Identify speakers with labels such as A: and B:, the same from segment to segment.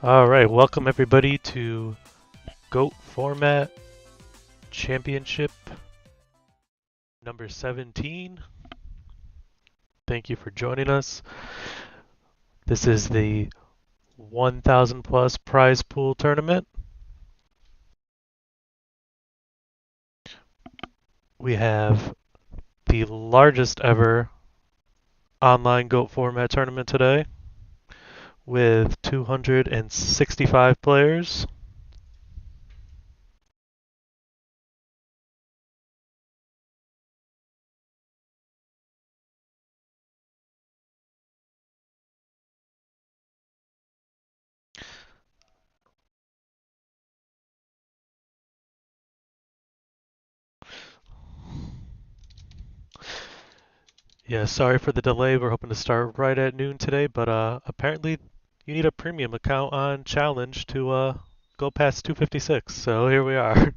A: All right, welcome everybody to GOAT Format Championship number 17. Thank you for joining us. This is the 1,000 plus prize pool tournament. We have the largest ever online GOAT Format tournament today with 265 players. Yeah, sorry for the delay. We're hoping to start right at noon today, but apparently you need a premium account on Challenge to go past 256. So here we are.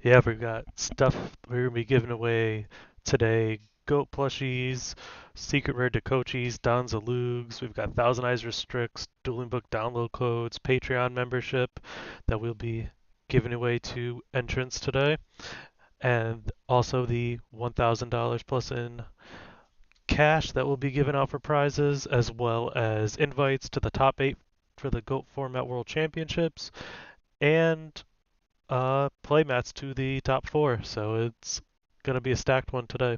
A: Yeah, we've got stuff we're gonna be giving away today. Goat plushies, secret rare Dekochis, Donzalugs. We've got Thousand Eyes Restricts, Dueling Book download codes, Patreon membership that we'll be giving away to entrants today, and also the $1,000 plus in cash that will be given out for prizes, as well as invites to the top 8 for the GOAT Format World Championships, and playmats to the top 4. So it's going to be a stacked one today.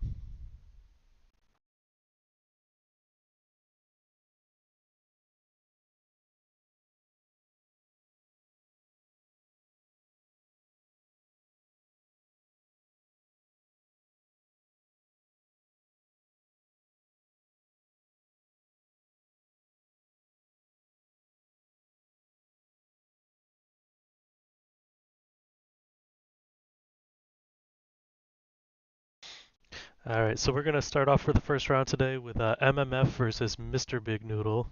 A: All right, so we're going to start off for the first round today with MMF versus Mr. Big Noodle.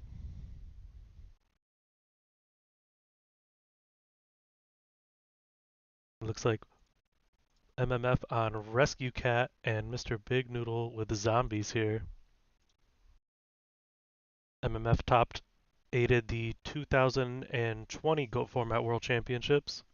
A: Looks like MMF on Rescue Cat and Mr. Big Noodle with zombies here. MMF topped aided the 2020 GOAT Format World Championships.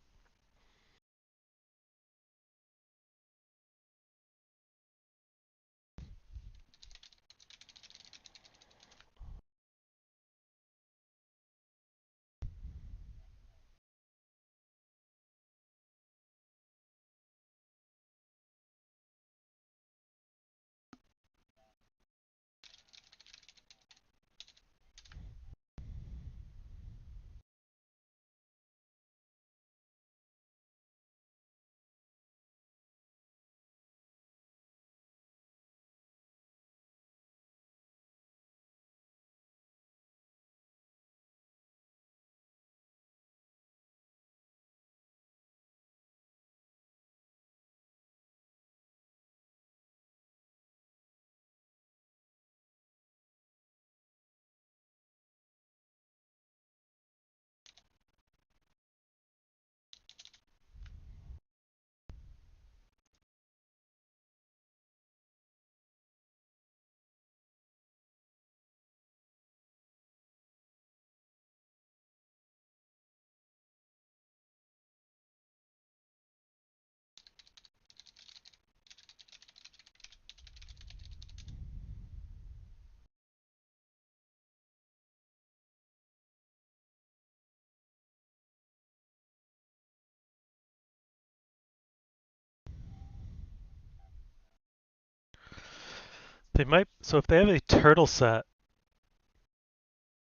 A: They might. So if they have a turtle set,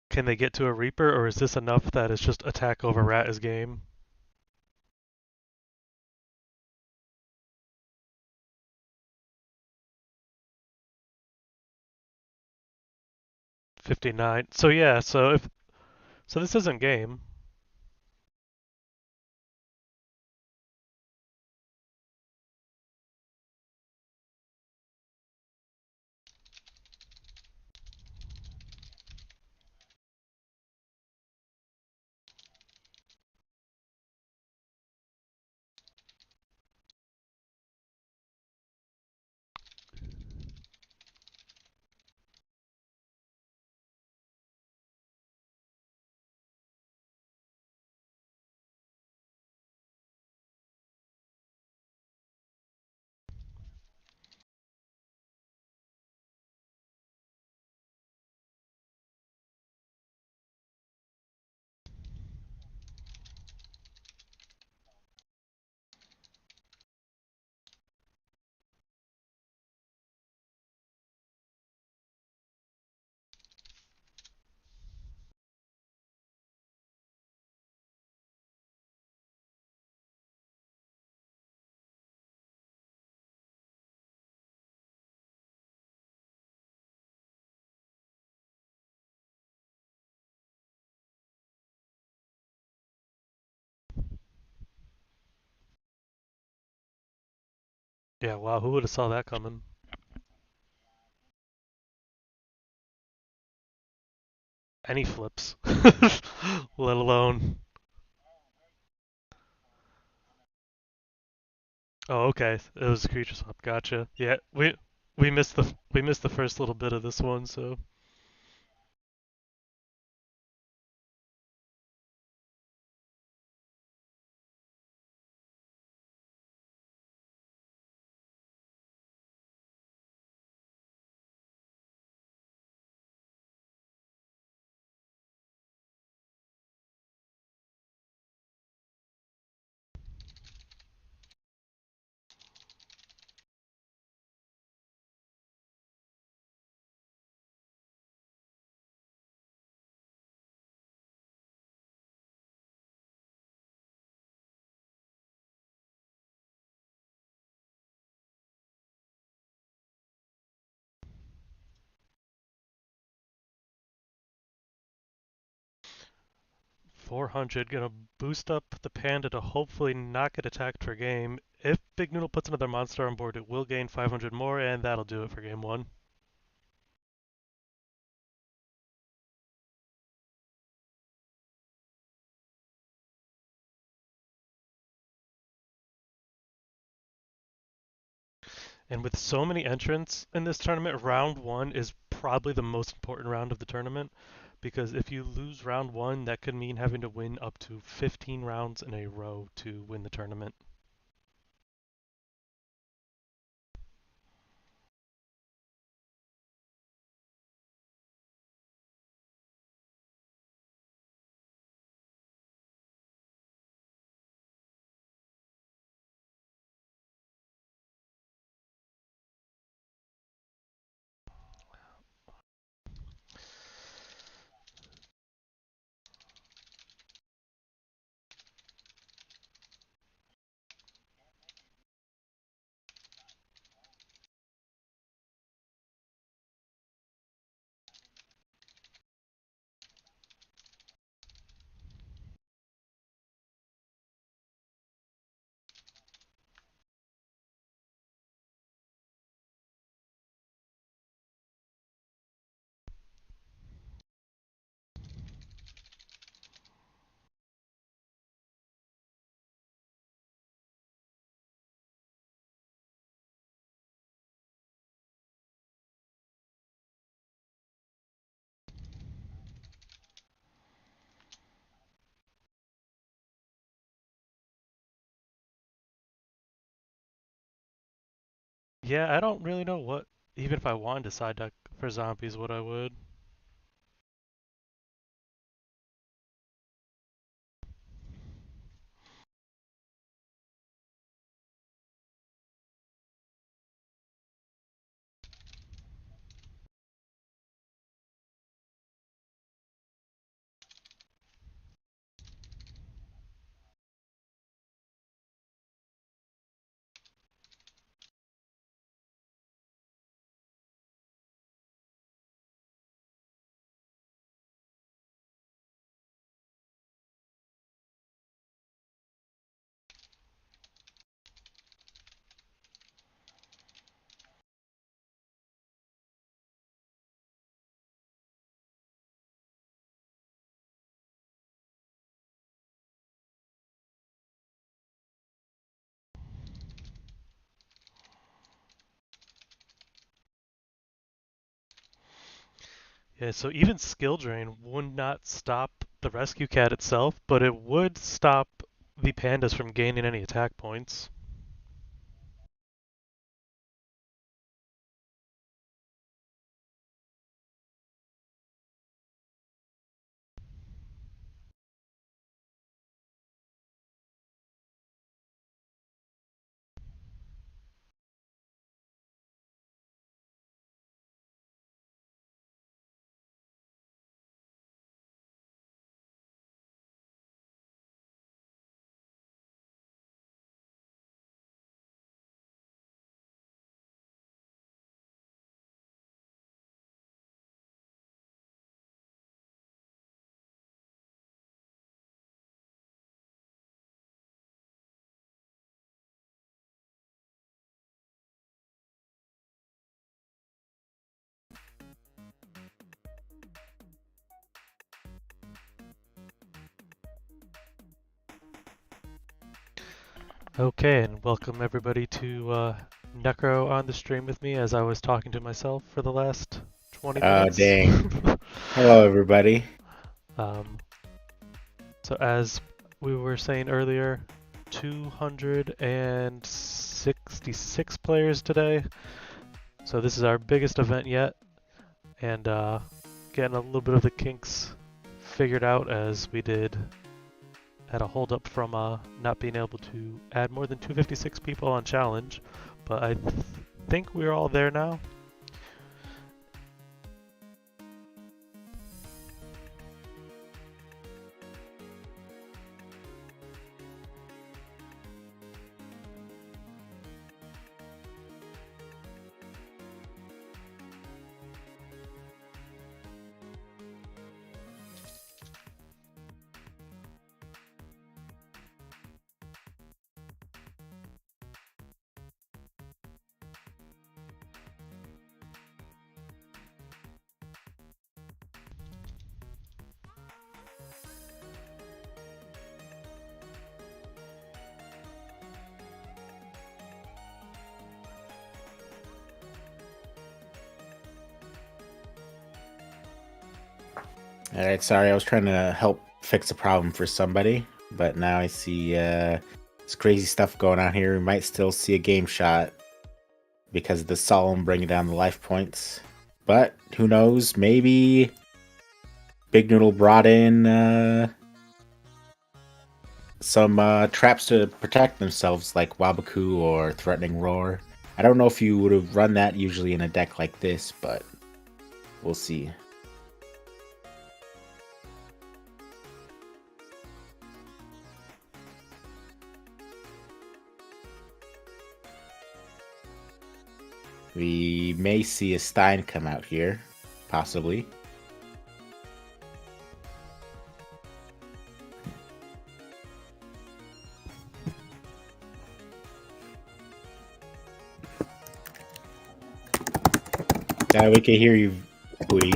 A: can they get to a Reaper, or is this enough that it's just attack over rat is game? 59. So yeah, so this isn't game. Yeah, wow, who would have saw that coming? Any flips, let alone. Oh, okay, it was a creature swap. Gotcha. Yeah, we missed the first little bit of this one, so 400 gonna boost up the panda to hopefully not get attacked for game. If Big Noodle puts another monster on board, it will gain 500 more, and that'll do it for game one. And with so many entrants in this tournament, round one is probably the most important round of the tournament because if you lose round one, that could mean having to win up to 15 rounds in a row to win the tournament. Yeah, I don't really know what, even if I wanted to side deck for zombies, what I would. Yeah, so even skill drain would not stop the rescue cat itself, but it would stop the pandas from gaining any attack points. Okay, and welcome everybody to Necro on the stream with me as I was talking to myself for the last 20
B: Oh,
A: minutes.
B: dang. Hello, everybody.
A: um, so as we were saying earlier, 266 players today. So this is our biggest event yet, and getting a little bit of the kinks figured out as we had a holdup from not being able to add more than 256 people on challenge, but I think we're all there now.
B: All right, sorry, I was trying to help fix a problem for somebody, but now I see this crazy stuff going on here. We might still see a game shot because of the solemn bringing down the life points. But who knows? Maybe Big Noodle brought in some traps to protect themselves, like Wabaku or Threatening Roar. I don't know if you would have run that usually in a deck like this, but we'll see. We may see a Stein come out here, possibly. Yeah, we can hear you, Booty.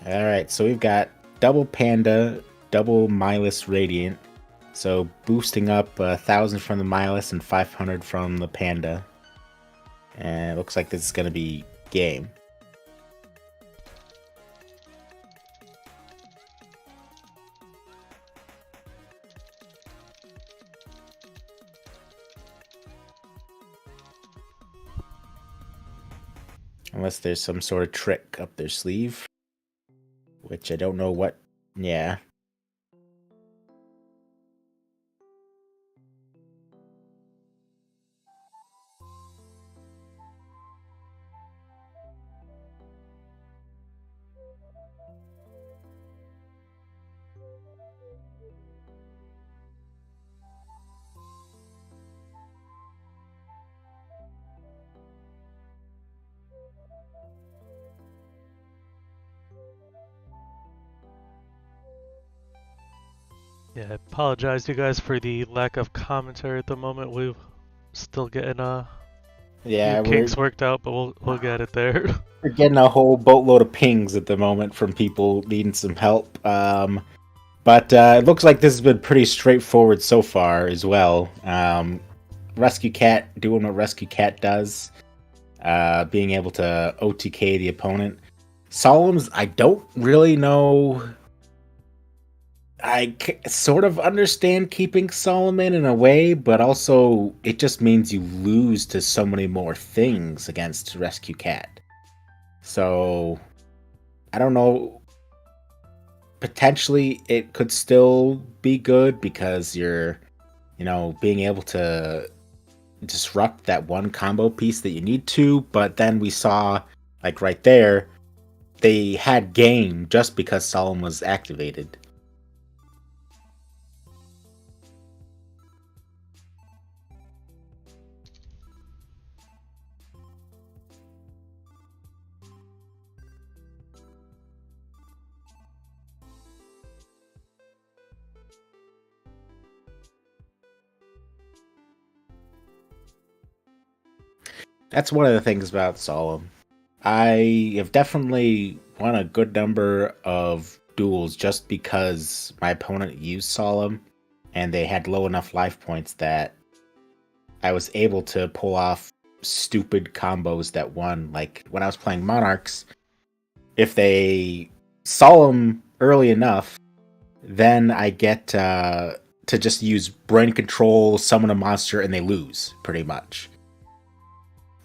B: Alright, so we've got double Panda, double Milus Radiant. So boosting up 1,000 from the Milus and 500 from the Panda. And it looks like this is going to be game. Unless there's some sort of trick up their sleeve. Which I don't know what... Yeah.
A: Yeah, I apologize, you guys, for the lack of commentary at the moment. We Still getting few
B: Yeah,
A: kinks worked out, but we'll get it there.
B: we're getting a whole boatload of pings at the moment from people needing some help. But it looks like this has been pretty straightforward so far as well. Rescue Cat doing what Rescue Cat does, being able to OTK the opponent. Solemns, I don't really know. Sort of understand keeping Solomon in a way, but also it just means you lose to so many more things against Rescue Cat. So I don't know. Potentially, it could still be good because you're, being able to disrupt that one combo piece that you need to. But then we saw, like right there, they had game just because Solemn was activated. That's one of the things about Solemn. I have definitely won a good number of duels just because my opponent used Solemn and they had low enough life points that I was able to pull off stupid combos that won. Like when I was playing Monarchs, if they Solemn early enough, then I get to just use brain control, summon a monster, and they lose pretty much.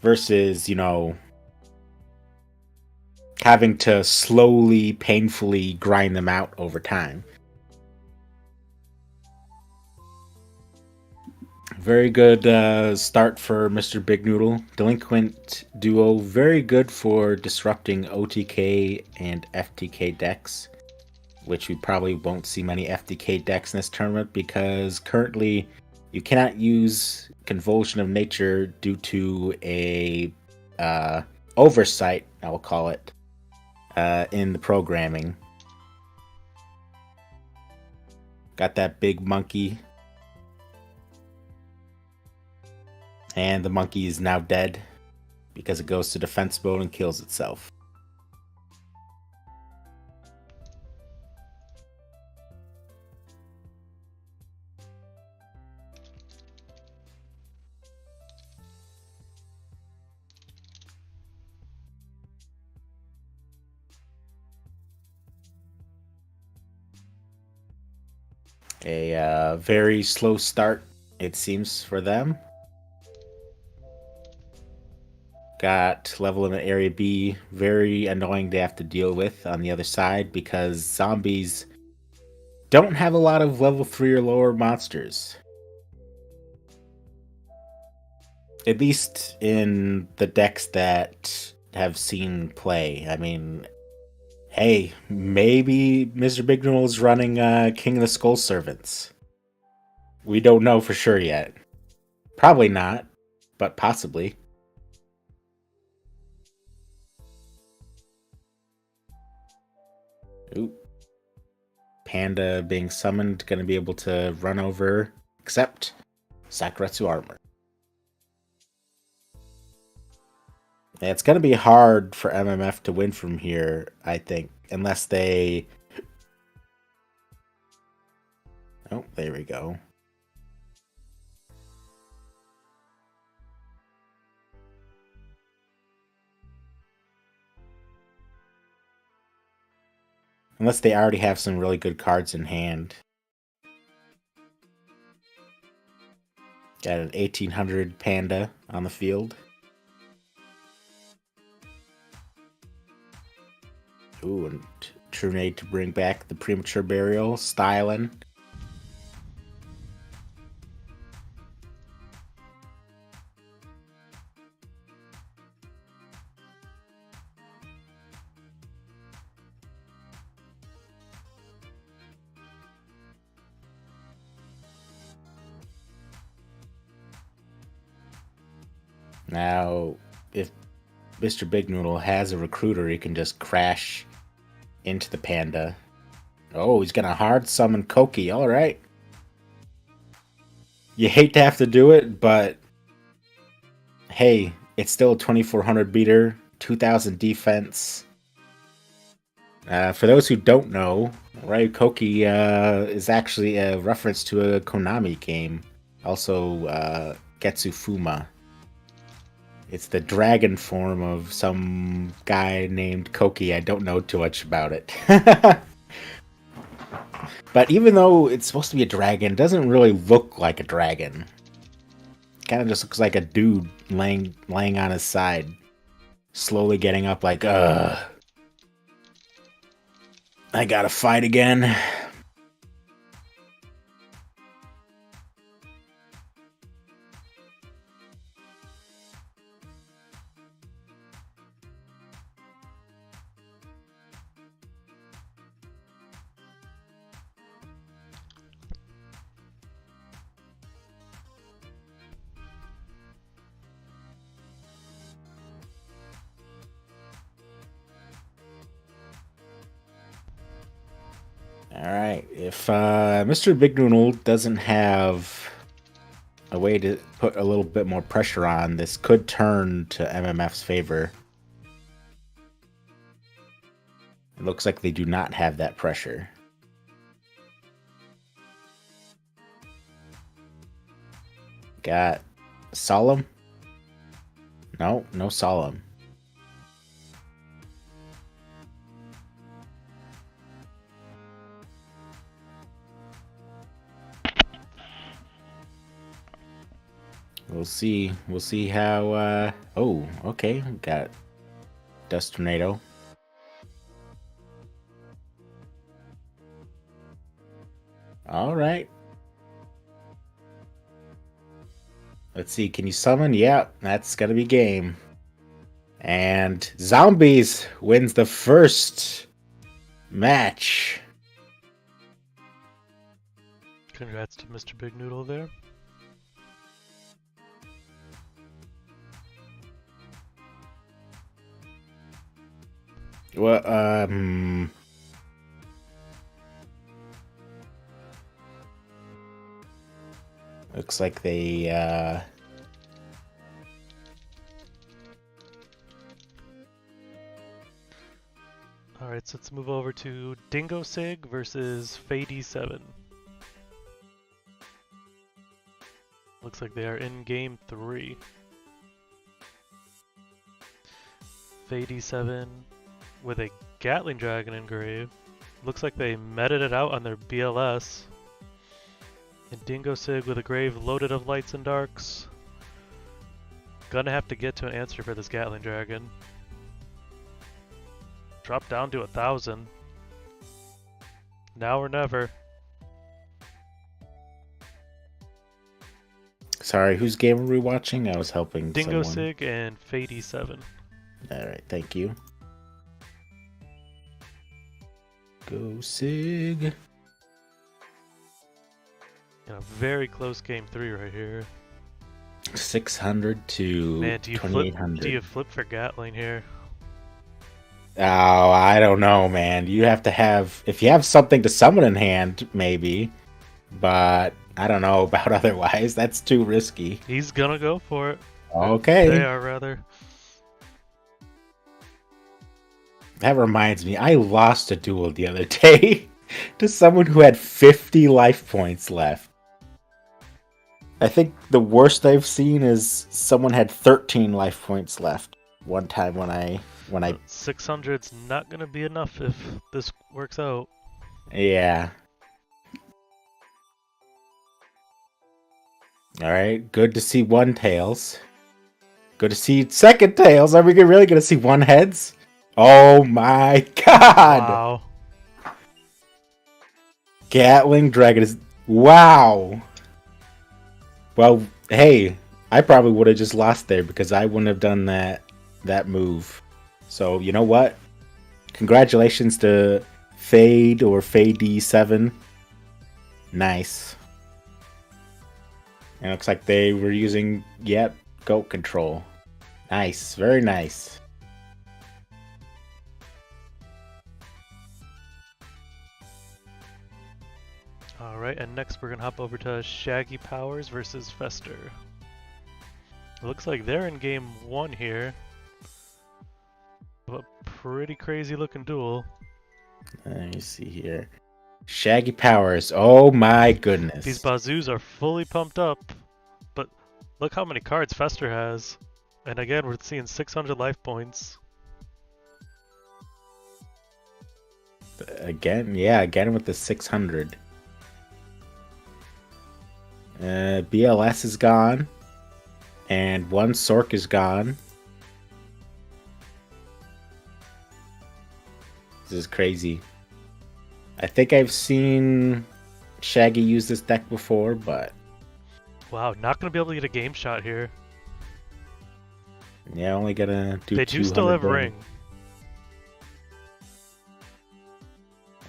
B: Versus, having to slowly, painfully grind them out over time. Very good start for Mr. Big Noodle. Delinquent Duo, very good for disrupting OTK and FTK decks, which we probably won't see many FTK decks in this tournament because currently you cannot use Convulsion of Nature due to a oversight, I will call it, in the programming. Got that big monkey. And the monkey is now dead because it goes to defense mode and kills itself. A very slow start, it seems, for them. Got level limit area B, very annoying to have to deal with on the other side because zombies don't have a lot of level 3 or lower monsters. At least in the decks that have seen play. I mean, hey, maybe Mr. Big Noodle is running King of the Skull Servants. We don't know for sure yet. Probably not, but possibly. Ooh. Panda being summoned, gonna be able to run over, except Sakuretsu armor. Yeah, it's gonna be hard for MMF to win from here, I think, unless they... Oh, there we go. Unless they already have some really good cards in hand. Got an 1800 Panda on the field. Ooh, and True Nade to bring back the Premature Burial, styling. Now, if Mr. Big Noodle has a recruiter, he can just crash into the Panda. Oh, he's gonna hard summon Koki. Alright. You hate to have to do it, but hey, it's still a 2400 beater, 2000 defense. For those who don't know, Koki is actually a reference to a Konami game, also Getsu Fuma. It's the dragon form of some guy named Koki. I don't know too much about it. But even though it's supposed to be a dragon, it doesn't really look like a dragon. Kind of just looks like a dude laying on his side, slowly getting up like, I gotta fight again. Alright, if Mr. Big Noodle doesn't have a way to put a little bit more pressure on, this could turn to MMF's favor. It looks like they do not have that pressure. Got Solemn? No, no Solemn. We'll see. We'll see how. Oh, okay. Got Dust Tornado. All right. Let's see. Can you summon? Yeah, that's gonna be game. And Zombies wins the first match.
A: Congrats to Mr. Big Noodle there.
B: Well, looks like they,
A: Alright, so let's move over to Dingo Sig versus Fady 7. Looks like they are in game 3. Fady 7 with a Gatling Dragon engraved. Looks like they meted it out on their BLS. And Dingo Sig with a grave loaded of lights and darks. Gonna have to get to an answer for this Gatling Dragon. Drop down to 1,000. Now or never.
B: Sorry, whose game are we watching? I was helping
A: Dingo
B: someone.
A: Sig and Fady 7.
B: Alright, thank you. Go Sig.
A: In a very close game 3 right here.
B: 600 to
A: Man, do you
B: 2800.
A: do you flip for Gatling here?
B: Oh, I don't know, man. You have to have, if you have something to summon in hand, maybe. But I don't know about otherwise. That's too risky.
A: He's gonna go for it.
B: Okay.
A: They are, rather.
B: That reminds me, I lost a duel the other day to someone who had 50 life points left. I think the worst I've seen is someone had 13 life points left one time when I
A: 600's not gonna be enough if this works out.
B: yeah. Alright, good to see one tails. Good to see second tails. Are we really gonna see one heads? Oh my god!
A: Wow.
B: Gatling Dragon is... Wow! Well, hey, I probably would have just lost there because I wouldn't have done that move. So, you know what? Congratulations to Fade or Fade7. Nice. And it looks like they were using, yep, goat control. Nice, very nice.
A: Alright, and next we're gonna hop over to Shaggy Powers versus Fester. It looks like they're in game one here. A pretty crazy looking duel.
B: Let me see here. Shaggy Powers. Oh my
A: These
B: goodness.
A: Bazoos are fully pumped up, but look how many cards Fester has. And again, we're seeing 600 life points.
B: Again with the 600. BLS is gone. And one Sork is gone. This is crazy. I think I've seen Shaggy use this deck before, but
A: Wow, not going to be able to get a game shot here.
B: yeah, only gonna do
A: They do still have
B: damage.
A: ring.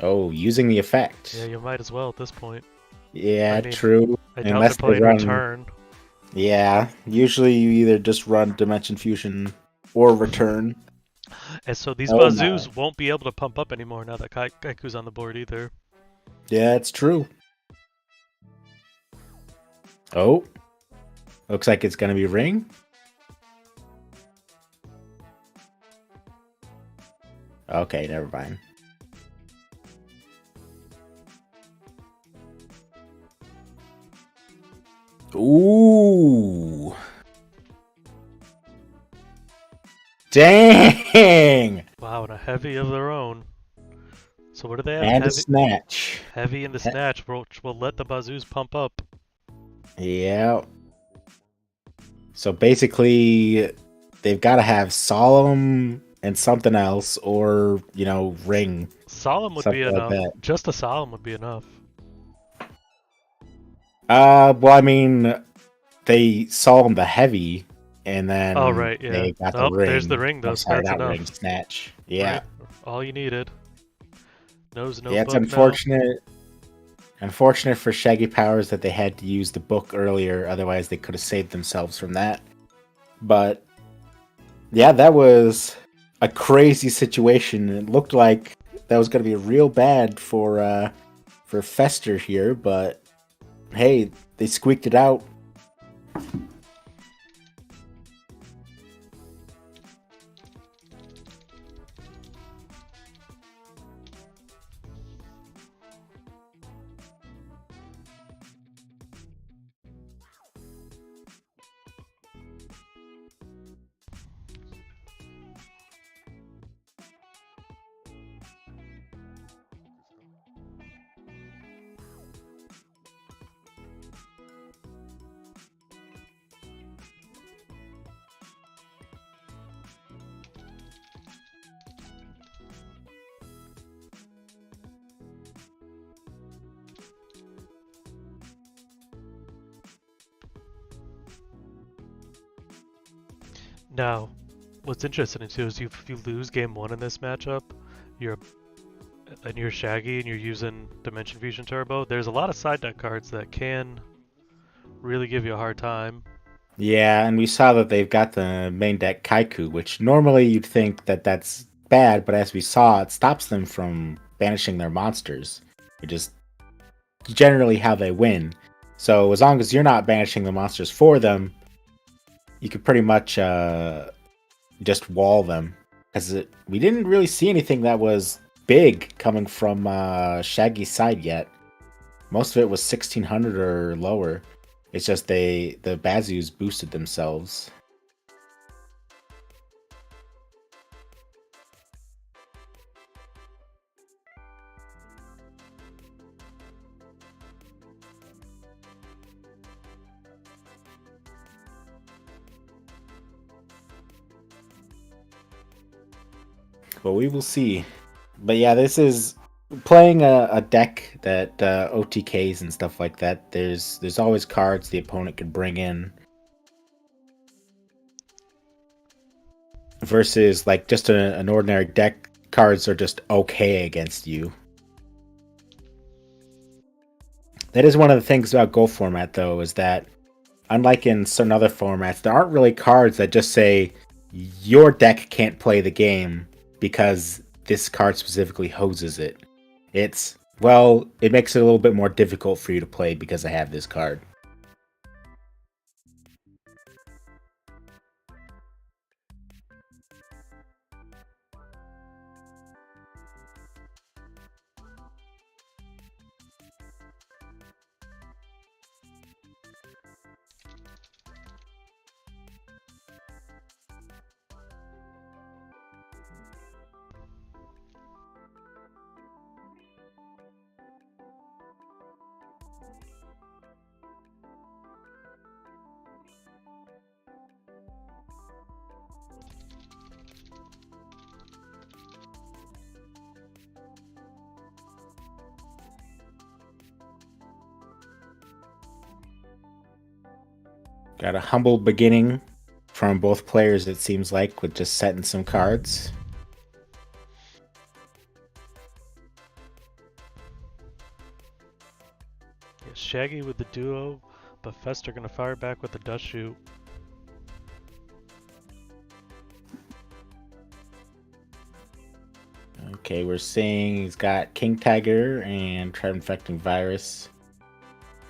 B: Oh, using the effect.
A: Yeah, you might as well at this point.
B: Yeah,
A: I mean,
B: true.
A: I doubt
B: Unless
A: they're
B: they
A: playing
B: run.
A: return.
B: Yeah, usually you either just run Dimension Fusion or return.
A: And so these
B: Oh my.
A: Bazoos won't be able to pump up anymore now that Kaiku's on the board either.
B: Yeah, it's true. Oh, looks like it's gonna be ring. Okay, never mind. Ooh. Dang!
A: Wow, and a heavy of their own. So what do they have?
B: And a snatch.
A: Heavy in the snatch, which will let the Bazoos pump up.
B: Yeah. So basically, they've got to have Solemn and something else, or, ring.
A: Solemn would be
B: Something like
A: enough.
B: that.
A: Just a Solemn would be enough.
B: Well, I mean, they Solemn the heavy, and then
A: Oh, right, yeah.
B: they got the
A: Oh,
B: ring.
A: there's the ring, though,
B: I'm
A: so
B: sorry,
A: that's
B: not
A: enough.
B: ring, snatch. Yeah.
A: Right? All you needed. Knows no
B: Yeah, it's
A: book
B: unfortunate. Unfortunate for Shaggy Powers that they had to use the book earlier, otherwise they could have saved themselves from that. But yeah, that was a crazy situation. It looked like that was going to be real bad for Fester here, but hey, they squeaked it out.
A: now. What's interesting too is if you lose game one in this matchup, you're Shaggy and you're using Dimension Fusion Turbo. There's a lot of side deck cards that can really give you a hard time.
B: Yeah, and we saw that they've got the main deck Kaiku, which normally you'd think that that's bad, but as we saw, it stops them from banishing their monsters. It just generally how they win. So as long as you're not banishing the monsters for them, you could pretty much just wall them. Because we didn't really see anything that was big coming from Shaggy's side yet. Most of it was 1600 or lower. It's just the Bazoos boosted themselves. But we will see. But yeah, this is playing a deck that OTKs and stuff like that. There's always cards the opponent could bring in versus like just an ordinary deck. Cards are just okay against you. That is one of the things about Go format, though, is that unlike in certain other formats, there aren't really cards that just say your deck can't play the game because this card specifically hoses it. It's, well, it makes it a little bit more difficult for you to play because I have this card. Got a humble beginning from both players, it seems like, with just setting some cards.
A: Yeah, Shaggy with the duo, but Fester gonna fire back with the dust shoot.
B: Okay, we're seeing he's got King Tiger and Infecting Virus.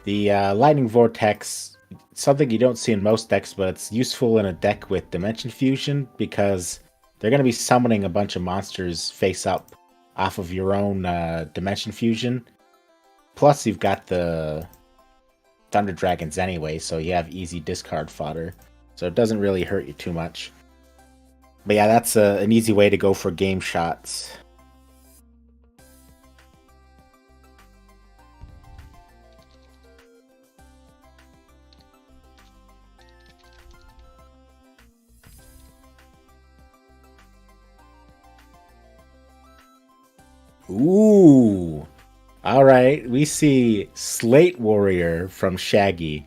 B: The Lightning Vortex, something you don't see in most decks, but it's useful in a deck with Dimension Fusion because they're going to be summoning a bunch of monsters face up off of your own Dimension Fusion. Plus, you've got the Thunder Dragons anyway, so you have easy discard fodder. So it doesn't really hurt you too much. But yeah, that's an easy way to go for game shots. Ooh. All right, we see Slate Warrior from Shaggy.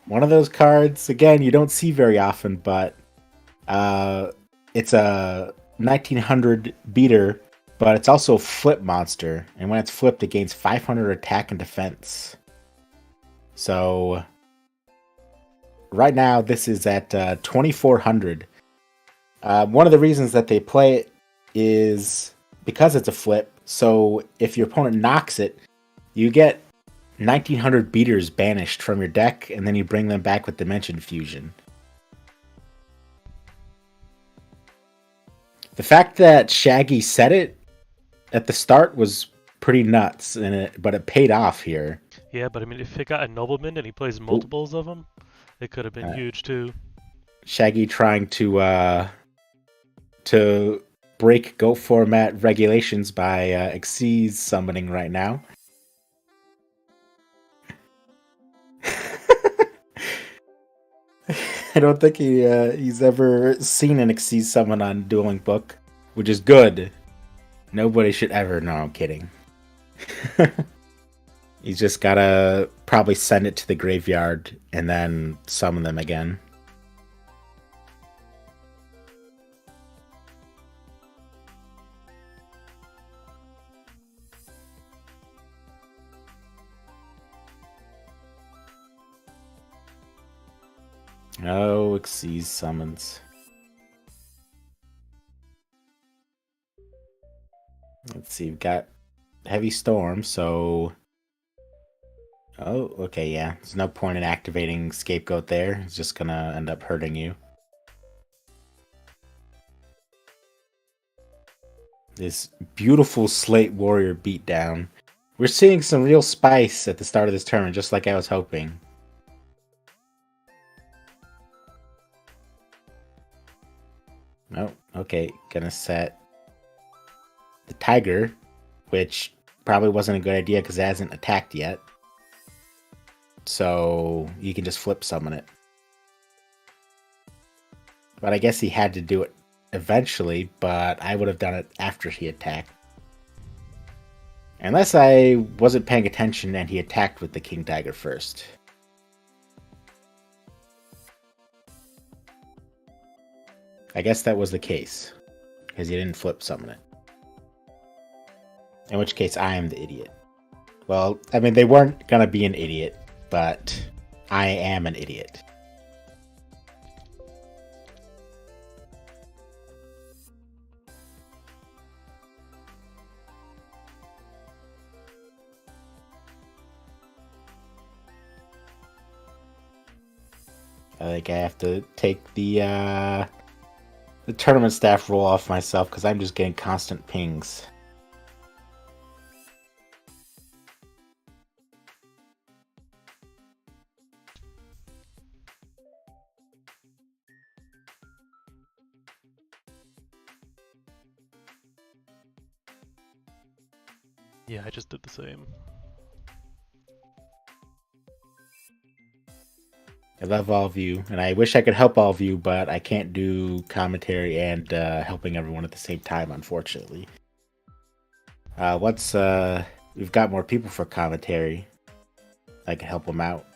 B: One of those cards, again, you don't see very often, but it's a 1900 beater, but it's also a flip monster. And when it's flipped, it gains 500 attack and defense. So right now, this is at 2400. One of the reasons that they play it is because it's a flip. So if your opponent knocks it, you get 1900 beaters banished from your deck, and then you bring them back with Dimension Fusion. The fact that Shaggy said it at the start was pretty nuts, but it paid off here.
A: Yeah, but I mean, if it got a nobleman and he plays multiples of them, it could have been huge too.
B: Shaggy trying to break Go format regulations by Xyz summoning right now. I don't think he's ever seen an Xyz summon on Dueling Book, which is good. Nobody should ever. No, I'm kidding. He's just gotta probably send it to the graveyard and then summon them again. Oh, Xyz summons. Let's see, we've got Heavy Storm, so... Oh, okay, yeah. There's no point in activating Scapegoat there. It's just gonna end up hurting you. This beautiful Slate Warrior beatdown. We're seeing some real spice at the start of this tournament, just like I was hoping. Oh, okay. Gonna set the Tiger, which probably wasn't a good idea because it hasn't attacked yet. So you can just flip summon it. But I guess he had to do it eventually, but I would have done it after he attacked. Unless I wasn't paying attention and he attacked with the King Tiger first. I guess that was the case, because he didn't flip summon it. In which case, I am the idiot. Well, I mean, they weren't gonna be an idiot, but I am an idiot. I think I have to take the tournament staff role off myself because I'm just getting constant pings.
A: Yeah, I just did the same.
B: I love all of you, and I wish I could help all of you, but I can't do commentary and helping everyone at the same time, unfortunately. We've got more people for commentary. I can help them out.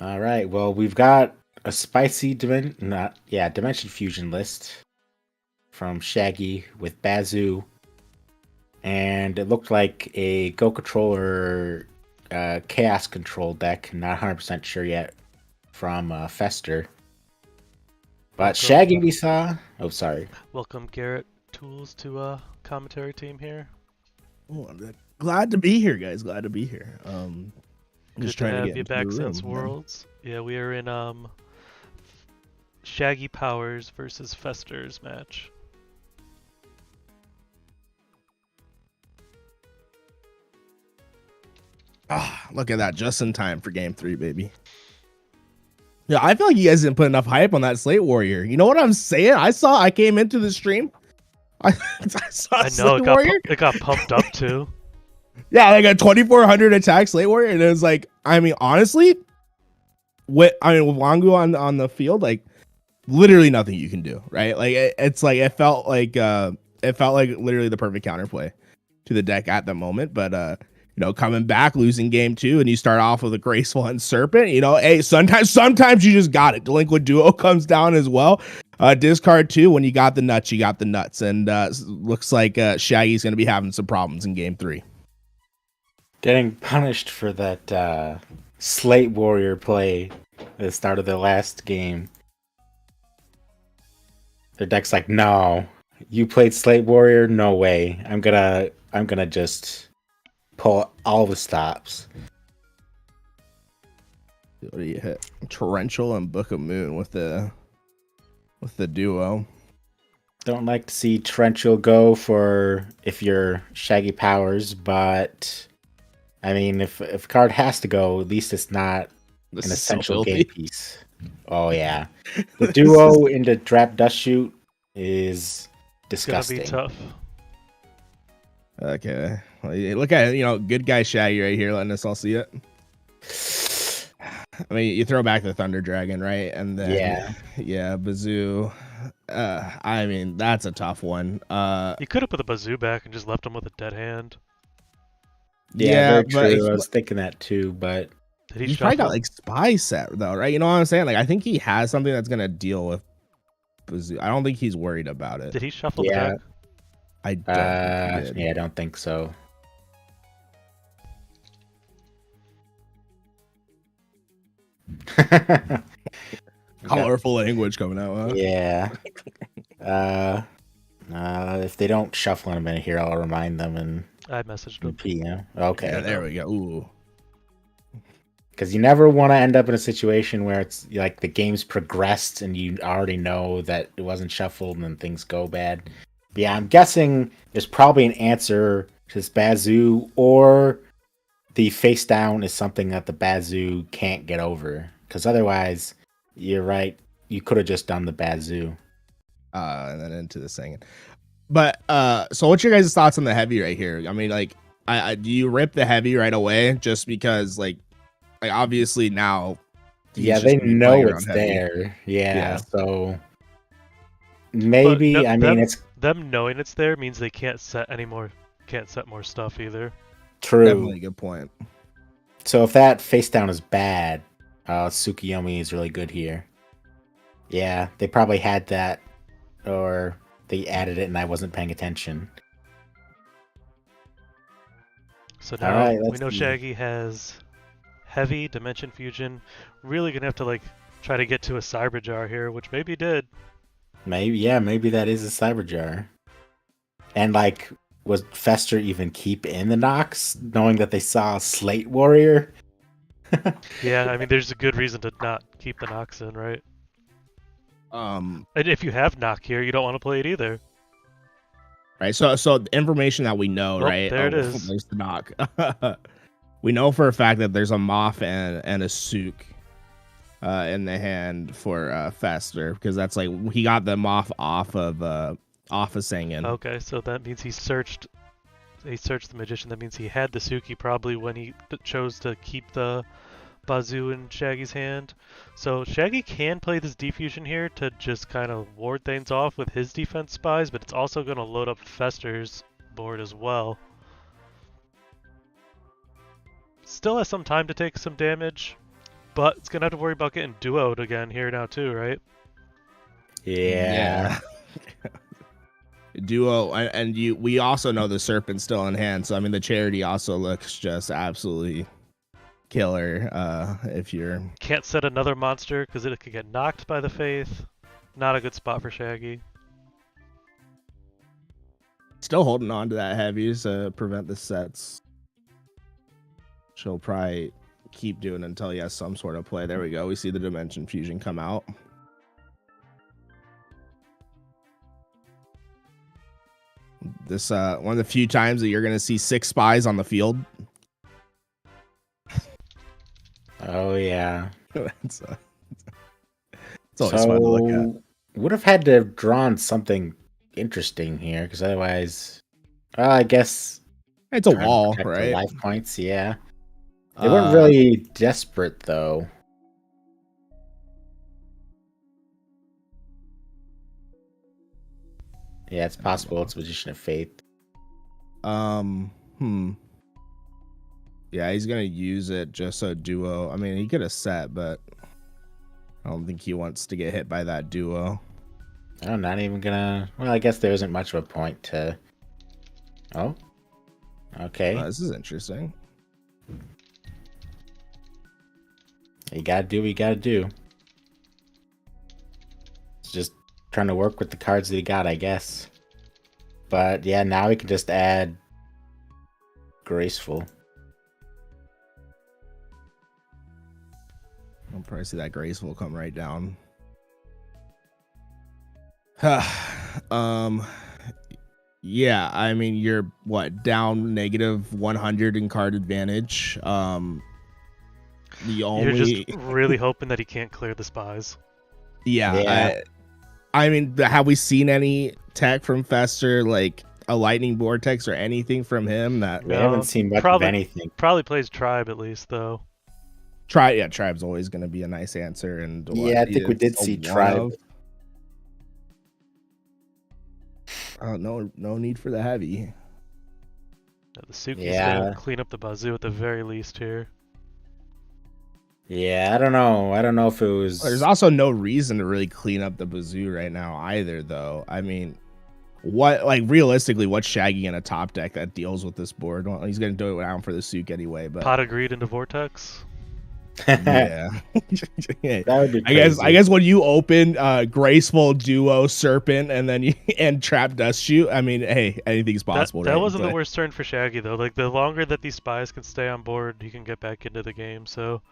B: All right. Well, we've got a spicy Dimension Fusion list from Shaggy with Bazoo, and it looked like a Go Controller Chaos Control deck. Not 100% sure yet from Fester. But Shaggy we saw. Oh, sorry.
A: Welcome, Garrett Tools, to commentary team here.
C: Oh, glad to be here, guys. Glad to be here.
A: Good
C: just
A: to
C: trying
A: have
C: to get
A: you
C: into
A: back
C: the
A: since
C: room,
A: Worlds. Yeah, we are in Shaggy Powers versus Fester's match.
C: Look at that, just in time for Game 3, baby. Yeah, I feel like you guys didn't put enough hype on that Slate Warrior. You know what I'm saying? I came into the stream. I saw
A: I know
C: Slate Warrior.
A: it got pumped up too.
C: Yeah, like a 2400 attack Slate Warrior, and it was like, I mean, honestly, with Wangu on the field, like literally nothing you can do, right? Like it's like it felt like literally the perfect counterplay to the deck at the moment, but coming back, losing game 2, and you start off with a graceful and serpent. Hey, sometimes you just got it. Delinquent Duo comes down as well. Discard 2. When you got the nuts, you got the nuts, and looks like Shaggy's going to be having some problems in game 3.
B: Getting punished for that Slate Warrior play at the start of the last game. Their deck's like, no, you played Slate Warrior? No way. I'm gonna just pull all the stops.
C: What do you hit? Torrential and Book of Moon with the duo.
B: Don't like to see Torrential go for if you're Shaggy Powers, but I mean, if a card has to go, at least it's not an essential game piece. Oh yeah, the duo into Trap Dust Shoot is disgusting.
A: It's gonna be tough.
C: Okay, well, look at good guy Shaggy right here, letting us all see it. I mean, you throw back the Thunder Dragon, right? And then Bazoo. I mean, that's a tough one.
A: You could have put the Bazoo back and just left him with a dead hand.
B: Yeah, very true. I was thinking that too, but
C: he's probably got like Spy Set though, right? You know what I'm saying? Like, I think he has something that's gonna deal with Bazoo. I don't think he's worried about it.
A: Did he shuffle the deck?
C: I don't.
B: I don't think so.
C: Colorful language coming out, huh?
B: Yeah. If they don't shuffle in a minute here, I'll remind them and
A: I messaged him.
B: PM. Okay.
C: Yeah, there we go. Ooh.
B: Because you never want to end up in a situation where it's like the game's progressed and you already know that it wasn't shuffled and then things go bad. But yeah, I'm guessing there's probably an answer to this Bazoo, or the face down is something that the Bazoo can't get over. Because otherwise, you're right, you could have just done the Bazoo.
C: And then into the singing. But so what's your guys' thoughts on the heavy right here? I mean, like, do you rip the heavy right away just because like obviously now
B: they know it's there. Yeah, so maybe it's
A: them knowing it's there means they can't set more stuff either.
B: True.
C: Definitely a good point.
B: So if that face down is bad, Tsukiyomi is really good here. Yeah, they probably had that, or they added it and I wasn't paying attention.
A: So now we know Shaggy has heavy Dimension Fusion. Really gonna have to like try to get to a Cyber Jar here, which maybe he did.
B: Maybe that is a Cyber Jar. And like, was Fester even keep in the Nox, knowing that they saw Slate Warrior?
A: Yeah, I mean, there's a good reason to not keep the Nox in, right? And if you have Knock here, you don't want to play it either.
C: Right, so the information that we know, right?
A: There it is.
C: There's the Knock. We know for a fact that there's a Moth and a Sook in the hand for Fester, because that's like he got the Moth off of Sangin.
A: Okay, so that means he searched the Magician. That means he had the Suki probably when he chose to keep the Bazoo in Shaggy's hand. So Shaggy can play this Defusion here to just kind of ward things off with his defense spies, but it's also going to load up Fester's board as well. Still has some time to take some damage. But it's gonna have to worry about getting duoed again here now too, right?
B: Yeah.
C: Duo, and we also know the Serpent's still in hand, so I mean the Charity also looks just absolutely killer. If you're
A: Can't set another monster because it could get knocked by the Faith. Not a good spot for Shaggy.
C: still holding on to that heavies to prevent the sets, she'll probably keep doing until he has some sort of play. There we go. We see the Dimension Fusion come out. This one of the few times that you're going to see 6 spies on the field.
B: Oh yeah.
C: it's always fun to look at.
B: Would have had to have drawn something interesting here, because otherwise, well, I guess
C: It's a
B: trying to
C: wall,
B: protect the
C: right?
B: life points, yeah. They weren't really desperate though. Yeah, it's possible it's Magician of Faith.
C: Yeah, he's gonna use it just so duo. I mean, he could have set, but I don't think he wants to get hit by that duo.
B: I'm not even gonna. Well, I guess there isn't much of a point to. Oh. Okay.
C: This is interesting.
B: You gotta do what you gotta do. It's just trying to work with the cards that he got, I guess. But yeah, now we can just add Graceful.
C: I'll probably see that Graceful come right down. Yeah, I mean, you're down -100 in card advantage. The only
A: You're just really hoping that he can't clear the spies.
C: yeah. I mean, have we seen any tech from Fester, like a lightning vortex or anything from him? That
B: We haven't seen much of anything.
A: Probably plays Tribe at least, though.
C: Tribe's always going to be a nice answer. And
B: yeah, I think we did see Tribe.
C: No need for the heavy.
A: No, the Suki's gonna clean up the Bazoo at the very least here.
B: Yeah, I don't know if it was.
C: There's also no reason to really clean up the Bazoo right now either, though. I mean, realistically, what's Shaggy in a top deck that deals with this board? Well, he's gonna do it down for the Suk anyway. But
A: Pot of Greed into Vortex.
C: yeah,
B: that would be
C: crazy. I guess when you open Graceful, Duo, Serpent, and then and Trap Dust Shoot, I mean, hey, anything's possible.
A: That wasn't the worst turn for Shaggy though. Like the longer that these spies can stay on board, he can get back into the game. So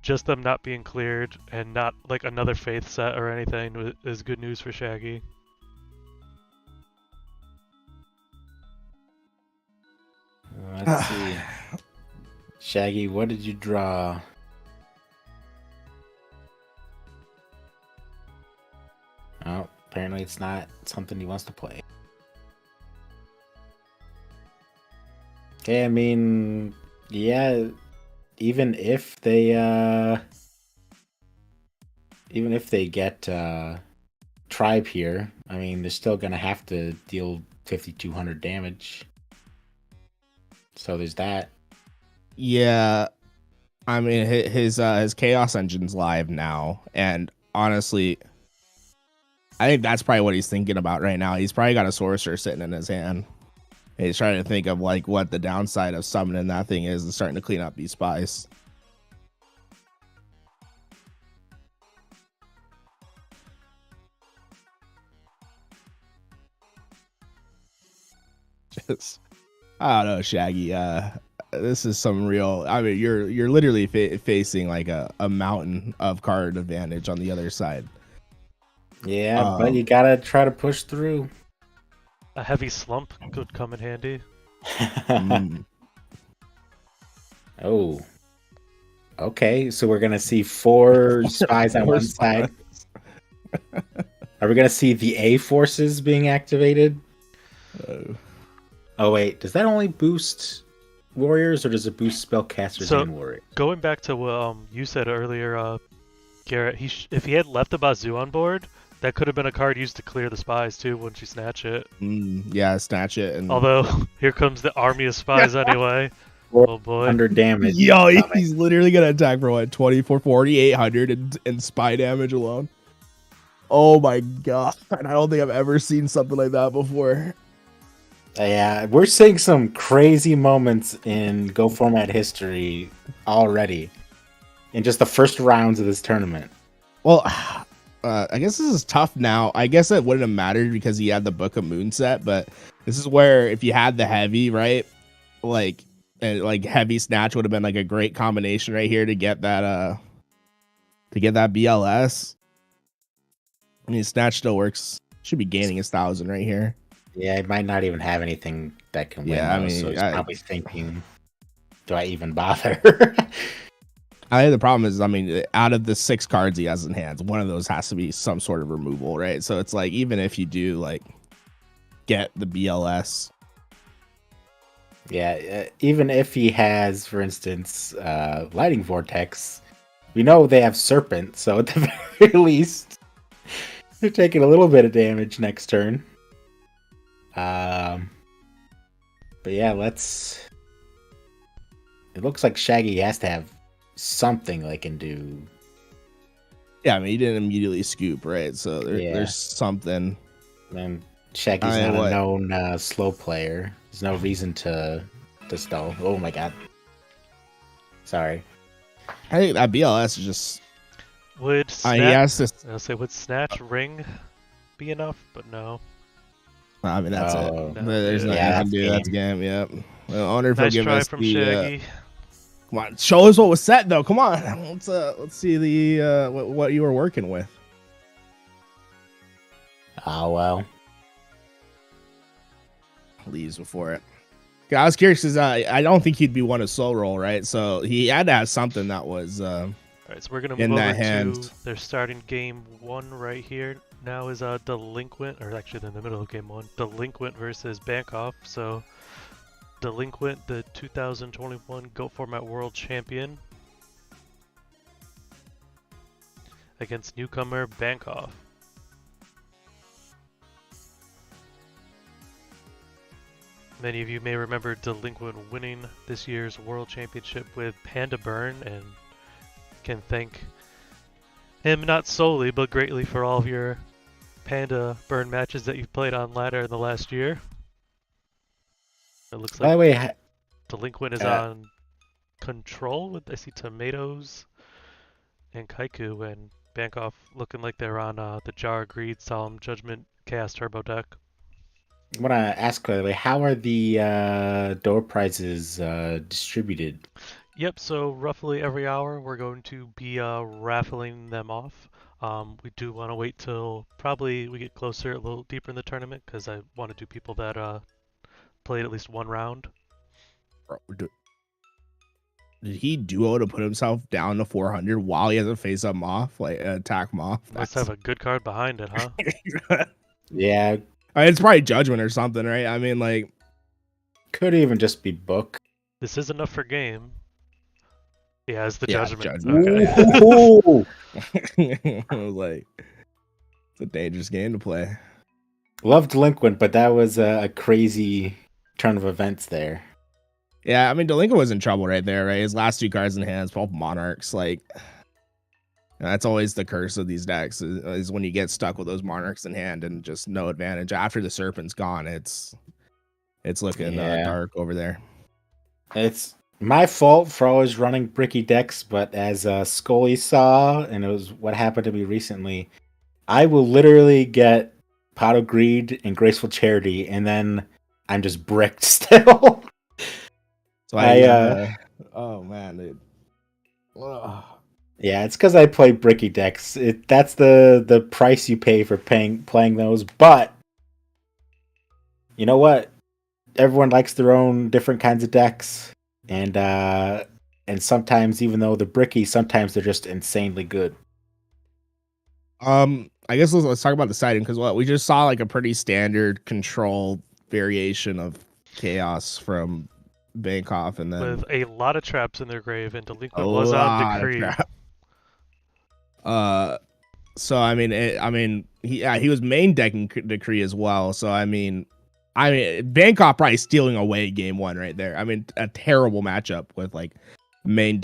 A: just them not being cleared and not like another Faith set or anything is good news for Shaggy.
B: Let's see. Shaggy, what did you draw? Oh, apparently it's not something he wants to play. Okay, I mean, yeah, even if they get Tribe here, I mean, they're still gonna have to deal 5,200 damage. So there's that.
C: Yeah, I mean, his Chaos Engine's live now, and honestly, I think that's probably what he's thinking about right now. He's probably got a Sorcerer sitting in his hand. He's trying to think of like what the downside of summoning that thing is and starting to clean up these spies. Just, I don't know, Shaggy. This is some real. I mean, you're literally facing like a mountain of card advantage on the other side.
B: Yeah, but you gotta try to push through.
A: A heavy slump could come in handy.
B: Oh. Okay, so we're gonna see 4 spies on one side. Are we gonna see the A forces being activated? Oh wait, does that only boost warriors, or does it boost spellcasters and warriors?
A: Going back to what you said earlier, Garrett, if he had left the Bazoo on board, that could have been a card used to clear the spies too once you snatch it.
C: Yeah, snatch it. And
A: although here comes the army of spies anyway. Oh boy.
B: 400 damage.
C: Yo,
B: coming.
C: he's literally gonna attack for what 2440, 800 in spy damage alone. Oh my god! I don't think I've ever seen something like that before.
B: Yeah, we're seeing some crazy moments in Go Format history already in just the first rounds of this tournament.
C: Well, I guess this is tough now. I guess it wouldn't have mattered because he had the Book of Moon set, but this is where if you had the heavy, right, like heavy snatch would have been like a great combination right here to get that BLS. I mean, snatch still works. Should be gaining his 1,000 right here.
B: Yeah, it might not even have anything that can win.
C: Yeah, I
B: though,
C: mean,
B: so he's probably thinking, do I even bother?
C: I think the problem is, I mean, out of the 6 cards he has in hands, one of those has to be some sort of removal, right? So it's like, even if you do like get the BLS,
B: Yeah, even if he has, for instance, Lighting Vortex, we know they have Serpent, so at the very least, they're taking a little bit of damage next turn. But yeah, it looks like Shaggy has to have something they can do.
C: yeah, I mean, he didn't immediately scoop, right? So there's something.
B: And Shaggy's not a known slow player. There's no reason to stall. Oh my god. Sorry.
C: I think that BLS is just.
A: Would
C: He
A: snatch?
C: has to.
A: I'll say would snatch ring be enough? But no.
C: I mean, that's
B: Oh,
C: it.
A: no.
C: There's nothing
B: Yeah,
C: you can
B: that's
C: do. That's game. Yep. I wonder if
A: Nice
C: he'll give
A: try
C: us
A: from
C: the.
A: Shaggy.
C: Come on, show us what was set though. Come on, let's see the what you were working with.
B: Oh well.
C: Leaves before it. Yeah, I was curious because I don't think he'd be one of soul roll, right? So he had to have something that was.
A: All right, so we're gonna
C: in
A: move
C: that
A: over
C: hand.
A: to their starting game 1 right here. Now is Delinquent, or actually they're in the middle of game 1. Delinquent versus Bankoff. So Delinquent, the 2021 Go Format World Champion, against newcomer Bankoff. Many of you may remember Delinquent winning this year's World Championship with Panda Burn, and can thank him not solely but greatly for all of your Panda Burn matches that you've played on ladder in the last year. It looks
B: By the
A: like
B: way,
A: Delinquent is on Control with, I see, Tomatoes and Kaiku, and Bankoff looking like they're on the Jar Greed, Solemn Judgment, Chaos Turbo deck.
B: I want to ask quickly, how are the door prizes distributed?
A: Yep, so roughly every hour we're going to be raffling them off. We do want to wait till probably we get closer, a little deeper in the tournament, because I want to do people that played at least one round.
C: Did he duo to put himself down to 400 while he has a face up Moth, like attack Moth?
A: Must have a good card behind it, huh?
B: Yeah,
C: I mean, it's probably Judgment or something, right? I mean, like,
B: could even just be book.
A: This is enough for game. Yeah, it's the
C: Yeah,
A: Judgment.
C: Judgment.
A: Okay.
B: Ooh.
C: I was like, it's a dangerous game to play.
B: Love Delinquent, but that was a crazy turn of events there.
C: Yeah, I mean, Delinquent was in trouble right there, right? His last 2 cards in hands, both Monarchs. Like, that's always the curse of these decks is when you get stuck with those Monarchs in hand and just no advantage. After the Serpent's gone, it's looking dark over there.
B: It's my fault for always running bricky decks, but as Scully saw, and it was what happened to me recently, I will literally get Pot of Greed and Graceful Charity, and then I'm just bricked still.
C: So oh man, dude. Ugh.
B: Yeah, it's because I play bricky decks. That's the price you pay for playing those. But you know what? Everyone likes their own different kinds of decks, and sometimes, even though they're bricky, sometimes they're just insanely good.
C: I guess let's talk about the siding, because we just saw like a pretty standard control variation of Chaos from Bankoff, and then
A: With a lot of traps in their grave, and Delinquent was on Decree.
C: So I mean, he was main decking Decree as well. So I mean, I mean, Bangkok probably stealing away game one right there. I mean, a terrible matchup with like main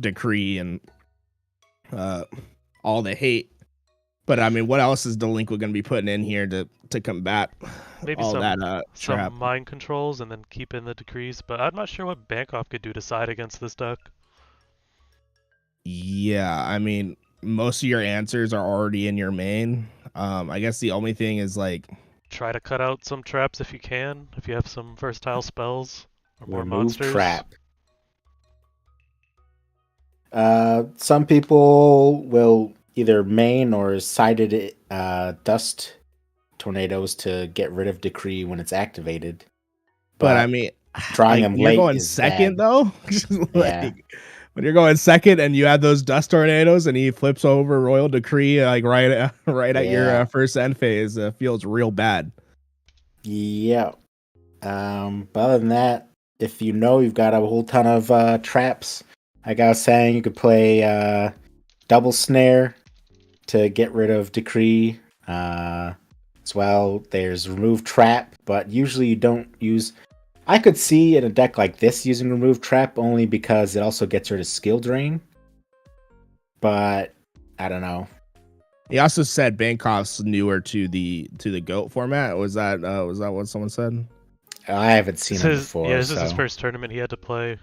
C: decree and all the hate. But I mean, what else is Delinquent going to be putting in here to combat
A: Maybe
C: all that
A: some
C: trap?
A: mind controls and then keep in the decrees, but I'm not sure what Bangkok could do to side against this deck.
C: Yeah, I mean, most of your answers are already in your main. I guess the only thing is like
A: Try to cut out some traps if you can, if you have some versatile spells or more
B: Remove
A: monsters.
B: trap. Some people will either main or sided dust tornadoes to get rid of decree when it's activated.
C: but I mean,
B: drawing
C: like,
B: them
C: you're
B: late
C: going
B: is
C: second
B: bad.
C: though.
B: Yeah.
C: When you're going second and you add those dust tornadoes and he flips over Royal Decree like right at your
B: Yeah.
C: first end phase, feels real bad.
B: Yeah. But other than that, if you know you've got a whole ton of traps, like I was saying, you could play double snare to get rid of decree. As well, there's remove trap, but usually you don't use. I could see in a deck like this using remove trap only because it also gets rid of skill drain. But I don't know.
C: He also said Bangkok's newer to the GOAT format. Was that what someone said?
B: I haven't seen him before.
A: This is his first tournament he had to play.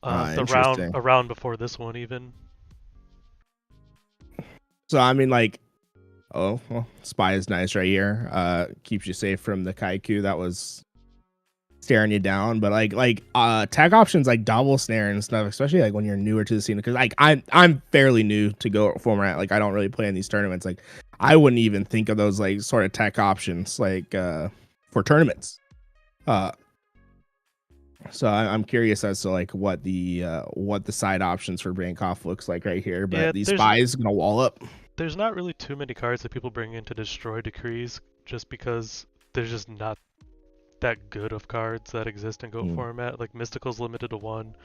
C: Interesting.
A: A round before this one even.
C: So I mean, like, oh, well, Spy is nice right here. Keeps you safe from the Kaiku that was staring you down. But like tag options like double snare and stuff, especially like when you're newer to the scene. Because like I'm fairly new to GOAT format. Like I don't really play in these tournaments. Like I wouldn't even think of those like sort of tech options like for tournaments. So I'm curious as to like what the side options for Bangkok looks like right here. But
A: Yeah,
C: these Spies gonna wall up.
A: There's not really too many cards that people bring in to destroy decrees, just because there's just not that good of cards that exist in GOAT format. Like Mystical's limited to 1.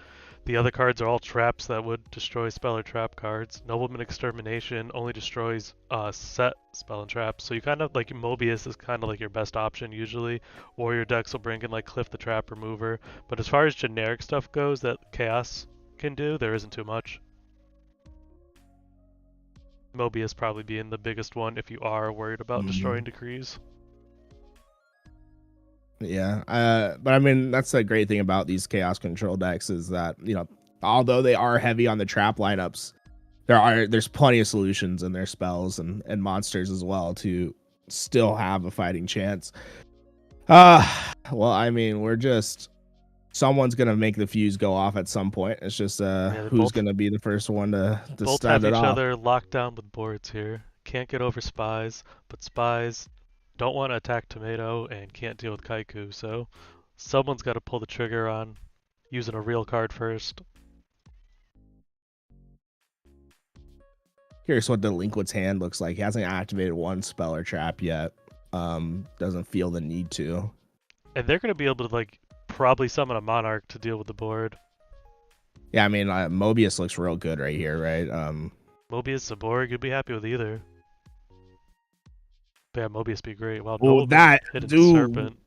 A: The other cards are all traps that would destroy spell or trap cards. Nobleman Extermination only destroys set spell and traps. So you kind of like Mobius is kind of like your best option usually. Warrior decks will bring in like Cliff the Trap Remover. But as far as generic stuff goes that Chaos can do, there isn't too much. Mobius probably being the biggest one if you are worried about destroying decrees.
C: Yeah, but I mean that's the great thing about these chaos control decks is that, you know, although they are heavy on the trap lineups, there's plenty of solutions in their spells and monsters as well to still have a fighting chance. Well, I mean someone's gonna make the fuse go off at some point. It's just who's gonna be the first one to
A: both
C: start
A: have
C: it
A: each
C: off.
A: other locked down with boards here. Can't get over Spies, but Spies don't want to attack Tomato and can't deal with Kaiku, so someone's got to pull the trigger on using a real card first.
C: Curious what Delinquent's hand looks like. He hasn't activated one spell or trap yet. Doesn't feel the need to.
A: And they're going to be able to like probably summon a Monarch to deal with the board.
C: Yeah, I mean Mobius looks real good right here, right?
A: Mobius, Zaborg, you'd be happy with either. But yeah, Mobius be great. Wow,
C: oh, that dude. Serpent.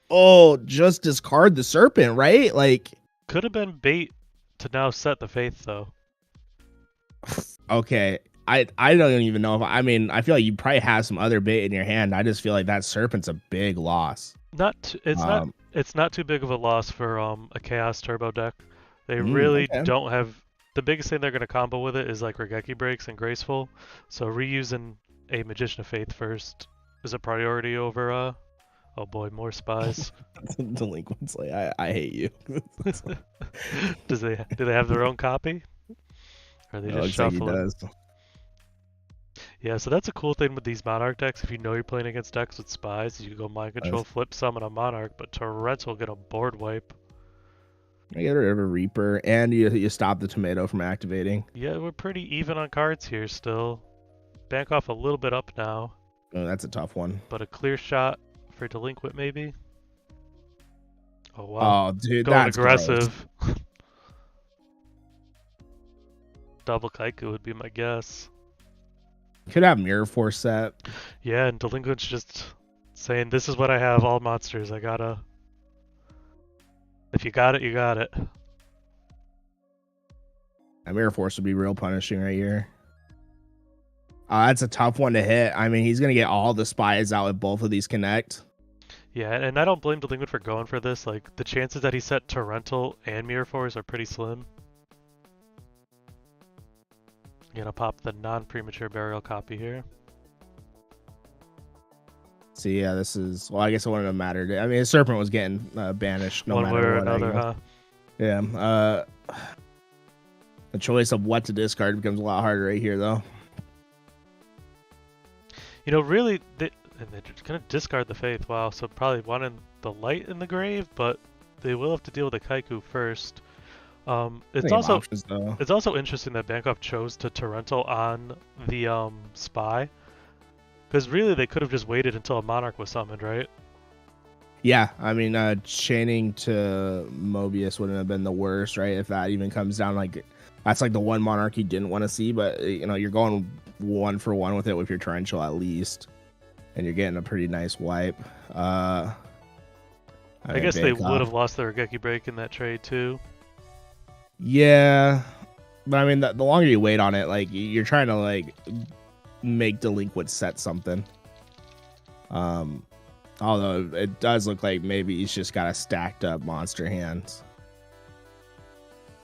C: Oh, just discard the Serpent, right? Like
A: could have been bait to now set the Faith though.
C: Okay, I don't even know if I feel like you probably have some other bait in your hand. I just feel like that Serpent's a big loss.
A: It's not too big of a loss for a Chaos Turbo deck. They really don't have. The biggest thing they're going to combo with it is like Regeki Breaks and Graceful. So reusing a Magician of Faith first is a priority over oh boy, more Spies.
C: Delinquents, like I hate you.
A: Do they have their own copy? Or are they just shuffling?
C: Like
A: yeah, so that's a cool thing with these Monarch decks. If you know you're playing against decks with Spies, you can go Mind Control, flip summon a Monarch, but Torrents will get a board wipe.
C: I get rid of a Reaper, and you stop the Tomato from activating.
A: Yeah, we're pretty even on cards here still. Bank off a little bit up now.
C: Oh, that's a tough one.
A: But a clear shot for Delinquent maybe? Oh wow.
C: Oh, dude,
A: going
C: that's
A: aggressive. Double Kaiku would be my guess.
C: Could have Mirror Force set.
A: Yeah, and Delinquent's just saying this is what I have, all monsters. I gotta. If you got it, you got it.
C: That Mirror Force would be real punishing right here. That's a tough one to hit. I mean, he's gonna get all the spies out if both of these connect.
A: Yeah, and I don't blame Delinquent for going for this. Like, the chances that he set Torrential and Mirror Force are pretty slim. Gonna pop the non-premature burial copy here.
C: So yeah, this is, well, I guess it wouldn't have mattered. I mean, the Serpent was getting banished no
A: One
C: matter
A: way or
C: what, I
A: another,
C: guess.
A: huh?
C: Yeah. The choice of what to discard becomes a lot harder right here, though.
A: You know, really, they're gonna discard the Faith. Wow, so probably wanting the Light in the grave, but they will have to deal with the Kaiku first. It's also
C: Options, though.
A: It's also interesting that Bancroft chose to Torrential on the spy, because really they could have just waited until a Monarch was summoned, right?
C: Yeah, I mean, chaining to Mobius wouldn't have been the worst, right? If that even comes down, like, that's like the one Monarch you didn't want to see, but, you know, you're going 1-for-1 with it with your Torrential at least, and you're getting a pretty nice wipe.
A: I guess they would have lost their Regeki break in that trade too.
C: Yeah, but I mean, the longer you wait on it, like, you're trying to, like, make Delinquent set something. Although it does look like maybe he's just got a stacked up monster hands.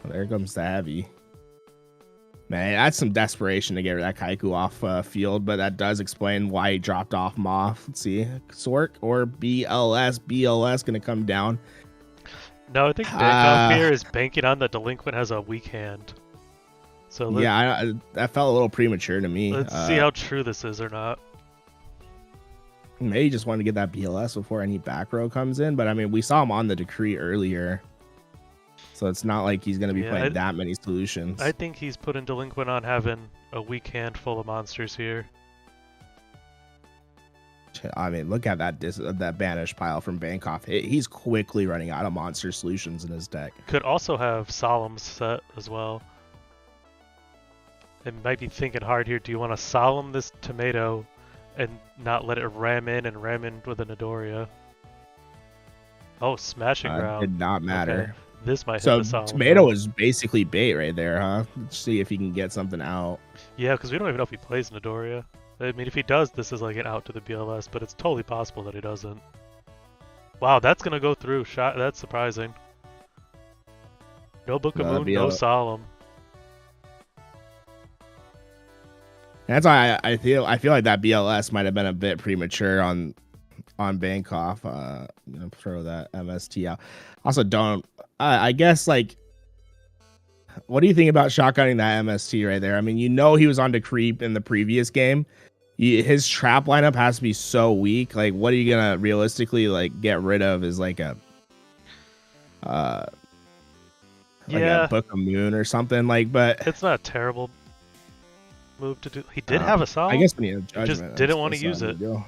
C: Well, there comes the heavy. Man, that's some desperation to get that Kaiku off field, but that does explain why he dropped off Moth. Let's see, Sork or BLS. BLS gonna come down.
A: No, I think Bancroft here is banking on the Delinquent has a weak hand. So
C: yeah, that felt a little premature to me.
A: Let's see how true this is or not.
C: Maybe he just wanted to get that BLS before any back row comes in, but I mean, we saw him on the decree earlier, so it's not like he's going to be playing that many solutions.
A: I think he's putting Delinquent on having a weak hand full of monsters here.
C: I mean, look at that banish pile from Bancroft. He's quickly running out of monster solutions in his deck.
A: Could also have Solemn set as well. It might be thinking hard here. Do you want to Solemn this tomato and not let it ram in with a Nadoria? Oh, Smashing Ground.
C: Did not matter.
A: Okay. This might
C: so
A: hit the Solemn.
C: Tomato is basically bait right there, huh? Let's see if he can get something out.
A: Yeah, because we don't even know if he plays Nadoria. I mean, if he does, this is like an out to the BLS, but it's totally possible that he doesn't. Wow, that's going to go through. That's surprising. No Book of Moon, no Solemn.
C: That's why I feel like that BLS might have been a bit premature on Bancroft. I'm gonna throw that MST out. Also, I guess, like, what do you think about shotgunning that MST right there? I mean, you know, he was on Decree in the previous game. His trap lineup has to be so weak. Like, what are you gonna realistically, like, get rid of? Is like a a Book of Moon or something, like, but
A: it's not a terrible move to do. He did have a Solemn.
C: I guess we need a judgment.
A: He just didn't want to use it.
C: Wow.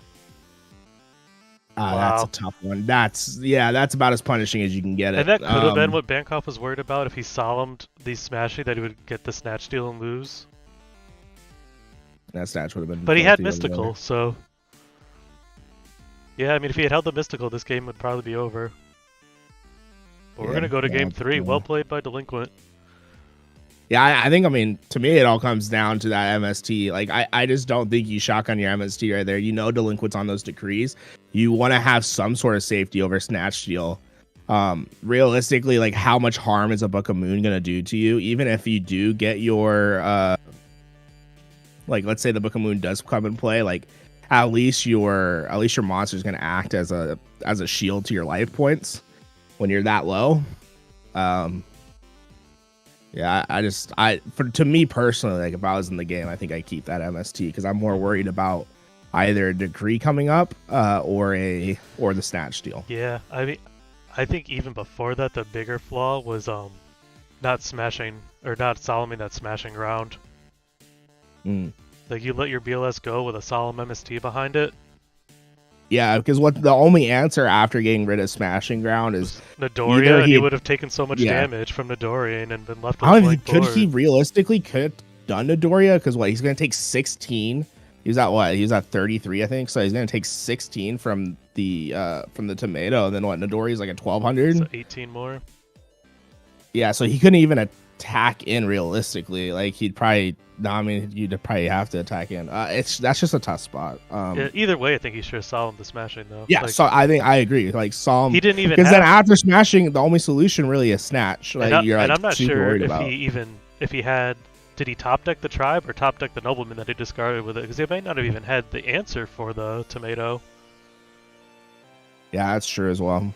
C: That's a tough one. That's about as punishing as you can get it.
A: And that could have been what Bancroft was worried about if he Solemned these Smashy, that he would get the Snatch Steal and lose.
C: That Snatch would have been.
A: But he had Mystical, so yeah. I mean, if he had held the Mystical, this game would probably be over. But we're gonna go to game 3. Well played by Delinquent.
C: Yeah, I think, I mean, to me, it all comes down to that MST. Like, I just don't think you shotgun your MST right there. You know, Delinquent's on those decrees. You want to have some sort of safety over Snatch Steal. Realistically, like, how much harm is a Book of Moon going to do to you? Even if you do get your, like, let's say the Book of Moon does come and play, like, at least your monster is going to act as a shield to your life points when you're that low. Yeah, to me personally, like, if I was in the game, I think I keep that MST because I'm more worried about either a Decree coming up or the Snatch Steal.
A: Yeah, I mean, I think even before that, the bigger flaw was not smashing or not Solemning that Smashing Ground. Like, you let your BLS go with a Solemn MST behind it.
C: Yeah, because the only answer after getting rid of Smashing Ground is
A: Nadoria, and he would have taken so much damage from Nadoria and been left with
C: I don't think could he realistically could have done Nadoria, because he's going to take 16 He was at what? He was at 33, I think. So he's gonna take 16 from the tomato, and then what? Nidori's like at 1200.
A: So 18 more.
C: Yeah, so he couldn't even attack in realistically. Like he'd probably no, I mean you'd probably have to attack in. That's just a tough spot.
A: Yeah, either way, I think he should have saw him the smashing though.
C: Yeah,
A: Like,
C: so I think I agree. Like saw him.
A: he didn't even
C: because then
A: have,
C: after smashing, the only solution really is snatch. Like
A: and,
C: you're like
A: I'm not
C: super
A: sure
C: worried
A: if
C: about.
A: if he had, did he top deck the tribe or top deck the nobleman that he discarded with it? Because he might not have even had the answer for the tomato.
C: Yeah, that's true as well.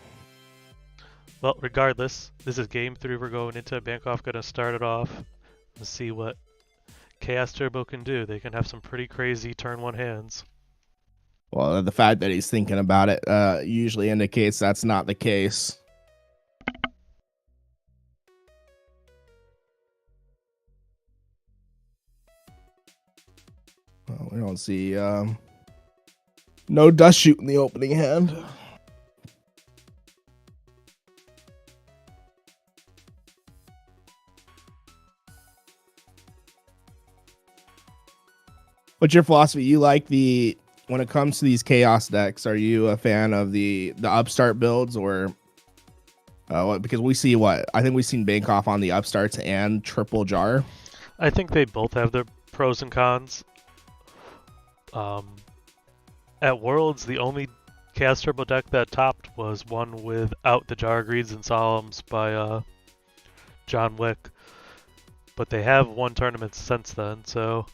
A: Well, regardless, this is game 3 we're going into. Bancroft gonna start it off and see what Chaos Turbo can do. They can have some pretty crazy turn 1 hands.
C: Well, the fact that he's thinking about it usually indicates that's not the case. Well, we don't see no dust shoot in the opening hand. What's your philosophy? You like when it comes to these chaos decks, are you a fan of the upstart builds or because we see I think we've seen Bancroft on the upstarts and triple jar.
A: I think they both have their pros and cons. At Worlds, the only Chaos Turbo deck that topped was one without the Jar Greeds and Solemns by John Wick. But they have won tournaments since then, so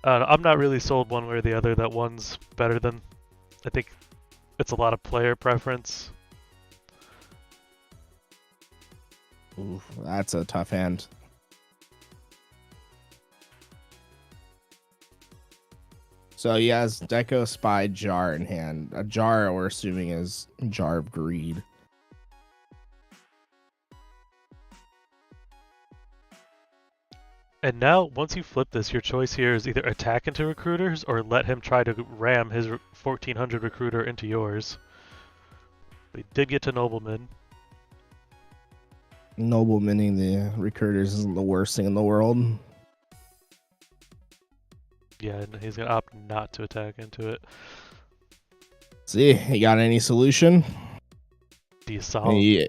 A: I'm not really sold one way or the other that one's better than. I think it's a lot of player preference.
C: Ooh, that's a tough hand. So he has Deco, Spy, Jar in hand. A Jar, we're assuming, is Jar of Greed.
A: And now, once you flip this, your choice here is either attack into recruiters or let him try to ram his 1400 recruiter into yours. We did get to Nobleman.
C: Noblemening the recruiters isn't the worst thing in the world.
A: Yeah, and he's going to opt not to attack into it.
C: See, he got any solution?
A: Be solid.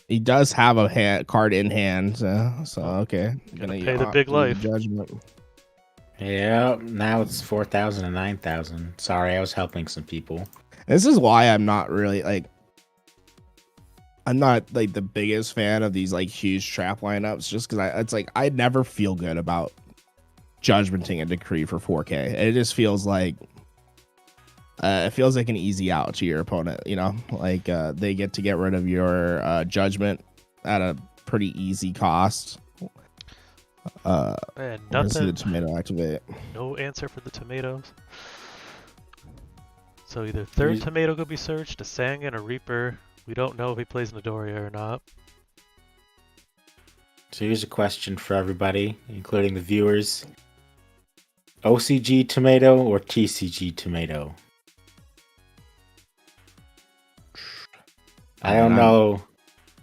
C: He does have a card in hand, so okay.
A: Gonna pay the big life.
C: Judgment.
B: Yeah, now it's 4,000 and 9,000. Sorry, I was helping some people.
C: This is why I'm not really I'm not like the biggest fan of these like huge trap lineups, just because it's like I never feel good about judgmenting a decree for 4K. It just feels like it feels like an easy out to your opponent, you know, like they get to get rid of your judgment at a pretty easy cost.
A: And nothing.
C: See the tomato activate.
A: No answer for the tomatoes. So either third tomato could be searched, a Sang and a Reaper. We don't know if he plays Midoriya or not.
B: So here's a question for everybody, including the viewers. OCG tomato or TCG tomato? I don't know.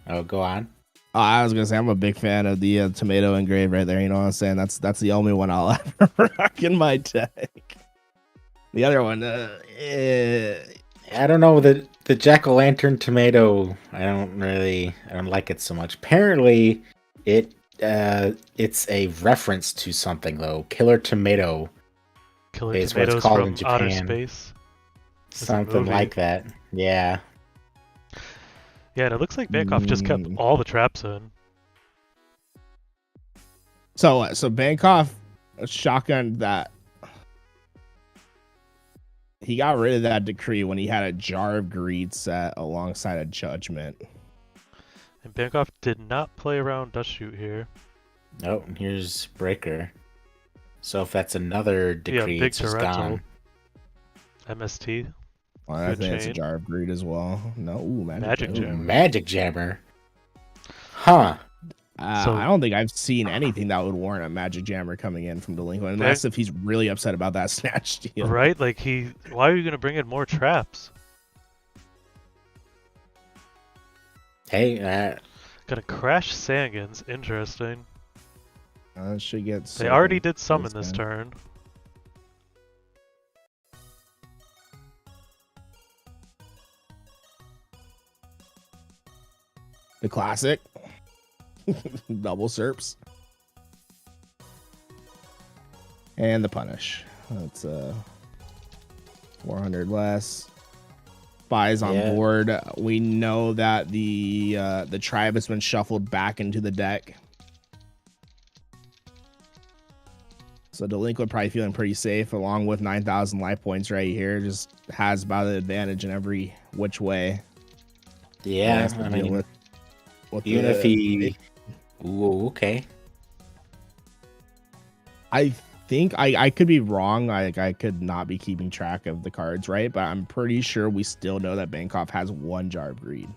B: Oh, go on.
C: I was gonna say I'm a big fan of the tomato engraved right there. You know what I'm saying? That's the only one I'll ever rock in my deck. The other one,
B: I don't know, the jack-o'-lantern tomato. I don't like it so much. Apparently, it's a reference to something though. Killer Tomato.
A: Killer
B: is what
A: Tomatoes
B: it's called
A: from
B: in Japan.
A: Outer Space.
B: Something like that. Yeah.
A: Yeah, and it looks like Bancroft just kept all the traps in.
C: So Bancroft shotgun that. He got rid of that decree when he had a Jar of Greed set alongside a Judgment.
A: And Bancroft did not play around Dust Shoot here.
B: Oh, and here's Breaker. So if that's another decree,
A: big
B: it's just
A: torrential.
B: gone.
A: MST.
C: Well, I
A: Good
C: think it's a
A: chain.
C: Jar of Greed as well. No, ooh,
A: Magic Jammer.
B: Magic Jammer. Huh.
A: So-
C: I don't think I've seen anything that would warrant a Magic Jammer coming in from Delinquent, unless if he's really upset about that snatch deal.
A: Right? Like why are you gonna bring in more traps?
B: Hey,
A: Gonna crash Sangans. Interesting.
C: Should get.
A: They already did summon this turn.
C: The classic. Double Serps. And the punish. That's 400 less. Buys on board. We know that the tribe has been shuffled back into the deck. So Delinquent probably feeling pretty safe, along with 9,000 life points right here. Just has about an advantage in every which way.
B: Yeah, I mean, with even if he... Ooh, okay.
C: I think I could be wrong. I could not be keeping track of the cards, right? But I'm pretty sure we still know that Bancroft has one Jar of Greed.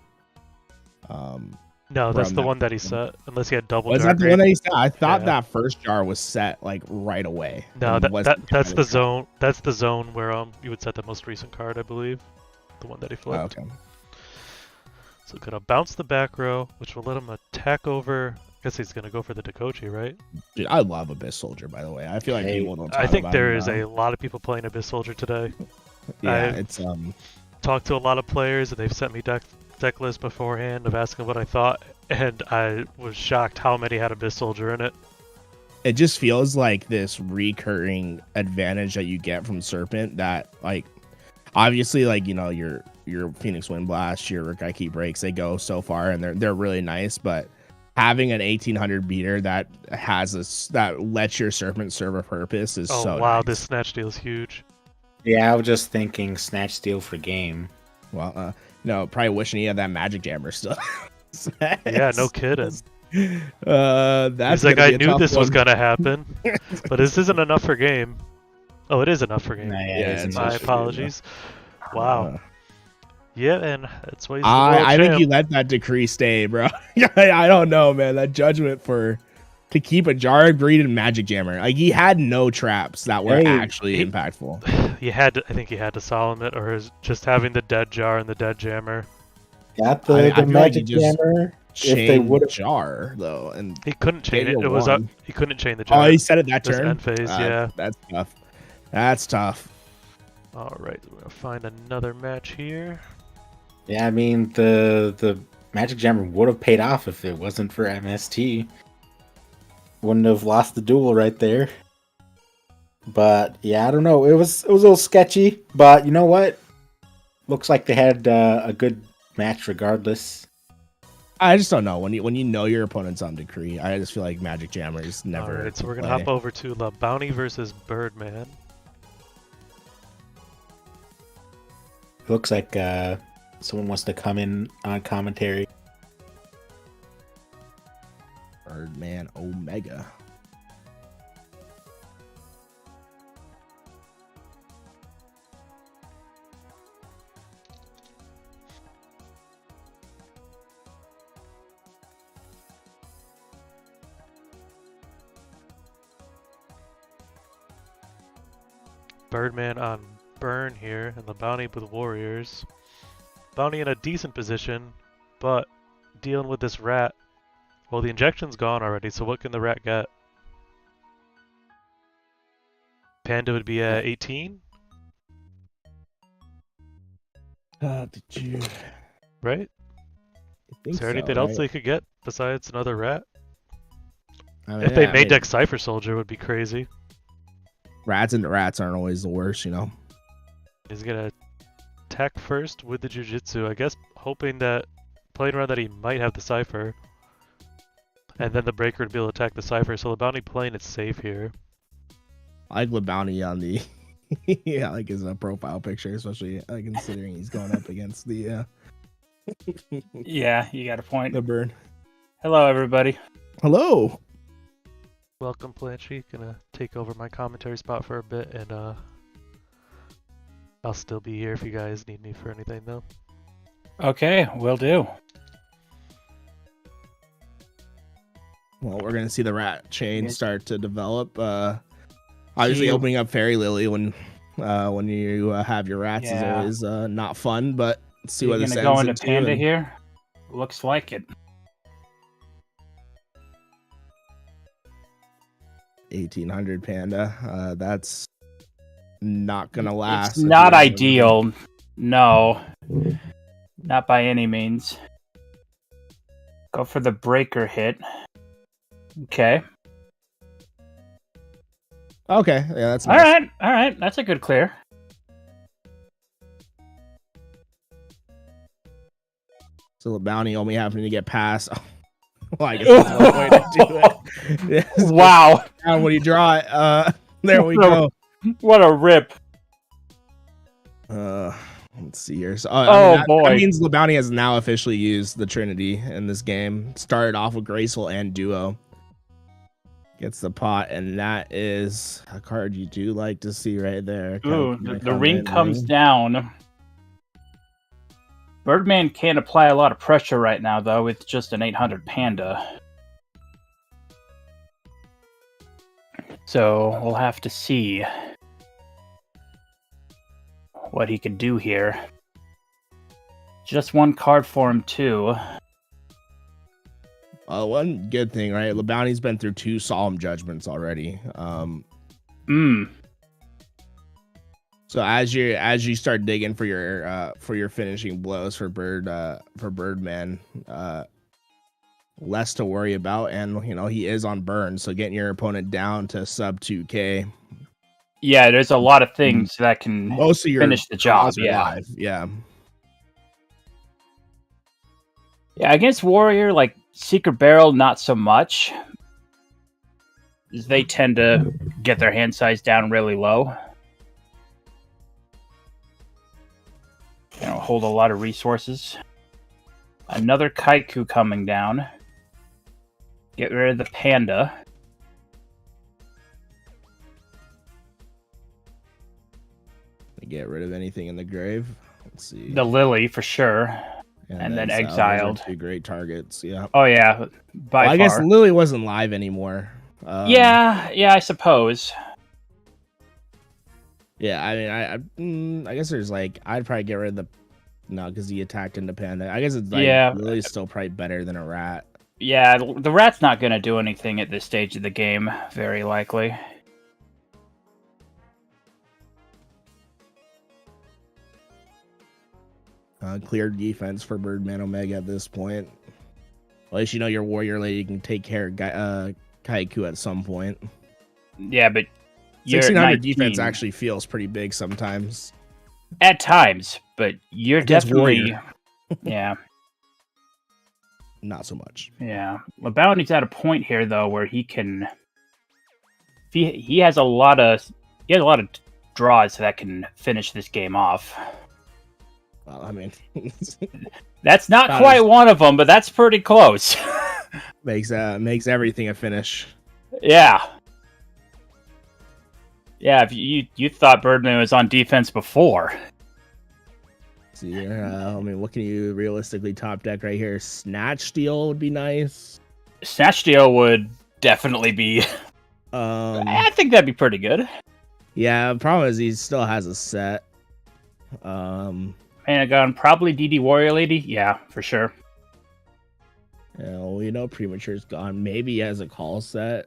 A: No, that's the one that he set. Unless he had double.
C: Was
A: jar
C: that the one that he set? I thought that first jar was set like right away.
A: No, that's the zone. That's the zone where you would set the most recent card, I believe. The one that he flipped.
C: Oh, okay.
A: So gonna bounce the back row, which will let him attack over. I guess he's gonna go for the Dekochi, right?
C: Dude, I love Abyss Soldier, by the way. I feel like people don't talk
A: I think
C: about
A: there
C: him
A: is
C: now.
A: a lot of people playing Abyss Soldier today.
C: Yeah,
A: I've talked to a lot of players, and they've sent me deck lists beforehand of asking what I thought, and I was shocked how many had Abyss Soldier in it.
C: It just feels like this recurring advantage that you get from Serpent that, like, obviously, like, you know, your Phoenix Wind Blast, your Rikaiki Breaks, they go so far, and they're really nice, but having an 1800 beater that that lets your Serpent serve a purpose is so
A: wow,
C: nice.
A: This Snatch Deal is huge.
B: Yeah, I was just thinking Snatch Steal for game.
C: Well, no, probably wishing he had that Magic Jammer still.
A: Yeah, no kidding.
C: That's
A: like, I knew this was
C: gonna
A: gonna happen, but this isn't enough for game. Oh, it is enough for game.
B: Yeah,
A: my apologies. Wow. Yeah, and that's why he's the
C: I think
A: champ.
C: you let that decree stay, bro. I don't know, man. That judgment to keep a Jar of Greed and Magic Jammer. Like, he had no traps that were actually impactful.
A: I think he had to solemn it, or just having the dead jar and the dead jammer.
B: Got the Magic Jammer. If they would have
C: jar though, and
A: he couldn't chain it. It was up. He couldn't chain the jar.
C: Oh, he said it that turn.
A: End phase, yeah.
C: That's tough. That's tough.
A: All right, we're gonna find another match here.
B: Yeah, I mean the Magic Jammer would have paid off if it wasn't for MST. Wouldn't have lost the duel right there. But yeah, I don't know. It was a little sketchy, but you know what? Looks like they had a good match regardless.
C: I just don't know when you know your opponent's on decree. I just feel like Magic Jammer is never.
A: All right, so we're gonna hop over to La Bounty versus Birdman.
B: Looks like someone wants to come in on commentary.
C: Birdman Omega.
A: Birdman on burn here, and the Bounty with Warriors. Bounty in a decent position, but dealing with this rat. Well, the injection's gone already, so what can the rat get? Panda would be at 18?
C: Did you...
A: Right? Is there anything else they could get besides another rat?
C: I mean,
A: if they made deck Cypher Soldier, it would be crazy.
C: Rats and rats aren't always the worst, you know.
A: He's gonna attack first with the Jujitsu, I guess, hoping that, playing around that he might have the Cypher. And then the Breaker would be able to attack the Cypher, so the Bounty playing it safe here.
C: I like the Bounty on the... yeah, I like his profile picture, especially considering he's going up against the...
D: Yeah, you got a point.
C: The burn.
D: Hello, everybody.
C: Hello.
A: Welcome, Planchy. Gonna take over my commentary spot for a bit, and I'll still be here if you guys need me for anything, though.
D: Okay, will do.
C: Well, we're gonna see the rat chain start to develop. Obviously, opening up Fairy Lily when you have your rats is always not fun. But let's see what this ends
D: go into Panda here. Looks like it.
C: 1800 Panda. That's not gonna last.
D: It's not ideal. No, not by any means. Go for the breaker hit. Okay.
C: Okay, yeah, that's
D: All
C: nice.
D: right. That's a good clear.
C: So the bounty only having to get past. Well, I guess that's one way to do it. Yes,
D: Wow.
C: and when you draw it, there we go.
D: What a rip.
C: Let's see here. So, that
D: Boy.
C: means the bounty has now officially used the Trinity in this game. Started off with Graceful and Duo. Gets the pot, and that is a card you do like to see right there.
D: Ooh, the ring comes down. Birdman can't apply a lot of pressure right now, though, with just an 800 Panda. So we'll have to see what he can do here. Just one card for him, too.
C: One good thing, right? The bounty's been through 2 solemn judgments already. So as you start digging for your finishing blows for Birdman, less to worry about, and he is on burn, so getting your opponent down to sub 2K.
D: Yeah, there's a lot of things that can
C: Most of your
D: finish the job.
C: draws are
D: Yeah,
C: live. Yeah.
D: yeah. Against Warrior, like Secret Barrel, not so much. They tend to get their hand size down really low. Hold a lot of resources. Another Kaiku coming down. Get rid of the Panda.
C: Get rid of anything in the grave. Let's see.
D: The Lily, for sure. And then Exiled.
C: 2 great targets. Yeah.
D: Oh, yeah. By far.
C: I guess Lily wasn't live anymore.
D: Yeah, I suppose.
C: Yeah, I mean, I guess there's I'd probably get rid of the because he attacked independent. I guess it's Lily's still probably better than a rat.
D: Yeah, the rat's not going to do anything at this stage of the game, very likely.
C: Clear defense for Birdman Omega at this point. At least your warrior lady can take care of Kaiku at some point.
D: Yeah, but
C: 1600 defense actually feels pretty big sometimes.
D: At times, but you're definitely... Yeah.
C: Not so much.
D: Yeah. Bounty's at a point here, though, where he can... He has a lot of draws that can finish this game off.
C: Well, I mean...
D: That's not quite one of them, but that's pretty close.
C: makes everything a finish.
D: Yeah. Yeah, if you thought Birdman was on defense before.
C: See here, I mean, what can you realistically top deck right here? Snatch Steal would be nice.
D: Snatch Steal would definitely be... I think that'd be pretty good.
C: Yeah, the problem is he still has a set.
D: Pentagon, probably DD Warrior Lady. Yeah, for sure.
C: Yeah, Premature's gone. Maybe he has a call set.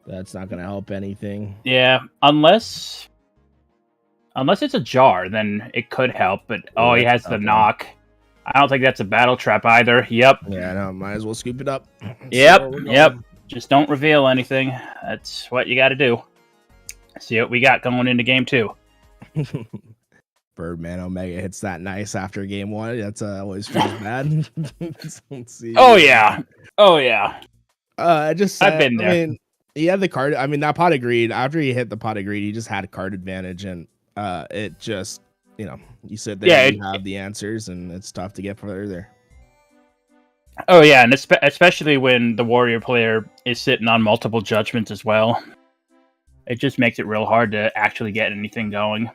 C: That's not going to help anything.
D: Yeah, unless it's a jar, then it could help. But he has the knock. I don't think that's a battle trap either. Yep.
C: Yeah, no, might as well scoop it up.
D: Yep. Just don't reveal anything. That's what you got to do. See what we got going into game 2.
C: Birdman Omega hits that nice after game 1. That's always feels bad. Let's see.
D: Oh yeah.
C: I've been
D: there.
C: I mean, he had the card. I mean, that pot of greed. After he hit the pot of greed, he just had a card advantage, and it just you sit there and you have the answers, and it's tough to get further.
D: Oh yeah, and especially when the warrior player is sitting on multiple judgments as well. It just makes it real hard to actually get anything going.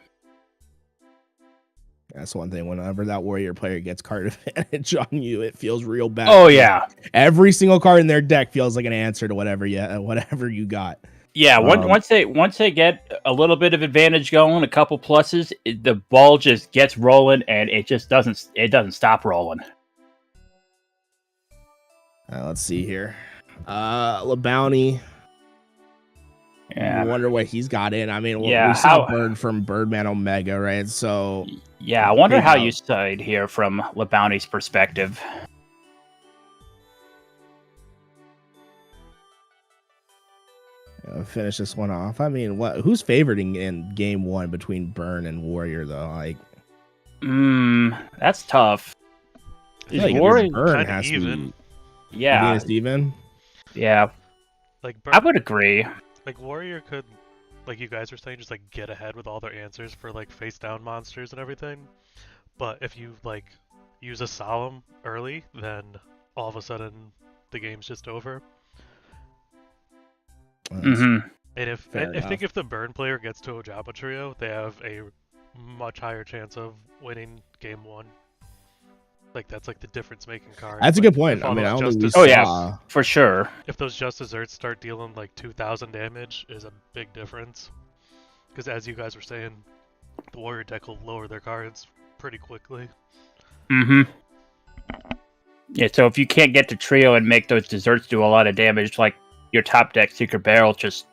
C: That's one thing. Whenever that warrior player gets card advantage on you, it feels real bad.
D: Oh yeah,
C: every single card in their deck feels like an answer to whatever you got.
D: Yeah, once they get a little bit of advantage going, a couple pluses, the ball just gets rolling, and it just doesn't stop rolling.
C: Let's see here. LeBounty.
D: Yeah.
C: I wonder what he's got in. I mean, we saw Bird from Birdman Omega, right? So
D: yeah, I wonder how you side here from LeBounty's perspective.
C: finish this one off. I mean, who's favored in game one between Burn and Warrior though? Like,
D: that's tough.
A: I feel like
D: Warrior
A: it's
C: Burn
A: kind of
C: has to
A: even.
C: be.
D: Yeah,
C: You think it's even?
D: yeah,
A: Like
D: I would agree.
A: Like Warrior could, like you guys were saying, just like get ahead with all their answers for like face down monsters and everything. But if you like use a Solemn early, then all of a sudden the game's just over.
D: Mm-hmm.
A: And
C: Fair
A: I think
C: enough.
A: if the Burn player gets to Ojaba Trio, they have a much higher chance of winning game one. Like that's like the difference making card.
C: That's a
A: Like,
C: good point.
A: if
C: I
A: all
C: mean, I
A: those
C: don't think we
A: Just
D: Oh
C: saw.
D: yeah, for sure.
A: If those Just Desserts start dealing like 2,000 damage, is a big difference. Because as you guys were saying, the Warrior deck will lower their cards pretty quickly.
D: Mm-hmm. Yeah, so if you can't get to trio and make those desserts do a lot of damage, like your top deck Secret Barrel just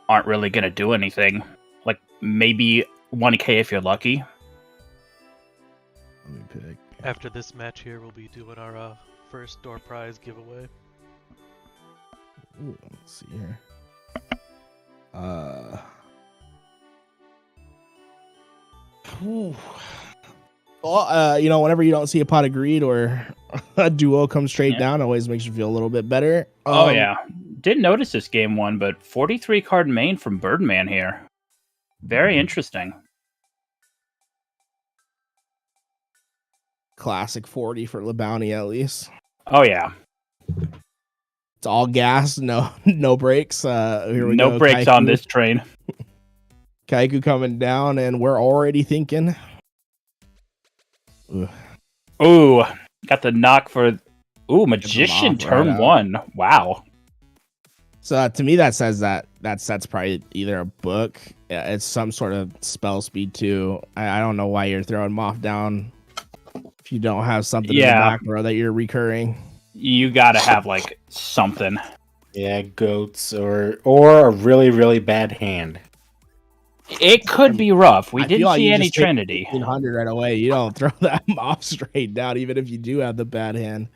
D: aren't really gonna do anything. Like maybe 1k if you're lucky.
C: Let me pick.
A: After this match here, we'll be doing our first door prize giveaway.
C: Ooh, let's see here. Ooh. Well, whenever you don't see a pot of greed or a duo come straight down, it always makes you feel a little bit better.
D: Oh yeah, didn't notice this game one, but 43 card main from Birdman here. Very interesting.
C: Classic 40 for LeBounty at least.
D: Oh yeah,
C: It's all gas, no brakes. Here we go.
D: no brakes on this train.
C: Kaiku coming down, and we're already thinking.
D: Ooh, got the knock for. Ooh, Magician
C: off
D: turn
C: right out.
D: 1. Wow.
C: So to me, that says that's probably either a book. It's some sort of spell speed too. I don't know why you're throwing Moth down if you don't have something in the back row that you're recurring.
D: You gotta have like something.
B: Yeah, goats or a really, really bad hand.
D: It could be rough. We
C: I feel
D: didn't
C: like
D: see
C: you
D: any
C: just take
D: Trinity.
C: 100 right away. You don't throw that Moth straight down, even if you do have the bad hand.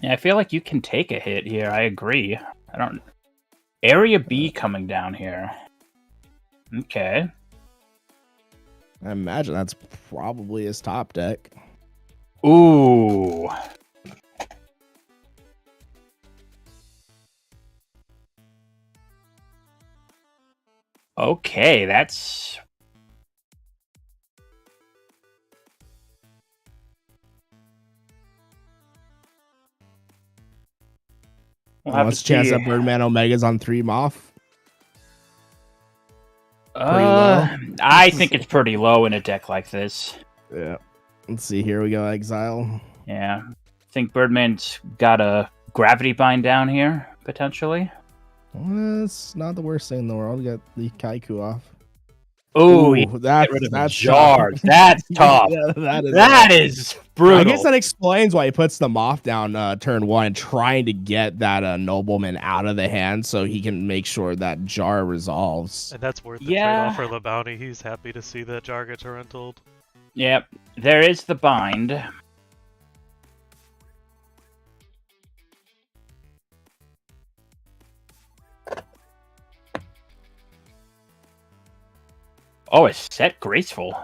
D: Yeah, I feel like you can take a hit here. I agree. I don't. Area B coming down here. Okay.
C: I imagine that's probably his top deck.
D: Ooh. Okay, that's. We'll have
C: What's
D: to
C: the chance
D: see.
C: that Birdman Omega's on 3 Moth?
D: I think it's pretty low in a deck like this.
C: Yeah. Let's see. Here we go. Exile.
D: Yeah. I think Birdman's got a gravity bind down here, potentially.
C: Well, it's not the worst thing in the world. Got the Kaiku off.
D: Ooh,
C: that's
D: jar.
C: tough.
D: That's tough.
C: Yeah,
D: That is brutal.
C: I guess that explains why he puts the Moth down turn 1, trying to get that Nobleman out of the hand so he can make sure that jar resolves.
A: And that's worth the
D: Yeah.
A: trade-off for LeBounty. He's happy to see that Jar get torrentled.
D: Yep. There is the bind. Oh, it's set graceful.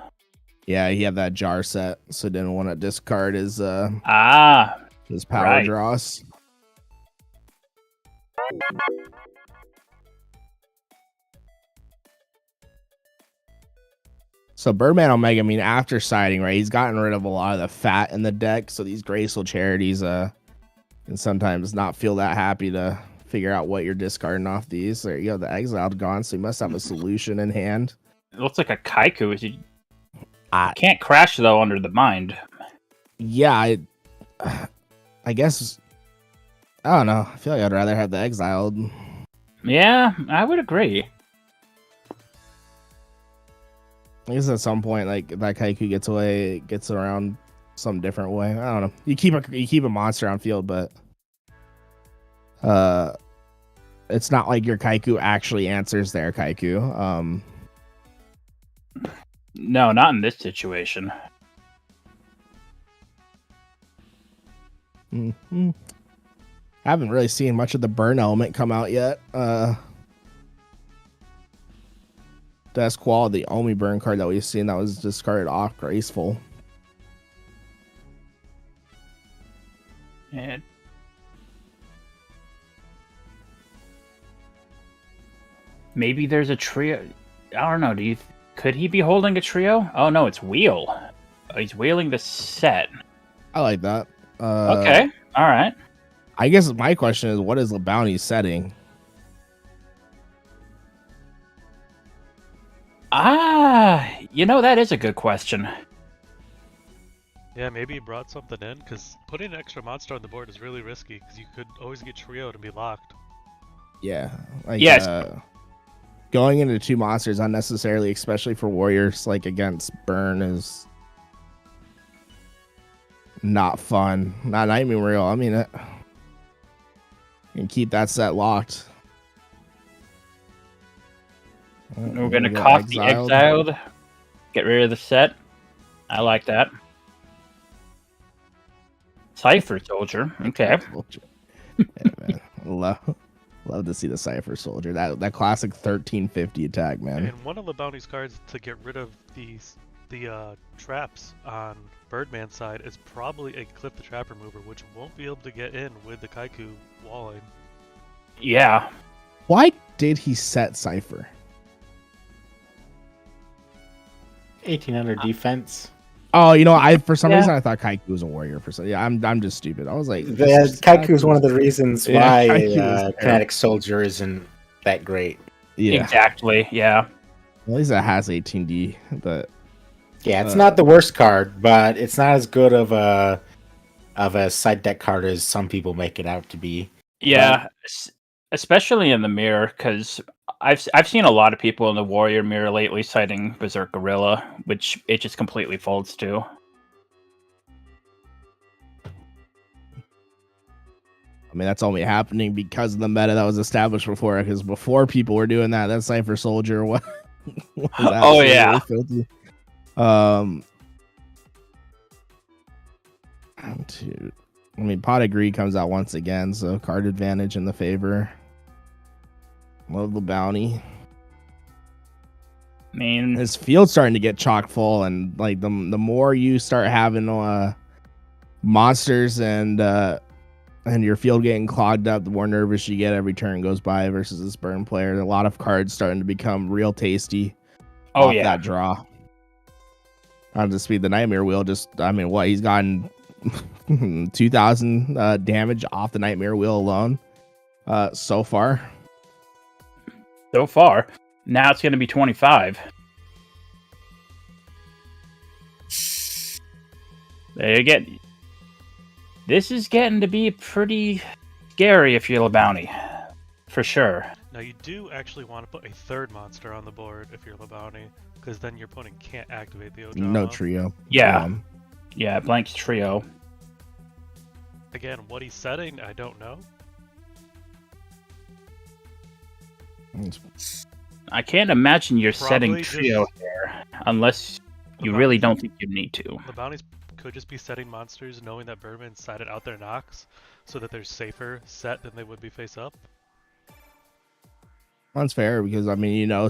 C: Yeah, he had that jar set, so didn't want to discard his power
D: Right.
C: draws. So Birdman Omega, I mean, after siding, right, he's gotten rid of a lot of the fat in the deck, so these graceful charities can sometimes not feel that happy to figure out what you're discarding off these. There you go, the exiled gone, so he must have a solution in hand.
D: It looks like a Kaiku. You can't crash, though, under the mind.
C: Yeah, I guess, I don't know. I feel like I'd rather have the exiled.
D: Yeah, I would agree.
C: I guess at some point, like, that Kaiku gets around some different way. I don't know. You keep a monster on field, but it's not like your Kaiku actually answers their Kaiku.
D: No, not in this situation.
C: Mm-hmm. I haven't really seen much of the burn element come out yet. Desqual, the only burn card that we've seen that was discarded off graceful.
D: And maybe there's a trio. I don't know. Could he be holding a trio? Oh no, it's wheel. Oh, he's wheeling the set.
C: I like that.
D: Okay, all right.
C: I guess my question is, what is the bounty setting?
D: That is a good question.
A: Yeah, maybe he brought something in, because putting an extra monster on the board is really risky, because you could always get trioed and be locked.
C: Yeah. Like,
D: Yes.
C: Going into 2 monsters unnecessarily, especially for warriors, like against burn, is not fun. Not Nightmare Real. I mean, you can keep that set locked.
D: We're gonna cough the exiled. Get rid of the set. I like that. Cypher Soldier. Okay.
C: Yeah, man. Love to see the Cypher Soldier. That classic 1350 attack, man.
A: And one of the bounty's cards to get rid of the traps on Birdman's side is probably a Clip the Trap remover, which won't be able to get in with the Kaiku walling.
D: Yeah.
C: Why did he set Cypher?
B: 1800 defense.
C: Oh, for some reason I thought Kaiku was a warrior. I'm just stupid. I was like,
B: Kaiku is one of the reasons why
C: Kaiku
B: Kinetic Soldier isn't that great.
C: Yeah,
D: Exactly. Yeah.
C: at least it has 18D, but
B: Yeah, it's not the worst card, but it's not as good of a side deck card as some people make it out to be.
D: Yeah. Especially in the mirror, because I've seen a lot of people in the Warrior mirror lately citing Berserk Gorilla, which it just completely folds to.
C: I mean, that's only happening because of the meta that was established before. Because before people were doing that Cypher Soldier was
D: Oh yeah.
C: filthy. I mean, Pot of Greed comes out once again, so card advantage in the favor. Love the bounty.
D: I mean,
C: His field's starting to get chock full, and like the more you start having monsters and your field getting clogged up, the more nervous you get every turn goes by versus this burn player. A lot of cards starting to become real tasty.
D: oh
C: Off
D: yeah.
C: that draw. On the speed, the Nightmare Wheel he's gotten 2,000 damage off the Nightmare Wheel alone so far.
D: So far. Now it's going to be 25. There you get. This is getting to be pretty scary if you're a bounty. For sure.
A: Now you do actually want to put a third monster on the board if you're Bounty, because then your opponent can't activate the Ojama.
C: No trio.
D: Yeah. Yeah, Blank's trio.
A: Again, what he's setting, I don't know.
D: I can't imagine you're
A: Probably
D: setting
A: just-
D: trio here unless
A: The
D: you really
A: bounties-
D: don't think you need to.
A: The bounties could just be setting monsters knowing that Birdman sided out their knocks, so that they're safer set than they would be face up.
C: That's fair because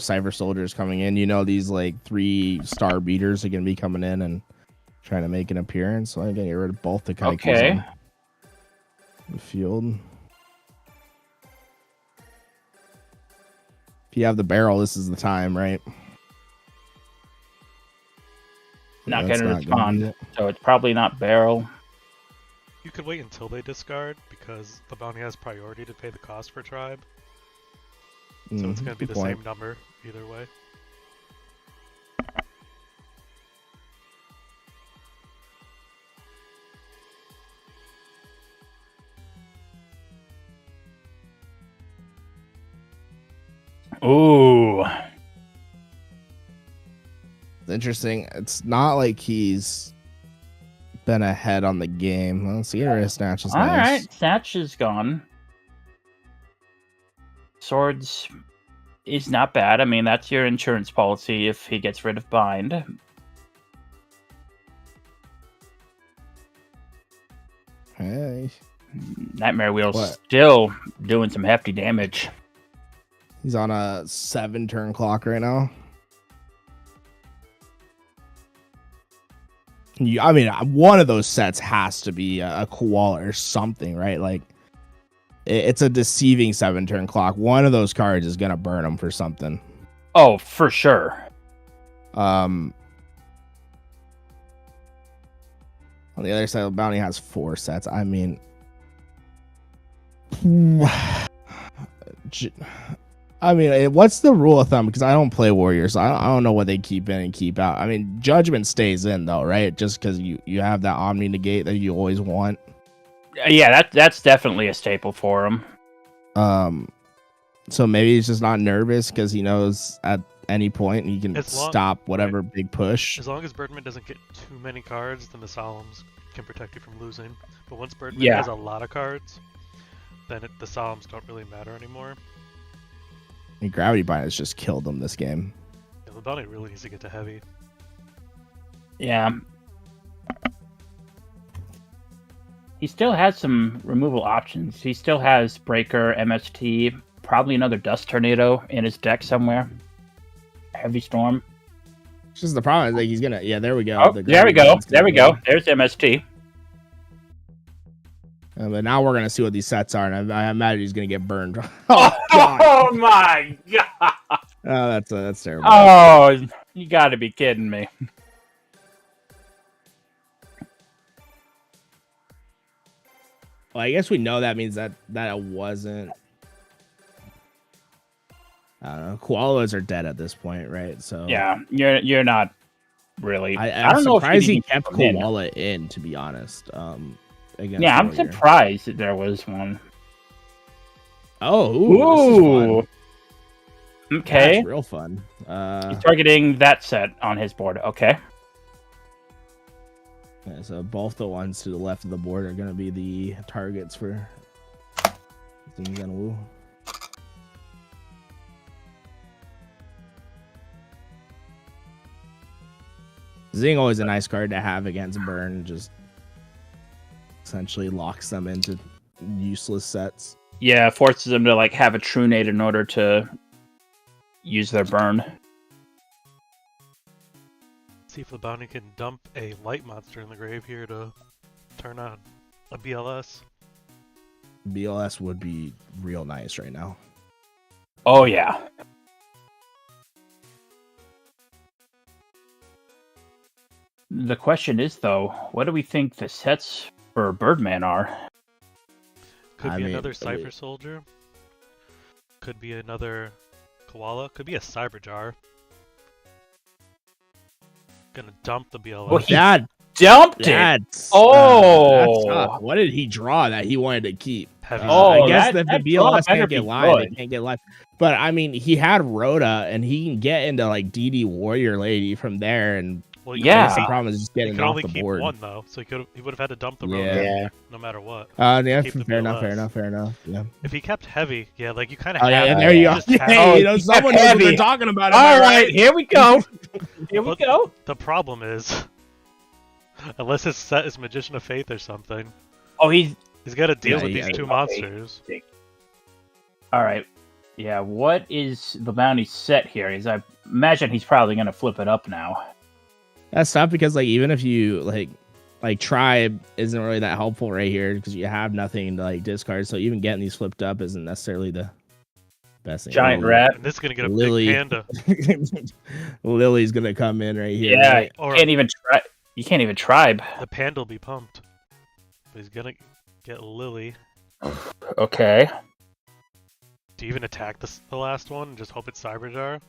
C: Cypher Soldier's coming in. These like 3-star beaters are gonna be coming in and trying to make an appearance. So I'm gonna get rid of both the Kaikus
D: Okay.
C: on the field. If you have the barrel, this is the time, right?
D: Not
C: That's
D: going to
C: not gonna be
D: respond.
C: it.
D: So it's probably not barrel.
A: You could wait until they discard, because the bounty has priority to pay the cost for tribe, so it's going to be
C: good
A: the
C: point.
A: same number either way.
D: Ooh.
C: It's interesting. It's not like he's been ahead on the game. Let's see. Here, Snatch is
D: All
C: nice.
D: right. Snatch is gone. Swords is not bad. I mean, that's your insurance policy if he gets rid of bind.
C: Hey.
D: Nightmare Wheel's
C: What?
D: still doing some hefty damage.
C: He's on a 7-turn clock right now. I mean, one of those sets has to be a koala or something, right? Like, it's a deceiving 7-turn clock. One of those cards is gonna burn him for something.
D: Oh, for sure.
C: On the other side, the bounty has 4 sets. I mean, what's the rule of thumb? Because I don't play Warriors, so I don't know what they keep in and keep out. I mean, Judgment stays in though, right? Just because you have that Omni negate that you always want.
D: Yeah, that's definitely a staple for him.
C: So maybe he's just not nervous because he knows at any point he can stop whatever big push.
A: As long as Birdman doesn't get too many cards, then the Solemns can protect you from losing. But once Birdman has a lot of cards, then the Solemns don't really matter anymore.
C: And Gravity Bind has just killed him this game.
A: Yeah, the bounty really needs to get to heavy.
D: Yeah. He still has some removal options. He still has Breaker, MST, probably another Dust Tornado in his deck somewhere. Heavy Storm.
C: It's just the problem is like he's gonna. Yeah, there we go.
D: Oh, there we go. There we go. There's MST.
C: But now we're gonna see what these sets are, and I imagine he's gonna get burned.
D: Oh my god!
C: Oh, that's terrible.
D: Oh, you got to be kidding me!
C: Well, I guess we know that means that it wasn't. I don't know. Koalas are dead at this point, right? So
D: yeah, you're not really.
C: I'm
D: don't know
C: surprised
D: if
C: he kept Koala in, to be honest.
D: Yeah, I'm surprised that there was one.
C: Oh,
D: ooh. Okay.
C: That's real fun.
D: He's targeting that set on his board. Okay.
C: Yeah, so both the ones to the left of the board are going to be the targets for Zing and Wu. Zing always a nice card to have against burn. Just essentially locks them into useless sets.
D: Yeah, forces them to like have a true nade in order to use their burn.
A: See if the bounty can dump a light monster in the grave here to turn on a BLS.
C: BLS would be real nice right now.
D: Oh yeah. The question is though, what do we think the sets for Birdman are?
A: Could be another Cypher Soldier. Could be another Koala. Could be a Cyber Jar. Gonna dump the BLS.
D: Oh, he dumped it! Oh!
C: That's tough. What did he draw that he wanted to keep?
A: I
C: guess if the BLS can't get live, it can't get live. But I mean, he had Rhoda, and he can get into like DD Warrior Lady from there, and
D: yeah,
C: the problem is just getting off the board.
A: He could only keep one though, so he would have had to dump the Rhoda, no matter what.
C: Yeah, fair enough. Yeah.
A: If he kept heavy, like you kind of.
C: Oh yeah, there you go. Hey, someone knows what they're talking about.
D: All right, here we go. Here we go.
A: The problem is, unless his set is Magician of Faith or something.
D: Oh, he's
A: got to deal with these two monsters.
D: All right. Yeah, what is the bounty set here? I imagine he's probably going to flip it up now.
C: That's tough because like even if you like Tribe isn't really that helpful right here because you have nothing to like discard, so even getting these flipped up isn't necessarily the best thing.
D: Giant rat.
A: And this is gonna get a big panda.
C: Lily's gonna come in right here.
D: Yeah,
C: right?
D: You can't even tribe.
A: The panda will be pumped. But he's gonna get Lily.
D: Okay.
A: Do you even attack the last one and just hope it's Cyberjar?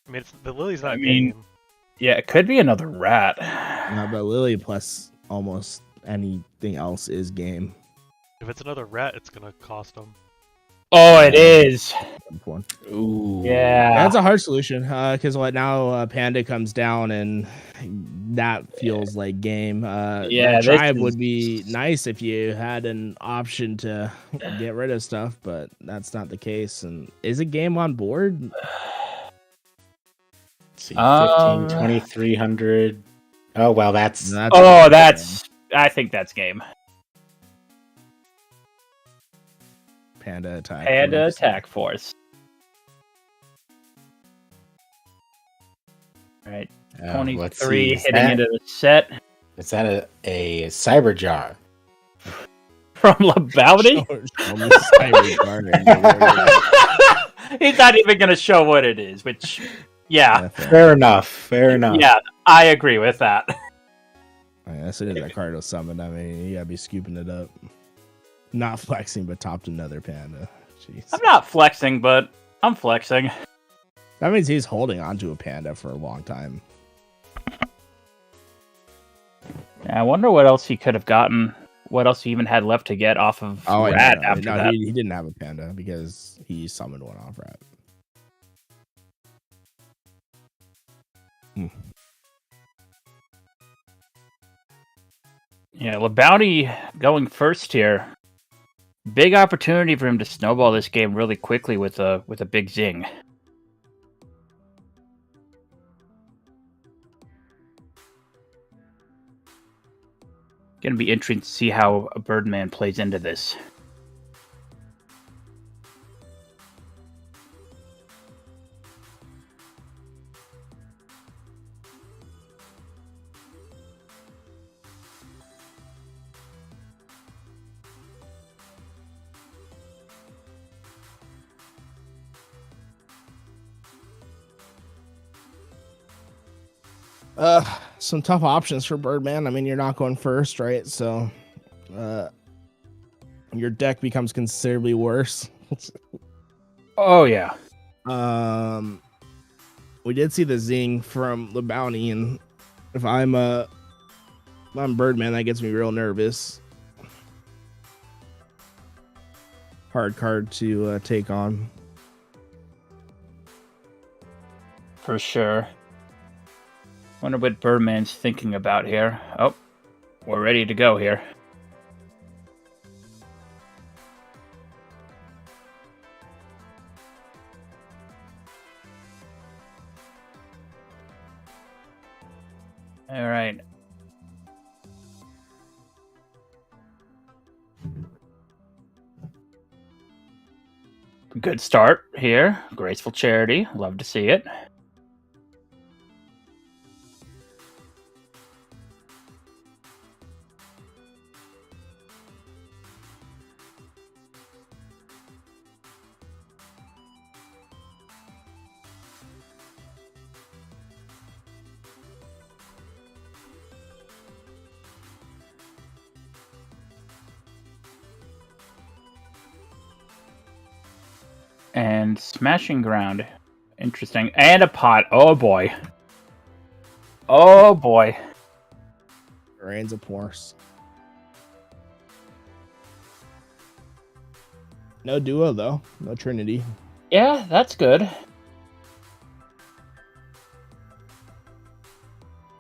A: I mean, the Lily's not game.
D: Yeah, it could be another rat.
C: No, but Lily plus almost anything else is game.
A: If it's another rat, it's gonna cost him.
D: Oh, it is.
C: Ooh.
D: Yeah.
C: That's a hard solution because now Panda comes down and that feels like game. Tribe would be nice if you had an option to get rid of stuff, but that's not the case. And is it game on board?
B: Let's see, 15, 2300. Oh, well, that's.
D: I think that's game.
C: Panda attack.
D: Panda
C: Force.
D: attack force. All right.
B: Let's
D: 23
B: see.
D: hitting into the set
B: Is that a cyber jar?
D: from Labouty.
C: Show me Cyber Guard.
D: He's not even going to show what it is, which, yeah.
B: Fair enough. Fair enough.
D: Yeah, I agree with that.
C: Yes, it is that card summon. I mean, you gotta be scooping it up. Not flexing, but topped another panda. Jeez.
D: I'm not flexing, but I'm flexing.
C: That means he's holding onto a panda for a long time.
D: Yeah, I wonder what else he could have gotten. What else he even had left to get off of Rat after that.
C: He didn't have a panda because he summoned one off Rat.
D: Yeah, Labouty going first here. Big opportunity for him to snowball this game really quickly with a big zing. Gonna be interesting to see how Birdman plays into this.
C: Some tough options for Birdman. I mean, you're not going first, right? So, your deck becomes considerably worse.
D: Oh yeah.
C: We did see the zing from the bounty, and if I'm Birdman, that gets me real nervous. Hard card to take on.
D: For sure. Wonder what Birdman's thinking about here. Oh, we're ready to go here. All right. Good start here. Graceful Charity. Love to see it. And Smashing Ground. Interesting. And a pot. Oh boy. Oh boy.
C: Rains of Force. No duo though. No Trinity.
D: Yeah, that's good.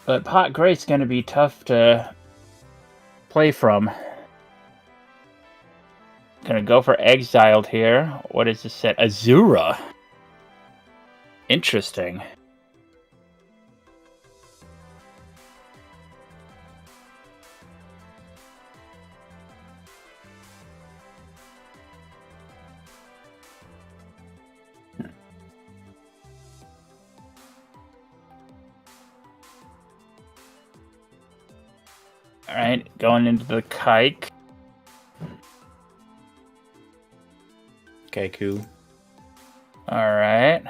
D: But Pot Gray's going to be tough to play from. Gonna go for Exiled here. What is this set? Azura. Interesting. Alright, going into the Kike.
B: Okay, cool.
D: Alright.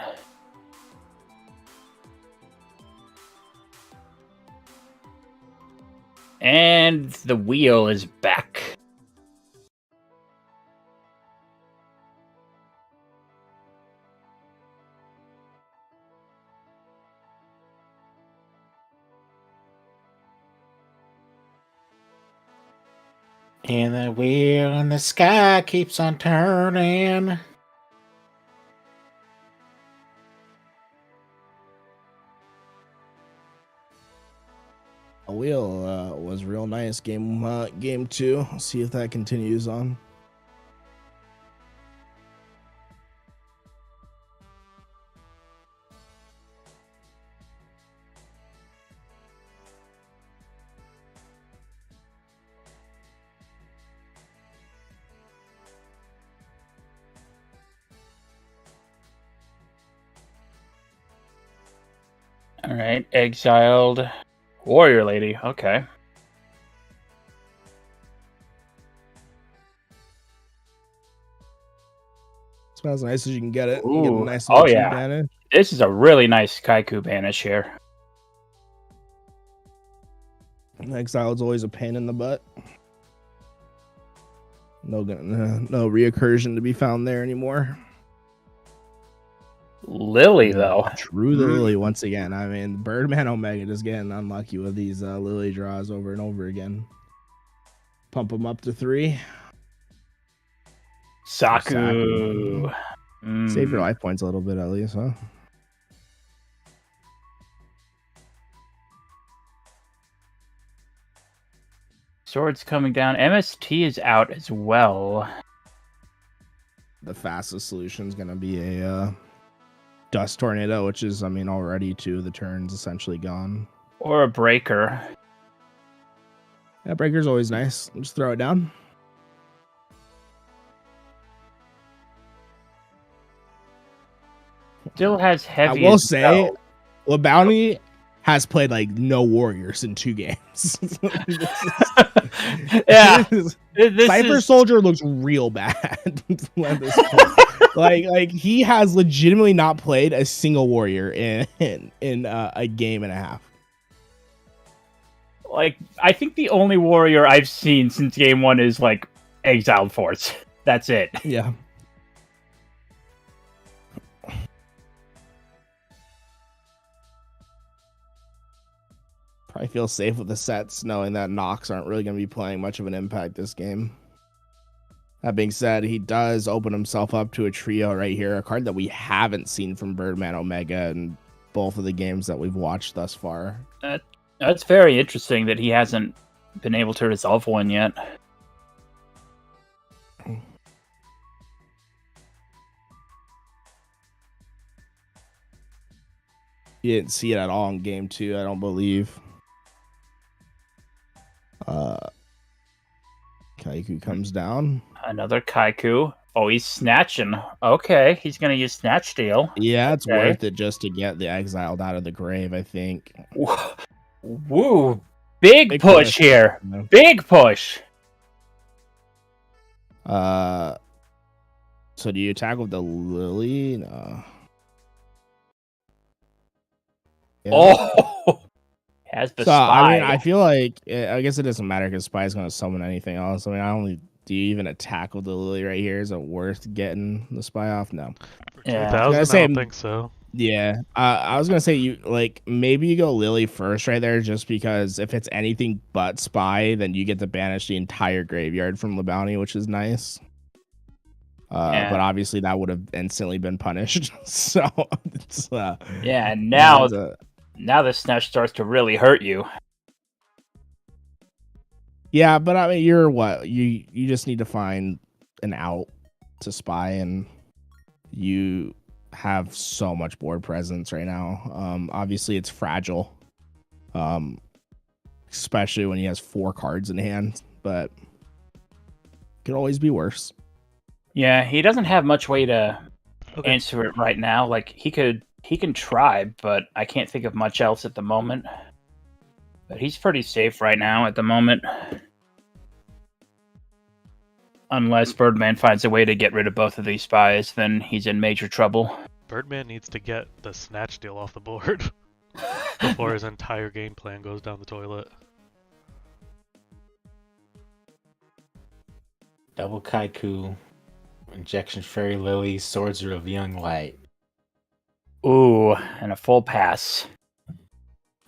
D: And the wheel is back.
B: And the wheel in the sky keeps on turning.
C: A wheel was real nice. Game 2. See if that continues on.
D: All right, exiled warrior lady. Okay.
C: It's about as nice as you can get it. You get a
D: Ooh.
C: nice
D: Oh
C: little cheap
D: yeah.
C: banish.
D: This is a really nice Kaiku banish here.
C: Exile's always a pain in the butt. No reoccursion to be found there anymore.
D: Lily, though.
C: True the Lily once again. I mean, Birdman Omega just getting unlucky with these Lily draws over and over again. Pump them up to 3.
D: Saku.
C: Save your life points a little bit at least, huh?
D: Sword's coming down. MST is out as well.
C: The fastest solution is going to be a Dust Tornado, which is, I mean, already 2 of the turns essentially gone.
D: Or a breaker.
C: Yeah, breaker's always nice. Just throw it down.
D: Still has heavy.
C: I will say, LeBounty has played like no warriors in 2 games.
D: Yeah.
C: Cyber Soldier looks real bad at this point. like he has legitimately not played a single warrior in a game and a half.
D: Like, I think the only warrior I've seen since game 1 is like Exiled Force. That's it.
C: Yeah. Probably feel safe with the sets, knowing that Nox aren't really going to be playing much of an impact this game. That being said, he does open himself up to a trio right here, a card that we haven't seen from Birdman Omega in both of the games that we've watched thus far.
D: That's very interesting that he hasn't been able to resolve one yet.
C: You didn't see it at all in game 2, I don't believe. Kaiku comes down.
D: Another Kaiku. Oh, he's snatching. Okay, he's going to use Snatch Steal.
C: Yeah, it's
D: Okay.
C: worth it just to get the exiled out of the grave, I think.
D: Woo! Big push here.
C: Yeah.
D: Big push.
C: So do you attack with the Lily? No. Yeah.
D: Oh! Has the
C: So,
D: spy.
C: I mean, I feel like, I guess it doesn't matter because Spy's going to summon anything else. I mean, do you even attack with the Lily right here? Is it worth getting the Spy off? No.
A: For
D: Yeah.
A: 2000, I don't think so.
C: Yeah. I was going to say, maybe you go Lily first right there, just because if it's anything but Spy, then you get to banish the entire graveyard from LeBounty, which is nice.
D: Yeah.
C: But obviously that would have instantly been punished. So, it's,
D: Yeah, and now,
C: it's a-
D: now the Snatch starts to really hurt you.
C: yeah, but I mean, you're what? You just need to find an out to Spy, and you have so much board presence right now. Obviously it's fragile, especially when he has 4 cards in hand, but could always be worse.
D: Yeah, he doesn't have much way to
A: Okay.
D: answer it right now. Like, he can try, but I can't think of much else at the moment. But he's pretty safe right now at the moment. Unless Birdman finds a way to get rid of both of these spies, then he's in major trouble.
A: Birdman needs to get the snatch deal off the board before his entire game plan goes down the toilet.
B: Double Kaiku, Injection Fairy Lily, Swords of Revealing Light.
D: Ooh, and a full pass.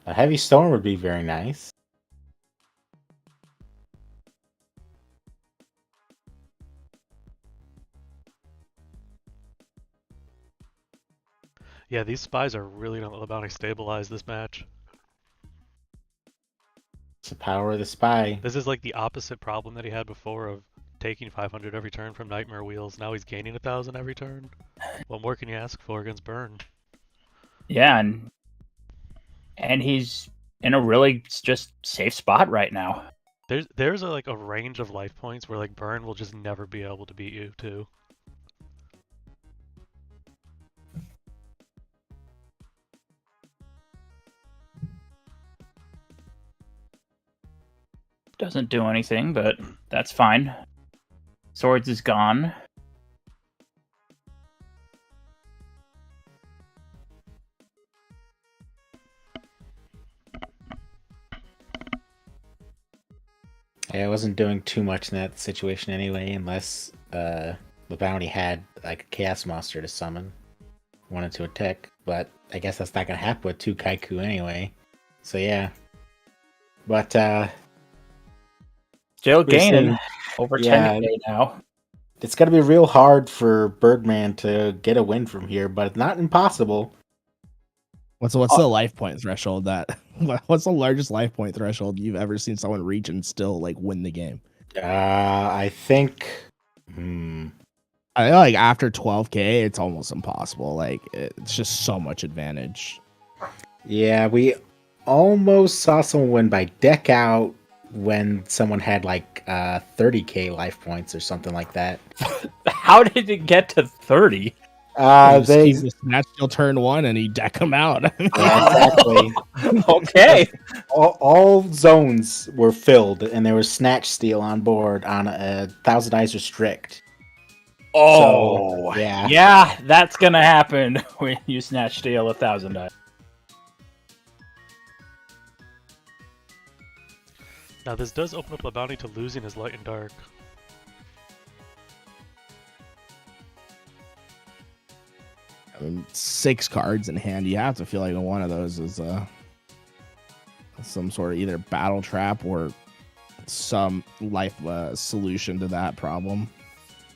B: A Heavy Storm would be very nice.
A: Yeah, these spies are really going to let LeBounty stabilize this match.
B: It's the power of the spy.
A: This is like the opposite problem that he had before of taking 500 every turn from Nightmare Wheels. Now he's gaining 1,000 every turn. What more can you ask for against Burn?
D: Yeah, and he's in a really just safe spot right now.
A: There's like a range of life points where like Burn will just never be able to beat you too.
D: Doesn't do anything, but that's fine. Swords is gone.
B: I wasn't doing too much in that situation anyway, unless the bounty had like a chaos monster to summon, wanted to attack. But I guess that's not gonna happen with 2 Kaiku anyway. So yeah. But
D: Still gaining
B: saying-
D: over
B: yeah.
D: 10k now.
B: it's gonna be real hard for Birdman to get a win from here, but it's not impossible.
C: What's the life point threshold that? What's the largest life point threshold you've ever seen someone reach and still like win the game?
B: I think.
C: I think like after 12k, it's almost impossible. Like it's just so much advantage.
B: Yeah, we almost saw someone win by deck out when someone had like 30k life points or something like that.
D: How did it get to 30?
B: They
C: He's a snatch till turn 1 and he deck him out.
B: yeah, exactly.
D: Okay.
B: all zones were filled, and there was snatch steal on board on a Thousand Eyes Restrict.
D: Oh,
B: So, yeah.
D: Yeah, that's gonna happen when you snatch steal 1,000 eyes.
A: Now this does open up a bounty to losing his light and dark.
C: I mean, 6 cards in hand. You have to feel like one of those is some sort of either battle trap or some life solution to that problem.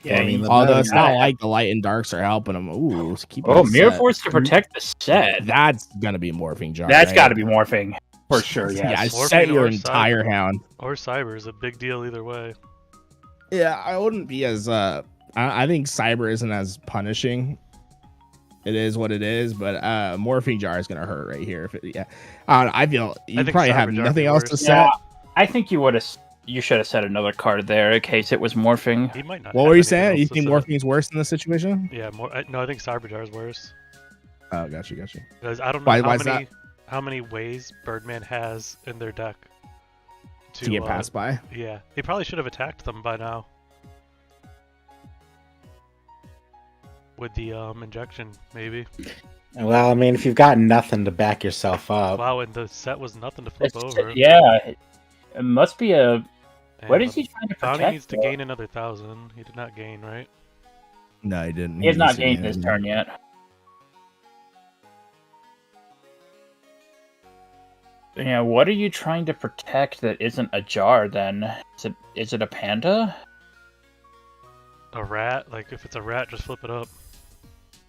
D: Yeah,
B: I mean,
C: Although it's not
D: yeah.
C: like the light and darks are helping him. Ooh, keep
D: Oh,
C: it
D: Mirror
C: set.
D: Force to protect the set.
C: That's gonna be morphing jar.
D: That's
C: right?
D: got to be morphing for sure.
C: Yeah,
D: Yes.
C: I set
A: Morphing
C: your
A: or
C: entire
A: cyber.
C: hound.
A: Or Cyber is a big deal either way.
C: Yeah, I wouldn't be as I think cyber isn't as punishing. It is what it is, but morphing jar is gonna hurt right here. If it, yeah, I feel you
A: think
C: probably
A: cyber
C: have
A: jar would
C: nothing
A: be
C: else
A: worse.
C: to set.
D: Yeah, I think you should have set another card there in case it was morphing.
A: He might not.
C: What
A: have
C: were you
A: anything
C: saying?
A: else
C: You
A: to
C: think
A: set.
C: morphing is worse in this situation?
A: Yeah, no, I think Cyber Jar is worse.
C: Oh, got you.
A: Because I don't know
C: Why is that?
A: how many ways Birdman has in their deck
C: To get passed by.
A: Yeah, he probably should have attacked them by now. With the injection, maybe.
B: Well, I mean, if you've got nothing to back yourself up,
A: Wow, and the set was nothing to flip over.
D: Yeah, it must be a.
A: Damn,
D: What is
A: the
D: he trying to
A: Bounty
D: protect?
A: needs to
D: though?
A: gain another 1,000. He did not gain, right?
C: No, he didn't.
D: He has not
C: didn't see
D: gained this
C: it.
D: turn yet. Yeah, what are you trying to protect that isn't a jar then? Is it a panda?
A: A rat? Like, if it's a rat, just flip it up.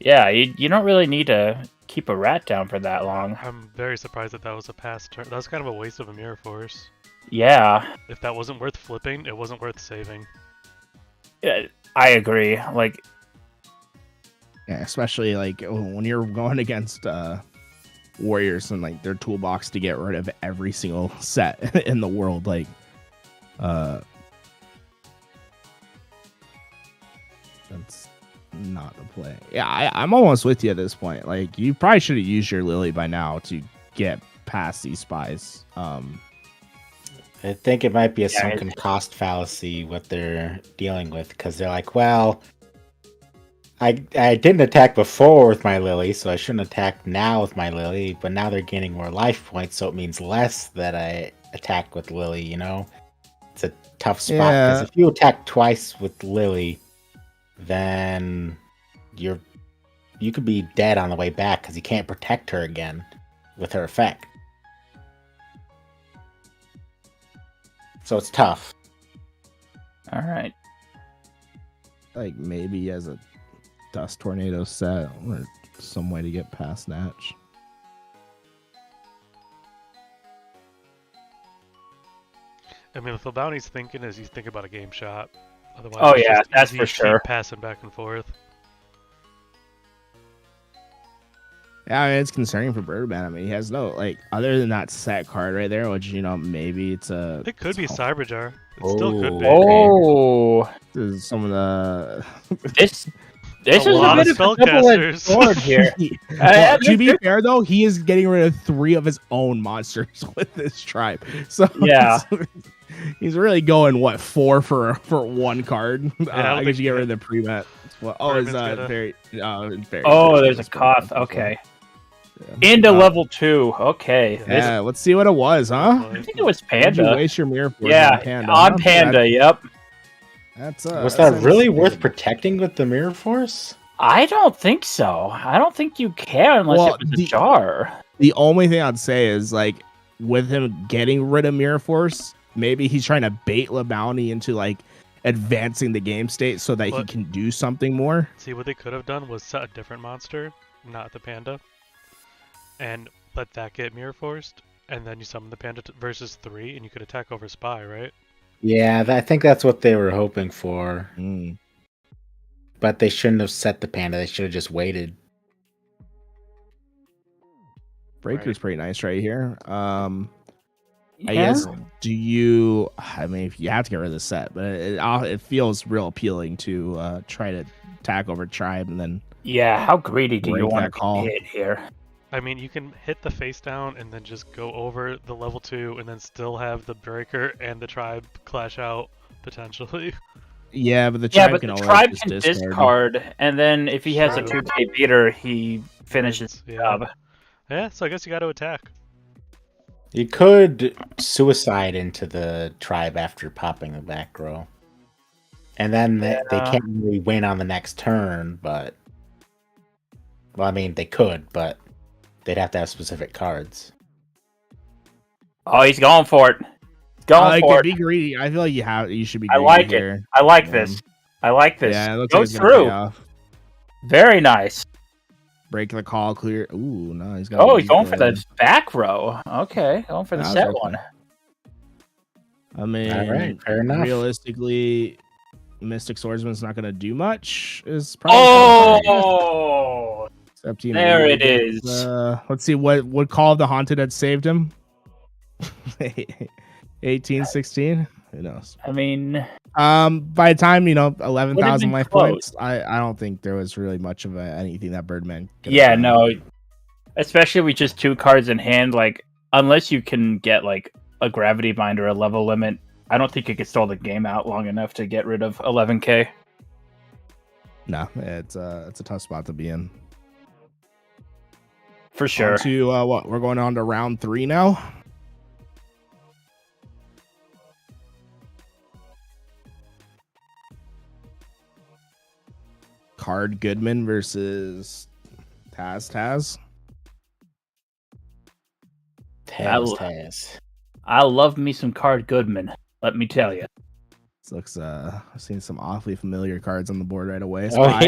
D: Yeah, you don't really need to keep a rat down for that long.
A: I'm very surprised that was a pass turn. That was kind of a waste of a Mirror Force.
D: Yeah,
A: If that wasn't worth flipping, it wasn't worth saving.
D: I agree. Like,
C: Yeah, especially like when you're going against warriors and like their toolbox to get rid of every single set in the world. Like, that's not the play. Yeah, I'm almost with you at this point. Like, you probably should have used your Lily by now to get past these spies.
B: I think it might be a
D: Yeah,
B: sunken cost fallacy what they're dealing with, because they're like, well, I didn't attack before with my Lily, so I shouldn't attack now with my Lily, but now they're gaining more life points, so it means less that I attack with Lily, you know? It's a tough spot, because if you attack twice with Lily, then you could be dead on the way back, because you can't protect her again with her effect. So it's tough.
D: all right.
C: Like, maybe as a dust tornado set or some way to get past Snatch.
A: I mean, if the bounty's thinking is he's thinking about a game shot. Otherwise,
D: Oh,
A: it's
D: yeah,
A: just
D: that's
A: easy
D: for
A: cheap
D: sure.
A: passing back and forth.
C: Yeah, I mean, it's concerning for Birdman. I mean, he has no, like, other than that set card right there, which, you know, maybe it's a...
A: It could be
C: it's
A: Cyber Jar. It still could be.
D: Oh,
C: This is some of the...
D: this is
A: A
D: a
A: lot
D: bit
A: of
D: of a double-edged
A: spellcasters.
D: sword here.
C: Well, to be fair, though, he is getting rid of 3 of his own monsters with this tribe. So
D: Yeah.
C: He's really going what 4 for one card.
A: I don't
C: I
A: think
C: guess you get
A: he-
C: rid of the pre-vet. Well, oh, is
A: Berman's gonna-
C: very
D: Oh, there's a cough. Okay. Into level 2. Okay. This,
C: Yeah, let's see what it was, huh?
D: I think it was
C: Did you
D: Panda.
C: waste your mirror force
D: Yeah,
C: on Panda?
D: on
C: huh?
D: Panda. Yep.
C: That's
B: Was
C: that's
B: that really
C: insane.
B: worth protecting with the Mirror Force?
D: I don't think so. I don't think you can unless
C: Well,
D: it was a
C: the-
D: jar.
C: The only thing I'd say is like with him getting rid of mirror force, maybe he's trying to bait LeBounty into like advancing the game state so that he
A: But-
C: can do something more.
A: See, what they could have done was set a different monster, not the panda, and let that get mirror forced, and then you summon the panda versus 3, and you could attack over spy, right?
B: Yeah, I think that's what they were hoping for.
C: Mm.
B: But they shouldn't have set the panda. They should have just waited.
C: Breaker's
A: Right.
C: pretty nice right here. I
D: Yeah.
C: guess do you? I mean, if you have to get rid of the set, but it feels real appealing to try to attack over tribe and then
D: Yeah, how greedy do you
C: Break
D: want
C: that
D: to
C: call.
D: hit here?
A: I mean, you can hit the face down and then just go over the level 2 and then still have the breaker and the tribe clash out, potentially.
C: yeah, but the
D: Yeah,
C: tribe
D: but
C: can
D: the
C: always
D: tribe
C: just
D: can
C: discard.
D: discard, and then if he has a
A: True.
D: 2K beater, he finishes the
A: Yeah.
D: job.
A: Yeah, so I guess you got to attack.
B: You could suicide into the tribe after popping the back row. And then they can't really win on the next turn, but... Well, I mean, they could, but they'd have to have specific cards.
D: Oh, he's going for it. Going
C: I like
D: for
C: it.
D: it.
C: Be greedy. I feel like you should be.
D: I
C: Greedy
D: like
C: here.
D: it. I like
C: Yeah.
D: this. I like this.
C: Yeah, it looks like
D: Goes
C: it's gonna pay
D: through.
C: off.
D: Very nice.
C: Break the call, clear. Ooh, no, he's got.
D: Oh, he's going for the back row. Okay, going for the
C: That was
D: set
C: okay.
D: one.
C: I mean,
B: All right, fair enough.
C: realistically, Mystic Swordsman's not going to do much. Is probably
D: Oh,
C: except he
D: there
C: maybe
D: it
C: gets,
D: is.
C: Let's see what Call of the Haunted had saved him. 1816. Who knows?
D: I mean,
C: By the time 11,000
D: been
C: life
D: close.
C: points, I don't think there was really much of anything that Birdman. could have
D: yeah,
C: done.
D: no. Especially with just 2 cards in hand, like unless you can get like a gravity bind or a level limit, I don't think you could stall the game out long enough to get rid of 11k.
C: No, it's a tough spot to be in.
D: For sure.
C: On to what? We're going on to round 3 now. Card Goodman versus Taz.
B: Taz.
D: I love me some Card Goodman. Let me tell you.
C: This looks I've seen some awfully familiar cards on the board right away.
B: Oh,
C: Spy.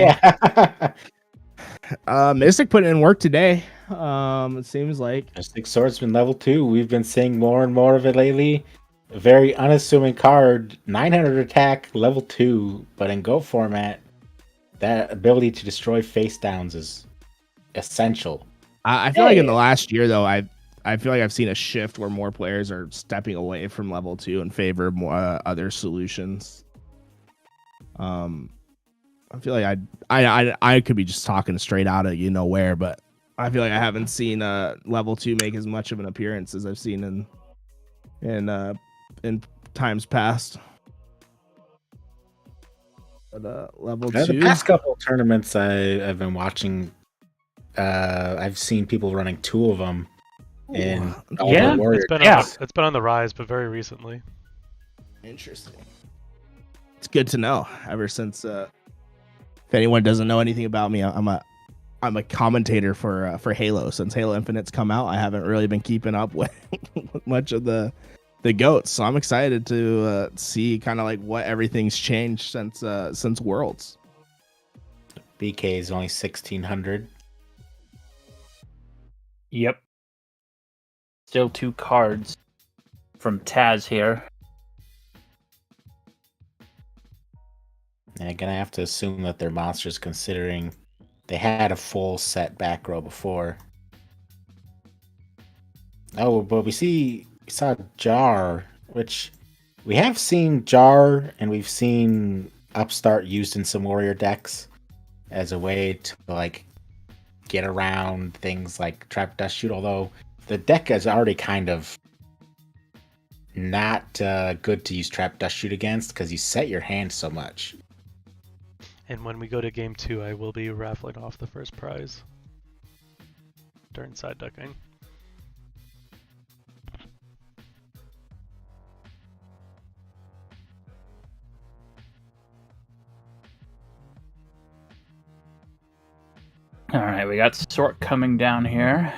B: yeah.
C: Mystic put in work today. It seems like.
B: Mystic Swordsman level 2. We've been seeing more and more of it lately. A very unassuming card. 900 attack, level 2. But in Go format, that ability to destroy face downs is essential.
C: I feel like in the last year though, I feel like I've seen a shift where more players are stepping away from level 2 in favor of more other solutions. I feel like I could be just talking straight out of where, but I feel like I haven't seen level 2 make as much of an appearance as I've seen in times past. But level 2.
B: The past couple of tournaments I've been watching, I've seen people running 2 of them. And
D: Yeah,
B: Warrior.
A: It's been on the rise, but very recently.
C: Interesting. It's good to know. Ever since, if anyone doesn't know anything about me, I'm a commentator for Halo. Since Halo Infinite's come out, I haven't really been keeping up with much of the goats. So I'm excited to see kind of like what everything's changed since Worlds.
B: BK is only 1600.
D: Yep. Still 2 cards from Taz here.
B: I'm gonna have to assume that they're monsters, considering they had a full set back row before. Oh, but we saw Jar, which we have seen Jar, and we've seen Upstart used in some warrior decks as a way to like get around things like Trap Dust Shoot. Although the deck is already kind of not good to use Trap Dust Shoot against because you set your hand so much.
A: And when we go to game 2, I will be raffling off the first prize during side ducking.
D: All right, we got Sort coming down here.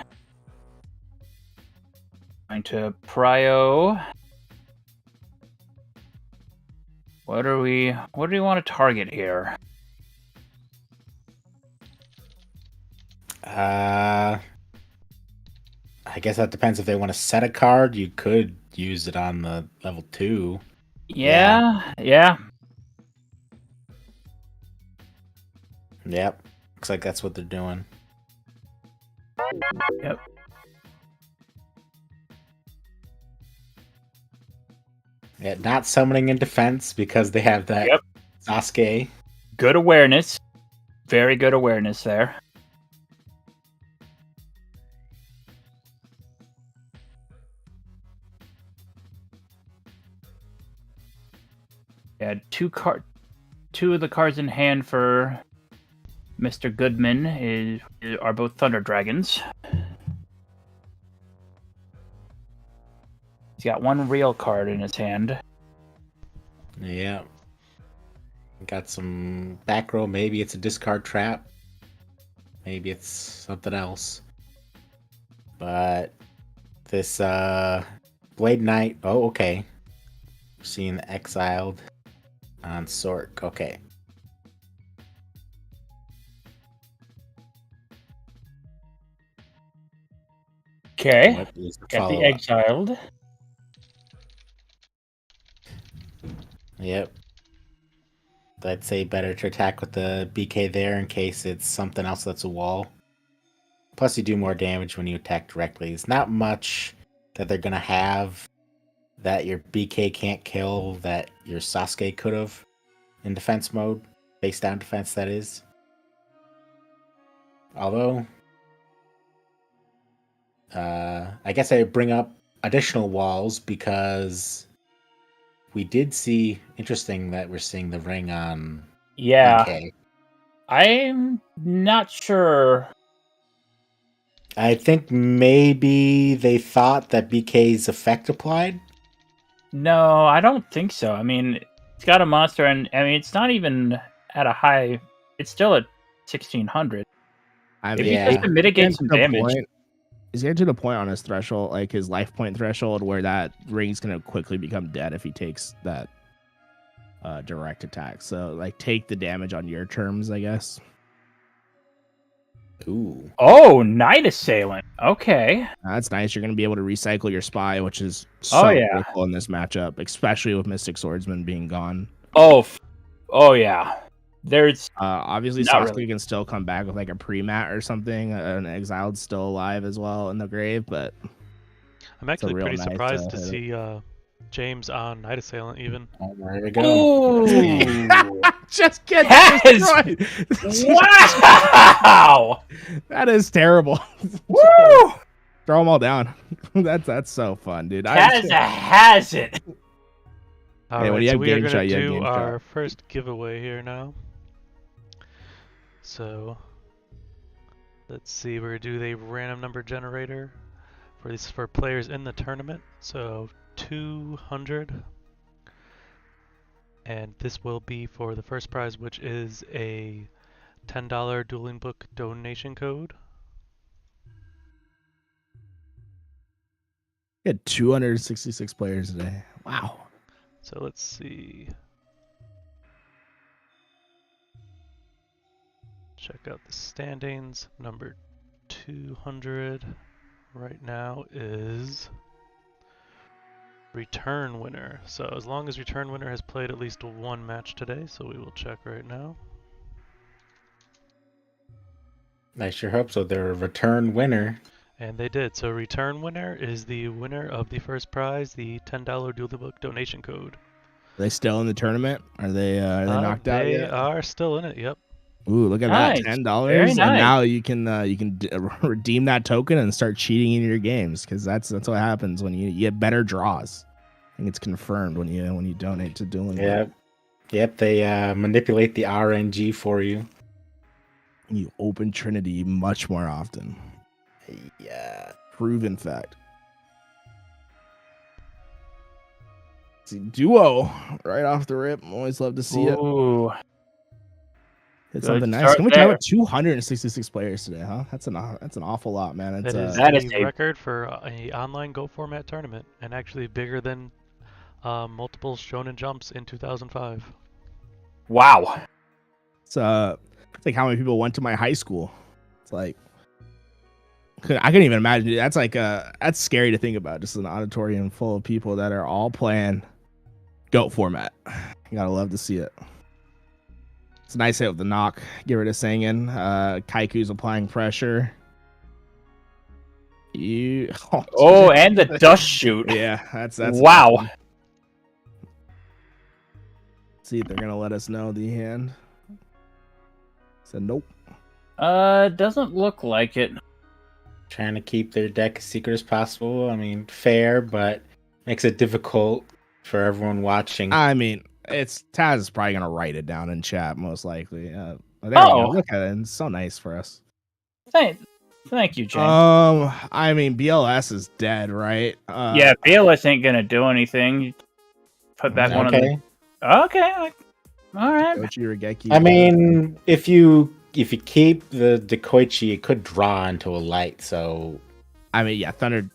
D: Going to Prio. What do we want to target here?
B: I guess that depends if they want to set a card. You could use it on the level 2.
D: Yeah.
B: Yep. Looks like that's what they're doing.
D: Yep.
B: Yeah, not summoning in defense because they have that Sasuke.
D: Good awareness. Very good awareness there. Yeah, two of the cards in hand for Mr. Goodman are both Thunder Dragons. He's got one real card in his hand.
B: Yeah. Got some back row. Maybe it's a discard trap. Maybe it's something else. But this Blade Knight. Oh, okay. We're seeing the Exiled on Sork. Okay.
D: Okay.
B: What is the
D: Got the
B: follow-up?
D: Exiled.
B: Yep. I'd say better to attack with the BK there in case it's something else that's a wall. Plus you do more damage when you attack directly. It's not much that they're going to have that your BK can't kill that your Sasuke could have in defense mode. Face down defense, that is. Although, I guess I would bring up additional walls because we did see, interesting that we're seeing the ring on BK.
D: I'm not sure.
B: I think maybe they thought that BK's effect applied.
D: No, I don't think so. I mean, it's got a monster, and I mean, it's not even at a high. It's still at 1600.
C: I
D: If
C: mean,
D: he
B: Yeah.
D: does to mitigate some damage.
C: He's getting to the point on his threshold, like his life point threshold, where that ring's gonna quickly become dead if he takes that direct attack. So, like, take the damage on your terms, I guess.
B: Ooh.
D: Oh, Night Assailant. Okay.
C: That's nice. You're gonna be able to recycle your spy, which is so critical in this matchup, especially with Mystic Swordsman being gone.
D: Oh yeah. There's
C: obviously
D: not
C: Sasuke
D: really.
C: can still come back with like a pre-mat or something. An Exiled's still alive as well in the grave, but
A: I'm actually
C: real
A: pretty
C: nice,
A: surprised to
C: hit
A: see James on Night Assailant even.
B: Oh, there we go.
D: Ooh.
C: just get
D: That is-
C: destroyed.
D: Wow.
C: That is terrible.
D: Woo!
C: Throw them all down. That's so fun, dude.
D: Kaz has it.
A: All
C: Hey, when
A: right,
C: you
A: so
C: have
A: we are
C: game
A: going
C: shot,
A: to
C: you have
A: do
C: game
A: our
C: shot.
A: first giveaway here now. So let's see, we're going to do a random number generator for players in the tournament. So 200. And this will be for the first prize, which is a $10 Dueling Book donation code.
C: We had 266 players today. Wow.
A: So let's see. Check out the standings. Number 200 right now is Return Winner. So as long as Return Winner has played at least one match today, so we will check right now.
B: I sure hope so. They're a return winner.
A: And they did. So Return Winner is the winner of the first prize, the $10 Dueling Book donation code.
C: Are they still in the tournament? Are they knocked out
A: They
C: yet?
A: are still in it, yep.
C: Ooh, look at
D: Nice.
C: that, $10,
D: Very
C: and
D: nice.
C: now you can redeem that token and start cheating in your games because that's what happens when you get better draws think it's confirmed when you donate to Dueling.
B: Yep. They manipulate the RNG for you.
C: You open Trinity much more often.
B: Yeah.
C: Proven fact. See, duo right off the rip. Always love to see it.
D: Ooh.
C: It's
D: Good
C: something nice.
D: start
C: Can we talk
D: there.
C: about 266 players today, huh? That's an awful lot, man. It's
A: That is
D: That
A: the
D: is a-
A: record for a online Go format tournament, and actually bigger than multiple Shonen Jumps in 2005.
D: Wow.
C: it's like how many people went to my high school. It's like I couldn't even imagine. That's like that's scary to think about. Just an auditorium full of people that are all playing GOAT format. You gotta love to see it. It's a nice hit with the knock. Get rid of Sangin. Kaiku's applying pressure.
D: Oh, and the dust shoot.
C: Yeah, that's
D: Wow.
C: awesome. See if they're gonna let us know the hand. Said nope.
D: Doesn't look like it.
B: Trying to keep their deck as secret as possible. I mean, fair, but makes it difficult for everyone watching.
C: I mean, Taz is probably gonna write it down in chat most likely. There we go. Look at it. It's so nice for us.
D: Thank you, James.
C: I mean, BLS is dead, right?
D: Yeah, BLS ain't gonna do anything. Put back one of the. Okay. All right.
C: Gochi Regeki.
B: I mean, if you keep the Dekoichi, it could draw into a light. So,
C: I mean, yeah, Thunder.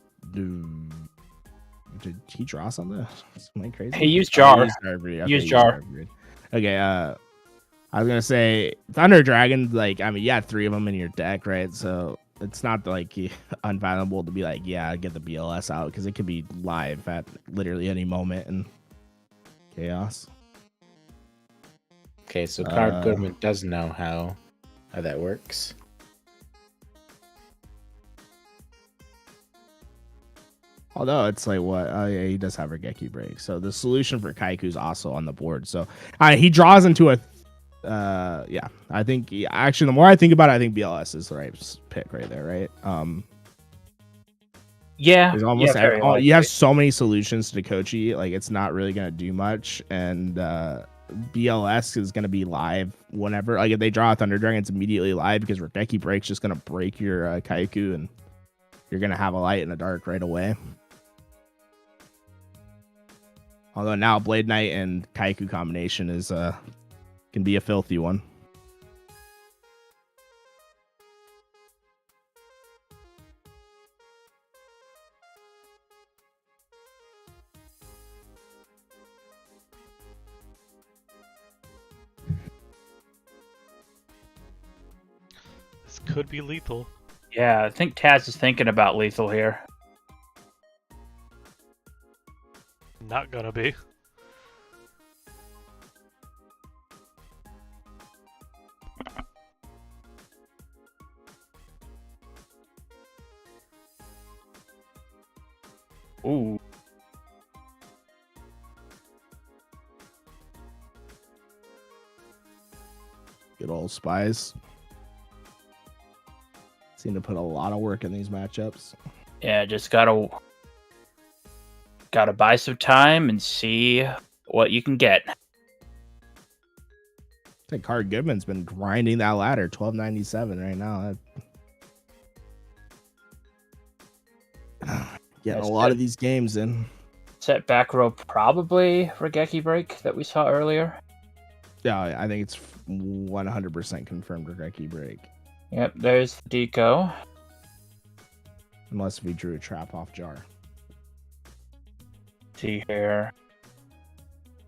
C: Did he draw something? Am I crazy?
D: He used Jar.
C: Use Jar. Okay. I was gonna say Thunder Dragon. Like, I mean, you had 3 of them in your deck, right? So it's not like unfathomable to be like, yeah, get the BLS out because it could be live at literally any moment in chaos.
B: Okay, so Card Goodman does know how that works.
C: Although it's like what? Oh yeah, he does have Regeki break. So the solution for Kaiku is also on the board. So he draws into a. Yeah, I think actually the more I think about it, I think BLS is the right pick right there, right?
D: Yeah.
C: There's almost you have so many solutions to Kochi, like it's not really gonna do much, and BLS is gonna be live whenever. Like if they draw a Thunder Dragon, it's immediately live because Regeki break's just gonna break your Kaiku, and you're gonna have a light in the dark right away. Although now Blade Knight and Kaiku combination is can be a filthy one.
A: This could be lethal.
D: Yeah, I think Taz is thinking about lethal here.
A: Not gonna be.
D: Ooh.
C: Good old Spies. Seem to put a lot of work in these matchups.
D: Yeah, just gotta buy some time and see what you can get.
C: I think Card Goodman's been grinding that ladder, 1297 right now. Getting a lot of these games in.
D: Set back row probably Regeki break that we saw earlier.
C: Yeah, I think it's 100% confirmed Regeki break.
D: Yep, there's the deco.
C: Unless we drew a trap off Jar.
D: See here.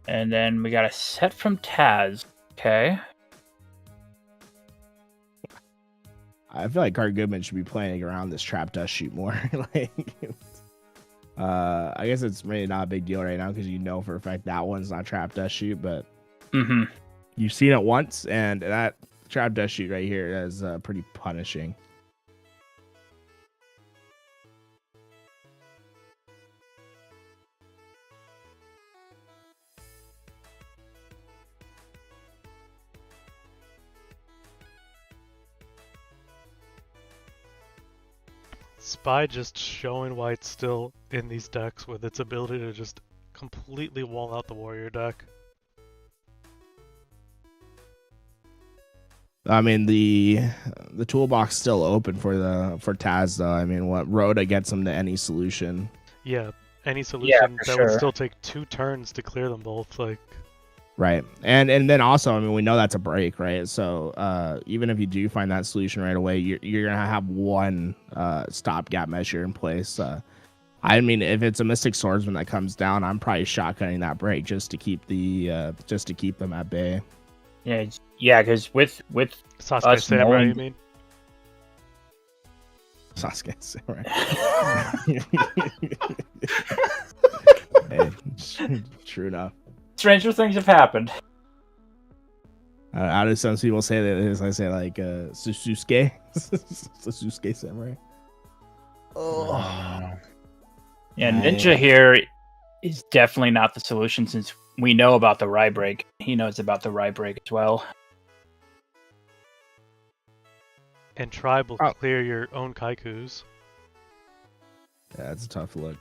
D: And then we got a set from Taz. Okay.
C: I feel like Card Goodman should be playing around this trap dust shoot more. Like, I guess it's really not a big deal right now because you know for a fact that one's not trap dust shoot, but you've seen it once, and that trap dust shoot right here is pretty punishing.
A: Spy just showing why it's still in these decks with its ability to just completely wall out the Warrior deck.
C: I mean, the toolbox still open for Taz though. I mean, what Rhoda gets him to any solution.
A: Yeah, any
D: Yeah,
A: solution
D: for
A: that would
D: sure.
A: still take 2 turns to clear them both. Like,
C: Right. And then also, I mean, we know that's a break, right? So even if you do find that solution right away, you're gonna have one stopgap measure in place. I mean, if it's a Mystic Swordsman that comes down, I'm probably shotgunning that break just to keep them at bay.
D: Yeah, because with
A: Sasuke
D: us
A: Samurai,
D: knowing
A: you mean?
C: Sasuke Samurai. Hey, true enough.
D: stranger things have happened.
C: How do some people say that? As I say, like Sasuke, Sasuke Samurai.
B: Oh.
D: Yeah, Ninja here is definitely not the solution since we know about the Rye break. He knows about the Rye break as well.
A: And Tribe will
C: Oh.
A: clear your own Kaikus.
C: Yeah, that's a tough look.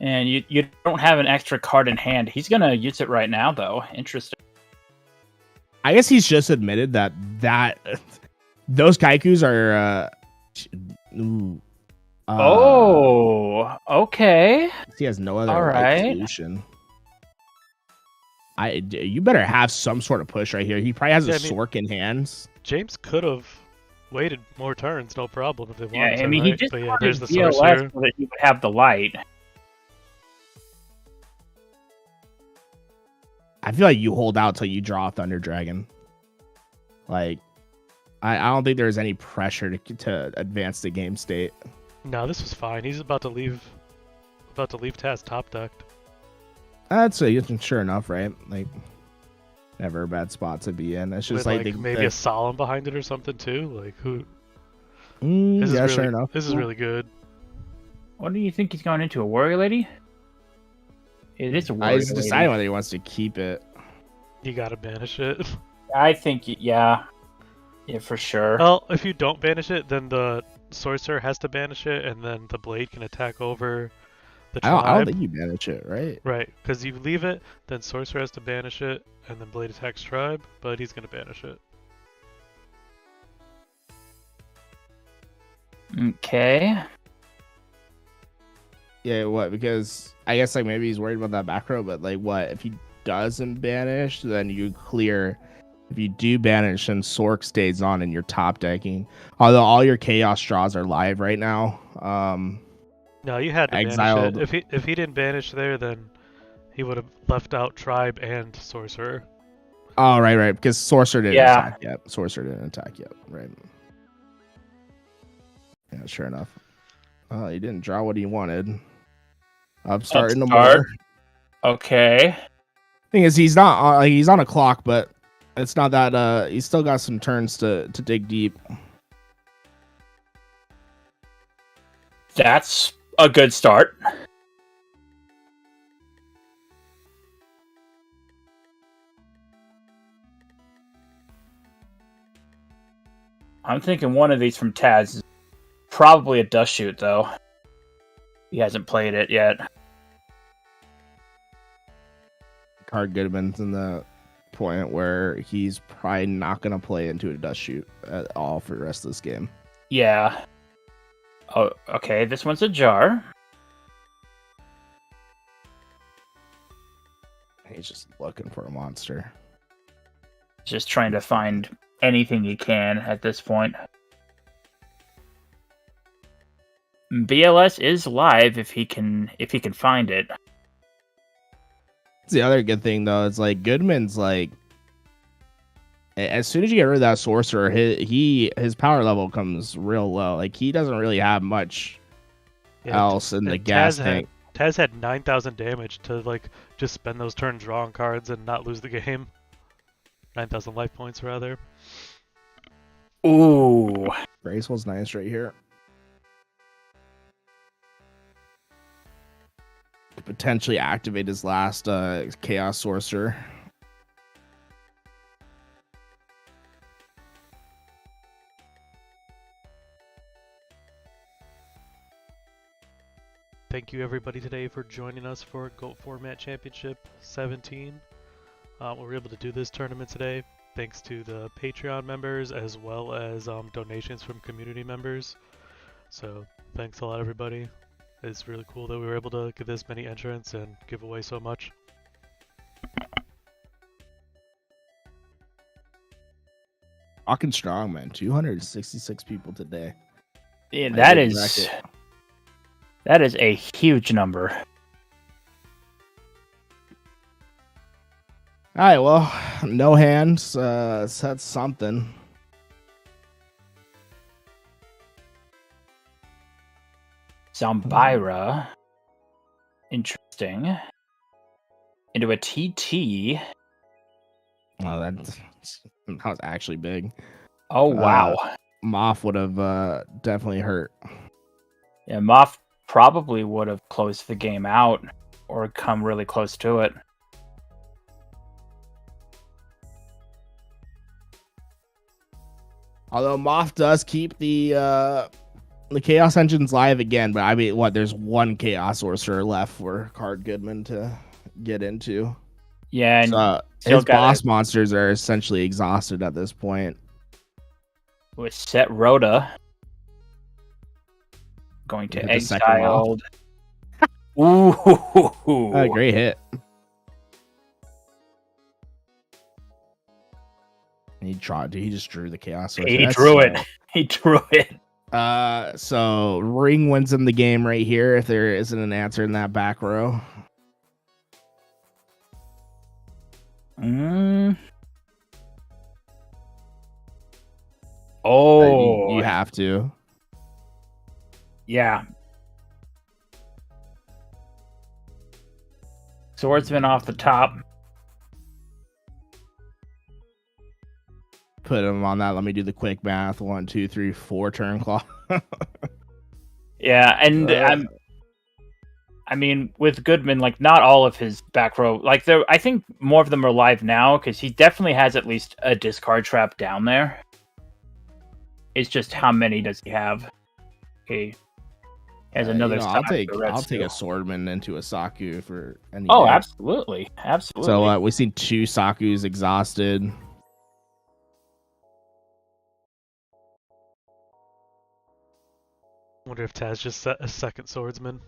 D: And you don't have an extra card in hand. He's gonna use it right now, though. Interesting.
C: I guess he's just admitted that those Kaikus are.
D: Oh, okay.
C: He has no other
D: All right.
C: solution. You better have some sort of push right here. He probably has a Sork in hands.
A: James could have waited more turns, no problem, if they wanted
D: Yeah,
A: to,
D: I mean,
A: right?
D: he just
A: But yeah,
D: wanted
A: there's the
D: DLS
A: Sorcerer.
D: so that he would have the light.
C: I feel like you hold out till you draw a Thunder Dragon. Like, I don't think there's any pressure to advance the game state.
A: No, this was fine. He's about to leave Taz top decked.
C: I'd say sure enough, right? Like, never a bad spot to be in. It's just
A: With maybe a Solemn behind it or something too. Like who?
C: yeah, sure
A: really,
C: enough.
A: This is really good.
D: What do you think he's going into? A Warrior Lady? It is a Warrior
C: He's
D: Lady.
C: deciding whether he wants to keep it.
A: You gotta banish it.
D: I think, yeah, for sure.
A: Well, if you don't banish it, then the Sorcerer has to banish it, and then the Blade can attack over the Tribe.
C: I don't think you banish it, right?
A: Right, because you leave it, then Sorcerer has to banish it, and then Blade attacks Tribe, but he's gonna banish it.
D: Okay.
C: Yeah, what? Because I guess like maybe he's worried about that back row, but like what if he doesn't banish? Then you clear. If you do banish, then Sork stays on and you're top decking. Although all your chaos draws are live right now.
A: No, you had to
C: Exiled.
A: banish it. If he didn't banish there, then he would have left out Tribe and Sorcerer.
C: Oh, right. Because Sorcerer didn't
D: Yeah.
C: attack yet. Sorcerer didn't attack yet. Right. Yeah, sure enough. He didn't draw what he wanted. Upstart in the
D: Upstart.
C: more.
D: Okay.
C: Thing is, he's not. He's on a clock, but it's not that. He's still got some turns to dig deep.
D: That's a good start. I'm thinking one of these from Taz is probably a Dust Shoot, though. He hasn't played it yet.
C: Card Goodman's in the point where he's probably not going to play into a Dust Shoot at all for the rest of this game.
D: Yeah. Oh, okay. This one's a jar.
C: He's just looking for a monster.
D: Just trying to find anything he can at this point. BLS is live if he can find it.
C: The other good thing though is like Goodman's like as soon as you get rid of that Sorcerer, his power level comes real low. Like he doesn't really have much else in the gas tank.
A: Taz had 9,000 damage to like just spend those turns drawing cards and not lose the game. 9,000 life points rather.
D: Ooh.
C: Graceful's nice right here. Could potentially activate his last Chaos Sorcerer.
A: thank you everybody today for joining us for GOAT Format Championship 17. We were able to do this tournament today thanks to the Patreon members as well as donations from community members. So thanks a lot, everybody. It's really cool that we were able to get this many entrants and give away so much.
C: Fucking strong, man. 266 people today.
D: Yeah,
C: My
D: that
C: big
D: is
C: bracket.
D: that is a huge number.
C: All right, well, no hands. So that's something.
D: Zambira. Interesting. Into a TT.
C: Oh, that was actually big.
D: Oh, wow.
C: Moff would have definitely hurt.
D: Yeah, Moff probably would have closed the game out or come really close to it.
C: Although Moff does keep the Chaos Engines live again, but I mean, what? There's one Chaos Sorcerer left for Card Goodman to get into.
D: Yeah, and
C: So
D: still
C: his boss monsters are essentially exhausted at this point.
D: with Set Rhoda going to
C: Look at the second
D: Exiled. Ooh,
C: Great hit. And he just drew the Chaos Sorcerer.
D: he
C: That's
D: drew
C: so-
D: it. He drew it.
C: So Ring wins in the game right here if there isn't an answer in that back row.
D: Oh,
C: You have to.
D: yeah. Swordsman off the top.
C: Put him on that. Let me do the quick math. 1, 2, 3, 4 turn clock.
D: Yeah, and I mean, with Goodman, like not all of his back row, like I think more of them are live now because he definitely has at least a discard trap down there. It's just how many does he have? Okay, he has another.
C: I'll take
D: Red
C: a swordman into a Saku for any.
D: Oh,
C: day.
D: absolutely.
C: So we've seen 2 Sakus exhausted.
A: Wonder if Taz just set a second swordsman.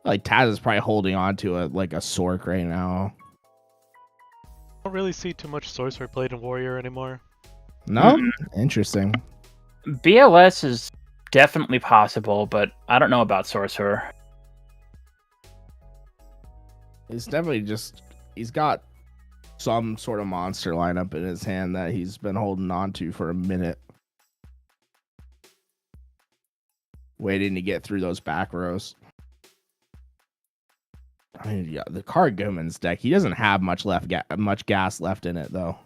C: Like Taz is probably holding on to a Sork right now.
A: I don't really see too much sorcerer played in Warrior anymore.
C: No, interesting.
D: BLS is definitely possible, but I don't know about Sorcerer.
C: It's definitely he's got some sort of monster lineup in his hand that he's been holding on to for a minute. Waiting to get through those back rows. I mean, yeah, the Card Goodman's deck, he doesn't have much gas left in it though.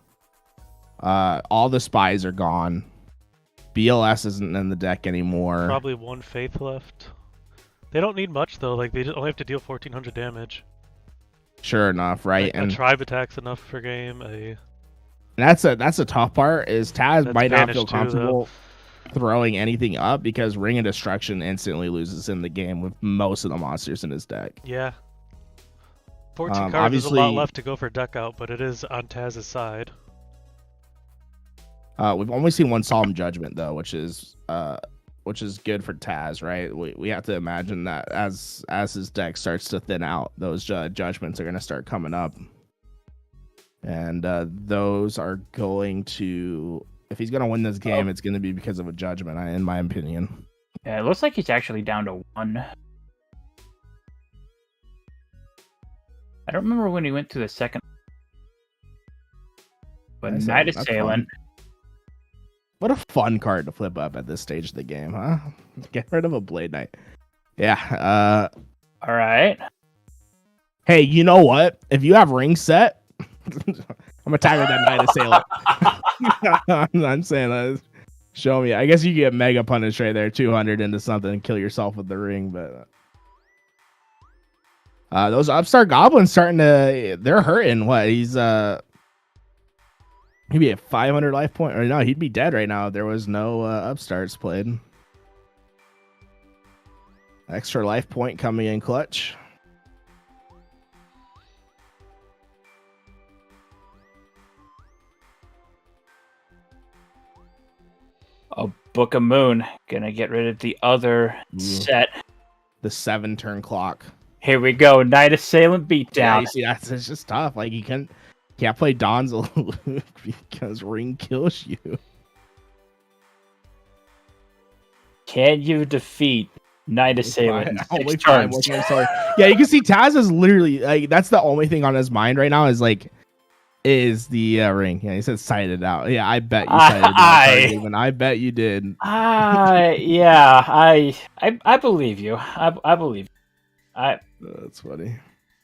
C: All the spies are gone. BLS isn't in the deck anymore.
A: Probably 1 faith left. They don't need much though. Like they just only have to deal 1400 damage.
C: Sure enough, right?
A: Like,
C: And
A: a tribe attack's enough for game.
C: that's a tough part. Is Taz
A: That's
C: might not
A: Vanish
C: feel
A: too,
C: comfortable throwing anything up because Ring of Destruction instantly loses in the game with most of the monsters in his deck.
A: Yeah. 14 cards is a
C: obviously-
A: lot left to go for deck out, but it is on Taz's side.
C: We've only seen 1 Solemn Judgment though, which is good for Taz, right? We have to imagine that as his deck starts to thin out, those judgments are going to start coming up, and those are going to. If he's going to win this game, it's going to be because of a judgment, in my opinion.
D: Yeah, it looks like he's actually down to 1. I don't remember when he went to the second. But
C: Nice,
D: Night
C: that's
D: Assailant.
C: What a fun card to flip up at this stage of the game, huh? Get rid of a Blade Knight. Yeah.
D: All right.
C: Hey, you know what? If you have ring set, I'm gonna tag with that Night Assailant. I'm saying that. Show me. I guess you get mega punish right there, 200 into something, and kill yourself with the ring. But those Upstart Goblins they're hurting. What? He'd be at 500 life point, or no, he'd be dead right now if there was no Upstarts played. Extra life point coming in clutch.
D: Oh, Book of Moon. Gonna get rid of the other set.
C: The 7-turn clock.
D: Here we go. Night Assailant
C: Yeah,
D: beatdown.
C: you see, it's just tough. Like, you can't play Don's Luke because Ring kills you.
D: Can you defeat Night Assailant in 6 turns?
C: Yeah, you can see Taz is literally like, that's the only thing on his mind right now is the ring. Yeah, he said sight it out. Yeah, I bet you sighted it out. I bet you did.
D: Yeah, I believe you. I believe you.
C: That's funny.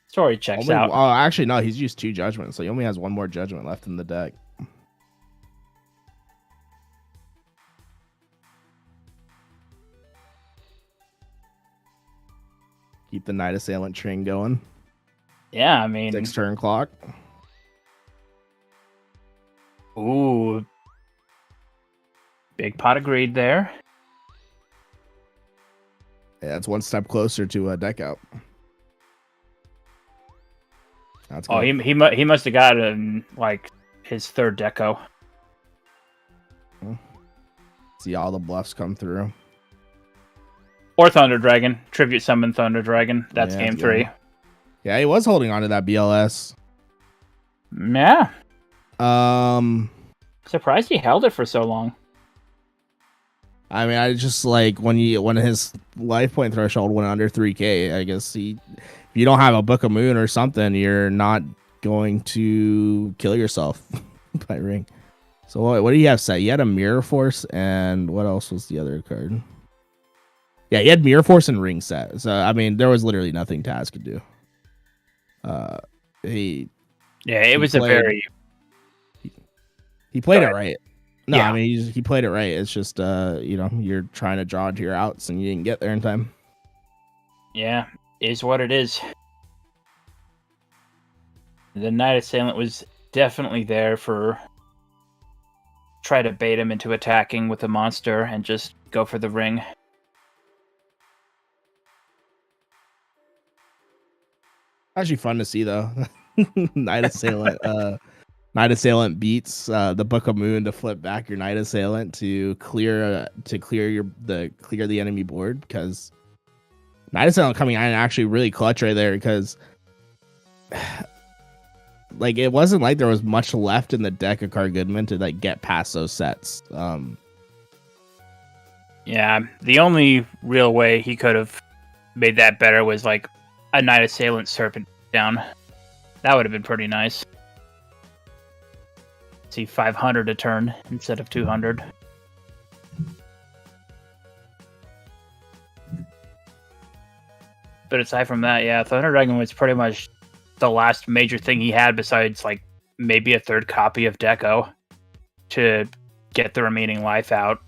D: Story checks out.
C: Oh, actually, no, he's used 2 judgments, so he only has 1 more judgment left in the deck. Keep the Night Assailant train going.
D: Yeah, I mean,
C: 6-turn clock.
D: Ooh, big pot of greed there.
C: Yeah, it's 1 step closer to a deck out. That's
D: Oh, he must have gotten like his 3rd deco.
C: See all the bluffs come through.
D: Or Thunder Dragon. Tribute Summon Thunder Dragon. That's game 3.
C: Yeah, he was holding on to that BLS.
D: Yeah. Surprised he held it for so long.
C: I mean, I just like when his life point threshold went under 3K, I guess if you don't have a Book of Moon or something, you're not going to kill yourself by Ring. So what do you have set? You had a Mirror Force, and what else was the other card? Yeah, he had Mirror Force and Ring set. So I mean, there was literally nothing Taz could do. He played it right. No, yeah. I mean he played it right. It's just you're trying to draw to your outs and you didn't get there in time.
D: Yeah, is what it is. The Night Assailant was definitely there for try to bait him into attacking with the monster and just go for the ring.
C: Actually fun to see though. Night Assailant Night Assailant beats the Book of Moon to flip back your Night Assailant to clear the enemy board, because Night Assailant coming in actually really clutch right there, because like it wasn't like there was much left in the deck of Card Goodman to like get past those sets.
D: Yeah, the only real way he could have made that better was like a Night Assailant Serpent down. That would have been pretty nice. See 500 a turn instead of 200. But aside from that, yeah, Thunder Dragon was pretty much the last major thing he had besides like maybe a 3rd copy of Deco to get the remaining life out.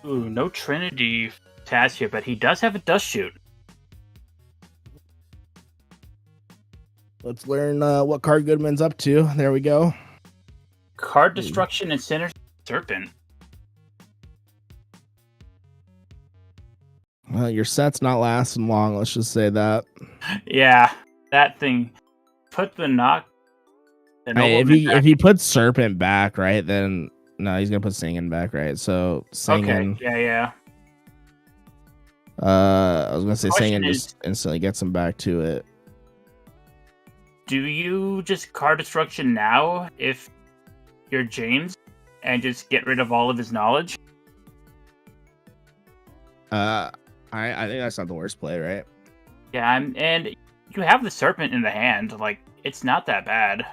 D: Ooh, no Trinity Taz here, but he does have a Dust Shoot.
C: Let's learn what Card Goodman's up to. There we go.
D: Card Destruction and Sinner Serpent.
C: Your set's not lasting long. Let's just say that.
D: Yeah, that thing. Put the knock.
C: If he puts Serpent back, right, then no, he's gonna put Singing back, right? So Singing.
D: Okay. Yeah.
C: I was gonna say
D: Question
C: Singing
D: is-
C: just instantly gets him back to it.
D: Do you just card destruction now if you're James and just get rid of all of his knowledge?
C: I think that's not the worst play, right?
D: Yeah, and you have the Serpent in the hand. Like, it's not that bad.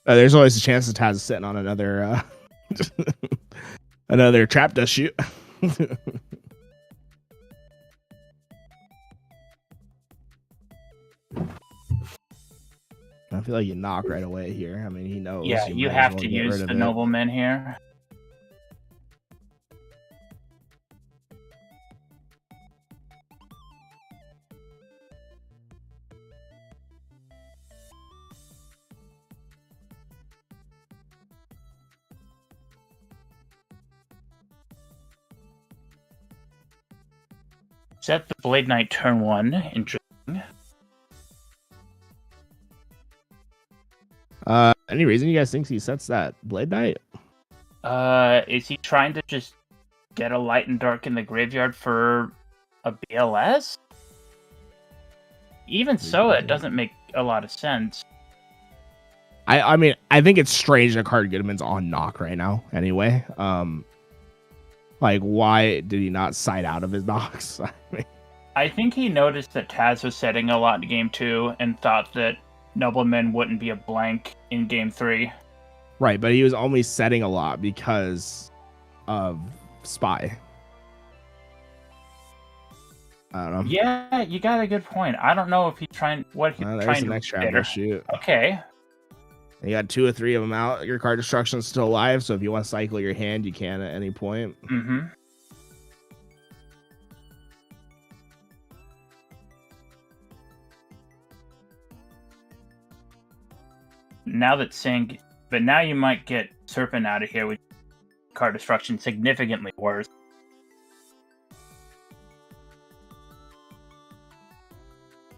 C: There's always a chance that Taz is sitting on another another trap dust shoot. I feel like you knock right away here. I mean, he knows.
D: Yeah, you
C: might as
D: have
C: well
D: to
C: get
D: use
C: rid of
D: the
C: it.
D: nobleman here. Set the Blade Knight turn 1. Interesting.
C: Any reason you guys think he sets that Blade Knight?
D: Is he trying to just get a light and dark in the graveyard for a BLS? Even so, it doesn't make a lot of sense.
C: I mean, I think it's strange that Card Goodman's on knock right now. Anyway, like, why did he not side out of his knocks?
D: I think he noticed that Taz was setting a lot in game 2 and thought that Nobleman wouldn't be a blank in game 3.
C: Right, but he was only setting a lot because of Spy. I don't know.
D: Yeah, you got a good point. I don't know if he's trying
C: There's
D: trying
C: the
D: to
C: next trap
D: better.
C: shoot.
D: Okay.
C: You got 2 or 3 of them out. Your card destruction's still alive, so if you want to cycle your hand, you can at any point.
D: Mm-hmm. Now that Sing, but now you might get Serpent out of here with card destruction significantly worse.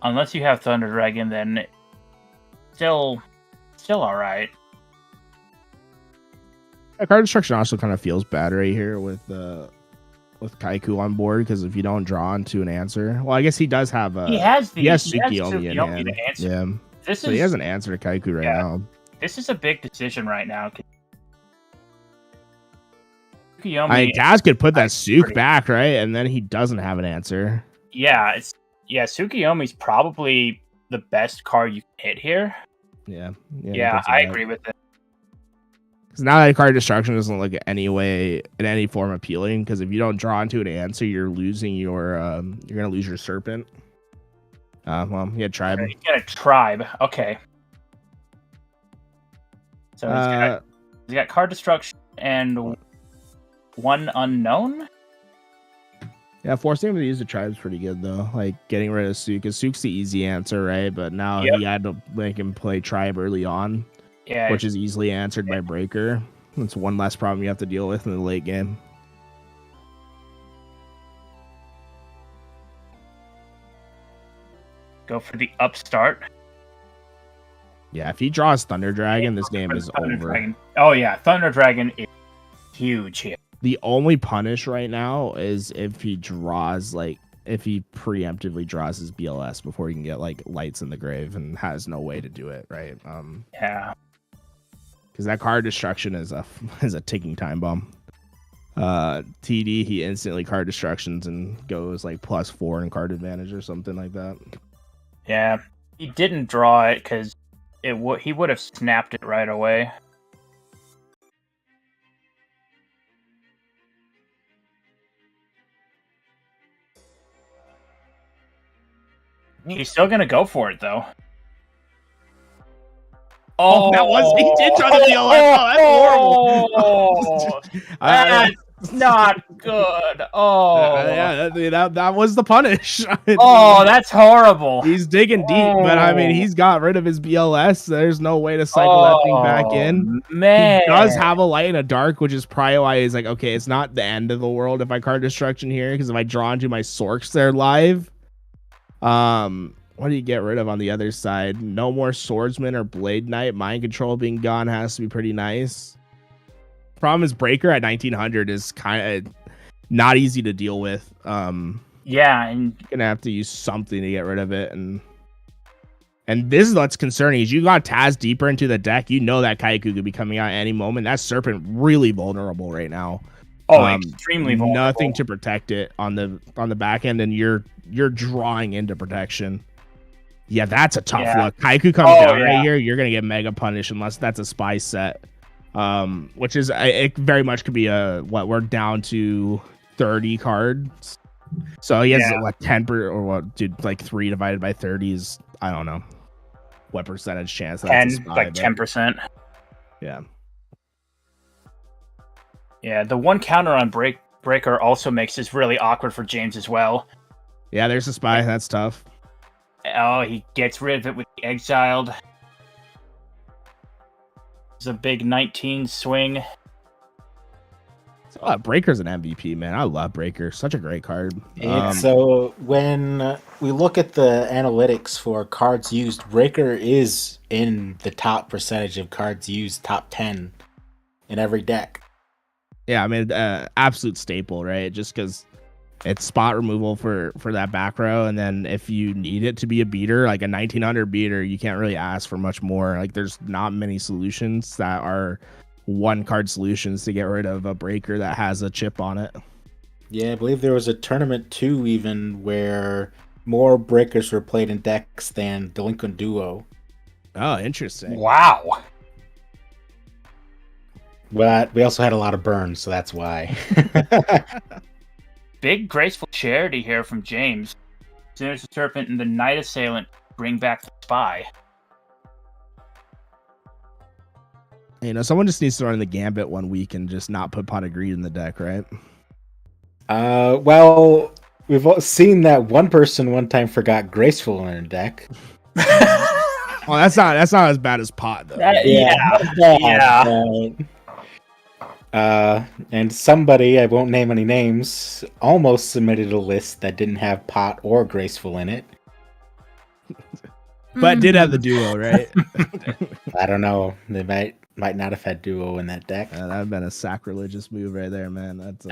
D: Unless you have Thunder Dragon, then still alright.
C: Card destruction also kind of feels bad right here with Kaiku on board, because if you don't draw into an answer, well, I guess he does have a.
D: He has
C: Tsukiyomi in
D: Tsukiyomi
C: hand.
D: to answer.
C: Yeah,
D: This
C: so
D: is
C: he has an answer to Kaiku right now.
D: This is a big decision right now. Tsukiyomi,
C: I mean, Taz could put that
D: that's
C: Suk
D: pretty-
C: back, right, and then he doesn't have an answer.
D: yeah, Tsukiyomi's probably the best card you can hit here.
C: Yeah,
D: Yeah, I agree with it.
C: Because now that card destruction doesn't look in any form appealing. Because if you don't draw into an answer, you're losing your you're gonna lose your Serpent. Well, he had Tribe.
D: You get a tribe. Okay. So he's got card destruction and one unknown.
C: Yeah, forcing him to use the Tribe's pretty good though. Like getting rid of Suk, because Suk's the easy answer, right? But now he had to make him play Tribe early on,
D: Yeah,
C: which is easily answered by Breaker. That's one less problem you have to deal with in the late game.
D: go for the upstart.
C: Yeah, if he draws Thunder Dragon, this game is
D: Thunder
C: over.
D: Dragon. Oh yeah, Thunder Dragon is huge here.
C: The only punish right now is if he draws, like, if he preemptively draws his BLS before he can get like lights in the grave and has no way to do it, right?
D: Yeah.
C: Because that card destruction is a ticking time bomb. TD, he instantly card destructions and goes like +4 in card advantage or something like that.
D: Yeah. He didn't draw it because he would have snapped it right away. He's still gonna go for it though.
C: Oh, that was he did try to deal. Oh, that's horrible.
D: That's Not good. Oh.
C: That was the punish.
D: Oh, that's horrible.
C: He's digging deep, but I mean, he's got rid of his BLS. There's no way to cycle that thing back in.
D: Man.
C: He does have a light and a dark, which is probably why he's like, okay, it's not the end of the world if I card destruction here, because if I draw into my Sorks there live, what do you get rid of on the other side? No more Swordsman or Blade Knight. Mind Control being gone has to be pretty nice. Problem is, Breaker at 1900 is kind of not easy to deal with.
D: Yeah, and
C: you're gonna have to use something to get rid of it, and this is what's concerning. Is you got Taz deeper into the deck, you know that Kaiku could be coming out at any moment. That Serpent really vulnerable right now.
D: Extremely vulnerable.
C: Nothing to protect it on the back end, and you're drawing into protection. Yeah, that's a tough look. Kaiku comes down right here, you're gonna get mega punish unless that's a spy set. Which is it very much could be we're down to 30 cards. So he has what 10 or what, dude? Like 3 divided by 30 is, I don't know what percentage chance.
D: 10, like 10%.
C: Yeah.
D: Yeah, the one counter on Breaker also makes this really awkward for James as well.
C: Yeah, there's a spy. That's tough.
D: Oh, he gets rid of it with the Exiled. It's a big 19 swing.
C: Breaker's an MVP, man. I love Breaker. Such a great card.
B: So when we look at the analytics for cards used, Breaker is in the top percentage of cards used, top 10 in every deck.
C: Yeah, I mean, absolute staple, right? Just because it's spot removal for that back row, and then if you need it to be a beater, like a 1900 beater, you can't really ask for much more. Like, there's not many solutions that are one card solutions to get rid of a Breaker that has a chip on it.
B: Yeah, I believe there was a tournament too, even where more Breakers were played in decks than Delinquent Duo.
C: Oh, interesting.
D: Wow.
B: But we also had a lot of burns, so that's why.
D: Big graceful charity here from James. There's the Serpent and the Night Assailant bring back the Spy.
C: You know, someone just needs to run the Gambit one week and just not put Pot of Greed in the deck, right?
B: Well, we've all seen that one person one time forgot Graceful in her deck.
C: Well, that's not as bad as Pot, though.
B: And somebody, I won't name any names, almost submitted a list that didn't have Pot or Graceful in it.
C: But did have the duo, right?
B: I don't know. They might not have had duo in that deck.
C: That would have been a sacrilegious move right there, man. That's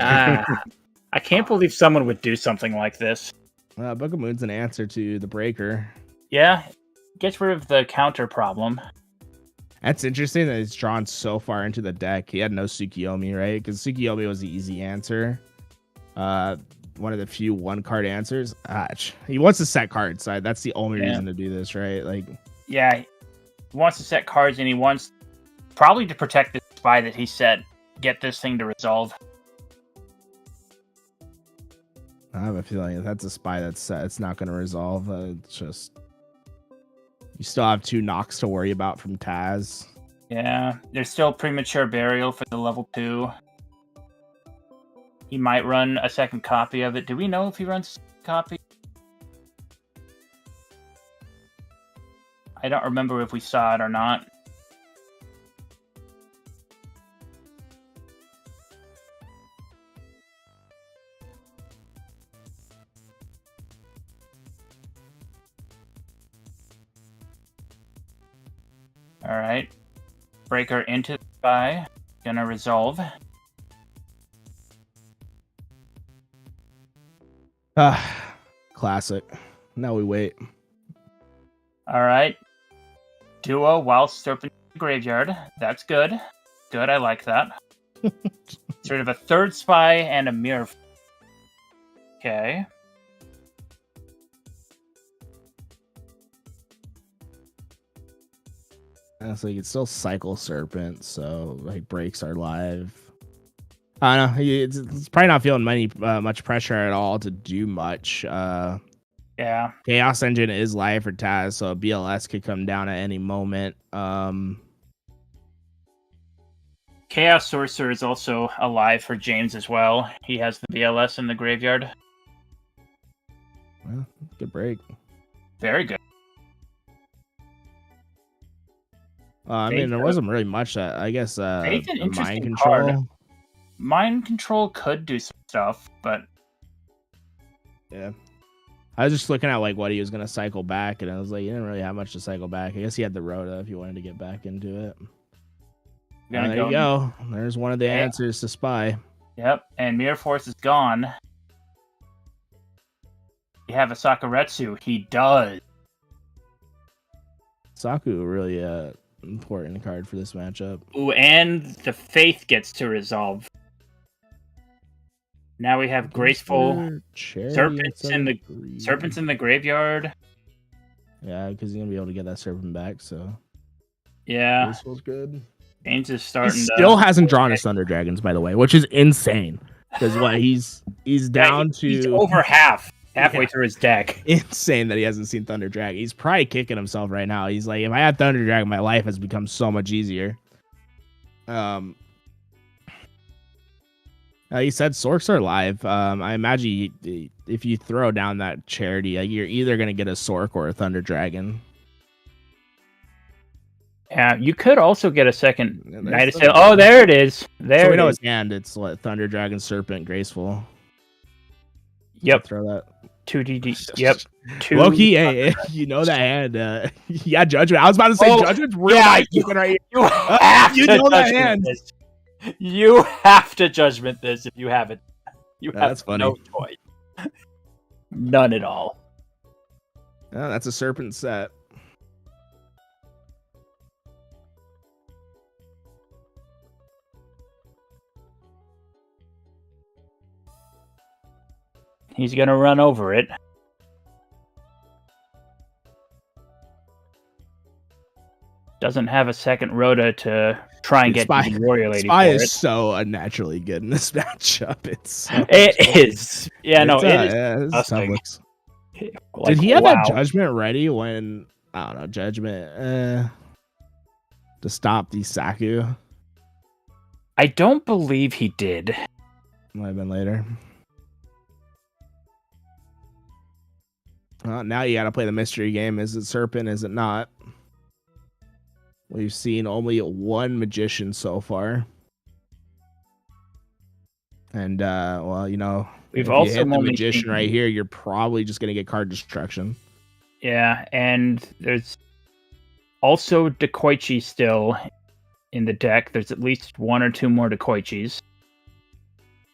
D: I can't believe someone would do something like this.
C: Book of Moon's an answer to the Breaker.
D: Yeah, gets rid of the counter problem.
C: That's interesting that he's drawn so far into the deck. He had no Tsukiyomi, right? Because Tsukiyomi was the easy answer. One of the few one-card answers. He wants to set cards, so that's the only reason to do this, right? Like,
D: yeah, he wants to set cards, and he wants probably to protect the Spy that he said. Get this thing to resolve.
C: I have a feeling if that's a Spy that's set, it's not going to resolve. It's just... You still have 2 knocks to worry about from Taz.
D: Yeah, there's still Premature Burial for the level 2. He might run a second copy of it. Do we know if he runs a second copy? I don't remember if we saw it or not. Alright. Breaker into the Spy. Gonna resolve.
C: Classic. Now we wait.
D: Alright. Duo while Serpent in the graveyard. That's good. Good, I like that. Sort of a third Spy and a Mirror. Okay.
C: So you can still cycle Serpent, so like breaks are live. I don't know. It's probably not feeling much pressure at all to do much.
D: Yeah.
C: Chaos Engine is live for Taz, so BLS could come down at any moment.
D: Chaos Sorcerer is also alive for James as well. He has the BLS in the graveyard.
C: Well, good break.
D: Very good.
C: I mean, there wasn't really much that I guess.
D: Faith an interesting
C: mind control.
D: card. Mind control could do some stuff, but
C: Yeah. I was just looking at like what he was gonna cycle back, and I was like, he didn't really have much to cycle back. I guess he had the Rhoda if you wanted to get back into it. There you go. There's one of the answers to Spy.
D: Yep, and Mirror Force is gone. You have a Sakuretsu. He does.
C: Saku really important card for this matchup.
D: Ooh, and the Faith gets to resolve. Now we have Graceful Serpents in the graveyard.
C: Yeah, because he's gonna be able to get that serpent back. So
D: yeah,
C: Graceful's good.
D: James is starting.
C: He still hasn't drawn his Thunder Dragons, by the way, which is insane. Because what he's down to
D: he's over halfway through his deck.
C: Insane that he hasn't seen Thunder Dragon. He's probably kicking himself right now. He's like, if I had Thunder Dragon, my life has become so much easier. He said Sorks are live. I imagine if you throw down that charity, you're either gonna get a Sork or a Thunder Dragon.
D: Yeah, you could also get a second Night of Sail. Oh, there it is. There.
C: So we know his hand. It's like Thunder Dragon, Serpent, Graceful.
D: Yep.
C: Throw that.
D: 2DD. Yep.
C: Loki, hey, you know that hand. Yeah, Judgment. I was about to say Judgment's real nice right here.
D: You have
C: you
D: to
C: know that hand.
D: This. You have to Judgment this if you haven't. You have
C: That's funny.
D: No choice. None at all.
C: Oh, that's a Serpent set.
D: He's going to run over it. Doesn't have a second Rhoda to try and get the Warrior Lady.
C: Spy is so unnaturally good in this matchup.
D: It is. Yeah, no, it is.
C: Yeah, did he have that Judgment ready when, I don't know, Judgment to stop the Saku?
D: I don't believe he did.
C: Might have been later. Now you got to play the mystery game. Is it Serpent? Is it not? We've seen only one magician so far. And, well, you know,
D: we've
C: if
D: also
C: you hit the magician right here, you're probably just going to get card destruction.
D: Yeah, and there's also Dekoichi still in the deck. There's at least one or two more Dekoichis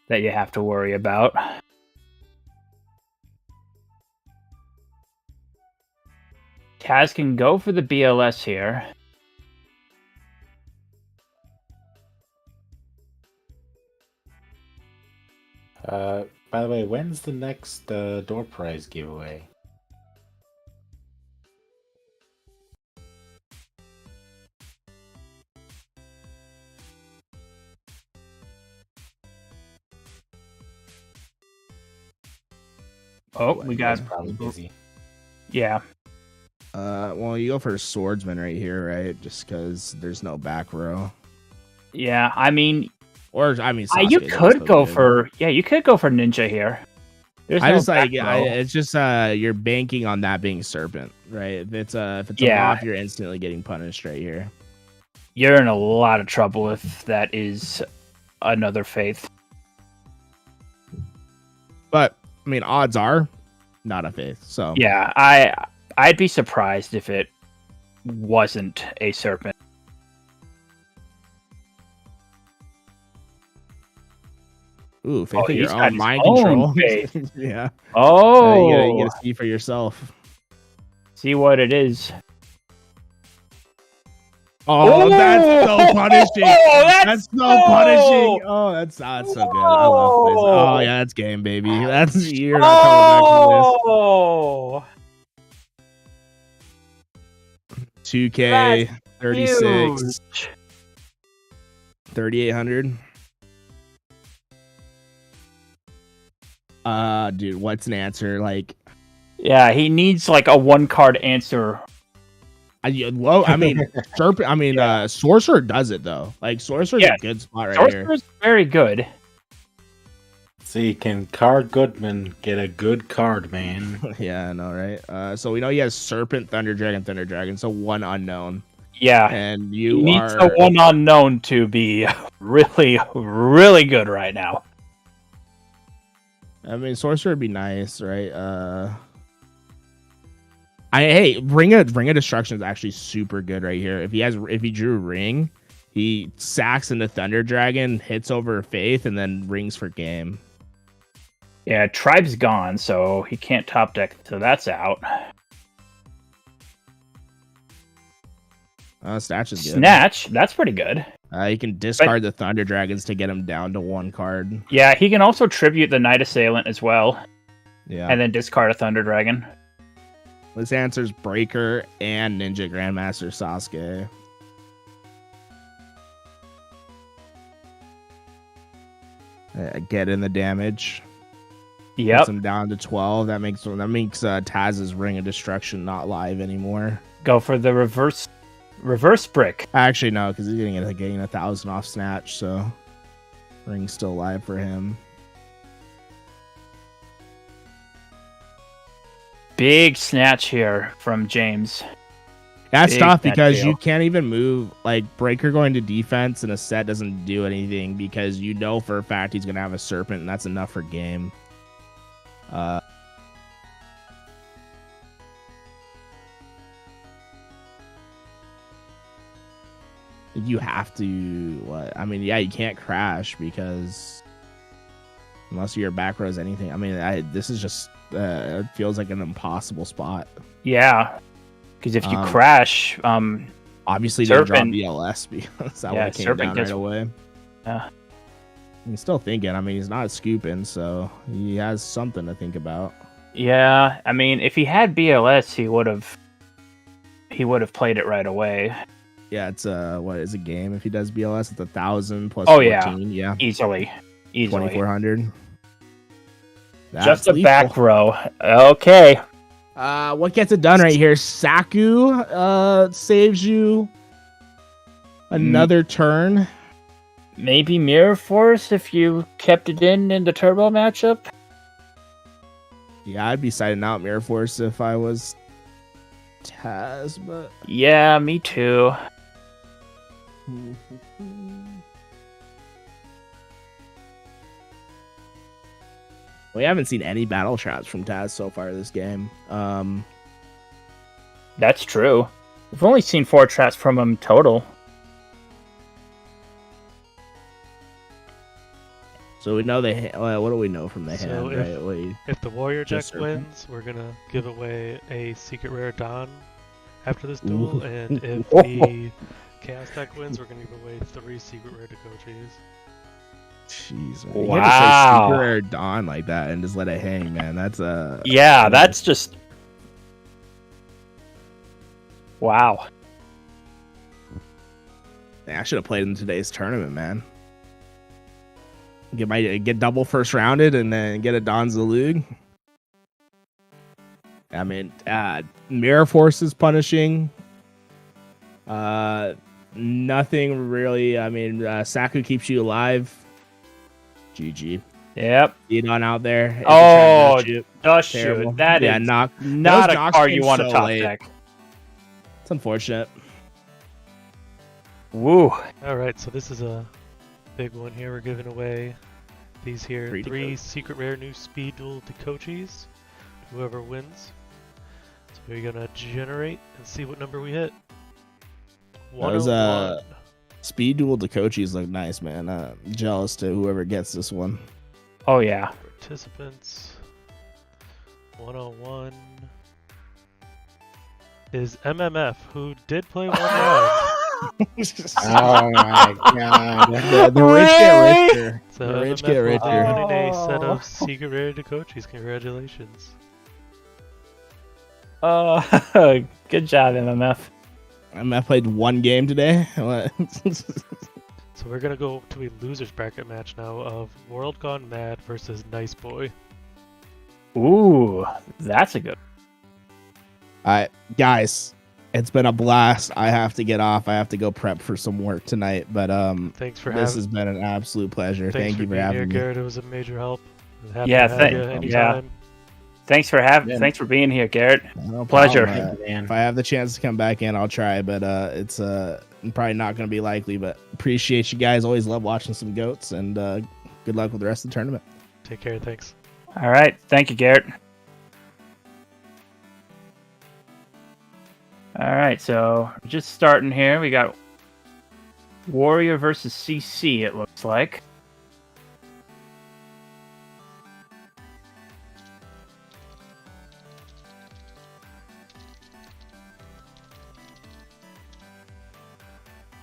D: that you have to worry about. Taz can go for the BLS here.
B: By the way, when's the next door prize giveaway?
D: Oh, we got
B: probably busy.
D: Yeah.
C: Well, you go for a swordsman right here, right? Just because there's no back row.
D: Yeah, I mean,
C: you
D: could go for ninja here.
C: It's just you're banking on that being serpent, right? If it's a off, you're instantly getting punished right here.
D: You're in a lot of trouble if that is another faith.
C: But I mean, odds are not a faith. So
D: yeah, I'd be surprised if it wasn't a serpent.
C: Ooh, faith in your own mind control. Yeah.
D: Oh,
C: you gotta see for yourself.
D: See what it is.
C: Oh, that's so punishing. That's so punishing. Oh, that's so good. I love this. Oh yeah, that's game, baby. That's you're not coming back from this. 2K, 36, 3,800. Dude, what's an answer? Like,
D: yeah, he needs like a 1-card answer
C: I mean, Serpent. I mean, Sorcerer does it though. Like Sorcerer's a good spot right here.
D: Sorcerer's very good.
B: See, can Card Goodman get a good card, man?
C: Yeah, I know, right? So we know he has Serpent, Thunder Dragon, so one unknown.
D: Yeah,
C: And
D: he
C: you
D: needs
C: are
D: the one unknown to be really, really good right now.
C: I mean, Sorcerer would be nice, right? Hey, Ring of Destruction is actually super good right here. If he drew Ring, he sacks into Thunder Dragon, hits over Faith, and then rings for game.
D: Yeah, Tribe's gone, so he can't top deck, so that's out.
C: Snatch is good.
D: Snatch, that's pretty good.
C: You can discard the Thunder Dragons to get him down to one card.
D: Yeah, he can also tribute the Night Assailant as well.
C: Yeah.
D: And then discard a Thunder Dragon.
C: This answers Breaker and Ninja Grandmaster Sasuke. Get in the damage.
D: Yep.
C: Puts him down to 12. That makes Taz's Ring of Destruction not live anymore.
D: Go for the reverse brick.
C: Actually, no, because he's getting 1,000 off Snatch, so Ring's still live for him.
D: Big snatch here from James.
C: That's
D: Big
C: tough
D: snatch
C: because
D: deal.
C: you can't even move. Like, Breaker going to defense in a set doesn't do anything because you know for a fact he's going to have a Serpent, and that's enough for game. You have to, what? I mean, yeah, you can't crash because unless your back rows anything. I mean, this is just, it feels like an impossible spot.
D: Yeah. Because if you crash,
C: obviously
D: Serpent,
C: didn't drop BLS because that would have came
D: Serpent
C: down
D: gets,
C: right away.
D: Yeah.
C: I'm still thinking. I mean, he's not scooping, so he has something to think about.
D: Yeah, I mean, if he had BLS, he would have played it right away.
C: Yeah, it's what is a game? If he does BLS, it's 1,000 plus
D: Oh
C: 14. Yeah,
D: easily
C: 2,400.
D: Just a back row. Okay.
C: What gets it done right here? Saku saves you another turn.
D: Maybe Mirror Force if you kept it in the turbo matchup.
C: Yeah, I'd be siding out Mirror Force if I was Taz, but
D: yeah, me too.
C: We haven't seen any battle traps from Taz so far this game.
D: That's true. We've only seen 4 traps from him total.
C: So we know what do we know from the hand?
A: If the Warrior deck
C: Serpent.
A: wins, we're gonna give away a secret rare Dawn after this duel, and if the Chaos deck wins, we're gonna give away 3 secret rare Dakochis.
C: Jeez, man.
D: Wow.
C: You have to say Secret Rare Dawn like that and just let it hang, man. That's
D: Yeah, that's just wow.
C: Man, I should have played in today's tournament, man. Get double first rounded and then get a Don Zalug. I mean, Mirror Force is punishing. Nothing really. I mean, Saku keeps you alive. GG.
D: Yep.
C: Get on out there.
D: Oh,
C: Terrible.
D: shoot. That
C: yeah,
D: is
C: not
D: a
C: knocks
D: card
C: came
D: you want to
C: so
D: top
C: late.
D: deck.
C: It's unfortunate.
D: Woo.
A: All right, so this is a big one here. We're giving away these here 3 secret rare new speed duel Dakochis. Whoever wins. So we're gonna generate and see what number we hit.
C: Those
A: 101.
C: Speed Duel Dakochis look nice, man. Jealous to whoever gets this one.
D: Oh yeah.
A: Participants 101 is MMF, who did play 1 round.
B: Oh my god.
C: The rich get richer.
A: So
C: The rich
A: MMF
C: get
A: will be
C: richer.
A: winning a set of secret rare Dakochis. Congratulations.
D: Good job, MMF.
C: I played 1 game today. What?
A: So we're gonna go to a losers bracket match now of World Gone Mad versus Nice Boy.
D: Ooh, that's a good.
C: All right, guys. It's been a blast. I have to get off. I have to go prep for some work tonight. But
A: Thanks for
C: this
A: having.
C: has been an absolute pleasure.
A: Thanks
C: Thank
A: for
C: you for
A: being here,
C: having me.
A: Garrett. It was a major help. Happy
D: Yeah,
A: to have you
B: no problem.
A: anytime.
D: Thanks for being here, Garrett.
C: No
D: Pleasure.
C: problem.
B: Thank you, man.
C: If I have the chance to come back in, I'll try. But it's probably not going to be likely. But appreciate you guys. Always love watching some goats. And good luck with the rest of the tournament.
A: Take care. Thanks.
D: All right. Thank you, Garrett. All right, so just starting here, we got Warrior versus CC, it looks like.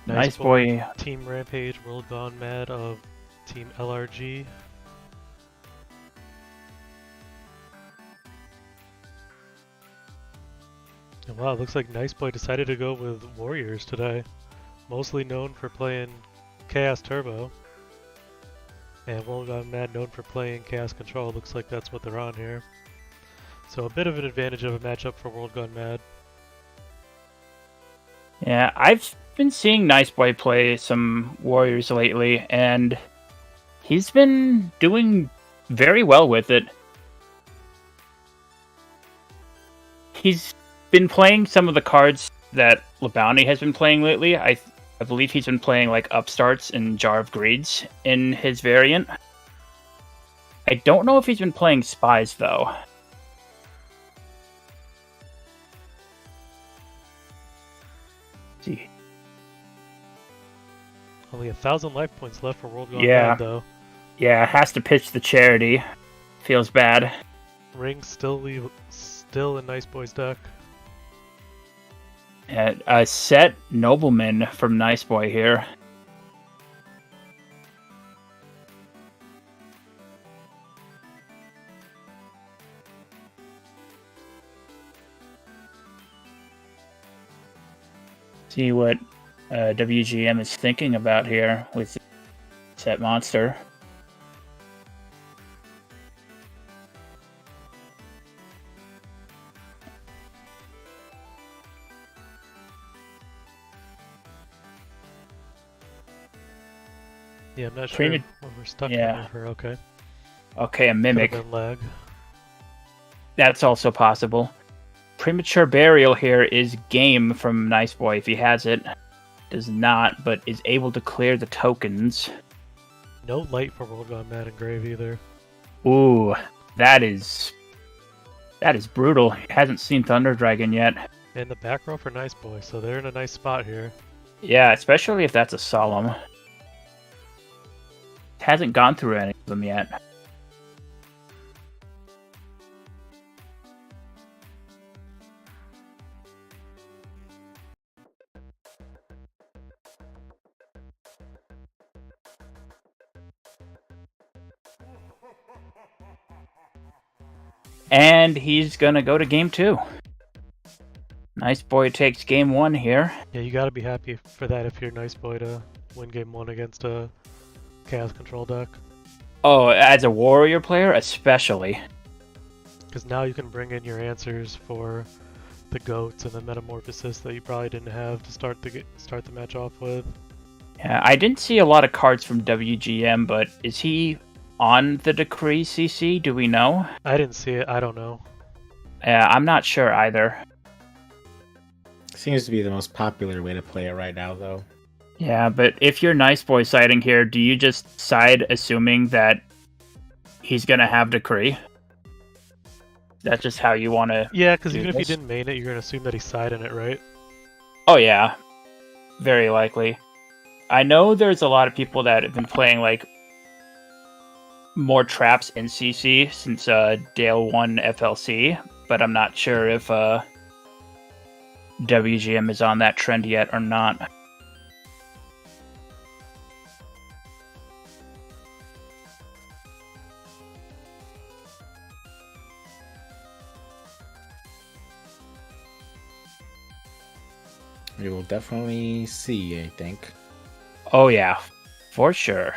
D: Nice boy.
A: Team Rampage, World Gone Mad of Team LRG. And wow, looks like Nice Boy decided to go with Warriors today. Mostly known for playing Chaos Turbo. And World Gone Mad known for playing Chaos Control. Looks like that's what they're on here. So a bit of an advantage of a matchup for World Gone Mad.
D: Yeah, I've been seeing Nice Boy play some Warriors lately, and he's been doing very well with it. He's been playing some of the cards that LeBounty has been playing lately. I believe he's been playing like Upstarts and Jar of Greeds in his variant. I don't know if he's been playing Spies, though. Let's see.
A: Only 1,000 life points left for World Gone
D: Yeah.
A: Mad though.
D: Yeah, has to pitch the charity. Feels bad.
A: Ring still in Nice Boy's deck.
D: A set Nobleman from Nice Boy here. See what WGM is thinking about here with set monster.
A: Yeah, I'm not sure
D: Premi-
A: what we're stuck
D: yeah.
A: in for. Okay.
D: Okay, a
A: Could've
D: mimic.
A: been lag.
D: That's also possible. Premature Burial here is game from Nice Boy if he has it. Does not, but is able to clear the tokens.
A: No light for World Gone Mad and Grave either.
D: Ooh, that is brutal. Hasn't seen Thunder Dragon yet.
A: And the back row for Nice Boy, so they're in a nice spot here.
D: Yeah, especially if that's a Solemn. Hasn't gone through any of them yet. And he's gonna go to game 2. Nice Boy takes game 1 here.
A: Yeah, you gotta be happy for that if you're Nice Boy to win game 1 against a Chaos Control deck.
D: Oh, as a Warrior player, especially.
A: Because now you can bring in your answers for the goats and the metamorphosis that you probably didn't have to start the match off with.
D: Yeah, I didn't see a lot of cards from WGM, but is he on the Decree CC? Do we know?
A: I didn't see it. I don't know.
D: Yeah, I'm not sure either.
B: Seems to be the most popular way to play it right now, though.
D: Yeah, but if you're Nice Boy siding here, do you just side assuming that he's gonna have Decree? That's just how you want to...
A: Yeah, because even if
D: this?
A: you didn't main it, you're gonna assume that he's siding it, right?
D: Oh yeah, very likely. I know there's a lot of people that have been playing like more traps in CC since Dale won FLC, but I'm not sure if WGM is on that trend yet or not.
B: We will definitely see, I think.
D: Oh yeah, for sure.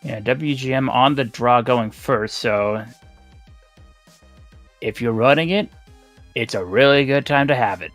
D: Yeah, WGM on the draw going first, so if you're running it, it's a really good time to have it.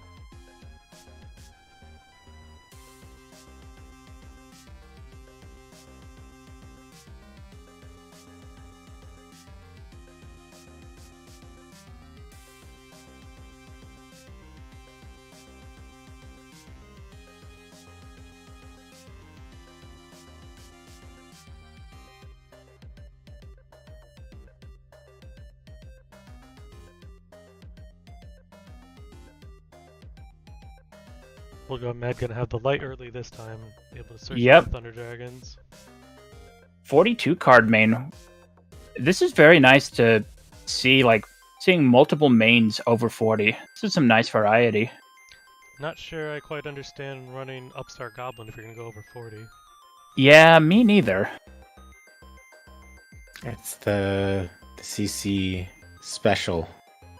A: We'll go Mad gonna have the light early this time, able to search
D: Yep.
A: for Thunder Dragons.
D: 42 card main. This is very nice to see, like, seeing multiple mains over 40. This is some nice variety.
A: Not sure I quite understand running Upstart Goblin if you're gonna go over 40.
D: Yeah, me neither.
B: It's the CC special.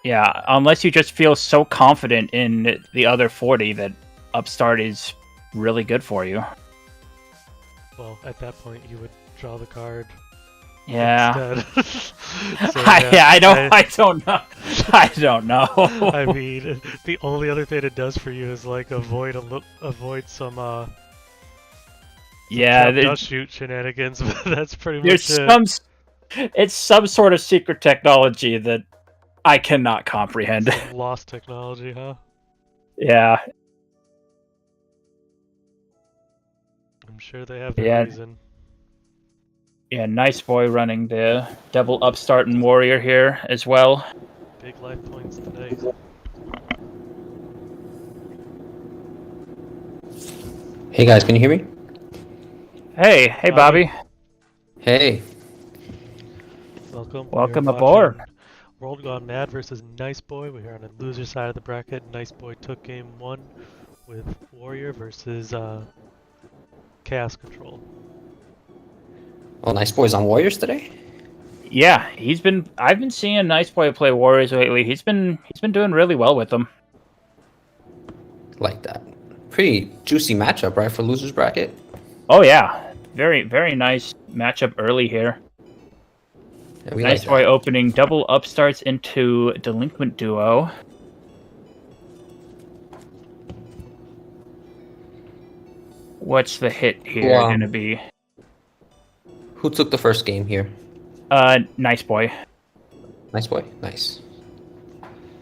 D: Yeah, unless you just feel so confident in the other 40 that Upstart is really good for you.
A: Well, at that point, you would draw the card
D: Yeah.
A: instead. So, yeah,
D: I don't know. I don't know.
A: I mean, the only other thing it does for you is like avoid some
D: Yeah,
A: dust shoot shenanigans. But that's pretty
D: there's
A: much it.
D: it's some sort of secret technology that I cannot comprehend.
A: Some lost technology, huh?
D: Yeah.
A: I'm sure they have their reason.
D: Yeah, nice boy running the double Upstart and Warrior here as well.
A: Big life points today.
E: Hey guys, can you hear me?
D: Hey, Bobby.
E: Hey.
A: Welcome.
D: Welcome
A: We're
D: aboard.
A: watching World Gone Mad versus Nice Boy. We're on the loser side of the bracket. Nice Boy took game 1 with Warrior versus Chaos Control.
E: Oh, Nice Boys on Warriors today?
D: Yeah, I've been seeing Nice Boy play Warriors lately. He's been doing really well with them.
E: Like that. Pretty juicy matchup, right, for losers bracket?
D: Oh yeah. Very, very nice matchup early here.
E: Yeah, we
D: Nice
E: like
D: Boy
E: that.
D: opening double Upstarts into Delinquent Duo. What's the hit here
E: Well,
D: gonna be?
E: Who took the first game here?
D: Nice Boy.
E: Nice Boy. Nice.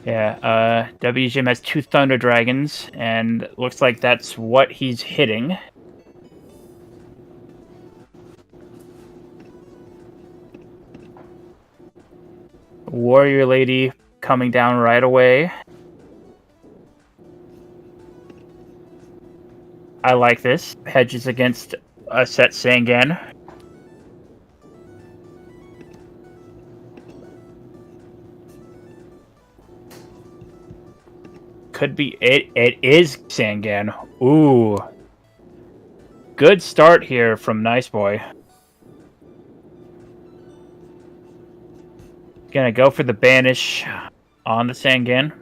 D: Yeah, WGM has 2 Thunder Dragons, and looks like that's what he's hitting. Warrior Lady coming down right away. I like this. Hedges against a set Sangan. Could be it. It is Sangan. Ooh. Good start here from Nice Boy. Gonna go for the banish on the Sangan.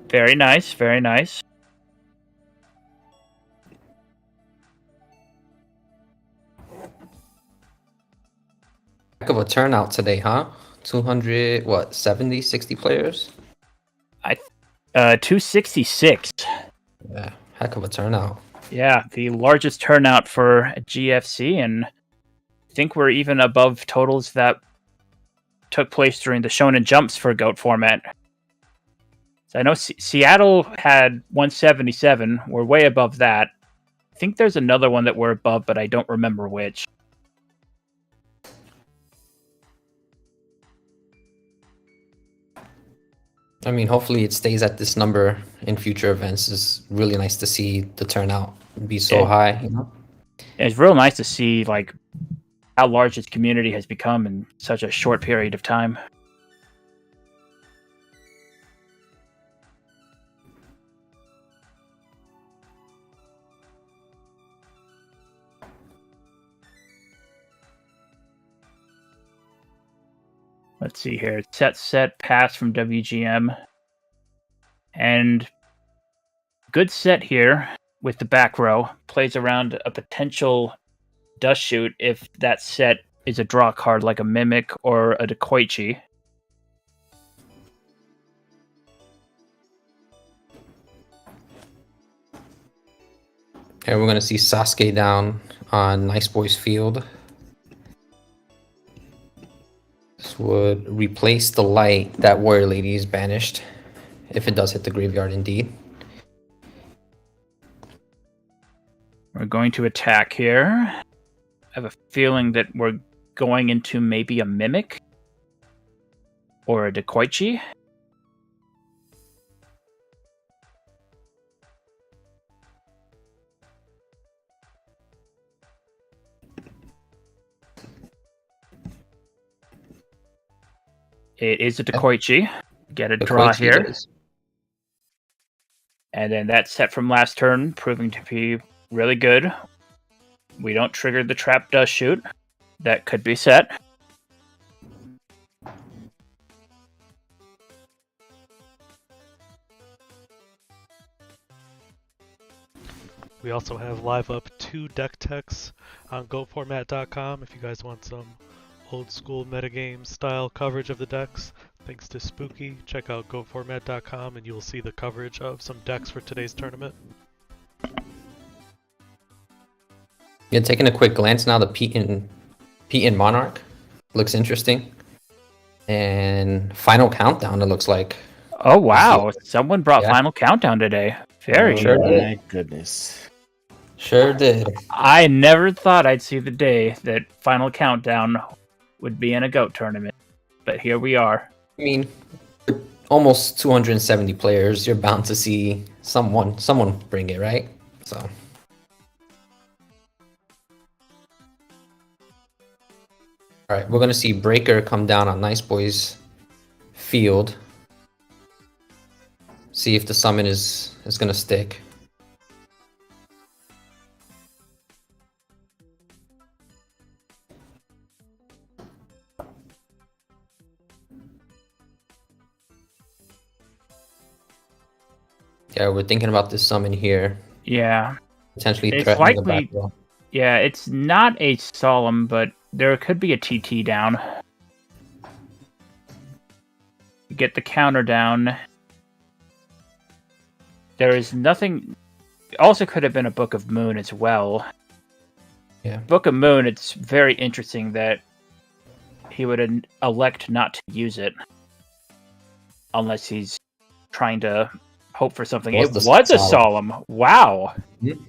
D: Very nice, very nice.
E: Heck of a turnout today, huh? 200, what, 70, 60 players?
D: 266.
E: Yeah, heck of a turnout.
D: Yeah, the largest turnout for GFC, and I think we're even above totals that took place during the Shonen Jumps for GOAT format. So I know Seattle had 177. We're way above that. I think there's another one that we're above, but I don't remember which.
E: I mean, hopefully it stays at this number in future events. It's really nice to see the turnout be so high, you know?
D: It's real nice to see like how large its community has become in such a short period of time. Let's see here. Set pass from WGM. And good set here with the back row. Plays around a potential Dust Shoot if that set is a draw card like a Mimic or a Dekoichi.
E: Here we're gonna see Sasuke down on Nice Boy's field. This would replace the light that Warrior Lady is banished, if it does hit the graveyard indeed.
D: We're going to attack here. I have a feeling that we're going into maybe a Mimic or a Dekoichi. It is a Dekoichi. Get a draw
E: Dekoichi
D: here.
E: is.
D: And then that set from last turn proving to be really good. We don't trigger the trap Dust Shoot. That could be set.
A: We also have live up 2 deck techs on GoFormat.com if you guys want some old school metagame style coverage of the decks. Thanks to Spooky, check out GoFormat.com and you will see the coverage of some decks for today's tournament.
E: Yeah, taking a quick glance now, the Pete and Monarch looks interesting. And Final Countdown, it looks like.
D: Oh, wow. Someone brought Final Countdown today. Very
B: Oh,
E: sure did.
B: my goodness.
E: Sure did.
D: I never thought I'd see the day that Final Countdown would be in a GOAT tournament. But here we are.
E: I mean, with almost 270 players, you're bound to see someone bring it, right? So. All right, we're going to see Breaker come down on Nice Boy's field. See if the summon is going to stick. Yeah, we're thinking about this summon here.
D: Yeah.
E: Potentially
D: It's
E: threatening the
D: likely-
E: back row.
D: Yeah, it's not a Solemn, but there could be a TT down. Get the counter down. There is nothing... Also could have been a Book of Moon as well.
E: Yeah.
D: Book of Moon, it's very interesting that he would elect not to use it. Unless he's trying to hope for something. It was a Solemn. Wow.
E: Mm-hmm.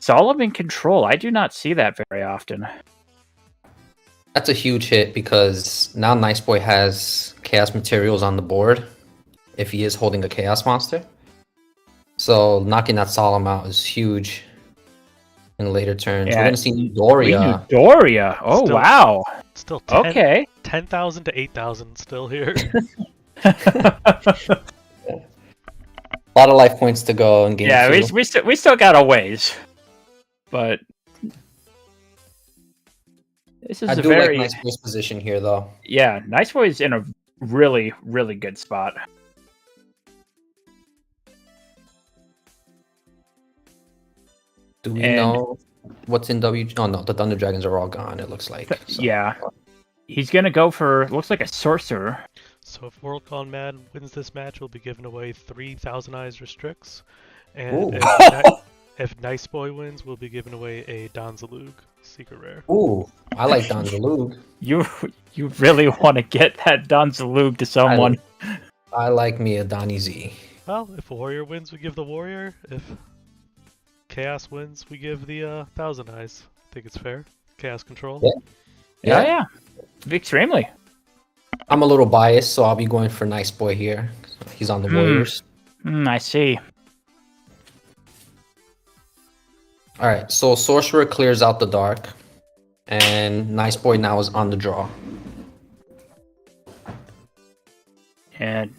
D: Solemn in control. I do not see that very often.
E: That's a huge hit because now Nice Boy has Chaos Materials on the board if he is holding a Chaos Monster. So knocking that Solemn out is huge in later turns.
D: Yeah,
E: we're going to see Doria.
D: Doria. Oh,
A: Still-
D: wow.
A: Still
D: Okay.
A: 10,000 to 8,000 still here.
E: A lot of life points to go in game
D: Yeah,
E: two.
D: we still got a ways. But this is
E: I
D: a
E: do
D: very...
E: like Nice Boy's position here, though.
D: Yeah, Nice Boy is in a really, really good spot.
E: Do we
D: And-
E: know what's in W? Oh, no, the Thunder Dragons are all gone, it looks like. So.
D: Yeah. He's going to go for, looks like a Sorcerer.
A: So if World Gone Mad wins this match, we'll be giving away 3,000 Eyes Restricts.
E: Ooh.
A: And if Nice Boy wins, we'll be giving away a Donzalug Secret Rare.
E: Ooh, I like Don Zalug.
D: You really want to get that Donzalug to someone.
E: I like me a Donny Z.
A: Well, if Warrior wins, we give the Warrior. If Chaos wins, we give the 1,000 Eyes. I think it's fair. Chaos Control.
E: Yeah.
D: Yeah. Extremely.
E: I'm a little biased, so I'll be going for Nice Boy here. He's on the Warriors.
D: I see.
E: All right, so Sorcerer clears out the dark, and Nice Boy now is on the draw.
D: And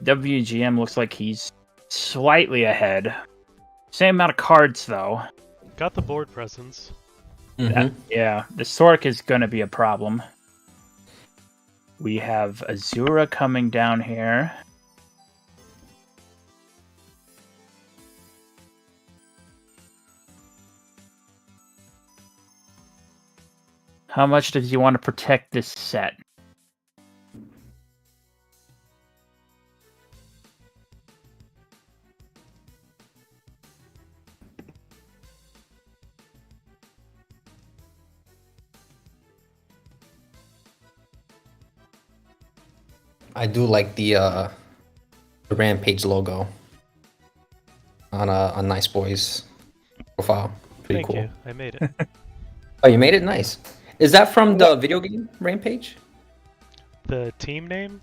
D: WGM looks like he's slightly ahead. Same amount of cards, though.
A: Got the board presence.
D: Yeah, the Sork is going to be a problem. We have Azura coming down here. How much does he want to protect this set?
E: I do like the Rampage logo on Nice Boy's profile. Pretty
A: Thank
E: cool.
A: you. I made it.
E: Oh, you made it? Nice. Is that from the video game Rampage?
A: The team name?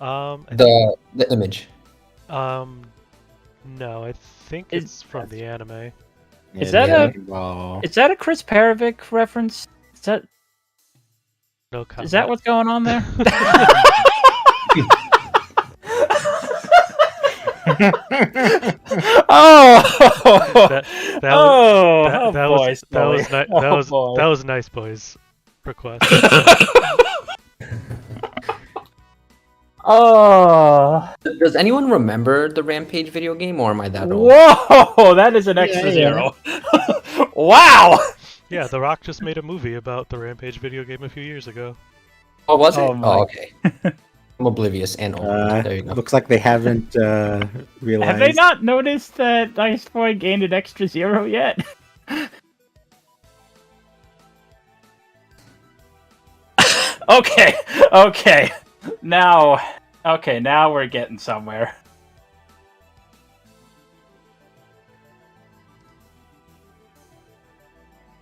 A: I
E: The image.
A: no, I think
D: Is-
A: it's from the anime.
D: Is that a-
B: Ball.
D: Is that a Chris Perevic reference?
A: No comment.
D: Is that what's going on there? Oh,
A: That
D: oh,
A: that
D: boy,
A: was that was
D: Scully.
A: that was
D: boy.
A: that was Nice Boy's request.
D: Oh,
E: Does anyone remember the Rampage video game, or am I that old?
D: whoa, that is an extra zero. Wow.
A: Yeah, The Rock just made a movie about the Rampage video game a few years ago.
E: Oh, was it?
D: Oh my-
E: Oh, okay. I'm oblivious and old. There you go.
B: Looks like they haven't realized.
D: Have they not noticed that Nice Boy gained an extra zero yet? Okay. Now we're getting somewhere.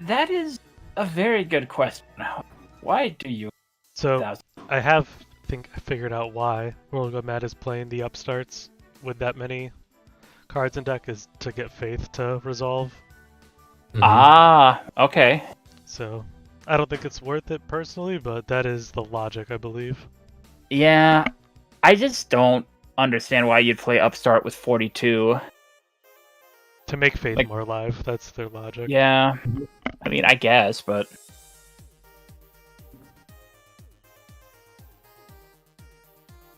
D: That is a very good question. Why do you?
A: So I think I figured out why World of Mad is playing the upstarts with that many cards in deck is to get Faith to resolve.
E: Mhm.
D: Ah, okay.
A: So I don't think it's worth it personally, but that is the logic, I believe.
D: Yeah, I just don't understand why you'd play Upstart with 42.
A: To make Faith
D: Like-
A: more alive, that's their logic.
D: Yeah, I mean, I guess, but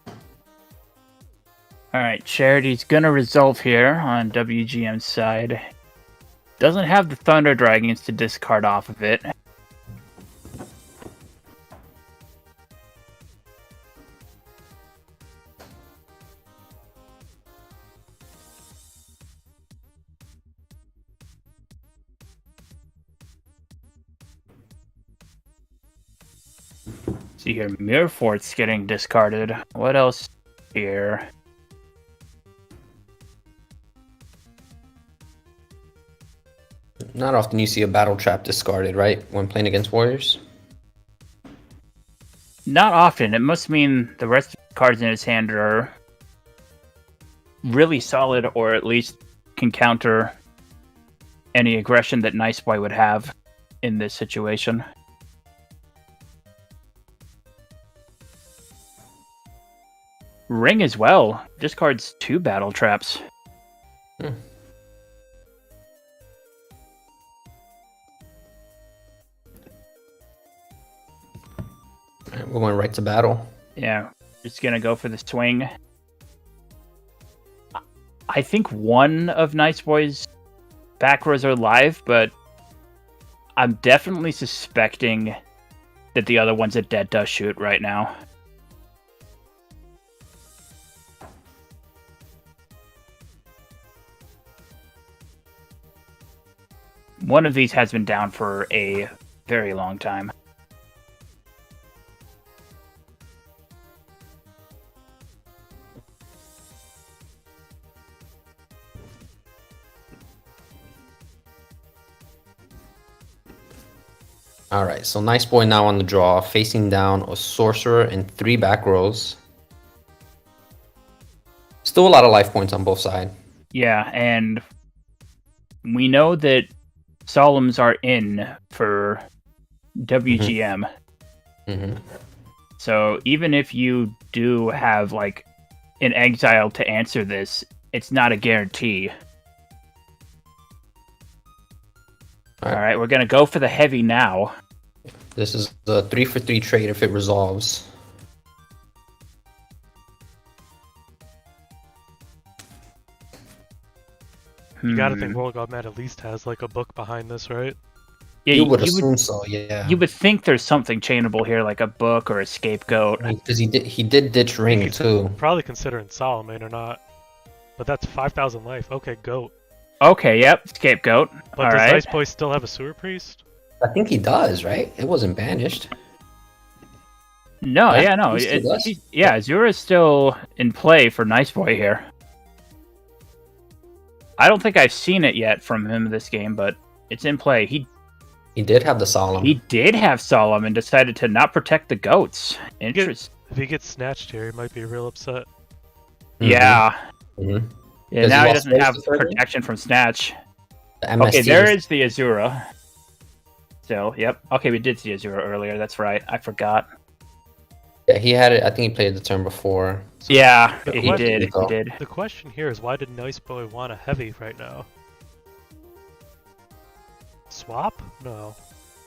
D: all right, Charity's gonna resolve here on WGM's side. Doesn't have the Thunder Dragons to discard off of it. See here, Mirror Fort's getting discarded. What else here?
E: Not often you see a battle trap discarded, right? When playing against warriors.
D: Not often. It must mean the rest of the cards in his hand are really solid, or at least can counter any aggression that Nice Boy would have in this situation. Ring as well. Discards 2 battle traps.
E: Alright, we're going right to battle.
D: Yeah, just gonna go for the swing. I think one of Nice Boy's back rows are live, but I'm definitely suspecting that the other one's a dead dust shoot right now. One of these has been down for a very long time.
E: Alright, so Nice Boy now on the draw, facing down a sorcerer and 3 back rows. Still a lot of life points on both sides.
D: Yeah, and we know that Solemns are in for WGM.
E: Mm-hmm.
D: So even if you do have like an exile to answer this, it's not a guarantee. All right, we're gonna go for the heavy now.
E: This is the 3-for-3 trade if it resolves.
A: You gotta think World God Mad at least has like a book behind this, right?
D: Yeah,
E: You would assume so, yeah.
D: You would think there's something chainable here, like a book or a scapegoat.
E: Because he did ditch Ring
A: he's
E: too.
A: Probably considering Solomon or not. But that's 5,000 life. Okay, goat.
D: Okay, yep, scapegoat.
A: But
D: All
A: does
D: right.
A: Nice Boy still have a sewer priest?
E: I think he does, right? It wasn't banished.
D: No,
E: Yeah,
D: yeah, no.
E: he still does.
D: Azura's still in play for Nice Boy here. I don't think I've seen it yet from him this game, but it's in play.
E: He did have the Solemn.
D: He did have Solemn and decided to not protect the goats. Interesting.
A: If he gets snatched here, he might be real upset.
D: Yeah.
E: Mhm.
D: Yeah,
E: Does he
D: now he
E: lost
D: doesn't
E: most
D: have
E: of the third
D: protection from Snatch.
E: The MST
D: Okay, there is the Azura. Still, yep. Okay, we did see Azura earlier. That's right. I forgot.
E: Yeah, he had it. I think he played the turn before.
D: Yeah,
A: The
D: he
A: question-
D: did. He did.
A: The question here is why did Nice Boy want a heavy right now? Swap? No.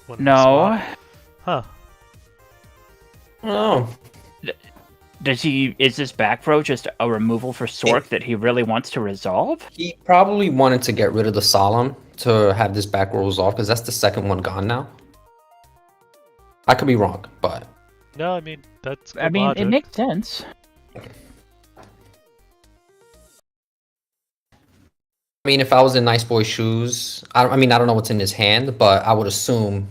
A: Wouldn't
D: No.
A: swap. Huh.
E: Oh,
D: Is this back row just a removal for Sork that he really wants to resolve?
E: he probably wanted to get rid of the Solemn to have this back row resolved because that's the second one gone now. I could be wrong, but
A: No, I mean, that's good
D: I mean,
A: logic.
D: it makes sense.
E: I mean, if I was in Nice Boy's shoes, I mean, I don't know what's in his hand, but I would assume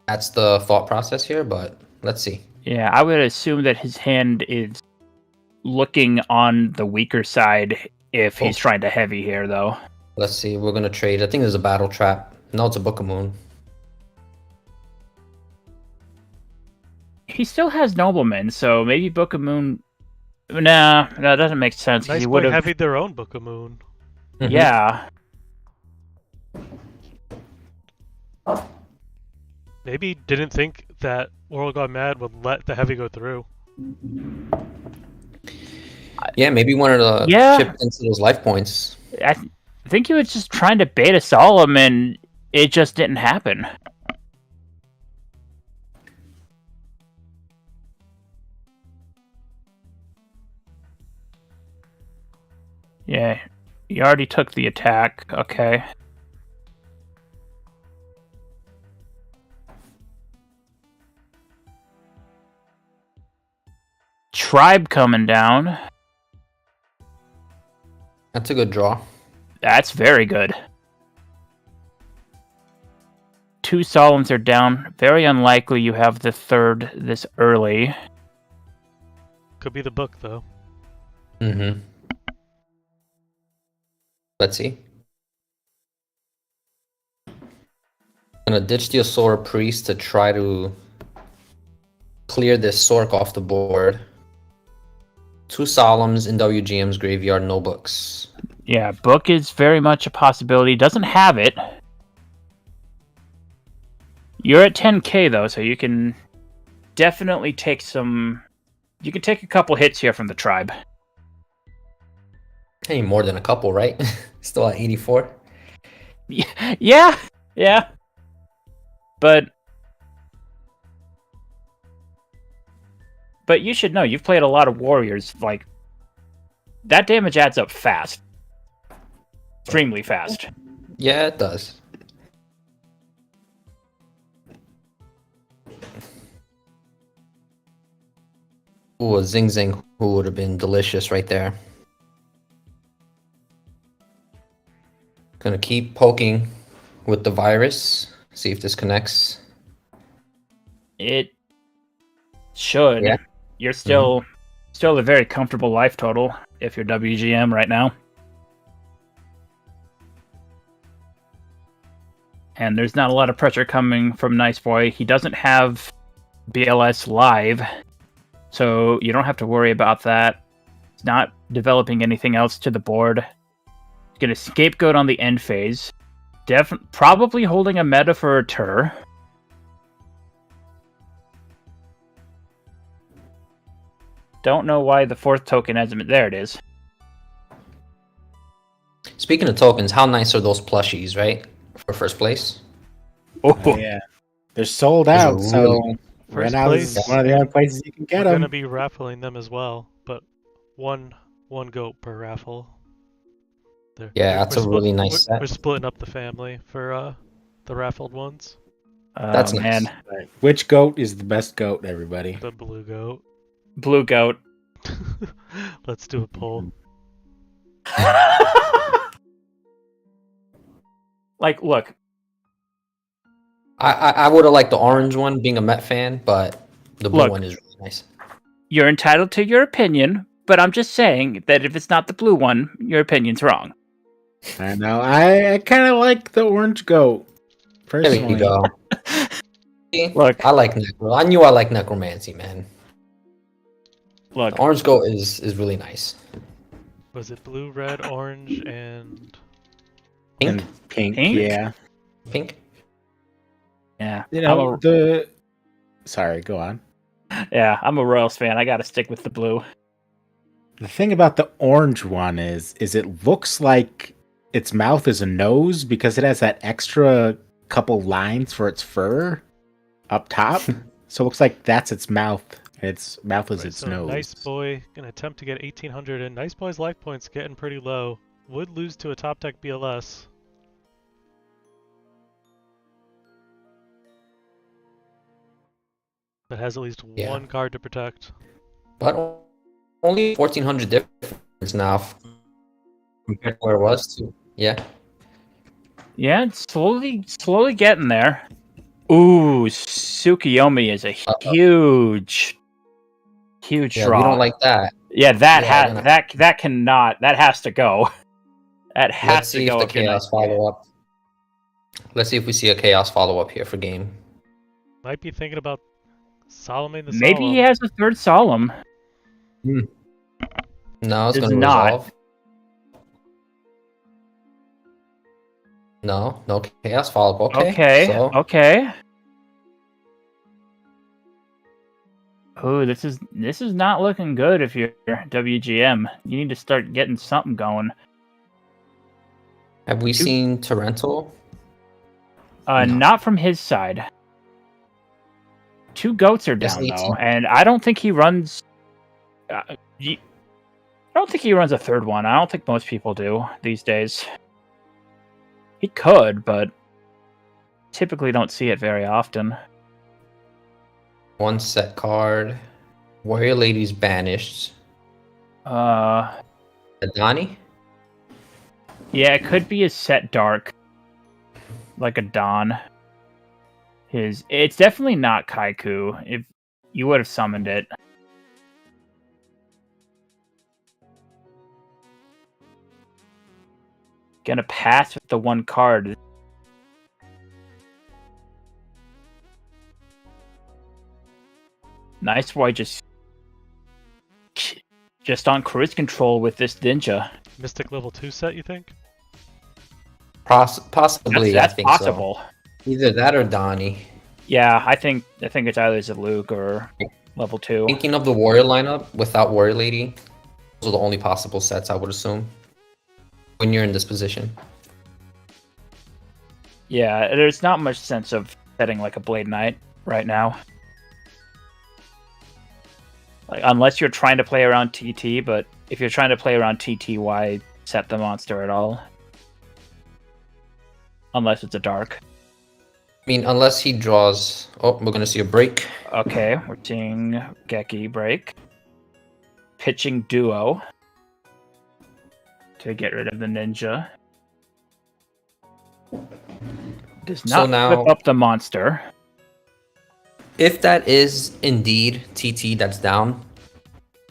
E: that's the thought process here. But let's see.
D: Yeah, I would assume that his hand is looking on the weaker side if he's trying to heavy here, though.
E: Let's see. We're gonna trade. I think there's a battle trap. No, it's a Book of Moon.
D: He still has Nobleman, so maybe Book of Moon. Nah, that doesn't make sense. 'Cause
A: Nice
D: he
A: Boy
D: would have.
A: heavied their own Book of Moon.
E: Mhm.
D: Yeah,
A: Maybe didn't think that World Gone Mad would let the heavy go through.
E: Yeah, maybe wanted to
D: Yeah.
E: chip into those life points.
D: I think he was just trying to bait a Solemn, and it just didn't happen. Yeah, he already took the attack. Okay. Tribe coming down.
E: That's a good draw.
D: That's very good. 2 Solemns are down. Very unlikely you have the third this early.
A: Could be the book, though.
E: Mm-hmm. Let's see. I'm gonna ditch the Asura Priest to try to clear this Sork off the board. 2 Solemns in WGM's graveyard, no books.
D: Yeah, book is very much a possibility. Doesn't have it. You're at 10k though, so you can definitely take some. You can take a couple hits here from the tribe.
E: Hey, more than a couple, right? Still at 84.
D: Yeah, yeah. But you should know you've played a lot of warriors. Like that damage adds up fast, extremely fast.
E: Yeah, it does. Ooh, a Zing Zing who would have been delicious right there. Gonna keep poking with the virus. See if this connects.
D: It should.
E: Yeah.
D: You're still a very comfortable life total if you're WGM right now. And there's not a lot of pressure coming from Nice Boy. He doesn't have BLS live, so you don't have to worry about that. He's not developing anything else to the board. He's going to scapegoat on the end phase. Probably holding a meta for a Tur. Don't know why the 4th token hasn't been... There it is.
E: Speaking of tokens, how nice are those plushies, right? For first place.
D: Oh,
B: Yeah, they're sold
E: Those
B: out.
E: are
B: So
E: really-
B: right
A: First
B: now, this is
A: place,
B: one of the only places you can get
A: we're
B: them.
A: gonna be raffling them as well, but one goat per raffle.
E: Yeah, that's a really nice
A: we're,
E: set.
A: We're splitting up the family for The raffled ones.
E: That's nice.
D: Man.
B: Right. Which goat is the best goat, everybody?
A: The blue goat.
D: Blue goat.
A: Let's do a poll.
D: Like, look,
E: I would have liked the orange one, being a Met fan, but the blue
D: Look.
E: one is really nice.
D: you're entitled to your opinion, but I'm just saying that if it's not the blue one, your opinion's wrong.
B: I know. I kind of like the orange goat.
E: There
B: Personally.
E: you go.
D: Look.
E: I like necro. I knew I liked necromancy, man.
D: Look,
E: The orange goat is really nice.
A: Was it blue, red, orange, and
E: Pink,
B: And pink,
D: Pink?
B: yeah.
E: pink.
D: yeah,
B: You know, Sorry, go on.
D: I'm a Royals fan. I gotta stick with the blue.
B: The thing about the orange one is it looks like its mouth is a nose because it has that extra couple lines for its fur up top. So it looks like that's its mouth. Its mouth is
A: right,
B: its
A: so
B: nose.
A: Nice Boy gonna attempt to get 1800, and Nice Boy's life points getting pretty low. Would lose to a top deck BLS. That has at least
E: Yeah.
A: one card to protect.
E: But only 1400 difference now compared to where it was too. Yeah.
D: Yeah, it's slowly getting there. Ooh, Tsukiyomi is a huge
E: Yeah,
D: draw.
E: we don't like that.
D: Yeah,
E: Yeah,
D: that has to go. That has
E: Let's
D: to
E: see
D: go.
E: if the
D: if you're
E: chaos
D: not-
E: follow up. Let's see if we see a chaos follow up here for game.
A: Might be thinking about Solomon the
D: Maybe
A: Solemn.
D: he has a third solemn.
E: No, it's
D: It's
E: gonna
D: not.
E: resolve. No chaos follow up. Okay. So,
D: Okay. Oh, this is not looking good if you're WGM. You need to start getting something going.
E: have we seen Torrential? No.
D: Not from his side. 2 goats are
E: Yes,
D: down though,
E: 18.
D: and I don't think he runs. I don't think he runs a third one. I don't think most people do these days. He could, but typically don't see it very often.
E: One set card. Warrior Lady's banished. Adani?
D: Yeah, it could be a set dark, like a Dawn. It's definitely not Kaiku. If you would have summoned it. Gonna pass with the one card. Nice boy, just on cruise control with this ninja.
A: Mystic level 2 set, you think?
E: Possibly,
D: That's
E: I think
D: possible.
E: so. Either that or Donnie.
D: Yeah, I think it's either Zaluk or level 2.
E: Thinking of the Warrior lineup without Warrior Lady, those are the only possible sets I would assume when you're in this position.
D: Yeah, there's not much sense of setting like a Blade Knight right now. Like, unless you're trying to play around TT, but if you're trying to play around TT, why set the monster at all? Unless it's a dark.
E: I mean, unless he draws. Oh, we're gonna see a break.
D: Okay, we're seeing Geki break. Pitching duo to get rid of the ninja. Does
E: So
D: not
E: now-
D: flip up the monster.
E: If that is indeed TT that's down,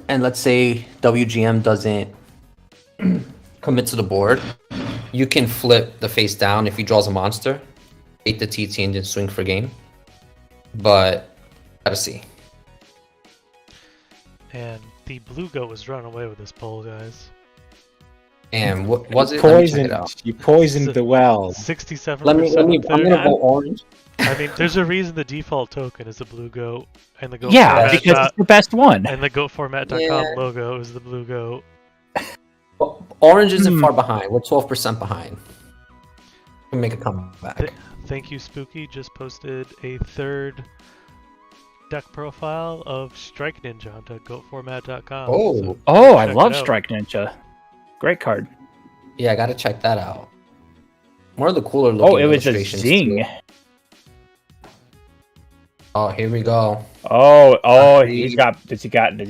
E: and let's say WGM doesn't commit to the board, you can flip the face down if he draws a monster, take the TT and then swing for game. But gotta see.
A: And the blue goat was running away with this poll, guys.
E: And what was it? Let me check it out.
B: You poisoned the well.
A: 67%.
E: Let me. I'm gonna
A: there.
E: go orange.
A: I mean, there's a reason the default token is the blue goat, and the goat
D: Yeah,
A: format
D: because
A: dot-
D: it's the best one.
A: and the goatformat.com
E: Yeah.
A: logo is the blue goat.
E: Orange isn't far behind. We're 12% behind. We can make a comeback.
A: Thank you, Spooky. Just posted a third deck profile of Strike Ninja onto goatformat.com.
E: Oh,
A: so
D: Oh, I
A: check
D: love
A: it out.
D: Strike Ninja. Great card.
E: yeah, I gotta check that out. One of the cooler looking
D: Oh, it was a
E: illustrations.
D: zing.
E: Too. Oh, here we go.
D: Oh,
E: He-
D: does he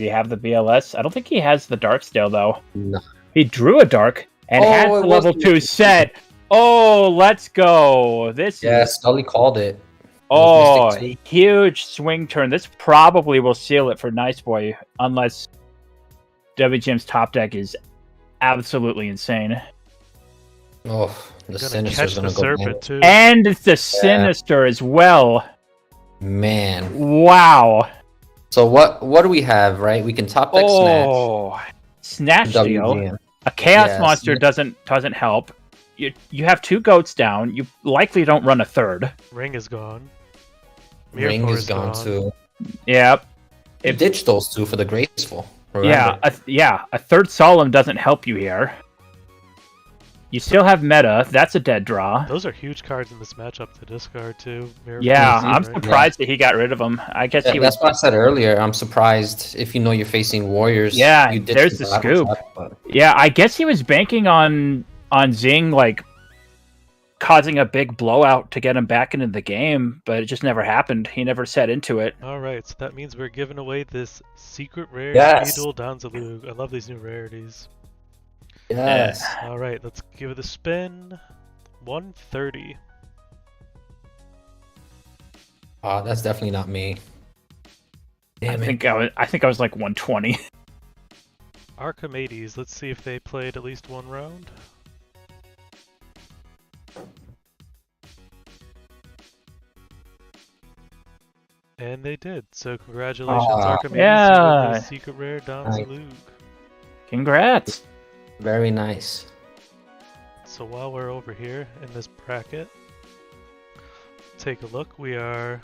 D: have the BLS? I don't think he has the dark still though.
E: No.
D: He drew a dark and
E: Oh,
D: has
E: it
D: the
E: was
D: level
E: the
D: 2 set. Oh, let's go. This
E: Yeah,
D: is
E: Scully called it. Was Mystic
D: huge swing turn. This probably will seal it for Nice Boy unless WGM's top deck is absolutely insane.
E: Oh, the
A: Gonna
E: Sinister's
A: catch the
E: gonna go
A: serpent too.
D: And it's the Sinister as well.
E: Man.
D: Wow.
E: So what do we have, right? We can top deck
D: Snatch
E: Snatch.
D: Steal.
E: WGM.
D: A Chaos
E: Yes.
D: Monster doesn't help. You have 2 goats down. You likely don't run a third.
A: Ring is gone.
E: Ring
A: Mirror
E: is gone too.
D: Yep.
E: You ditched those two for the Graceful.
D: Yeah,
E: Remember?
D: a third Solemn doesn't help you here. You still have Meta. That's a dead draw.
A: Those are huge cards in this matchup to discard too. Mirror
D: Yeah,
A: Force,
D: I'm
A: right?
D: surprised that he got rid of them. I guess
E: Yeah,
D: he was.
E: that's what I said earlier. I'm surprised if you know you're facing Warriors.
D: Yeah,
E: you ditched
D: there's the
E: battle
D: scoop.
E: trap, but-
D: Yeah, I guess he was banking on Zing like causing a big blowout to get him back into the game, but it just never happened. He never set into it.
A: Alright, so that means we're giving away this secret rare
E: Yes.
A: Speedle Danzalug. I love these new rarities.
E: Yes.
A: Alright, let's give it a spin. 130.
E: That's definitely not me.
D: I
E: Damn it.
D: think I was like 120.
A: Archimedes, let's see if they played at least one round. And they did, so congratulations Archimedes,
D: yeah.
A: you win the secret rare Danzalug.
D: Congrats.
E: Very nice.
A: So while we're over here in this bracket, take a look. We are,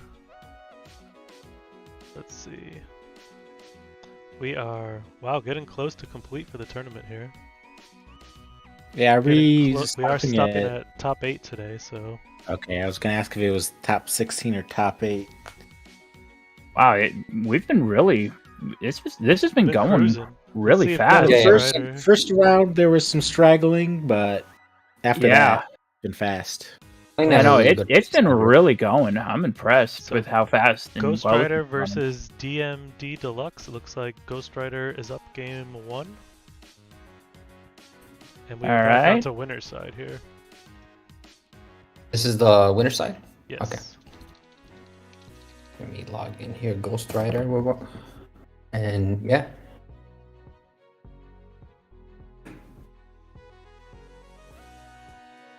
A: let's see, we are, wow, getting close to complete for the tournament here.
B: Yeah, are
A: Getting
B: we
A: we are
B: stopping
A: stopping
B: at...
A: at top 8 today, so
B: Okay, I was gonna ask if it was top 16 or top 8.
D: Wow, we've been really. This has been going
A: cruising.
D: really
A: See if
D: fast.
A: that-
B: First,
A: Strider.
B: first round there was some straggling, but after
D: Yeah.
B: that, it's been fast.
E: I think
D: I
E: that's
D: know
E: a really
D: it.
E: good
D: It's been
E: number.
D: really going. I'm impressed
A: So,
D: with how fast. And
A: Ghost
D: well it's
A: Rider
D: been going.
A: versus DMD Deluxe. It looks like Ghost Rider is up game 1. And we've
D: All
A: got down
D: right.
A: to winner's side here.
E: This is the winner side?
A: Yes.
E: Okay. Let me log in here. Ghost Rider. And yeah.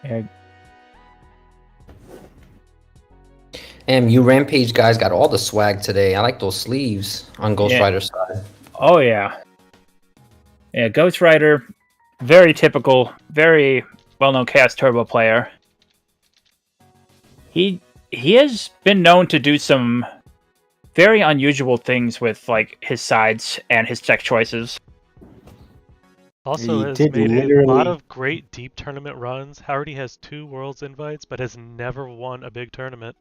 D: Yeah,
E: And you Rampage guys got all the swag today. I like those sleeves on Ghost
D: Yeah.
E: Rider's side.
D: Oh yeah. Yeah, Ghost Rider, very typical, very well-known Chaos Turbo player. He has been known to do some very unusual things with like his sides and his deck choices.
A: Also
B: He
A: has
B: did
A: made a
B: literally-
A: lot of great deep tournament runs. Already has 2 Worlds invites, but has never won a big tournament.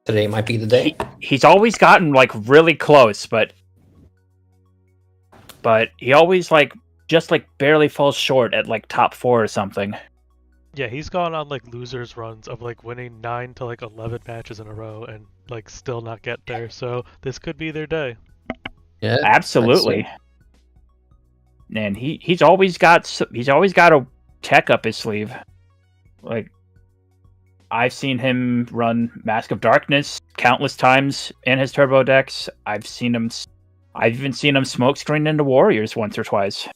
E: Today might be the day.
D: He's always gotten like really close, but he always like just like barely falls short at like top 4 or something.
A: Yeah, he's gone on like losers runs of like winning 9 to like 11 matches in a row and like still not get there. So this could be their day.
E: Yeah.
D: Absolutely. And he's always got a tech up his sleeve. Like I've seen him run Mask of Darkness countless times in his turbo decks. I've even seen him smokescreen into Warriors once or twice.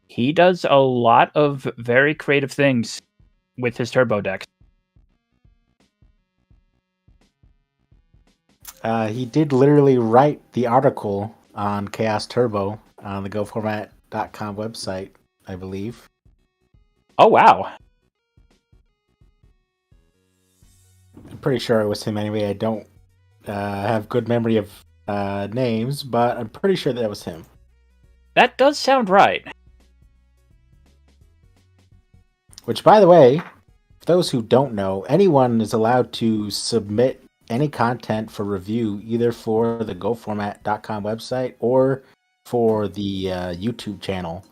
D: He does a lot of very creative things with his turbo decks.
B: He did literally write the article on Chaos Turbo on the GoFormat.com website, I believe.
D: Oh wow.
B: I'm pretty sure it was him anyway. I don't have good memory of names, but I'm pretty sure that was him.
D: That does sound right.
B: Which, by the way, for those who don't know, anyone is allowed to submit any content for review, either for the GoFormat.com website or for the YouTube channel.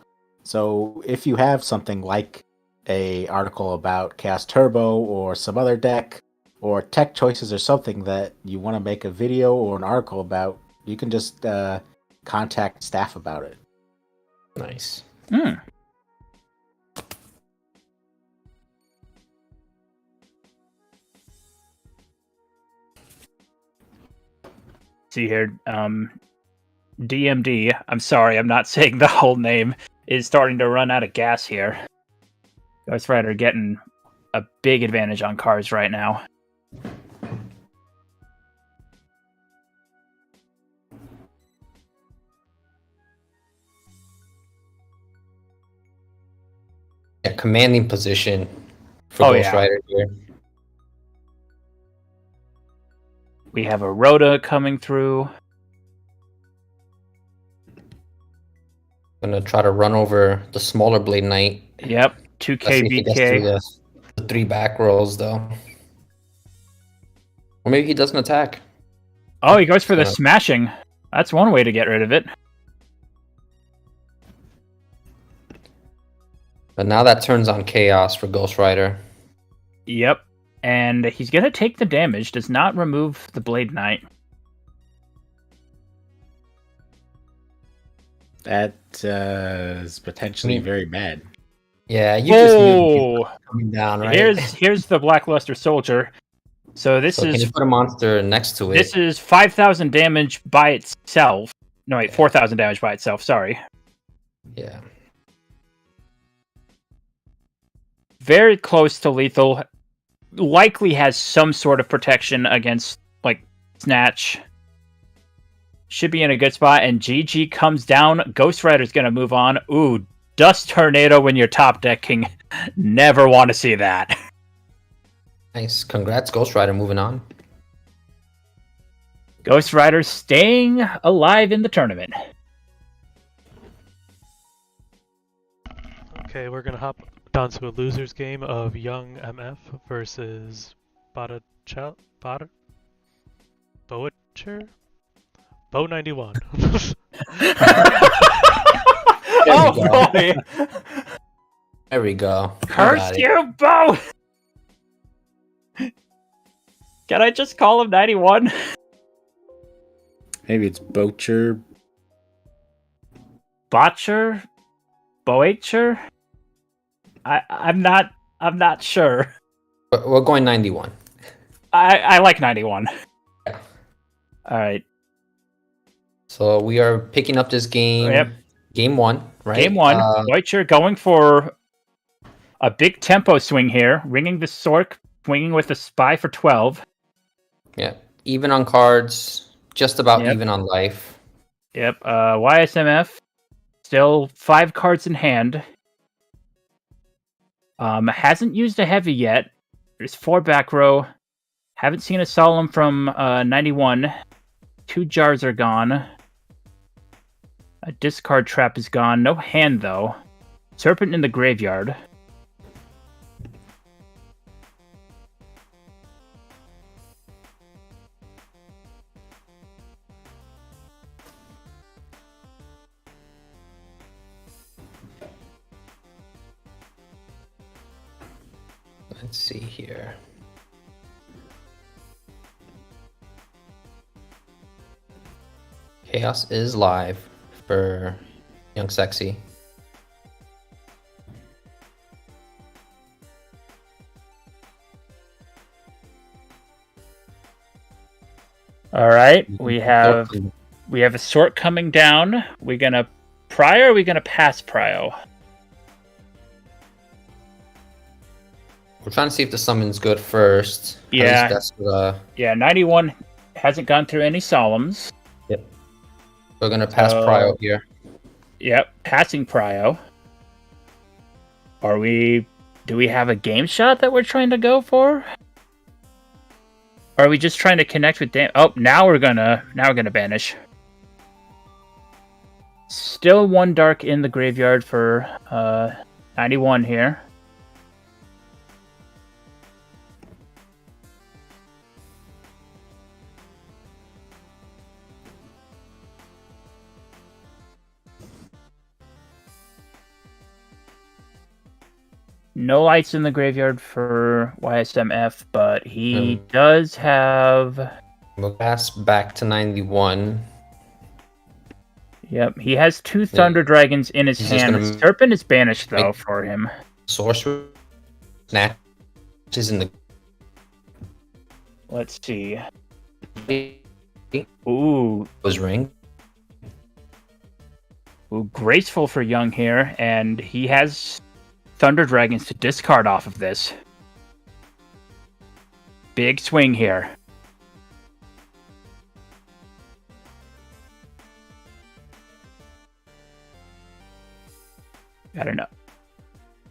B: So if you have something like a article about Chaos Turbo or some other deck or tech choices or something that you want to make a video or an article about, you can just contact staff about it.
E: Nice.
D: Hmm. See here, DMD, I'm sorry, I'm not saying the whole name, is starting to run out of gas here. Ghost Rider getting a big advantage on cards right now.
E: Yeah, commanding position for
D: Oh,
E: Ghost
D: yeah.
E: Rider here.
D: We have a Rhoda coming through.
E: Gonna try to run over the smaller Blade Knight.
D: Yep,
E: Let's see
D: 2k
E: if he gets through
D: BK.
E: the 3 back rolls, though. Or maybe he doesn't attack.
D: Oh, he goes for the
E: Yeah.
D: smashing. That's one way to get rid of it.
E: But now that turns on Chaos for Ghost Rider.
D: Yep. And he's going to take the damage, does not remove the Blade Knight.
B: That is potentially very bad.
E: Yeah, you just knew
D: Oh,
E: coming down, right?
D: here's the Blackluster Soldier. So this
E: so can
D: is
E: you put a monster next to it?
D: this is 5,000 damage by itself. No, wait, 4,000 damage by itself. Sorry.
E: Yeah.
D: Very close to lethal. Likely has some sort of protection against like Snatch. Should be in a good spot. And GG comes down. Ghost Rider's gonna move on. Ooh, Dust Tornado when you're top decking. Never want to see that.
E: Nice. Congrats, Ghost Rider, moving on.
D: Ghost Rider staying alive in the tournament.
A: Okay, we're gonna hop down to a losers game of Young MF versus Boetcher? Bo 91.
D: Oh
E: we go.
D: boy!
E: There we go.
D: Curse you both! Can I just call him 91?
B: Maybe it's Bocher.
D: Botcher? Boacher? I'm not sure.
E: We're going 91.
D: I like 91. Alright.
E: So we are picking up this game.
D: Yep.
E: Game 1, right?
D: Game 1. Boacher going for a big tempo swing here. Ringing the Sork. Swinging with a Spy for 12.
E: Yeah. Even on cards. Just about
D: Yep.
E: even on life.
D: Yep. YSMF. Still 5 cards in hand. Hasn't used a heavy yet. There's 4 back row. Haven't seen a solemn from 91. 2 jars are gone. A discard trap is gone. No hand though. Serpent in the graveyard.
E: Let's see here. Chaos is live for Young Sexy.
D: All right, we have a sort coming down. We gonna prio or are we gonna pass prio?
E: We're trying to see if the summon's good first. At
D: Yeah.
E: least that's
D: Yeah, 91 hasn't gone through any solemns.
E: we're gonna pass
D: So-
E: prio here.
D: Yep, passing prio. Do we have a game shot that we're trying to go for? Or are we just trying to connect with now we're gonna banish. Still 1 dark in the graveyard for 91 here. No lights in the graveyard for YSMF, but he does have...
E: We'll pass back to 91.
D: Yep, he has 2 Thunder Dragons in his
E: He's just
D: hand.
E: gonna
D: Serpent is banished, though,
E: make-
D: for him.
E: Sorcerer snatches in
D: Let's see.
E: the
D: Ooh,
E: ring.
D: graceful for Young here, and he has Thunder Dragons to discard off of this. Big swing here. I don't know.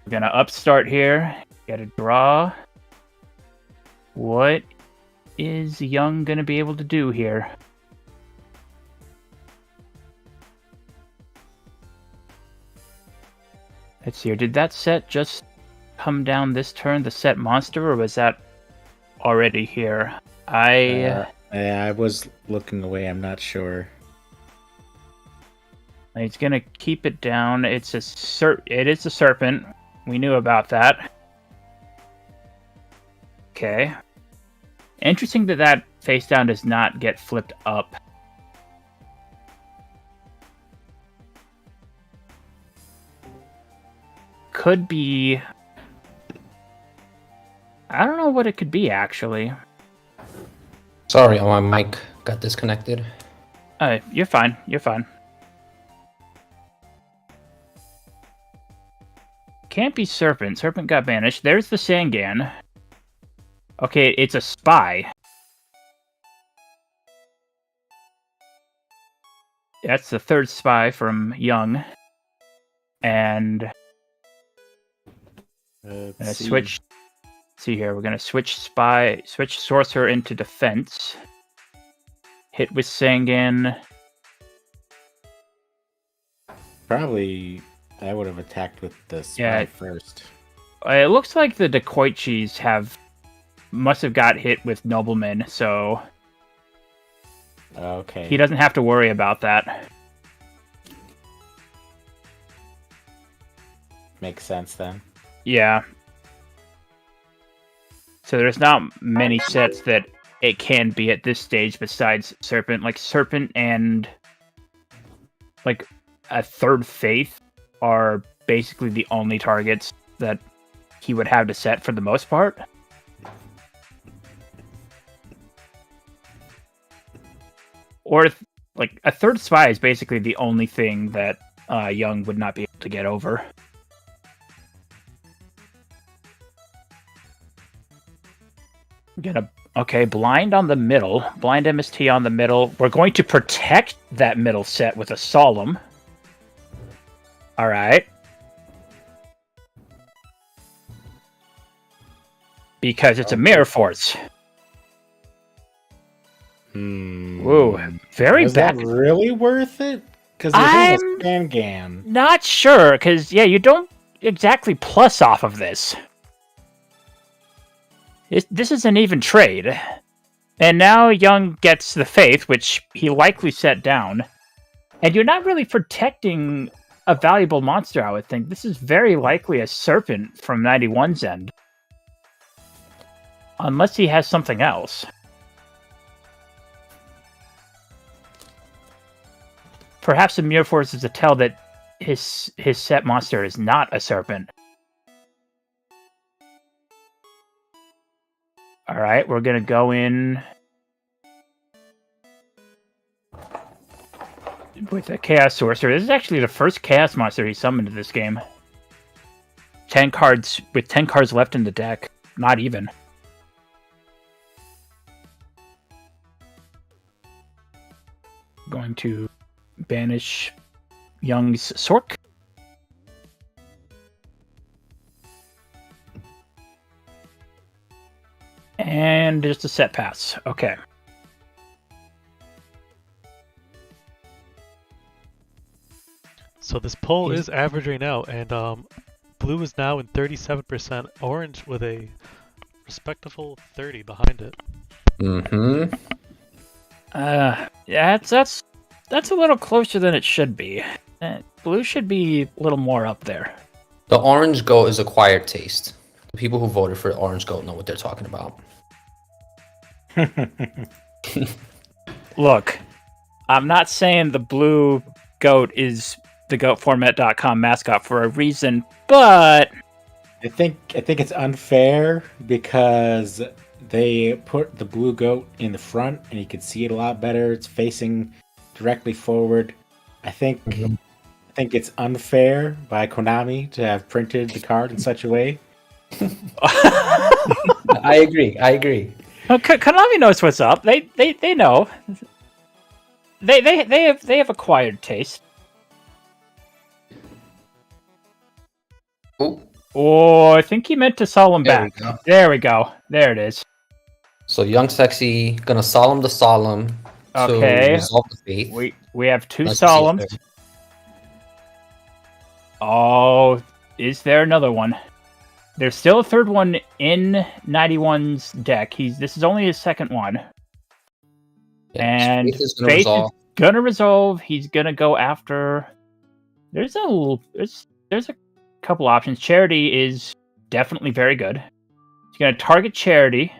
D: We're gonna upstart here. Get a draw. What is Young gonna be able to do here? Let's see here. Did that set just come down this turn, the set monster, or was that already here?
B: Yeah, I was looking away. I'm not sure.
D: He's gonna keep it down. It is a serpent. We knew about that. Okay. Interesting that face down does not get flipped up. Could be... I don't know what it could be, actually.
E: Sorry, my mic got disconnected.
D: You're fine. You're fine. Can't be Serpent. Serpent got banished. There's the Sangan. Okay, it's a spy. That's the third spy from Young. And
B: Let's see.
D: switch. See here, we're gonna switch sorcerer into defense. Hit with Sangan.
B: Probably I would have attacked with the spy first.
D: It looks like the Dacoichis must have got hit with noblemen, so
B: Okay.
D: he doesn't have to worry about that.
B: Makes sense then.
D: Yeah. So there's not many sets that it can be at this stage besides Serpent. Like Serpent and like a Third Faith are basically the only targets that he would have to set for the most part. Or like a third spy is basically the only thing that Young would not be able to get over. Okay, blind on the middle. Blind MST on the middle. We're going to protect that middle set with a Solemn. Alright. Because it's a Mirror Force. Whoa, very
B: Was
D: bad.
B: that really worth it? Because it
D: I'm
B: is a Sangan.
D: not sure, because, yeah, you don't exactly plus off of this. This is an even trade. And now Young gets the Faith, which he likely set down. And you're not really protecting a valuable monster, I would think. This is very likely a Serpent from 91's end. Unless he has something else. Perhaps the Mirror Force is a tell that his set monster is not a Serpent. Alright, we're gonna go in with a Chaos Sorcerer. This is actually the first Chaos monster he summoned in this game. 10 cards, with 10 cards left in the deck. Not even. Going to banish Young's Sork. And just a set pass. Okay.
A: So this poll is averaging out, and blue is now in 37%, orange with a respectable 30 behind it.
E: Mm-hmm.
D: Yeah, that's a little closer than it should be. Blue should be a little more up there.
E: The orange goat is acquired taste. The people who voted for the orange goat know what they're talking about.
D: Look, I'm not saying the blue goat is the GoatFormat.com mascot for a reason, but
B: I think it's unfair because they put the blue goat in the front and you can see it a lot better. It's facing directly forward. I think it's unfair by Konami to have printed the card in such a way.
E: I agree.
D: Konami knows what's up. They know. They have acquired taste.
E: Ooh,
D: Oh, I think he meant to solemn
E: there we
D: back.
E: go.
D: There we go. There it is.
E: So Young Sexy gonna solemn the solemn to
D: Okay.
E: resolve the faith.
D: We have two
E: Nice to see it
D: solemns.
E: there.
D: Oh, is there another one? There's still a third one in 91's deck. This is only his second one.
E: Yeah,
D: And
E: faith is gonna
D: Faith
E: resolve.
D: is gonna resolve. He's gonna go after. There's a couple options. Charity is definitely very good. He's gonna target Charity,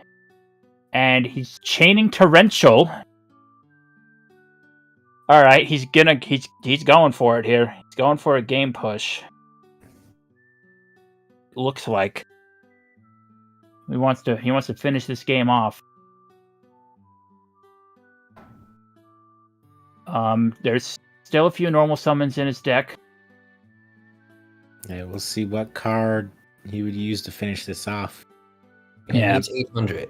D: and he's chaining Torrential. All right, he's going for it here. He's going for a game push. Looks like he wants to finish this game off. There's still a few normal summons in his deck.
B: Yeah, we'll see what card he would use to finish this off.
D: Yeah.
E: It's 800.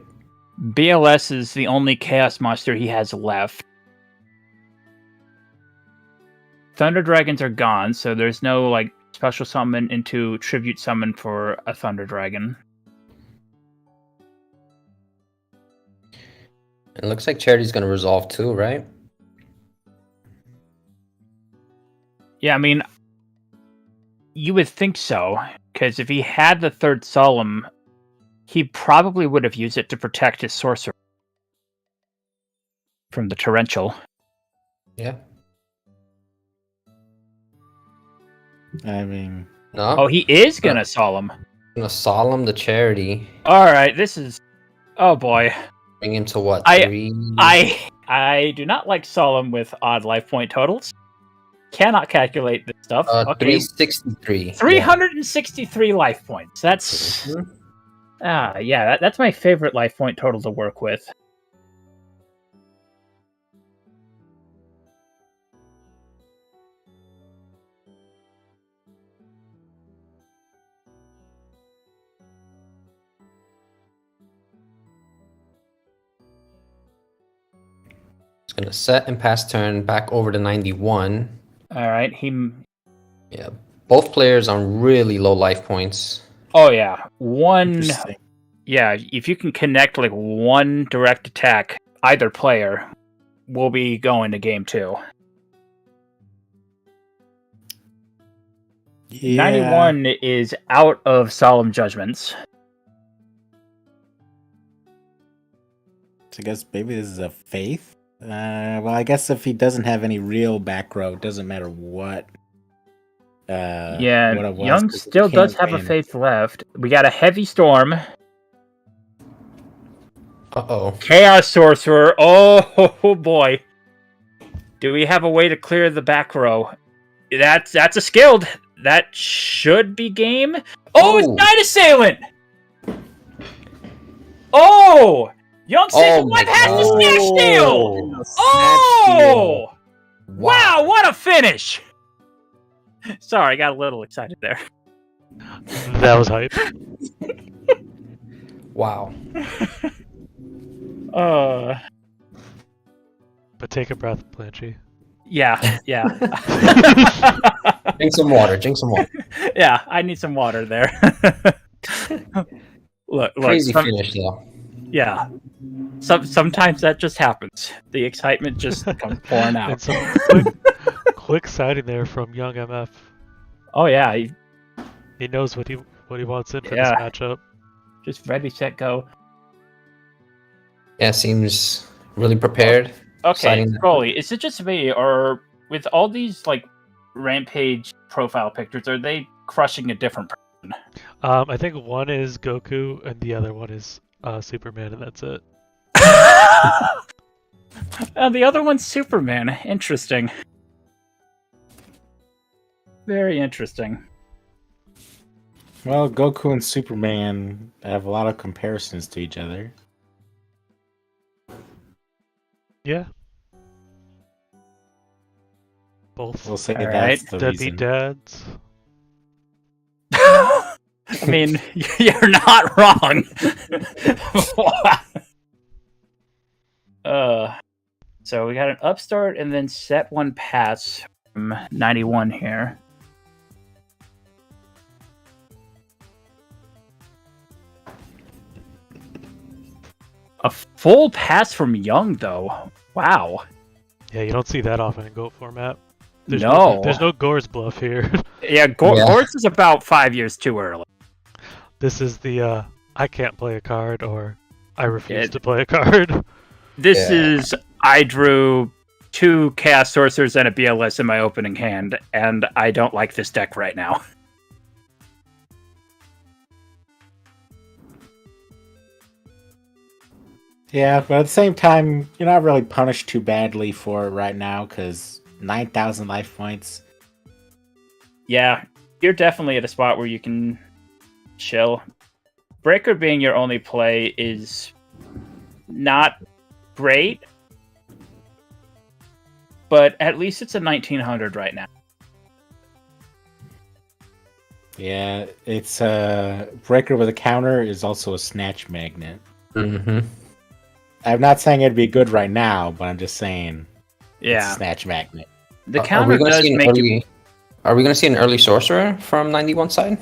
D: BLS is the only Chaos Monster he has left. Thunder Dragons are gone, so there's no like special summon into tribute summon for a Thunder Dragon.
E: It looks like Charity's gonna resolve too, right?
D: Yeah, I mean, you would think so, because if he had the third Solemn, he probably would have used it to protect his sorcerer from the Torrential.
E: Yeah.
B: I mean,
E: No.
D: Oh, he is gonna Solemn.
E: Gonna solemn the Charity.
D: Alright, this is... Oh boy.
E: Bring him to what?
D: I-
E: 3?
D: I do not like Solemn with odd life point totals. Cannot calculate this stuff. Okay,
E: 363.
D: 363 life points. That's...
E: Mhm.
D: Yeah, that's my favorite life point total to work with.
E: It's gonna set and pass turn back over to 91.
D: Alright,
E: Yeah. Both players on really low life points.
D: Oh yeah, one...
B: interesting.
D: Yeah, if you can connect like one direct attack, either player will be going to game 2.
B: Yeah.
D: 91 is out of Solemn Judgments.
B: So I guess maybe this is a faith. Well, I guess if he doesn't have any real back row, it doesn't matter what.
D: Yeah,
B: what it was,
D: Young
B: 'cause he
D: still does
B: can't
D: have a
B: win.
D: faith left. We got a Heavy Storm,
E: Uh-oh.
D: Chaos Sorcerer. Oh boy. Do we have a way to clear the back row? That's a skilled. That should be game. Oh, it's
E: Oh.
D: Night Assailant! Oh! Young Six
E: Oh
D: Life
E: my
D: has the
E: God.
D: Snatch Steal! Oh! Wow, what a finish! Sorry, I got a little excited there.
A: That was hype.
E: Wow.
A: But take a breath, Blanchy.
D: Yeah.
E: Drink some water.
D: Yeah, I need some water there. look,
E: Crazy finish though.
D: yeah. Sometimes that just happens. The excitement just comes pouring
A: And
D: out.
A: some quick sighting there from Young MF.
D: Oh yeah,
A: He knows what he wants in for
D: Yeah.
A: this matchup.
D: just ready, set, go.
E: Yeah, seems really prepared.
D: Okay,
E: Exciting.
D: Rolly, is it just me, or with all these like Rampage profile pictures, are they crushing a different person?
A: I think one is Goku and the other one is Superman, and that's it.
D: The other one's Superman. Interesting. Very interesting.
B: Well, Goku and Superman have a lot of comparisons to each other.
A: Yeah. Both
B: We'll say
D: All
B: that's
D: right.
B: the
A: deadbeat
B: reason.
A: dads.
D: I mean, you're not wrong. So we got an upstart and then set one pass from 91 here. A full pass from Young, though. Wow.
A: Yeah, you don't see that often in GOAT format.
D: No.
A: There's no Gore's bluff here.
D: Yeah, Gortz is about 5 years too early.
A: This is the I can't play a card or I refuse to play a card.
D: This is, I drew 2 Chaos Sorcerers and a BLS in my opening hand, and I don't like this deck right now.
B: Yeah, but at the same time, you're not really punished too badly for it right now because 9,000 life points.
D: Yeah, you're definitely at a spot where you can chill. Breaker being your only play is not great, but at least it's a 1900 right now.
B: Yeah, it's a breaker with a counter is also a snatch magnet.
E: Mm-hmm.
B: I'm not saying it'd be good right now, but I'm just saying it's
D: Yeah,
B: a snatch magnet.
D: the
E: Are we
D: counter
E: going to
D: does
E: see an
D: make you.
E: early? Are we going to see an early sorcerer from 91 side?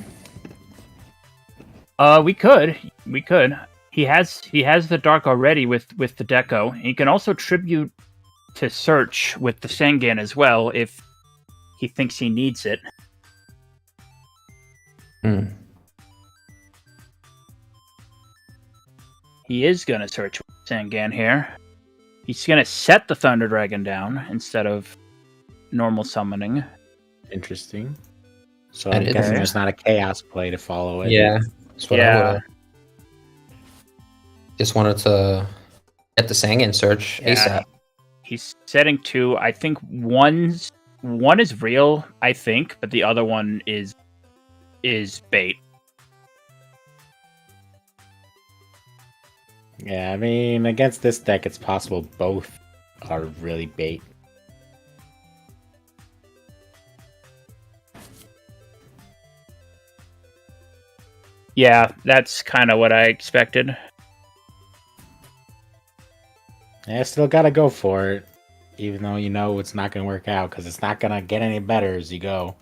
D: We could. He has the dark already with the deco. He can also tribute to search with the Sangan as well if he thinks he needs it.
E: Hmm.
D: He is gonna search with Sangan here. He's gonna set the Thunder Dragon down instead of normal summoning.
B: Interesting. So
E: And
B: I'm guessing there's not a chaos play to follow it.
E: Yeah, that's what I
D: Yeah.
E: would've- Just wanted to get the Sangan search
D: Yeah.
E: ASAP.
D: He's setting 2. I think one is real, I think, but the other one is bait.
B: Yeah, I mean, against this deck, it's possible both are really bait.
D: Yeah, that's kind of what I expected.
B: Yeah, still gotta go for it, even though you know it's not gonna work out because it's not gonna get any better as you go.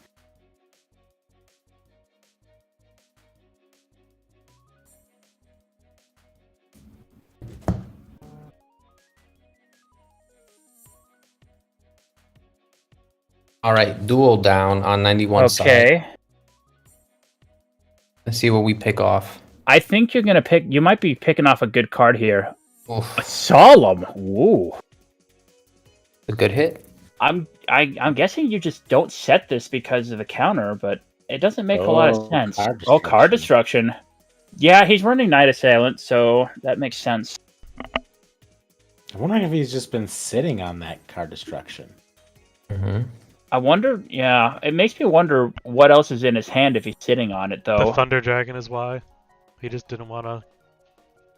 E: All right, duel down on 91 side.
D: Okay.
E: Let's see what we pick off.
D: I think you're gonna pick. You might be picking off a good card here.
E: Oof,
D: A Solemn. Ooh.
E: a good hit.
D: I'm guessing you just don't set this because of the counter, but it doesn't make a lot of
B: Oh,
D: sense.
B: card
D: Oh, card
B: destruction.
D: destruction. Yeah, he's running Night Assailant, so that makes sense.
B: I'm wondering if he's just been sitting on that card destruction.
E: Mm-hmm.
D: I wonder. Yeah, it makes me wonder what else is in his hand if he's sitting on it,
A: The
D: though.
A: Thunder Dragon is why. He just didn't want to.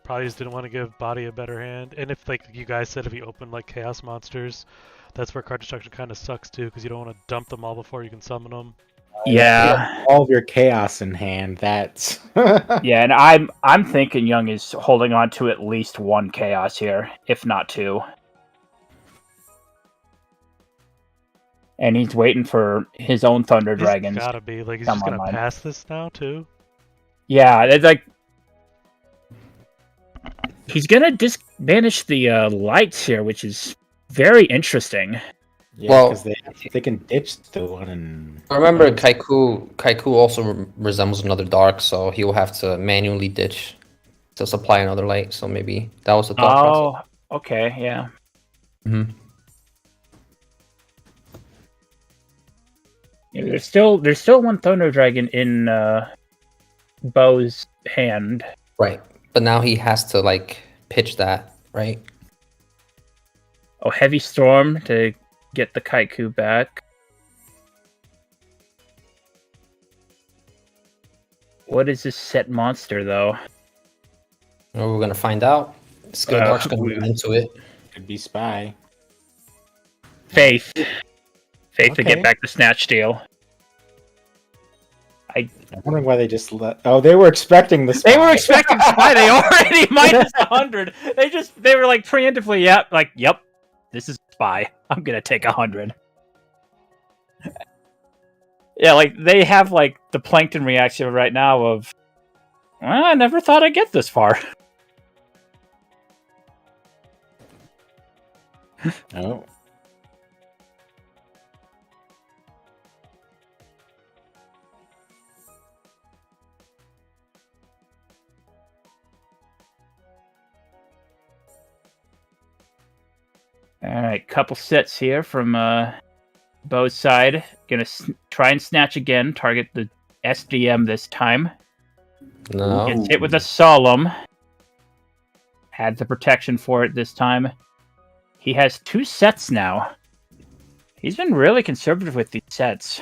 A: Probably just didn't want to give Body a better hand. And if, like you guys said, if he opened like Chaos Monsters, that's where card destruction kind of sucks too, because you don't want to dump them all before you can summon them.
D: Yeah,
B: All of your chaos in hand, that's...
D: yeah, and I'm thinking Young is holding on to at least 1 chaos here, if not 2. And he's waiting for his own Thunder
A: He's
D: Dragons.
A: gotta be like he's
D: come
A: just gonna
D: online.
A: pass this now too.
D: Yeah, it's like he's gonna banish the lights here, which is very interesting.
B: Yeah,
E: Well-
B: because they can ditch the one and...
E: Remember, Kaiku also resembles another dark, so he will have to manually ditch to supply another light. So maybe that was the thought process.
D: Oh, okay, yeah.
E: Mm-hmm.
D: Yeah, there's still one Thunder Dragon in Bo's hand.
E: Right. But now he has to like pitch that, right?
D: Oh, Heavy Storm to get the Kaiku back. What is this set monster, though?
E: Well, we're gonna find out. Skill Dark's gonna get into it.
B: Could be Spy.
D: Faith. Faith to
B: Okay.
D: get back the Snatch Steal.
B: I'm wondering why they just let. Oh, they were expecting the Spy.
D: They were expecting Spy. They already minus 100. They were like preemptively, yep, this is Spy. I'm gonna take 100. Yeah, like they have like the Plankton reaction right now of, well, I never thought I'd get this far.
B: Oh.
D: All right, couple sets here from Bo's side. Gonna try and snatch again. Target the SDM this time.
E: No.
D: Gets hit with a Solemn. Had the protection for it this time. He has 2 sets now. He's been really conservative with these sets.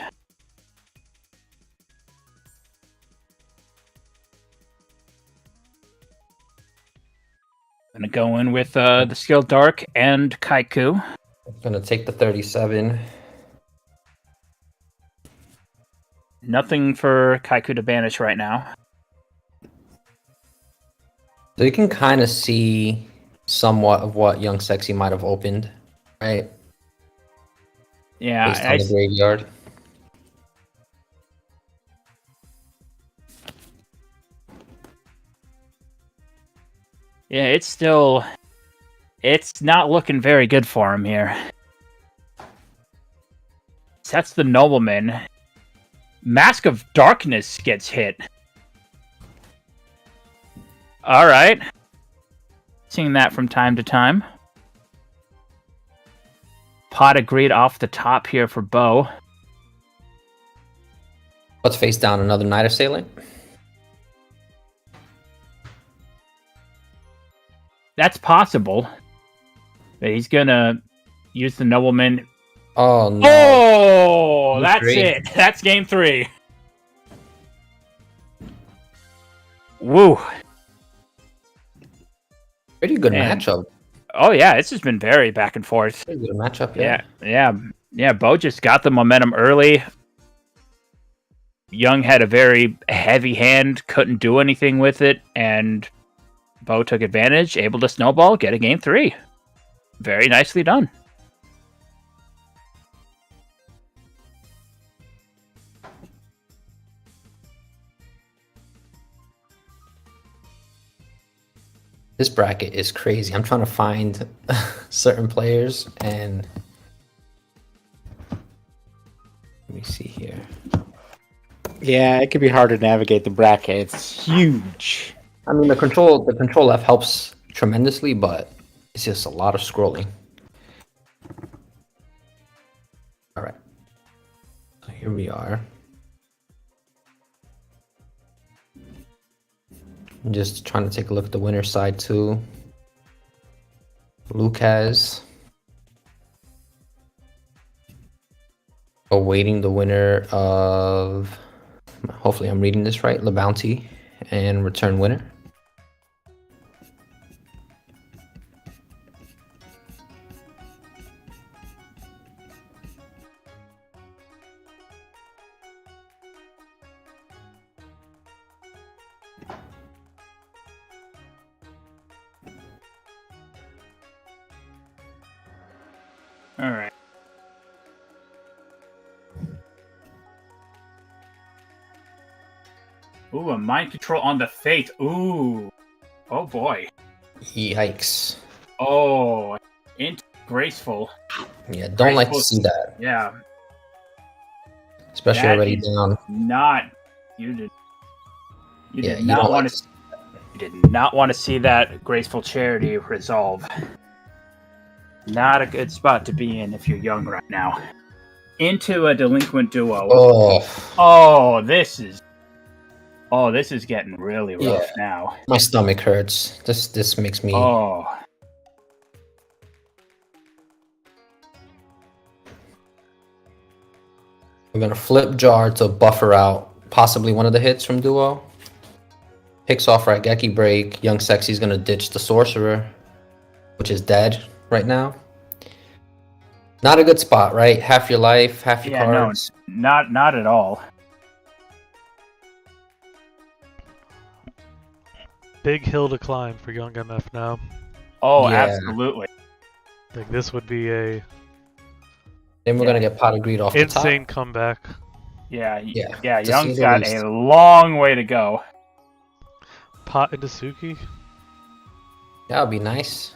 D: Gonna go in with the Skill Dark and Kaiku.
E: Gonna take the 37.
D: Nothing for Kaiku to banish right now.
E: So you can kind of see somewhat of what Young Sexy might have opened, right?
D: Yeah,
E: Based on the graveyard.
D: yeah, it's not looking very good for him here. Sets the Nobleman. Mask of Darkness gets hit. Alright. Seeing that from time to time. Pot of Greed off the top here for Bo.
E: Let's face down another Night Assailant.
D: That's possible. But he's gonna use the Nobleman.
E: Oh no.
D: Oh,
E: Game
D: that's
E: 3.
D: it. That's game 3. Woo.
E: Pretty good
D: Man.
E: matchup.
D: Oh yeah, it's just been very back and forth.
E: Pretty good matchup,
D: Yeah. Bo just got the momentum early. Young had a very heavy hand, couldn't do anything with it, and Bo took advantage, able to snowball, get a game 3. Very nicely done.
E: This bracket is crazy. I'm trying to find certain players and let me see here.
B: Yeah, it could be hard to navigate the bracket. It's huge.
E: I mean, the control F helps tremendously, but it's just a lot of scrolling. All right, so here we are. I'm just trying to take a look at the winner's side too. Luke has awaiting the winner of, hopefully I'm reading this right, La Bounty and return winner.
D: All right. Ooh, a mind control on the Faith. Ooh. Oh boy.
E: Yikes.
D: Oh, graceful.
E: Yeah, don't like to
D: Graceful.
E: see that,
D: Yeah.
E: especially
D: That
E: already
D: is
E: down.
D: Not you did. You
E: Yeah,
D: did
E: you
D: not
E: don't
D: want
E: like
D: to. You did not want to see that graceful charity resolve. Not a good spot to be in if you're young right now. into a delinquent duo.
E: Oh,
D: This is getting really rough now.
E: my stomach hurts. This makes me.
D: Oh,
E: I'm gonna flip Jar to buffer out possibly one of the hits from duo. Picks off Raigeki Break. Young Sexy's gonna ditch the Sorcerer, which is dead right now. Not a good spot, right? Half your life, half your cards.
D: no, not at all.
A: Big hill to climb for Young MF now.
D: Oh,
E: Yeah.
D: absolutely.
A: Like this would be a
E: Then we're gonna get Pot of Greed off
A: insane
E: the top.
A: comeback.
D: Yeah,
E: Yeah,
D: yeah.
E: to say
D: Young's
E: the
D: got
E: least.
D: a long way to go.
A: Pot into Suki.
E: That would be nice.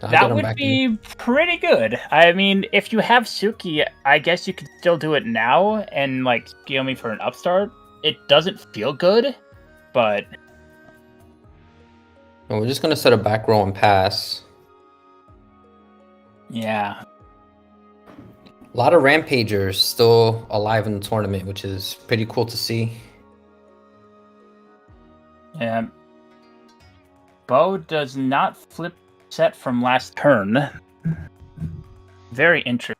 E: I'll get
D: That
E: him
D: would
E: back in.
D: be pretty good. I mean, if you have Suki, I guess you could still do it now and like scale me for an upstart. It doesn't feel good, but
E: And we're just gonna set a back row and pass.
D: yeah.
E: A lot of Rampagers still alive in the tournament, which is pretty cool to see.
D: Yeah. Bo does not flip set from last turn. Very interesting.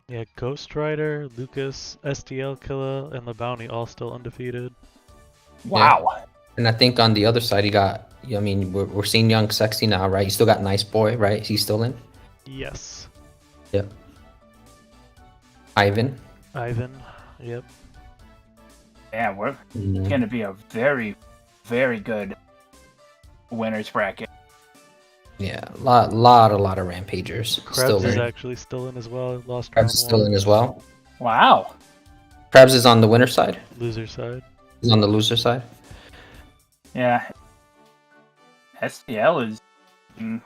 A: Yeah, Ghost Rider, Lucas, STL Killer, and the Bounty all still undefeated.
D: Wow.
E: And I think on the other side, you got, I mean, we're seeing Young Sexy now, right? You still got Nice Boy, right? He's still in?
A: Yes.
E: Yep. Ivan.
A: Yep.
D: Yeah, we're
E: Mhm.
D: going to be a very, very good winners bracket.
E: Yeah, a lot of Rampagers
A: Krebs
E: still
A: is
E: in.
A: actually still in as well. Lost
E: Krebs
A: round
E: is still
A: one.
E: in as well.
D: Wow.
E: Krebs is on the winner side.
A: Loser side.
E: He's on the loser side.
D: Yeah. SPL is
E: I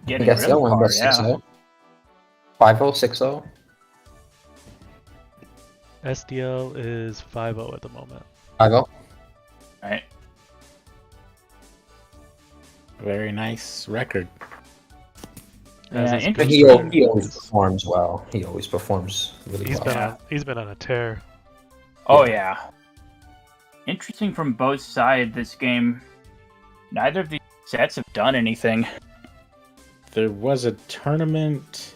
D: getting
E: guess they'll
D: really
E: win
D: far,
E: by
D: yeah.
E: 6-0. 5-0, 6-0.
A: SDL is 5-0 at the moment.
E: 5-0.
D: Right.
B: Very nice record.
A: As
D: Yeah,
A: is
E: But
A: Ghost
E: he
A: Rider.
E: always performs well. He always performs really
A: He's
E: well.
A: been on a tear.
D: Oh, yeah. Interesting from both sides this game. Neither of these sets have done anything.
B: There was a tournament,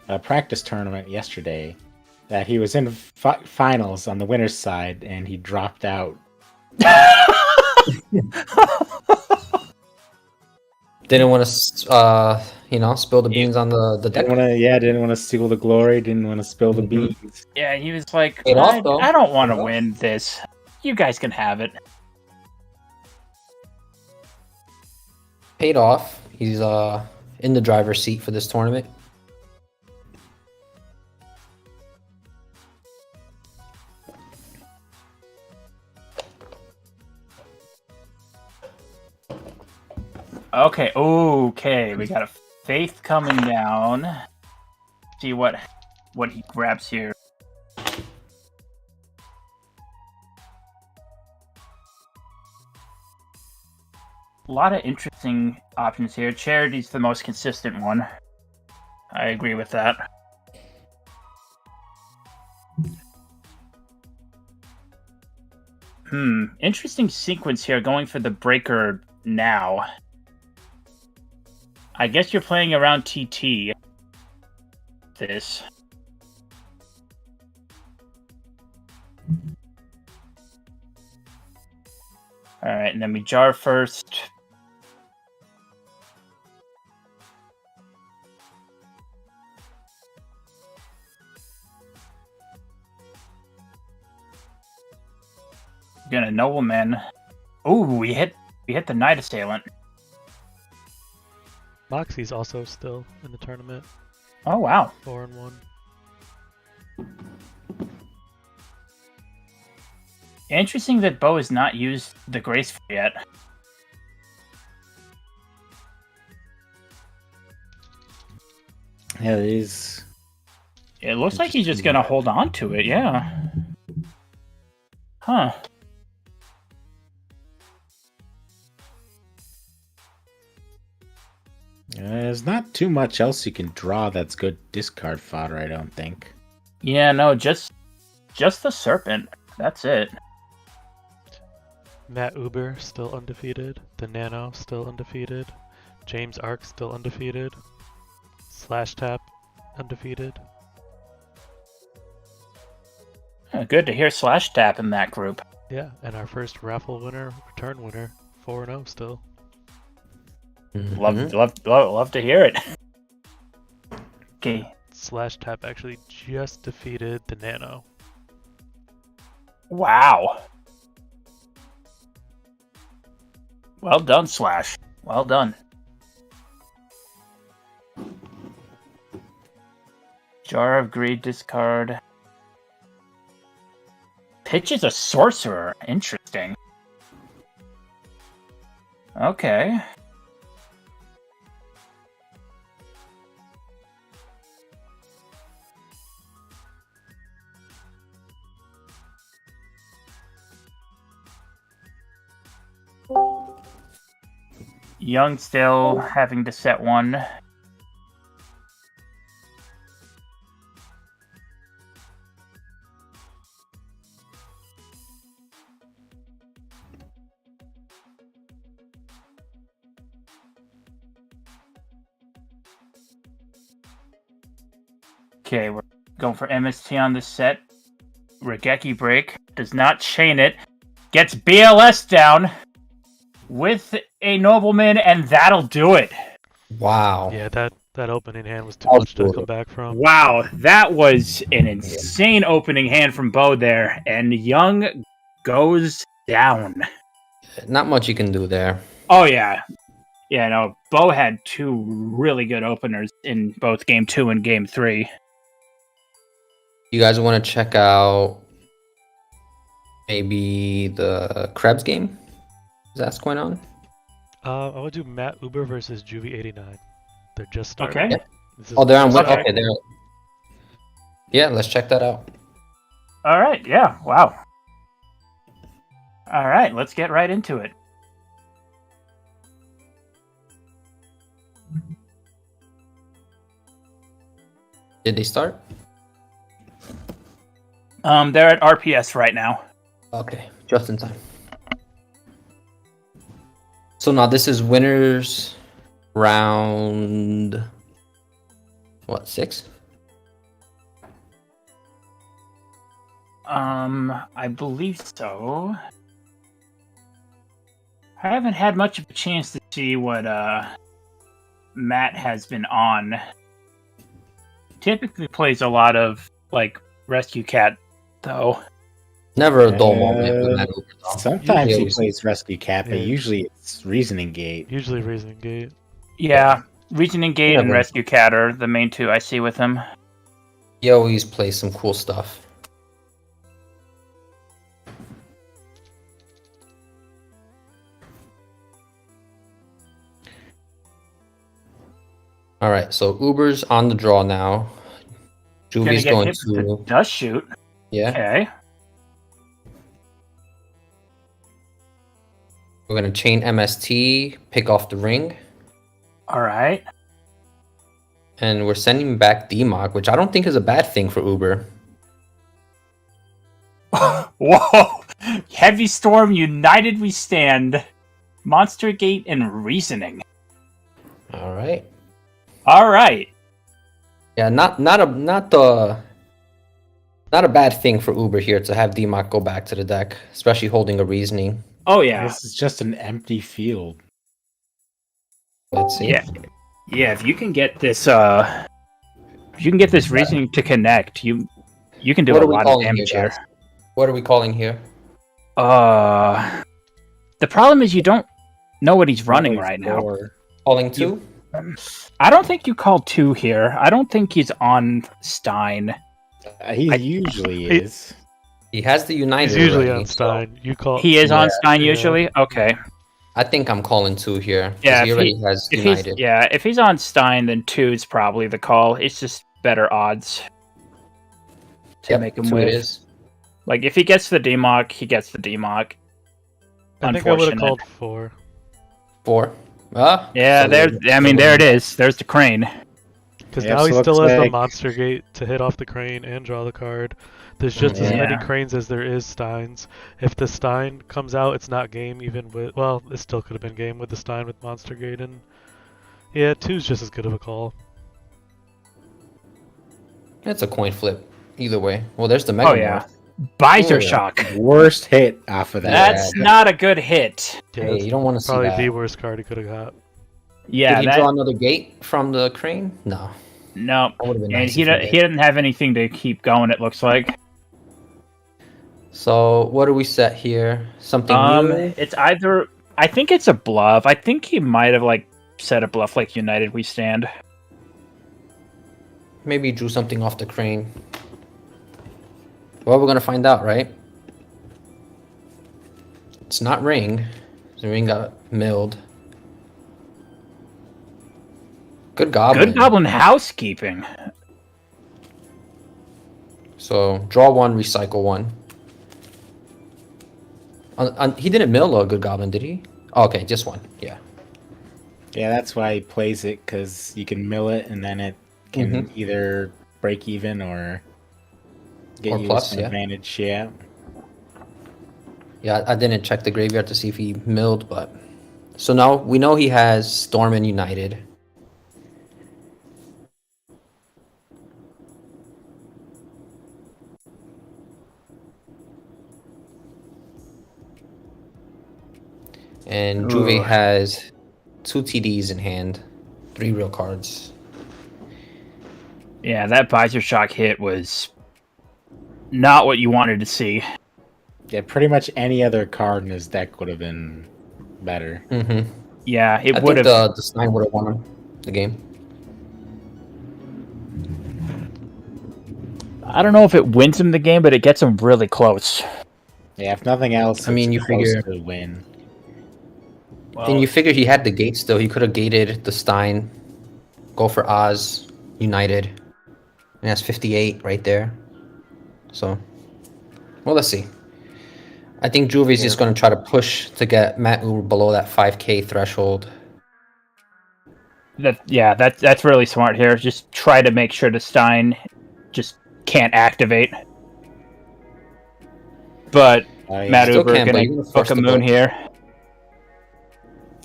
B: a practice tournament yesterday, that he was in finals on the winner's side, and he dropped out.
E: Didn't want to, spill the beans on the deck.
B: Didn't want to steal the glory, didn't want to spill the
E: Mhm.
B: beans.
D: Yeah, he was like,
E: Paid off, though.
D: I don't want to
E: Paid off.
D: win this. You guys can have it.
E: Paid off. He's in the driver's seat for this tournament.
D: Okay, we got a Faith coming down. See what he grabs here. A lot of interesting options here. Charity's the most consistent one. I agree with that. Interesting sequence here, going for the breaker now. I guess you're playing around TT. This. Alright, and then we jar first. Gonna Nobleman. Ooh, we hit the Night Assailant.
A: Moxie's also still in the tournament.
D: Oh wow.
A: 4-1.
D: Interesting that Bo has not used the Graceful yet.
B: Yeah, he's
D: It looks like he's just gonna hold on to it, yeah. Huh.
B: there's not too much else you can draw that's good discard fodder, I don't think.
D: Yeah, no, just the serpent. That's it.
A: Matt Uber still undefeated. The Nano still undefeated. James Ark still undefeated. Slash Tap undefeated.
D: Good to hear Slash Tap in that group.
A: Yeah, and our first raffle winner, return winner, 4-0 still.
D: Love to hear it. Okay.
A: Slash Tap actually just defeated the Nano.
D: Wow. Well done, Slash. Well done. Jar of Greed, discard. Pitch is a sorcerer. Interesting. Okay. Young still having to set one. Okay, we're going for MST on this set. Regeki break. Does not chain it. Gets BLS down with a nobleman, and that'll do it.
E: Wow.
A: Yeah, that opening hand was too
E: That was
A: much to
E: brutal.
A: come back from.
D: Wow, that was an insane opening hand from Bo there, and Young goes down.
E: Not much you can do there.
D: Oh, yeah. Yeah, no, Bo had two really good openers in both Game 2 and Game 3.
E: You guys want to check out maybe the Krebs game? Is that what's going on?
A: I would do Matt Uber versus Juvie89. They're just starting.
D: Okay.
E: Yeah.
A: This is
E: Oh, they're on.
A: just
D: Okay.
E: Okay, they're. Yeah, let's check that out.
D: All right, yeah, wow. All right, let's get right into it.
E: Did they start?
D: They're at RPS right now.
E: Okay, just in time. So now this is winners round. What, 6?
D: I believe so. I haven't had much of a chance to see what Matt has been on. Typically plays a lot of like Rescue Cat though.
E: Never a dull moment with that open, though.
B: Sometimes
E: Yeah,
B: he
E: we-
B: plays Rescue Cat, but
A: Yeah.
B: usually it's Reasoning Gate.
A: Usually Reasoning Gate.
D: Yeah, Reasoning Gate and
E: Yeah, but-
D: Rescue Cat are the main two I see with him.
E: He always plays some cool stuff. All right, so Uber's on the draw now.
D: Gonna
E: Juvie's
D: get
E: going
D: hit with the
E: to
D: dust shoot.
E: yeah.
D: Okay.
E: We're gonna chain MST, pick off the ring,
D: All right.
E: and we're sending back DMOC, which I don't think is a bad thing for Uber.
D: Whoa! Heavy Storm, United We Stand, Monster Gate, and Reasoning.
E: All right.
D: All right.
E: Yeah, not a bad thing for Uber here to have DMOC go back to the deck, especially holding a reasoning.
D: Oh yeah.
B: This is just an empty field.
E: Let's see.
D: Yeah. Yeah. If you can get this, Reasoning to connect, you can do
E: What
D: a
E: are we
D: lot of
E: calling
D: damage
E: here,
D: here.
E: guys? What are we calling here?
D: The problem is you don't know what he's running right now.
E: Calling 2?
D: I don't think you call 2 here. I don't think he's on Stein.
B: He
A: I-
B: usually
A: he-
B: is.
E: He has the United.
A: He's usually
E: already,
A: on
E: so
A: Stein. You call.
D: He is on Stein
A: yeah.
D: usually. Okay.
E: I think I'm calling 2 here. 'cause
D: Yeah,
E: he
D: if
E: already has
D: If
E: United.
D: if he's on Stein, then 2 is probably the call. It's just better odds to
E: Yep,
D: make him
E: 2
D: win.
E: it is.
D: Like if he gets the DMOC, he gets the DMOC.
A: I think I would have
D: Unfortunate.
A: called 4.
E: 4. Ah,
D: Yeah,
E: so
D: there. I mean, there it is. There's the crane.
A: Because
B: Yep,
A: now he
B: so
A: still
B: looks
A: has the
B: like-
A: monster gate to hit off the crane and draw the card. There's just as many
D: Yeah.
A: cranes as there is steins. If the stein comes out, it's not game even with. Well, it still could have been game with the stein with monster gate and. Yeah, two's just as good of a call.
E: It's a coin flip. Either way. Well, there's the Mega
D: Oh, yeah.
E: Morph.
D: Visor
E: Ooh.
D: Shock.
B: Worst hit off of that.
D: That's not a good hit.
A: Yeah,
E: Hey,
A: that's
E: you don't want to see
A: probably
E: that.
A: the worst card he could have got.
D: Yeah,
E: Did he draw another gate from the crane? No.
D: no.
E: That would have been
D: And
E: nice.
D: he
E: if he did.
D: doesn't have anything to keep going, it looks like.
E: So what do we set here? Something new?
D: It's either... I think it's a bluff. I think he might have, like, set a bluff like United We Stand.
E: Maybe he drew something off the crane. Well, we're gonna find out, right? It's not ring. The ring got milled. Good goblin.
D: Good Goblin housekeeping.
E: So draw one, recycle one. He didn't mill a good goblin, did he? Oh, okay, just one. Yeah.
B: Yeah, that's why he plays it, because you can mill it and then it can either break even or get
E: Or
B: you
E: plus,
B: some
E: yeah.
B: advantage. Yeah.
E: Yeah, I didn't check the graveyard to see if he milled, but so now we know he has Storm and United. And Juve
D: Ugh.
E: has 2 TDs in hand, 3 real cards.
D: Yeah, that Visor Shock hit was not what you wanted to see.
B: Yeah, pretty much any other card in his deck would have been better.
E: Mm-hmm.
D: Yeah, it
E: I
D: would
E: think
D: have.
E: the Stein would have won the game.
D: I don't know if it wins him the game, but it gets him really close.
B: Yeah, if nothing else,
E: I mean,
B: it's
E: you
B: close
E: figure-
B: to win.
E: And you figure he had the gate still. He could have gated the Stein, go for Oz, United. And that's 58 right there. So, well, let's see. I think Juve's just going to try to push to get Matt Uber below that 5K threshold.
D: That's really smart here. Just try to make sure the Stein just can't activate. But
B: Yeah.
D: Matt
E: Still
D: Uber
E: can, but
D: gonna
E: you're gonna
D: book
E: force
D: a
E: the
D: moon
E: book.
D: here.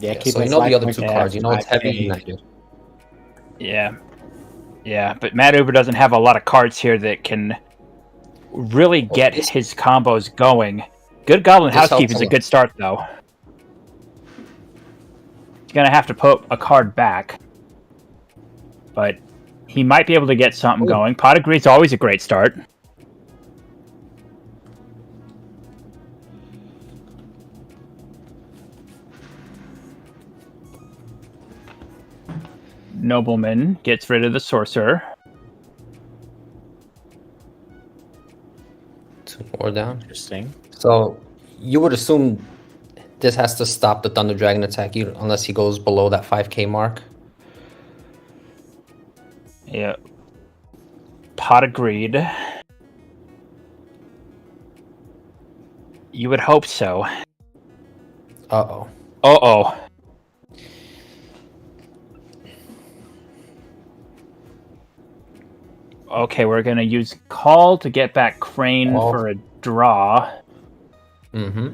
B: Yeah,
E: Yeah,
B: keep
E: so you
B: his
E: know the
B: life
E: other
B: point
E: 2
B: down
E: cards. You know it's heavy
B: 5K.
E: United.
D: Yeah, but Matt Uber doesn't have a lot of cards here that can really get
E: this-
D: his combos going. Good Goblin
E: This helps
D: Housekeeping is
E: a
D: a
E: lot.
D: good start, though. He's gonna have to put a card back, but he might be able to get something
E: Ooh.
D: going. Pot of Greed's always a great start. Nobleman gets rid of the Sorcerer.
E: 2 more down.
B: Interesting.
E: So, you would assume this has to stop the Thunder Dragon attack unless he goes below that 5K mark.
D: Yeah. Pot of Greed. You would hope so.
E: Uh-oh.
D: Uh-oh. Okay, we're gonna use Call to get back Crane
E: Call.
D: for a draw.
E: Mm-hmm.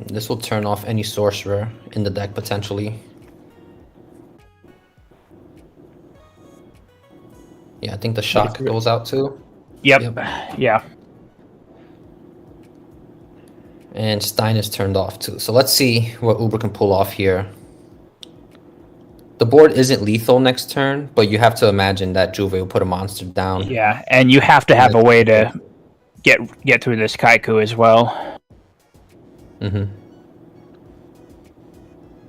E: This will turn off any sorcerer in the deck potentially. Yeah, I think the shock goes out too.
D: Yep. Yeah.
E: And Stein is turned off too. So let's see what Uber can pull off here. The board isn't lethal next turn, but you have to imagine that Juve will put a monster down.
D: Yeah, and you have to have a way to get through this Kaiku as well.
E: Mm-hmm.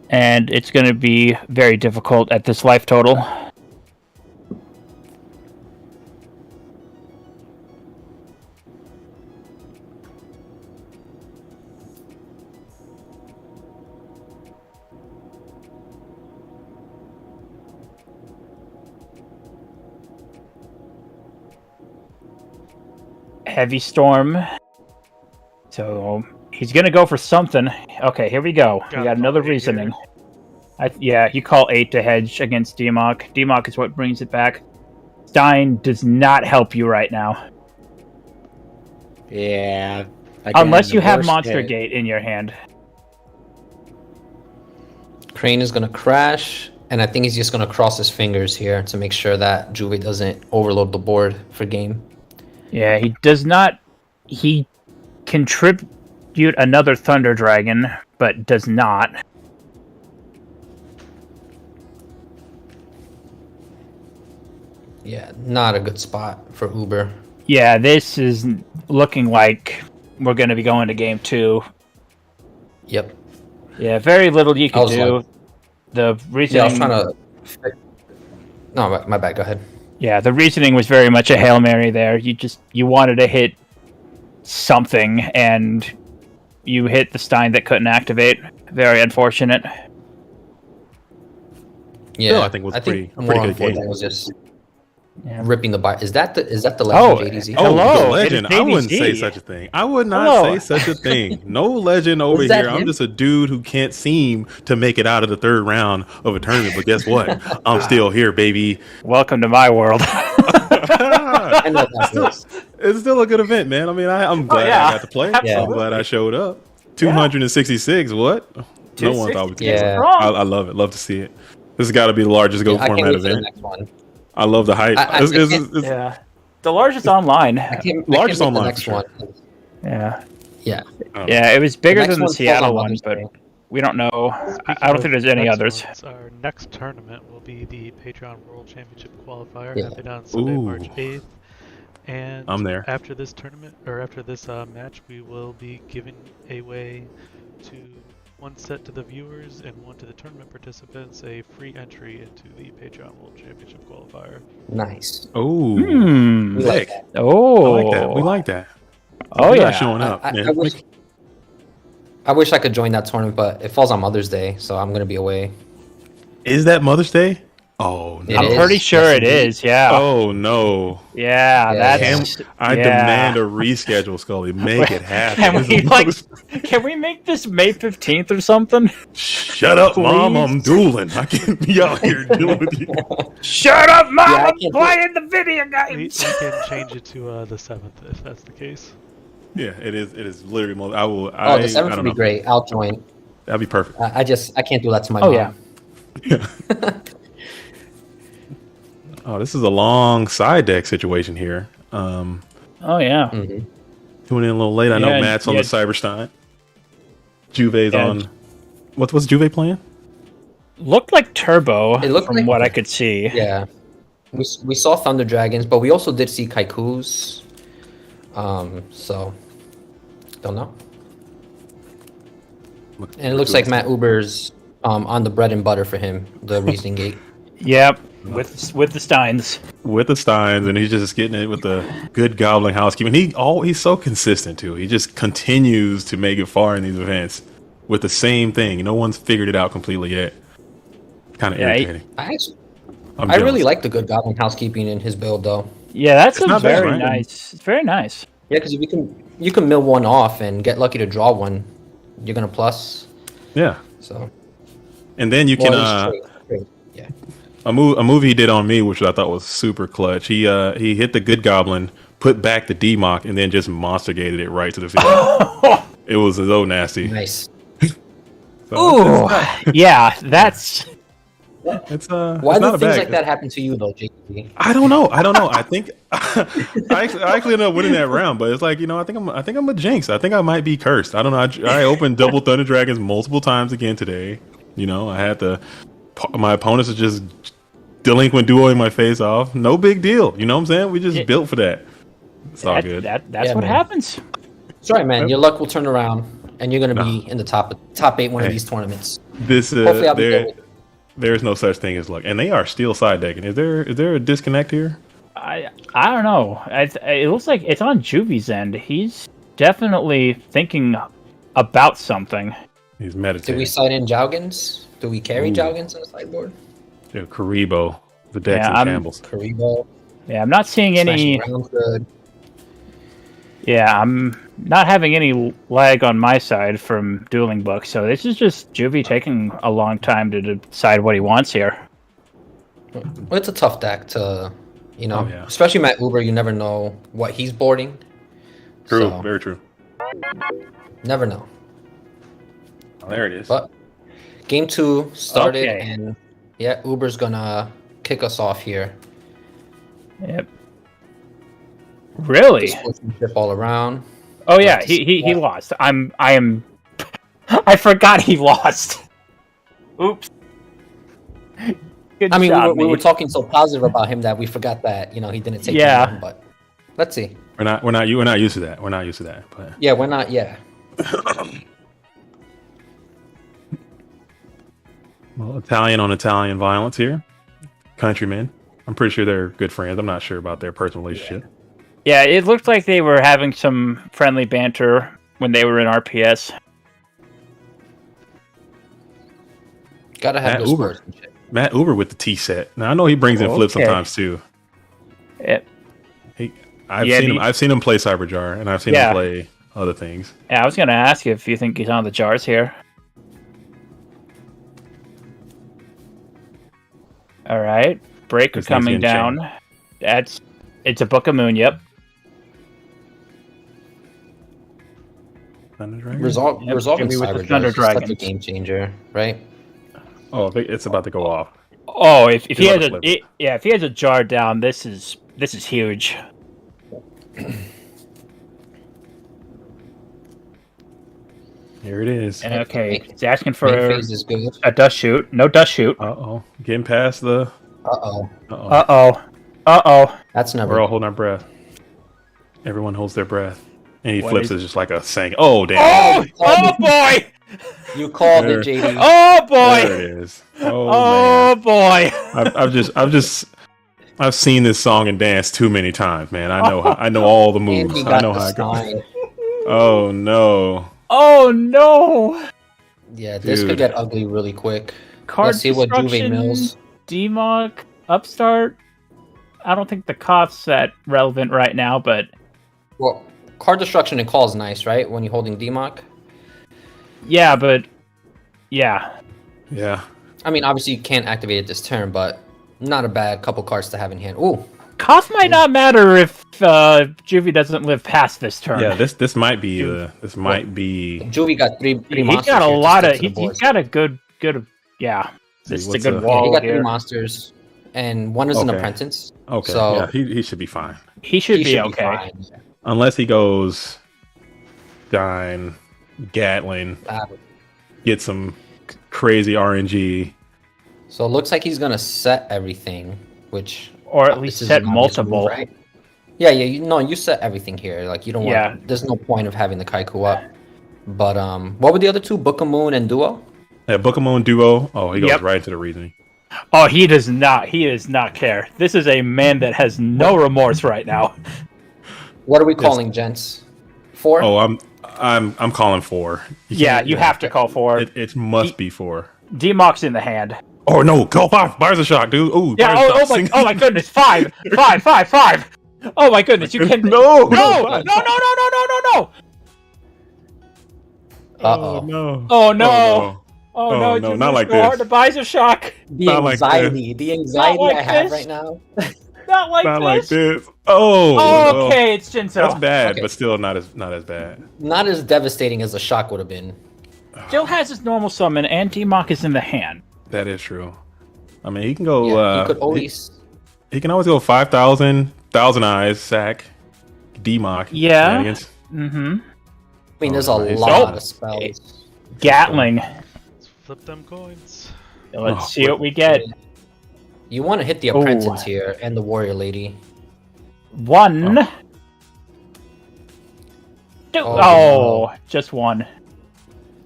D: And it's going to be very difficult at this life total. Heavy Storm. So He's gonna go for something. Okay, here we go. We got another reasoning. Yeah, you call 8 to hedge against DMOC. DMOC is what brings it back. Stein does not help you right now.
B: Yeah. Again,
D: Unless you
B: the
D: have
B: worst
D: Monster
B: hit.
D: Gate in your hand.
E: Crane is gonna crash, and I think he's just gonna cross his fingers here to make sure that Juve doesn't overload the board for game.
D: Yeah, he does not. He contribute another Thunder Dragon, but does not.
E: Yeah, not a good spot for Uber.
D: Yeah, this is looking like we're going to be going to game 2.
E: Yep.
D: Yeah, very little you
E: I
D: can
E: was
D: do.
E: like-
D: The reasoning.
E: Yeah, I was trying to. No, my bad. Go ahead.
D: Yeah, the reasoning was very much a Hail Mary there. You wanted to hit something, and you hit the Stein that couldn't activate. Very unfortunate.
E: Yeah,
F: Still, I think it was a pretty
E: more
F: good game.
E: unfortunate was just
D: Yeah.
E: ripping the bar. Is that the legend of JDZ?
F: Oh,
D: Hello,
F: the legend.
D: it is
F: I wouldn't
D: JDZ.
F: say such a thing. I would not
D: Hello.
F: say such a thing. No legend over
E: Was that
F: here. I'm
E: him?
F: just a dude who can't seem to make it out of the third round of a tournament. But guess what? I'm still here, baby.
D: Welcome to my world.
E: I know that's this.
F: It's still a good event, man. I mean, I'm glad
D: yeah.
F: I got to play.
D: Absolutely.
F: I'm glad I showed up. 266. What? No one thought we could.
E: Yeah.
F: I love it. Love to see it. This has got to be the largest Go
E: I can't
F: format
E: wait for the
F: event.
E: next one.
F: I love the hype.
E: I can't-
D: Yeah. The largest online.
E: I can't
F: Largest
E: wait for
F: online,
E: the next
F: for sure.
E: one.
D: Yeah.
E: Yeah.
D: Yeah, it was bigger
E: next
D: than the
E: one falls
D: Seattle
E: on
D: one,
E: Mother's
D: but
E: Day.
D: we don't know.
A: Speaking
D: I don't
A: of
D: think there's any
A: next
D: others.
A: ones, our next tournament will be the Patreon World Championship qualifier
E: Yeah.
A: happening on Sunday,
F: Ooh.
A: March 8th. And
F: I'm there.
A: after this tournament, or after this match, we will be giving away to one set to the viewers and one to the tournament participants a free entry into the Patreon World Championship qualifier.
E: Nice.
F: Oh,
D: Hmm.
E: We like
F: sick.
E: that.
D: Oh.
F: I like that. We like that.
D: Oh,
F: You're
D: yeah.
F: not showing up.
E: I
F: man.
E: wish I could join that tournament, but it falls on Mother's Day, so I'm gonna be away.
F: Is that Mother's Day? Oh
E: It
F: no.
D: I'm
E: is.
D: pretty sure
E: Yes,
D: it
E: indeed.
D: is, yeah.
F: Oh no.
D: Yeah,
E: Yeah,
D: that's...
F: I
D: yeah.
F: demand a reschedule, Scully. Make it happen.
D: Can
F: This
D: we,
F: is
D: like,
F: Mother's-
D: can we make this May 15th or something?
F: Shut up, Mom.
D: Please?
F: I'm dueling. I can't be out here dealing with you.
D: Shut up, Mom!
E: Yeah, I
D: I'm
E: can't do
D: playing the video
A: We
D: games!
A: can change it to the 7th if that's the case.
F: Yeah, it is. It is literally. I will.
E: Oh, the
F: I
E: 7th
F: don't
E: would be
F: know.
E: great. I'll join.
F: That'd be perfect.
E: I can't do that to my
D: Oh,
E: mom.
D: yeah.
F: Oh, this is a long side deck situation here.
D: Oh, yeah.
E: Mhm.
F: Tuning in a little late. I know
D: Yeah,
F: Matt's on
D: yeah.
F: the Cyberstein. Juve's
D: Yeah.
F: on. What's Juve playing?
D: Looked like Turbo
E: It looked
D: from
E: like-
D: what I could see.
E: Yeah. We saw Thunder Dragons, but we also did see Kaikus. So don't know. And it looks like Matt Uber's on the bread and butter for him, the Reasoning Gate.
D: Yep, with the Steins.
F: With the Steins, and he's just getting it with the good gobbling housekeeping. He's so consistent too. He just continues to make it far in these events with the same thing. No one's figured it out completely yet. Kind of
D: Yeah,
F: irritating.
E: I really like the good Goblin housekeeping in his build, though.
D: Yeah, that's
F: It's
D: a
F: not bad,
D: very
F: right?
D: nice. It's very nice.
E: Yeah, because if you can mill one off and get lucky to draw one, you're gonna plus.
F: Yeah,
E: So
F: and then you can
E: well, trade. Yeah.
F: a move he did on me, which I thought was super clutch. He hit the good goblin, put back the D-Mock, and then just monster gated it right to the field. It was so nasty.
E: Nice.
F: So
D: Ooh, yeah, that's
F: it's
E: Why
F: it's not
E: do
F: a
E: things
F: bad-
E: like that happen to you, though, JP?
F: I don't know. I think I actually ended up winning that round, but it's like, I think I'm a jinx. I think I might be cursed. I don't know. I opened double Thunder Dragons multiple times again today. I had my opponents are just delinquent duoing my face off. No big deal. You know what I'm saying? We just built for that. It's all good.
D: that's
E: Yeah,
D: what
E: man.
D: happens.
E: That's right, man. Your luck will turn around, and you're gonna be in the top 8 one of
F: Hey.
E: these tournaments.
F: This
E: Hopefully, I'll be there.
F: there's no such thing as luck, and they are still side decking. Is there a disconnect here?
D: I don't know. It looks like it's on Juvie's end. He's definitely thinking about something.
F: He's
E: Did
F: meditating.
E: we side in Jougins? Do we carry
F: Ooh.
E: Jougins on the sideboard?
F: Yeah, Karibo, the decks
D: Yeah,
F: and
D: I'm-
F: Campbell's.
E: Karibo.
D: Yeah, I'm not seeing any.
E: Smashing Ground good.
D: Yeah, I'm not having any lag on my side from Dueling Book, so this is just Juvie taking a long time to decide what he wants here.
E: Well, it's a tough deck to,
F: Oh, yeah.
E: especially Matt Uber. You never know what he's boarding.
F: True,
E: So,
F: very true.
E: never know.
F: Oh, there it is.
E: But game 2 started,
D: Okay.
E: and yeah, Uber's gonna kick us off here.
D: Yep. Really?
E: Sportsmanship all around.
D: Oh yeah, he lost. I am. I forgot he lost. Oops. Good
E: I mean,
D: job,
E: we were
D: me.
E: talking so positive about him that we forgot that he didn't take
D: Yeah.
E: him, but let's see.
F: We're not used to that. We're not used to that. But
E: Yeah, we're not. Yeah,
F: well, Italian on Italian violence here. Countrymen. I'm pretty sure they're good friends. I'm not sure about their personal relationship.
D: Yeah, it looked like they were having some friendly banter when they were in RPS.
E: gotta have
F: Matt
E: no
F: Uber.
E: sportsmanship.
F: Matt Uber with the T set. Now I know he brings in flips
D: Okay.
F: sometimes too.
D: Yep.
F: I've
D: Yeah,
F: seen
D: the-
F: him. I've seen him play Cyberjar, and I've seen
D: Yeah.
F: him play other things.
D: Yeah, I was gonna ask you if you think he's on the jars here. All right, breaker
F: This thing's
D: coming
F: getting
D: down. It's a Book of Moon. Yep.
F: Thunder Dragon?
E: Resolving
D: Jimmy with the
E: Cyber
D: Thunder
E: is such a
D: Dragons.
E: game changer, right?
F: Oh, it's about to go off.
D: Oh, if he
F: He's
D: has
F: on a
D: a
F: flip.
D: if he has a jar down, this is huge.
F: Here it is.
D: And okay, he's asking
E: Main
D: for
E: phase is good.
D: a dust shoot. No dust shoot.
F: Uh-oh. Getting past the...
E: Uh-oh.
F: Uh-oh.
D: Uh-oh.
E: That's never.
F: We're all holding our breath. Everyone holds their breath. And he
D: What
F: flips
D: is-
F: it just like a saying. Oh, damn.
D: Oh! Oh boy!
E: You called
F: There.
E: it, JD.
D: Oh
F: There
D: boy!
F: it is. Oh,
D: Oh
F: man.
D: boy!
F: I've seen this song and danced too many times, man. I know all the
E: And
F: moves.
E: he
F: I
E: got
F: know
E: the
F: how it goes.
E: sign.
F: Oh, no.
D: Oh no!
E: Yeah, this
F: Dude.
E: could get ugly really quick.
D: Card
E: Let's see what Juve
D: destruction,
E: mills.
D: Demog, Upstart. I don't think the cost's that relevant right now, but
E: Well, card destruction and call is nice, right? When you're holding DMOC.
D: yeah, yeah.
F: Yeah.
E: I mean, obviously you can't activate it this turn, but not a bad couple cards to have in hand. Ooh,
D: Cost might not matter if Juvie doesn't live past this turn.
F: Yeah, this might be
E: Juvie got three
D: He's
E: monsters.
D: got a
E: here to
D: lot
E: stick
D: of.
E: to the
D: He's
E: board.
D: got a good. Yeah, this is a
F: what's
D: good
F: up?
E: Yeah,
D: wall
E: he got
D: here.
E: three monsters, and one is an
F: Okay.
E: apprentice.
F: okay.
E: So-
F: Yeah, he should be fine.
D: He should
E: He
D: be
E: should
D: okay.
E: fine.
F: Unless he goes Dine, Gatling, get some crazy RNG.
E: So it looks like he's gonna set everything, which
D: Or at least
E: this is
D: set
E: an obvious move,
D: multiple.
E: right? Yeah, you set everything here. Like you don't want.
D: Yeah.
E: There's no point of having the Kaiku up. But what were the other two? Book of Moon and Duo.
F: Yeah, Bookemon Duo. Oh, he goes
D: Yep.
F: right into the reasoning.
D: Oh, he does not. He does not care. This is a man that has no remorse right now.
E: What are we calling, gents? 4.
F: Oh, I'm calling 4.
D: Yeah, you have to call for it.
F: It must be 4.
D: Demok's in the hand.
F: Oh no, call 5. Buyer's a shock, dude. Ooh,
D: Yeah.
F: Buyer's a
D: Oh
F: shock.
D: my goodness. 5. Oh my goodness. You can.
F: No,
D: No. No.
E: Uh-oh.
F: no.
D: Oh no.
F: Oh,
D: Oh
F: Oh,
D: no.
F: no,
D: Jimmy,
F: not like
D: so hard
F: this.
D: to buy a shock.
E: The
F: Not like
E: anxiety, the anxiety
D: like
E: I have
D: this.
E: right now.
D: Not like
F: Not
D: this.
F: like this. Oh, well,
D: Okay, it's Jinso.
F: that's bad,
E: Okay.
F: but still not as bad.
E: Not as devastating as a shock would have been.
D: Still has his normal summon, and Demok is in the hand.
F: That is true. I mean, he can go.
E: Yeah, you could always.
F: he can always go 5,000, 1,000 eyes, sack, DMOC.
D: Yeah.
F: shenanigans.
D: Mm-hmm.
E: I mean, there's a
F: Oh, nice.
E: lot
D: Oh.
E: of spells.
D: Gatling.
A: Let's flip them coins.
D: Let's
F: Oh,
D: see what we get.
E: You want to hit the
D: Ooh.
E: apprentice here and the warrior lady.
D: One.
F: Oh.
D: Oh, just one.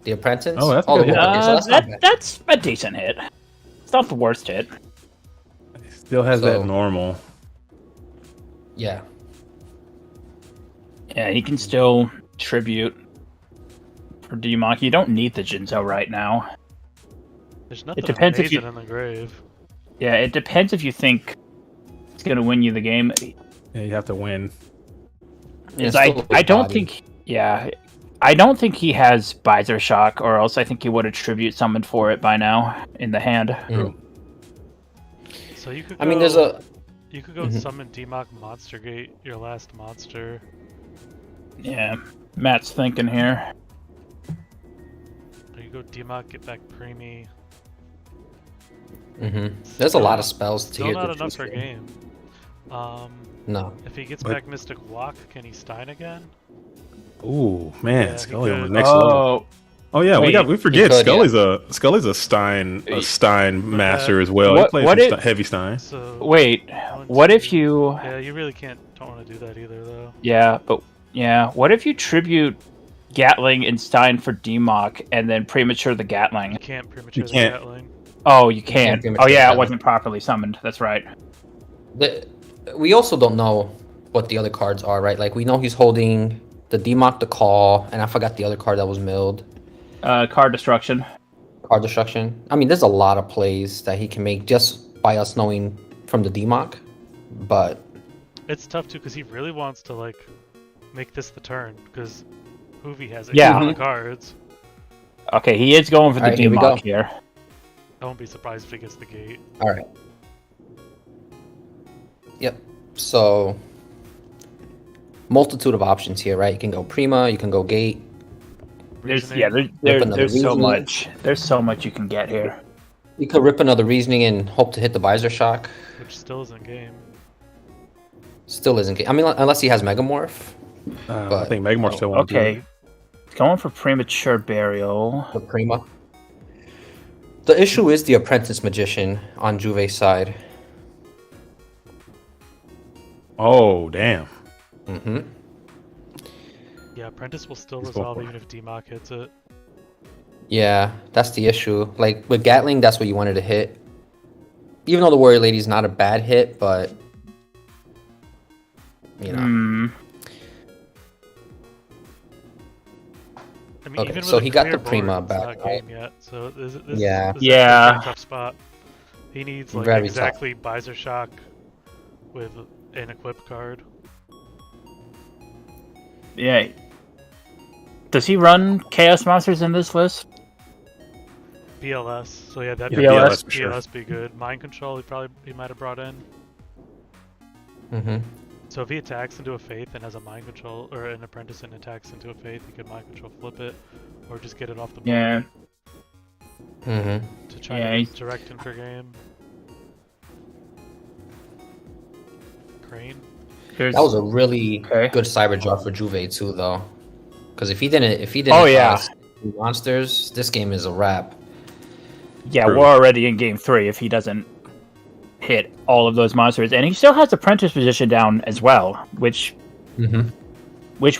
E: The apprentice.
F: Oh, that's a
E: the
F: good hit.
E: warrior. So that's not bad.
D: That's a decent hit. It's not the worst hit.
F: Still has
E: So-
F: that normal.
E: Yeah.
D: Yeah, he can still tribute for Demok. You don't need the Jinzo right now.
A: There's nothing
D: depends if
A: amazing
D: you-
A: in the grave.
D: Yeah, it depends if you think it's gonna win you the game.
F: Yeah, you have to win.
E: Yeah,
D: is
E: still
D: I
E: a
D: don't
E: body.
D: think. Yeah, I don't think he has Visor Shock, or else I think he would have tribute summoned for it by now in the hand.
E: Mm.
A: So you could go.
E: I mean, there's a.
A: You could go
E: Mhm.
A: summon Demok Monster Gate, your last monster.
D: Yeah, Matt's thinking here.
A: Or you go Demok, get back Preemie.
E: There's a lot of spells to
A: Still
E: get
A: not
E: to
A: enough
E: choose
A: per
E: from.
A: game.
E: No.
A: If he gets
F: But-
A: back Mystic Walk, can he Stein again?
F: Ooh, man,
A: Yeah,
F: Scully on the
A: because-
F: next level.
D: Oh,
F: Oh yeah,
D: wait,
F: we forget
E: could,
F: Scully's a Stein master as well.
D: What-
F: He plays
D: what
F: some
D: if-
F: heavy Stein.
A: So
D: wait.
A: one,
D: What if
A: two-
D: you?
A: Yeah, you really don't want to do that either, though.
D: Yeah, but yeah. What if you tribute Gatling and Stein for Demok, and then premature the Gatling?
A: You can't premature
F: You
A: the
F: can't.
A: Gatling.
D: Oh, you can't.
E: premature
D: Oh, yeah,
E: Gatling.
D: it wasn't properly summoned. That's right.
E: We also don't know what the other cards are, right? Like, we know he's holding the Demok, the Call, and I forgot the other card that was milled.
D: Card destruction.
E: Card Destruction. I mean, there's a lot of plays that he can make just by us knowing from the Demok, but
A: It's tough too because he really wants to like make this the turn because Hoovy has
D: Yeah.
A: of cards.
D: Okay, he is going for the
E: Alright, here we
D: Demok
E: go.
D: here.
A: I won't be surprised if he gets the gate.
E: all right. Yep. So, multitude of options here, right? You can go Prima, you can go Gate.
D: There's
A: Reasoning.
E: another
D: there's so
E: reasoning.
D: much. There's so much you can get here.
E: You could rip another Reasoning and hope to hit the Visor Shock.
A: Which still isn't game.
E: Still isn't. I mean, unless he has Megamorph.
F: I
E: But-
F: think Megamorph still won't do
D: Okay,
F: it.
D: going for premature burial.
E: The Prima. The issue is the Apprentice Magician on Juve's side.
F: Oh damn.
E: Mm-hmm.
A: Yeah, Apprentice will still
F: He's going
A: resolve
F: for it.
A: even if Demok hits it.
E: Yeah, that's the issue. Like, with Gatling, that's what you wanted to hit. Even though the Warrior Lady's not a bad hit, but... You know.
D: Hmm.
A: I mean,
E: Okay,
A: even with
E: so
A: a
E: he got
A: clear
E: the Prima
A: board, it's
E: back,
A: not
E: right?
A: game yet. So this
E: Yeah.
A: is
D: Yeah.
A: a pretty tough spot. He needs like
E: Very
A: exactly Visor Shock with an equip card.
D: Yeah. Does he run Chaos Monsters in this list?
A: BLS. So yeah, that
F: Yeah,
D: BLS
F: for sure.
A: BLS be good. Mind Control he might have brought in.
E: Mm-hmm.
A: So if he attacks into a Faith and has a Mind Control or an Apprentice and attacks into a Faith, he could Mind Control flip it or just get it off the board
D: Yeah.
E: Mm-hmm.
A: to try
D: Yeah,
A: to
D: he's-
A: direct him for game. Crane.
D: There's,
E: That was a really
D: Okay.
E: good cyber draw for Juve too, though. Because if he didn't,
D: Oh, yeah.
E: monsters, this game is a wrap.
D: yeah,
F: True.
D: we're already in game 3 if he doesn't hit all of those monsters, and he still has Apprentice position down as well, which
E: Mm-hmm.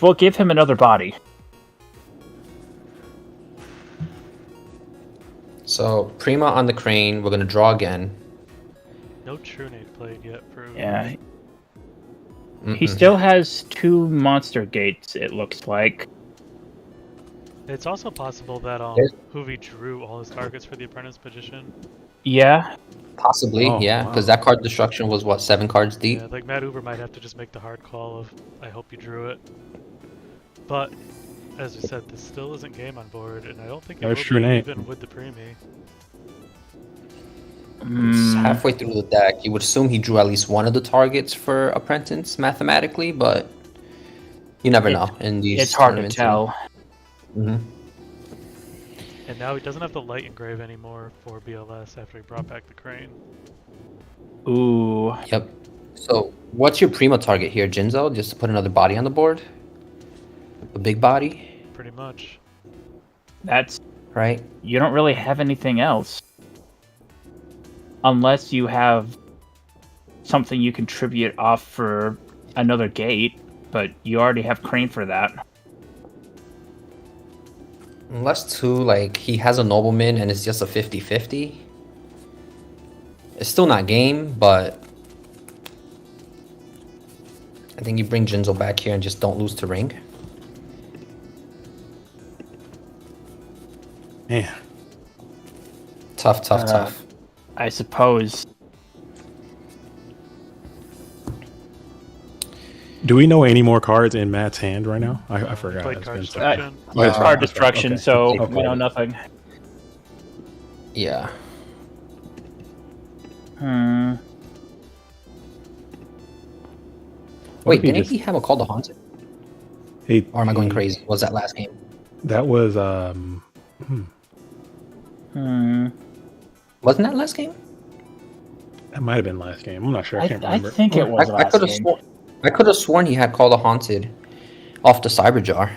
D: will give him another body.
E: So Prima on the Crane. We're gonna draw again.
A: No True Nade played yet for
D: Yeah, he
E: Mm-mm.
D: still has 2 monster gates. It looks like.
A: It's also possible that
E: There's-
A: Hoovy drew all his targets for the Apprentice Magician.
D: Yeah,
E: Possibly,
F: Oh,
E: yeah,
F: wow.
E: because that card destruction was what, 7 cards deep.
A: Yeah, like Matt Uber might have to just make the hard call of I hope you drew it. But as we said, this still isn't game on board, and I don't think it
F: That's
A: will
F: True
A: be
F: Nade.
A: even with the Preemie.
E: It's
D: Mm,
E: halfway through the deck. You would assume he drew at least one of the targets for Apprentice mathematically, but you never know in these.
D: it's hard to
E: tournaments.
D: tell.
E: Mhm.
A: And now he doesn't have the Light Engrave anymore for BLS after he brought back the Crane.
D: Ooh,
E: Yep. So, what's your Prima target here, Jinzo? Just to put another body on the board? A big body,
A: Pretty much.
D: that's
E: right?
D: you don't really have anything else, unless you have something you contribute off for another gate. But you already have Crane for that.
E: Unless, too, like, he has a Nobleman and it's just a 50-50. It's still not game, but I think you bring Jinzo back here and just don't lose to Ring.
F: Man.
E: Tough, tough, tough.
D: I suppose.
F: Do we know any more cards in Matt's hand right now? I forgot.
A: Played
F: It's
A: card
F: been so-
A: destruction.
F: Oh, that's right,
D: Card
F: that's right.
D: destruction,
F: Okay.
D: so
E: Okay.
D: we know nothing.
E: Yeah.
D: Hmm.
E: Wait,
F: if he
E: didn't
F: just-
E: he have a Call to Haunted?
F: He-
E: Or am I going crazy? Was that last game?
F: That was
D: Hmm.
E: Wasn't that last game?
F: that might have been last game. I'm not sure. I can't
D: I
F: remember.
D: think it was
E: I
D: last
E: could have
D: game.
E: sworn. I could have sworn he had Call to Haunted off the Cyber Jar.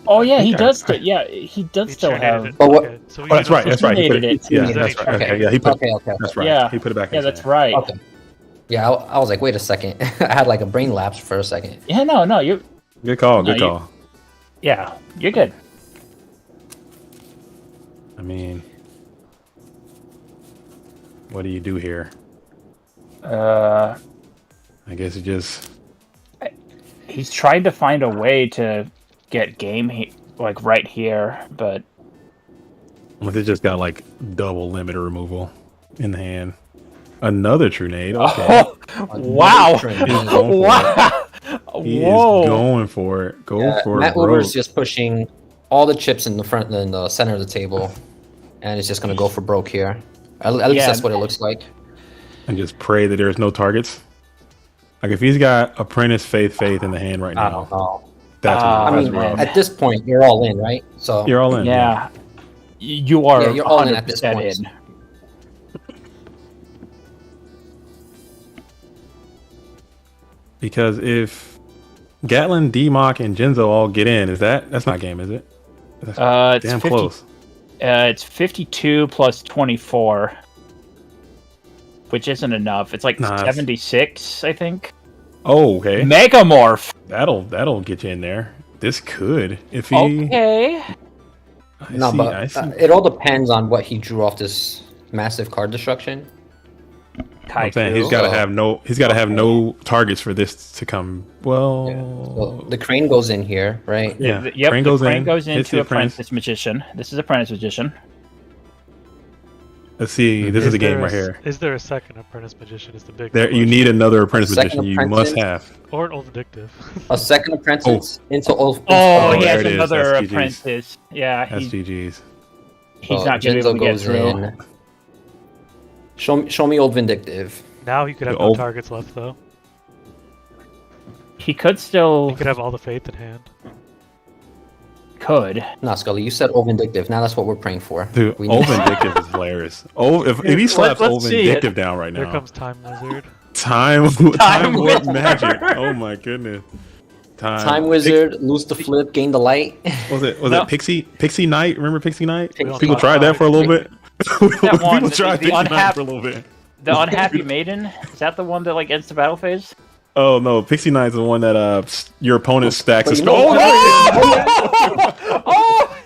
D: Oh yeah, he
F: think
D: does.
F: I-
D: He does
A: He
D: still
A: truncated
D: have.
A: it.
E: But what-
A: Okay, so we
F: Oh, that's
A: use
F: right. That's right. He put
D: Terminated
F: it.
D: it.
F: Yeah,
A: Yeah,
F: that's right.
E: okay.
F: Okay, yeah, he put.
E: Okay.
F: That's right.
D: Yeah.
F: He put it back. in
D: Yeah,
F: his
D: that's
F: hand.
D: right.
E: Okay. Yeah, I was like, wait a second. I had like a brain lapse for a second.
D: Yeah, no, you.
F: Good call.
D: No,
F: Good
D: you-
F: call.
D: Yeah, you're good.
F: I mean, what do you do here?
D: Uh,
F: I guess it just.
D: he's trying to find a way to get game like right here, but
F: Unless it just got like double limiter removal in the hand. Another true nade. Okay.
D: wow,
E: He's
F: going for it.
D: wow,
F: He
D: whoa.
F: is going for it. Go for
E: Matt
F: it, bro.
E: Uber's just pushing all the chips in the center of the table, and it's just gonna go for broke here. At least
D: Yeah.
E: that's what it looks like.
F: And just pray that there's no targets. Like if he's got Apprentice, Faith in the hand right
E: I
F: now,
E: don't know.
F: that's
D: Ah,
E: I
F: what
E: mean,
F: that's rough.
E: at this point, you're all in, right? So
F: You're all in.
D: Yeah, you are
E: Yeah, you're all in at this
D: 100%
E: point.
D: in.
F: Because if Gatlin, D-Mock, and Jinzo all get in, that's not game, is it? That's
D: It's
F: damn
D: 50,
F: close.
D: It's 52 plus 24, which isn't enough. It's like
F: Nah, it's-
D: 76, I think.
F: Oh, okay.
D: Megamorph.
F: That'll get you in there. This could if he.
D: Okay.
E: no,
F: I
E: but
F: see.
E: it all depends on what he drew off this massive card destruction.
F: I'm saying he's
D: Kaiku.
F: got to have no. He's got to have no targets for this to come. Well,
E: Well, the crane goes in here, right?
F: yeah.
D: Yep,
F: Crane
D: the
F: goes
D: crane
F: in.
D: goes
F: hits
D: into
F: the apprentice.
D: Apprentice Magician. This is Apprentice Magician.
F: Let's see. This is a game
A: there
F: right here.
A: Is there a second Apprentice Magician? Is the big
F: There, you
A: question.
F: need another apprentice
E: Second
F: magician. You
E: apprentice?
F: must have.
A: Or an old addictive.
E: A second apprentice into old.
D: Oh,
F: Oh,
D: he
F: there
D: has
F: it is.
D: another
F: That's GG's.
D: Apprentice. Yeah,
F: That's
D: he's
F: GG's.
D: not going to be able to get through.
E: Show me old vindictive.
A: Now he could have
F: The
A: no
F: old-
A: targets left though.
D: He could still
A: He could have all the faith in hand.
D: could.
E: Nah, Scully, you said old vindictive. Now that's what we're praying for.
F: Dude,
E: We
F: old
E: need-
F: vindictive is hilarious. Oh, if he slaps
D: let's
F: old
D: see it.
F: vindictive down right
A: Here
F: now,
A: comes Time Wizard.
F: time warp
D: Wizard.
F: magic. Oh my goodness.
E: Time Wizard, lose the flip, gain the light.
F: Was
D: No.
F: it Pixie Knight? Remember Pixie Knight?
E: Pixie
F: People
A: Knight.
F: tried that for a little bit.
D: That one,
F: People
D: the-
F: tried
D: the
F: Pixie Knight
D: unhap-
F: for a little bit.
D: The Unhappy Maiden? Is that the one that like ends the battle phase?
F: Oh no, Pixie Knight's the one that your opponent stacks a
E: But you
F: spell.
E: know
F: Oh,
D: oh!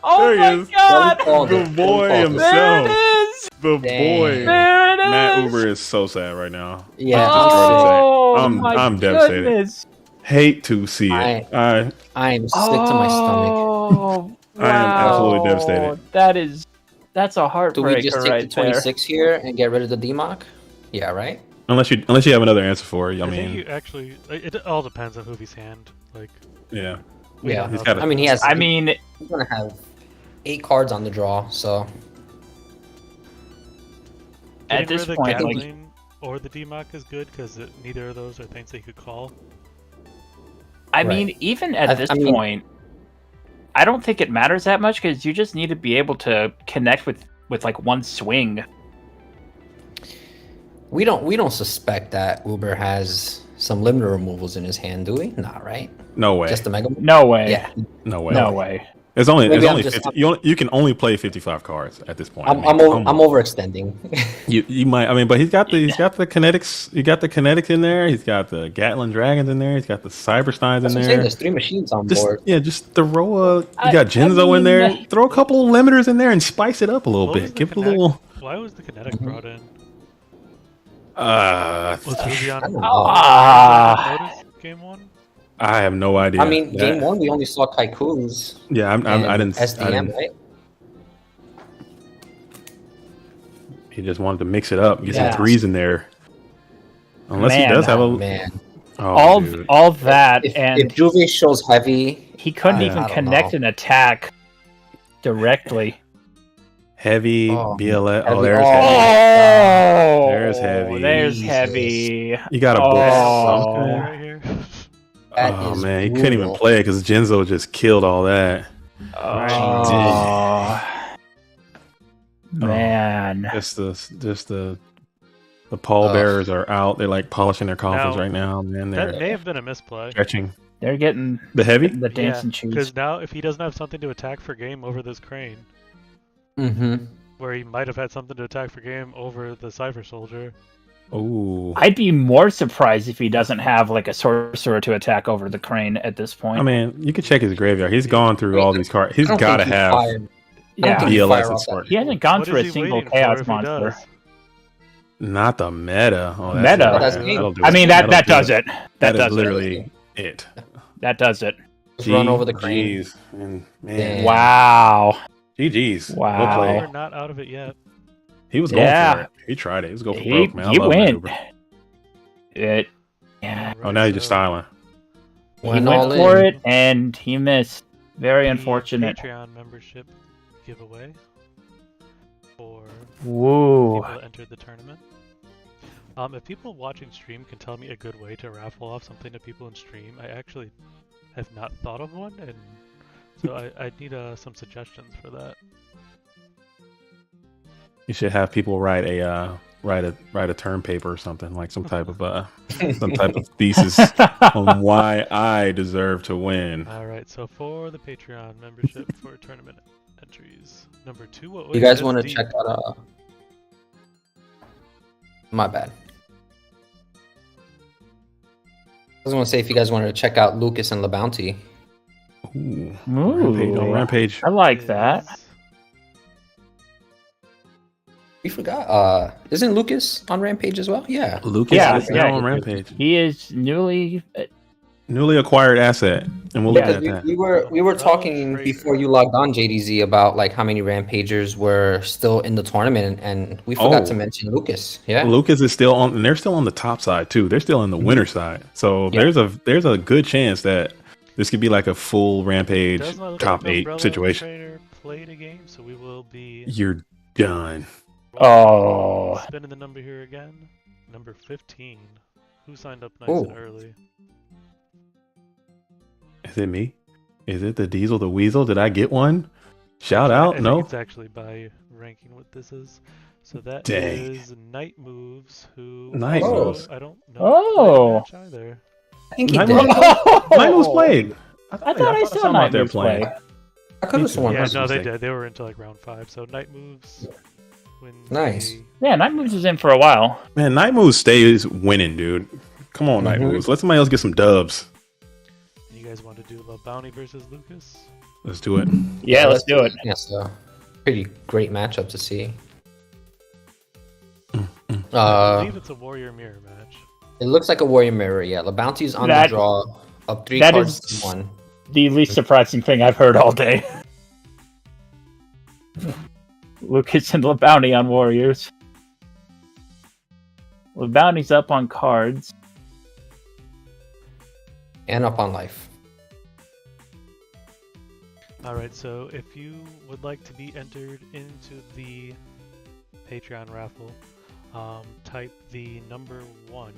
D: Oh
F: There he
D: my
F: is.
D: god!
E: Called
F: the
E: it.
F: boy
E: Called it.
D: There
F: himself.
D: it is!
F: The
E: Dang.
F: boy.
D: There it is!
F: Matt Uber is so sad right now.
E: Yeah,
D: Oh,
F: I'm-
D: my
F: I'm devastated.
D: goodness.
F: Hate to see it. I
E: I am sick to my stomach.
D: Oh,
F: I am absolutely
D: wow.
F: devastated.
D: That's a
E: Do
D: heartbreaker
E: we just take
D: right
E: the 26 here and get rid of the DMOC? Yeah, right?
F: unless you have another answer for it. I
A: I think
F: mean,
A: you actually. It all depends on Hoovie's hand. Like,
F: yeah.
A: we
E: Yeah.
A: don't
F: He's
A: know.
F: got a-
E: I mean, he has.
D: there. I mean,
E: he's gonna have 8 cards on the draw, so
D: at
A: Getting
D: this
A: rid of the
D: point, like,
A: Gatling or the DMOC is good because neither of those are things that you could call.
D: I
E: Right.
D: mean, even at this
E: I mean-
D: point, I don't think it matters that much because you just need to be able to connect with like one swing.
E: we don't suspect that Uber has some limiter removals in his hand, do we? Not right.
F: No way.
E: Just the Mega.
D: No way.
E: Yeah,
F: No way.
D: No way.
F: It's only
E: Maybe I'm
F: 50,
E: just-
F: you can only play 55 cards at this point.
E: I'm
F: I mean, come on.
E: overextending.
F: You might. I mean, but he's got the kinetics. You got the kinetics in there. He's got the Gatlin Dragons in there. He's got the Cybersteins
E: That's
F: in
E: what I'm saying.
F: there.
E: There's 3 machines on
F: Just
E: board.
F: just throw a. You
D: I
F: got Jinzo in there.
D: mean-
F: Throw a couple of limiters in there and spice it up a little
A: What was
F: bit.
A: the
F: Give it a
A: kinetic?
F: little.
A: Why was the kinetic brought in?
F: Uh,
A: Was Hoovie
E: I
A: on?
E: don't know.
D: Ah.
A: Notice game one?
F: I have no idea.
E: I mean,
F: That-
E: game 1 we only saw Kaiku's.
F: Yeah, I didn't.
E: SDM, right?
F: He just wanted to mix it up, get
D: Yeah.
F: some threes in there. Unless he
D: Man,
F: does have a.
E: Oh, man.
F: Oh, dude.
D: all that,
E: If
D: and
E: Juve shows heavy,
D: he couldn't
E: I
D: even
E: don't
D: connect
E: know.
D: an attack directly.
F: Heavy
E: Oh,
F: BLS. Oh,
E: heavy.
F: there's
E: Oh,
F: heavy.
D: Oh,
F: There's heavy.
D: There's
E: Jesus.
D: heavy.
F: You got to book
D: Oh.
F: something.
A: right here.
E: That
F: Oh
E: is
F: man, he couldn't even
E: brutal.
F: play it because Genzo just killed all that.
D: Oh, man.
F: Just the pallbearers are out. They're like polishing their coffins
A: Now,
F: right now, man.
A: That
F: They're
A: may have been a misplay.
F: stretching.
D: They're getting
F: The heavy?
D: the dancing shoes.
A: Because now if he doesn't have something to attack for game over this crane,
E: Mm-hmm.
A: where he might have had something to attack for game over the Cypher Soldier.
F: Ooh.
D: I'd be more surprised if he doesn't have like a sorcerer to attack over the crane at this point.
F: I mean, you can check his graveyard. He's gone through all these cards. He's
E: I don't
F: got to
E: think he
F: have
E: fired- I don't
D: yeah,
E: think he
F: BLS
E: fired
F: and
E: off
F: Spark.
D: he hasn't gone
A: What
D: through
A: is
D: a
A: he
D: single
A: waiting for
D: chaos
A: if he
D: monster.
A: does?
F: Not the meta. Oh,
D: Meta.
E: That's
F: right.
E: game.
F: That'll do
D: I
F: it.
D: mean
F: That'll
D: that
F: do
D: does it.
F: That
D: That
F: is
D: does it.
F: literally it.
D: That does it.
E: Just run over the crane.
F: Jeez. Man.
E: Damn.
D: Wow.
F: GG's.
D: Wow.
F: Well played.
A: We're not out of it yet.
F: He was going
D: Yeah.
F: for it. He tried it. He was going for
D: He,
F: broke, man. I
D: he
F: love that
D: went.
F: Uber.
D: It. Yeah.
F: Oh, now you're just styling.
D: He
E: Went
D: went
E: all
D: for
E: in.
D: it and he missed. Very
A: The
D: unfortunate.
A: Patreon membership giveaway for
D: Woo.
A: people that entered the tournament. If people watching stream can tell me a good way to raffle off something to people in stream, I actually have not thought of one, and so I need some suggestions for that.
F: You should have people write a term paper or something, like some type of thesis on why I deserve to win.
A: All right, so for the Patreon membership for tournament entries, number 2.
E: You guys want to check out? My bad. I was going to say if you guys wanted to check out Lucas and LeBounty.
F: Ooh.
D: Ooh.
F: Rampage on Rampage.
D: I like that.
E: We forgot. Isn't Lucas on Rampage as well? Yeah.
F: Lucas
D: Yeah,
F: is
D: yeah.
F: now on Rampage.
D: He is newly.
F: Newly acquired asset, and we'll
D: Yeah,
F: look at
E: Because
F: that.
E: we were talking before you logged on, JDZ, about like how many Rampagers were still in the tournament, and we forgot to mention Lucas. Yeah.
F: Lucas is still on, and they're still on the top side too. They're still in the winner side, so
E: Yeah.
F: there's a good chance that this could be like a full Rampage
A: Does not look
F: top
A: like
F: 8
A: Umbrella
F: situation.
A: Trader played a game, so we will be
F: You're done.
D: Oh.
A: spinning the number here again. Number 15. Who signed up nice
E: Oh.
A: and early?
F: Is it me? Is it the Diesel, the Weasel? Did I get one? Shout
A: I
F: out?
A: think
F: No.
A: it's actually by ranking what this is. So that
F: Dang.
A: is Night Moves, who
F: Night
A: also,
F: Moves.
A: I don't know.
D: Oh.
A: Match either.
E: I think he
F: Night
E: did.
F: Moves- Night Moves played.
D: I thought I saw
F: them out
D: Night
F: there
D: Moves
F: playing.
D: play.
E: I could have sworn.
A: Yeah,
F: That's a
A: no, they
F: mistake.
A: did. They were into like round 5. So Night Moves wins.
E: Nice.
D: Yeah, Night Moves was in for a while.
F: Man, Night Moves stays winning, dude. Come on, Night
E: Mhm.
F: Moves. Let somebody else get some dubs.
A: You guys want to do La Bounty versus Lucas?
F: Let's do it.
D: Yeah, let's do it.
E: Yes, pretty great matchup to see.
A: I believe it's a Warrior Mirror match.
E: It looks like a Warrior Mirror. Yeah, the bounty's on
D: That-
E: the draw of 3
D: that
E: cards
D: is-
E: to 1.
D: The least surprising thing I've heard all day. Lucas and LeBounty on Warriors. LeBounty's up on cards.
E: And up on life.
A: Alright, so if you would like to be entered into the Patreon raffle, type the number 1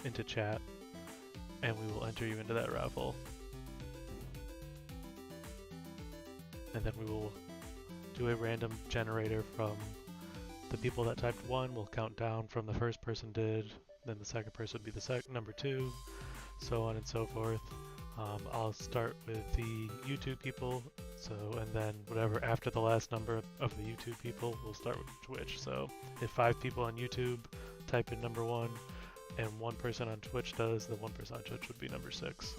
A: into chat, and we will enter you into that raffle. And then we will do a random generator from the people that typed 1. We'll count down from the first person did, then the second person would be the number 2, so on and so forth. I'll start with the YouTube people, and then whatever after the last number of the YouTube people, we'll start with Twitch. So if 5 people on YouTube type in number 1, and 1 person on Twitch does, the 1 person on Twitch would be number 6.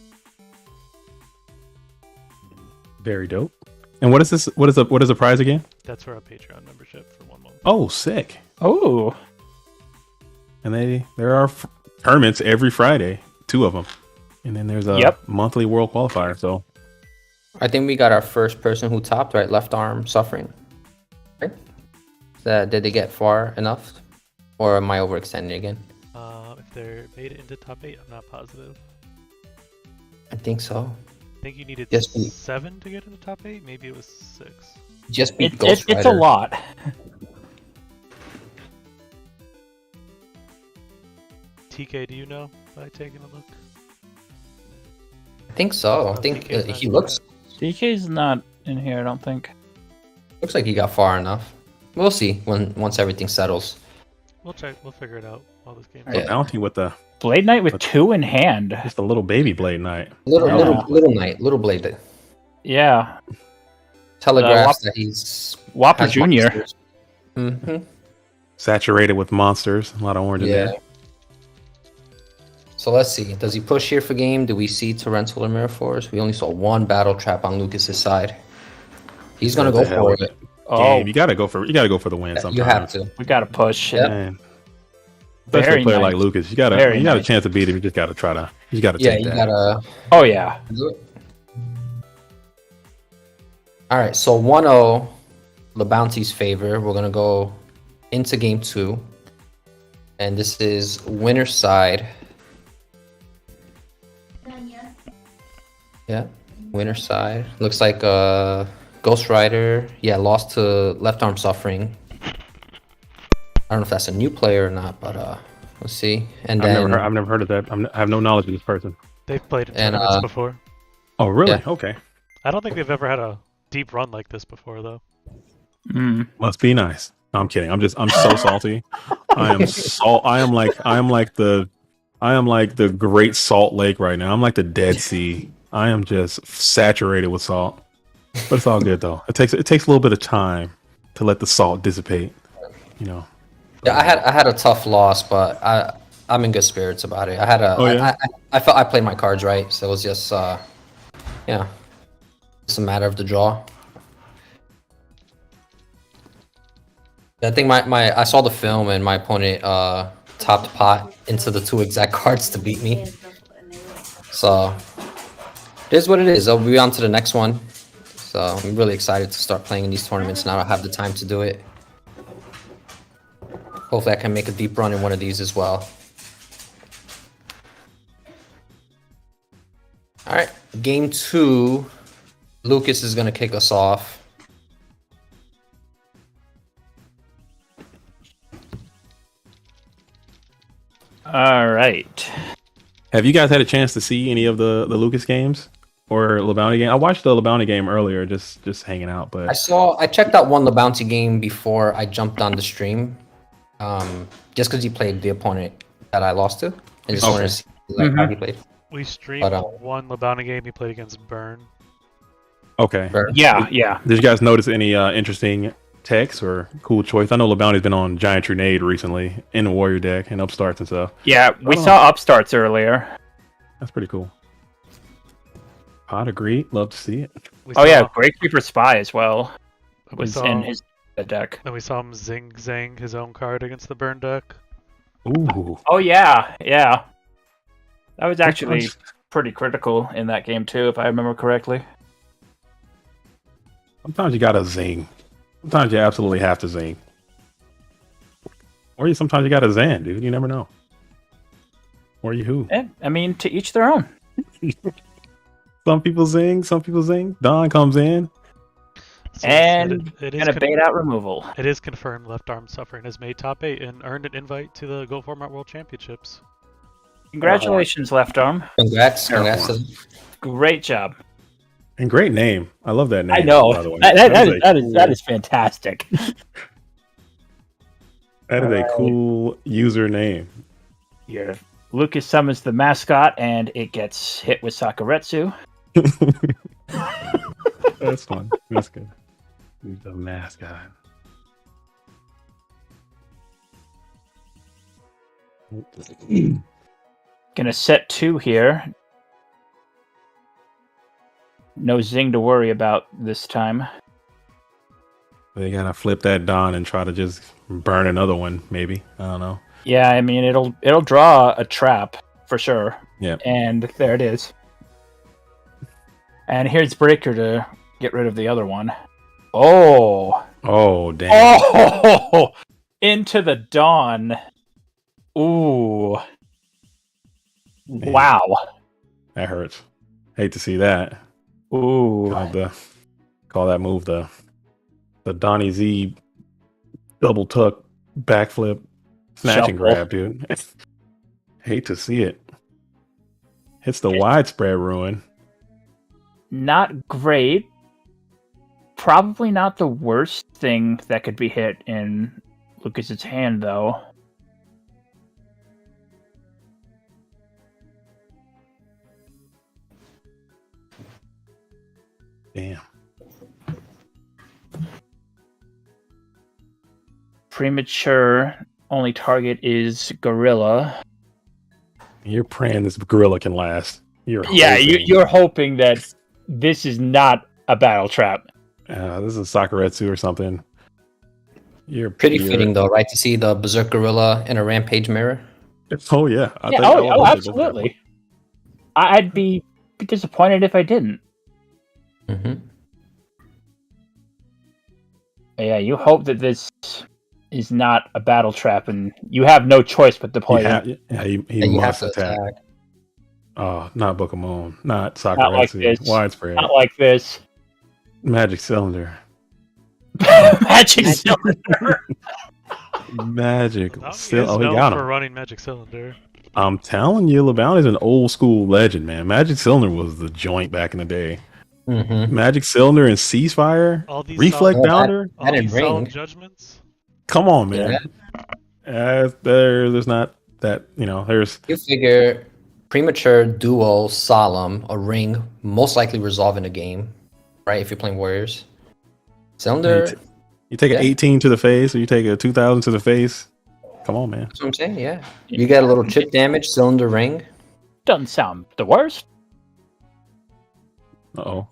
F: Very dope. And what is this? What is the prize again?
A: That's for our Patreon membership for 1 month.
F: Oh, sick.
D: Oh.
F: And there are tournaments every Friday, 2 of them. And then there's a
D: Yep.
F: monthly world qualifier. So
E: I think we got our first person who topped, right? Left arm suffering. Right? Did they get far enough? Or am I overextending again?
A: If they're made it into top 8, I'm not positive.
E: I think so.
A: I think you needed
E: Yes, we-
A: 7 to get into top 8. Maybe it was 6.
E: Just beat Ghost
D: It's a
E: Rider.
D: lot.
A: TK, do you know by taking a look?
E: I think so. I
A: Oh,
E: think
A: TK's not
E: he
A: in
E: looks
D: DK's not in here, I don't think.
E: like he got far enough. We'll see once everything settles.
A: We'll check. We'll figure it out while this game.
E: Yeah.
F: The bounty with the
D: Blade Knight with 2 in hand.
F: just a little baby Blade Knight.
E: Little knight, little blade.
D: Yeah.
E: Telegraphs that he's
D: Whopper
E: has
D: Jr.
E: monsters. Mhm.
F: Saturated with monsters. A lot of orange in
E: Yeah.
F: there.
E: So let's see. Does he push here for game? Do we see Torrential or Mirror Force? We only saw one battle trap on Lucas's side. He's gonna
F: What
E: go
F: the hell
E: for
F: is
E: it.
D: Oh,
F: Game, you gotta go for the win sometimes.
E: You have to.
D: we gotta push.
E: Yep.
F: Man. Especially
D: Very
F: a player
D: nice.
F: like Lucas, you got
D: Very
F: a
D: nice.
F: chance to beat him. You just gotta try to. You gotta
E: Yeah,
F: take
E: you
F: that.
E: gotta
D: Oh, yeah.
E: do it. All right, so 1-0, the Bounty's favor. We're gonna go into game 2, and this is winner side. Yeah, winner side. Looks like Ghost Rider. Yeah, lost to Left Arm Suffering. I don't know if that's a new player or not, but let's see. And then
F: I've never heard of that. I have no knowledge of this person.
A: They've played in
E: And,
A: tournaments before.
F: Oh, really?
E: Yeah.
F: Okay.
A: I don't think they've ever had a deep run like this before, though.
D: Mm.
F: Must be nice. No, I'm kidding. I'm so salty. I am like the Great Salt Lake right now. I'm like the Dead Sea. I am just saturated with salt. But it's all good though. It takes a little bit of time to let the salt dissipate. You know.
E: yeah, I had a tough loss, but I'm in good spirits about it.
F: Oh, yeah?
E: I felt I played my cards right, so it was just yeah, it's a matter of the draw. I think I saw the film and my opponent topped pot into the 2 exact cards to beat me. So it is what it is. I'll be on to the next one. So I'm really excited to start playing in these tournaments now. I have the time to do it. Hopefully I can make a deep run in one of these as well. All right, game 2. Lucas is gonna kick us off.
D: All right.
F: Have you guys had a chance to see any of the Lucas games or LeBounty game? I watched the LeBounty game earlier, just hanging out. But
E: I checked out one the Bounty game before I jumped on the stream, just because he played the opponent that I lost to, and just wanted to see how he played.
A: We streamed
E: But,
A: one LeBounty game. He played against Burn.
F: okay.
D: Yeah, yeah.
F: Did you guys notice any interesting techs or cool choice? I know LeBounty's been on Giant Trinade recently in the Warrior deck and upstarts and stuff.
D: Yeah, we saw upstarts earlier.
F: That's pretty cool. Pod agreed. Love to see it.
A: We
D: Oh, yeah,
A: saw-
D: Great Keeper Spy as well
A: we
D: was
A: saw-
D: in his deck.
A: Then we saw him zing his own card against the Burn deck.
F: Ooh.
D: Oh, yeah, yeah. That was actually pretty critical in that game, too, if I remember correctly.
F: Sometimes you gotta zing. Sometimes you absolutely have to zing. Or sometimes you gotta zan, dude. You never know. Or you who?
D: Eh, I mean, to each their own.
F: Some people zing, some people zing. Don comes in.
A: So
D: And
A: it is
D: gonna bait out removal.
A: It is confirmed Left Arm Suffering has made top 8 and earned an invite to the Go Format World Championships.
D: Congratulations, Left Arm.
E: Congrats to them.
D: Great job.
F: And great name. I love that name.
D: I know.
F: By the way.
D: That is fantastic.
F: That is a cool user name.
D: Here, Lucas summons the mascot, and it gets hit with Sakuretsu.
F: That's fun. That's good. The mascot.
D: Gonna set 2 here. No zing to worry about this time.
F: They gotta flip that Don and try to just burn another one, maybe. I don't know.
D: Yeah, I mean it'll draw a trap for sure.
F: Yeah.
D: And there it is. And here's Breaker to get rid of the other one. Oh.
F: Oh, damn.
D: Oh! Into the dawn. Ooh. Wow.
F: That hurts. Hate to see that.
D: Ooh.
F: Call that move the Donnie Z double tuck backflip snatch and
D: Shuffle.
F: grab, dude. Hate to see it. Hits the widespread ruin.
D: Not great. Probably not the worst thing that could be hit in Lucas's hand, though.
F: Damn.
D: Premature. Only target is Gorilla.
F: You're praying this gorilla can last. You're
D: You're hoping that this is not a battle trap.
F: this is Sakuretsu or something. You're
E: Pretty fitting though, right? To see the Berserk Gorilla in a Rampage mirror.
F: Oh yeah.
D: Absolutely. I'd be disappointed if I didn't.
E: Mm-hmm.
D: Yeah, you hope that this is not a battle trap, and you have no choice but to play it.
F: He must attack. Oh, not Book of Moon, not Sakuretsu.
D: Not like this.
F: Widespread.
D: Not like this.
F: Magic Cylinder.
D: Magic Cylinder.
F: Magic.
A: He
F: He got him.
A: for running Magic Cylinder.
F: I'm telling you, LeBounty's an old school legend, man. Magic Cylinder was the joint back in the day.
E: Mm-hmm.
F: Magic Cylinder and Ceasefire,
A: All these
F: Reflect
A: solid,
F: Bounder.
A: all these
E: Ring.
A: solid judgments.
F: Come on, man. There's not that, there's.
E: You figure premature, duo, solemn, a ring, most likely resolve in a game, right? If you're playing Warriors. Cylinder.
F: You take an 18 to the face, or you take a 2000 to the face. Come on, man.
E: That's what I'm saying, yeah. You got a little chip damage, cylinder ring.
D: Doesn't sound the worst.
F: Uh-oh.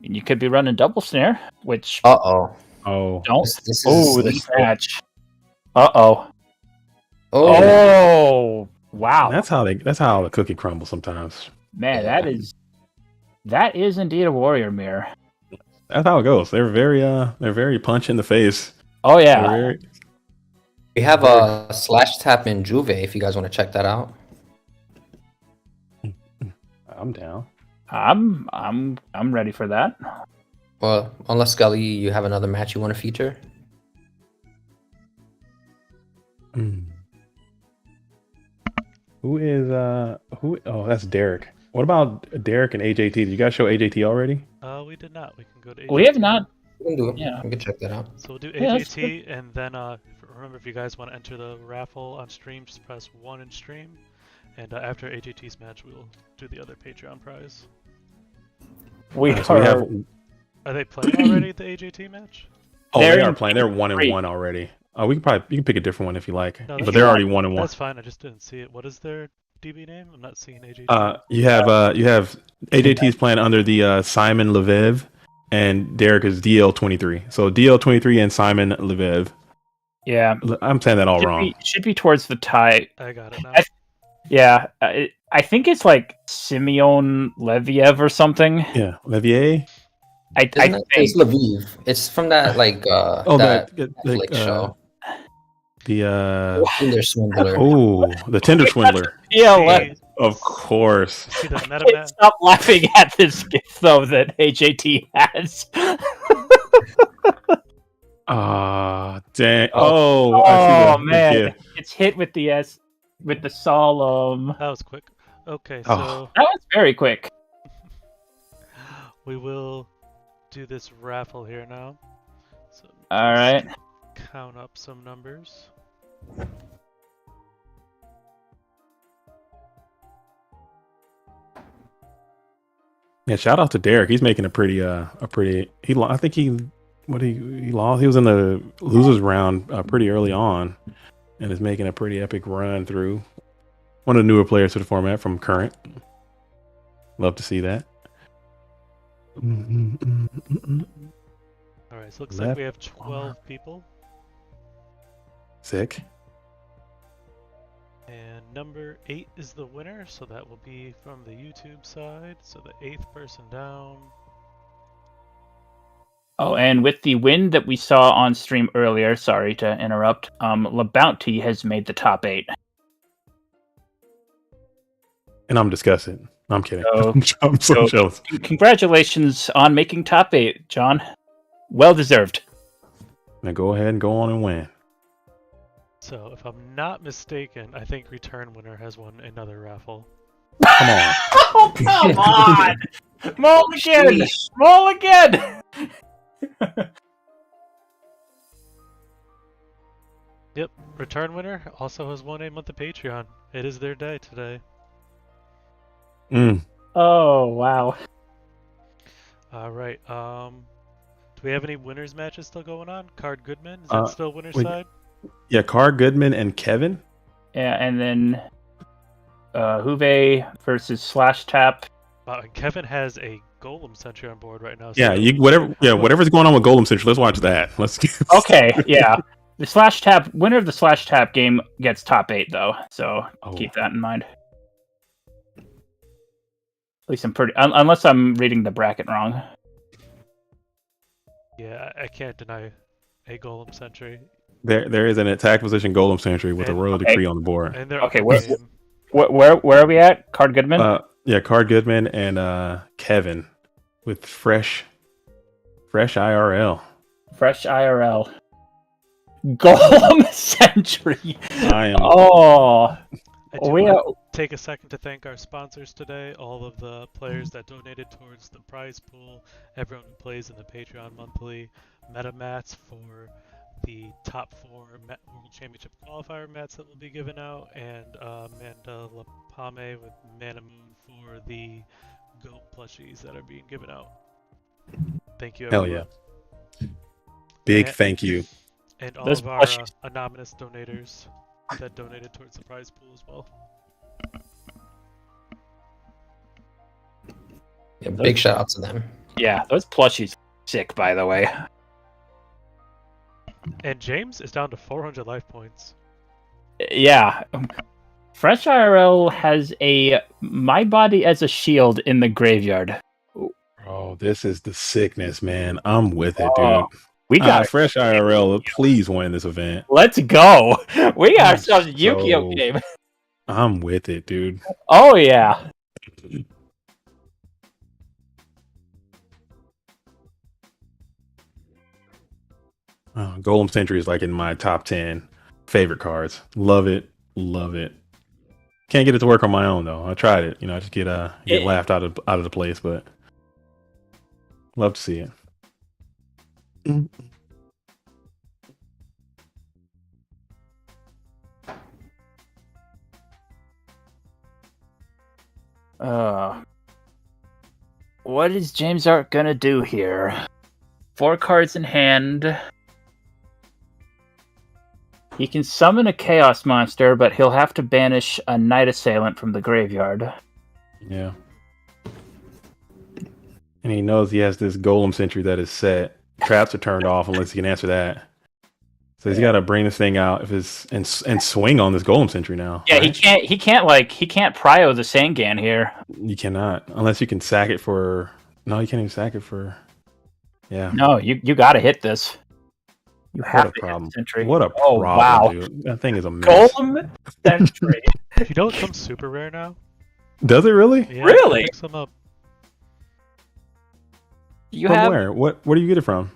D: And you could be running double snare, which
E: Uh-oh.
F: Oh.
D: don't.
E: This
D: Oh,
E: is
D: the snatch. Uh-oh.
E: Oh,
D: Oh, wow.
F: That's how the cookie crumbles sometimes.
D: Man, that is indeed a warrior mirror.
F: That's how it goes. They're very punch in the face.
D: Oh
F: They're
D: yeah.
F: very-
E: we have a slash tap in Juve if you guys want to check that out.
F: I'm down.
D: I'm ready for that.
E: Well, unless Scully, you have another match you want to feature.
F: Who is who? Oh, that's Derek. What about Derek and AJT? Did you guys show AJT already?
A: We did not. We can go to AJT.
D: We have not.
E: We can do it.
D: Yeah.
E: We can check that out.
A: So we'll do
D: Yeah, that's
A: AJT, and then remember, if you guys want to enter the raffle on stream, just press 1 in stream. And after AJT's match, we'll do the other Patreon prize.
D: We
F: So we have.
A: Are they playing already the AJT match?
F: Oh,
D: They're
F: they are
D: in
F: playing. They're 1 and
D: three.
F: 1 already. You can pick a different one if you like,
A: No,
F: but
A: that's
F: they're
A: fine.
F: already 1 and 1.
A: That's fine. I just didn't see it. What is their DB name? I'm not seeing AJT.
F: You have AJT's playing under the Simon Lviv, and Derek is DL23. So DL23 and Simon Lviv.
D: Yeah.
F: I'm saying that all wrong.
D: Should be towards the tie.
A: I got it now.
D: Yeah. I think it's like Simeon Leviev or something.
F: Yeah, Levier.
E: It's Lviv. It's from that that Netflix show.
F: The
E: Tinder Swindler.
F: the Tinder Swindler.
D: Yeah.
F: Of course.
A: See the meta
D: Can't
A: man?
D: stop laughing at this gift though that AJT has.
F: Dang.
D: Oh
F: I see the
D: man,
F: gift.
D: it's hit with the S, with the solemn.
A: That was quick. Okay, so
D: That was very quick.
A: we will do this raffle here now. So
D: All right.
A: count up some numbers.
F: Yeah, shout out to Derek. He's making I think he lost. He was in the losers round pretty early on, and is making a pretty epic run through. One of the newer players to the format from current. Love to see that.
A: Alright, so looks like we have 12 people.
F: Sick.
A: And number 8 is the winner, so that will be from the YouTube side. So the 8th person down.
D: Oh, and with the win that we saw on stream earlier, sorry to interrupt, LeBounty has made the top 8.
F: and I'm disgusted. I'm kidding.
D: So-
F: I'm so jealous.
D: Congratulations on making top 8, John. Well deserved.
F: Now go ahead and go on and win.
A: So, if I'm not mistaken, I think Return Winner has won another raffle.
F: Come on.
D: Oh, come on! Mulligan! Mulligan!
A: Yep, Return Winner also has won a month of Patreon. It is their day today.
F: Mm.
D: Oh, wow.
A: Alright, do we have any winners matches still going on? Card Goodman, is that still winner's
F: wait.
A: side?
F: Yeah, Car Goodman and Kevin.
D: Yeah, and then Juve versus Slash Tap.
A: And Kevin has a Golem Sentry on board right now.
F: Yeah,
A: so
F: whatever's going on with Golem Central, let's watch that. Let's
D: Okay, yeah. The Slash Tap winner of the Slash Tap game gets top 8 though, so keep that in mind. At least I'm pretty, unless I'm reading the bracket wrong.
A: Yeah, I can't deny a Golem Sentry.
F: There is an attack position Golem Sentry with a Royal Decree on the board.
A: And they're
D: Okay,
A: okay,
D: where are we at? Card Goodman?
F: Yeah, Card Goodman and Kevin with fresh IRL.
D: Fresh IRL. Golem Sentry.
F: I am.
D: Oh,
A: I do
D: we
A: want
D: are,
A: to take a second to thank our sponsors today, all of the players that donated towards the prize pool, everyone who plays in the Patreon monthly, meta mats for the top 4 World Championship qualifier mats that will be given out, and Amanda Lapame with Mana Moon for the GOAT plushies that are being given out. Thank you, everyone.
F: Hell yeah. Big thank you.
A: And all
D: Those
A: of our
D: plushies.
A: anonymous donators that donated towards the prize pool as well.
E: Yeah, big shout out to them.
D: yeah, those plushies are sick, by the way.
A: And James is down to 400 life points.
D: Yeah. Fresh IRL has a My Body as a Shield in the graveyard.
F: Oh, this is the sickness, man. I'm with it, dude.
D: Oh, we got
F: Fresh IRL. Please win this event.
D: Let's go. We got ourselves a Yu-Gi-Oh
F: So-
D: game.
F: I'm with it, dude.
D: Oh yeah.
F: Golem Sentry is like in my top 10 favorite cards. Love it. Love it. Can't get it to work on my own though. I tried it. I just get laughed out of the place, but love to see it.
D: What is James Art gonna do here? 4 cards in hand. He can summon a Chaos Monster, but he'll have to banish a Night Assailant from the graveyard.
F: Yeah. And he knows he has this Golem Sentry that is set. Traps are turned off unless he can answer that. So he's got to bring this thing out and swing on this Golem Sentry now.
D: Yeah,
F: right?
D: he can't prio the Sangan here.
F: You cannot unless you can sack it for. No, you can't even sack it for. Yeah.
D: No, you got to hit this. You have
F: What a
D: to
F: problem.
D: hit the Sentry.
F: What a
D: Oh,
F: problem,
D: wow.
F: dude. That thing is a mess.
D: Golem Sentry.
A: You know it comes super rare now?
F: Does it really?
A: Yeah,
D: Really?
A: Pick some up.
D: You
F: From
D: have
F: where? Where do you get it from?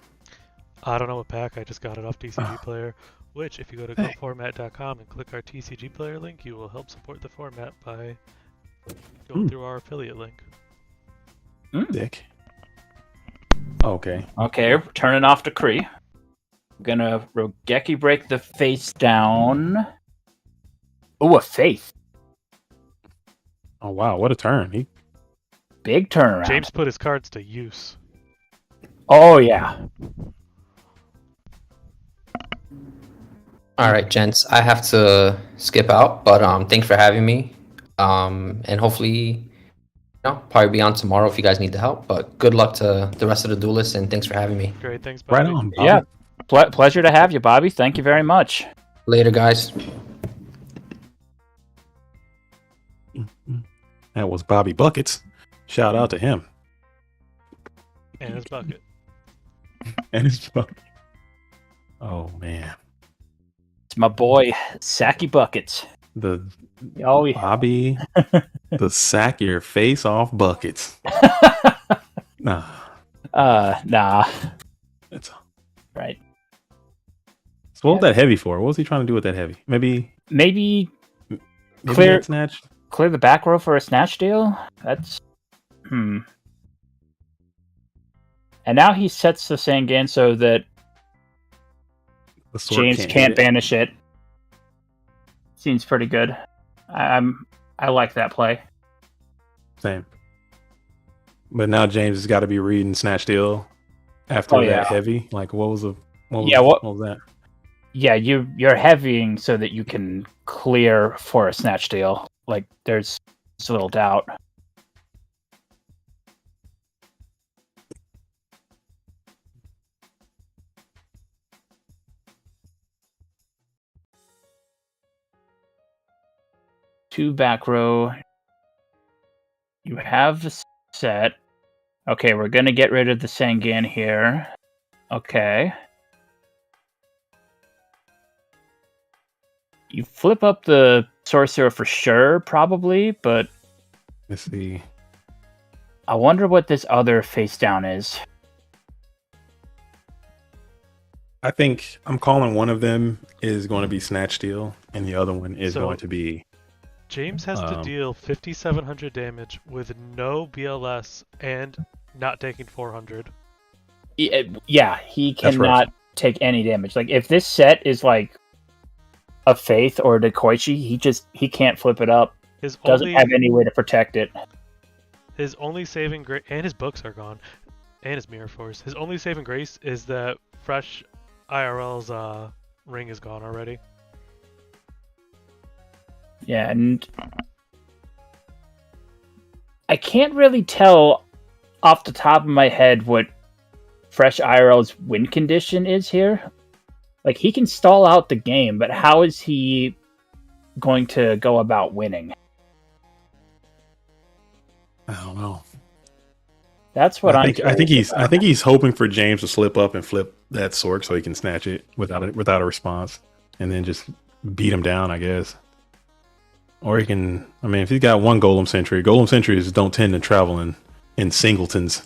A: I don't know what pack, I just got it off TCG Player, which if you go to goformat.com and click our TCG Player link, you will help support the format by going through our affiliate link.
F: Dick. Okay.
D: Okay, turning off the Kree. I'm gonna Rogeki break the face down. Ooh, a Faith.
F: Oh wow, what a turn.
D: Big turnaround.
A: James put his cards to use.
D: Oh yeah.
E: All right, gents, I have to skip out, but thanks for having me. And hopefully, probably be on tomorrow if you guys need the help. But good luck to the rest of the duelists, and thanks for having me.
A: Great, thanks, Bobby.
F: Right on, Bobby.
D: Yeah. Pleasure to have you, Bobby. Thank you very much.
E: Later, guys.
F: That was Bobby Buckets. Shout out to him.
A: And his bucket.
F: And his bucket. Oh man.
D: It's my boy, Sacky Buckets.
F: The
D: Oh, yeah.
F: Bobby, the sack your face off buckets. Nah,
D: Nah.
F: it's
D: Right.
F: so what was that heavy for? What was he trying to do with that heavy?
D: Maybe
F: Clear
D: Clear-
F: snatch.
D: clear the back row for a snatch deal? That's... And now he sets the Sangan so that
F: The sword
D: James
F: hit
D: can't
F: it.
D: banish it. Seems pretty good. I like that play.
F: Same. But now James has got to be reading snatch deal after
D: Oh,
F: that
D: yeah.
F: heavy. Like what was
D: What
F: was that?
D: Yeah, you're heavying so that you can clear for a snatch deal. Like there's a little doubt. Two back row. You have the set. Okay, we're gonna get rid of the Sangan here. Okay. You flip up the sorcerer for sure, probably, but
F: Let's see.
D: I wonder what this other face down is.
F: I think I'm calling one of them is going to be snatch deal, and the other one is
A: So-
F: going to be
A: James has to deal 5,700 damage with no BLS and not taking 400.
D: Yeah, he
F: That's rough.
D: cannot take any damage. Like if this set is like a Faith or a Dekoichi, he can't flip it up.
A: His
D: Doesn't
A: only
D: have any way to protect it.
A: his only saving grace, and his books are gone, and his mirror force. His only saving grace is that Fresh IRL's ring is gone already.
D: Yeah, and I can't really tell off the top of my head what Fresh IRL's win condition is here. Like, he can stall out the game, but how is he going to go about winning?
F: I don't know.
D: That's what
F: I think he's hoping for James to slip up and flip that sword so he can snatch it without a response, and then just beat him down, I guess. Or he can. I mean, if he's got one Golem sentries don't tend to travel in singletons.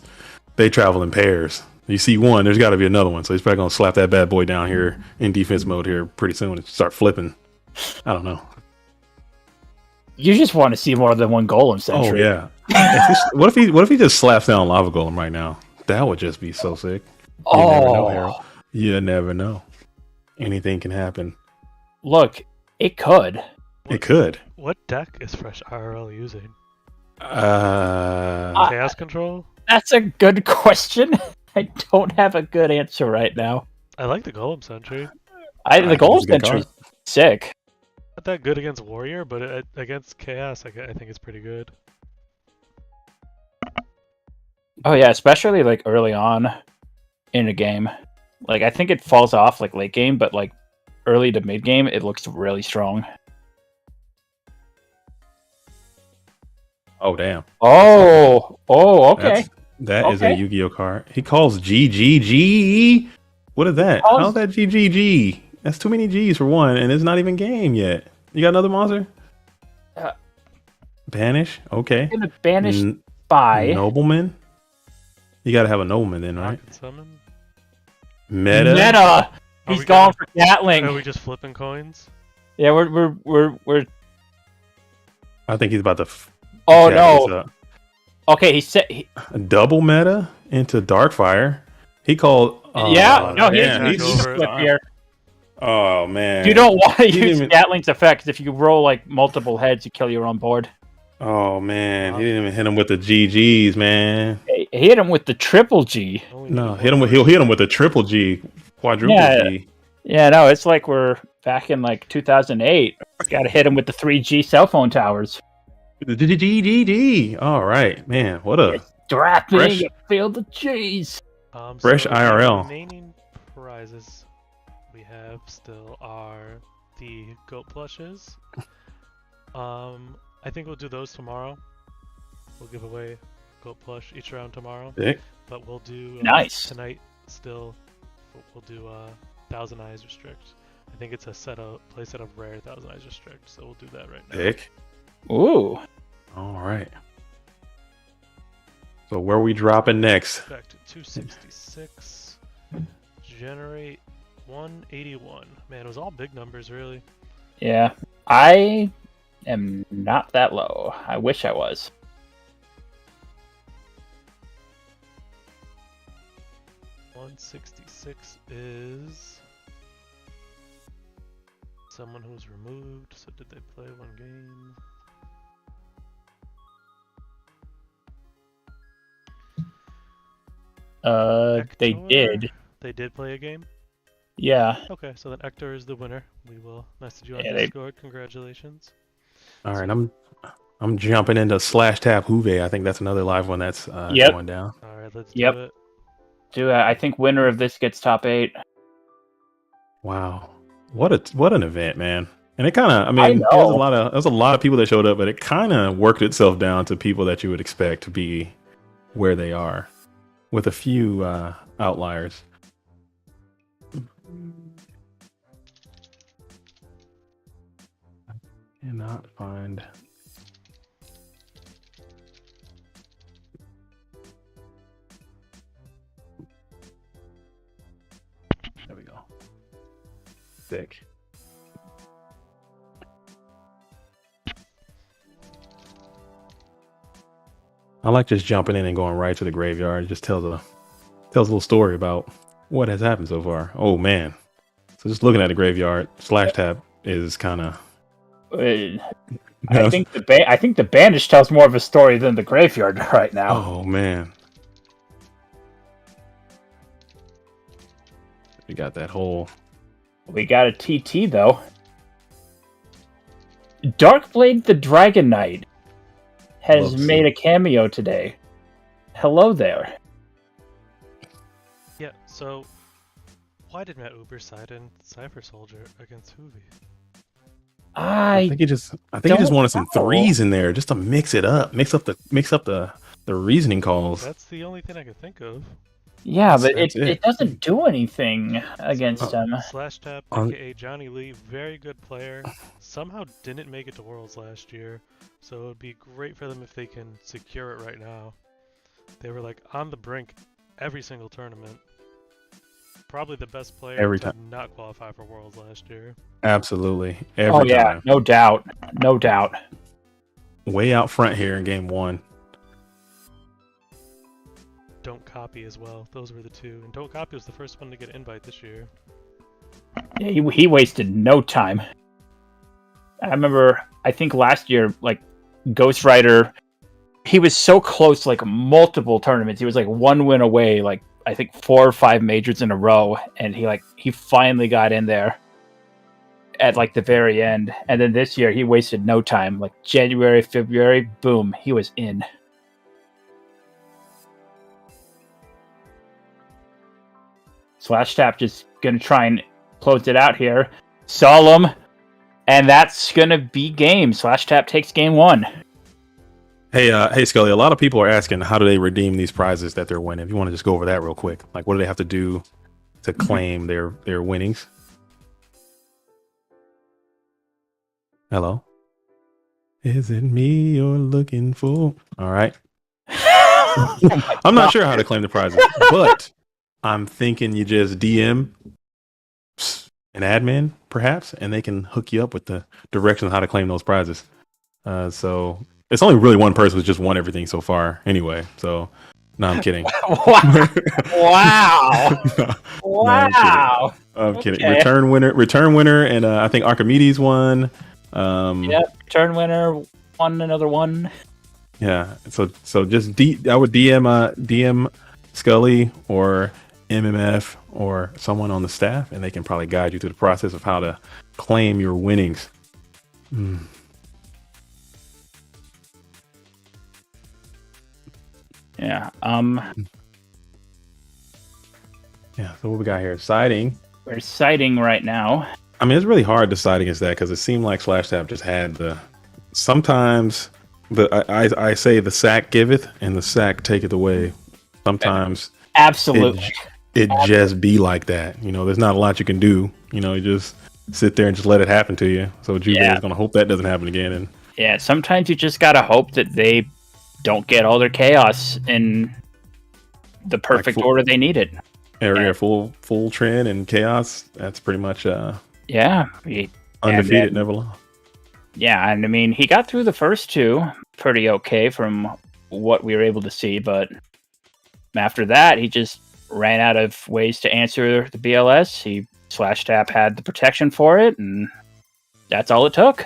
F: They travel in pairs. You see one, there's got to be another one. So he's probably gonna slap that bad boy down here in defense mode here pretty soon and start flipping. I don't know.
D: You just want to see more than one Golem Sentry.
F: Oh yeah. What if he just slaps down Lava Golem right now? That would just be so sick. You never know, Harold. You never know. Anything can happen.
D: Look, it could.
F: It could.
A: What deck is Fresh IRL using?
F: Uh,
A: Chaos Control?
D: That's a good question. I don't have a good answer right now.
A: I like the Golem Sentry.
D: The
F: think
D: Golem
F: it's a good
D: Sentry
F: card.
D: sick.
A: Not that good against Warrior, but against Chaos, I think it's pretty good.
D: Oh yeah, especially like early on in a game. Like I think it falls off like late game, but like early to mid game, it looks really strong.
F: oh damn.
D: Oh, okay.
F: That is a
D: Okay.
F: Yu-Gi-Oh card. He calls GGG. What is that?
D: calls-
F: How's that GGG? That's too many G's for one, and it's not even game yet. You got another monster?
D: Uh,
F: Banish? Okay.
D: I'm gonna banish
F: N-
D: by
F: Nobleman? You gotta have a nobleman then,
A: Lock
F: right?
A: and summon?
F: Meta?
D: Meta.
A: Are
D: He's
A: we
D: gone
A: gonna-
D: for Gatling.
A: Are we just flipping coins?
D: Yeah, we're.
F: I think he's about to.
D: Oh
F: jack
D: no.
F: this up.
D: Okay, he said.
F: Double meta into Darkfire. He called.
D: Yeah, no, he's
F: damn,
A: he's
D: he's
A: over it.
D: flip here.
F: Oh man.
D: You don't want to
F: He didn't
D: use
F: even-
D: Gatling's effect 'cause if you roll like multiple heads, you kill your own board.
F: Oh man, he didn't even hit him with the GGs, man.
D: He hit him with the triple G.
A: Only
F: No,
A: need
F: hit him
A: one
F: with he'll hit him with a triple G, quadruple
D: Yeah.
F: G.
D: Yeah, no, it's like we're back in like 2008. Got to hit him with the 3G cell phone towers.
F: D. All right, man. What a
D: Dropping
F: Fresh-
D: a field of cheese.
F: Fresh
A: so
F: IRL.
A: The remaining prizes we have still are the goat plushes. I think we'll do those tomorrow. We'll give away goat plush each round tomorrow.
F: sick.
A: But we'll do
D: Nice.
A: tonight still. We'll do Thousand Eyes Restrict. I think it's a play set of rare Thousand Eyes Restrict, so we'll do that right now.
F: Pick.
D: Ooh.
F: All right. So where are we dropping next?
A: Back to 266. Generate 181. Man, it was all big numbers, really.
D: Yeah. I am not that low. I wish I was.
A: $166 is someone who's removed. So did they play one game?
D: They
A: Hector?
D: did.
A: They did play a game?
D: Yeah.
A: Okay, so then Hector is the winner. We will message you on
D: Yeah, they-
A: Discord. Congratulations.
F: All right, I'm jumping into Slash Tap Juve. I think that's another live one that's
D: Yep.
F: going down.
A: All right, let's
D: Yep.
A: do it.
D: I think winner of this gets top 8.
F: Wow, what an event, man! And it kind of, I mean,
D: I
F: there's
D: know.
F: a lot of people that showed up, but it kind of worked itself down to people that you would expect to be where they are, with a few outliers. Cannot find. There we go. Sick. I like just jumping in and going right to the graveyard. It just tells a little story about what has happened so far. Oh man. So just looking at the graveyard, Slash Tap is kind of.
D: I think the bandage tells more of a story than the graveyard right now.
F: Oh man. We got that whole.
D: We got a TT though. Darkblade the Dragon Knight has
F: Love to
D: made
F: see.
D: a cameo today. Hello there.
A: Yeah, so why did Matt Uber side in Cypher Soldier against Hoovy?
F: I think he just wanted some
D: know.
F: threes in there just to mix it up, mix up the reasoning calls.
A: That's the only thing I could think of.
D: Yeah, but
F: That's
D: it
F: it.
D: doesn't do anything against him.
A: Slash Tap,
F: On-
A: aka Johnny Lee, very good player. Somehow didn't make it to Worlds last year, so it would be great for them if they can secure it right now. They were like on the brink every single tournament. Probably the best player
F: Every
A: to
F: time.
A: not qualify for Worlds last year.
F: Absolutely,
D: Oh
F: every
D: yeah,
F: time.
D: no doubt. No doubt.
F: Way out front here in game 1.
A: Don't Copy as well. Those were the two. And Don't Copy was the first one to get an invite this year.
D: Yeah, he wasted no time. I remember, I think last year, like, Ghost Rider, he was so close, like, multiple tournaments. He was, like, one win away, like, I think 4 or 5 majors in a row, and he finally got in there at, like, the very end. And then this year, he wasted no time. Like, January, February, boom, he was in. Slash Tap just gonna try and close it out here. Solemn. And that's gonna be game. Slash Tap takes game 1.
F: Hey, Scully. A lot of people are asking how do they redeem these prizes that they're winning. If you want to just go over that real quick, like what do they have to do to claim their winnings? Hello. Is it me you're looking for? All right. I'm not sure how to claim the prizes, but I'm thinking you just DM an admin, perhaps, and they can hook you up with the directions on how to claim those prizes. So it's only really one person who's just won everything so far, anyway. So no, I'm kidding.
D: Wow. Wow.
F: I'm kidding.
D: Okay.
F: Return winner, and I think Archimedes won.
D: Yep. Turn winner. Won another one.
F: Yeah. So just I would DM Scully or MMF or someone on the staff, and they can probably guide you through the process of how to claim your winnings.
D: Yeah.
F: Yeah. So what we got here? Siding.
D: We're sighting right now.
F: I mean, it's really hard to side against that because it seemed like Slash Tap just had the. Sometimes I say the sack giveth and the sack taketh away. Sometimes
D: Absolutely.
F: it just be like that. You know, there's not a lot you can do. You know, you just sit there and just let it happen to you. So Juve
D: Yeah.
F: is going to hope that doesn't happen again. And
D: Yeah, sometimes you just gotta hope that they don't get all their chaos in the perfect order they need it.
F: area full trend and chaos. That's pretty much
D: Yeah.
F: undefeated, never lost.
D: Yeah, and I mean, he got through the first two pretty okay from what we were able to see, but after that, he just ran out of ways to answer the BLS. He Slash Tap had the protection for it, and that's all it took.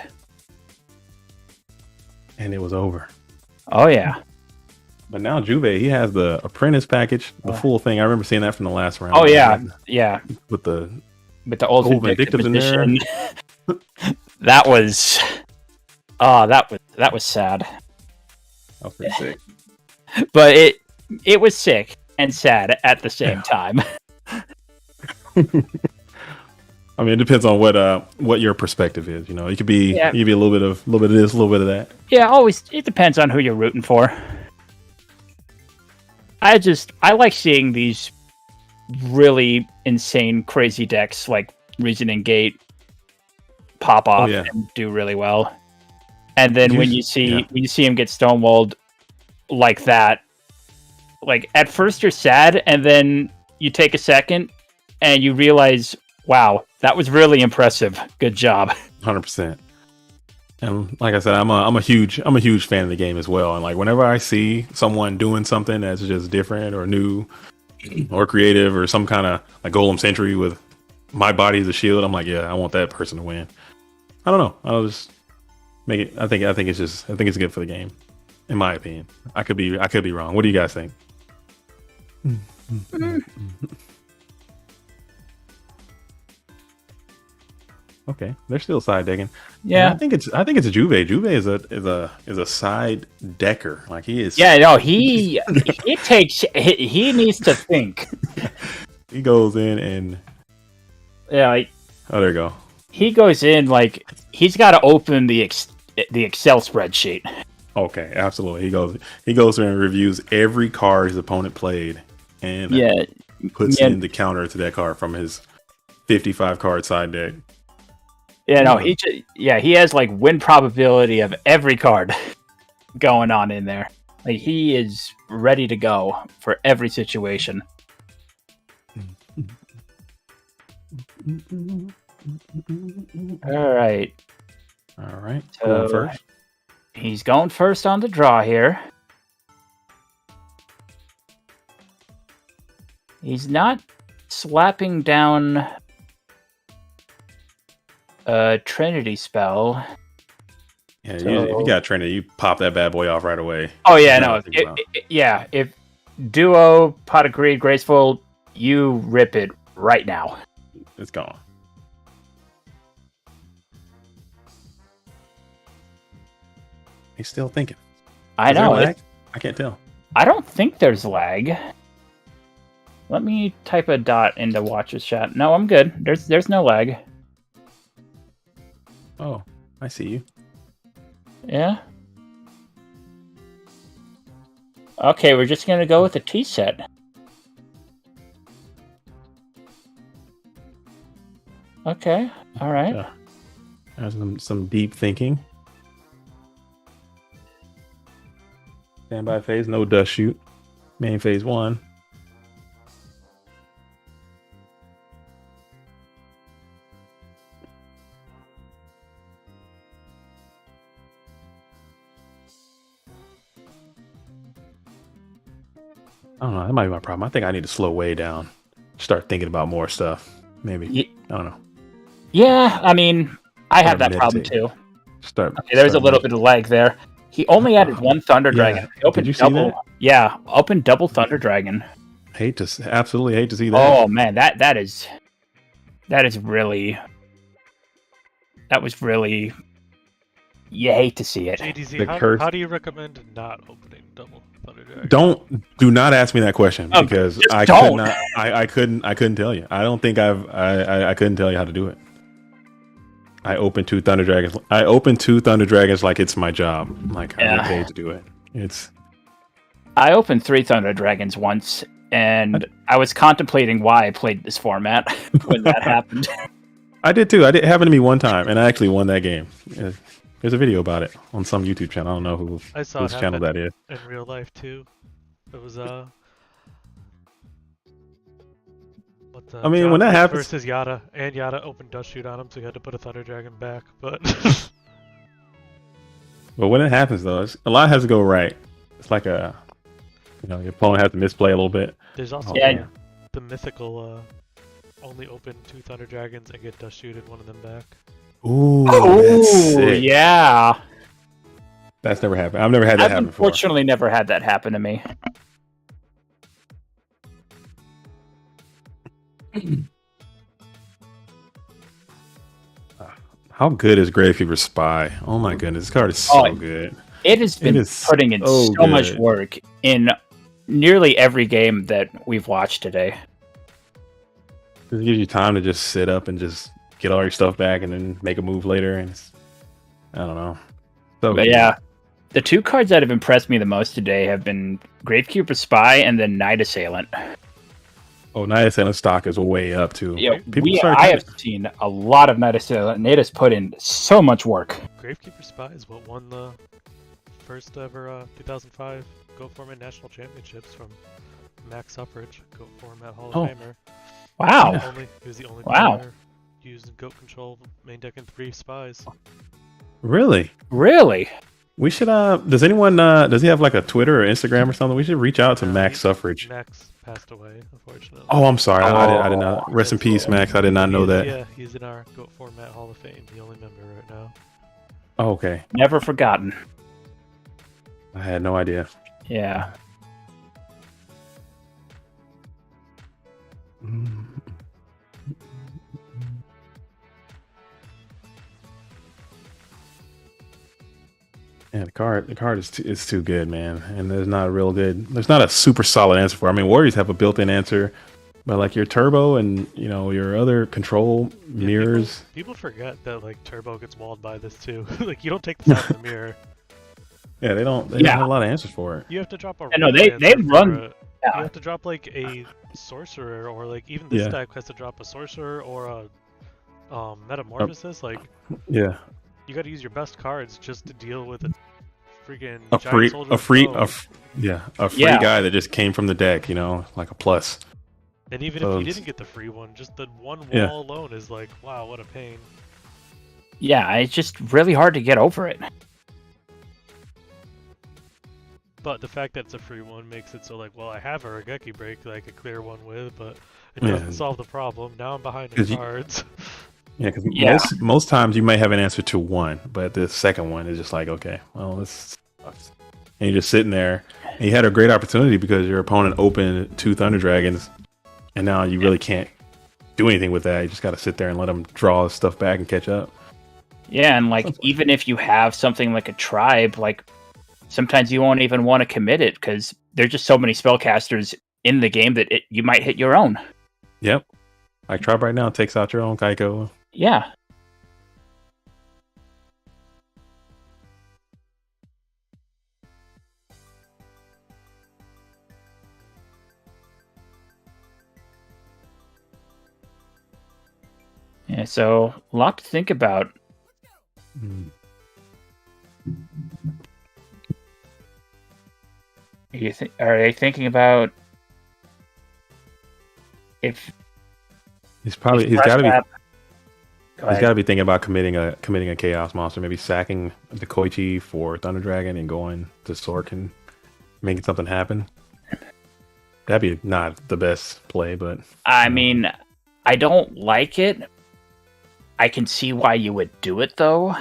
F: And it was over.
D: Oh, yeah.
F: But now Juve, he has the apprentice package, the full thing. I remember seeing that from the last round.
D: Oh, yeah. Yeah.
F: With the
D: old
F: Old
D: Vindictive
F: Vindictives in there.
D: edition. that was... Oh, that was sad.
F: I was pretty sick.
D: But it was sick and sad at the same time.
F: I mean, it depends on what your perspective is. You know, it could be
D: Yeah.
F: a little bit of this, a little bit of that.
D: Yeah, always. It depends on who you're rooting for. I like seeing these really insane, crazy decks like Reasoning Gate pop off
F: yeah.
D: and do really well. And then when you see
F: Yeah.
D: when you see him get stonewalled like that, like at first you're sad, and then you take a second and you realize, wow, that was really impressive. Good job.
F: 100%. And like I said, I'm a huge fan of the game as well. And like whenever I see someone doing something that's just different or new or creative or some kind of like Golem Sentry with my body as a shield, I'm like, yeah, I want that person to win. I don't know. I'll just make it. I think it's good for the game, in my opinion. I could be wrong. What do you guys think? Okay, they're still side decking.
D: Yeah.
F: I think it's a Juve. Juve is a side decker. Like he is.
D: Yeah, no, he needs to think.
F: He goes in and
D: Yeah, like,
F: oh, there you go.
D: he goes in like he's got to open the Excel spreadsheet.
F: Okay, absolutely. He goes through and reviews every card his opponent played and
D: Yeah,
F: puts in the counter to that card from his 55 card side deck.
D: yeah, no, he has like win probability of every card going on in there. Like he is ready to go for every situation. All right,
F: All right,
D: So-
F: going first.
D: he's going first on the draw here. He's not slapping down a Trinity spell.
F: Yeah,
D: So-
F: if you got Trinity, you pop that bad boy off right away.
D: Oh yeah,
F: That's
D: no.
F: what I think about.
D: Yeah, if Duo, Pot of Greed, Graceful, you rip it right now.
F: It's gone. He's still thinking.
D: I
F: Is there
D: know.
F: lag? I can't tell.
D: I don't think there's lag. Let me type a dot into Watcher's chat. No, I'm good. There's no lag.
F: Oh, I see you.
D: Yeah. Okay, we're just gonna go with the T set. Okay. All right.
F: Yeah. There's some deep thinking. Standby phase, no dust shoot. Main phase 1. I don't know. That might be my problem. I think I need to slow way down. Start thinking about more stuff. Maybe. I don't know.
D: Yeah, I mean, I have that problem
F: meditate.
D: too.
F: Start.
D: Okay, there's a
F: start
D: little bit of lag there. He only added one Thunder Dragon. He opened
F: Did you see
D: double.
F: that?
D: Yeah, opened double Thunder Dragon.
F: Absolutely hate to see that.
D: Oh man, that was really. You hate to see it.
A: JDZ,
F: The curse.
A: how do you recommend not opening double Thunder Dragon?
F: Do not ask me that question
D: Oh,
F: because
D: just
F: I
D: don't.
F: could not. I couldn't tell you. I don't think I couldn't tell you how to do it. I opened 2 Thunder Dragons. I opened 2 Thunder Dragons like it's my job. Like I get paid to do it. It's
D: I opened 3 Thunder Dragons once, and I was contemplating why I played this format when that happened.
F: I did too. It happened to me one time, and I actually won that game. There's a video about it on some YouTube channel. I don't know
A: I saw
F: whose
A: it
F: channel
A: happen
F: that is.
A: in real life too. It was what
F: I mean,
A: John
F: when that
A: Wick
F: happens,
A: versus Yada, and Yada opened dust shoot on him, so he had to put a Thunder Dragon back. But
F: but when it happens though, a lot has to go right. It's like your opponent has to misplay a little bit.
A: there's also
D: Yeah.
A: the mythical only open 2 Thunder Dragons and get dust shooted one of them back.
F: Ooh,
D: Oh, yeah.
F: That's never happened. I've never had that
D: I've
F: happen before.
D: unfortunately never had that happen to me.
F: How good is Gravekeeper Spy? Oh my goodness, this card is so
D: Oh,
F: good.
D: It has been
F: is
D: putting in
F: so
D: so much
F: good.
D: work in nearly every game that we've watched today.
F: It gives you time to just sit up and just get all your stuff back and then make a move later. And I don't know. So
D: But yeah, the 2 cards that have impressed me the most today have been Gravekeeper Spy and then Night Assailant.
F: Oh, Night Assailant stock is way up too.
D: Yeah,
F: People
D: I have seen a lot of Night Assailant, and it has put in so much work.
A: Gravekeeper Spy is what won the first ever 2005 Goat Format National Championships from Max Suffrage, Goat Format Hall of
F: Oh.
A: Famer.
D: Wow.
A: He was the only
D: Wow.
A: player using Goat Control main deck and 3 spies.
F: Really?
D: Really?
F: We should. Does anyone? Does he have like a Twitter or Instagram or something? We should reach out to
A: No,
F: Max
A: he-
F: Suffrage.
A: Max passed away, unfortunately.
F: Oh, I'm sorry. I did not. Rest in peace, Max. I did not know that.
A: Yeah, he's in our Goat Format Hall of Fame, the only member right now.
F: Oh, okay.
D: Never forgotten.
F: I had no idea.
D: Yeah.
F: Yeah, the card is too good, man. And there's not a super solid answer for it. I mean, Warriors have a built-in answer, but like your turbo and your other control
A: Yeah,
F: mirrors.
A: People forget that like Turbo gets walled by this too. Like you don't take this out of the mirror.
F: Yeah, they don't
D: Yeah.
F: have a lot of answers for it.
A: You have to drop a.
D: I know,
A: real
D: they
A: answer
D: run-
A: for
D: yeah.
A: You have to drop like a sorcerer, or like even this
F: Yeah.
A: deck has to drop a sorcerer or a metamorphosis. Like
F: Yeah,
A: you got to use your best cards just to deal with a freaking
F: a
A: giant
F: free
A: soldier foe.
D: Yeah.
F: guy that just came from the deck. Like a plus.
A: And even if you didn't get the free one, just the one wall
F: Yeah.
A: alone is like, wow, what a pain.
D: Yeah, it's just really hard to get over it.
A: But the fact that it's a free one makes it so like, well, I have a Regeki break that I could clear one with, but it
F: Yeah.
A: doesn't solve the problem. Now I'm behind in
F: 'Cause you-
A: cards.
F: Yeah, because
D: Yeah.
F: most times you may have an answer to one, but the second one is just like, okay, well, this sucks. And you're just sitting there, and you had a great opportunity because your opponent opened 2 Thunder Dragons, and now you really can't do anything with that. You just got to sit there and let them draw stuff back and catch up.
D: Yeah, and like even if you have something like a tribe, like sometimes you won't even want to commit it because there's just so many spellcasters in the game that you might hit your own.
F: Yep. Like Tribe right now takes out your own Kaiko.
D: Yeah. Yeah, so a lot to think about. Are they thinking about if
F: He's got to be
D: Go
F: he's
D: ahead.
F: got to be thinking about committing a Chaos Monster, maybe sacking the Koichi for Thunder Dragon and going to Sork and making something happen. That'd be not the best play, but
D: I mean, I don't like it. I can see why you would do it, though.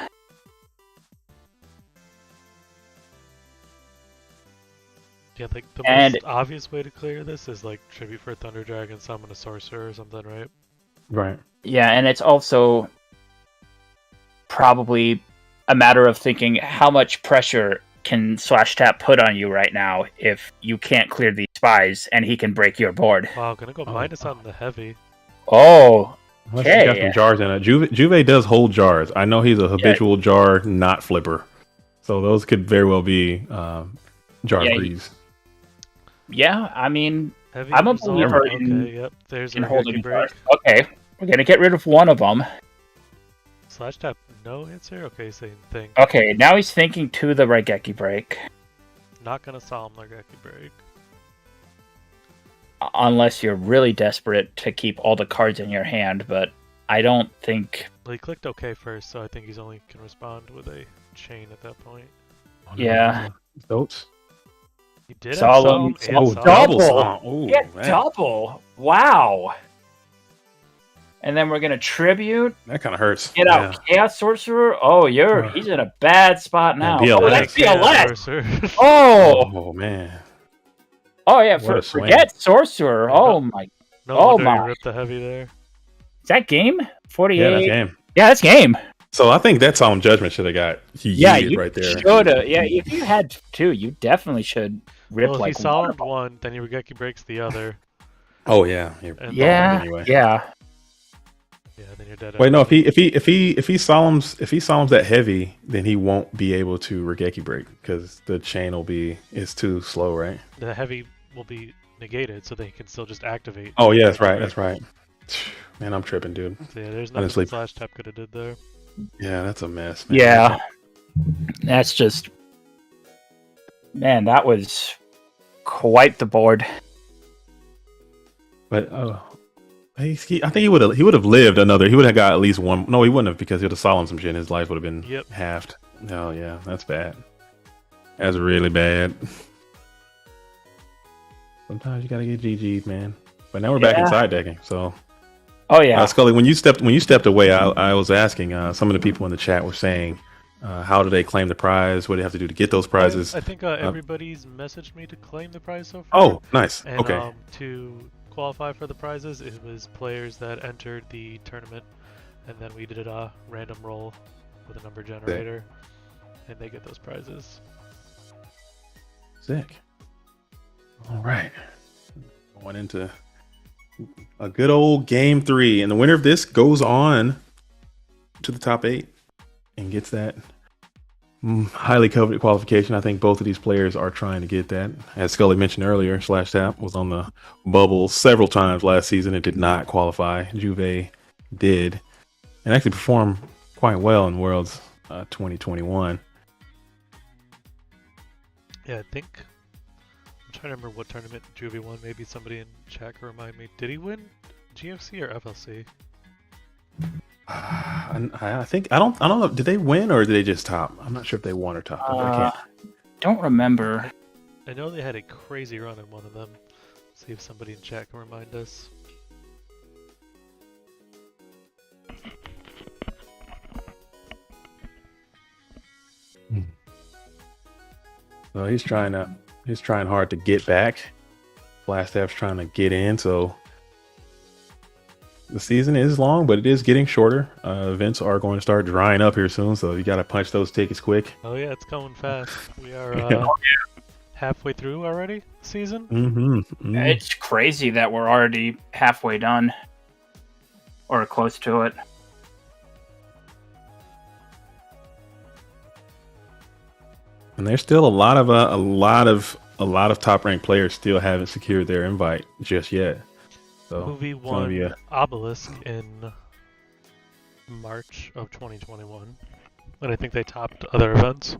A: Yeah, like the
D: And-
A: most obvious way to clear this is like tribute for a Thunder Dragon, summon a sorcerer or something, right?
F: right.
D: Yeah, and it's also probably a matter of thinking how much pressure can Slash Tap put on you right now if you can't clear these spies and he can break your board.
A: Wow, gonna go
F: Oh.
A: minus on the heavy.
D: Oh,
F: Unless he's got
D: Okay.
F: some jars in it. Juve does hold jars. I know he's a habitual jar, not flipper. So those could very well be jar
D: Yeah,
F: freeze.
D: yeah, I mean,
A: Heavy
D: I'm a
A: resolve,
D: believer
A: okay,
D: in-
A: yep. There's a
D: in holding
A: Regeki break.
D: jars. Okay, we're gonna get rid of one of them.
A: Slash tap, no answer? Okay, same thing.
D: Okay, now he's thinking to the Raigeki break.
A: Not gonna solemn Raigeki break.
D: Unless you're really desperate to keep all the cards in your hand, but I don't think...
A: Well, he clicked OK first, so I think he's only can respond with a chain at that point.
D: Yeah.
F: Notes.
A: He did
D: Solemn.
A: have solemn
D: Oh,
A: and solemn.
D: double.
F: Solemn. Ooh,
D: Yeah,
F: man.
D: double. Wow. And then we're gonna tribute.
F: That kind of hurts.
D: Get out, Chaos Sorcerer. Oh, he's in a bad spot now.
F: BLS.
D: Oh, that's BLS.
A: Sorcerer.
D: Oh,
F: Oh man.
D: oh yeah.
F: What a swing.
D: Forget Sorcerer. Oh my.
A: No
D: Oh
A: wonder
D: my.
A: he ripped the heavy there.
D: Is that game? 48.
F: Yeah, that's game.
D: Yeah, that's game.
F: So I think that Solemn Judgment should have got
D: Yeah,
F: yeeted
D: you
F: right there.
D: shoulda. Yeah, if you had to, you definitely should rip
A: Well,
D: like
A: he solemned
D: waterfall.
A: one, then he Raigeki breaks the other.
F: Oh yeah. You're
A: And
D: Yeah,
F: Anyway.
D: yeah.
A: Yeah, then you're dead.
F: Wait, no. If he solemns that heavy, then he won't be able to Raigeki break because the chain is too slow, right?
A: The heavy will be negated, so they can still just activate.
F: Oh yeah, that's right. That's right. Man, I'm tripping, dude.
A: So yeah, there's
F: I didn't
A: nothing
F: sleep.
A: Slash Tap could have did there.
F: Yeah, that's a mess. Man.
D: Yeah. That's just... Man, that was quite the board.
F: But I think he would have lived another. He would have got at least one. No, he wouldn't have because he would have solemned some shit. And his life would have been halved. Oh yeah, that's bad. That's really bad. Sometimes you gotta get GG'd, man. But now we're back inside decking. So,
D: Oh yeah.
F: Scully, when you stepped away, I was asking. Some of the people in the chat were saying, how do they claim the prize? What do they have to do to get those prizes?
A: I think everybody's messaged me to claim the prize so far.
F: Oh, nice.
A: And,
F: Okay.
A: To qualify for the prizes, it was players that entered the tournament, and then we did a random roll with a number generator, and they get those prizes.
F: Sick. All right. Going into a good old game 3, and the winner of this goes on to the top 8 and gets that highly coveted qualification. I think both of these players are trying to get that. As Scully mentioned earlier, Slash Tap was on the bubble several times last season and did not qualify. Juve did, and actually performed quite well in Worlds 2021.
A: Yeah, I think I'm trying to remember what tournament Juvie won. Maybe somebody in chat can remind me. Did he win GFC or FLC?
F: I think I don't know. Did they win or did they just top? I'm not sure if they won or top. I can't.
D: Don't remember.
A: I know they had a crazy run in one of them. See if somebody in chat can remind us.
F: So he's trying hard to get back. Blastap's trying to get in. So the season is long, but it is getting shorter. Events are going to start drying up here soon, so you got to punch those tickets quick.
A: Oh yeah, it's coming fast. We are halfway through already season.
F: Mm-hmm.
D: It's crazy that we're already halfway done, or close to it.
F: And there's still a lot of top ranked players still haven't secured their invite just yet. So
A: Movie
F: it's gonna
A: won
F: be
A: Obelisk in March of 2021, and I think they topped other events.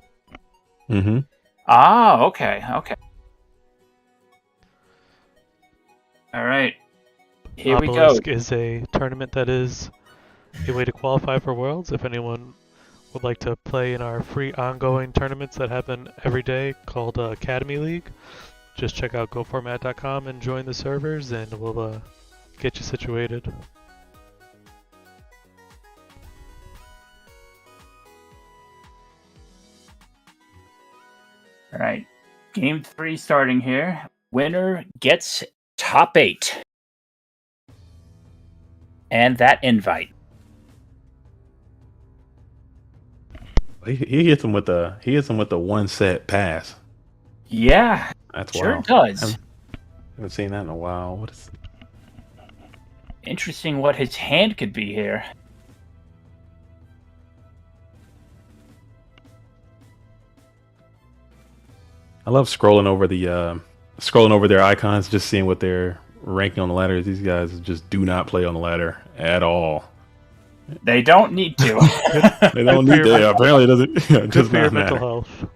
F: Mm-hmm.
D: Ah, okay. All right. Here
A: Obelisk
D: we go.
A: is a tournament that is a way to qualify for Worlds. If anyone would like to play in our free ongoing tournaments that happen every day called Academy League, just check out goformat.com and join the servers, and we'll get you situated.
D: All right. Game 3 starting here. Winner gets top 8. And that invite.
F: He hits him with the one set pass.
D: Yeah,
F: That's
D: sure
F: wild.
D: does.
F: Haven't seen that in a while. What is?
D: Interesting what his hand could be here.
F: I love scrolling over their icons, just seeing what they're ranking on the ladder. These guys just do not play on the ladder at all.
D: They don't need to.
F: They don't
A: Good for
F: need
A: your
F: that. Apparently, it doesn't.
A: Good
F: Just
A: for your
F: not
A: mental
F: matter.
A: health.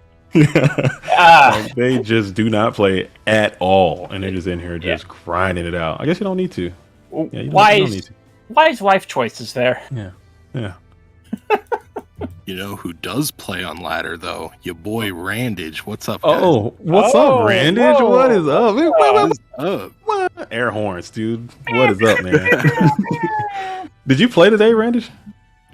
D: Ah,
F: They just do not play at all, and they're just in here just grinding it out. I guess you don't need to. Yeah, you don't need to.
D: wise life choices there.
F: Yeah.
G: You know who does play on ladder though? Your boy Randage. What's up, guys?
F: Oh, what's
D: Oh,
F: up, Randage?
D: whoa.
F: What is up?
G: What is up?
F: What? Air horns, dude. What is up, man? Did you play today, Randage?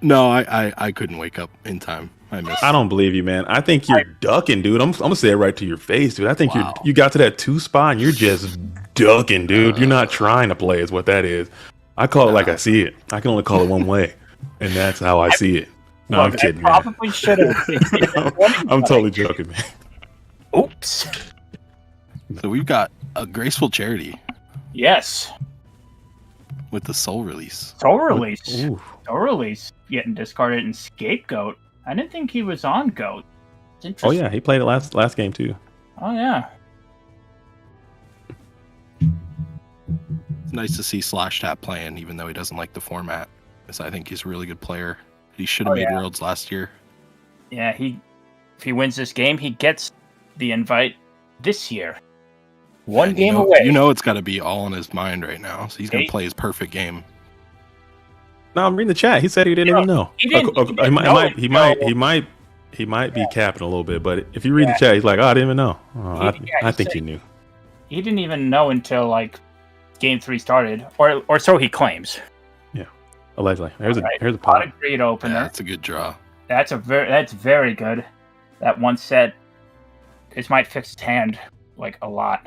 G: No, I couldn't wake up in time. I missed.
F: I don't believe you, man. I think you're ducking, dude. I'm gonna say it right to your face, dude. I think
G: Wow.
F: you got to that 2 spot and you're just ducking, dude. You're not trying to play, is what that is. I call it like I see it. I can only call it one way, and that's how I see it. No, I'm kidding, man.
D: Probably should have.
F: I'm totally joking, man.
D: Oops.
G: So we've got a graceful charity
D: Yes.
G: with the soul release.
D: Soul release.
F: Ooh.
D: Soul release getting discarded in Scapegoat. I didn't think he was on Goat. It's
F: Oh
D: interesting.
F: yeah, he played it last game too.
D: Oh yeah.
G: It's nice to see Slash Tap playing, even though he doesn't like the format. Because I think he's a really good player. He should have made Worlds last year.
D: Yeah, if he wins this game, he gets the invite this year. One
G: And
D: game
G: you know,
D: away.
G: You know it's got to be all in his mind right now. So he's going
D: Hey.
G: to play his perfect game.
F: No, I'm reading the chat. He said he didn't even know.
D: he didn't- he didn't know.
F: He might be capping a little bit, but if you read the chat, he's like, "Oh, I didn't even know." Oh,
D: He
F: I think
D: said-
F: he knew.
D: He didn't even know until like game 3 started, or so he claims.
F: Allegedly. Here's
D: Right.
F: a
D: Pot
F: pot.
D: of Greed
G: Yeah,
D: opener.
G: that's a good draw.
D: That's very good. That one set, this might fix his hand like a lot.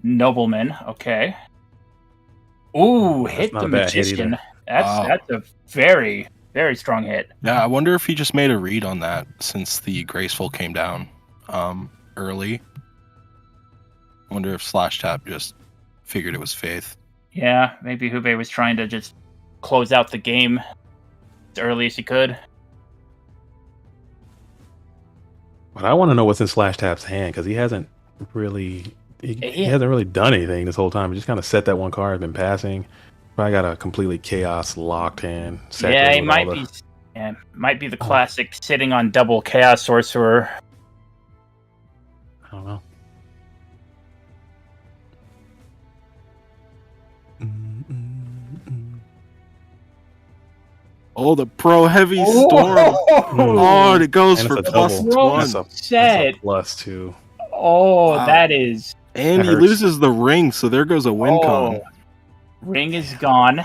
D: Nobleman, okay. Ooh, hit
F: not
D: the
F: a bad hit
D: magician.
F: either.
D: That's a very, very strong hit.
G: Yeah, I wonder if he just made a read on that since the graceful came down early. I wonder if Slash Tap just figured it was Faith.
D: Yeah, maybe Hube was trying to just close out the game as early as he could.
F: But I want to know what's in Slash Tap's hand because he hasn't really he hasn't really done anything this whole time. He just kind of set that one card, been passing. Probably got a completely chaos locked hand.
D: Yeah, he might be the classic sitting on double Chaos Sorcerer.
F: I don't know.
G: Oh, the pro heavy storm. Oh, and it goes
F: And
G: for
F: it's a
G: plus
F: double.
G: one.
F: That's a
D: Set.
F: +2.
D: Oh,
G: Wow.
D: that is.
G: And
F: That
G: he
F: hurts.
G: loses the ring, so there goes a win con.
D: Ring is gone.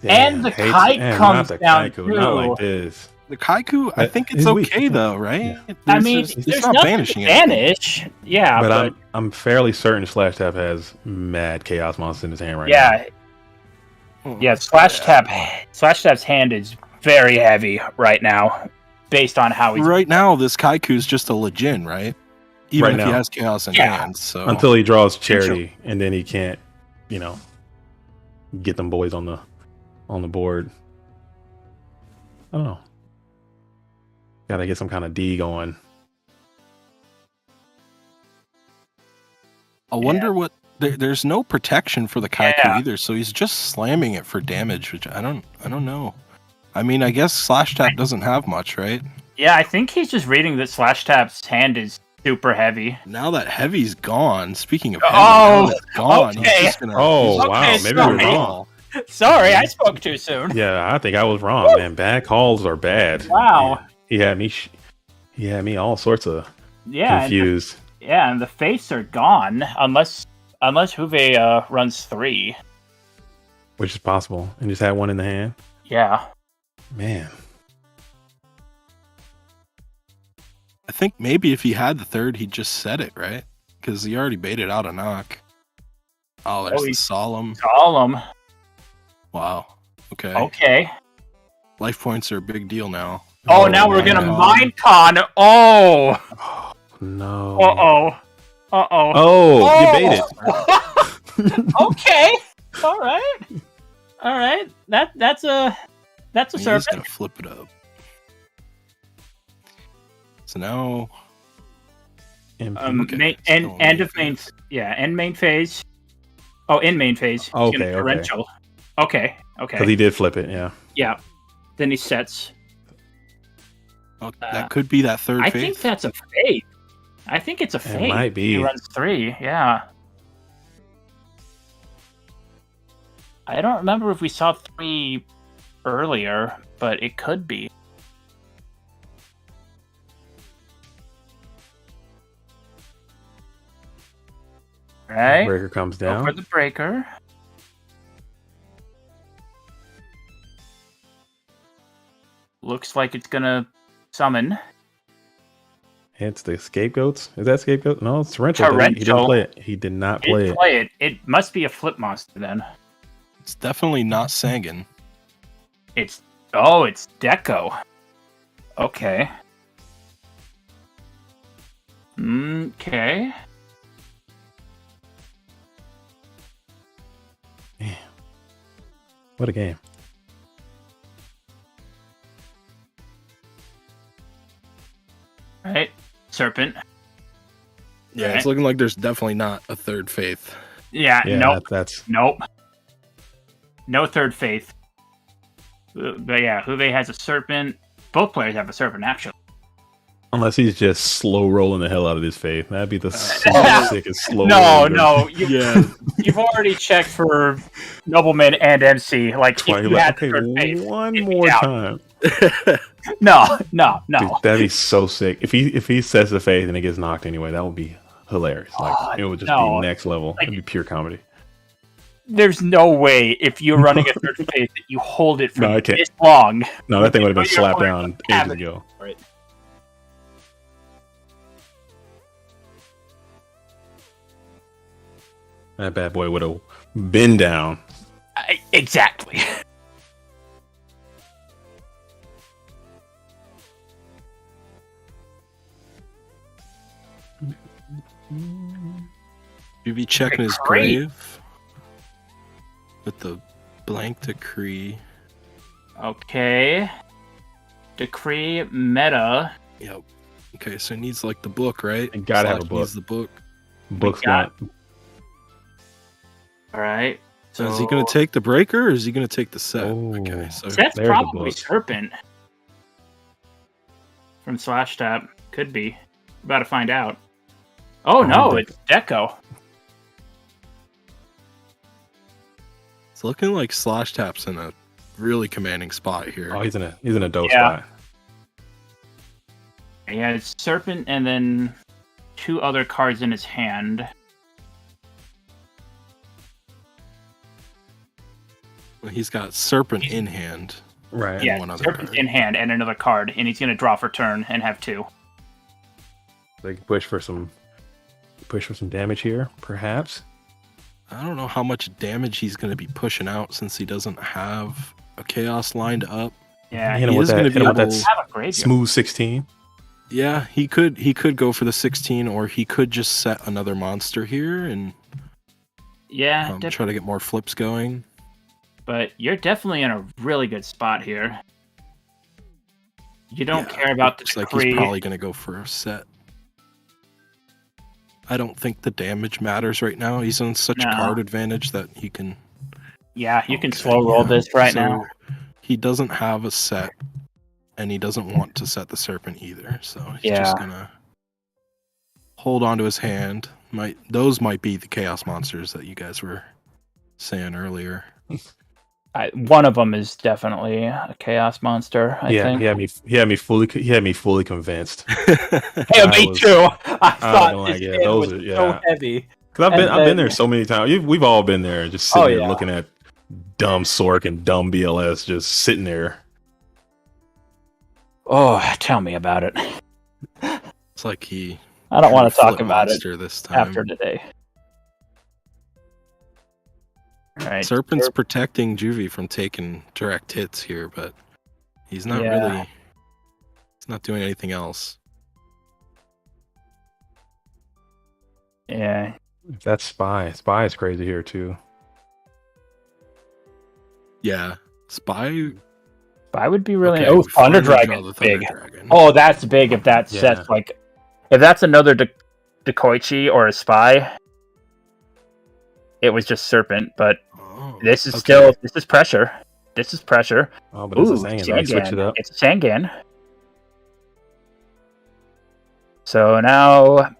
F: Damn,
D: And the
F: hate-
D: kite
F: man,
D: comes
F: not the
D: down,
F: Kaiku, Not
D: too.
F: like this.
G: The Kaiku, I think it's
F: He's weak.
G: okay though, right?
F: Yeah.
D: I mean,
G: It's
D: there's
G: not
D: nothing
G: banishing
D: to
G: anything.
D: banish. Yeah,
F: But I'm fairly certain Slash Tap has mad chaos monsters in his hand right
D: yeah,
G: Oh,
D: yeah. Slash Tap's hand is very heavy right now, based on how he's.
G: Right now, this Kaiku's just a Legend, right? Even
F: Right
G: if he
F: now.
G: has chaos in
D: Yeah.
G: hand. So
F: now. Until he draws charity, and then he can't, get them boys on the board. I don't know. Gotta get some kind of D going.
G: I wonder what. There's no protection for the Kaiku
D: Yeah.
G: either, so he's just slamming it for damage, which I don't know. I mean, I guess Slash Tap doesn't have much, right?
D: Yeah, I think he's just reading that Slash Tap's hand is super heavy.
G: Now that Heavy's gone, speaking of
D: Oh,
G: Heavy, now that it's gone,
D: okay.
G: he's just gonna.
F: Oh,
G: he's
F: wow.
G: just
F: Maybe
G: gonna
F: we're wrong.
D: Sorry, I spoke too soon.
F: Yeah, I think I was wrong, man. Bad calls are bad.
D: Wow.
F: Man, he had me all sorts of
D: Yeah,
F: confused.
D: and the faiths are gone unless Huve runs 3.
F: Which is possible. And just had one in the hand.
D: Yeah.
F: Man.
G: I think maybe if he had the third, he'd just set it, right? Because he already baited out a knock. Oh, there's the
D: he's-
G: solemn.
D: Solemn.
G: Wow. Okay.
D: Okay.
G: Life points are a big deal now.
D: Oh, now we're
F: man.
D: gonna mind con. Oh.
F: No.
D: Uh-oh. Uh-oh.
F: Oh, you baited.
D: Okay. All right. All right. That's a
G: He's just
D: serpent.
G: gonna flip it up. So now,
F: MP.
G: Okay,
D: Main,
G: still
D: end
G: main
D: of main.
G: phase.
D: Yeah, end main phase. Oh, in main phase. He's
F: Okay,
D: gonna torrential. Okay.
F: Because he did flip it, yeah.
D: Yeah. Then he sets.
G: Oh, that could be that third
D: I
G: faith.
D: think that's a fade. I think it's a fade.
F: It might be.
D: He runs 3, yeah. I don't remember if we saw 3 earlier, but it could be. Right?
F: Breaker comes
D: Go
F: down.
D: for the breaker. Looks like it's gonna summon.
F: It's the scapegoats. Is that scapegoat? No, it's torrential. He didn't
D: Torrential.
F: play it. He did not play
D: Didn't
F: it.
D: play it. It must be a flip monster then.
G: It's definitely not Sangan.
D: It's Deco. Okay. Okay.
F: What a game.
D: Right. Serpent.
G: Yeah,
D: Right.
G: it's looking like there's definitely not a third faith.
D: Yeah.
F: Yeah,
D: Nope.
F: that's
D: Nope. No third faith. But yeah, Huve has a serpent. Both players have a serpent, actually.
F: unless he's just slow rolling the hell out of this faith. That'd be the sickest slow.
D: No,
F: roller.
D: no.
G: Yeah.
D: You've already checked for Nobleman and MC. Like, if
F: Twice,
D: you had
F: okay,
D: third faith,
F: one
D: it'd be
F: more
D: down.
F: time.
D: No.
F: Dude, that'd be so sick. If he sets the faith and it gets knocked anyway, that would be hilarious. Like it would just
D: no.
F: be next level.
D: Like-
F: It'd be pure comedy.
D: There's no way if you're running a third faith that you hold it for
F: No, I can't.
D: this long.
F: No, that thing would have been
D: You're
F: slapped
D: going
F: down
D: to have
F: ages
D: it.
F: ago.
D: Right.
F: That bad boy would have been down.
D: Exactly.
G: You be checking his
D: Great.
G: grave with the blank decree.
D: Okay. Decree meta.
G: Yep. Okay, so he needs like the book, right?
F: You gotta have a
G: Slash
F: book.
G: needs the book.
F: Book's
D: got-
F: not.
D: All right.
G: So is he gonna take the breaker or is he gonna take the set?
F: Oh.
G: Okay, so
D: That's
F: There's the
D: probably
F: book.
D: Serpent. From Slash Tap. Could be. We're about to find out. Oh no,
F: think-
D: it's Deco.
G: it's looking like Slash Tap's in a really commanding spot here.
F: Oh, he's in a dope
D: Yeah.
F: spot.
D: He has Serpent and then 2 other cards in his hand.
G: He's got Serpent in hand.
F: Right.
D: Yeah,
G: one other
D: Serpent's
G: card.
D: in hand and another card, and he's going to draw for turn and have 2.
F: They can push for some damage here, perhaps.
G: I don't know how much damage he's going to be pushing out since he doesn't have a chaos lined up.
D: Yeah,
F: Hit him
G: he
F: with
G: is
F: that.
G: gonna
F: Hit
G: be
F: him with
G: able-
F: that
D: have a graveyard.
F: smooth 16.
G: Yeah, he could go for the 16, or he could just set another monster here and
D: Yeah,
G: try to get more flips going.
D: but you're definitely in a really good spot here. You don't
G: Yeah,
D: care about the
G: looks like
D: decree.
G: he's probably going to go for a set. I don't think the damage matters right now. He's on such
D: No.
G: card advantage that he can.
D: Yeah, you can
G: Okay,
D: slow roll
G: yeah.
D: this right
G: So
D: now.
G: He doesn't have a set, and he doesn't want to set the serpent either. So he's
D: Yeah.
G: just gonna hold on to his hand. Those might be the chaos monsters that you guys were saying earlier.
D: One of them is definitely a chaos monster. I
F: Yeah,
D: think.
F: he had me fully convinced.
D: Yeah,
F: I
D: me
F: was-
D: too. I thought
F: like,
D: this
F: yeah,
D: hand
F: those
D: was
F: are-
D: so
F: yeah.
D: heavy.
F: Because I've
D: And
F: been
D: then-
F: there so many times. We've all been there, just sitting
D: Oh,
F: there
D: yeah.
F: looking at dumb Sork and dumb BLS, just sitting there.
D: Oh, tell me about it.
G: It's like he.
D: I don't want to
G: flip
D: talk about it
G: monster this time.
D: after today. All right.
G: Serpent's protecting Juvie from taking direct hits here, but he's not
D: Yeah.
G: really. He's not doing anything else.
D: Yeah.
F: That's Spy. Spy is crazy here too.
G: Yeah, Spy.
D: I would be really.
G: Okay,
D: Oh,
G: we finally
D: Thunder
G: draw
D: Dragon
G: the
D: is
G: Thunder
D: big.
G: Dragon.
D: Oh, that's big if that
F: Yeah.
D: sets like. If that's another Dekoichi or a Spy. it was just Serpent, but
G: Oh,
D: this is
G: okay.
D: this is pressure. This is pressure.
F: Oh, but it's
D: Ooh,
F: a Sangan. They switched it
D: Sangan.
F: up.
D: It's a Sangan. So now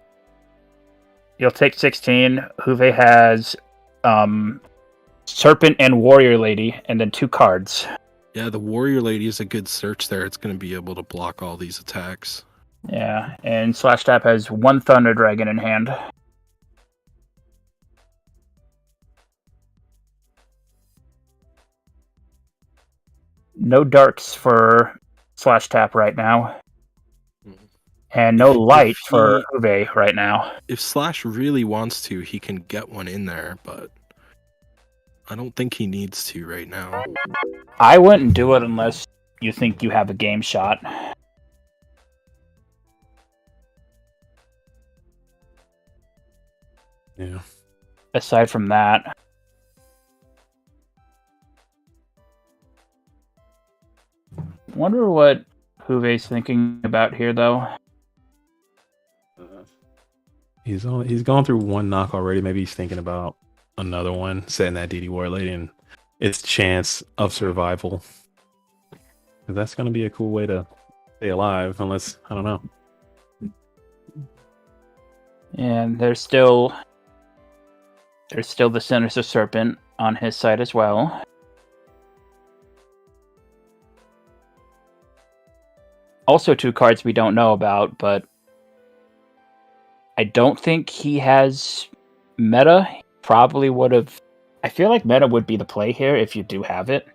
D: you'll take 16. Juve has Serpent and Warrior Lady, and then 2 cards.
G: Yeah, the Warrior Lady is a good search there. It's going to be able to block all these attacks.
D: Yeah, and Slash Tap has 1 Thunder Dragon in hand. No darks for Slash Tap right now. And no light for Juve right now.
G: If Slash really wants to, he can get one in there, but I don't think he needs to right now.
D: I wouldn't do it unless you think you have a game shot.
F: Yeah.
D: Aside from that, wonder what Juve's thinking about here, though.
F: He's gone through one knock already. Maybe he's thinking about another one, setting that DD Warrior Lady and its chance of survival. 'Cause that's going to be a cool way to stay alive, unless, I don't know.
D: And there's still the Sinister Serpent on his side as well. Also 2 cards we don't know about, but I don't think he has meta. Probably would have. I feel like meta would be the play here if you do have it.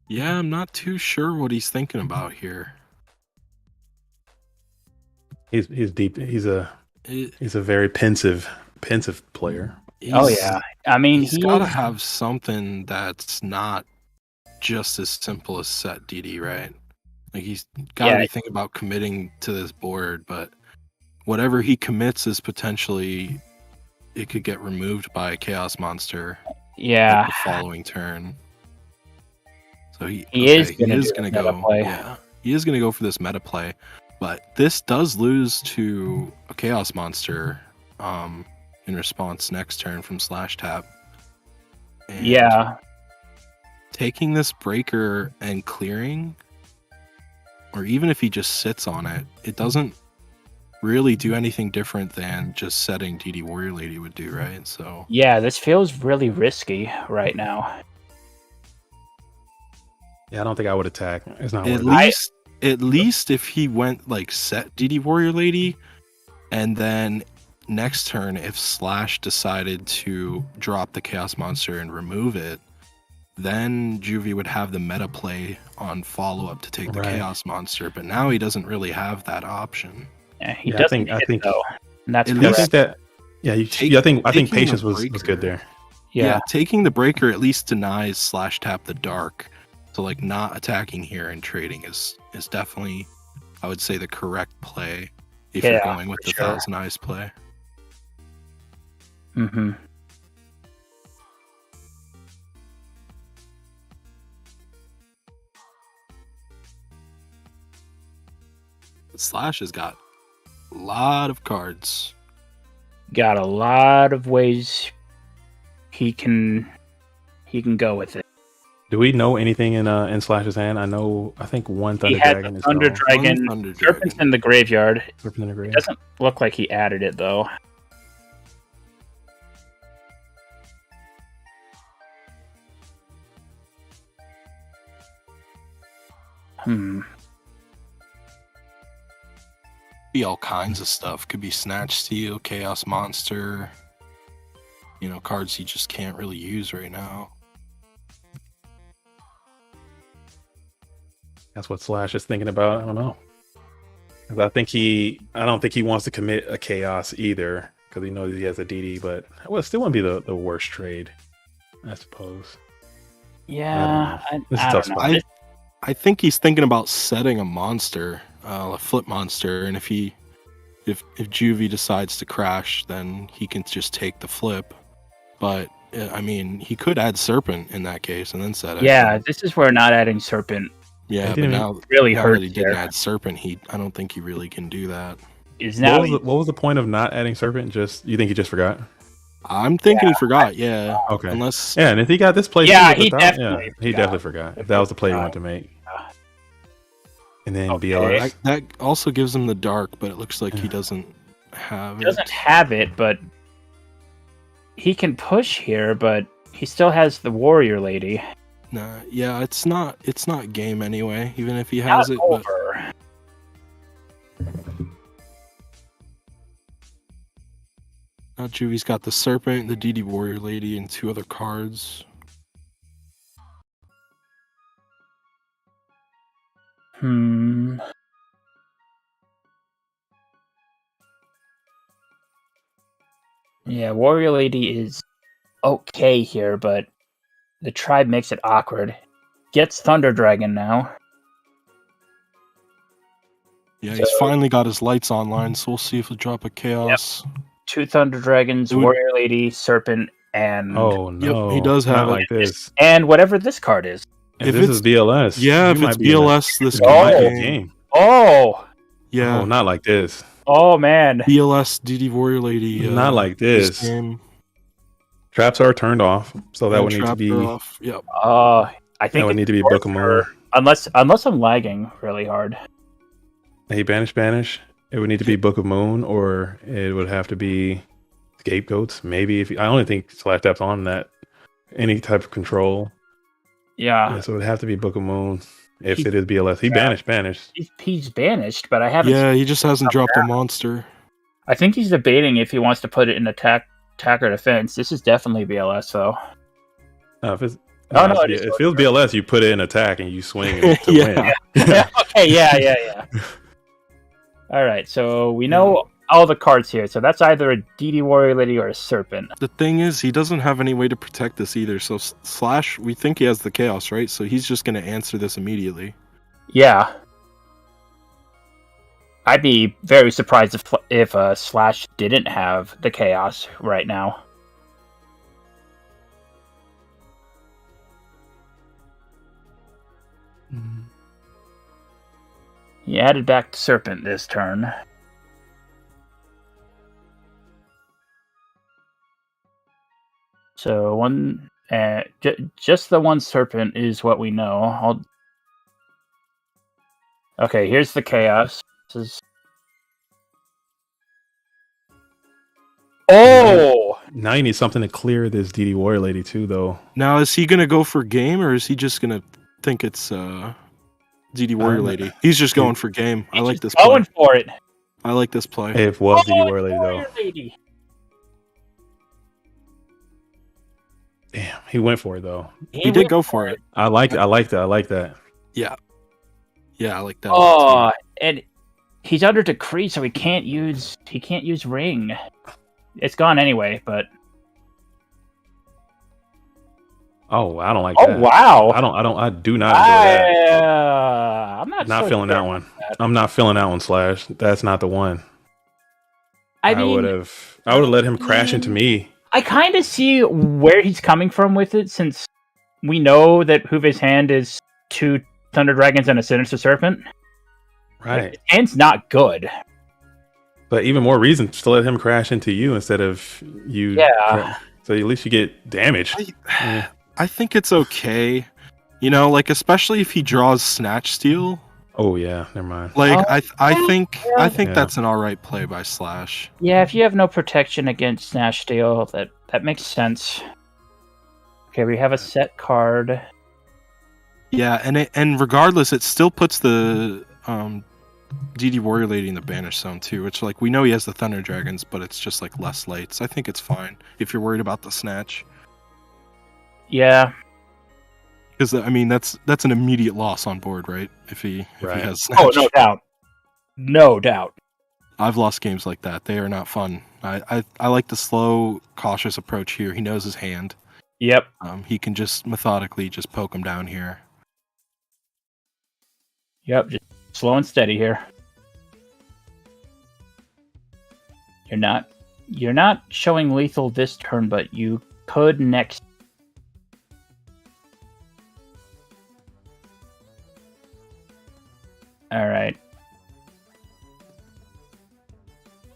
G: Yeah, I'm not too sure what he's thinking about here.
F: He's deep. He's a very pensive player.
D: Oh yeah, I mean
G: he's got to have something that's not just as simple as set DD, right? Like he's got to be thinking about committing to this board, but whatever he commits is potentially it could get removed by a Chaos Monster.
D: Yeah,
G: the following turn. So he
D: is going
G: to go.
D: Play.
G: Yeah, he is going to go for this meta play, but this does lose to a Chaos Monster. In response next turn from Slash Tap. And
D: yeah.
G: Taking this breaker and clearing, or even if he just sits on it, it doesn't really do anything different than just setting DD Warrior Lady would do, right? So
D: yeah, this feels really risky right now.
F: Yeah, I don't think I would attack. It's not
G: at least if he went like set DD Warrior Lady, and then next turn, if Slash decided to drop the Chaos Monster and remove it, then Juvie would have the meta play on follow-up to take the Chaos Monster, but now he doesn't really have that option.
D: Yeah, he doesn't. I think though. And that's
F: I think patience was good there.
G: Yeah, taking the breaker at least denies Slash Tap the dark. So like not attacking here and trading is definitely, I would say, the correct play if you're going with the Thousand Eyes play.
D: Mm-hmm.
G: Slash has got a lot of cards.
D: Got a lot of ways he can go with it.
F: Do we know anything in Slash's hand? I think one Thunder Dragon is
D: Thunder Dragon. Serpent's in the graveyard.
F: Serpent in the graveyard.
D: It doesn't look like he added it though.
G: Be all kinds of stuff. Could be Snatch Steal, Chaos Monster. You know, cards he just can't really use right now.
F: That's what Slash is thinking about. I don't know. I don't think he wants to commit a Chaos either, because he knows he has a DD, but it still wouldn't be the worst trade, I suppose.
D: Yeah,
G: I think he's thinking about setting a monster, a flip monster, and if Juvie decides to crash, then he can just take the flip. But I mean, he could add Serpent in that case and then set it.
D: Yeah, this is where not adding Serpent
G: Yeah,
F: He
G: but
F: didn't
G: now,
D: really
G: now
D: hurts
G: that he didn't
D: here.
G: add Serpent, I don't think he really can do that.
D: Is now
F: What was the point of not adding Serpent? Just you think he just forgot?
G: I'm thinking he forgot, yeah.
F: Okay.
G: Unless
F: Yeah, and if he got this play,
D: Yeah,
F: too,
D: he
F: without-
D: definitely
F: he
D: forgot.
F: definitely forgot. If that was the play he wanted to make. And then BLS.
G: that also gives him the dark, but it looks like he doesn't have
D: he
G: it.
D: doesn't have it, but he can push here, but he still has the warrior lady.
G: Nah, yeah, it's not game anyway, even if he has
D: Not
G: it. But
D: over.
G: now Juvy's got the Serpent, the DD Warrior Lady, and 2 other cards.
D: Yeah, warrior lady is okay here, but the tribe makes it awkward. Gets Thunder Dragon now.
G: Yeah, he's finally got his lights online, so we'll see if he'll drop a Chaos.
D: 2 Thunder Dragons,
G: It would-
D: warrior lady, serpent, and
F: Oh no,
G: he does have
F: not
G: it.
F: like this.
D: and whatever this card is.
F: If
G: If
F: this
G: it's-
F: is BLS,
G: Yeah,
F: you
G: if
F: might
G: it's
F: be in a-
G: BLS, this
F: you might be
G: could
F: in
G: be
F: a game.
D: Oh,
G: Yeah,
F: Oh, not like this.
D: oh man.
G: BLS DD Warrior Lady.
F: Not like
G: this
F: this.
G: game.
F: Traps are turned off, so that
G: And
F: would need to
G: trapped
F: be
G: her off. Yep.
D: I think
F: that would
D: it's
F: need to be
D: forced
F: Book of
D: her-
F: Moon.
D: unless I'm lagging really hard.
F: Hey, banish. It would need to be Book of Moon, or it would have to be Scapegoats. Maybe I only think Slash Tap's on that any type of control.
D: Yeah,
F: Yeah, so it would have to be Book of Moon if
D: He-
F: it is BLS. He
D: Yeah.
F: banished.
D: he's banished, but I haven't.
G: Yeah, he just hasn't dropped a monster.
D: I think he's debating if he wants to put it in attack or defense. This is definitely BLS though.
F: If it's
D: Oh, no, it
F: if
D: is
F: it feels BLS, you put it in attack and you swing it to
G: Yeah.
F: win.
D: Okay, yeah. All right, so we know all the cards here. So that's either a DD Warrior Lady or a Serpent.
G: The thing is, he doesn't have any way to protect this either. So Slash, we think he has the Chaos, right? So he's just going to answer this immediately.
D: Yeah. I'd be very surprised if Slash didn't have the Chaos right now. He added back Serpent this turn. So one, just the one Serpent is what we know. Okay, here's the Chaos. This is... Oh!
F: Now you need something to clear this DD Warrior Lady too, though.
G: Now, is he going to go for game, or is he just going to think it's DD Warrior Lady? He's just going for game. I like this play.
D: Going for it.
G: I like this play.
F: If it was DD
D: Oh,
F: Warrior Lady though.
D: Warrior Lady.
F: Damn, he went for it though.
G: He did go for it.
F: I like that.
G: Yeah, I like that.
D: Oh, and he's under decree, so he can't use ring. It's gone anyway, but
F: Oh, I don't like
D: oh
F: that.
D: wow,
F: I do not enjoy that.
D: I'm not
F: Not
D: so
F: feeling
D: sure
F: that one. I'm not feeling that one, Slash. That's not the one.
D: I
F: would
D: mean,
F: have let him crash into me.
D: I kind of see where he's coming from with it, since we know that Huve's hand is 2 Thunder Dragons and a Sinister Serpent.
F: Right.
D: His hand's not good.
F: But even more reason to let him crash into you instead of you.
D: Yeah.
F: So at least you get damaged. Yeah.
G: I think it's okay. You know, like especially if he draws Snatch Steal.
F: Oh yeah, never mind.
G: Like
D: Oh,
G: I think
F: Yeah.
G: that's an alright play by Slash.
D: Yeah, if you have no protection against Snatch Steal, that makes sense. Okay, we have a set card.
G: Yeah, and regardless, it still puts the DD Warrior Lady in the banish zone too, which like we know he has the Thunder Dragons, but it's just like less lights. I think it's fine if you're worried about the snatch,
D: Yeah,
G: because I mean that's an immediate loss on board, right? If he
F: Right.
G: has snatch.
D: oh, no doubt. No doubt.
G: I've lost games like that. They are not fun. I like the slow, cautious approach here. He knows his hand.
D: Yep.
G: He can just methodically just poke him down here.
D: Yep, just slow and steady here. You're not showing lethal this turn, but you could next. All right.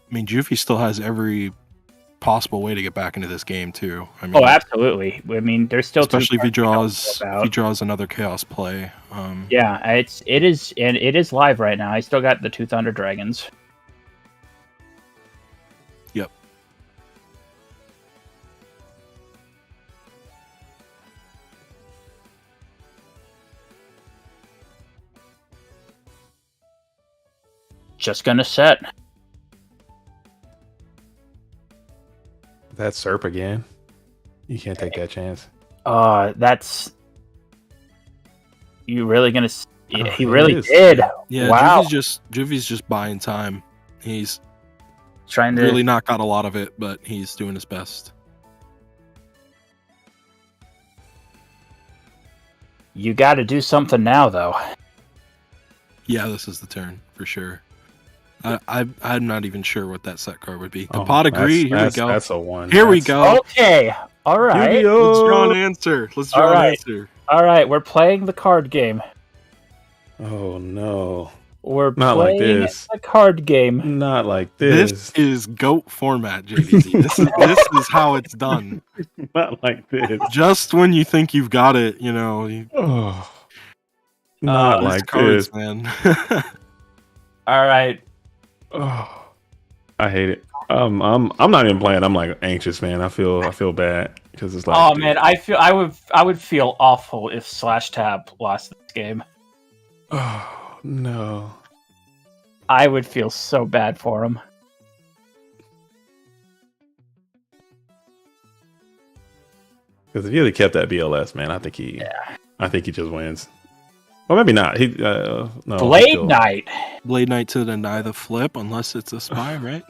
G: I mean, Juvie still has every possible way to get back into this game too. I mean,
D: Oh, absolutely. I mean, there's still two
G: especially if he
D: cards we don't know about.
G: draws another chaos play.
D: Yeah, it is live right now. I still got the 2 Thunder Dragons.
G: Yep.
D: Just gonna set.
F: That's Serp again. You can't take that chance.
D: That's you really gonna?
F: Oh,
D: He
F: it
D: really
F: is.
D: did.
G: Yeah,
D: Wow.
G: Juvie's just buying time. He's
D: Trying to
G: really not got a lot of it, but he's doing his best.
D: You got to do something now, though.
G: Yeah, this is the turn for sure. I'm not even sure what that set card would be. The
F: Oh,
G: pot agreed. Here we go.
F: That's a one.
G: Here we go.
D: Okay. All right.
G: Let's draw an answer. Let's draw an answer.
D: All right. We're playing the card game.
F: Oh no.
D: We're
F: Not like
D: playing
F: this.
D: the card game.
F: Not like
G: This
F: this.
G: is GOAT format, JVZ. This is how it's done.
F: Not like this.
G: Just when you think you've got it,
F: Oh. Not
G: these
F: like
G: cards,
F: this.
G: man.
D: All right.
F: Oh. I hate it. I'm not even playing. I'm like anxious, man. I feel bad because it's like.
D: Oh man, I would feel awful if Slash Tab lost this game.
F: Oh no.
D: I would feel so bad for him.
F: Because if he had kept that BLS, man, I think he just wins. Well, maybe not. He no.
D: Blade Knight.
G: Blade Knight to deny the flip unless it's a spy, right?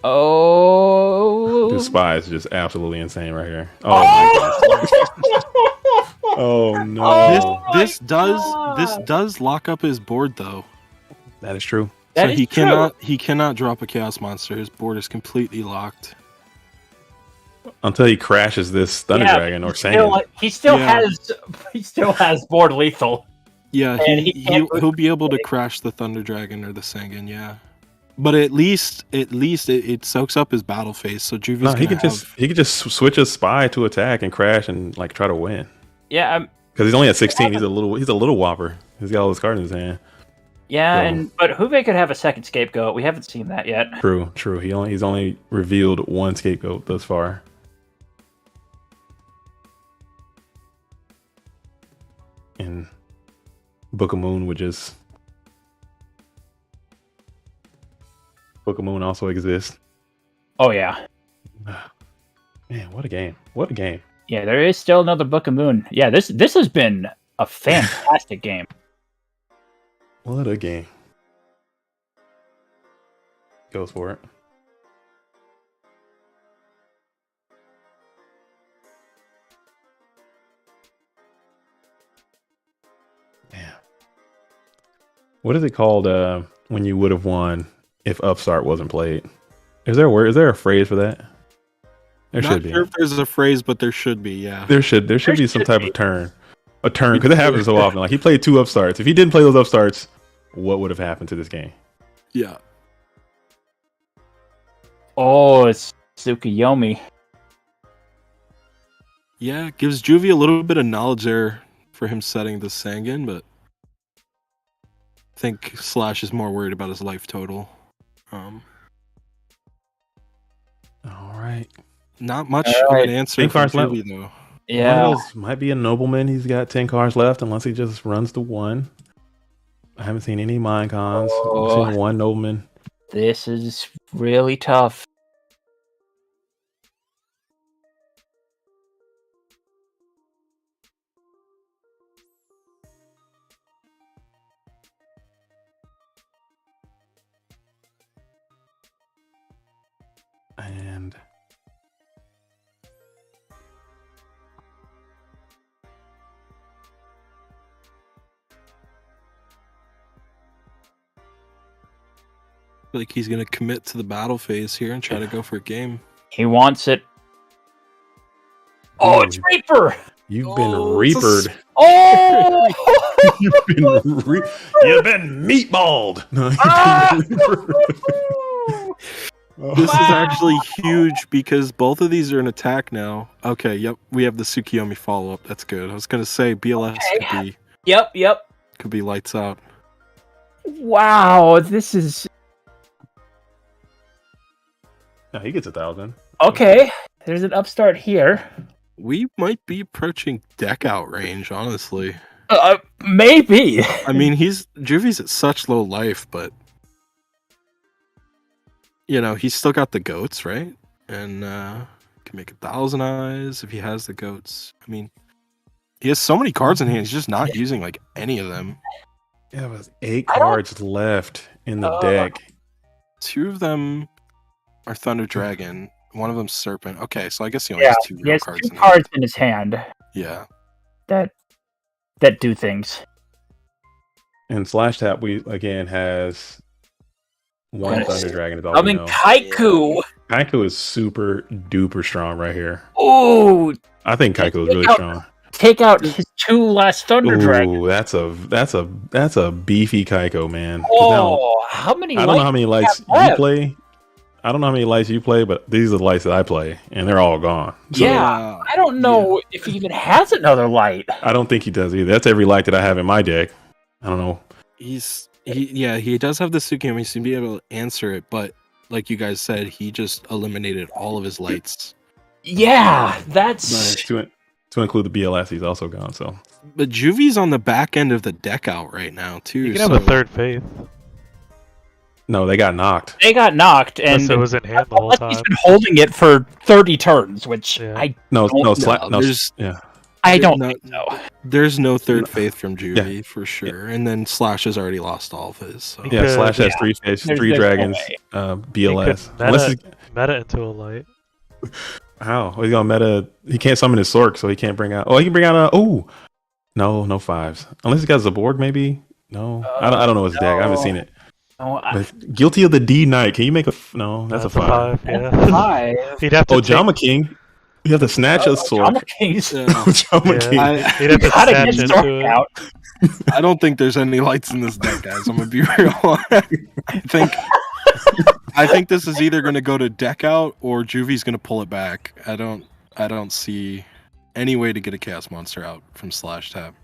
D: Oh.
F: This spy is just absolutely insane right here. Oh, oh no.
G: This does lock up his board though.
F: That is true.
D: That
G: So
D: is true.
G: he cannot drop a chaos monster. His board is completely locked.
F: Until he crashes this Thunder Dragon or Sangin.
D: He still has board lethal.
G: Yeah,
D: And
G: he'll be able to crash the Thunder Dragon or the Sangin, yeah. But at least it soaks up his battle phase. So Juvie's
F: No, he could just switch a spy to attack and crash and like try to win.
D: Yeah,
F: Because he's only at 16. He's a little whopper. He's got all his cards in his hand.
D: yeah,
F: So-
D: but Juve could have a second scapegoat. We haven't seen that yet.
F: True. He's only revealed one scapegoat thus far. And Book of Moon Book of Moon also exists.
D: Oh yeah,
F: Man, what a game! What a game!
D: yeah. There is still another Book of Moon. Yeah, this has been a fantastic game.
F: What a game! Goes for it. Damn. What is it called when you would have won if Upstart wasn't played? Is there a word? Is there a phrase for that? There
G: Not
F: should be.
G: sure if there's a phrase, but there should be, yeah.
F: There should be some type of turn. A turn, because it happens so often. Like he played 2 upstarts. If he didn't play those upstarts, what would have happened to this game?
G: Yeah.
D: Oh, it's Tsukuyomi.
G: Yeah, it gives Juvie a little bit of knowledge there for him setting the Sangin, but I think Slash is more worried about his life total.
F: All right.
G: Not much
D: All
G: of
D: right.
G: an answer
F: Big
G: from
F: cards left.
G: Juvie, though.
D: Yeah,
F: One of those might be a nobleman. He's got 10 cards left, unless he just runs to 1. I haven't seen any mind cons.
D: Oh.
F: I've seen 1 nobleman.
D: this is really tough.
F: And
G: Like he's gonna commit to the battle phase here and try to go for a game.
D: He wants it. Oh, it's Reaper!
F: You've been
G: Oh,
F: reapered.
D: Oh!
F: You've been meatballed. No, you've
D: Ah!
F: been reapered.
G: This is actually huge because both of these are an attack now. Okay, yep, we have the Tsukiyomi follow-up. That's good. I was gonna say BLS
D: Okay. Yep.
G: could be lights out.
D: Wow, this is...
F: Yeah, he gets 1,000.
D: Okay, there's an upstart here.
G: We might be approaching deck out range, honestly.
D: Maybe.
G: I mean, Juvy's at such low life, but you know, he's still got the goats, right? And can make 1,000 eyes if he has the goats. I mean, he has so many cards in hand, he's just not using like any of them.
F: Yeah, there's 8 cards left in the deck.
G: 2 of them are Thunder Dragon, one of them's Serpent. Okay, so I guess he only has 2
D: he
G: real
D: has
G: cards
D: 2
G: in
D: cards in his hand
G: hand. Yeah.
D: that do things.
F: And Slash Tap, we again has 1
D: Yes.
F: Thunder Dragon. Is all we know.
D: Kaiku.
F: Kaiku is super duper strong right here.
D: Ooh,
F: I think Kaiku is really strong.
D: take out his 2 last Thunder Dragons.
F: Ooh, that's a beefy Kaiko, man. 'Cause
D: Oh, how many?
F: now, I don't know how many lights
D: have left?
F: you play. I don't know how many lights you play, but these are the lights that I play, and they're all gone. So
D: Yeah, I don't know if he even has another light.
F: I don't think he does either. That's every light that I have in my deck. I don't know.
G: He does have the Tsukiyomi, so he'd be able to answer it, but like you guys said, he just eliminated all of his lights.
D: Yeah, that's
F: To include the BLS, he's also gone. So
G: But Juvy's on the back end of the deck out right now too.
A: You can have a third faith.
F: no, they got knocked.
D: they got knocked, and
A: Unless it was in hand the whole
D: unless he's
A: time.
D: been holding it for 30 turns, which
A: Yeah.
D: I
F: No,
G: there's-
F: yeah.
D: don't
G: no-
D: think so.
G: There's no third faith from Juvy for sure, and then Slash has already lost all of his. So.
A: Yeah.
F: Yeah,
A: Because-
F: Slash has
D: yeah.
F: 3 fish,
D: There's
F: 3
D: no
F: dragons,
D: way.
F: BLS.
A: He could
F: Unless he's,
A: meta into a light.
F: how? He's gonna meta. He can't summon his Sork, so he can't bring out. Oh, he can bring out a. Oh, no 5s. Unless he got Zaborg, maybe. No, I don't know his deck. I haven't seen it.
D: No,
F: But guilty of the D Knight. Can you make a? No, that's a 5.
A: Yeah.
D: 5.
A: He'd have to.
F: Oh,
A: take-
F: Jama King. You have to snatch a Sork.
D: Jama Kings.
F: Jama
A: Yeah.
F: King.
A: He'd have to
D: Gotta
A: snatch
D: get
A: into
D: Zork
A: it.
D: out.
G: I don't think there's any lights in this deck, guys. I'm gonna be real. I think this is either gonna go to deck out or Juvy's gonna pull it back. I don't see any way to get a Chaos Monster out from Slash Tap.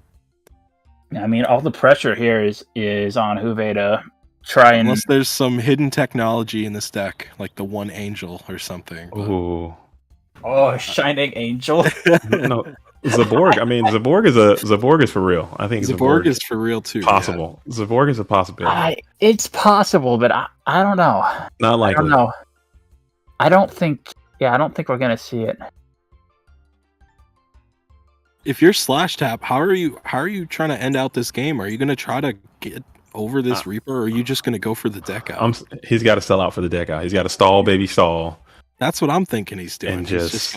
D: I mean, all the pressure here is on Juve to try and.
G: Unless there's some hidden technology in this deck, like the one angel or something. but-
F: Ooh.
D: Oh, Shining Angel.
F: No, Zaborg. I mean, Zaborg is for real. I think
G: Zaborg is for real too.
F: possible. Zaborg is a possibility.
D: It's possible, but I don't know.
F: Not
D: I
F: likely.
D: don't know. I don't think we're gonna see it.
G: If you're Slash Tap, how are you trying to end out this game? Are you gonna try to get over this Reaper, or are you just gonna go for the deck out?
F: He's got to sell out for the deck out. He's got to stall, baby, stall.
G: That's what I'm thinking he's doing.
F: And
G: He's
F: just-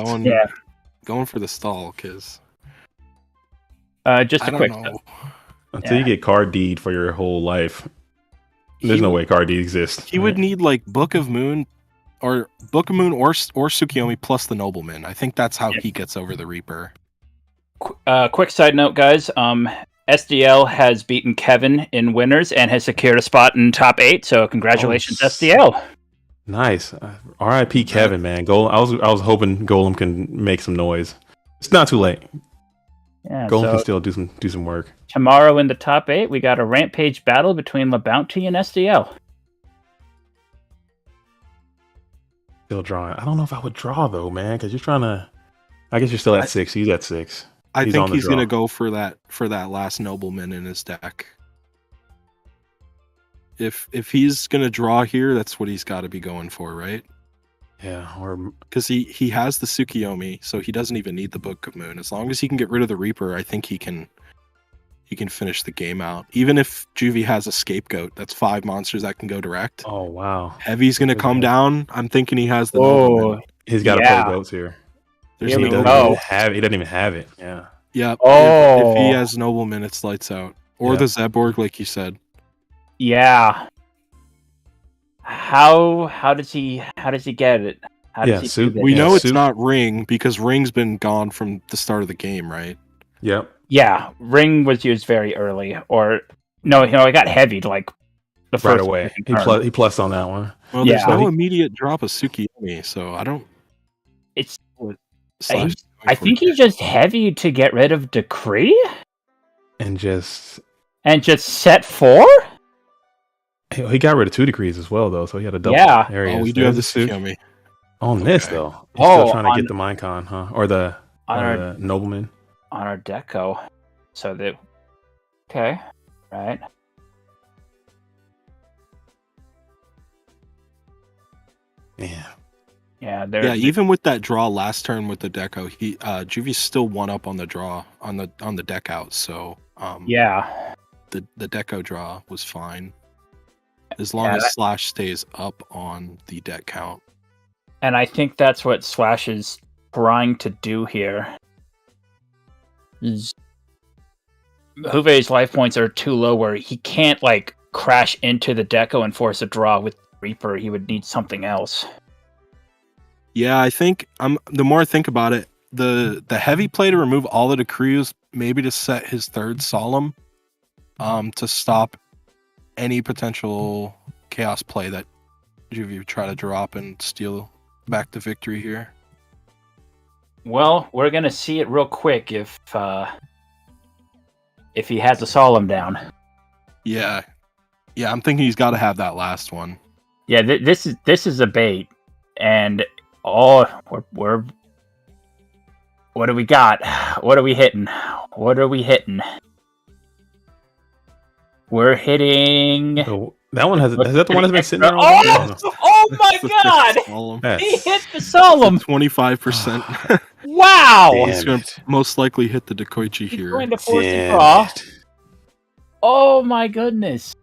G: going for the stall because
D: Just
G: I
D: a
G: don't
D: quick.
G: know.
F: Until you get card deed for your whole life, there's no way card deed exists.
G: He would need like Book of Moon or Tsukiyomi plus the Nobleman. I think that's how he gets over the Reaper.
D: Quick side note, guys. SDL has beaten Kevin in winners and has secured a spot in top 8. So congratulations,
F: Oh,
D: SDL.
F: Nice. R.I.P. Kevin, man. I was hoping Golem can make some noise. It's not too late.
D: Yeah.
F: Golem
D: So
F: can still do some work.
D: tomorrow in the top 8, we got a rampage battle between LaBounty and SDL.
F: Still drawing. I don't know if I would draw though, man, because you're trying to. I guess you're still at 6. He's at 6.
G: I
F: He's
G: think
F: on the
G: he's gonna
F: draw.
G: go for that last Nobleman in his deck. If he's gonna draw here, that's what he's got to be going for, right?
F: Yeah. Or
G: Because he has the Tsukiyomi, so he doesn't even need the Book of Moon. As long as he can get rid of the Reaper, I think he can finish the game out. Even if Juvie has a Scapegoat, that's 5 monsters that can go direct.
F: oh wow,
G: Heavy's gonna come down. I'm thinking he has the
D: Oh,
G: Nobleman.
F: he's got to
D: Yeah.
F: play goats here.
G: There's
D: Here
F: He
D: we
F: doesn't
D: go.
F: even have. He doesn't even have it. Yeah.
G: Yeah.
D: Oh.
G: If he has Nobleman, it's lights out. Or
F: Yeah.
G: the Zeborg, like you said.
D: yeah. How does he get it? How
F: Yeah,
D: does he do
F: Soup.
D: this?
G: We
F: Yeah,
G: know it's
F: Soup.
G: not Ring because Ring's been gone from the start of the game, right?
F: Yep.
D: Yeah, Ring was used very early, or no, it got heavied like the
F: Right
D: first
F: away. He
D: turn.
F: he plussed on that one.
G: Well, there's
D: Yeah.
G: no immediate drop of Tsukiyomi, so I don't.
D: It's.
G: Slash
D: I think he just heavied to get rid of Decree
F: And just
D: and just set 4.
F: he got rid of 2 decrees as well though, so he had a double.
D: Yeah.
F: There he
G: Oh,
F: is.
G: we do have the
F: There's Soup.
G: Tsukiyomi.
F: On this
G: Okay.
F: though. He's still
D: Oh,
F: trying to
D: on-
F: get the Minecon, huh? Or the
D: On our-
F: the nobleman.
D: on our deco. So that okay, right.
F: Yeah.
D: Yeah,
G: Yeah, even with that draw last turn with the deco, he Juvi's still one up on the draw on the deck out. So
D: yeah.
G: the deco draw was fine as long
D: Yeah,
G: as Slash stays up on the deck count.
D: And I think that's what Slash is trying to do here. Juve's life points are too low where he can't like crash into the deco and force a draw with Reaper. He would need something else.
G: Yeah, I think the more I think about it, the heavy play to remove all the decrees, maybe to set his third solemn, to stop any potential chaos play that Juvie would try to drop and steal back the victory here.
D: Well, we're gonna see it real quick if he has a solemn down.
G: Yeah, I'm thinking he's got to have that last one.
D: Yeah, this is a bait, and we're what do we got? What are we hitting? We're hitting.
F: So that one has that the one that's been sitting there all
D: Oh my God!
G: Solemn.
D: He hit the solemn.
G: 25%.
D: Wow!
F: Damn
G: He's going
F: it.
G: to most likely hit the Dekoichi
D: He's
G: here.
D: going to force a
F: Damn
D: draw.
F: it.
D: Oh my goodness!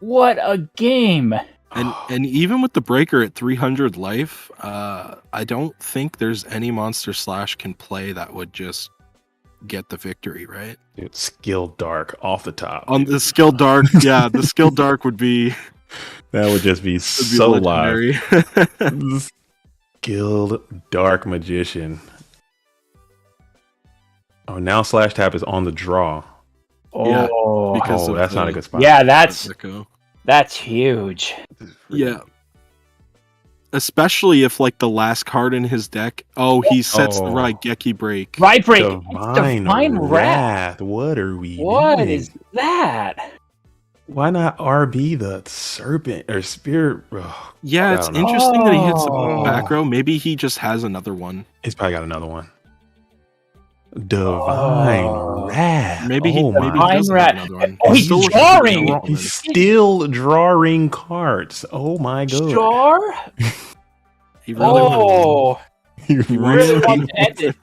D: What a game!
G: And even with the breaker at 300 life, I don't think there's any monster Slash can play that would just get the victory, right?
F: Dude, skill dark off the top.
G: On the skill dark, yeah, the skill dark would be
F: That would just be so live.
G: legendary.
F: Skilled dark magician. Oh, now slash tap is on the draw.
G: Yeah,
D: Oh,
G: because
F: Oh,
G: of
F: that's not
G: the-
F: a good spot.
D: yeah, that's
G: Deco.
D: huge.
G: Yeah. Especially if like the last card in his deck, he sets the
F: Oh.
G: Raigeki break.
D: Right break. It's
F: Divine,
D: Divine Wrath.
F: Wrath. What are we
D: What
F: doing?
D: is that?
F: Why not RB the serpent or spirit? Oh,
G: Yeah,
F: I
G: it's
F: don't know.
G: interesting that he hits a
D: Oh.
G: back row. Maybe he just has another one.
F: he's probably got another one. Divine
D: Oh.
F: Wrath.
G: Maybe he,
F: oh
G: maybe he
F: my.
G: doesn't
D: Divine
G: have
D: Wrath.
G: another one.
D: Oh, he's
G: still working
D: drawing!
G: on it.
F: He's still drawing cards. Oh my god.
D: Jar?
G: He really wants-
D: Oh,
F: He
G: He
D: really
G: wants-
D: want to end it.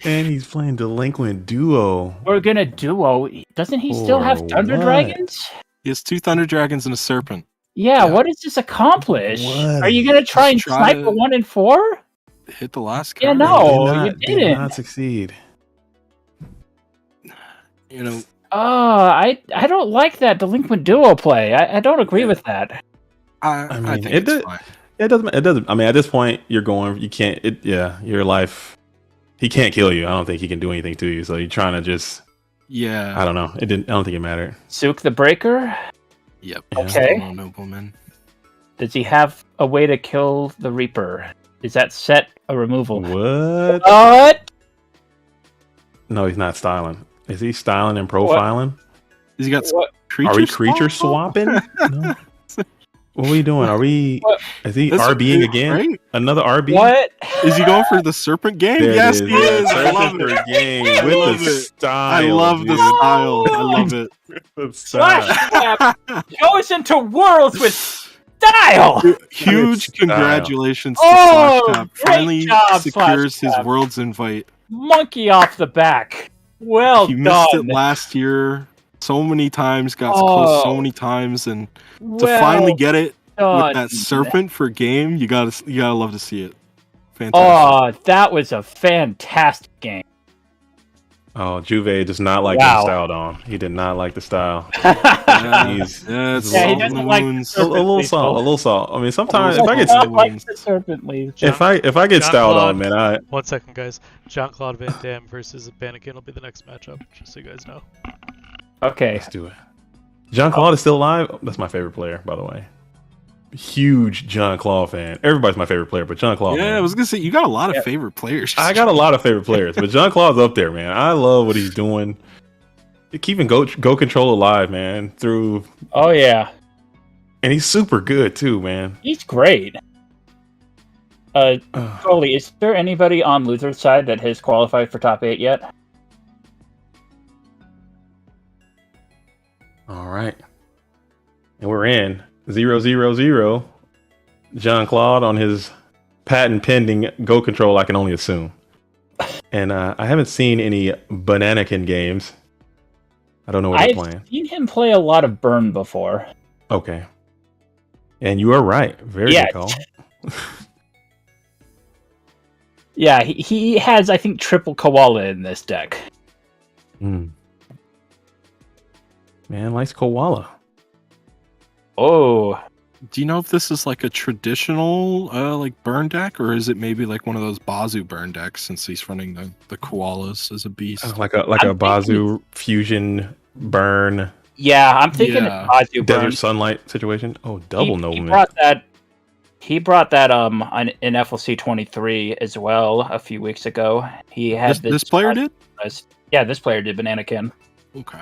F: And he's playing Delinquent Duo.
D: We're gonna duo. Doesn't he still have
F: For
D: Thunder
F: what?
D: Dragons?
G: He has 2 Thunder Dragons and a Serpent.
D: Yeah,
F: Yeah.
D: what does this accomplish?
F: What?
D: Are you gonna try and
G: Just try
D: snipe
G: to-
D: the 1 and 4?
G: Hit the last
D: Yeah,
G: card.
D: no. you
F: Did
D: didn't.
F: not succeed.
G: You know,
D: I don't like that delinquent duo play. I don't agree with that.
G: I
F: mean,
G: think
F: it
G: it's
F: did-
G: fine.
F: It doesn't. I mean, at this point, you're going. You can't. Your life. He can't kill you. I don't think he can do anything to you. So you're trying to just.
G: Yeah.
F: I don't know. It didn't. I don't think it mattered.
D: Sook the Breaker?
G: Yep.
F: Yeah.
D: Okay.
G: Still no nobleman.
D: Does he have a way to kill the Reaper? Is that set a removal?
F: What?
D: What?
F: No, he's not styling. Is he styling and profiling?
G: Has he got
D: What?
G: creature
F: Are we creature
G: swap?
F: swapping? No. What are we doing? Are we?
D: What?
F: Is he
G: That's
F: RBing
G: right,
F: again?
G: right?
F: Another RB?
D: What?
G: Is he going for the serpent game?
F: There it
G: Yes,
F: is.
G: he is. I
F: Searching
G: love
F: for
G: it.
F: game
G: I
F: with
G: love
F: the
G: it.
F: style.
G: I love the
F: dude.
G: style. I love it.
F: The style.
D: Slash Trap goes into worlds with style!
G: Huge
F: Style.
G: congratulations to
D: Oh,
G: Slash Tap.
D: great
G: Finally
D: job,
G: secures
D: Slash
G: his
D: Tap.
G: world's invite.
D: Monkey off the back. Well
G: He missed
D: done.
G: it last year so many times, got
D: Oh.
G: close so many times, and to
D: Well
G: finally get it
D: done.
G: with that serpent for game, you gotta love to see it. Fantastic.
D: Oh, that was a fantastic game.
F: Oh, Juve does not like
D: Wow.
F: the style, Don. He did not like the style.
G: Yeah,
F: He's
G: it's
D: Yeah, he
G: salt in the
D: doesn't like the
G: wounds.
F: a little
D: Serpent
F: salt, a
D: lethal.
F: little salt. I mean, sometimes
G: Salt
F: if I
G: in
F: get
G: the
D: Like
G: wounds.
D: the serpent leaf.
F: if I get
A: John
F: styled
A: Claude,
F: on, man, I
A: 1 second, guys. Jean Claude Van Damme versus Bannikin will be the next matchup, just so you guys know.
D: Okay.
F: let's do it. John Claude is still alive. That's my favorite player, by the way. Huge John Claude fan. Everybody's my favorite player, but John Claude.
G: Yeah,
F: man.
G: I was gonna say you got a lot of
D: Yeah.
G: favorite players.
F: I got a lot of favorite players, but John Claude's up there, man. I love what he's doing. Keeping Go Control alive, man.
D: Oh yeah,
F: And he's super good too, man.
D: he's great. Goalie, is there anybody on Luther's side that has qualified for top 8 yet?
F: All right. And we're in 0-0-0. John Claude on his patent pending Go Control, I can only assume. And I haven't seen any Bananakin games. I don't know what they're
D: I've
F: playing.
D: seen him play a lot of Burn before.
F: Okay. And you are right. Very
D: Yeah.
F: good call.
D: Yeah, he has, I think, triple Koala in this deck.
F: Man likes Koala.
D: Oh,
G: Do you know if this is like a traditional like burn deck, or is it maybe like one of those Bazoo burn decks since he's running the koalas as a beast?
F: Like a
D: I'm
F: Bazoo fusion burn
D: yeah, I'm thinking
G: Yeah.
D: it's Bazoo
F: desert
D: Burn.
F: sunlight situation. Oh, double
D: He
F: nobleman.
D: brought that. He brought that in FLC 23 as well a few weeks ago. He had
G: This player did?
D: Yeah, this player did Bananakin.
G: Okay.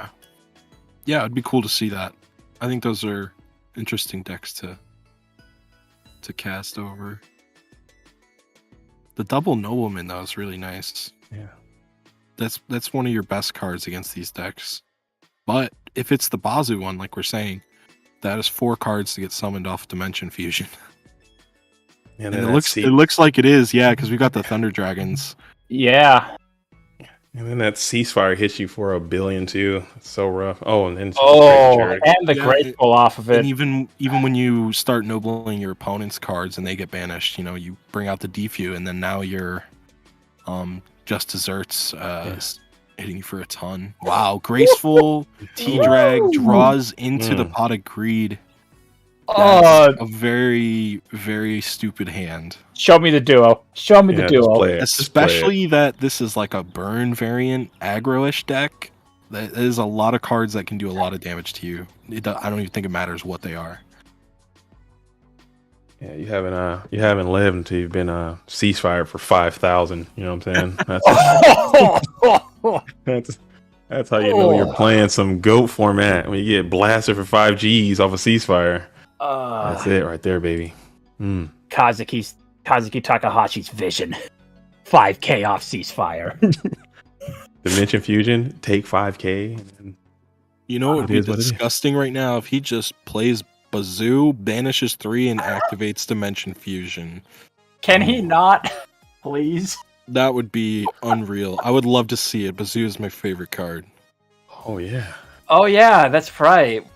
G: Yeah, it'd be cool to see that. I think those are interesting decks to cast over. The double nobleman though is really nice.
F: Yeah.
G: That's one of your best cards against these decks. But if it's the Bazoo one, like we're saying, that is 4 cards to get summoned off Dimension Fusion.
F: And
G: And
F: then
G: it looks like it is, yeah, because we got the Thunder Dragons.
D: Yeah.
F: And then that ceasefire hits you for $1 billion too. It's so rough. Oh, and then it's
D: Oh,
F: Jared.
D: and the
G: Yeah,
D: graceful off of it.
G: And even when you start nobling your opponent's cards and they get banished, you bring out the Defu, and then now you're just desserts hitting you for a ton. Wow, graceful T-Drag draws into the Pot of Greed.
D: Oh,
G: A very, very stupid hand.
D: show me the duo. Show me the
F: Just
D: duo.
F: play it. Just play it.
G: Especially that this is like a burn variant aggro-ish deck. That is a lot of cards that can do a lot of damage to you. I don't even think it matters what they are.
F: Yeah, you haven't lived until you've been ceasefire for 5,000. You know what I'm saying? That's how you know you're playing some GOAT format when you get blasted for 5 Gs off a ceasefire. That's it right there, baby.
D: Kazuki Takahashi's vision. 5K off ceasefire.
F: Dimension Fusion, take 5K. And
G: You know what would
F: It
G: be
F: is what it is.
G: disgusting right now if he just plays Bazoo, banishes 3, and activates Dimension Fusion.
D: Can he not? Please.
G: That would be unreal. I would love to see it. Bazoo is my favorite card.
F: oh yeah.
D: Oh yeah, that's right.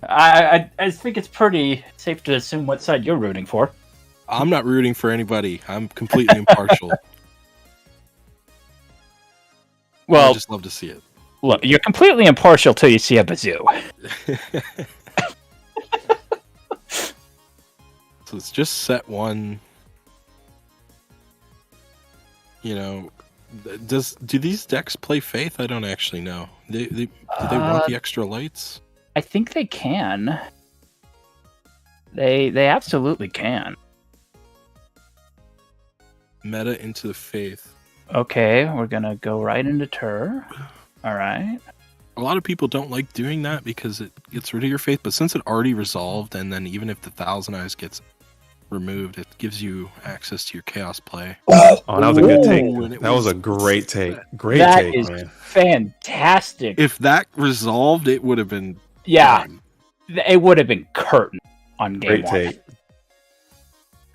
D: I think it's pretty safe to assume what side you're rooting for.
G: I'm not rooting for anybody. I'm completely impartial. I
D: Well,
G: just love to see it.
D: look, you're completely impartial till you see a bazoo.
G: So it's just set 1. Do these decks play Faith? I don't actually know. Do they want the extra lights?
D: I think they can. They absolutely can.
G: Meta into the Faith.
D: Okay, we're gonna go right into Tur. All right.
G: A lot of people don't like doing that because it gets rid of your Faith, but since it already resolved, and then even if the Thousand Eyes gets removed, it gives you access to your Chaos play.
F: Oh, that was a good take.
G: Ooh, and it
F: That was a
G: was-
F: great take. Great
D: That
F: take,
D: is
F: man.
D: fantastic.
G: If that resolved, it would have been
D: Yeah,
G: done.
D: it would have been curtain on game
F: Great
D: 1.
F: take.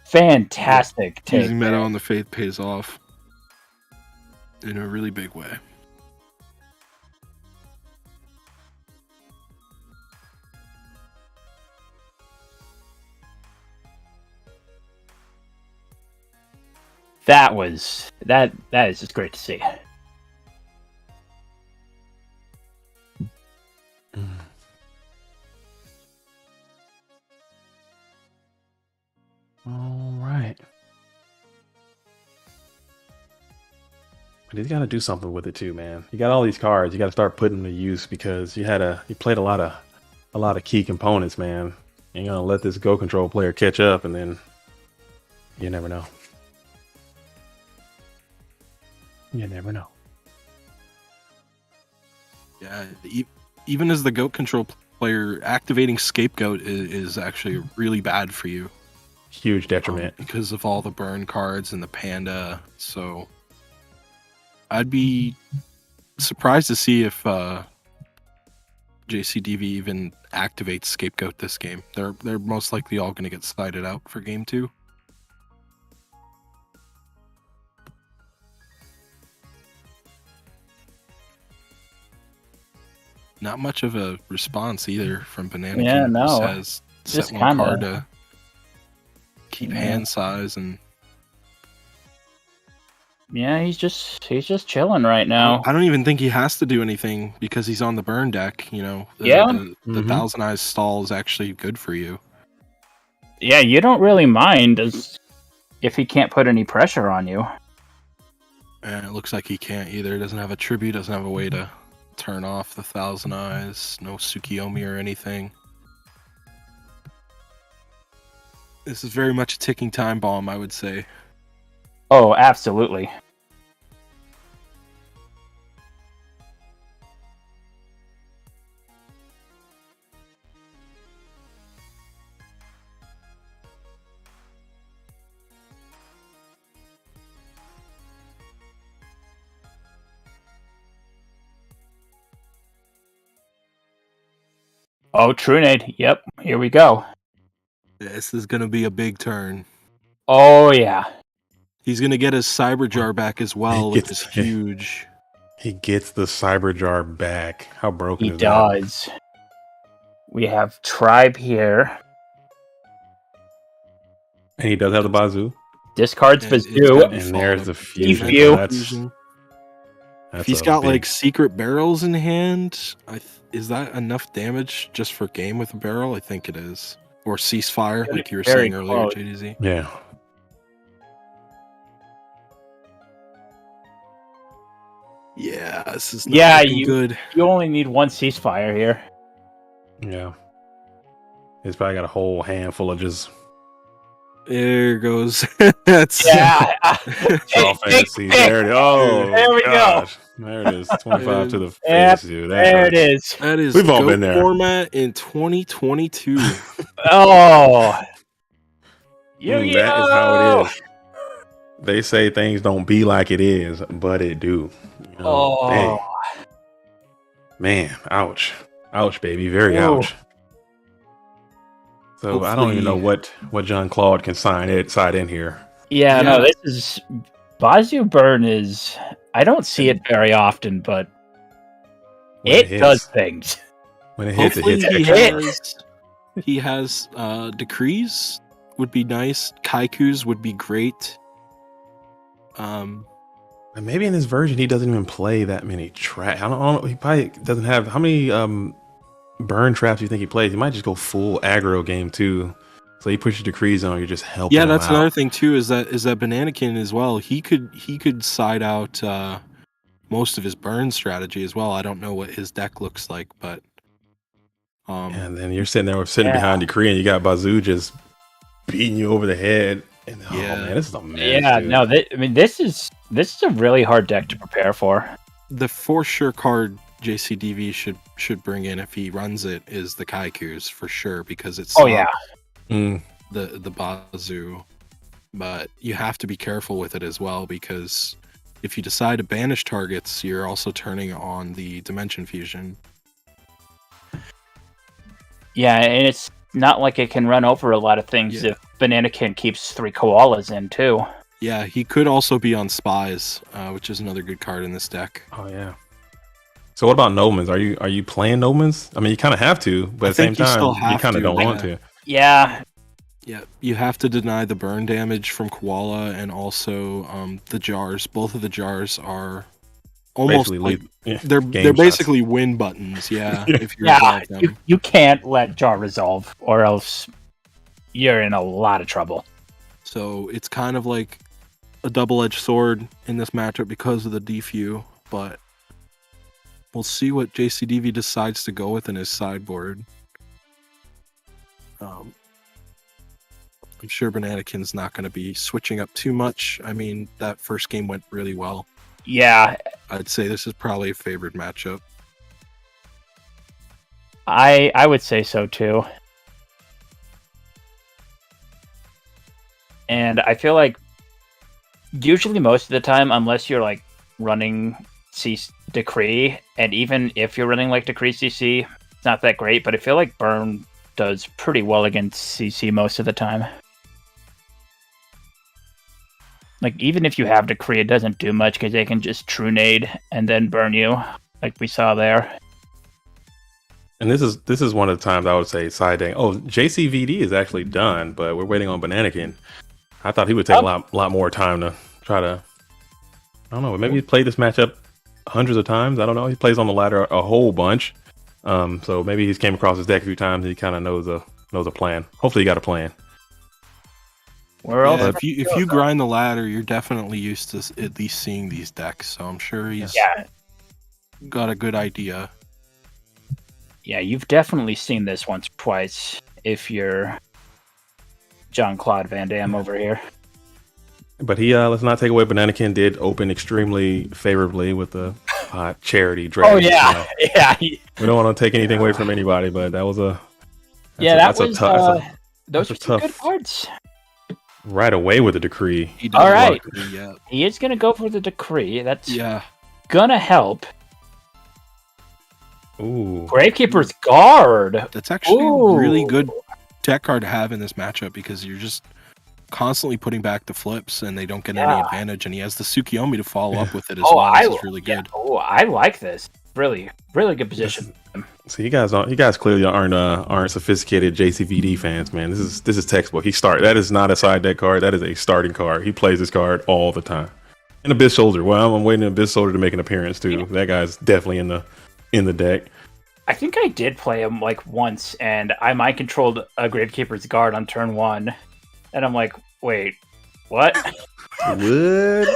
D: Fantastic take.
G: Using meta on the Faith pays off in a really big way.
D: That is just great to see.
F: But he's got to do something with it too, man. You got all these cards. You got to start putting them to use because you played a lot of key components, man. You're gonna let this Go Control player catch up, and then you never know. You never know.
G: Yeah, even as the Goat Control player, activating Scapegoat is actually really bad for you.
F: Huge detriment.
G: Because of all the burn cards and the Panda. So I'd be surprised to see if JCDV even activates Scapegoat this game. They're most likely all going to get sided out for game 2. Not much of a response either from Banana
D: Yeah,
G: King.
D: no.
G: Says
D: Just
G: set one
D: kinda-
G: card to keep hand size, and
D: Yeah, he's just chilling right now.
G: I don't even think he has to do anything because he's on the burn deck. You know, the
F: Mhm.
G: Thousand Eyes stall is actually good for you.
D: Yeah, you don't really mind if he can't put any pressure on you.
G: And it looks like he can't either. Doesn't have a tribute. Doesn't have a way to turn off the Thousand Eyes. No Tsukiyomi or anything. This is very much a ticking time bomb, I would say.
D: Oh, absolutely. Oh, Trunade. Yep, here we go.
G: This is going to be a big turn.
D: Oh, yeah.
G: He's going to get his Cyber Jar back as well,
F: He
G: which is
F: gets-
G: huge.
F: He gets the Cyber Jar back. How broken
D: He
F: is
D: does. We have Tribe here.
F: that? And he does have the Bazoo.
D: Discards
G: And it's
D: Bazoo.
G: gotta be
F: And there's the
G: followed.
F: fusion.
D: Few.
F: That's
G: If he's
F: a
G: got
F: big-
G: like secret barrels in hand, is that enough damage just for game with a barrel? I think it is. Or ceasefire, like you were
D: Very
G: saying earlier,
D: close.
G: JDZ.
F: Yeah.
G: Yeah, this is not
D: Yeah,
G: looking good.
D: You only need one ceasefire here.
F: Yeah. He's probably got a whole handful of just
G: There goes. That's
D: Yeah.
F: all fantasy. There it is. Oh,
D: There we go.
F: gosh. There it is. 25 to the face,
D: Yep,
F: dude.
D: There it is.
G: That is
F: We've all
G: GOAT
F: been there.
G: format in 2022.
D: Oh.
F: That is how it is. They say things don't be like it is, but it do. You know,
D: Oh.
F: dang. Man, ouch. Ouch, baby. Very
D: Ooh.
F: ouch. So I don't even know what John Claude can side in here.
D: Yeah, no,
G: Yeah.
D: this is Bazoo Burn is I don't see it very often, but
F: When
D: it
F: hits.
D: does things.
F: When it hits, it
G: Hopefully
F: hits
G: he
F: extra.
G: has decrees would be nice. Kaiku's would be great.
F: And maybe in this version he doesn't even play that many traps. I don't know. He probably doesn't have how many burn traps do you think he plays? He might just go full aggro game too. So he pushes decrees on, you're just helping.
G: Yeah,
F: him
G: that's
F: out.
G: another thing too. Is that Bananakin as well? He could side out most of his burn strategy as well. I don't know what his deck looks like, but
F: And then you're sitting
D: Yeah.
F: behind decree, and you got Bazoo just beating you over the head. And oh
G: Yeah.
F: man, this is a mess.
D: Yeah,
F: dude.
D: no, this is a really hard deck to prepare for.
G: the for sure card JCDV should bring in if he runs it is the Kaiku's for sure because it's
D: Oh yeah.
F: Mm,
G: the Bazoo, but you have to be careful with it as well because if you decide to banish targets, you're also turning on the Dimension Fusion.
D: Yeah, and it's not like it can run over a lot of things
G: Yeah.
D: if Bananakin keeps 3 koalas in too.
G: Yeah, he could also be on Spies, which is another good card in this deck.
F: oh yeah. So what about Nomans? Are you playing Nomans? I mean, you kind of have to, but
G: I
F: at the same
G: think you still
F: time, you
G: have
F: kind of
G: to,
F: don't want
G: yeah.
F: to.
D: Yeah,
G: Yeah, you have to deny the burn damage from Koala and also the jars. Both of the jars are almost
F: Basically,
G: like
F: yeah,
G: they're
F: game
G: they're
F: shots.
G: basically win buttons. Yeah, if you
D: yeah,
G: resolve them.
D: you can't let Jar resolve or else you're in a lot of trouble.
G: So it's kind of like a double-edged sword in this matchup because of the defu, but we'll see what JCDV decides to go with in his sideboard. I'm sure Bananakin's not going to be switching up too much. I mean, that first game went really well.
D: Yeah,
G: I'd say this is probably a favored matchup.
D: I would say so too. And I feel like usually most of the time, unless you're like running Decree, and even if you're running like Decree CC, it's not that great, but I feel like Burn does pretty well against CC most of the time. Like, even if you have Decree, it doesn't do much because they can just True Nade and then burn you, like we saw there.
F: And this is one of the times I would say side deck. Oh, JCVD is actually done, but we're waiting on Bananakin. I thought he would take a lot more time to try to. I don't know. Maybe he's played this matchup hundreds of times. I don't know. He plays on the ladder a whole bunch. So maybe he's came across his deck a few times. He kind of knows a plan. Hopefully, he got a plan.
G: If you grind the ladder, you're definitely used to at least seeing these decks. So I'm sure he's got a good idea.
D: Yeah, you've definitely seen this once or twice if you're Jean-Claude Van Damme over here.
F: But he let's not take away Bananakin did open extremely favorably with the charity dragon.
D: Oh yeah, yeah.
F: We don't want to take anything away from anybody, but that was a
D: those are two good cards.
F: Right away with the Decree.
D: All right, he is gonna go for the Decree. That's gonna help.
F: Ooh,
D: Gravekeeper's Guard.
G: That's actually a really good deck card to have in this matchup because you're just constantly putting back the flips and they don't get any advantage. And he has the Tsukiyomi to follow up with it as well. This is really good.
D: Oh, I like this. Really, really good position.
F: So you guys clearly aren't sophisticated JCVD fans, man. This is textbook. That is not a side deck card. That is a starting card. He plays this card all the time. And Abyss Soldier. Well, I'm waiting on Abyss Soldier to make an appearance too. Yeah. That guy's definitely in the deck.
D: I think I did play him like once, and I mind controlled a Gravekeeper's Guard on turn 1, and I'm like, wait, what?
F: What?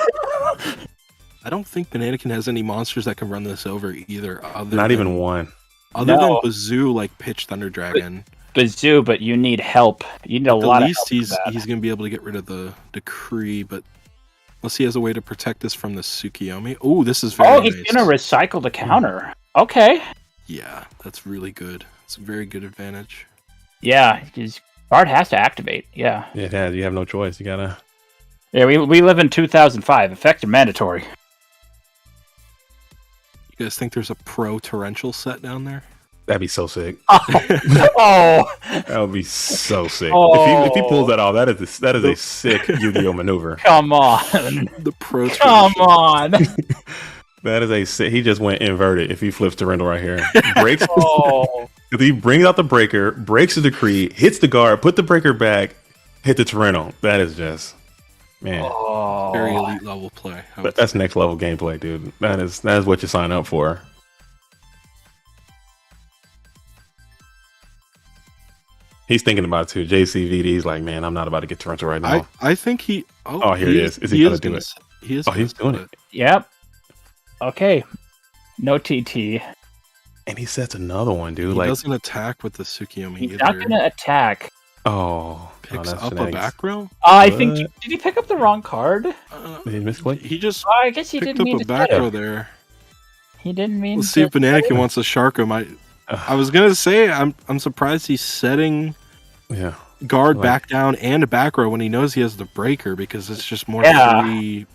G: I don't think Bananakin has any monsters that can run this over either.
F: Not even one.
G: Other than Bazoo, like Pitch Thunder Dragon.
D: Bazoo, but you need help. You need a lot of help.
G: At least he's going to be able to get rid of the Decree, but unless he has a way to protect this from the Tsukiyomi. Oh, this is very nice.
D: He's going to recycle the counter. Okay.
G: Yeah, that's really good. It's a very good advantage.
D: Yeah, his Guard has to activate. Yeah.
F: It has. You have no choice. You gotta.
D: Yeah, we live in 2005. Effects are mandatory.
G: You guys think there's a pro torrential set down there?
F: That'd be so sick.
D: Oh,
F: that would be so sick. If he pulls that off, that is a sick Yu-Gi-Oh maneuver.
D: Come on,
G: the pro.
D: Come on.
F: That is a sick. He just went inverted. If he flips Torrential right here, breaks. If he brings out the breaker, breaks the Decree, hits the guard, put the breaker back, hit the Torrential. That is just man.
G: Very elite level play.
F: But that's next level gameplay, dude. That is what you sign up for. He's thinking about it too. JCVD's like, man, I'm not about to get Torrential right now.
G: I think he.
F: Oh, here it is. Is he gonna do it?
G: He is.
F: Oh, he's doing it.
D: Yep. Okay. No TT.
F: And he sets another one, dude.
G: He doesn't attack with the Tsukiyomi
D: He's
G: either.
D: not gonna attack.
G: Picks up a back row?
D: I think did he pick up the wrong card?
F: Did he misclick?
G: He just
D: I guess he
G: picked
D: didn't mean
G: up a
D: to
G: back row there.
D: He didn't mean
G: Let's see if Bananakin wants a Sharko. I was gonna say I'm surprised he's setting guard back down and a back row when he knows he has the breaker because it's just more free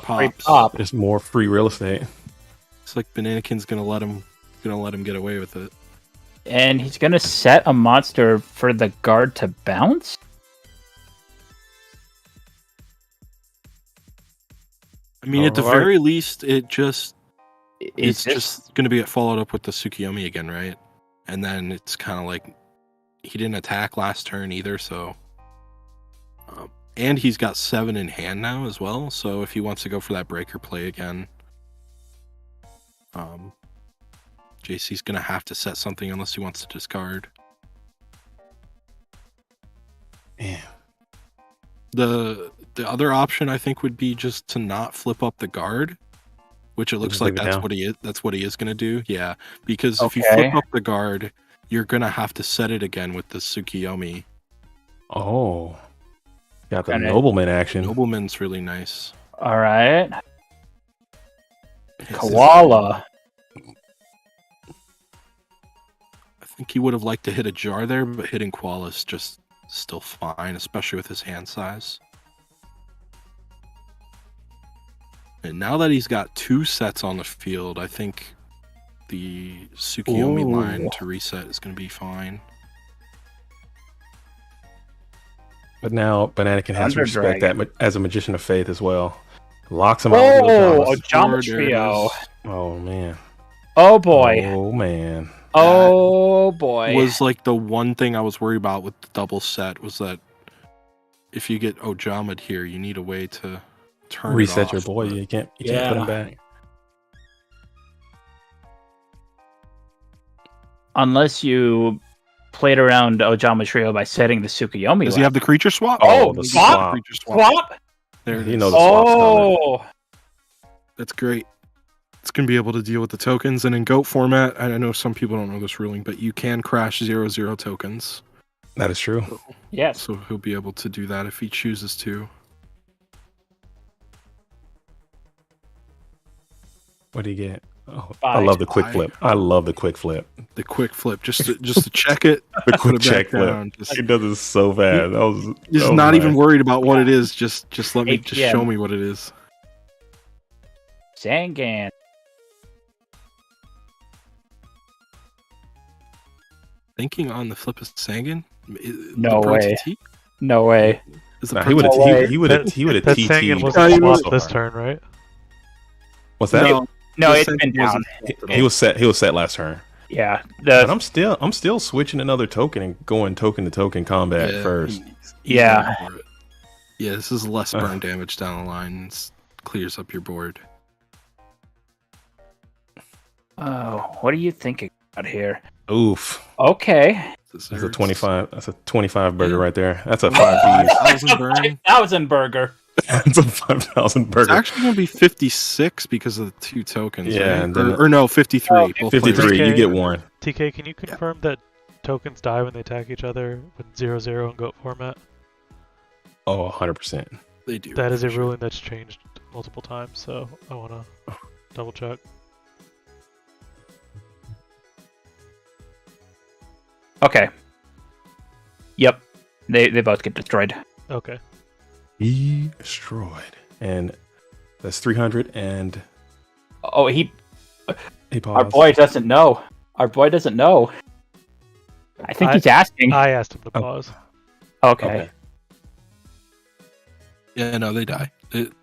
G: pops.
F: Just more free real estate.
G: It's like Bananakin's gonna let him get away with it.
D: And he's gonna set a monster for the guard to bounce?
G: I mean, at the very least, it's just gonna be followed up with the Tsukiyomi again, right? And then it's kind of like he didn't attack last turn either, so and he's got 7 in hand now as well. So if he wants to go for that breaker play again, JC's gonna have to set something unless he wants to discard.
F: Man,
G: the The other option I think would be just to not flip up the guard, which it looks
F: Just
G: like
F: leave it
G: that's
F: down.
G: what he is. That's what he is going to do. Yeah, because if you
D: Okay.
G: flip up the guard, you're going to have to set it again with the Tsukiyomi.
F: Oh, got the
D: Okay.
F: nobleman action.
G: Nobleman's really nice.
D: All right.
G: This is-
D: Koala.
G: I think he would have liked to hit a jar there, but hitting Koala's just still fine, especially with his hand size. And now that he's got 2 sets on the field, I think the Tsukiyomi
D: Ooh.
G: line to reset is going to be fine.
F: But now Bananakin has to respect that as a magician of faith as well. Locks him out.
D: Oh,
F: with
D: a Ojama
G: There it
D: trio.
G: is.
F: Oh man.
D: Oh boy.
F: Oh man.
D: Oh boy.
G: Was like the one thing I was worried about with the double set was that if you get Ojama'd here, you need a way to turn
F: Reset
G: it
F: your
G: off,
F: boy.
G: but-
F: You can't put
D: Yeah.
F: him back.
D: Unless you played around Ojama Trio by setting the Tsukiyomi.
G: Does he have the creature swap?
D: Oh,
F: the
D: swap?
F: swap.
G: Creature swap.
D: swap?
G: There it
F: He
G: is.
F: knows the swap's coming.
D: Oh,
G: That's great. It's going to be able to deal with the tokens. And in GOAT format, I know some people don't know this ruling, but you can crash 0/0 tokens.
F: That is true.
D: yes.
G: So he'll be able to do that if he chooses to.
F: What do you get? Oh, I
D: Five.
F: love the quick
G: Five.
F: flip. I love the quick flip.
G: The quick flip, just to check it.
F: The
G: put
F: quick
G: it back
F: check flip.
G: down, just-
F: He does it so fast. That was
G: Just
F: that was
G: not even
F: nice.
G: worried about what it is. Just let me just
D: 8
G: show
D: PM.
G: me what it is.
D: Zangan.
G: Thinking on the flip of Sangan?
D: No
G: the Pro
D: way.
G: TT?
D: No way.
G: Is the
F: Nah,
G: Pro
F: he would
G: TT?
F: have.
D: way.
F: He would have. He would have.
A: That Sangan
G: Yeah,
A: wasn't
G: he
A: swapped
G: was-
A: this turn, right?
F: What's that?
D: No,
G: the
D: it's
G: Sangan
D: been down.
G: wasn't flipped at
F: He
G: all.
F: was set. He was set last turn.
D: Yeah.
F: But
D: The
F: I'm still switching another token and going token to token combat
G: Yeah,
F: first.
G: he's
D: Yeah.
G: going for it. Yeah, this is less burn damage down the line. And clears up your board.
D: oh, what are you thinking about here?
F: Oof.
D: Okay.
F: That's a 25. That's a 25 burger right there. That's a 5
G: 5,000 burn.
D: 5,000 burger.
F: That's a 5,000
G: It's
F: burger.
G: actually going to be 56 because of the 2 tokens.
F: Yeah,
G: right?
F: and then-
G: or no, 53.
D: Oh,
G: Both players.
F: 53. You
A: Okay.
F: get one.
A: TK, can you confirm that tokens die when they attack each other with 0/0 in GOAT format?
F: Oh, 100%.
G: They do.
A: That is a
G: for sure.
A: ruling that's changed multiple times, so I want to double check.
D: Okay. Yep. They both get destroyed.
A: Okay.
F: Destroyed. And that's 300. And
D: Oh,
F: he
D: our
F: paused.
D: boy doesn't know. Our boy doesn't know. I think
A: I-
D: he's asking.
A: I asked him to
F: Oh.
A: pause.
D: Okay.
F: Okay.
G: Yeah, no, they die.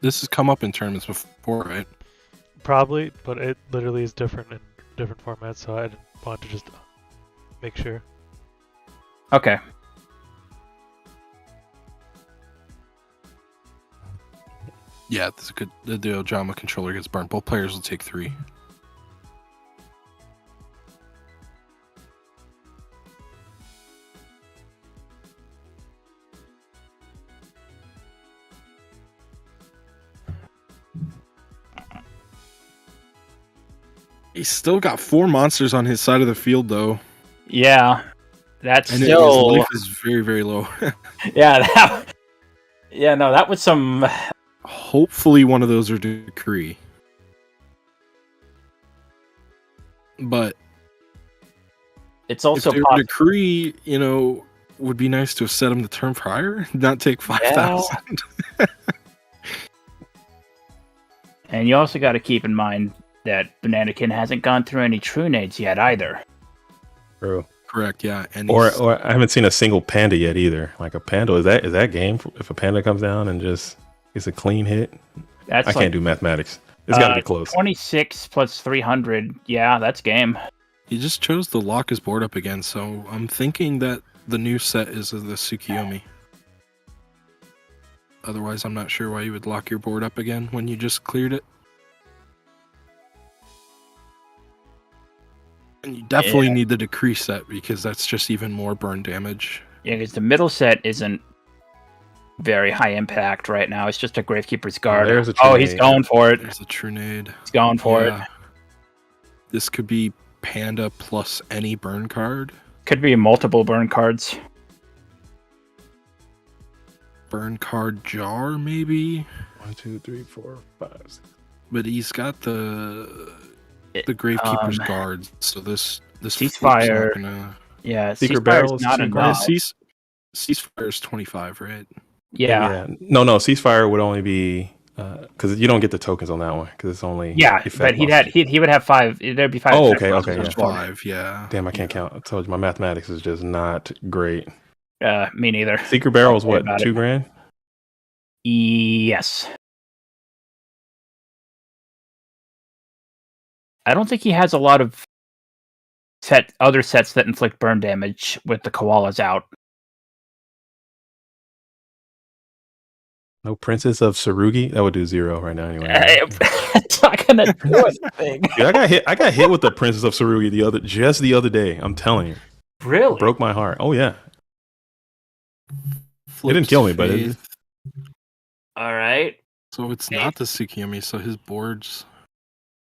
G: This has come up in tournaments before, right?
A: Probably, but it literally is different in different formats, so I didn't want to just make sure.
D: Okay.
G: Yeah, that's a good. The Ojama controller gets burnt. Both players will take 3. He's still got 4 monsters on his side of the field, though,
D: Yeah. That's
G: and his
D: still.
G: life is very, very low.
D: Yeah. Yeah. No, that was some.
G: Hopefully, one of those are decree. But
D: It's also
G: if they were
D: possible.
G: decree, would be nice to have set him the turn prior, not take 5,000.
D: And you also got to keep in mind that Bananakin hasn't gone through any true nades yet either.
F: True.
G: Correct, yeah. And
F: Or
G: he's-
F: I haven't seen a single panda yet either. Like a panda, is that game? If a panda comes down and just gets a clean hit,
D: That's
F: I
D: like
F: can't do mathematics. It's got to be close.
D: 26 plus 300. Yeah, that's game.
G: he just chose to lock his board up again, so I'm thinking that the new set is the Tsukiyomi. Otherwise, I'm not sure why you would lock your board up again when you just cleared it. And you definitely
D: Yeah.
G: need the decree set because that's just even more burn damage.
D: Yeah, because the middle set isn't very high impact right now. It's just a Gravekeeper's Guard.
F: there's a
D: Oh, he's
F: Trinade.
D: going for it.
G: There's a Trinade.
D: He's going for it.
G: This could be Panda plus any burn card.
D: Could be multiple burn cards.
G: Burn card jar, maybe.
F: 1, 2, 3, 4, 5, 6.
G: But he's got the Gravekeeper's Guard, so this
D: Ceasefire.
G: flip's not gonna...
D: Yeah,
F: Secret
D: Ceasefire
F: Barrel
D: is
F: is
D: not
F: 2
D: enough.
G: Ceasefire is 25, right?
D: Yeah.
F: No, ceasefire would only be because you don't get the tokens on that one because it's only
D: But he would have 5. There'd be 5.
F: Oh,
D: effect
F: okay,
D: monsters
F: yeah.
D: as well.
G: 5, yeah.
F: Damn, I can't count. I told you my mathematics is just not great.
D: Me neither.
F: Secret Barrel is
D: Don't worry
F: what,
D: about it.
F: $2,000?
D: Yes. I don't think he has a lot of other sets that inflict burn damage with the koalas out.
F: No Princess of Sarugi? That would do 0 right now anyway.
D: It's not gonna do anything.
F: Dude, I got hit with the Princess of Sarugi the other day. I'm telling you.
D: Really?
F: It broke my heart. Oh yeah. It didn't kill me, but it,
D: All right.
G: So it's not the Tsukiomi, so his boards...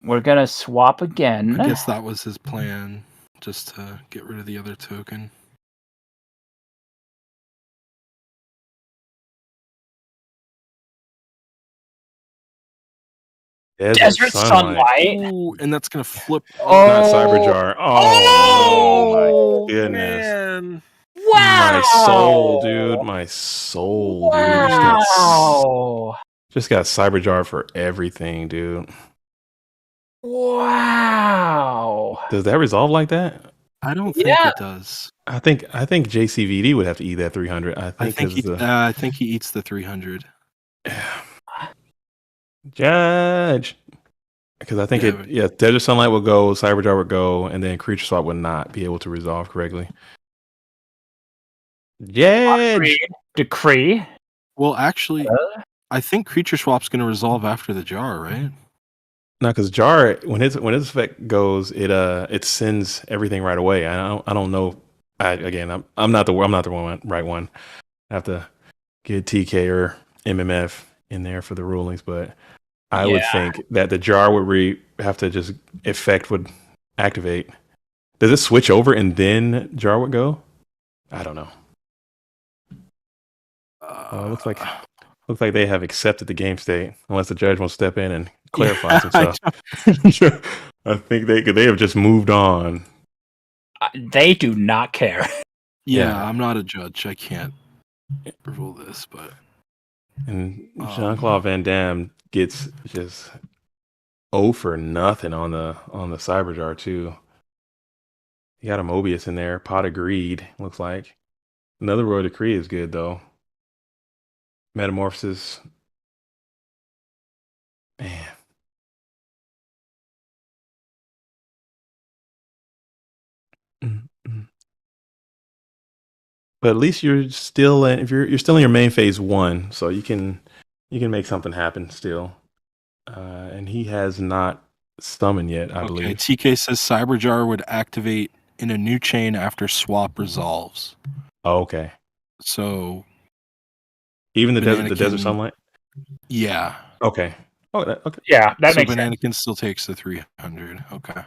D: We're gonna swap again.
G: I guess that was his plan, just to get rid of the other token.
D: Desert Sunlight.
G: Ooh, and that's gonna flip.
F: Not Cyberjar. Oh, my goodness.
G: Man.
D: Wow!
F: My soul, dude. My soul, dude.
D: Wow!
F: Just got Cyberjar for everything, dude.
D: Wow!
F: Does that resolve like that?
G: I don't think it does.
F: I think JCVD would have to eat that 300.
G: I think he eats the 300.
F: Judge. Because I think Desert Sunlight would go, Cyberjar would go, and then Creature Swap would not be able to resolve correctly. Judge.
D: Decree.
G: Well, actually, I think Creature Swap's going to resolve after the jar, right?
F: No, because Jar, when its effect goes, it sends everything right away. I don't know. I'm not the right one. I have to get TK or MMF in there for the rulings, but I would think that the Jar would have to just effect would activate. Does it switch over and then Jar would go? I don't know. Looks like they have accepted the game state, unless the judge wants to step in and clarify some stuff. I think they have just moved on.
D: They do not care.
G: Yeah, I'm not a judge. I can't rule this, but
F: and Jean-Claude Van Damme gets just 0 for nothing on the Cyberjar too. You got a Mobius in there. Pot of Greed looks like. Another Royal Decree is good though. Metamorphosis. Man. But at least you're still you're still in your main phase 1, so you can make something happen still. And he has not summoned yet, I believe.
G: TK says Cyberjar would activate in a new chain after swap resolves.
F: Oh, okay.
G: So
F: even the Desert Sunlight?
G: Yeah.
F: Okay. Oh, okay.
D: Yeah, that makes
G: Bananakin
D: sense.
G: still takes the 300. Okay.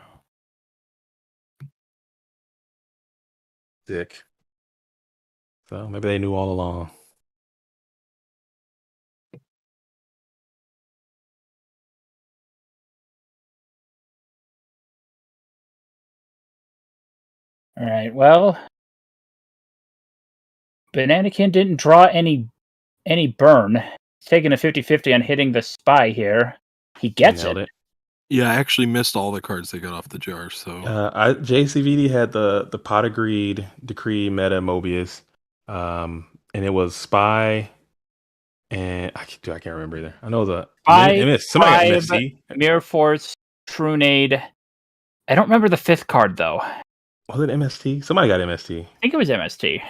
F: Sick. So maybe they knew all along.
D: All right. Well, Bananakin didn't draw any burn. He's taking a 50-50 on hitting the spy here. He gets it.
G: Yeah, I actually missed all the cards they got off the jar. So
F: JCVD had the Pot of Greed, Decree, Meta, Mobius, and it was Spy, and I can't remember either. I know the somebody got MST.
D: Mirror Force, Trunade. I don't remember the 5th card though.
F: Was it MST? Somebody got MST.
D: I think it was MST.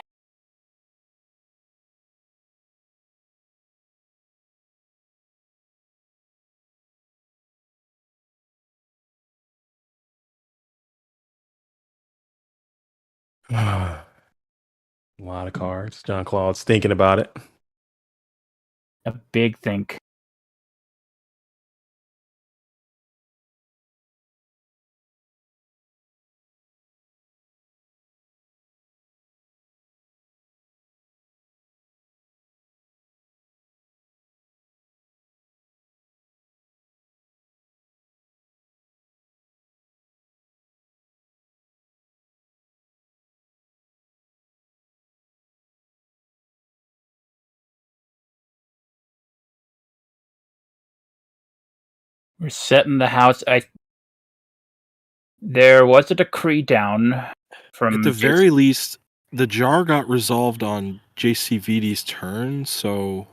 F: A lot of cards. John Claude's thinking about it.
D: A big think. We're setting the house. There was a decree down from
G: At the very least, the jar got resolved on JCVD's turn, so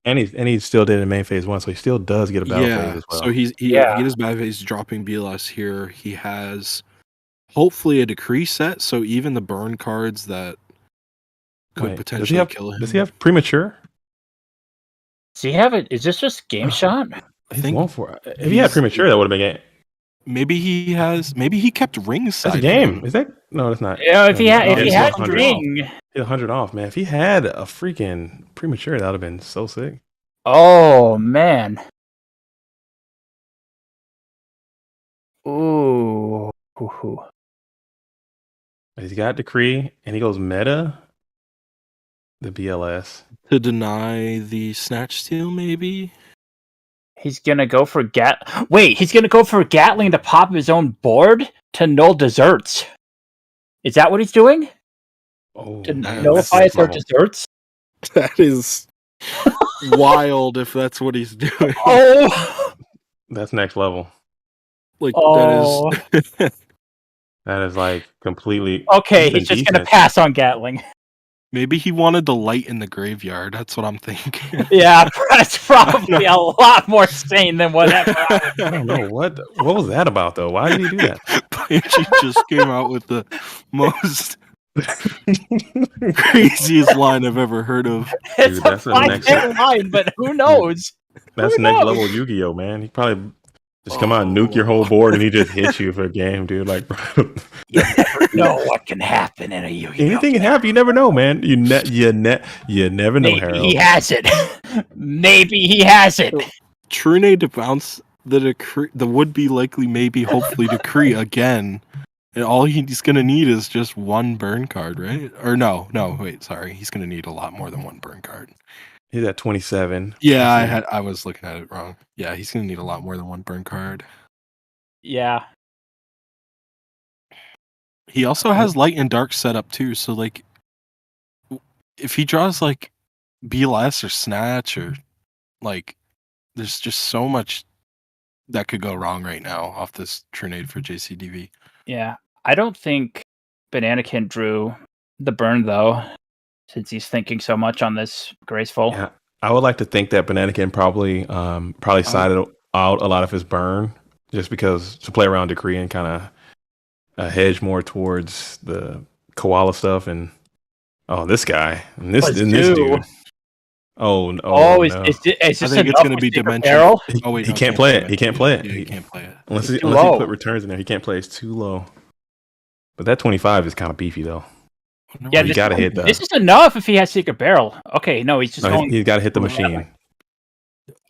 F: And he still did it in main phase 1, so he still does get a battle phase as well.
G: So he does battle phase dropping BLS here. He has hopefully a decree set, so even the burn cards that could
F: Wait,
G: potentially kill him.
F: Does he have premature?
D: Does he have it? Is this just game shot?
G: I
F: He's
G: think
F: going for it. If he had premature, that would have been game.
G: maybe he kept ringside.
F: That's a game. Is that? No, that's not.
D: Yeah, if he had
F: He's
D: had
F: 100
D: ring.
F: off. He's 100 off, man. If he had a freaking premature, that would have been so sick.
D: Oh man. Ooh. Ooh.
F: He's got decree, and he goes meta. The BLS.
G: To deny the snatch steal, maybe.
D: He's gonna go for He's gonna go for Gatling to pop his own board to null desserts. Is that what he's doing?
F: Oh,
D: To
F: man,
D: nullify his own
F: that's
D: desserts?
G: That is wild if that's what he's doing.
D: Oh.
F: that's next level.
G: Like
D: Oh.
G: that is
F: That is like completely.
D: Okay, he's just gonna pass on Gatling.
G: maybe he wanted the light in the graveyard. That's what I'm thinking.
D: Yeah, that's probably a lot more sane than whatever.
F: I don't know what was that about though. Why did he do that?
G: She just came out with the most craziest line I've ever heard of.
D: It's
F: Dude,
D: a
F: that's the
D: fine
F: next-
D: line, but who knows?
F: That's
D: Who
F: next
D: knows?
F: level Yu-Gi-Oh, man. He probably just come out and nuke your whole board, and he just hits you for a game, dude. Like, bro.
D: You never know what can happen in a Yu-Gi-Oh!
F: Anything can happen. You never know, man. You never know,
D: Maybe
F: Harold.
D: he has it. Maybe he has it.
G: Trune to bounce the decree, the would-be likely, maybe, hopefully decree again. And all he's gonna need is just one burn card, right? Or no, wait, sorry. He's gonna need a lot more than one burn card.
F: He's at 27.
G: Yeah, I was looking at it wrong. Yeah, he's gonna need a lot more than one burn card.
D: Yeah.
G: He also has light and dark set up too, so like if he draws like BLS or Snatch or like there's just so much that could go wrong right now off this Trinade for JCDV.
D: Yeah. I don't think Bananakin drew the burn though, since he's thinking so much on this graceful.
F: Yeah, I would like to think that Bananakin probably sided out a lot of his burn just because to play around decree and kind of hedge more towards the koala stuff and this guy and this dude. Oh no!
D: Oh, is
F: no.
D: this
G: I think it's going to be Dimension.
D: Barrel?
G: Oh wait,
F: he can't play it. He can't play it.
G: Yeah, he can't play it.
F: Unless
D: It's
F: he
D: too low.
F: put returns in there. He can't play. It's too low. But that 25 is kind of beefy though.
D: Yeah,
F: you gotta hit that.
D: This is enough if he has Secret Barrel. Okay, no, he's just going.
F: He's got to hit the machine.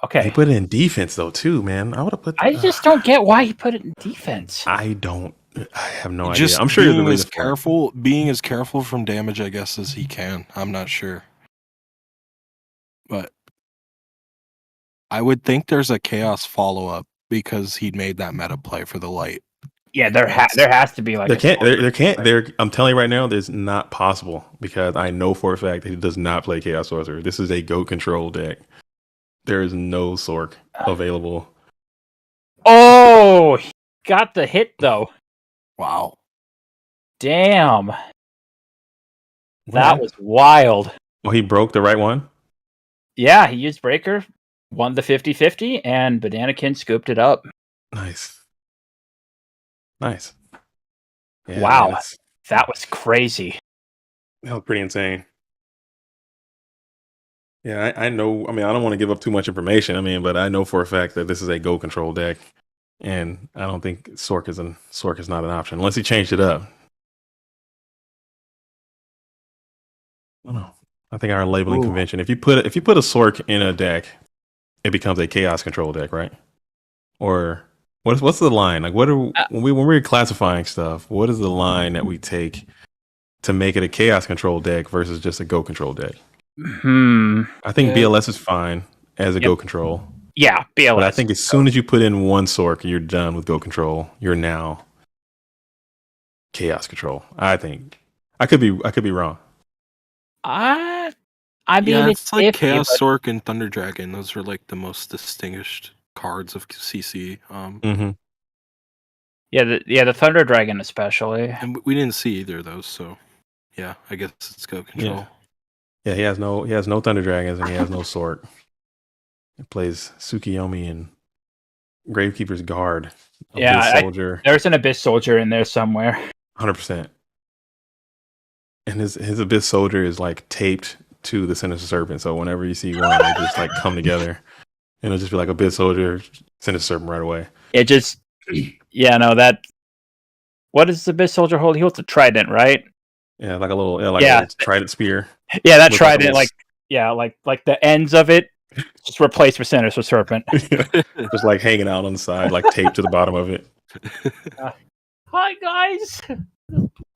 D: Okay.
F: He put it in defense though too, man. I would have put.
D: I just don't get why he put it in defense.
F: I have no idea.
G: Just
F: I'm sure
G: being
F: there's a
G: as
F: reason for it.
G: being as careful from damage, I guess, as he can. I'm not sure, but I would think there's a chaos follow up because he'd made that meta play for the light.
D: Yeah, there has to be like
F: I'm telling you right now, there's not possible because I know for a fact that he does not play Chaos Sorcerer. This is a GOAT control deck. There is no Sork available.
D: Oh, he got the hit though.
G: Wow.
D: Damn. That was wild.
F: Oh, he broke the right one?
D: Yeah, he used Breaker, won the 50-50, and Bananakin scooped it up.
F: Nice. Yeah,
D: Wow.
F: man,
D: That was crazy.
F: that was pretty insane. Yeah, I know. I mean, I don't want to give up too much information. But I know for a fact that this is a GOAT control deck, and I don't think Sork is not an option unless he changed it up. I don't know. I think our labeling
D: Ooh.
F: convention. If you put a Sork in a deck, it becomes a chaos control deck, right? Or what's the line? Like, when we're classifying stuff, what is the line that we take to make it a chaos control deck versus just a go control deck? I think BLS is fine as a go control.
D: Yeah, BLS.
F: But I think as soon as you put in one Sork, you're done with go control. You're now chaos control. I think I could be wrong.
D: I mean,
G: Yeah, it's like
D: iffy,
G: Chaos
D: but-
G: Sork and Thunder Dragon. Those are like the most distinguished cards of CC.
D: Yeah, the Thunder Dragon especially.
G: And we didn't see either of those, so yeah, I guess it's go control.
F: Yeah, he has no Thunder Dragons and he has no Sork. He plays Tsukiyomi and Gravekeeper's Guard.
D: Yeah,
F: Soldier.
D: There's an Abyss Soldier in there somewhere.
F: 100%. And his Abyss Soldier is like taped to the Sinister Serpent. So whenever you see one, they just like come together. And it'll just be like Abyss Soldier, Sinister Serpent right away.
D: It just, yeah, no, that. What does the Abyss Soldier hold? He holds a trident, right?
F: Yeah, like a little little trident spear.
D: Yeah, that
F: With
D: trident,
F: like
D: the ends of it, just replaced with Sinister Serpent.
F: Just like hanging out on the side, like taped to the bottom of it.
D: Hi guys,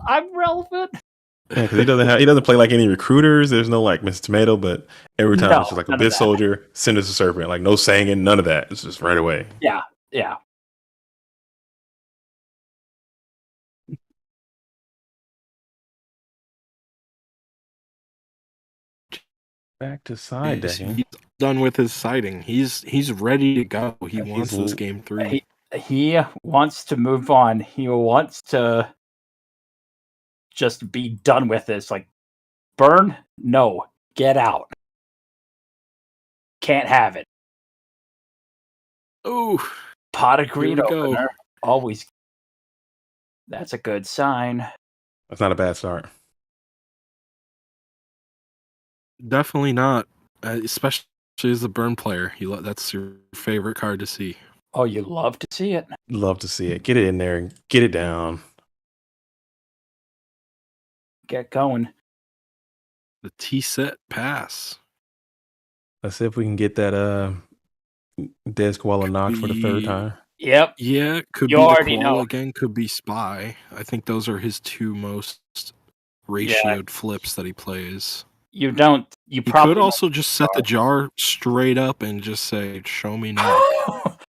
D: I'm relevant.
F: Yeah, because he doesn't play like any recruiters. There's no like Mr. Tomato, but every time it's just like Abyss Soldier, Sinister Serpent, like no singing, none of that. It's just right away.
D: Yeah.
F: Back to side decking.
G: He's done with his siding. He's ready to go. He wants this game 3.
D: He wants to move on. He wants to just be done with this. Like, burn? No. Get out. Can't have it.
G: Oh,
D: Pot of Greed
G: Here we go.
D: opener. Always. That's a good sign.
F: That's not a bad start.
G: definitely not. Especially as a burn player, that's your favorite card to see.
D: Oh, you love to see it.
F: Love to see it. Get it in there and get it down.
D: Get going.
G: The T-set pass.
F: Let's see if we can get that Dead Koala knocked for the third time.
D: Yep.
G: Yeah, could
D: You
G: be the
D: already
G: Koala
D: know.
G: again, could be Spy. I think those are his two most ratioed flips that he plays.
D: You don't. You
G: He
D: probably
G: could also just set the jar straight up and just say, "Show me knock."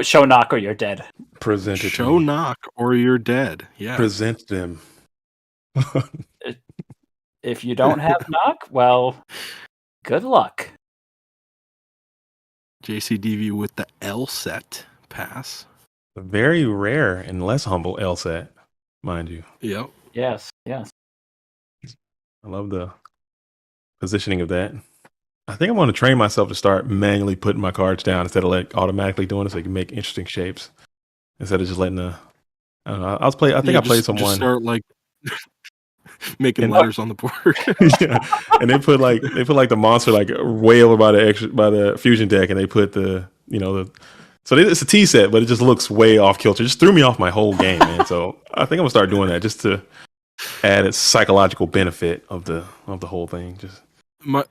D: show knock or you're dead.
F: Present it.
G: Show knock or you're dead. Yeah.
F: Present them.
D: If you don't have knock, well, good luck.
G: JCDV with the L set pass.
F: Very rare and less humble L set, mind you.
G: Yep.
D: Yes.
F: I love the positioning of that. I think I'm going to train myself to start manually putting my cards down instead of like automatically doing it so you can make interesting shapes instead of just letting the. I don't know. I played someone.
G: Just start like making letters on the board.
F: Yeah. And they put the monster like way over by the fusion deck, and they put it's a T set, but it just looks way off kilter. It just threw me off my whole game, man. So I think I'm gonna start doing that just to add its psychological benefit of the whole thing. Just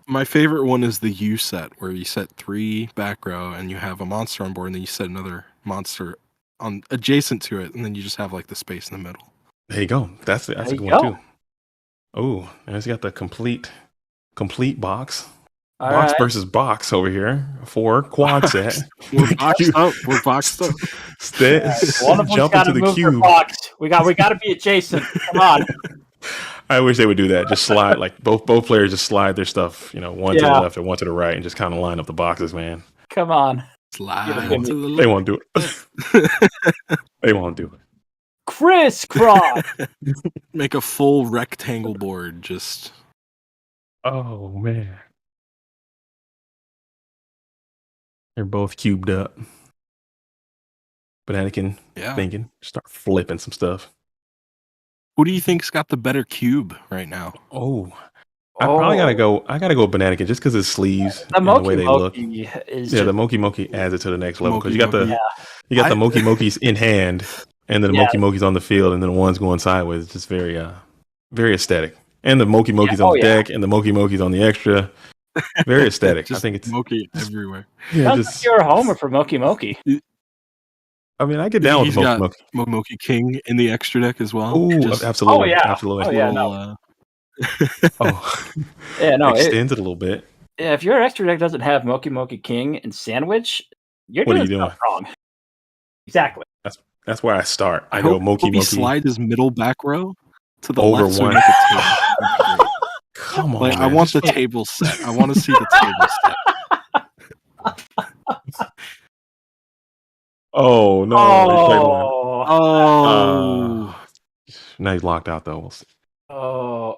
G: my favorite one is the U set, where you set 3 back row and you have a monster on board, and then you set another monster on adjacent to it, and then you just have like the space in the middle.
F: there you go. That's a good one too. Oh, and it's got the complete box.
D: All
F: box
D: right.
F: versus box over here. 4 quad set.
G: We're boxed up. We're boxed up.
D: One of them's
F: Jump
D: got to
F: into the
D: move their
F: cube.
D: box. We got to be adjacent. Come on.
F: I wish they would do that. Just slide, like both players just slide their stuff, one to the left or one to the right, and just kind of line up the boxes, man.
D: Come on.
G: Slide
D: Give me-
G: to the
F: They
G: left.
F: won't do it. They won't do it.
D: Crisscross.
G: Make a full rectangle board. Just
F: Oh man, they're both cubed up. But Anakin
G: yeah.
F: thinking, start flipping some stuff.
G: Who do you think's got the better cube right now?
F: Oh, I probably gotta go. I gotta go Bananikin just because his sleeves
D: The
F: and the way they look.
D: Moki is
F: Yeah,
D: just,
F: the Moki adds it to the next level because
G: Moki.
F: you got the
G: I-
F: Mokis in hand, and then the
D: Yeah.
F: Mokis on the field, and then the one's going sideways. It's just very very aesthetic. And the Moki Moki's
D: Yeah.
F: on
D: Oh,
F: the
D: yeah.
F: deck, and the Moki Moki's on the extra. Very aesthetic. I
G: Just
F: think it's
G: Moki everywhere.
F: yeah.
D: Sounds like
F: Just
D: you're a homer for Moki Moki.
F: I mean, I get down with
G: He's
F: the Moki
G: got
F: Moki.
G: Moki Moki King in the extra deck as well.
F: Oh,
G: Just
F: absolutely,
D: Oh, yeah.
F: absolutely.
D: Oh, yeah,
G: little,
F: Oh,
D: Yeah, no.
F: extends it a little bit.
D: Yeah, if your extra deck doesn't have Moki Moki King and Sandwich, you're
F: What are
D: doing
F: you
D: stuff wrong. Exactly.
F: That's where I start. I
G: hope
F: go Moki
G: he
F: Moki
G: slide his middle back row to the
F: over
G: left so we
F: one.
G: make a table. That'd be great.
F: Come on,
G: Like, I
F: man.
G: want the
F: Just-
G: table set. I want to see the table set.
F: Oh no! Replay one.
D: Oh.
G: Oh,
F: Now he's locked out though. We'll see.
D: Oh.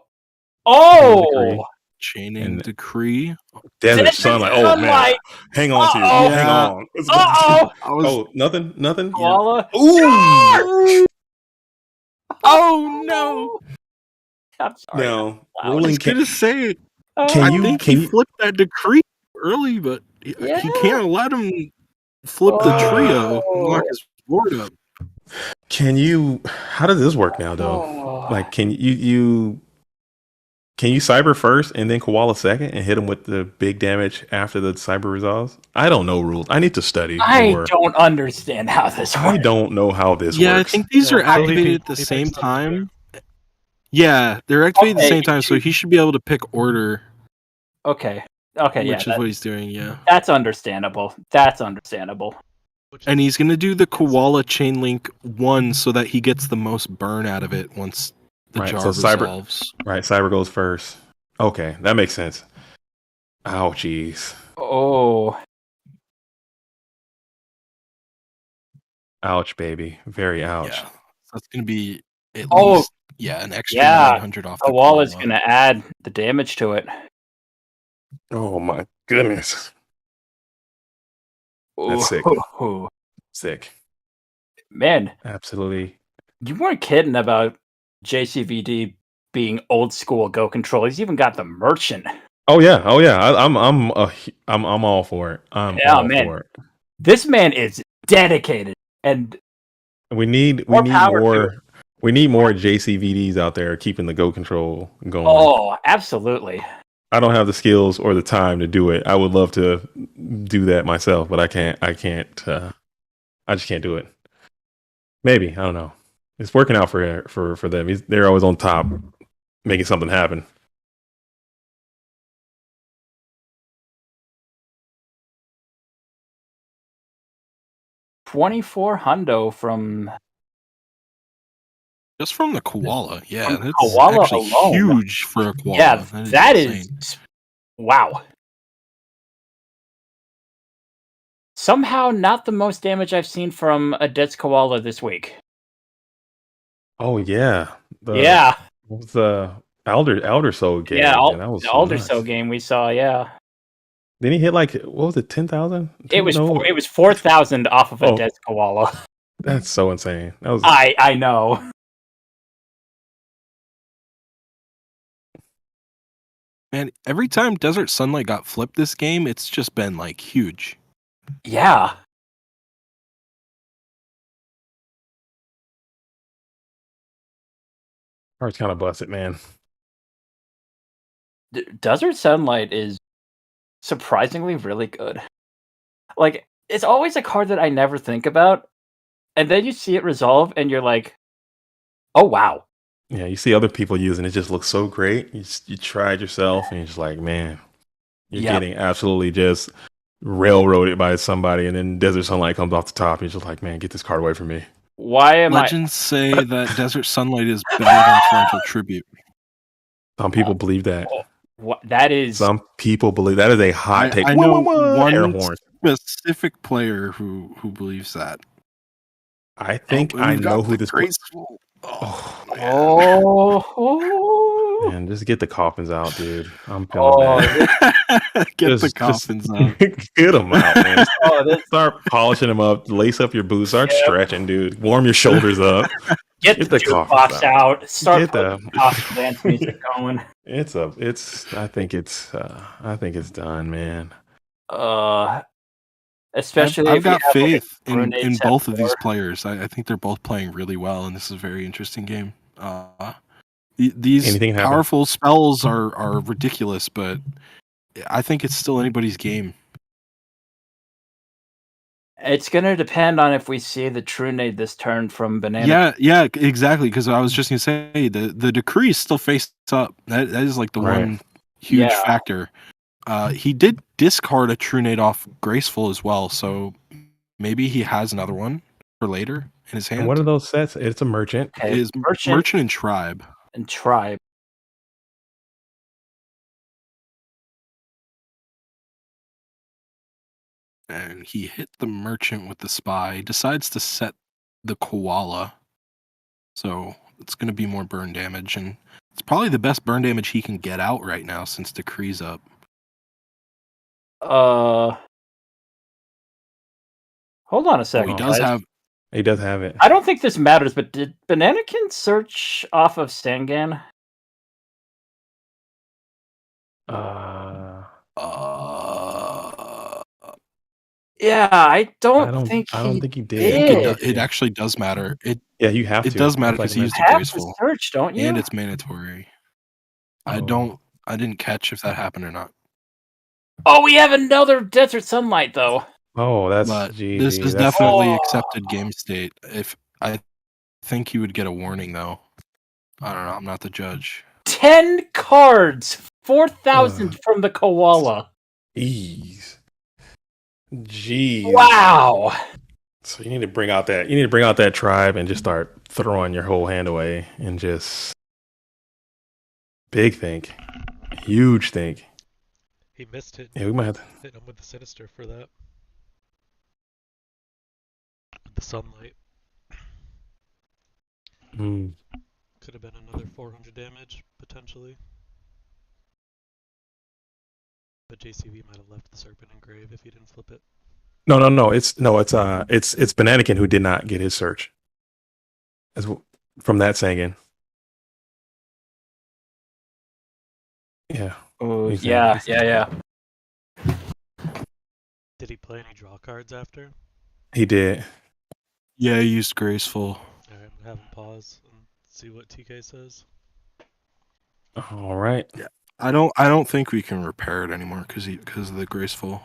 F: Decree.
D: Oh.
G: chaining
F: And-
G: decree.
F: Desert
D: Desert
F: Sunlight. Oh man,
D: Sunlight.
F: hang on to you.
D: Uh-oh.
F: Hang
G: Yeah.
F: on.
D: Uh-oh.
G: I was.
F: Oh, nothing.
D: Koala.
F: Ooh.
G: Oh no!
D: I'm sorry.
F: Now
D: Wow.
G: I
F: rolling.
G: was gonna say.
F: Can
G: I
F: you-
G: think
F: can
G: he
F: you-
G: flipped that decree early, but he
D: Yeah.
G: can't let him flip the trio
D: Oh.
G: and lock his board up.
F: Can you? How does this work now though?
D: Oh.
F: Like, can you? Can you cyber first and then koala second and hit him with the big damage after the cyber resolves? I don't know rules. I need to study
D: I
F: more.
D: don't understand how this
F: I
D: works.
F: don't know how this
G: Yeah,
F: works.
G: I think these
A: Yeah,
G: are
A: so he
G: activated at
A: picked-
G: the
A: he
G: same
A: picked something
G: time. Yeah, they're activated at the
D: Okay.
G: same time, so he should be able to pick order,
D: Okay. Okay, yeah.
G: which is what he's doing. Yeah,
D: That's understandable. That's understandable.
G: and he's gonna do the koala chain link 1 so that he gets the most burn out of it once the
F: Right,
G: jar
F: so cyber-
G: resolves.
F: Right, cyber goes first. Okay, that makes sense. Ow, jeez.
D: Oh.
F: Ouch, baby. Very ouch.
G: Yeah, so that's gonna be at
D: Oh,
G: least an extra
D: yeah.
G: 900 off the
D: Koala's
G: koala.
D: gonna add the damage to it.
F: Oh my goodness. That's sick.
D: Ooh.
F: Sick.
D: Man,
F: Absolutely.
D: you weren't kidding about JCVD being old school Go Control. He's even got the merchant.
F: Oh yeah. I'm all for it. I'm
D: Yeah,
F: all
D: man.
F: for it.
D: This man is dedicated, and
F: We need
D: More power to
F: more we need more JCVDs out there keeping the go control going.
D: oh, absolutely.
F: I don't have the skills or the time to do it. I would love to do that myself, but I can't I just can't do it. Maybe, I don't know. It's working out for them. They're always on top making something happen.
D: $2,400 from
G: Just from the koala, yeah,
D: From
G: that's
D: koala
G: actually
D: alone.
G: huge for a koala.
D: yeah. That
G: insane.
D: is wow. Somehow not the most damage I've seen from a Death's Koala this week.
F: Oh yeah.
D: Yeah.
F: What was the Elder Soul game?
D: Yeah,
F: Man, that was
D: the Alder
F: nuts.
D: So game we saw, yeah.
F: Then he hit like what was it, 10,000?
D: It was 4,000 off of a
F: Oh.
D: Death's Koala.
F: That's so insane. That was
D: I know.
G: Man, every time Desert Sunlight got flipped this game, it's just been like huge.
D: Yeah.
F: heart's kind of busted, man.
D: Desert Sunlight is surprisingly really good. Like, it's always a card that I never think about, and then you see it resolve, and you're like, oh, wow.
F: Yeah, you see other people using it, just looks so great. You try it yourself, and you're just like, man, you're
D: Yep.
F: getting absolutely just railroaded by somebody, and then Desert Sunlight comes off the top, and you're just like, man, get this card away from me.
D: Why am
G: Legends say that Desert Sunlight is better than Torrential Tribute.
F: Some people believe that.
D: that is...
F: Some people believe that is a hot take.
G: I know
F: Air
G: one
F: horns.
G: specific player who believes that.
F: I think
G: and
F: I
G: we've got
F: know who
G: the
F: this.
G: graceful.
F: Oh,
G: man.
D: Oh,
F: man, just get the coffins out, dude. I'm feeling
D: Oh,
F: bad.
G: Get the coffins out.
F: Get them out, man.
D: oh, this,
F: Start polishing them up. Lace up your boots. Start
D: Yep.
F: stretching, dude. Warm your shoulders up.
D: get
F: Get
D: the
F: the coffins
D: jukebox out. Start
F: Get
D: putting
F: the-
D: the coffin dance music going.
F: I think it's done, man.
D: Especially
G: I've
D: if you
G: got
D: have, like,
G: faith in
D: grenade set
G: both of these
D: four.
G: players. I think they're both playing really well, and this is a very interesting game. These
F: Anything happen.
G: powerful spells are ridiculous, but I think it's still anybody's game.
D: It's gonna depend on if we see the True Nade this turn from Banana.
G: Yeah, exactly. Because I was just gonna say the decree is still face up. That is like the
F: Right.
G: one huge
D: Yeah.
G: factor. He did discard a True Nade off Graceful as well, so maybe he has another one for later in his hand.
F: And what are those sets? It's a merchant.
D: Okay,
G: It is Merchant and Tribe.
D: and Tribe.
G: And he hit the Merchant with the Spy. Decides to set the Koala. So it's going to be more burn damage. And it's probably the best burn damage he can get out right now since Decree's up.
D: Hold on a second.
G: He does
D: guys.
G: have.
F: He does have it.
D: I don't think this matters, but did Bananakin search off of Sangan? Yeah, I don't think
F: I don't
D: he
F: think he
G: I
F: did.
G: think it actually does matter.
F: Yeah, you have to.
G: It does matter
F: Like
G: because he used
D: You
G: the
D: have to
G: Graceful.
D: search, don't you?
G: And it's mandatory. I didn't catch if that happened or not.
D: Oh, we have another Desert Sunlight, though.
F: Oh, that's
G: But
F: GG.
G: this is
F: That's-
G: definitely accepted game state. If I think you would get a warning though. I don't know. I'm not the judge.
D: 10 cards! 4,000 from the Koala.
F: Ease. Jeez.
D: Wow!
F: So you need to bring out that tribe and just start throwing your whole hand away and just big think. Huge think.
A: He missed it.
F: Yeah, we might have to.
A: Hit him with the Sinister for that. With the Sunlight. Could have been another 400 damage, potentially. But JCV might have left the Serpent Engrave if he didn't flip it.
F: No. It's Bananakin who did not get his search. From that Sangan. Yeah.
D: Oh,
F: Exactly.
D: yeah.
A: Did he play any draw cards after?
F: He did.
G: Yeah, I used Graceful.
A: Alright, I'm gonna have him pause and see what TK says.
F: All right.
G: I don't think we can repair it anymore because of the Graceful.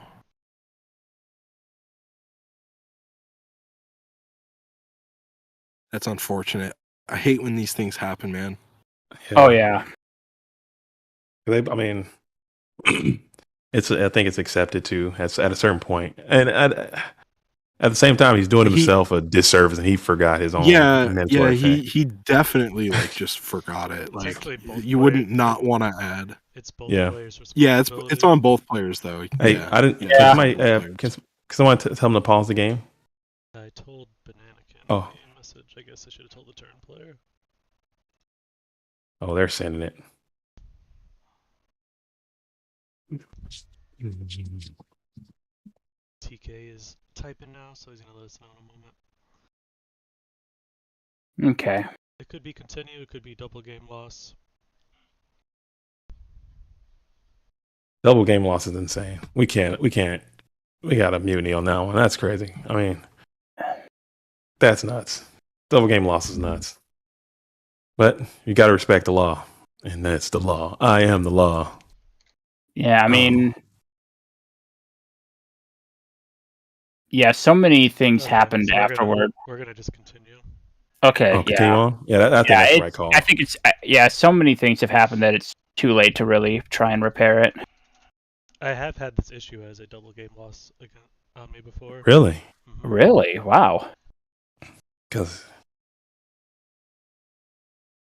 G: That's unfortunate. I hate when these things happen, man.
D: Oh, yeah.
F: I mean, I think it's accepted too at a certain point, and at the same time, he's doing himself a disservice, and he forgot his own. mentor effect.
G: He definitely just forgot it. Like
A: Basically, both
G: you wouldn't
A: players-
G: not want to add.
A: It's both
F: Yeah.
A: players'
G: Yeah,
A: responsibility.
G: it's on both players though.
F: Hey,
G: Yeah.
F: I didn't.
D: Yeah.
F: Can someone tell him to pause the game?
A: I told Bananakin
F: Oh.
A: in a message. I guess I should have told the turn player.
F: Oh, they're sending it.
A: TK is typing now, so he's gonna let us know in a moment.
D: Okay.
A: It could be continue, it could be double game loss.
F: Double game loss is insane. We can't. We got a mutiny on that one. That's crazy. I mean, that's nuts. Double game loss is nuts. But you got to respect the law, and that's the law. I am the law.
D: Yeah, I mean... Yeah, so many things
A: Okay,
D: happened
A: so
D: afterward.
A: We're gonna just continue.
D: Okay,
F: Oh, continue
D: yeah.
F: on. Yeah, I think
D: Yeah,
F: that's the
D: it's-
F: right call.
D: I think it's... Yeah, so many things have happened that it's too late to really try and repair it.
A: I have had this issue as a double game loss on me before.
F: Really?
A: Mhm.
D: Really? Wow.
F: Because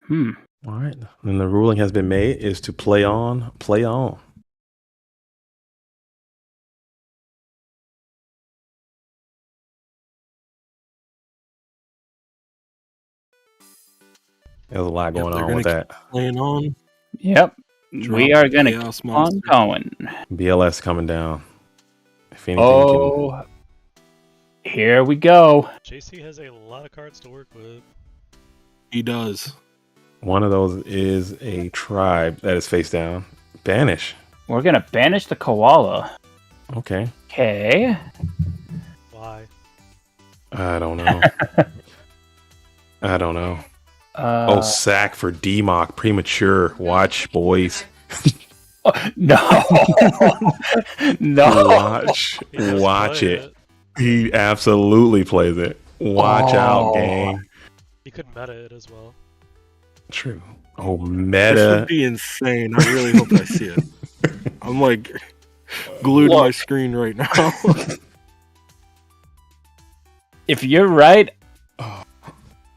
D: Hmm.
F: all right, and the ruling has been made is to play on, play on. There's a lot
G: Yep,
F: going
G: they're
F: on with
G: gonna
F: that.
G: Playing on.
D: Yep.
G: Drop
D: We are
G: the
D: going to
G: Chaos
D: keep on
G: Monster.
D: going.
F: BLS coming down. If anything,
D: Oh, here we go.
A: JC has a lot of cards to work with.
G: He does.
F: one of those is a tribe that is face down. Banish.
D: We're going to banish the koala.
F: Okay.
D: Okay.
A: Why?
F: I don't know. I don't know. Oh, sack for DMOC. Premature. Watch, boys.
D: No. No.
F: Watch it. He absolutely plays it. Watch out, gang.
A: You could meta it as well.
F: True. Oh,
G: This
F: meta.
G: would be insane. I really hope I see it. I'm like glued to my screen right now.
D: If you're right,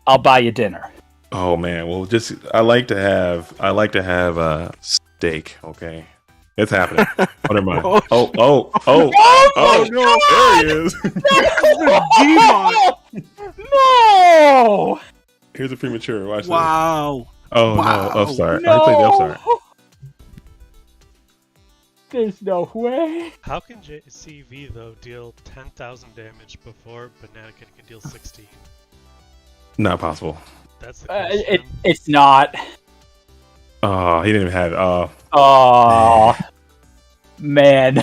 D: I'll buy you dinner.
F: Oh man. Well, I like to have a steak. Okay, it's happening. Oh, never mind. Oh,
G: no!
F: there he is.
D: No!
F: Here's a premature. Watch this.
G: Wow.
F: Oh
G: Wow.
F: no, upstart. I played the upstart.
D: There's no way.
A: How can JCV though deal 10,000 damage before Bananakin can deal 16?
F: Not possible.
A: That's the question.
D: It's not.
F: Oh, he didn't even have.
D: Oh, man.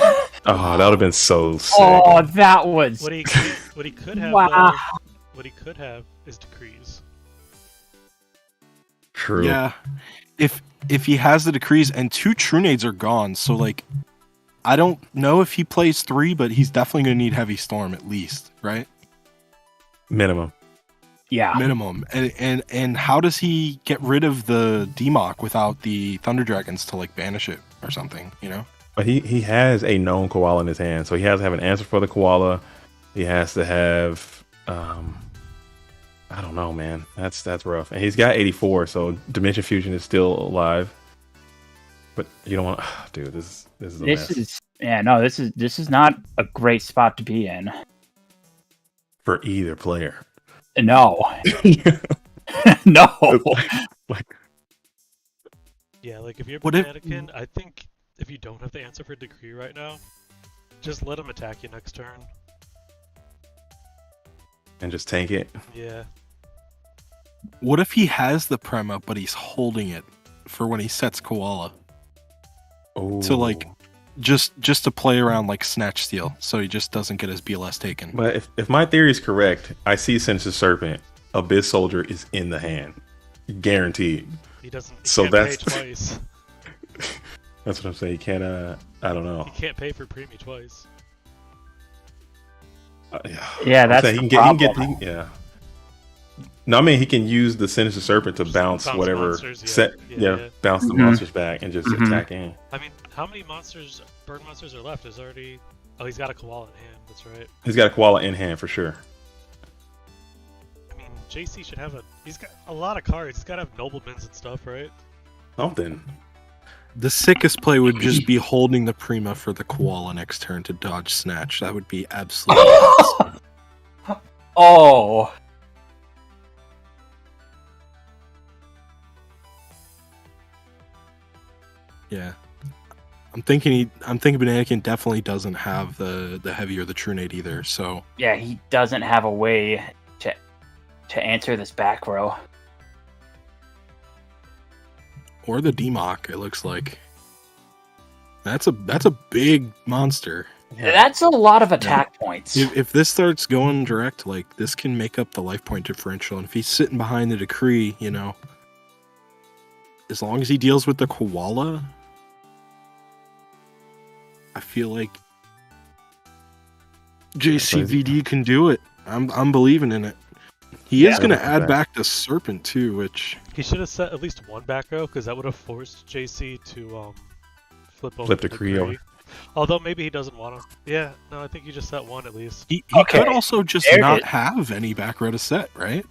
F: Oh, that would have been so sick.
D: Oh, that was.
A: What he could have
D: Wow.
A: though, what he could have is decrees.
F: True.
G: Yeah. If he has the decrees and 2 Trunades are gone, so like I don't know if he plays 3, but he's definitely gonna need Heavy Storm at least, right?
F: Minimum.
D: Yeah.
G: Minimum. And how does he get rid of the DMOC without the Thunder Dragons to like banish it or something, you know?
F: But he has a known koala in his hand, so he has to have an answer for the koala. He has to have I don't know, man. That's rough. And he's got 84, so Dimension Fusion is still alive. But you don't want, dude. This is a mess
D: This is not a great spot to be in.
F: for either player.
D: No. No.
A: Yeah, like if you're
G: What if-
A: Bananakin, I think if you don't have the answer for decree right now, just let him attack you next turn.
F: And just tank it.
A: Yeah.
G: What if he has the Prema, but he's holding it for when he sets Koala?
F: Oh,
G: So like just to play around like Snatch Steal, so he just doesn't get his BLS taken.
F: But if my theory is correct, I see Sinister Serpent, Abyss Soldier is in the hand, guaranteed.
A: He doesn't.
F: So
A: Can't
F: that's-
A: pay twice.
F: That's what I'm saying. He can't. I don't know.
A: He can't pay for Preemie twice.
D: Yeah,
F: I'm
D: that's
F: saying
D: the problem.
F: yeah. No, I mean he can use the Sinister Serpent to
A: Just
F: bounce
A: bounce
F: whatever
A: monsters, yeah. Yeah.
F: bounce the
D: Mhm.
F: monsters back and just
D: Mhm.
F: attack in.
A: I mean, how many bird monsters are left? There's already. Oh, he's got a koala in hand. That's right.
F: He's got a koala in hand for sure.
A: I mean, JC should have He's got a lot of cards. He's got to have noblemans and stuff, right?
F: Something.
G: The sickest play would just be holding the Prima for the Koala next turn to dodge Snatch. That would be absolutely awesome.
D: Oh.
G: Yeah. I'm thinking Bananakin definitely doesn't have the heavy or the Trunade either, so
D: Yeah, he doesn't have a way to answer this back row.
G: or the DMOC, it looks like. That's a big monster.
D: That's a lot of attack points.
G: If this starts going direct, like this can make up the life point differential. And if he's sitting behind the decree, you know, as long as he deals with the koala, I feel like JCVD can do it. I'm believing in it. He is
F: Yeah,
G: going to
F: look at
G: add
F: that.
G: back the Serpent too, which
A: He should have set at least one back row because that would have forced JC to flip over
F: Flip
A: the
F: decree over.
A: Although maybe he doesn't want to. Yeah, no, I think you just set one at least.
G: he
D: Okay,
G: could also just
D: there it
G: not
D: is.
G: have any back row to set, right?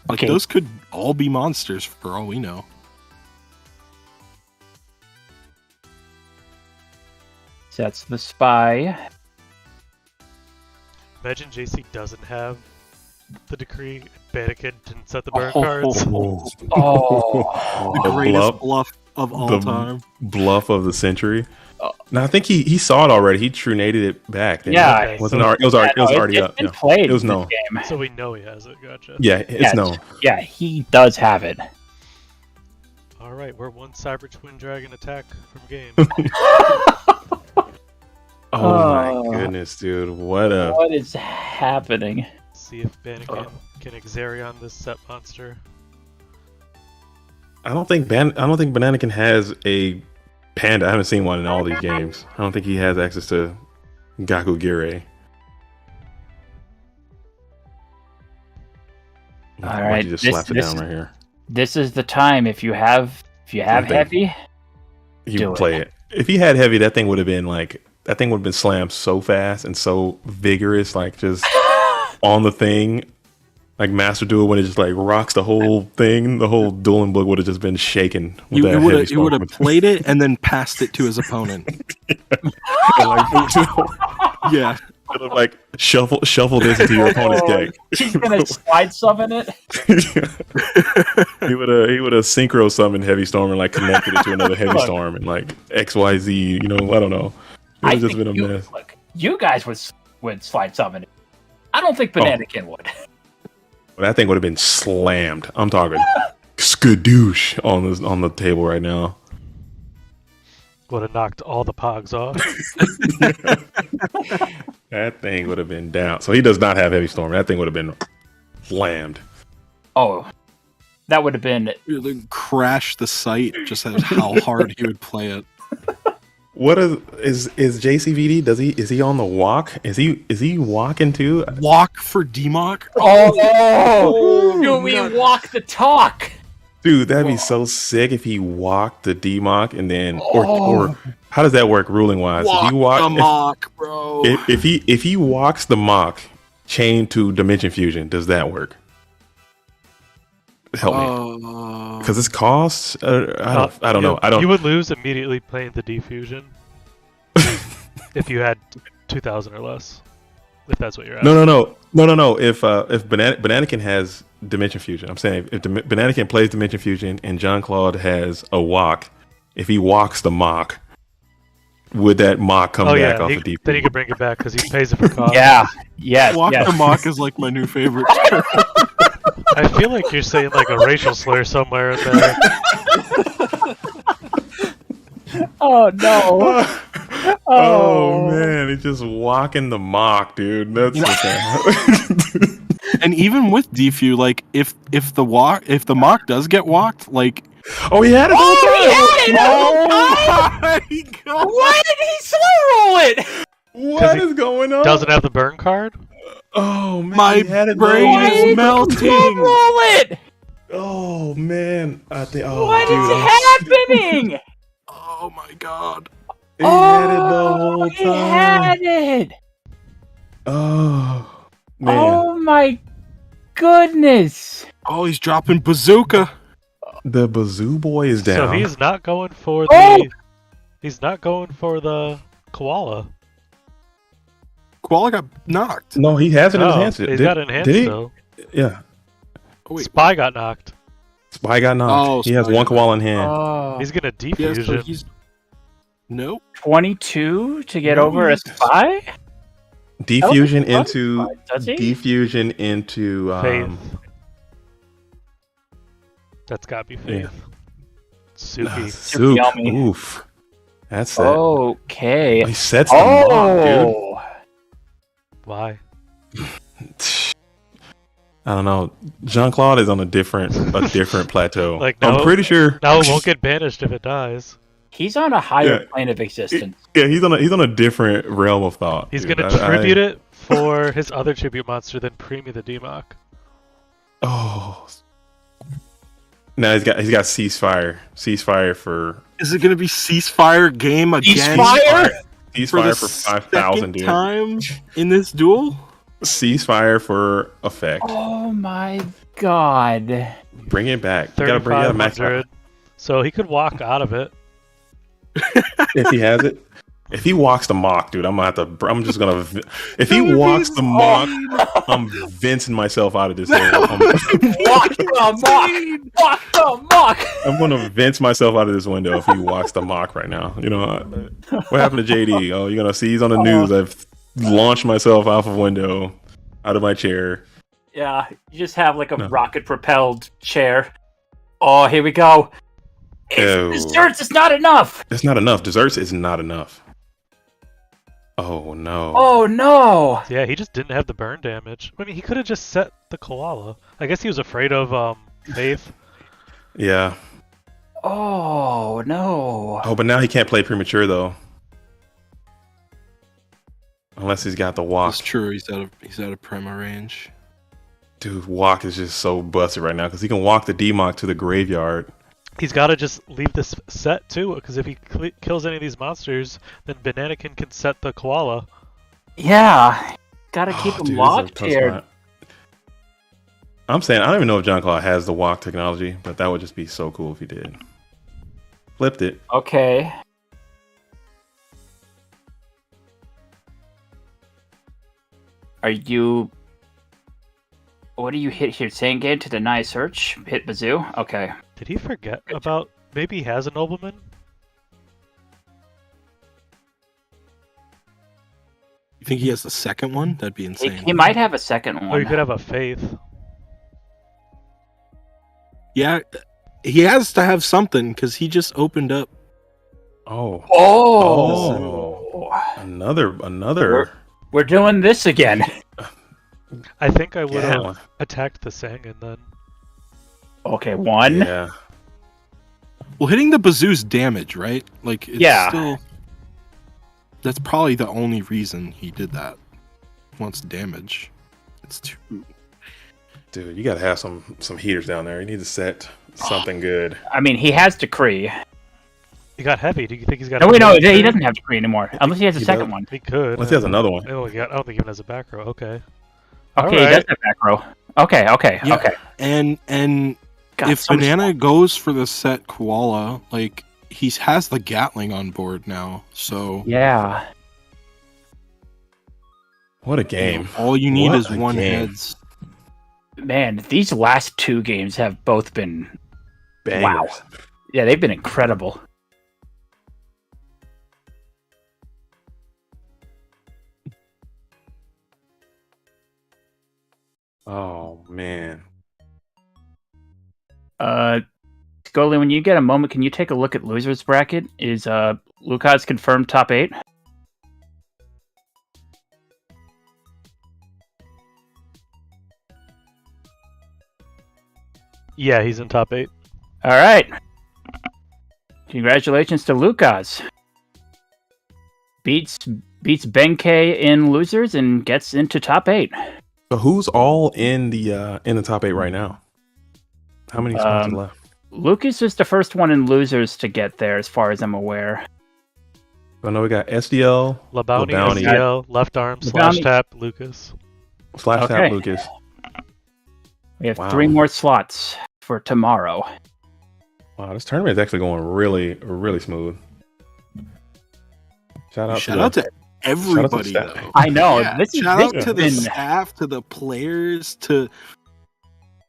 G: Like
D: Okay.
G: those could all be monsters for all we know.
D: Sets the spy.
A: Imagine JC doesn't have the decree. Bannikin didn't set the burn
D: Oh.
A: cards.
D: Oh.
G: The
F: The
G: greatest bluff of all
F: the
G: time.
F: bluff of the century.
D: Oh.
F: No, I think he saw it already. He trunated it back. didn't he?
D: Yeah,
A: Okay,
F: It wasn't
A: so-
F: already, it was already, it was already
D: it's
F: up.
D: been
F: Yeah.
D: played
F: It was
D: in
F: known.
D: this game.
A: So we know he has it. Gotcha.
F: Yeah, it's
D: Yes.
F: known.
D: Yeah, he does have it.
A: All right, we're one Cyber Twin Dragon attack from game.
F: Oh my
D: Oh.
F: goodness, dude. What a
D: What is happening?
A: See if Bannikin can Exarion this set monster.
F: I don't think Bananakin has a panda. I haven't seen one in all these games. I don't think he has access to Gakugire.
D: All
F: Why
D: right,
F: you just slapped it down right here?
D: This is the time. If you have heavy,
F: You
D: do
F: can play it. If he had heavy, that thing would have been slammed so fast and so vigorous, like just on the thing. Like Master Duel, when it just like rocks the whole thing, the whole dueling book would have just been shaken.
G: He would have played it and then passed it to his opponent. Yeah.
F: Like shuffle this into your opponent's deck.
D: He's gonna slide summon it.
F: He would have synchro summoned Heavy Storm and like connected it to another Heavy Storm and like XYZ. You know, I don't know. It would have just been a mess.
D: Look, you guys would slide summon it. I don't think Bananakin would.
F: Well, that thing would have been slammed. I'm talking skadoosh on the table right now.
A: Would have knocked all the pogs off.
F: That thing would have been down. So he does not have Heavy Storm. That thing would have been slammed.
D: Oh, that would have been
G: Crash the site. Just as how hard he would play it.
F: What is JCVD? Is he on the walk? Is he walking too?
G: Walk for DMOC?
D: Oh, you mean walk the talk?
F: Dude, that'd be so sick if he walked the DMOC and then or how does that work ruling wise?
G: Walk
F: If he walk,
G: the mock, bro.
F: if he walks the mock chain to Dimension Fusion, does that work? Help me, because it's costs. I don't know. I don't.
A: You would lose immediately playing the defusion if you had 2,000 or less. If that's what you're asking.
F: No. If Bananakin has Dimension Fusion, I'm saying if Bananakin plays Dimension Fusion and John Claude has a walk, if he walks the mock, would that mock come back off the deep?
A: Then he could bring it back because he pays it for cost.
D: Yes.
G: Walk the mock is like my new favorite term.
A: I feel like you're saying like a racial slur somewhere in there.
D: Oh no.
F: Oh man, he's just walking the mock, dude. That's
G: And even with Defu, like if the mock does get walked, like
F: oh, he had it.
G: oh my god!
D: Why did he slow roll it?
F: What is going on?
A: Doesn't have the burn card.
F: Oh man,
G: My
F: he had it
G: brain
F: though.
G: is melting.
D: Slow roll it.
F: Oh man, I think. Oh,
D: What
F: dude,
D: is happening?
G: Oh my god!
F: He had it the whole
D: He
F: time.
D: had it.
F: Oh man.
D: Oh my goodness.
G: Oh, he's dropping bazooka.
F: The Bazoo Boy is down.
A: So he's not going for
D: Oh!
A: the. He's not going for the koala.
G: Koala got knocked.
F: No, he has it in his
A: No,
F: hands.
A: he's got enhanced
F: did he?
A: though.
F: Yeah.
G: Oh, wait.
A: Spy got knocked.
F: Spy got knocked.
G: Oh,
F: he has
G: Spy
F: one
G: got
F: koala in hand.
D: Oh.
A: He's gonna
G: Yeah, so
A: defusion.
G: he's nope.
D: 22 to get
F: No,
D: over a spy?
F: Defusion
D: Oh,
F: into
D: does he?
F: defusion into
A: Faith. That's gotta be Faith. Suki.
F: Soup.
D: yummy.
F: Oof. That's it.
D: Okay.
F: He sets the mock, dude.
D: Oh.
A: Why?
F: I don't know. Jean Claude is on a different plateau.
A: Like,
F: I'm
A: no-
F: pretty sure.
A: Now it won't get banished if it dies.
D: He's on a higher
F: Yeah.
D: plane of existence.
F: Yeah, he's on a different realm of thought.
A: He's
F: dude.
A: gonna tribute it for his other tribute monster, then premium the Democ.
F: Oh. Now he's got ceasefire for
G: Is it gonna be ceasefire game again?
D: Ceasefire?
F: ceasefire for 5,000, dude.
G: time in this duel.
F: Ceasefire for effect.
D: Oh my god.
F: Bring it back. You gotta bring it max
A: 3,500. So he could walk out of it.
F: if he has it. If he walks the mock, dude, I'm just gonna. If he walks the mock, I'm vincing myself out of this.
D: Walk the mock! Walk the mock!
F: I'm gonna vince myself out of this window if he walks the mock right now. You know what happened to JD? Oh, you're gonna see he's on the news. I've launched myself out of a window, out of my chair.
D: Yeah, you just have like a rocket propelled chair. Oh, here we go.
F: Ew.
D: Desserts is not enough!
F: It's not enough. Desserts is not enough. Oh no.
D: Oh no!
A: Yeah, he just didn't have the burn damage. I mean, he could have just set the koala. I guess he was afraid of Faith.
F: Yeah.
D: Oh no!
F: Oh, but now he can't play premature though, unless he's got the walk.
G: That's true. He's out of primo range.
F: Dude, walk is just so busted right now because he can walk the Demok to the graveyard.
A: He's got to just leave this set too, because if he kills any of these monsters, then Bananakin can set the koala.
D: Yeah, gotta keep him
F: Dude, this is a
D: locked
F: tough
D: here.
F: spot. I'm saying I don't even know if John Claw has the walk technology, but that would just be so cool if he did. Flipped it.
D: Okay. Are you? What do you hit here? Sangan to deny search. Hit Bazoo. Okay.
A: Did he forget about? Maybe he has a nobleman.
G: You think he has the second one? That'd be
D: He,
G: insane.
D: he might have a second
A: Or
D: one.
A: he could have a faith.
G: Yeah, he has to have something because he just opened up.
F: Oh.
D: Oh.
F: Another.
D: We're doing this again.
A: I think I would
F: Yeah.
A: have attacked the Sangan then.
D: Okay, one.
F: Yeah.
G: Well, hitting the bazoo's damage, right? Like, it's
D: Yeah.
G: still. That's probably the only reason he did that. Wants damage. It's too.
F: Dude, you gotta have some heaters down there. You need to set something good.
D: I mean, he has Decree.
A: He got heavy. Do you think he's got?
D: No, wait, no,
A: heavy?
D: he doesn't have Decree anymore. Unless he has a
F: He
D: second
F: does.
D: one.
A: He could.
F: Unless he has another one.
A: Oh, yeah, I don't think he even has a back row. Okay.
D: Okay, he does have back row. Okay.
G: Yeah.
D: Okay.
G: And
D: God,
G: if
D: so much-
G: Banana goes for the set koala, like he has the Gatling on board now, so
D: Yeah.
F: What a
G: you know,
F: game.
G: all you need
F: What
G: is
F: a
G: one
F: game.
G: heads.
D: Man, these last two games have both been.
F: Bangers.
D: Wow. Yeah, they've been incredible.
F: Oh man.
D: Scully, when you get a moment, can you take a look at losers bracket? Is Lucas confirmed top 8?
A: Yeah, he's in top 8.
D: All right. Congratulations to Lucas. Beats Benkei in losers and gets into top 8.
F: So who's all in the top 8 right now? How many spots are left?
D: Lucas is the first one in losers to get there, as far as I'm aware.
F: I know we got SDL,
A: Labounty,
F: Labounty.
A: SDL, left arm, slash
D: Labounty.
A: tap, Lucas.
F: Slash
D: Okay.
F: Tap Lucas.
D: We have
F: Wow.
D: 3 more slots for tomorrow.
F: Wow, this tournament is actually going really, really smooth. Shout out
G: Shout out to everybody.
F: staff.
G: Though.
D: I know.
G: Yeah,
D: This is
G: shout
D: this
G: out
D: has
G: to the
D: been-
G: staff, to the players, to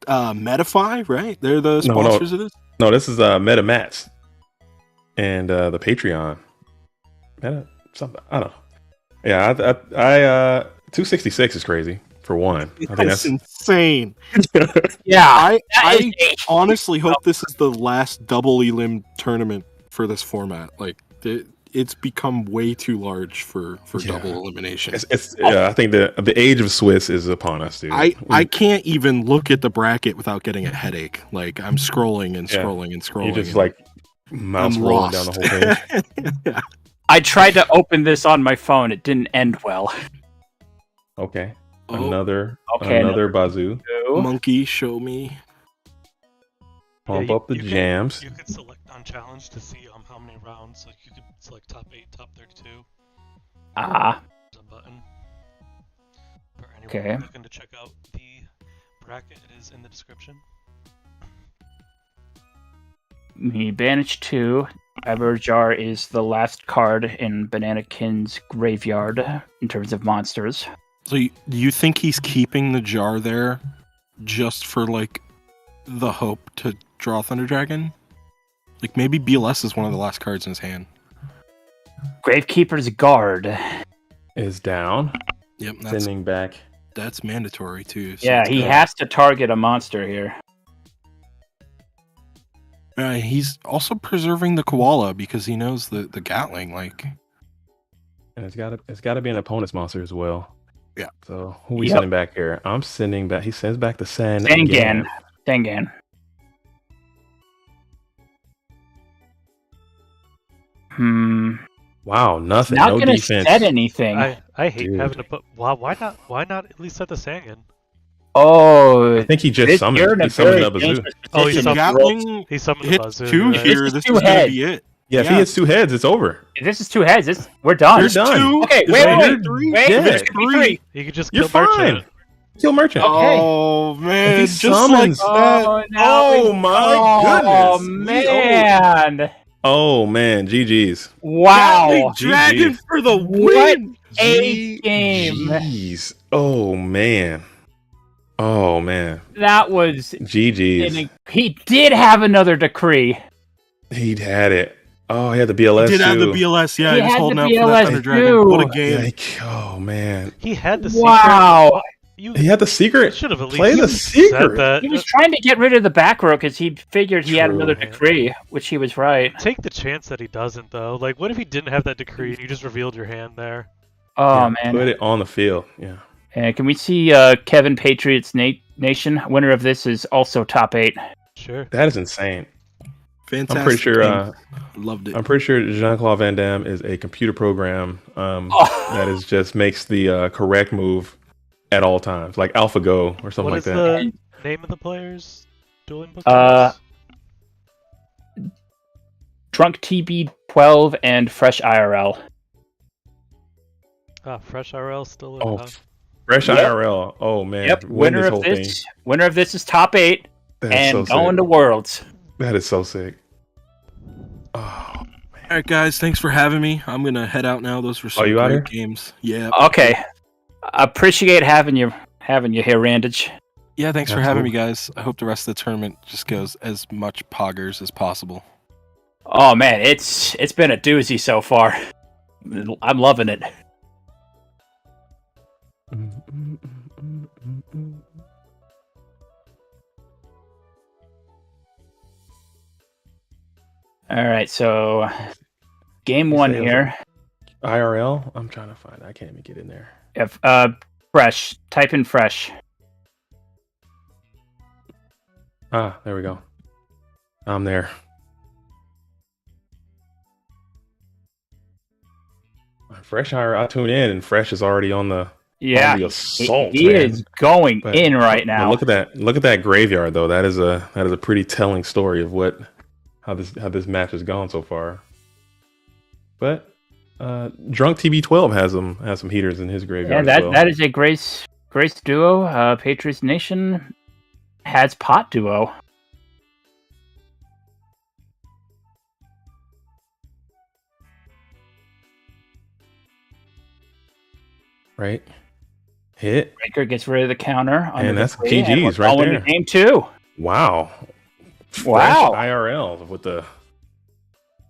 G: Medify, right? They're the
F: No,
G: sponsors of this.
F: No, this is Meta Mats and the Patreon. Meta something I don't know. Yeah, I 266 is crazy for one. I think
G: That's insane.
D: Yeah.
G: I
D: that is
G: honestly hope this is the last double elim tournament for this format. Like it's become way too large for
F: Yeah.
G: double elimination.
F: it's yeah, I think the age of Swiss is upon us, dude.
G: I can't even look at the bracket without getting a headache. Like I'm scrolling and
F: Yeah.
G: scrolling and scrolling.
F: you just
G: and
F: like mouse
G: I'm
F: rolling down
G: lost.
F: the whole page.
D: I tried to open this on my phone. It didn't end well.
F: Okay.
G: Oh,
F: Another
D: Okay,
F: another bazoo.
G: monkey, show me.
F: Pump
A: Yeah,
F: up the jams.
A: You could select on challenge to see how many rounds. Like you could select top 8, top 32.
D: Ah.
A: There's a button for anyone
D: Okay.
A: looking to check out the bracket. It is in the description.
D: He banished 2. Everjar is the last card in Bananakin's graveyard in terms of monsters.
G: So do you think he's keeping the jar there just for like the hope to draw Thunder Dragon? Like maybe BLS is one of the last cards in his hand.
D: Gravekeeper's Guard.
F: Is down.
G: Yep, that's
F: Sending back.
G: mandatory too. So
D: Yeah,
G: it's
D: he
G: good.
D: has to target a monster here.
G: He's also preserving the koala because he knows the Gatling. Like,
F: And it's gotta be an opponent's monster as well.
G: Yeah.
F: So who we
D: Yep.
F: sending back here? I'm sending back. He sends back the Sen.
D: Dangan. Dangan.
F: Wow, nothing.
D: Not
F: No
D: gonna
F: defense.
D: set anything.
A: I hate
F: Dude.
A: having to put. Why not? Why not at least set the Sangan?
D: Oh,
F: I think he just
D: you're
F: summoned.
D: in a
F: He summoned
D: very
F: up a zoo.
D: dangerous
A: Oh, he
D: position.
A: summoned-
G: Gatling
A: He summoned the
G: hits
A: Bazoo.
G: 2
A: you're right.
G: here.
D: This
G: This
D: is
G: is
D: 2
G: gonna
D: heads.
G: be it.
F: Yeah, if he hits 2 heads, it's over.
D: If this is 2 heads, we're done.
F: You're done.
G: 2.
D: Okay,
G: Is
D: wait,
G: that
D: wait,
G: 3?
D: wait.
F: Yeah.
D: This could be 3.
A: You could just
F: You're
A: kill
F: fine.
A: Merchant.
F: Kill Merchant.
D: Okay.
G: Oh man!
F: If he summons-
D: Oh,
F: Oh my goodness.
D: man!
F: Oh man, GG's.
D: Wow!
G: Gatling Dragon for the
D: What
G: win.
D: a game!
F: Jeez. Oh man. Oh man.
D: That was.
F: GG's.
D: He did have another decree.
F: He had it. Oh, he had the BLS
G: Did have the
F: too.
G: BLS? Yeah,
D: He
G: he was
D: had
G: holding
D: the
G: out for
D: BLS
G: that Thunder Dragon.
D: too.
G: What a game!
F: Oh man.
A: He had the
D: Wow.
A: secret. You
F: He had the secret.
A: should have at least
F: Play the
A: said
F: secret.
A: that.
D: He was trying to get rid of the back row because he figured he had
F: True,
D: another
F: man.
D: decree, which he was right.
A: Take the chance that he doesn't, though. Like, what if he didn't have that decree and you just revealed your hand there?
D: Oh
F: Yeah,
D: man!
F: Put it on the field. Yeah.
D: And can we see Kevin Patriots Nation? Winner of this is also top 8.
A: Sure.
F: That is insane.
G: Fantastic.
F: I'm pretty sure.
G: game. Loved it.
F: I'm pretty sure Jean-Claude Van Damme is a computer program
D: Oh.
F: that is just makes the correct move at all times, like AlphaGo or something
A: What
F: like
A: is
F: that.
A: the name of the players? Dueling book?
D: Drunk TB12 and Fresh IRL.
A: Fresh RL still in.
F: Oh,
A: huh?
F: Fresh
D: Yep.
F: IRL. Oh man.
D: Yep.
F: Win
D: Winner
F: this
D: of
F: whole
D: this.
F: thing.
D: Winner of this is top 8
F: That is
D: and
F: so
D: going
F: sick.
D: to Worlds.
F: That is so sick. Oh,
G: All right, guys. Thanks for having me. I'm gonna head out now. Those were some
F: you out
G: great
F: here?
G: games. Yeah.
D: Okay. Appreciate having you here, Randage.
G: Yeah. Thanks for having me,
F: Absolutely.
G: guys. I hope the rest of the tournament just goes as much poggers as possible.
D: Oh man, it's been a doozy so far. I'm loving it. All right, so game
F: You
D: 1
F: say it was
D: here.
F: IRL. I'm trying to find it. I can't even get in there.
D: If fresh, type in fresh.
F: Ah, there we go. I'm there. Fresh IRL. I tune in and Fresh is already on the
D: Yeah,
F: on the assault.
D: he
F: man.
D: is going
F: But-
D: in right
F: but
D: now.
F: look at that! Look at that graveyard, though. That is a pretty telling story of how this match has gone so far. But Drunk TB12 has some heaters in his
D: Yeah,
F: graveyard.
D: that
F: as well.
D: that is a Grace duo. Patriots Nation has Pot duo.
F: right. Hit.
D: Breaker gets rid of the counter. On
F: And
D: the
F: that's
D: decree, and
F: GG's
D: we're
F: right
D: going to
F: there.
D: Game 2.
F: Wow.
D: Wow.
F: Fresh IRL with the.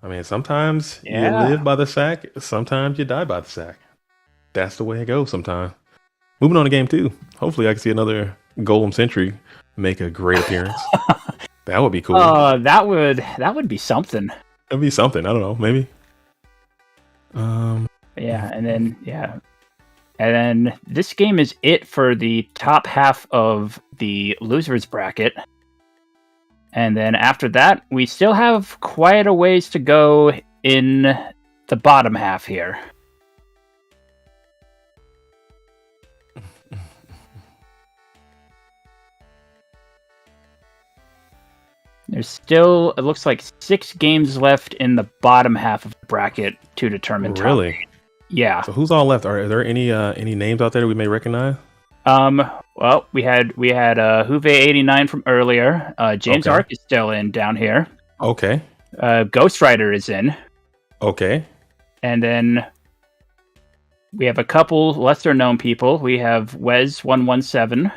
F: I mean, sometimes
D: Yeah.
F: you live by the sack. Sometimes you die by the sack. That's the way it goes. Sometimes. Moving on to game 2. Hopefully, I can see another Golem Sentry make a great appearance. That would be cool.
D: That would be something.
F: That'd be something. I don't know. Maybe.
D: Yeah, and then this game is it for the top half of the losers bracket. And then after that, we still have quite a ways to go in the bottom half here. There's still, it looks like 6 games left in the bottom half of the bracket to determine top
F: Really?
D: 8. Yeah.
F: So who's all left? Are there any names out there that we may recognize?
D: Well, we had Huve 89 from earlier. James
F: Okay.
D: Ark is still in down here.
F: Okay.
D: Ghost Rider is in.
F: Okay.
D: And then we have a couple lesser known people. We have Wes 117.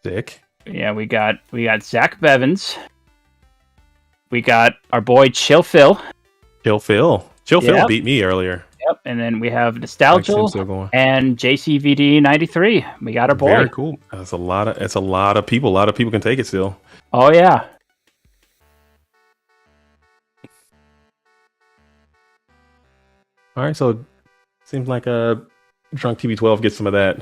F: Sick.
D: Yeah, we got Zach Bevins. We got our boy Chill Phil.
F: Chill Phil. Chill Phil
D: Yep.
F: beat me earlier.
D: Yep. And then we have
F: Like,
D: Nostalgia
F: Sim's still going.
D: and JCVD 93. We got our boy.
F: Very cool. That's a lot of. It's a lot of people. A lot of people can take it still.
D: Oh yeah.
F: All right. So seems like Drunk TB12 gets some of that.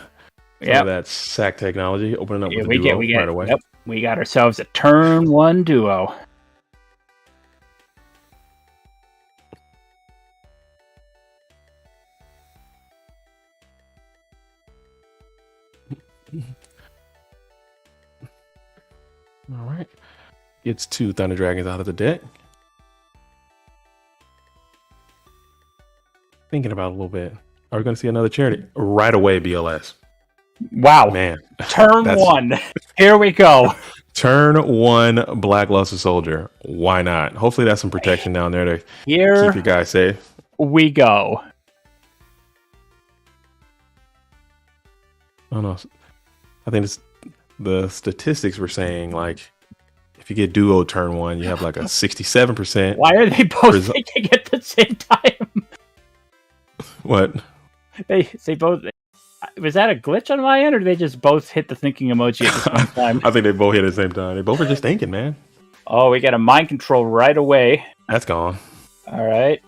F: Some
D: Yep.
F: of that sack technology. Opening up
D: Yeah,
F: with
D: we
F: the
D: get,
F: duo right away.
D: Yep, we got ourselves a turn 1 duo.
F: All right. Gets 2 Thunder Dragons out of the deck. Thinking about it a little bit. Are we going to see another charity? Right away, BLS.
D: Wow.
F: Man.
D: Turn 1. Here we go.
F: Turn 1 Black Luster Soldier. Why not? Hopefully that's some protection down there to keep
D: Here
F: your guys safe.
D: we go.
F: I don't know. I think the statistics were saying, like, if you get duo turn 1, you have like a 67%.
D: Why are they both thinking at the same time?
F: What?
D: They both. Was that a glitch on my end, or did they just both hit the thinking emoji at the same time?
F: I think they both hit at the same time. They both were just thinking, man.
D: Oh, we got a mind control right away.
F: That's gone.
D: All right.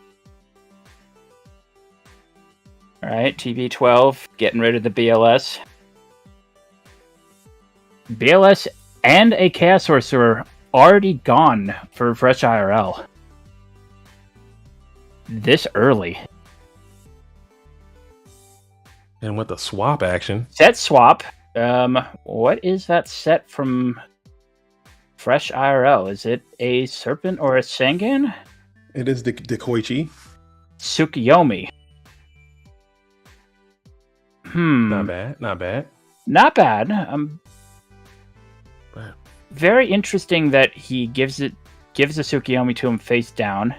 D: All right, TB12, getting rid of the BLS. BLS and a Chaos Sorcerer already gone for Fresh IRL. This early.
F: And with the swap action.
D: Set swap. What is that set from Fresh IRL? Is it a Serpent or a Sengen?
F: It is the Koichi.
D: Tsukiyomi.
F: Not bad. Not bad.
D: Not bad.
F: Bad.
D: Very interesting that he gives the Tsukiyomi to him face down.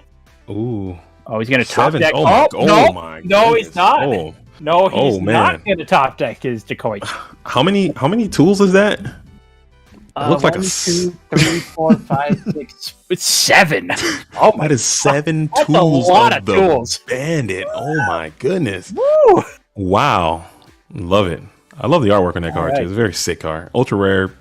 F: Ooh.
D: Oh, he's gonna top deck.
F: Oh my,
D: no,
F: my
D: no, he's
F: goodness.
D: not.
F: Oh.
D: No, he's
F: man.
D: not gonna top deck his Decoy.
F: How many tools is that? It looks like
D: 1, 2, 3, 4, 5, 6, 7. Oh my!
F: That is 7
D: That's
F: tools
D: a lot
F: of
D: of
F: the
D: tools.
F: Bandit. Oh my goodness.
D: Woo!
F: Wow. Love it. I love the artwork on that card
D: right.
F: too. It's a very sick card. Ultra rare.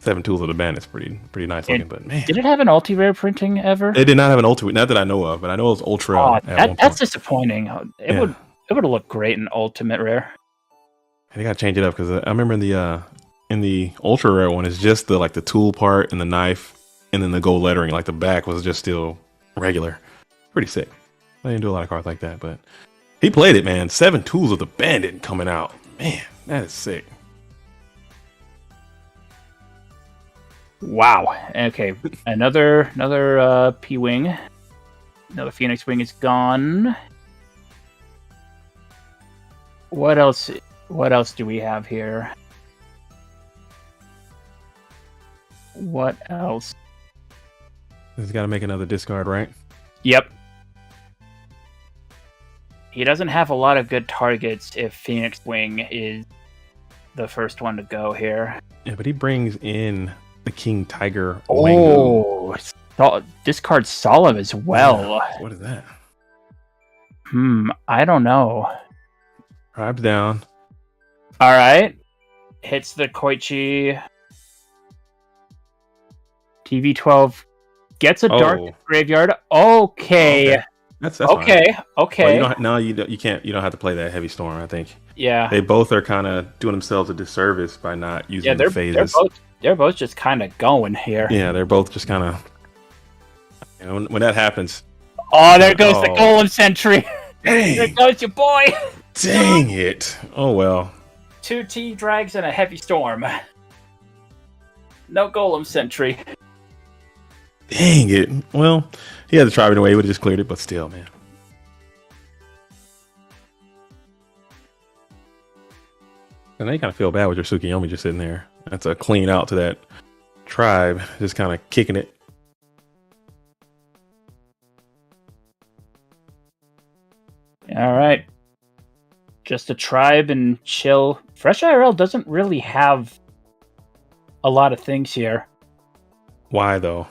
F: 7 tools of the Bandit's pretty nice looking, but man.
D: Did it have an ulti-rare printing ever?
F: It did not have an ultra, not that I know of, but I know it was ultra.
D: Oh,
F: at one point.
D: that's disappointing. It
F: Yeah.
D: would have looked great in Ultimate Rare.
F: They gotta change it up because I remember in the ultra rare one, it's just the tool part and the knife, and then the gold lettering. Like the back was just still regular. Pretty sick. I didn't do a lot of cards like that, but he played it, man. 7 tools of the Bandit coming out. Man, that is sick.
D: Wow. Okay, another P-Wing. Another Phoenix Wing is gone. What else do we have here? What else?
F: He's got to make another discard, right?
D: Yep. He doesn't have a lot of good targets if Phoenix Wing is the first one to go here.
F: Yeah, but he brings in the King Tiger Wangu.
D: Oh, discard Solemn as well.
F: What is that?
D: I don't know.
F: Tribes down.
D: All right. Hits the Koichi. TV12 gets a Dark Graveyard. Okay.
F: That's
D: okay.
F: fine.
D: Okay.
F: Well, you don't have to play that Heavy Storm, I think.
D: Yeah.
F: They both are kind of doing themselves a disservice by not using the phases.
D: They're both just kind of going here.
F: Yeah, they're both just kind of. When that happens.
D: Oh, there goes the Golem Sentry.
F: Dang.
D: There goes your boy.
F: Dang it. Oh, well.
D: 2 T-Drags and a Heavy Storm. No Golem Sentry.
F: Dang it. Well, he had to try it away. He would have just cleared it, but still, man. And they kind of feel bad with your Tsukiyomi just sitting there. That's a clean out to that tribe, just kind of kicking it.
D: All right. Just a tribe and chill. Fresh IRL doesn't really have a lot of things here.
F: Why, though?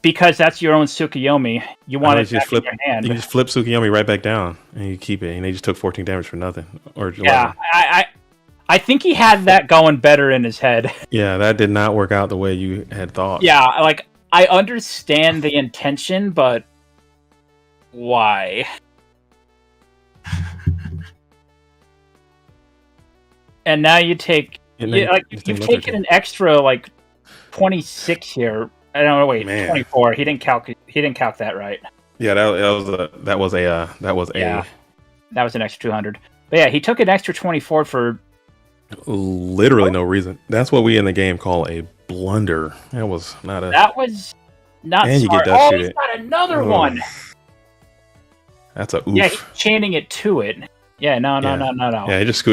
D: Because that's your own Tsukiyomi. You want it back in your hand.
F: You can just flip Tsukiyomi right back down, and you keep it, and they just took 14 damage for nothing. Or
D: yeah, I think he had that going better in his head.
F: Yeah, that did not work out the way you had thought.
D: Yeah, like, I understand the intention, but why? And now you take... you've taken an extra, 26 here. I don't know. Wait,
F: Man.
D: 24. He didn't calc that right.
F: Yeah, that was an
D: extra 200. But yeah, he took an extra 24 for
F: Literally no reason. That's what we in the game call a blunder. That was not a.
D: That was not
F: And you
D: smart.
F: get dust
D: Oh, he's
F: shoot
D: got another
F: Ugh.
D: one.
F: That's a oof.
D: Yeah, he's chaining it to it. Yeah, no.
F: Yeah, just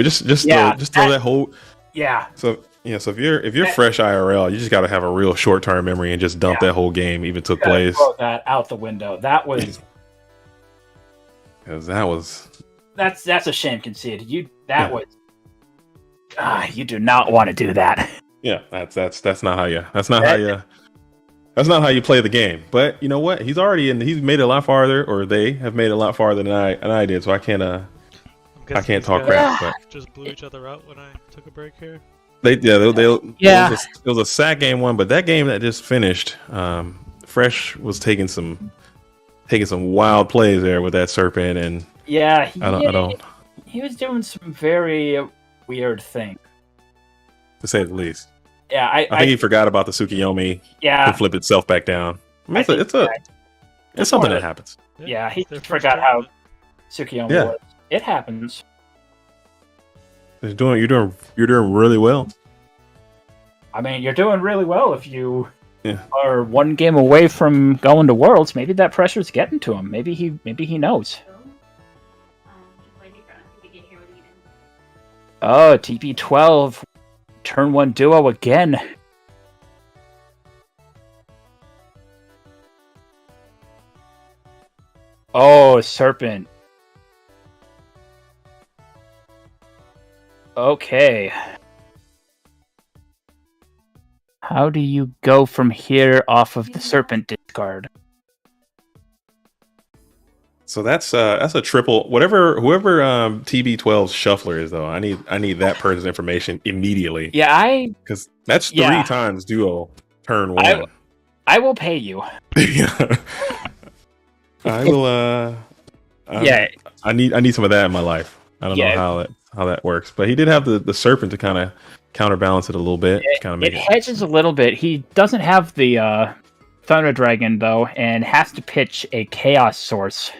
D: Yeah,
F: throw that whole.
D: Yeah.
F: So so if you're fresh IRL, you just got to have a real short term memory and just dump that whole game even took place.
D: Throw that out the window. That was.
F: Because that was.
D: That's a shame, Concede. You you do not want to do that.
F: Yeah, that's not how you how you play the game. But you know what? He's made it a lot farther, or they have made it a lot farther than I did. So I can't
A: these
F: talk
A: guys
F: crap. But
A: just blew each other out when I took a break here.
F: It was a sad game one, but that game that just finished, Fresh was taking some wild plays there with that serpent, and
D: yeah,
F: I don't
D: he was doing some very weird things.
F: to say the least.
D: Yeah,
F: I think he forgot about the Tsukiyomi to flip itself back down. I mean, it's something that happens.
D: Yeah, he
A: Their first
D: forgot how
A: tournament.
D: Tsukiyomi was. It happens.
F: You're doing really well.
D: I mean, you're doing really well if you
F: Yeah.
D: are one game away from going to Worlds. Maybe that pressure's getting to him. Maybe he knows. Oh, TP12. Turn 1 duo again. Oh, Serpent. Okay. How do you go from here off of the Serpent discard?
F: So that's a triple. Whoever TB12's shuffler is though, I need that person's information immediately.
D: Yeah,
F: because that's 3 times duo turn 1.
D: I will pay you.
F: Yeah. I will. I need some of that in my life. I don't know how that works, but he did have the serpent to kind of counterbalance it a little bit.
D: It hedges a little bit. He doesn't have the Thunder Dragon though, and has to pitch a Chaos Source.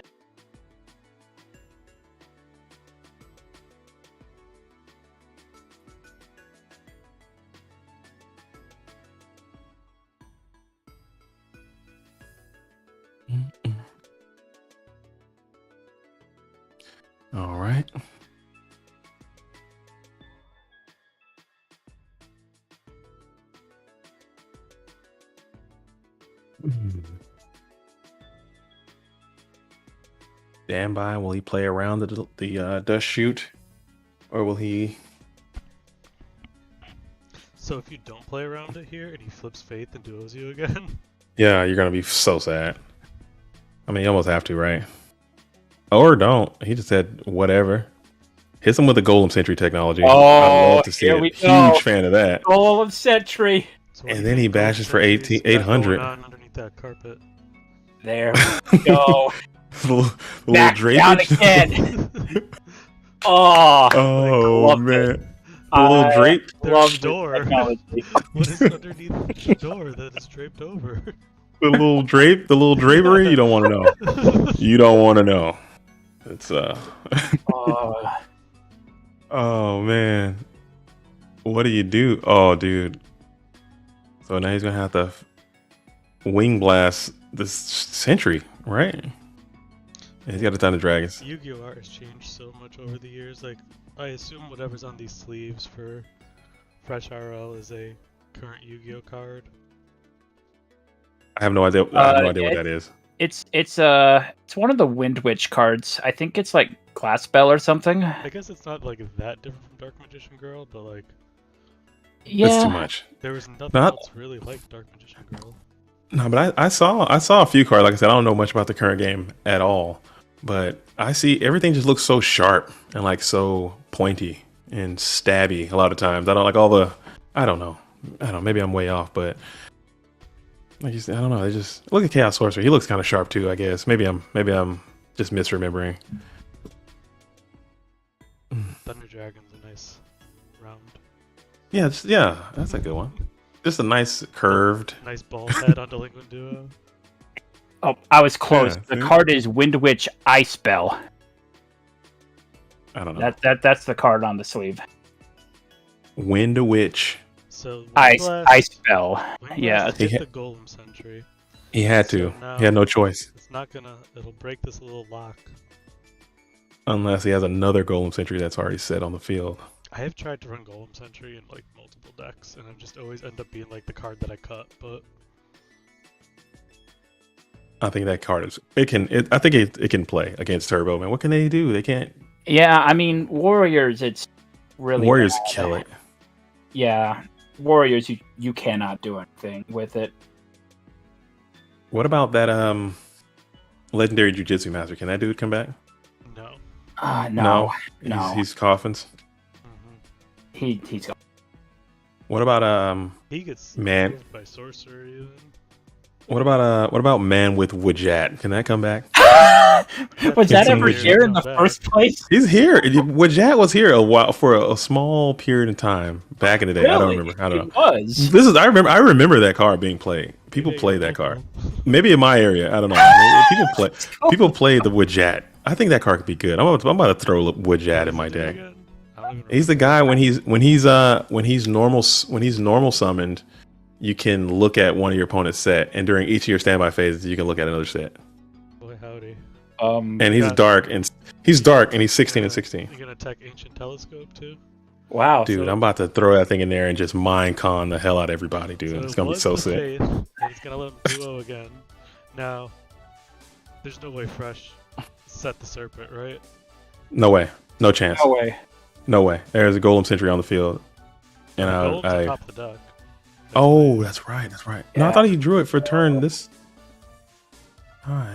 F: All right. Stand by. Will he play around the dust shoot, or will he?
A: So if you don't play around it here and he flips Faith and duos you again,
F: Yeah, you're gonna be so sad. I mean, you almost have to, right? Or don't. He just said whatever. Hits him with the Golem Sentry technology. I'd love to see it. Huge fan of that.
D: Golem Sentry.
F: And then he bashes for 800.
A: Underneath that carpet.
D: There we go.
F: the
D: Back
F: little
D: down
F: drapage.
D: again. Oh
F: Man. The little drape.
A: There's a door. What is underneath the door that is draped over?
F: The little drapery. You don't want to know. You don't want to know. It's Oh man. What do you do? Oh dude. So now he's gonna have to wing blast this sentry, right? He's got a ton of dragons.
A: Yu-Gi-Oh! Art has changed so much over the years. Like, I assume whatever's on these sleeves for Fresh RL is a current Yu-Gi-Oh! Card.
F: I have no idea. I have no idea what that is.
D: It's one of the Wind Witch cards. I think it's like Glass Spell or something.
A: I guess it's not like that different from Dark Magician Girl, but like,
F: It's too much.
A: there was nothing else really like Dark Magician Girl.
F: No, but I saw a few cards. Like I said, I don't know much about the current game at all, but I see everything just looks so sharp and like so pointy and stabby a lot of times. I don't like all the. I don't know. Maybe I'm way off, but like you said, I don't know. They just look at Chaos Sorcerer. He looks kind of sharp too. I guess maybe I'm just misremembering.
A: Thunder Dragon's a nice round.
F: Yeah, that's a good one. Just a nice curved.
A: Nice ball head on Delinquent Duo.
D: Oh, I was close.
F: Yeah,
D: The card is Wind Witch Ice Spell.
F: I don't know.
D: That's the card on the sleeve.
F: Wind a Witch.
A: So
D: Ice spell.
A: Windblast
D: Yes.
A: hit the Golem Sentry.
F: He had
A: So
F: to.
A: now
F: He had no choice.
A: It's not gonna. It'll break this little lock.
F: Unless he has another Golem Sentry that's already set on the field.
A: I have tried to run Golem Sentry in like multiple decks, and I've just always end up being like the card that I cut. But
F: I think that card is. I think it can play against Turbo, man. What can they do? They can't.
D: Yeah, I mean, Warriors, it's really
F: Warriors
D: bad.
F: kill it.
D: Yeah, Warriors, you cannot do anything with it.
F: What about that legendary Jiu-Jitsu master? Can that dude come back?
A: no.
D: No.
F: He's coffins.
A: hmm
D: He's gone.
F: What about
A: He gets
F: Man.
A: moved by sorcery. Even.
F: what about man with Wajat? Can that come back?
D: Was that
F: some
D: ever
F: weird
D: here in the
A: back.
D: first place?
F: He's here. Wajat was here a while for a small period of time back in the day. I don't
D: Really?
F: remember. I don't know.
D: It was.
F: This is I remember that card being played. People
A: Yeah,
F: play
A: yeah,
F: that card.
A: yeah.
F: Maybe in my area, I don't know. Maybe people play the Wajat. I think that card could be good. I'm about to throw Wajat in my
A: What does he do
F: deck.
A: again? I don't even
F: He's the guy when he's normal summoned, you can look at one of your opponent's set, and during each of your standby phases, you can look at another set.
A: Boy, howdy.
F: And he's
A: Yeah.
F: dark and he's 16 and 16.
A: You gonna attack Ancient Telescope too?
D: Wow.
F: Dude,
A: So-
F: I'm about to throw that thing in there and just mind con the hell out of everybody, dude. It's
A: it
F: gonna be
A: was
F: so
A: the
F: sick.
A: Faith, and he's gonna let him duo again. Now, there's no way Fresh set the Serpent, right?
F: No way. No chance.
D: No way.
F: No way. There's a Golem Sentry on the field. And
A: Golem's on
F: I
A: top of the duck.
F: oh, that's right. No, I
D: Yeah.
F: thought he drew it for turn this. Alright.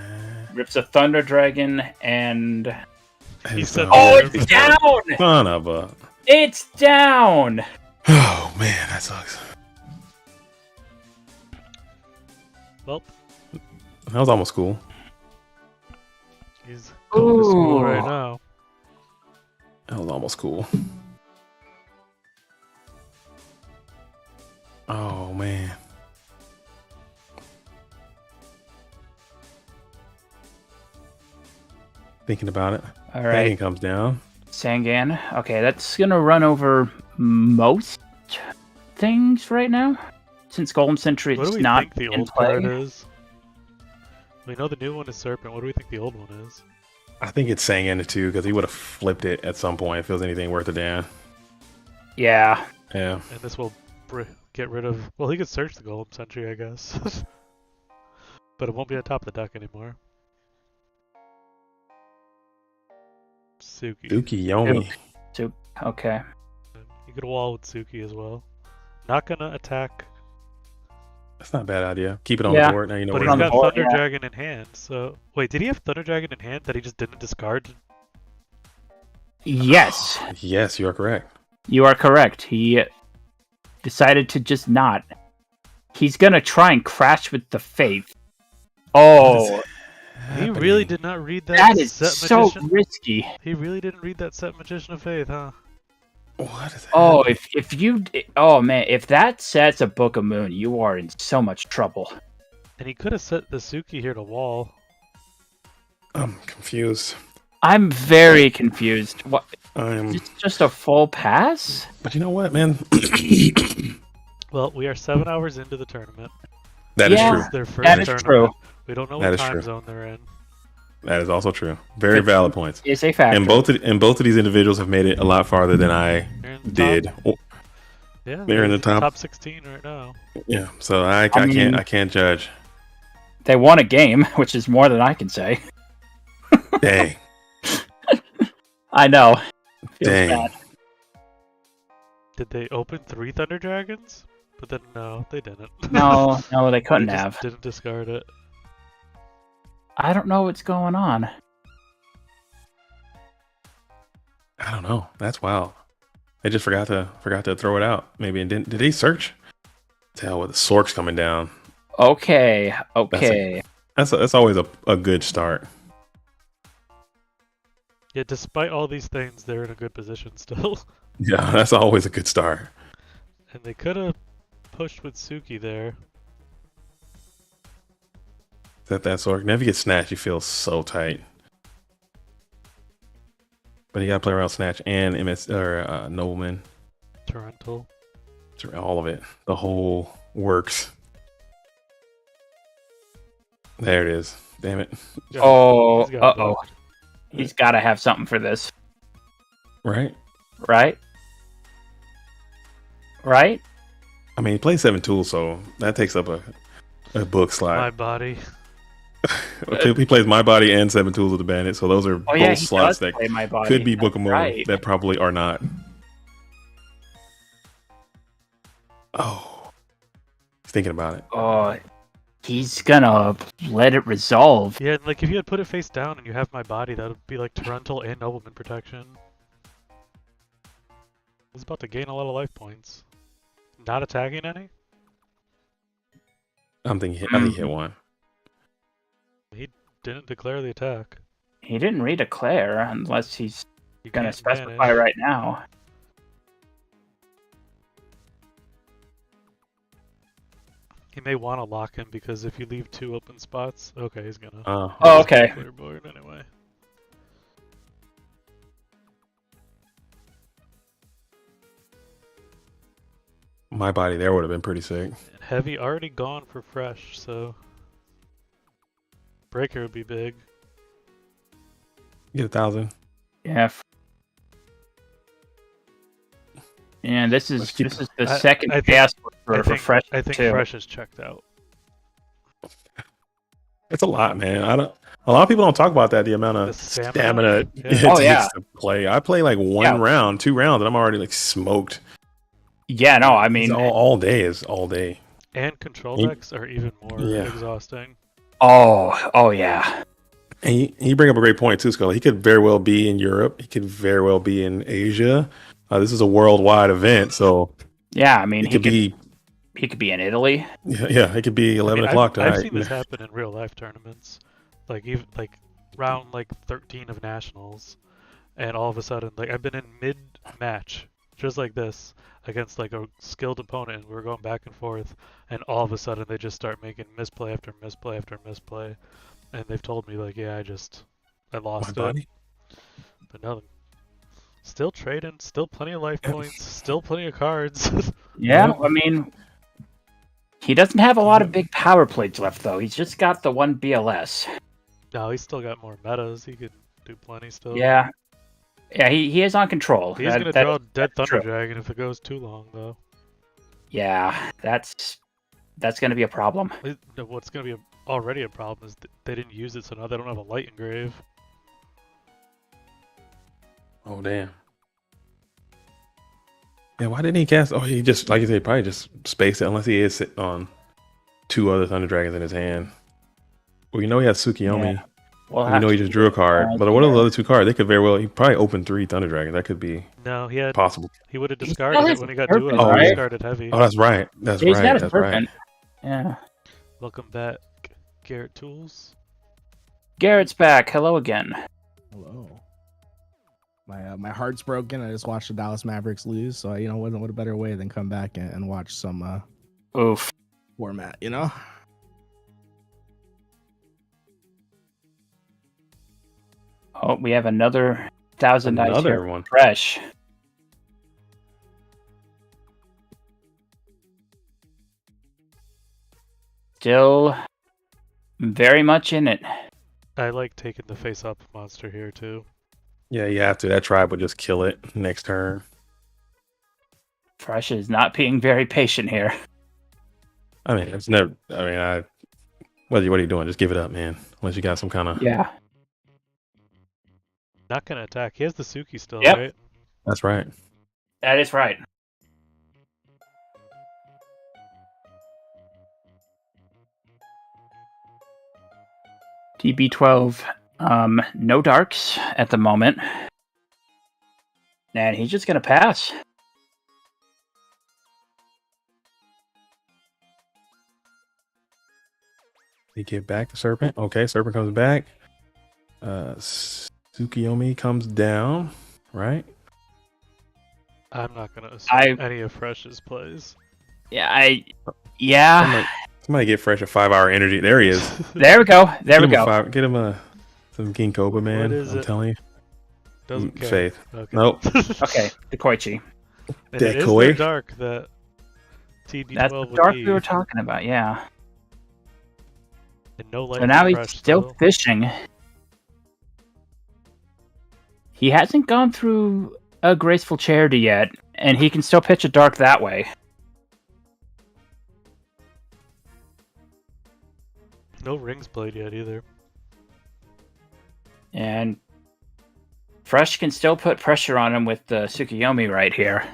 D: Rips a Thunder Dragon and.
A: He
F: It's
A: said-
F: done.
D: Oh, it's down!
F: Son of a.
D: It's down!
F: Oh man, that sucks.
A: Well,
F: That was almost cool.
A: he's going to school right
D: Ooh.
A: now.
F: That was almost cool. Oh man. Thinking about it.
D: All
F: Dragon
D: right,
F: comes down.
D: Sangan. Okay, that's gonna run over most things right now. Since Golem Sentry
A: What do
D: is
A: we
D: not
A: think the
D: in
A: old
D: play.
A: card is? We know the new one is Serpent. What do we think the old one is?
F: I think it's saying into two because he would have flipped it at some point if it was anything worth a damn.
D: Yeah.
F: Yeah.
A: And this will get rid of... Well, he could search the Golem Sentry, I guess. But it won't be on top of the deck anymore. Suki.
F: Dookie Yomi.
D: Okay.
A: You could wall with Suki as well. Not gonna attack,
F: That's not a bad idea. Keep it on
D: Yeah.
F: the board. Now you know
A: but
F: where
A: he's
D: on the
A: got
D: board,
A: Thunder
D: yeah.
A: Dragon in hand. So wait, did he have Thunder Dragon in hand that he just didn't discard?
D: Yes,
F: Yes, you are correct.
D: you are correct. He decided to just not. He's gonna try and crash with the Faith. Oh,
A: He really did not read that.
D: that is
A: set
D: so
A: magician.
D: risky.
A: He really didn't read that set Magician of Faith, huh?
F: What is
D: Oh, if you, oh man, if that sets a Book of Moon, you are in so much trouble.
A: And he could have set the Suki here to wall.
F: I'm confused.
D: I'm very confused. What?
F: I'm.
D: It's just a full pass?
F: But you know what, man?
A: Well, we are 7 hours into the tournament.
F: That is
D: Yeah.
F: true.
A: It's their first
D: That is
A: tournament.
D: true.
A: We don't know
F: That
A: what
F: is
A: time
F: true.
A: zone they're in.
F: That is also true. Very valid points.
D: Is a factor.
F: And both of these individuals have made it a lot farther than I
A: They're in the
F: did.
A: Top, yeah,
F: they're in the top.
A: top 16 right now.
F: Yeah. So I
D: mean-
F: can't judge.
D: They won a game, which is more than I can say.
F: Dang.
D: I know. Feels
F: Dang.
D: bad.
A: Did they open 3 Thunder Dragons? But then no, they didn't.
D: No, they
A: They
D: couldn't
A: just
D: have.
A: didn't discard it.
D: I don't know what's going on.
F: I don't know. That's wild. They just forgot to throw it out. Maybe and did they search? Tell with the Sork's coming down.
D: Okay.
F: That's always a good start.
A: Yeah, despite all these things, they're in a good position still.
F: Yeah, that's always a good start.
A: And they could have pushed with Suki there.
F: That Sork. Now if you get snatched, you feel so tight. But you gotta play around snatch and MS or Nobleman.
A: Torrential.
F: All of it. The whole works. There it is. Damn it.
D: Oh,
A: He's got it
D: uh-oh.
A: blocked.
D: He's got to have something for this,
F: Right?
D: right? Right?
F: I mean, he plays 7 tools, so that takes up a book
A: My
F: slot.
A: body.
F: He plays My Body and 7 Tools of the Bandit, so those are
D: Oh yeah,
F: both
D: he
F: slots
D: does
F: that
D: play My Body.
F: could be
D: That's
F: bookable
D: right.
F: that probably are not. Oh. He's thinking about it.
D: Oh, he's gonna let it resolve.
A: Yeah, like if you had put it face down and you have my body, that would be like torrential and nobleman protection. He's about to gain a lot of life points. Not attacking any?
F: I think he hit one.
A: He didn't declare the attack.
D: He didn't redeclare unless he's
A: You
D: gonna
A: can't
D: specify
A: manage.
D: right now.
A: He may want to lock him because if you leave 2 open spots, okay, he's gonna.
D: Oh, okay.
A: Clear board anyway.
F: My Body there would have been pretty sick.
A: And heavy already gone for fresh, so breaker would be big.
F: Get 1,000.
D: Yeah. And this is
F: Let's keep-
D: the
A: I-
D: second
A: I think-
D: pass for
A: I think,
D: fresh
A: I think
D: too.
A: fresh is checked out.
F: It's a lot, man. A lot of people don't talk about that. The amount
A: The
F: of
A: stamina?
F: stamina it
A: Yeah.
F: takes
D: Oh, yeah.
F: to play. I play like 1
D: Yeah.
F: round, 2 rounds, and I'm already like smoked.
D: Yeah, no, I
F: It's
D: mean,
F: all day is all day.
A: And control
F: He-
A: decks are even more
F: Yeah.
A: exhausting.
D: oh yeah,
F: And you bring up a great point too, Scully. He could very well be in Europe. He could very well be in Asia. This is a worldwide event, so
D: yeah. I mean,
F: it could be.
D: he could be in Italy.
F: Yeah, it could be 11 o'clock
A: I've
F: tonight.
A: seen this happen in real life tournaments, like even like round like 13 of nationals, and all of a sudden, like I've been in mid match just like this against like a skilled opponent, and we're going back and forth, and all of a sudden they just start making misplay after misplay after misplay, and they've told me like, yeah, I lost it,
F: Body?
A: but no, still trading, still plenty of life points, still plenty of cards.
D: Yeah, I mean, he doesn't have a lot of big power plays left though. He's just got the one BLS.
A: No, he's still got more metas. He could do plenty still.
D: Yeah, yeah. He is on control.
A: He's gonna draw Dead Thunder Dragon if it goes too long, though.
D: Yeah, that's gonna be a problem.
A: What's gonna be already a problem is they didn't use it, so now they don't have a light engrave.
F: Oh damn. Yeah, why didn't he cast? Oh, he just, like you said, probably just spaced it. Unless he is sitting on 2 other Thunder Dragons in his hand. Well, you know he has Tsukiyomi.
D: Yeah. Well,
F: You know he just drew a card. But what are those other 2 cards? They could very well. He probably opened 3 Thunder Dragons. That could be
A: No, he
F: possible.
A: would have
D: He
A: discarded
D: still
A: it
D: has
A: when he got
D: Serpent,
A: dueled.
F: right?
A: He discarded heavy.
F: Oh, that's right. That's
D: He's
F: right.
D: got a
F: That's right.
D: serpent. Yeah.
A: Welcome back, Garrett Tools.
D: Garrett's back. Hello again.
C: Hello. My heart's broken. I just watched the Dallas Mavericks lose, so what a better way than come back and watch some
D: Oof.
C: format, you know?
D: Oh, we have another 1,000 dice
F: Another
D: here.
F: one.
D: Fresh. Still very much in it.
A: I like taking the face-up monster here too.
F: Yeah, you have to. That tribe would just kill it next turn.
D: Fresh is not being very patient here.
F: I mean, it's never. I mean, what are you doing? Just give it up, man. Unless you got some kind of.
D: Yeah.
A: Not gonna attack. He has the Suki still,
D: Yep.
A: right?
F: That's right.
D: That is right. TB12, no darks at the moment. And he's just going to pass.
F: You get back the serpent. Okay, serpent comes back. Tsukiyomi comes down, right?
A: I'm not gonna assume
D: I-
A: any of Fresh's plays.
D: Yeah, yeah.
F: Somebody get Fresh a 5-hour energy. There he is.
D: There we go. There we
F: Get him
D: go.
F: Get him some Ginkgo, man.
A: What is
F: I'm
A: it?
F: telling you.
A: Doesn't care.
F: Faith.
A: Okay.
F: Nope.
D: Okay, the Koichi.
A: And it is
F: Decoy.
A: the dark that TB12
D: That's the
A: would
D: dark
A: need.
D: we were talking about, yeah.
A: And no light
D: So now
A: for
D: he's
A: fresh
D: still fishing. He hasn't gone through a graceful charity yet, and he can still pitch a dark that way.
A: No rings played yet either.
D: And Fresh can still put pressure on him with the Tsukuyomi right here.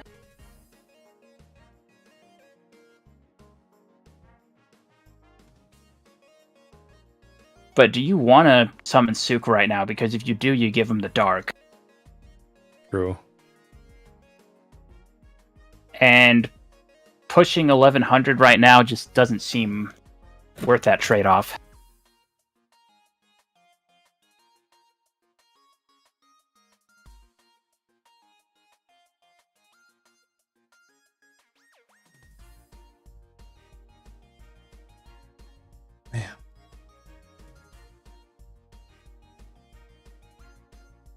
D: But do you want to summon Suk right now? Because if you do, you give him the dark.
F: True.
D: And pushing 1100 right now just doesn't seem worth that trade-off.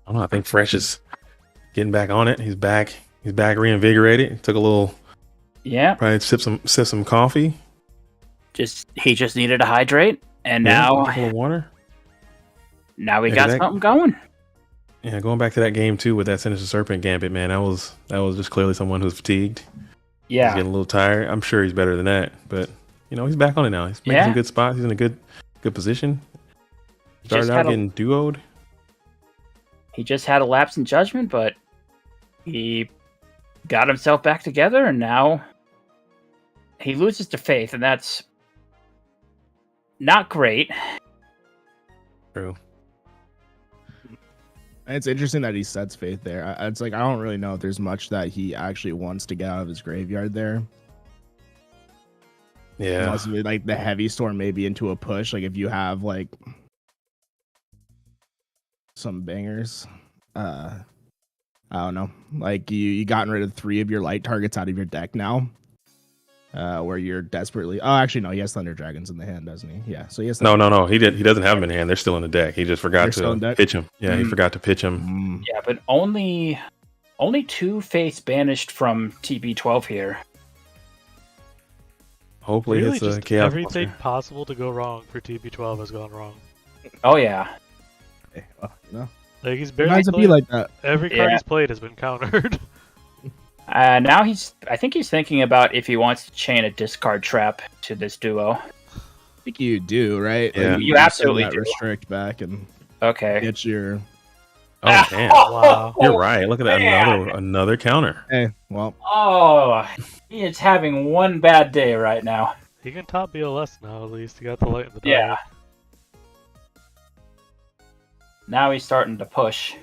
F: I don't know. I think Fresh is getting back on it. He's back. He's back reinvigorated. Took a little.
D: Yeah.
F: Probably sip some coffee.
D: He just needed to hydrate, and
F: Yeah,
D: now
F: a little water.
D: Now we
F: Yeah,
D: got
F: that-
D: something going.
F: Yeah, going back to that game too with that Sinister Serpent Gambit, man. That was just clearly someone who's fatigued. He's
D: Yeah.
F: getting a little tired. I'm sure he's better than that, but he's back on it now. He's making
D: Yeah.
F: some good spots. He's in a good position.
D: He just
F: Started out
D: had a-
F: getting duoed.
D: He just had a lapse in judgment, but he got himself back together, and now he loses to Faith, and that's not great.
F: True.
C: It's interesting that he sets Faith there. It's like I don't really know if there's much that he actually wants to get out of his graveyard there.
F: Yeah.
C: Unless like the heavy storm maybe into a push. Like if you have like some bangers. I don't know. Like you gotten rid of 3 of your light targets out of your deck now. Where you're desperately actually no, he has Thunder Dragons in the hand, doesn't he? Yeah. So he has
F: No. He doesn't have them in hand. They're still in the deck. He just forgot
C: They're still in
F: to
C: deck?
F: pitch them. Yeah, he forgot to pitch them.
C: Mm.
D: Yeah, but only 2 Faiths banished from TB12 here.
F: Hopefully
A: Really,
F: it's a
A: just
F: chaos
A: everything
F: monster.
A: possible to go wrong for TB12 has gone wrong.
D: Oh yeah.
C: Well, no.
A: Like he's
C: It
A: barely
C: might be
A: played.
C: like that.
A: Every card
D: Yeah.
A: he's played has been countered.
D: Now I think he's thinking about if he wants to chain a discard trap to this duo.
C: I think you do, right?
F: Yeah.
C: Like,
D: You
C: send
D: absolutely
C: that
D: do.
C: restrict back and
D: Okay.
C: get your
F: Oh damn!
A: Wow.
F: You're right. Look at that.
D: Man.
F: Another counter.
C: hey, well,
D: Oh, he is having one bad day right now.
A: He can top BLS now at least. He got the light in the dark.
D: Yeah. Now he's starting to push.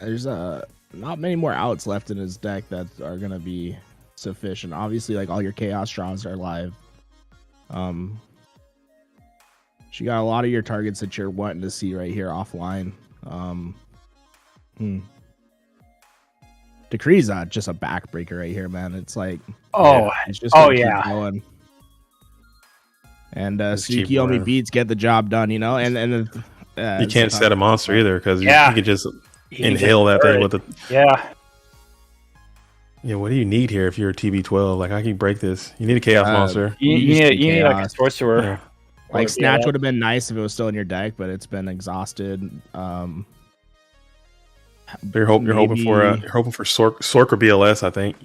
C: there's not many more outs left in his deck that are gonna be sufficient. Obviously, like all your chaos draws are live. You got a lot of your targets that you're wanting to see right here offline. Decree's just a backbreaker right here, man. It's like it's just gonna keep going. And
F: It's cheap
C: Tsukiyomi
F: whatever.
C: beats get the job done, you know. And
F: You can't set a monster either because
D: Yeah.
F: you can just
D: He can
F: inhale that
D: just
F: thing
D: burn
F: with the.
D: Yeah.
F: Yeah, what do you need here if you're a TB12? Like, how can you break this? You need a chaos monster.
D: You
C: You just
D: need,
C: need
D: you need like a
C: chaos.
D: sorcerer.
F: Yeah.
C: Like
D: Or-
C: Snatch
D: yeah.
C: would have been nice if it was still in your deck, but it's been exhausted.
F: You're hoping for Sork or BLS. I think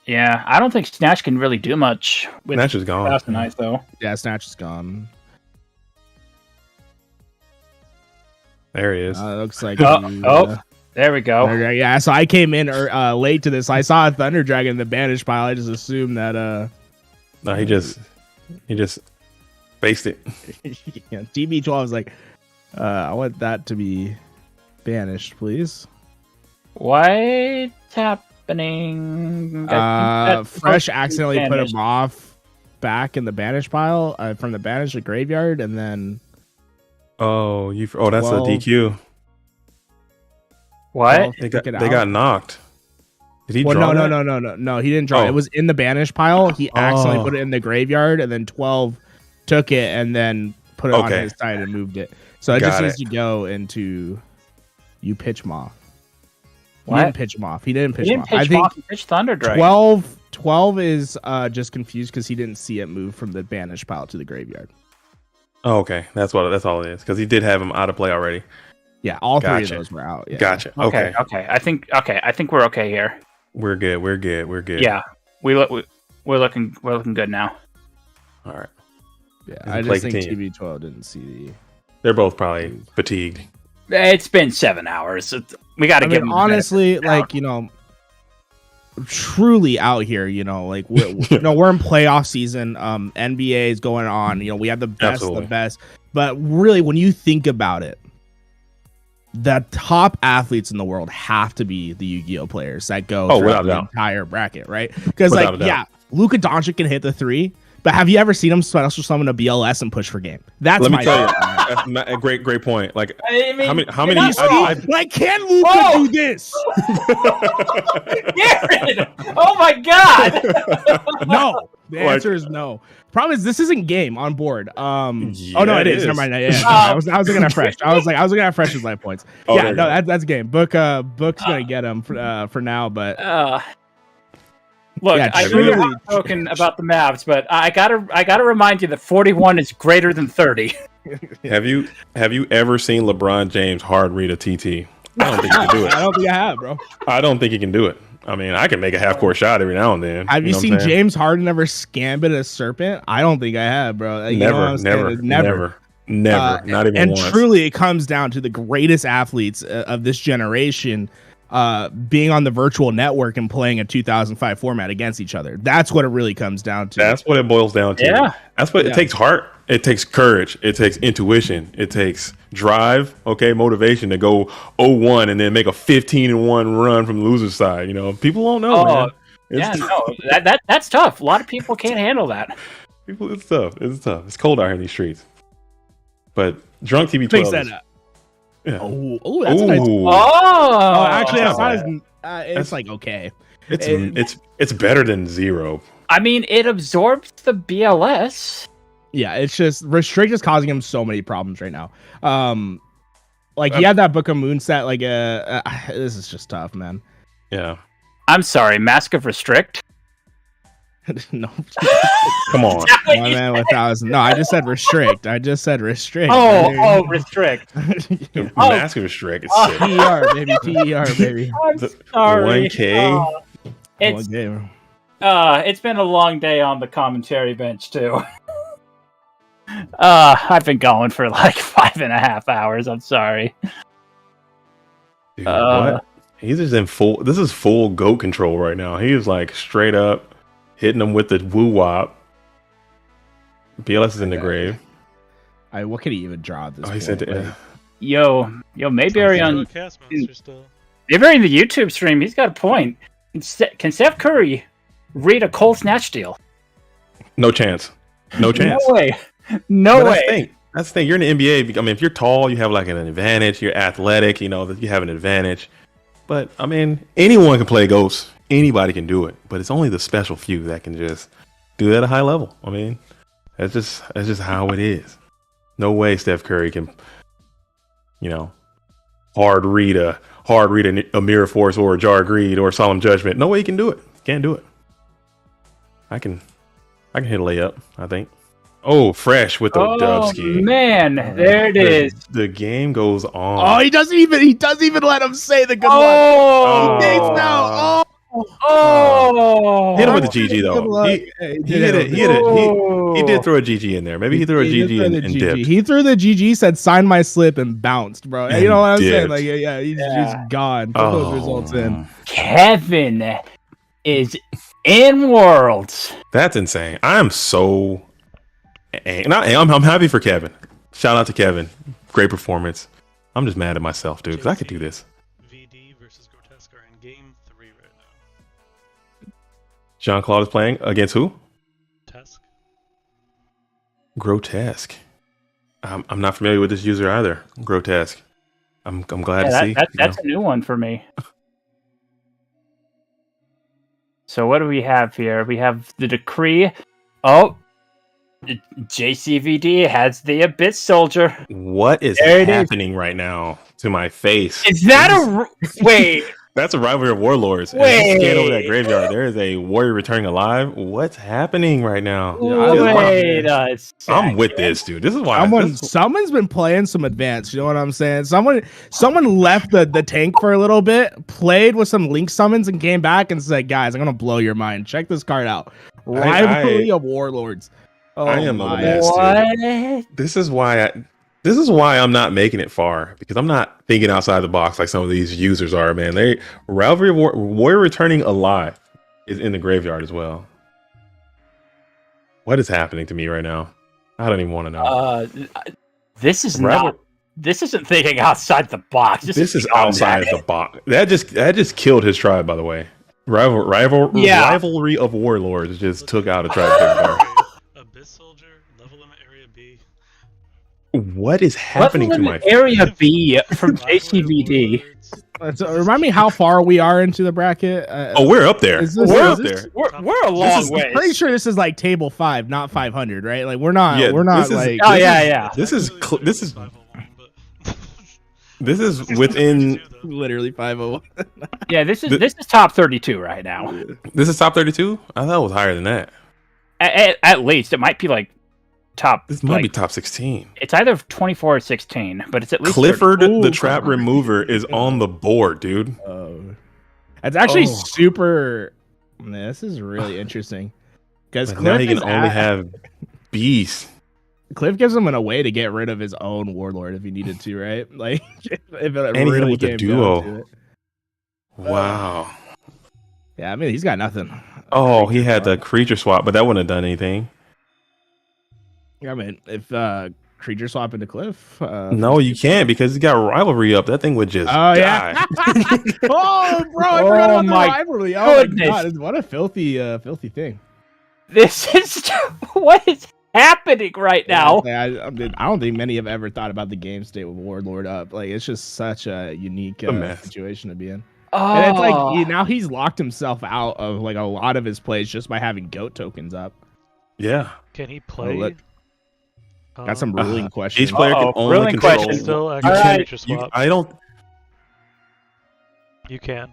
D: Yeah, I don't think Snatch can really do much with
F: Snatch is gone.
D: Fast and Ice, though.
C: Yeah, Snatch is gone.
F: There he is.
C: It looks like
D: There we go.
C: Okay, yeah. So I came in late to this. I saw a Thunder Dragon in the banish pile. I just assumed that
F: No, he just faced it.
C: yeah, TB12 was like, I want that to be banished, please.
D: What's happening? I think that's
C: Fresh
D: supposed to be
C: accidentally put
D: banished.
C: him off back in the banish pile from the banish to graveyard, and then
F: Oh, that's
C: Well-
F: a DQ.
D: What?
F: They
C: took it
F: got
C: out.
F: knocked. Did he
C: Well,
F: draw that?
C: no. He didn't draw it.
F: Oh.
C: It was in the banish pile. He accidentally
F: Oh.
C: put it in the graveyard, and then 12 took it and then put it on
F: Okay.
C: his side and moved it. So it just
F: Got
C: needs
F: it.
C: to go into you pitch him off. He
D: What?
C: didn't pitch him off. He didn't pitch
D: He
C: him
D: didn't
C: off. I
D: pitch
C: think
D: off. He pitched Thunder Dragon.
C: 12 is just confused because he didn't see it move from the banished pile to the graveyard.
F: Oh, okay, that's all it is. Because he did have him out of play already.
C: Yeah, all three of
F: Gotcha.
C: those were out. Yeah.
F: Gotcha. Okay.
D: Okay. I think we're okay here.
F: We're good.
D: Yeah. We're looking good now.
F: All right.
C: Yeah,
F: the
C: I
F: play
C: just think
F: continue?
C: TB12 didn't see
F: They're both probably fatigued.
D: It's been 7 hours. We got to
C: the.
D: give
C: I mean,
D: him
C: honestly,
D: the benefit of the
C: like, you know, truly out here, you know, like we're in playoff season. NBA is going on. You know, we have the best of the
F: Absolutely.
C: best. But really, when you think about it, the top athletes in the world have to be the Yu-Gi-Oh players that go
F: Oh,
C: throughout
F: without a
C: the
F: doubt.
C: entire bracket, right? Because
F: Without
C: like,
F: a doubt.
C: yeah, Luka Doncic can hit the three, but have you ever seen him special summon a BLS and push for game? That's
F: Let me
C: my
F: tell you,
C: thing.
F: that's a great point. Like,
D: I mean,
F: how many?
D: you're not wrong.
C: Like, can Luka
D: Whoa!
C: do this?
D: Jared! Oh my god!
C: No. The
F: Like-
C: answer is no. Problem is, this isn't game on board. Oh no,
F: Yeah,
C: it
F: it
C: is. Never
F: is.
C: mind. Yeah, I was looking at fresh. I was looking at fresh's life points.
F: Oh,
C: Yeah,
F: there you
C: no,
F: go.
C: that's game. Book's gonna get him for now, but
D: Look,
C: Yeah,
D: I know
C: truly-
D: you're heartbroken about the Mavs, but I gotta remind you that 41 is greater than 30.
F: Have you ever seen LeBron James hard read a TT? I don't think he can do
C: I
F: it.
C: don't think I have, bro.
F: I don't think he can do it. I mean, I can make a half court shot every now and then.
C: Have you
F: know what
C: seen
F: I'm saying?
C: James Harden ever scambit a serpent? I don't think I have, bro. Like, you know what I'm saying?
F: Never. Not even
C: and
F: once.
C: truly, it comes down to the greatest athletes of this generation being on the virtual network and playing a 2005 format against each other. That's what it really comes down to.
F: That's what it boils down to.
D: Yeah.
F: That's what
C: Yeah.
F: it takes. Heart. It takes courage. It takes intuition. It takes drive. Okay, motivation to go 0-1 and then make a 15-1 run from the loser's side. You know, people don't know.
D: Oh,
F: man.
D: Yeah,
F: It's
D: no, that's tough. A lot of people can't handle that.
F: people. It's tough. It's tough. It's cold out here in these streets. But drunk TB12.
C: Fix that up.
F: Yeah.
C: Oh, that's a nice.
F: Ooh.
C: Oh, actually,
F: that's
C: that's
F: not
C: not as, it's like okay.
F: It's better than 0.
D: I mean, it absorbs the BLS.
C: Yeah, it's just Restrict is causing him so many problems right now. Like he had that Book of Moon set. Like, this is just tough, man.
F: Yeah.
D: I'm sorry, Mask of Restrict.
C: No,
F: Come on.
C: my man, 1,000. No, I just said Restrict. Restrict.
D: Oh, Restrict.
F: Mask of Restrict. It's sick.
C: TER, baby. TER, baby.
D: I'm
F: The
D: sorry.
F: 1K.
D: Oh, it's
C: One game.
D: it's been a long day on the commentary bench too. I've been going for like 5.5 hours. I'm sorry.
F: Dude, what? He's just in full. This is full goat control right now. He is like straight up hitting them with the woo wop. BLS is in the grave.
C: What could he even draw at this
F: Oh, he
C: point?
F: sent it.
C: Like,
D: Yo, Mayberry
A: Throw
D: on
A: a cast monster still.
D: Mayberry in the YouTube stream. He's got a point. Can Steph Curry read a Cole Snatch deal?
F: No chance. No chance.
D: No way. No
F: But
D: way.
F: That's the thing. You're in the NBA. I mean, if you're tall, you have like an advantage. You're athletic. You know that you have an advantage. But I mean, anyone can play Ghost. Anybody can do it. But it's only the special few that can just do that at a high level. I mean, that's just how it is. No way Steph Curry can, hard read a Mirror Force or a Jar Greed or Solemn Judgment. No way he can do it. Can't do it. I can hit a layup, I think. Oh, fresh with the dub ski.
D: Man, there it is.
F: The game goes on.
C: oh, he doesn't even let him say the good luck.
D: Oh,
C: He thinks now.
D: oh,
F: Hit him with the GG
C: Good
F: though.
C: luck.
F: He
C: He
F: hit it. He did
D: Oh.
F: throw a GG in there. Maybe he threw a
C: did
F: GG
C: throw
F: and,
C: the
F: and
C: GG.
F: dipped.
C: He threw the GG, said sign my slip and bounced, bro.
F: And
C: You know what I'm saying?
F: dipped.
C: Like, yeah, he's
D: Yeah.
C: gone. Put those results in.
D: Kevin is in Worlds.
F: That's insane. I am so. I'm happy for Kevin. Shout out to Kevin. Great performance. I'm just mad at myself, dude, because I could do this.
A: VD versus Grotesque are in game 3 right now.
F: Jean Claude is playing against who?
A: Tesk.
F: Grotesque. I'm not familiar with this user either. Grotesque. I'm glad to see.
D: That's a new one for me. So what do we have here? We have the decree. Oh, JCVD has the Abyss Soldier.
F: What is
D: There it is.
F: happening right now to my face?
D: Is that wait?
F: That's a rivalry of warlords. As you scan over that graveyard, there is a warrior returning alive. What's happening right now?
D: Wait a
F: I'm with this, dude. This is why
C: Someone's been playing some advanced. You know what I'm saying? Someone left the tank for a little bit, played with some link summons, and came back and said, "Guys, I'm gonna blow your mind. Check this card out. Rivalry of Warlords." Oh,
F: I am
C: my.
D: What?
F: This is why I'm not making it far, because I'm not thinking outside the box like some of these users are, man. They rivalry of warrior returning alive is in the graveyard as well. What is happening to me right now? I don't even want to know.
D: This is not. This isn't thinking outside the box.
F: This is outside the box. That just killed his tribe, by the way. Rivalry of warlords just took out a tribe.
A: Abyss Soldier, level limit area B.
F: What is happening to my
D: area B from JCVD?
C: Remind me how far we are into the bracket.
F: We're up there.
D: We're up there. We're a long way.
C: I'm pretty sure this is like table 5, not 500, right? Like we're not. We're not like.
F: This is within
C: literally 501.
D: Yeah, this is top 32 right now.
F: This is top 32. I thought it was higher than that.
D: At least it might be like top.
F: This might be top 16.
D: It's either 24 or 16, but it's at least
F: Clifford the Trap Remover is on the board, dude.
C: It's actually super. Man, this is really interesting because
F: now he can only have beasts.
C: Cliff gives him a way to get rid of his own warlord if he needed to, right? Like, if it
F: and
C: really
F: with the duo. Wow.
C: Yeah, I mean he's got nothing.
F: Oh, he had the creature swap, but that wouldn't have done anything.
C: I mean, if creature swap into Cliff,
F: no, you can't because he's got rivalry up. That thing would just die.
C: Yeah. Oh, bro, I forgot about the rivalry. Oh my god, what a filthy thing.
D: This is what is happening right now.
C: I don't think many have ever thought about the game state with Warlord up. Like, it's just such a unique situation to be in.
D: Oh.
C: And it's like now he's locked himself out of like a lot of his plays just by having goat tokens up.
F: Yeah.
A: Can he play?
C: Look. Got some ruling questions.
F: Each player can only control.
A: Still creature swap.
F: I don't.
A: You can.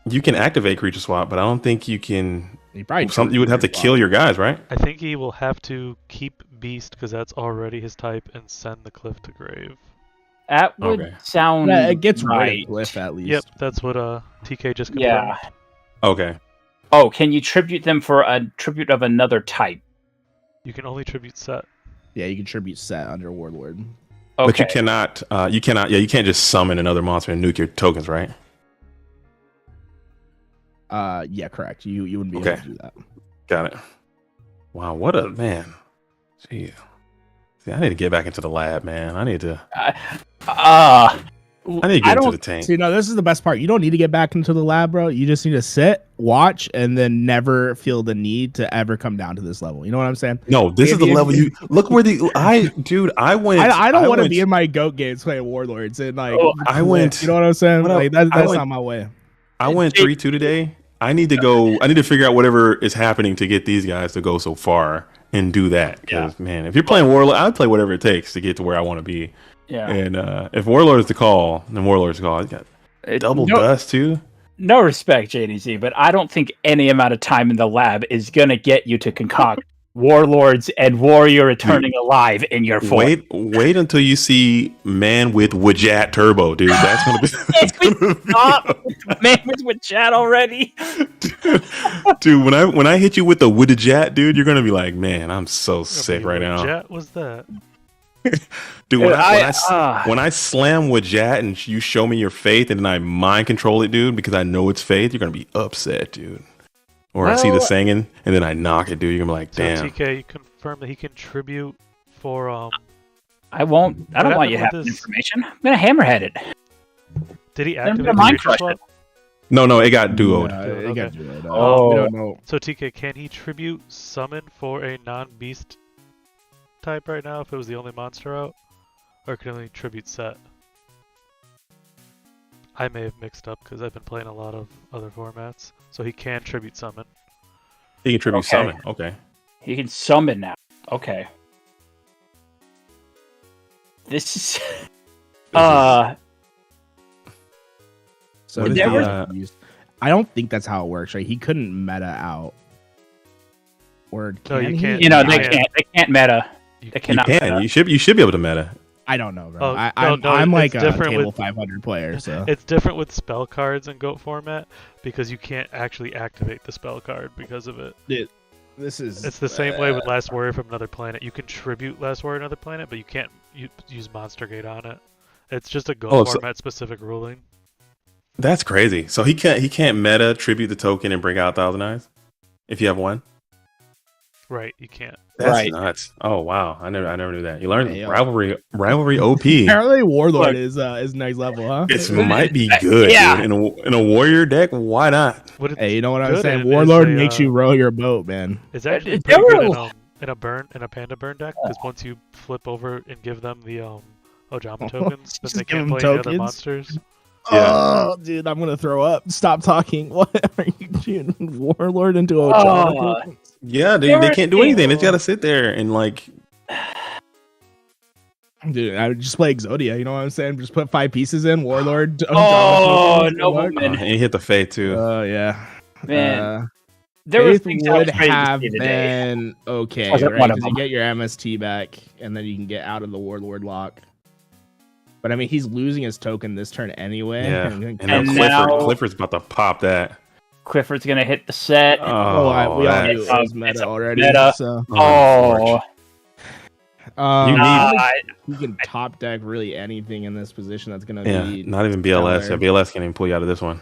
F: You can activate creature swap, but I don't think you can.
C: You
F: would have to kill your guys, right?
A: I think he will have to keep Beast because that's already his type, and send the Cliff to grave.
D: That would sound.
C: Yeah, it gets
D: right.
C: rid of Cliff at least.
A: Yep, that's what TK just confirmed.
D: Yeah.
F: Okay.
D: Oh, can you tribute them for a tribute of another type?
A: You can only tribute set.
C: Yeah, you can tribute set under Warlord.
D: Okay.
F: But you cannot. You can't just summon another monster and nuke your tokens, right?
C: Yeah, correct. You wouldn't be able to do that.
F: Got it. Wow, what a man. Gee. See, I need to get back into the lab, man. I need to. I need to get into the tank.
C: See, no, this is the best part. You don't need to get back into the lab, bro. You just need to sit, watch, and then never feel the need to ever come down to this level. You know what I'm saying?
F: No, this is the level you look where I went.
C: I don't want to be in my goat games playing Warlords and like.
F: I went.
C: You know what I'm saying? Like that's not my way.
F: I went 3-2 today. I need to figure out whatever is happening to get these guys to go so far and do that. Because man, if you're playing Warlord, I'd play whatever it takes to get to where I want to be.
D: Yeah.
F: And if Warlord is the call, then Warlord's the call. It's got double dust too.
D: No respect, JDZ, but I don't think any amount of time in the lab is gonna get you to concoct Warlords and Warrior returning alive in your form.
F: Wait until you see Man with Wajat Turbo, dude. That's gonna be.
D: Stop, Man with Chat already.
F: Dude, when I hit you with the Wajat, dude, you're gonna be like, man, I'm so sick right now.
A: Wajat was that?
F: Dude, when I slam Wajat and you show me your faith and then I mind control it, dude, because I know it's faith, you're gonna be upset, dude. Or I see the singing and then I knock it, dude. You're gonna be like, damn.
A: So TK, you confirm that he can tribute for
D: I don't want you having information. I'm gonna hammerhead it.
A: Did he activate the creature swap?
F: No, it got duoed.
C: It got duoed.
D: We
C: don't know.
A: So TK, can he tribute summon for a non-beast type right now if it was the only monster out? Or can he only tribute set? I may have mixed up because I've been playing a lot of other formats. So he can tribute summon.
F: He can tribute summon. Okay.
D: He can summon now. Okay. This is
C: So
F: What is
C: there
F: the,
C: was
F: uh,
C: confused. I don't think that's how it works, right? He couldn't meta out. Or
A: No,
C: can
A: you
C: he?
A: can't.
D: you know,
A: Yeah.
D: they can't meta.
A: You
D: They
F: You
D: cannot
F: can.
D: meta.
F: You should be able to meta.
C: I don't know, bro.
A: Oh,
C: I'm
A: no,
C: like
A: it's
C: a
A: different
C: table
A: with-
C: 500 player, so
A: It's different with spell cards in GOAT format because you can't actually activate the spell card because of it.
C: this is.
A: It's the same way with Last Warrior from Another Planet. You can tribute Last Warrior Another Planet, but you can't use Monster Gate on it. It's just a GOAT format specific ruling.
F: That's crazy. So he can't meta tribute the token and bring out Thousand Eyes if you have one.
A: Right, you can't.
F: That's
D: Right.
F: nuts. Oh wow, I never knew that. You learned
C: Hey, yo.
F: rivalry OP.
C: Apparently, Warlord
D: Look.
C: is next level, huh?
F: It might be good,
D: Yeah.
F: dude. In a warrior deck, why not?
A: What it's
C: Hey, you know what I'm
A: good
C: saying?
A: in
C: Warlord
A: is
C: makes you row your boat, man.
A: It's actually
D: There
A: pretty good
D: were-
A: in a panda burn deck because once you flip over and give them the Ojama tokens, then
C: Just
A: they
C: give
A: can't
C: them
A: play any other
C: tokens?
A: monsters.
F: Yeah.
C: Oh, dude, I'm gonna throw up. Stop talking. What are you doing? Warlord into Ojama?
D: Oh.
F: Yeah,
D: There
F: they
D: were
F: can't do anything. They just
D: things-
F: gotta sit there and like.
C: Dude, I would just play Exodia. You know what I'm saying? Just put 5 pieces in. Warlord. Ojama
D: Oh,
C: tokens, good luck.
D: Nobleman.
F: And he hit the fade too.
C: Oh yeah.
D: Man, there were
C: Faith
D: things I was
C: would
D: ready to
C: have
D: see today.
C: been okay,
D: Wasn't
C: right?
D: one of
C: Because you
D: them.
C: get your MST back, and then you can get out of the Warlord lock. But I mean, he's losing his token this turn anyway.
F: Yeah,
C: And
F: and
D: And
F: now
D: now-
F: Clifford's about to pop that.
D: Clifford's gonna hit the set.
C: we all
F: that-
C: knew it was
D: it's
C: meta
D: a
C: already.
D: meta.
C: So
D: Oh,
F: You need-
C: you can top deck really anything in this position that's gonna
F: Yeah,
C: be
F: not even BLS. Yeah,
C: stellar.
F: BLS can't even pull you out of this one.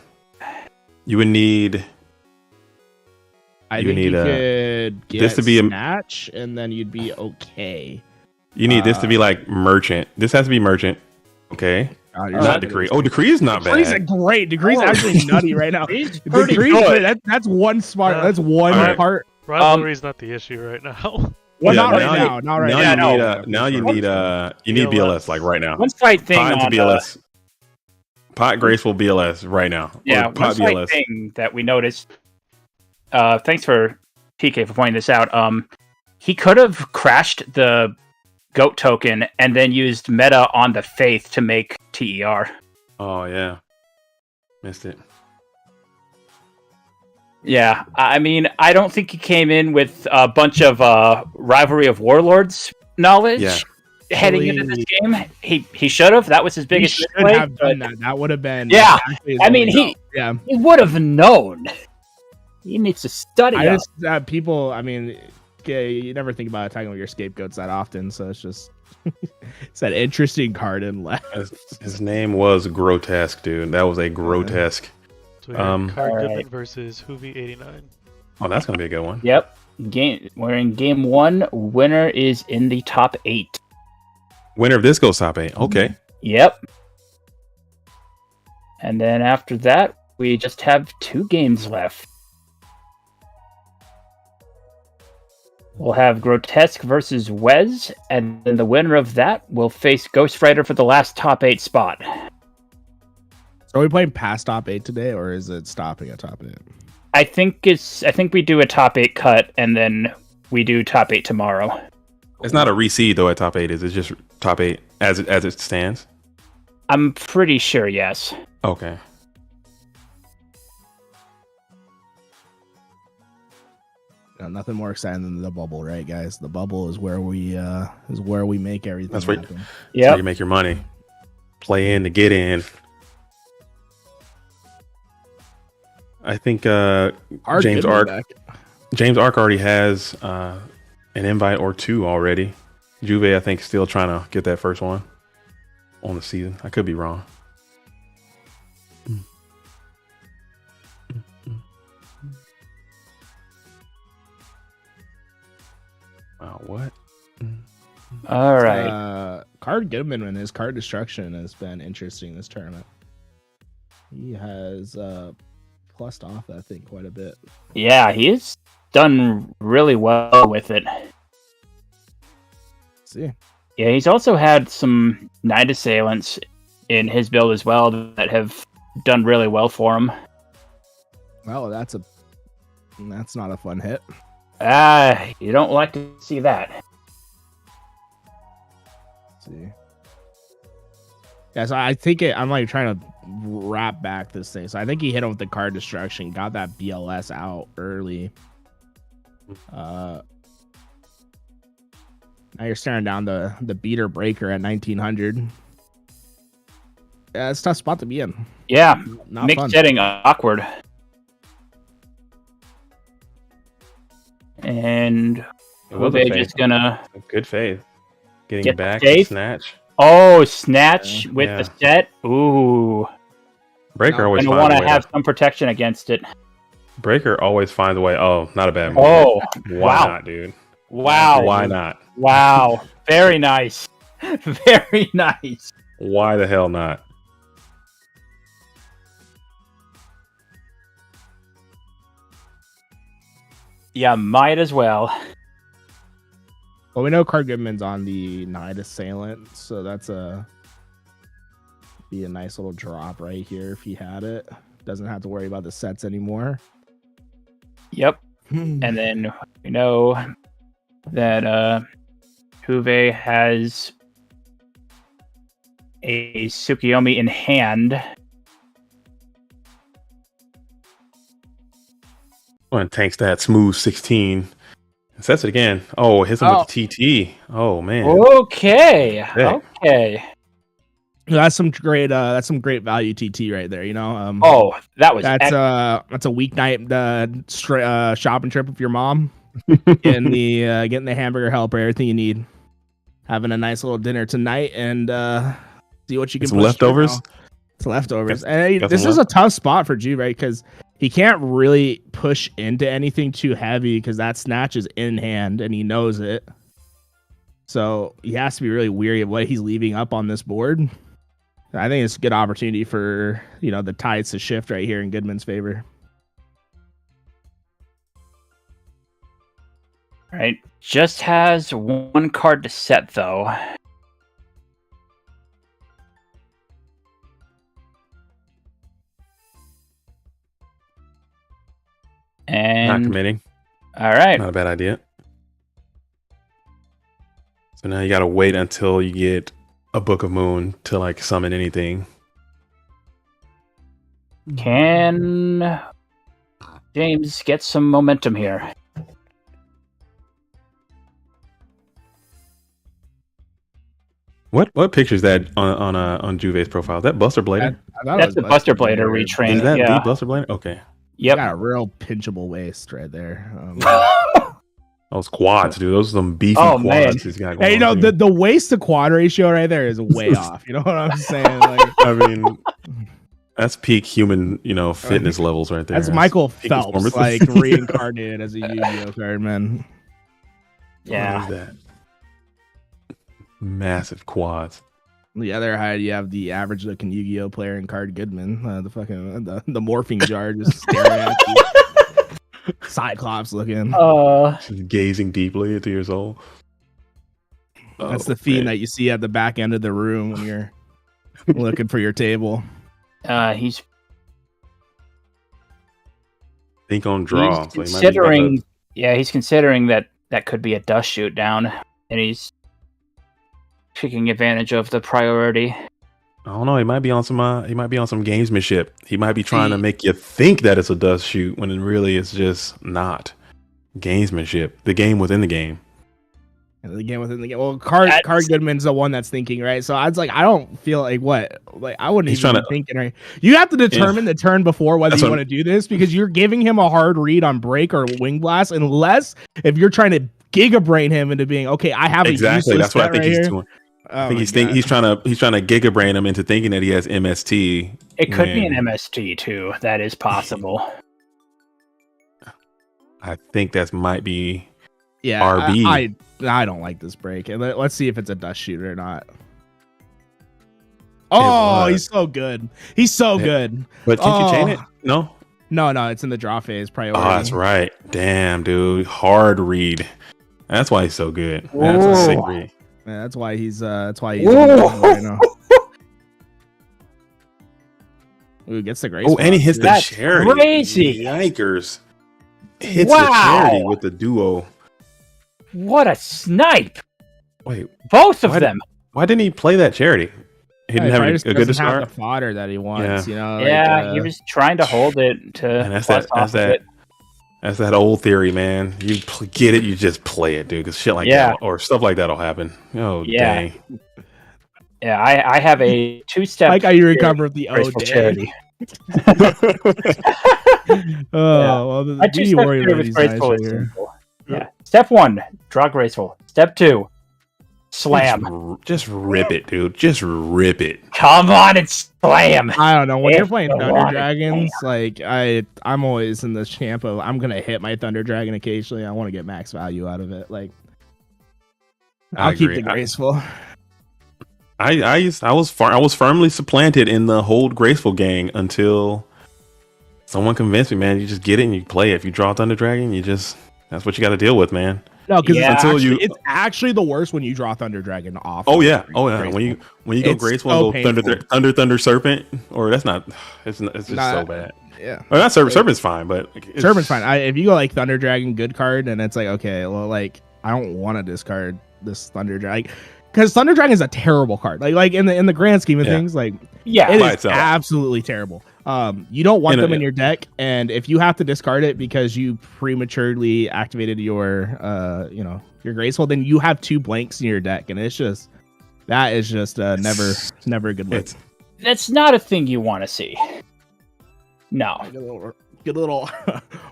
F: You would need.
C: I
F: you
C: think
F: need,
C: you could get
F: this to be a-
C: snatch, and then you'd be okay.
F: You need this to be like merchant. This has to be merchant. Okay,
C: God,
F: not decree. Oh, decree is not
C: Decree's
F: bad.
C: a great. Decree's
D: Oh.
C: actually nutty right now.
D: he's pretty
C: Decree's
D: good.
C: that's one smart.
A: Uh,
C: That's one
F: alright.
C: part.
A: Rivalry's not the issue right now.
C: Well,
F: Yeah,
C: not right
F: now
C: now.
F: you-
C: Not right
F: now
C: now.
F: you
D: no.
F: need now you need BLS like right now.
D: One slight thing
F: Pot into
D: on
F: BLS. Pot graceful BLS right now. Or
D: yeah, one
F: pot
D: slight
F: BLS.
D: thing that we noticed. Thanks for PK for pointing this out. He could have crashed the goat token and then used meta on the faith to make TER.
F: Oh yeah, missed it.
D: Yeah, I mean, I don't think he came in with a bunch of rivalry of warlords knowledge
F: Yeah.
D: heading into this game. He should have. That was his
C: He
D: biggest
C: should
D: misplay,
C: have
D: but
C: done that. That would have been.
D: Yeah,
C: exactly his
D: I mean,
C: only
D: he-
C: goal. Yeah.
D: he would have known. He needs to study.
C: I
D: up.
C: just people. I mean, you never think about attacking with your scapegoats that often, so it's just it's an interesting card in left.
F: His name was grotesque, dude. That was a grotesque.
A: So we got Card
D: Alright.
A: Goodman versus Hoovy 89.
F: Oh, that's gonna be a good one.
D: Yep. We're in game 1. Winner is in the top 8.
F: Winner of this goes top 8. Okay.
D: Yep. And then after that, we just have 2 games left. We'll have Grotesque versus Wez, and then the winner of that will face Ghost Rider for the last top 8 spot.
C: Are we playing past top 8 today, or is it stopping at top 8?
D: I think we do a top 8 cut, and then we do top 8 tomorrow.
F: It's not a reseed though at top 8. Is it just top 8 as it stands?
D: I'm pretty sure, yes.
F: Okay.
C: Nothing more exciting than the bubble, right, guys? The bubble is where we make everything
F: That's right.
C: happen.
F: That's
D: Yep.
F: where you make your money. Play in to get in. I think
C: Hard
F: James
C: getting
F: Ark
C: back.
F: already has an invite or 2 already. Juve, I think, still trying to get that first one on the season. I could be wrong. Wow, what?
D: All right.
C: Card Goodman and his card destruction has been interesting this tournament. He has plussed off that thing quite a bit.
D: Yeah, he's done really well with it.
C: See,
D: Yeah, he's also had some Night Assailants in his build as well that have done really well for him.
C: well, that's not a fun hit.
D: You don't like to see that.
C: see. Yeah, so I think I'm like trying to wrap back this thing. So I think he hit him with the card destruction, got that BLS out early. Now you're staring down the beater breaker at 1900. Yeah, it's a tough spot to be in.
D: Yeah,
C: Not
D: mixed
C: fun.
D: setting awkward. And
F: It was a
D: Uwe
F: fade.
D: just gonna
F: Good faith. Getting
D: Get the
F: back
D: safe.
F: to snatch.
D: snatch with
F: Yeah.
D: the set. Ooh,
F: Breaker always
D: gonna
F: finds
D: want
F: a
D: to
F: way.
D: have some protection against it.
F: Breaker always finds a way. Oh, not a bad move.
D: Oh,
F: Why
D: wow.
F: not, dude?
D: Wow.
F: Why not?
D: Wow. Very nice. Very nice.
F: Why the hell not?
D: Yeah, might as well.
C: Well, we know Card Goodman's on the Night Assailant, so that's be a nice little drop right here if he had it. Doesn't have to worry about the sets anymore.
D: Yep. And then we know that Uwe has a Tsukiyomi in hand.
F: And tanks that smooth 16. And sets it again. Oh, hits him with the TT. Oh man.
D: Okay.
F: Yeah.
D: Okay.
C: That's some great value TT right there, you know.
D: Oh, that was
C: That's a weeknight shopping trip with your mom. getting the hamburger helper, everything you need. Having a nice little dinner tonight and see what you can
F: Some
C: push through
F: leftovers.
C: now. It's leftovers.
F: Got
C: And this
F: some
C: is a tough spot for Juve, right? Because he can't really push into anything too heavy because that snatch is in hand and he knows it. So he has to be really weary of what he's leaving up on this board. I think it's a good opportunity for the tides to shift right here in Goodman's favor.
D: right. Just has one card to set though.
F: Not
D: And
F: committing.
D: all right.
F: Not a bad idea. So now you gotta wait until you get a Book of Moon to like summon anything.
D: Can James get some momentum here?
F: What picture is that on Juve's profile? Is that Buster Blader?
D: That's the Buster Blader retrain.
F: Is that
D: Yeah.
F: the Buster Blader? Okay.
D: Yep.
C: Got a real pinchable waist right there.
F: Those quads, dude. Those are some beefy
D: Oh,
F: quads.
D: man.
F: He's got
C: Hey,
F: going on, dude.
C: the waist to quad ratio right there is way off. You know what I'm saying? Like,
F: I mean, that's peak human, fitness levels right there.
C: that's Michael
F: peak
C: Phelps,
F: performance.
C: like reincarnated as a Yu-Gi-Oh card, man.
D: Yeah.
F: What is that? Massive quads.
C: On the other hand, you have the average looking Yu-Gi-Oh player in Card Goodman, the fucking the morphing jar just staring at you. Cyclops looking.
F: Just gazing deeply into your soul.
C: That's
F: Oh,
C: the theme
F: man.
C: that you see at the back end of the room when you're looking for your table.
D: He's
F: Think on draw.
D: He's
F: So he might be
D: considering, he's considering that could be a dust shoot down, and he's taking advantage of the priority.
F: I don't know. He might be on some. He might be on some gamesmanship. He might be trying to make you think that it's a dust shoot when it really it's just not gamesmanship. The game within the game.
C: The game within the game. Well, Card Goodman's the one that's thinking, right? So I was like, I don't feel like I wouldn't
F: He's
C: even
F: trying
C: be thinking, right? You have to determine the turn before whether
F: That's
C: you
F: what
C: want to do this because you're giving him a hard read on break or wing blast, unless if you're trying to giga brain him into being okay. I have
F: Exactly.
C: a
F: That's what I think
C: right
F: he's
C: here.
F: doing.
C: Oh
F: I think
C: my
F: he's
C: God.
F: trying to giga brain him into thinking that he has MST.
D: It could be
F: when
D: an MST too. That is possible.
F: I think that might be
C: Yeah,
F: RB.
C: I don't like this break. And let's see if it's a dust shoot or not. Oh,
F: was.
C: he's so good. He's so good.
F: But can't you chain
C: Oh.
F: it? No.
C: No, it's in the draw phase priority.
F: Oh, that's right. Damn, dude. Hard read. That's why he's so good. That's a sick
D: Whoa.
F: read.
C: Yeah, that's why he's
D: Whoa.
C: right now. Ooh, gets the grace.
F: Oh, and he hits the
D: That's
F: charity.
D: crazy.
F: Yikers. Hits
D: Wow.
F: the charity with the duo.
D: What a snipe!
F: Wait,
D: Both of
F: Why did-
D: them.
F: Why didn't he play that charity? He didn't have
C: probably
F: a
C: just
F: good
C: doesn't have
F: discard.
C: the fodder that he wants.
F: Yeah.
C: You know.
D: Yeah, he was trying to hold it to
F: And that's
D: plus
F: that.
D: off
F: That's
D: of
F: that.
D: it.
F: That's that old theory, man. You get it, you just play it, dude. Because shit like
D: Yeah.
F: that or stuff like that'll happen. Oh
D: Yeah.
F: dang.
D: Yeah, I have a 2-step.
C: like how you recover with the
D: graceful
C: day.
D: charity.
C: Well, the
D: My
C: DD
D: 2-step
C: Warrior
D: charity
C: lady's
D: was
C: nice
D: graceful
C: right
D: is
C: here.
D: simple. Yeah. Step 1, draw graceful. Step 2, slam.
F: Just rip it, dude. Just rip it.
D: Come on and slam.
C: I don't know. When
D: Yeah,
C: you're playing
D: go
C: Thunder
D: on.
C: Dragons, like I'm always in this camp of I'm gonna hit my Thunder Dragon occasionally. I want to get max value out of it. Like I'll keep the graceful.
F: I was firmly supplanted in the hold graceful gang until someone convinced me, man. You just get it and you play it. If you draw Thunder Dragon, that's what you got to deal with, man.
C: No, because
D: Yeah.
C: it's actually the worst when you draw Thunder Dragon off.
F: Oh
C: of
F: yeah,
C: graceful.
F: When you go
C: It's
F: graceful
C: so
F: and go
C: painful.
F: thunder serpent, or that's not. It's just
C: Nah,
F: so bad.
C: Yeah.
F: Or not serpent's fine, but
C: Serpent's fine. If you go like Thunder Dragon good card, and it's like, okay, well, like I don't want to discard this Thunder Dragon because Thunder Dragon is a terrible card. Like in the grand scheme of
F: Yeah.
C: things, like
D: Yeah.
C: it
F: by
C: is
F: itself.
C: absolutely terrible. You don't want
F: In a-
C: them in your deck, and if you have to discard it because you prematurely activated your your graceful, then you have 2 blanks in your deck, and that is just never a good look.
F: It's
D: That's not a thing you want to see. No.
C: Good little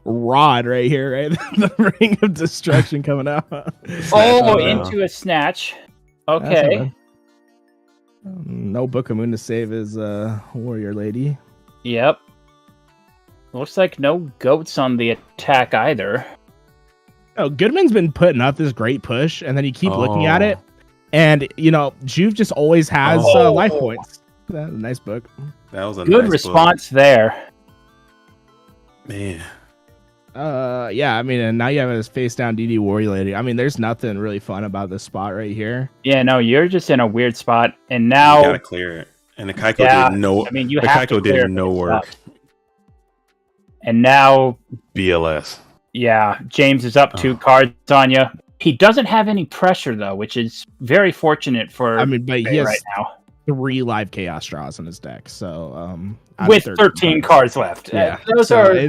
C: rod right here, right? The ring of destruction coming out.
D: Oh,
F: Yeah.
D: into a snatch.
C: That's not
D: Okay.
C: bad. No Book of Moon to save his warrior lady.
D: Yep. Looks like no goats on the attack either.
C: Oh, Goodman's been putting up this great push, and then you keep looking at it, and Juve just always has
F: Oh.
C: life points. That's a nice book.
F: that was a
D: Good
F: nice
D: response there.
F: book. Man.
C: Yeah, I mean, and now you have this face down DD warrior lady. I mean, there's nothing really fun about this spot right here.
D: Yeah, no, you're just in a weird spot. And
F: You
D: now,
F: gotta clear it, and the Kaiko
D: Yeah,
F: did no.
D: I mean, you
F: the
D: have to
F: Kaiko
D: clear
F: did no
D: this
F: work.
D: up. And now,
F: BLS.
D: yeah, James is up 2 cards on you. He doesn't have any pressure, though, which is very fortunate for
C: I mean, but he
D: Faye
C: has
D: right now.
C: 3 live chaos draws in his deck, so out of
D: With 13 cards left.
C: Yeah,
D: Those
C: so
D: are...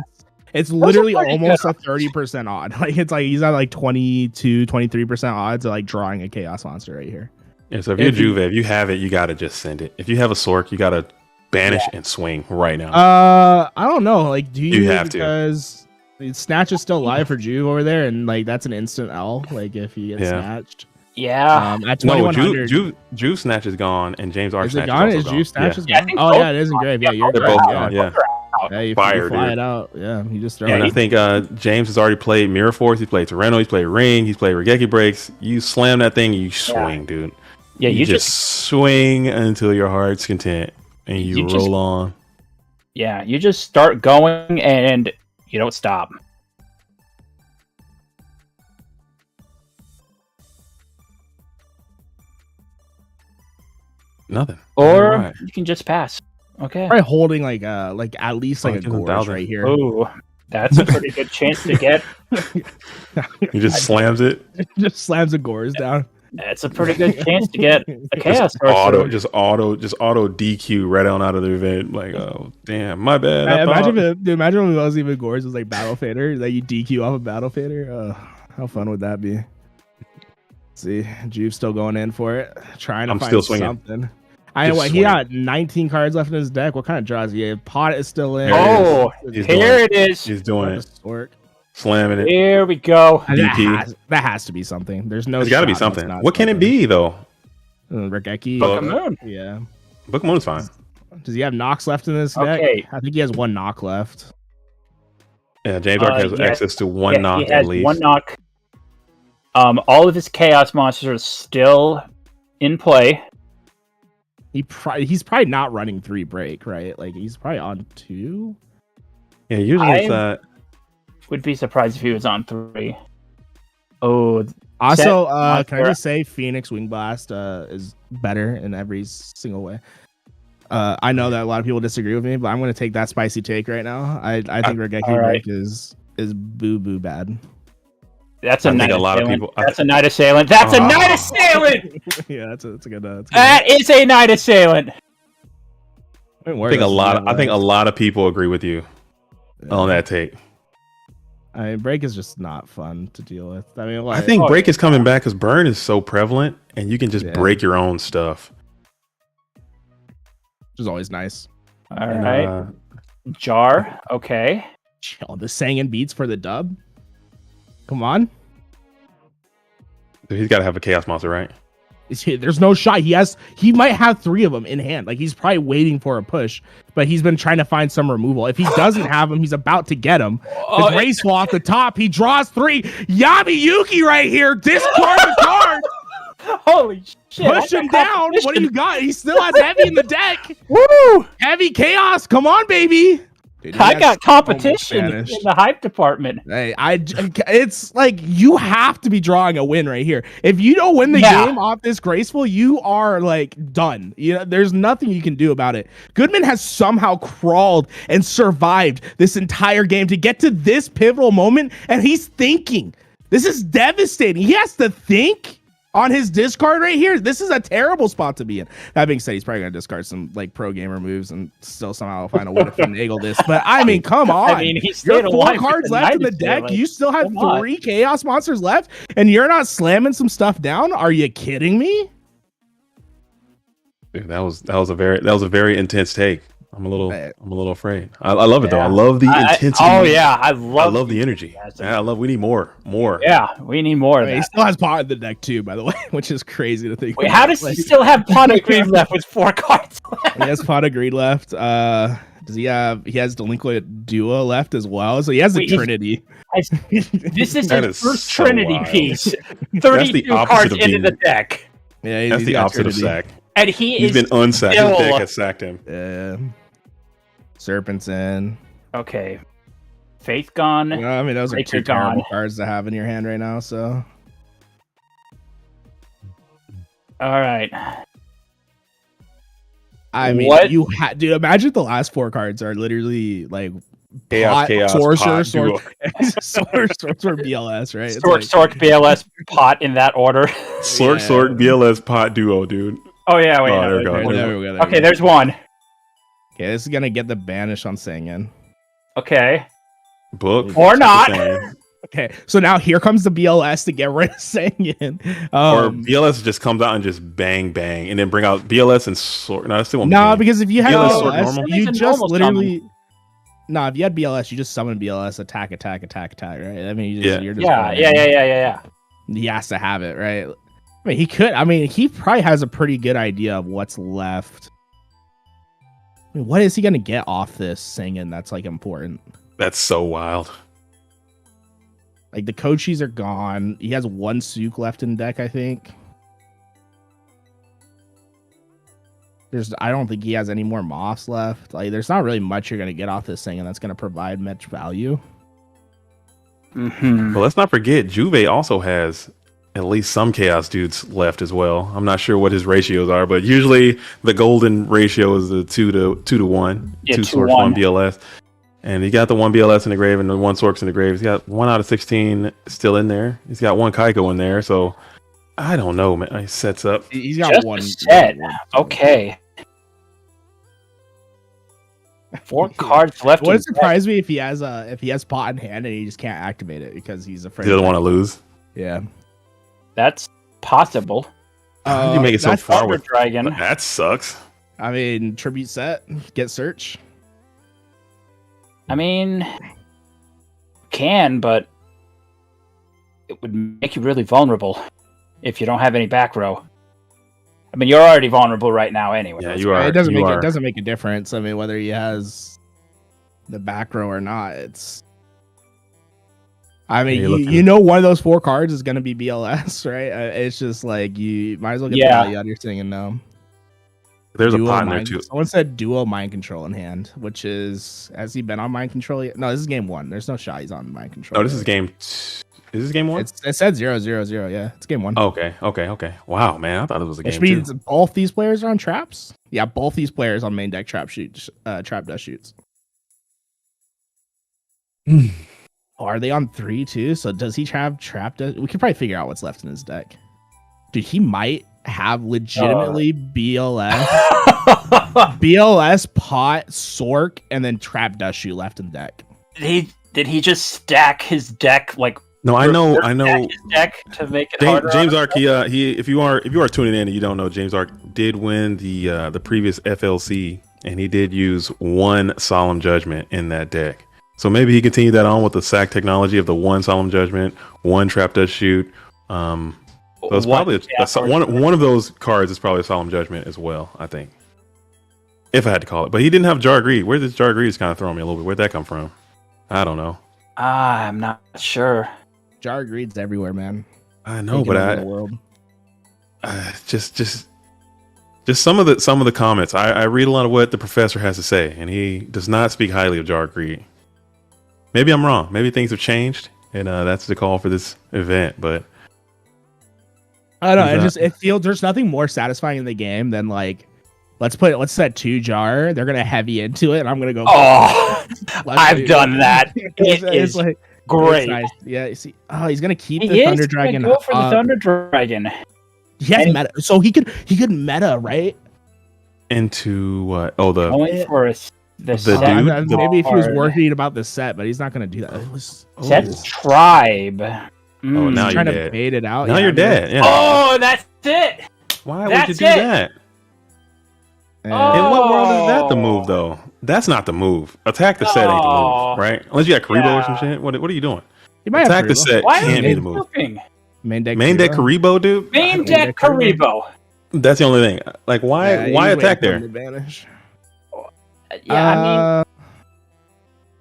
C: it's literally
D: pretty
C: almost
D: good
C: a 30% odd. Like it's like he's at like 22-23% odds of like drawing a chaos monster right here.
F: Yeah, so if you're Juve, if you have it, you gotta just send it. If you have a Sork, you gotta banish and swing right now.
C: I don't know. Like, do you
F: have to.
C: because Snatch is still live for Juve over there, and like that's an instant L. Like if he gets
F: Yeah.
C: snatched.
D: Yeah.
C: At
F: No,
C: 2100.
F: Juve Snatch is gone, and James Arch
C: Is it
F: Snatch
C: gone?
F: is
C: Is
F: also
C: Juve Snatch
F: gone.
C: is
D: Yeah, I
C: gone?
D: think
C: Oh
D: both
C: yeah, it is in grave. Yeah, you're
F: They're
C: correct.
F: both
C: Yeah.
F: gone. Yeah.
C: Yeah, you
F: Fire,
C: fly
F: dude.
C: it out. Yeah, you just throw
F: And I
C: it.
F: think James has already played Mirror Force. He's played Tyranno. He's played Ring. He's played Regeki Breaks. You slam that thing, you swing, dude.
D: Yeah,
F: you just swing until your heart's content, and you
D: You
F: roll
D: just-
F: on.
D: Yeah, you just start going and you don't stop.
F: Nothing.
D: Or
F: Alright.
D: you can just pass. Okay.
C: Probably holding like at least like a gorge
F: 1,000.
C: right here.
D: Ooh, that's a pretty good chance to get.
F: He just slams it.
C: Just slams the gores down.
D: That's a pretty good chance to get a chaos
F: Just
D: sorcerer.
F: auto DQ right on out of the event. Like, oh damn, my bad.
C: Imagine when it wasn't even gores. It was like Battle Fader that you DQ off a Battle Fader. How fun would that be? See, Juve's still going in for it, trying to
F: I'm
C: find
F: still swinging.
C: something.
F: Just
C: He
F: swing.
C: got 19 cards left in his deck. What kind of draws he have? Pot is still in.
D: Oh,
F: He's
D: here
F: doing
D: it is.
F: He's doing it,
C: Stork.
F: slamming it.
D: Here we go.
F: DP.
C: That has to be something. There's no.
F: There's got to be
C: shot that's
F: something.
C: not
F: What can it
C: something.
F: be though?
C: Regeki.
D: Book of Moon.
C: Yeah.
F: Book of Moon's fine.
C: Does he have knocks left in this deck?
D: Okay.
C: I think he has 1 knock left.
F: Yeah, James Arc has
D: yes.
F: access to one
D: Yeah,
F: knock
D: he has
F: at least.
D: one knock. All of his chaos monsters are still in play.
C: He's probably not running 3 break, right? Like he's probably on 2.
F: Yeah, usually it's
D: Would be surprised if he was on 3. Oh,
C: Also,
D: Set
C: can I
D: monster.
C: just say Phoenix Wing Blast is better in every single way. I know that a lot of people disagree with me, but I'm going to take that spicy take right now. I think Regeki
D: all right.
C: Break is boo boo bad.
D: That's a
F: I think
D: night
F: a lot of
D: assailant.
F: people-
D: That's a night assailant. That's a night assailant.
C: Yeah, that's a good.
D: That is a night assailant.
F: I think a lot of people agree with you on that take.
C: I mean, break is just not fun to deal with. I mean,
F: I think break is coming back because burn is so prevalent, and you can just break your own stuff,
C: which is always nice.
D: All right, jar. Okay.
C: Chill. The Sangan beats for the dub. Come on.
F: He's got to have a chaos monster, right?
C: There's no shot. He might have 3 of them in hand. Like, he's probably waiting for a push, but he's been trying to find some removal. If he doesn't have them, he's about to get them. The graceful off the top. He draws 3. Yami Yuki right here. Discard the card.
D: Holy shit.
C: Push him down. What do you got? He still has heavy in the deck.
D: Woo!
C: Heavy chaos. Come on, baby. Dude,
D: I got competition in the hype department.
C: Hey, it's like you have to be drawing a win right here. If you don't win the game off this graceful, you are like done. You know, there's nothing you can do about it. Goodman has somehow crawled and survived this entire game to get to this pivotal moment, and he's thinking. This is devastating. He has to think on his discard right here. This is a terrible spot to be in. That being said, he's probably gonna discard some like pro gamer moves and still somehow find a way to finagle this. But I mean, come on.
D: I mean, he's
C: you have 4 cards left in the deck. You still have 3 chaos monsters left, and you're not slamming some stuff down. Are you kidding me?
F: Dude, that was a very intense take. I'm a little afraid. I love it though. I love the intensity.
D: I
F: love the energy. We need more.
D: Yeah, we need more.
C: He still has pot in the deck too, by the way, which is crazy to think.
D: Wait, how does he still have pot of green left with 4 cards left?
C: He has pot of green left. Does he have? He has delinquent duo left as well. So he has the Trinity.
D: This is his first Trinity piece. 32 cards into the deck.
C: Yeah,
F: that's the opposite of sack.
D: And he's
F: been unsacked. His deck has sacked him.
C: Yeah. Serpent's in.
D: Okay. Faith gone.
C: You know, I mean, those are 2 terrible cards to have in your hand right now, so.
D: All right.
C: I mean, dude, imagine the last 4 cards are literally like
F: chaos,
C: sorcerer, sorcerer, BLS, right?
D: Sork, BLS, pot in that order.
F: Sork, BLS, pot duo, dude.
D: Oh yeah, wait.
F: There we go.
D: Okay, there's one.
C: Okay, this is gonna get the banish on Sangan.
D: Okay.
F: Book
D: or not.
C: Okay, so now here comes the BLS to get rid of Sangan.
F: Or BLS just comes out and just bang, and then bring out BLS and Sork. No, that's still one.
C: No, because if you had
F: BLS,
C: you just literally. No, if you had BLS, you just summon BLS, attack, right? I mean, you're just
D: yeah.
C: He has to have it, right? I mean, he could. I mean, he probably has a pretty good idea of what's left. I mean, what is he gonna get off this singing that's like important?
F: That's so wild.
C: Like the Kochis are gone. He has 1 Sook left in deck, I think. I don't think he has any more moths left. Like, there's not really much you're gonna get off this thing, and that's gonna provide much value.
F: But let's not forget, Juve also has at least some chaos dudes left as well. I'm not sure what his ratios are, but usually the golden ratio is the 2 to 1. 2 Sorks, 1 BLS. And he got the 1 BLS in the grave and the 1 Sorks in the grave. He's got 1 out of 16 still in there. He's got 1 Kaiko in there, so I don't know, man. He sets up.
C: He's got
D: just
C: 1
D: set. Okay. 4 cards left.
C: Wouldn't surprise me if he has pot in hand and he just can't activate it because he's afraid.
F: He doesn't want to lose.
C: Yeah,
D: that's possible.
F: How did you make it so far with
D: Dragon?
F: That sucks.
C: I mean, tribute set, get search.
D: I mean, but it would make you really vulnerable if you don't have any back row. I mean, you're already vulnerable right now anyway.
F: Yeah, you are.
C: It doesn't make a difference. I mean, whether he has the back row or not, it's. I mean, you know, one of those 4 cards is going to be BLS, right? It's just like you might as well get the value out of your thing and know.
F: There's a pot in there too.
C: Someone said duo mind control in hand, which is, has he been on mind control yet? No, this is game 1. There's no shot he's on mind control.
F: No, this is game. Is this game 1?
C: It said 0-0-0. Yeah, it's game 1.
F: Okay. Wow, man, I thought it was a game.
C: Which means both these players are on traps. Yeah, both these players on main deck trap dust shoots. Are they on 3 too? So does he have trapped? We could probably figure out what's left in his deck. Dude, he might have legitimately BLS, BLS, Pot, Sork, and then Trap Dust Shoe left in the deck.
D: Did he just stack his deck like?
F: No, I know.
D: Stack his deck to make it
F: James,
D: harder.
F: James Ark, if you are tuning in and you don't know, James Ark did win the previous FLC, and he did use one Solemn Judgment in that deck. So maybe he continued that on with the sack technology of the one Solemn Judgment, one Trap Dust Shoot. So it's probably one of those cards is probably a Solemn Judgment as well, I think. If I had to call it. But he didn't have Jar Greed. Where did Jar Greed kind of throw me a little bit? Where'd that come from? I don't know.
D: I'm not sure.
C: Jar Greed's everywhere, man.
F: I know,
C: Taking
F: but
C: over the world.
F: Just some of the comments. I read a lot of what the professor has to say, and he does not speak highly of Jar Greed. Maybe I'm wrong. Maybe things have changed, and that's the call for this event. But
C: I don't know. It feels there's nothing more satisfying in the game than like let's set 2 Jar. They're gonna heavy into it, and I'm gonna go.
D: Oh, I've done that. It's like great.
C: It's nice. Yeah. You see, he's gonna keep
D: He
C: the
D: is
C: Thunder
D: gonna
C: Dragon.
D: go for the Thunder Dragon.
C: He has meta, so he could meta, right?
F: into what? Oh, the
D: Going for the
F: dude?
C: Maybe if he was worried about the set, but he's not gonna do that. It was
D: Set Tribe.
F: Oh, now
C: he's
F: you're
C: trying to
F: dead.
C: bait it out.
F: Now you're dead. Yeah.
D: Oh, that's it.
F: Why would
D: that's
F: you do
D: it.
F: that?
C: Oh.
F: In what world is that the move, though? That's not the move. Attack the set ain't the
D: Oh.
F: move, right? Unless you got Karibo or some
D: Yeah.
F: shit. What are you doing?
C: He might
F: Attack
C: have
F: the
C: Karibo.
F: set
D: Why
F: can't
D: are
F: be
D: you
F: the move.
D: moving?
C: Main deck
F: Karibo, dude.
D: Main deck Karibo.
F: That's the only thing. Like, why attack there?
D: Yeah,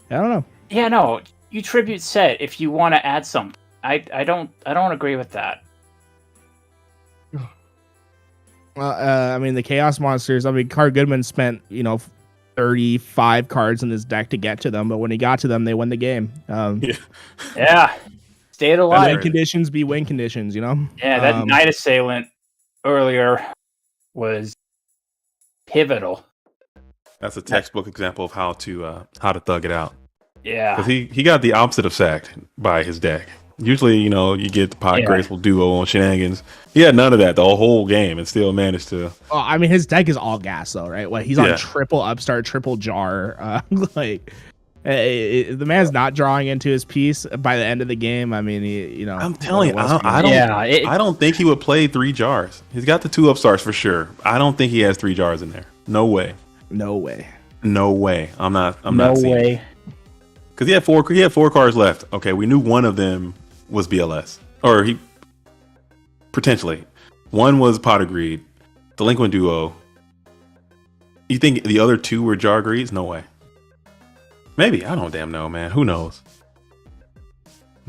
C: I don't know.
D: yeah, no. You tribute set if you want to add something. I don't agree with that.
C: Well, the Chaos Monsters. Card Goodman spent 35 cards in his deck to get to them, but when he got to them, they win the game.
D: Yeah, stayed alive.
C: Win conditions be win conditions,
D: Yeah, that Night Assailant earlier was pivotal.
F: That's a textbook example of how to thug it out.
D: Yeah,
F: Because he got the opposite of sacked by his deck. Usually, you get the Pot Graceful duo on shenanigans. He had none of that the whole game and still managed to.
C: Oh, his deck is all gas though, right? He's on triple Upstart, triple Jar. The man's not drawing into his piece by the end of the game.
F: I'm telling you, I don't think he would play 3 jars. He's got the 2 upstarts for sure. I don't think he has 3 jars in there. No way.
C: No way.
F: I'm not
D: no
F: seeing
D: way.
F: it. Because he had 4 cards left. Okay, we knew one of them was BLS, or he potentially. One was Pot of Greed, Delinquent Duo. You think the other 2 were Jar Greeds? No way. Maybe, I don't damn know, man. Who knows?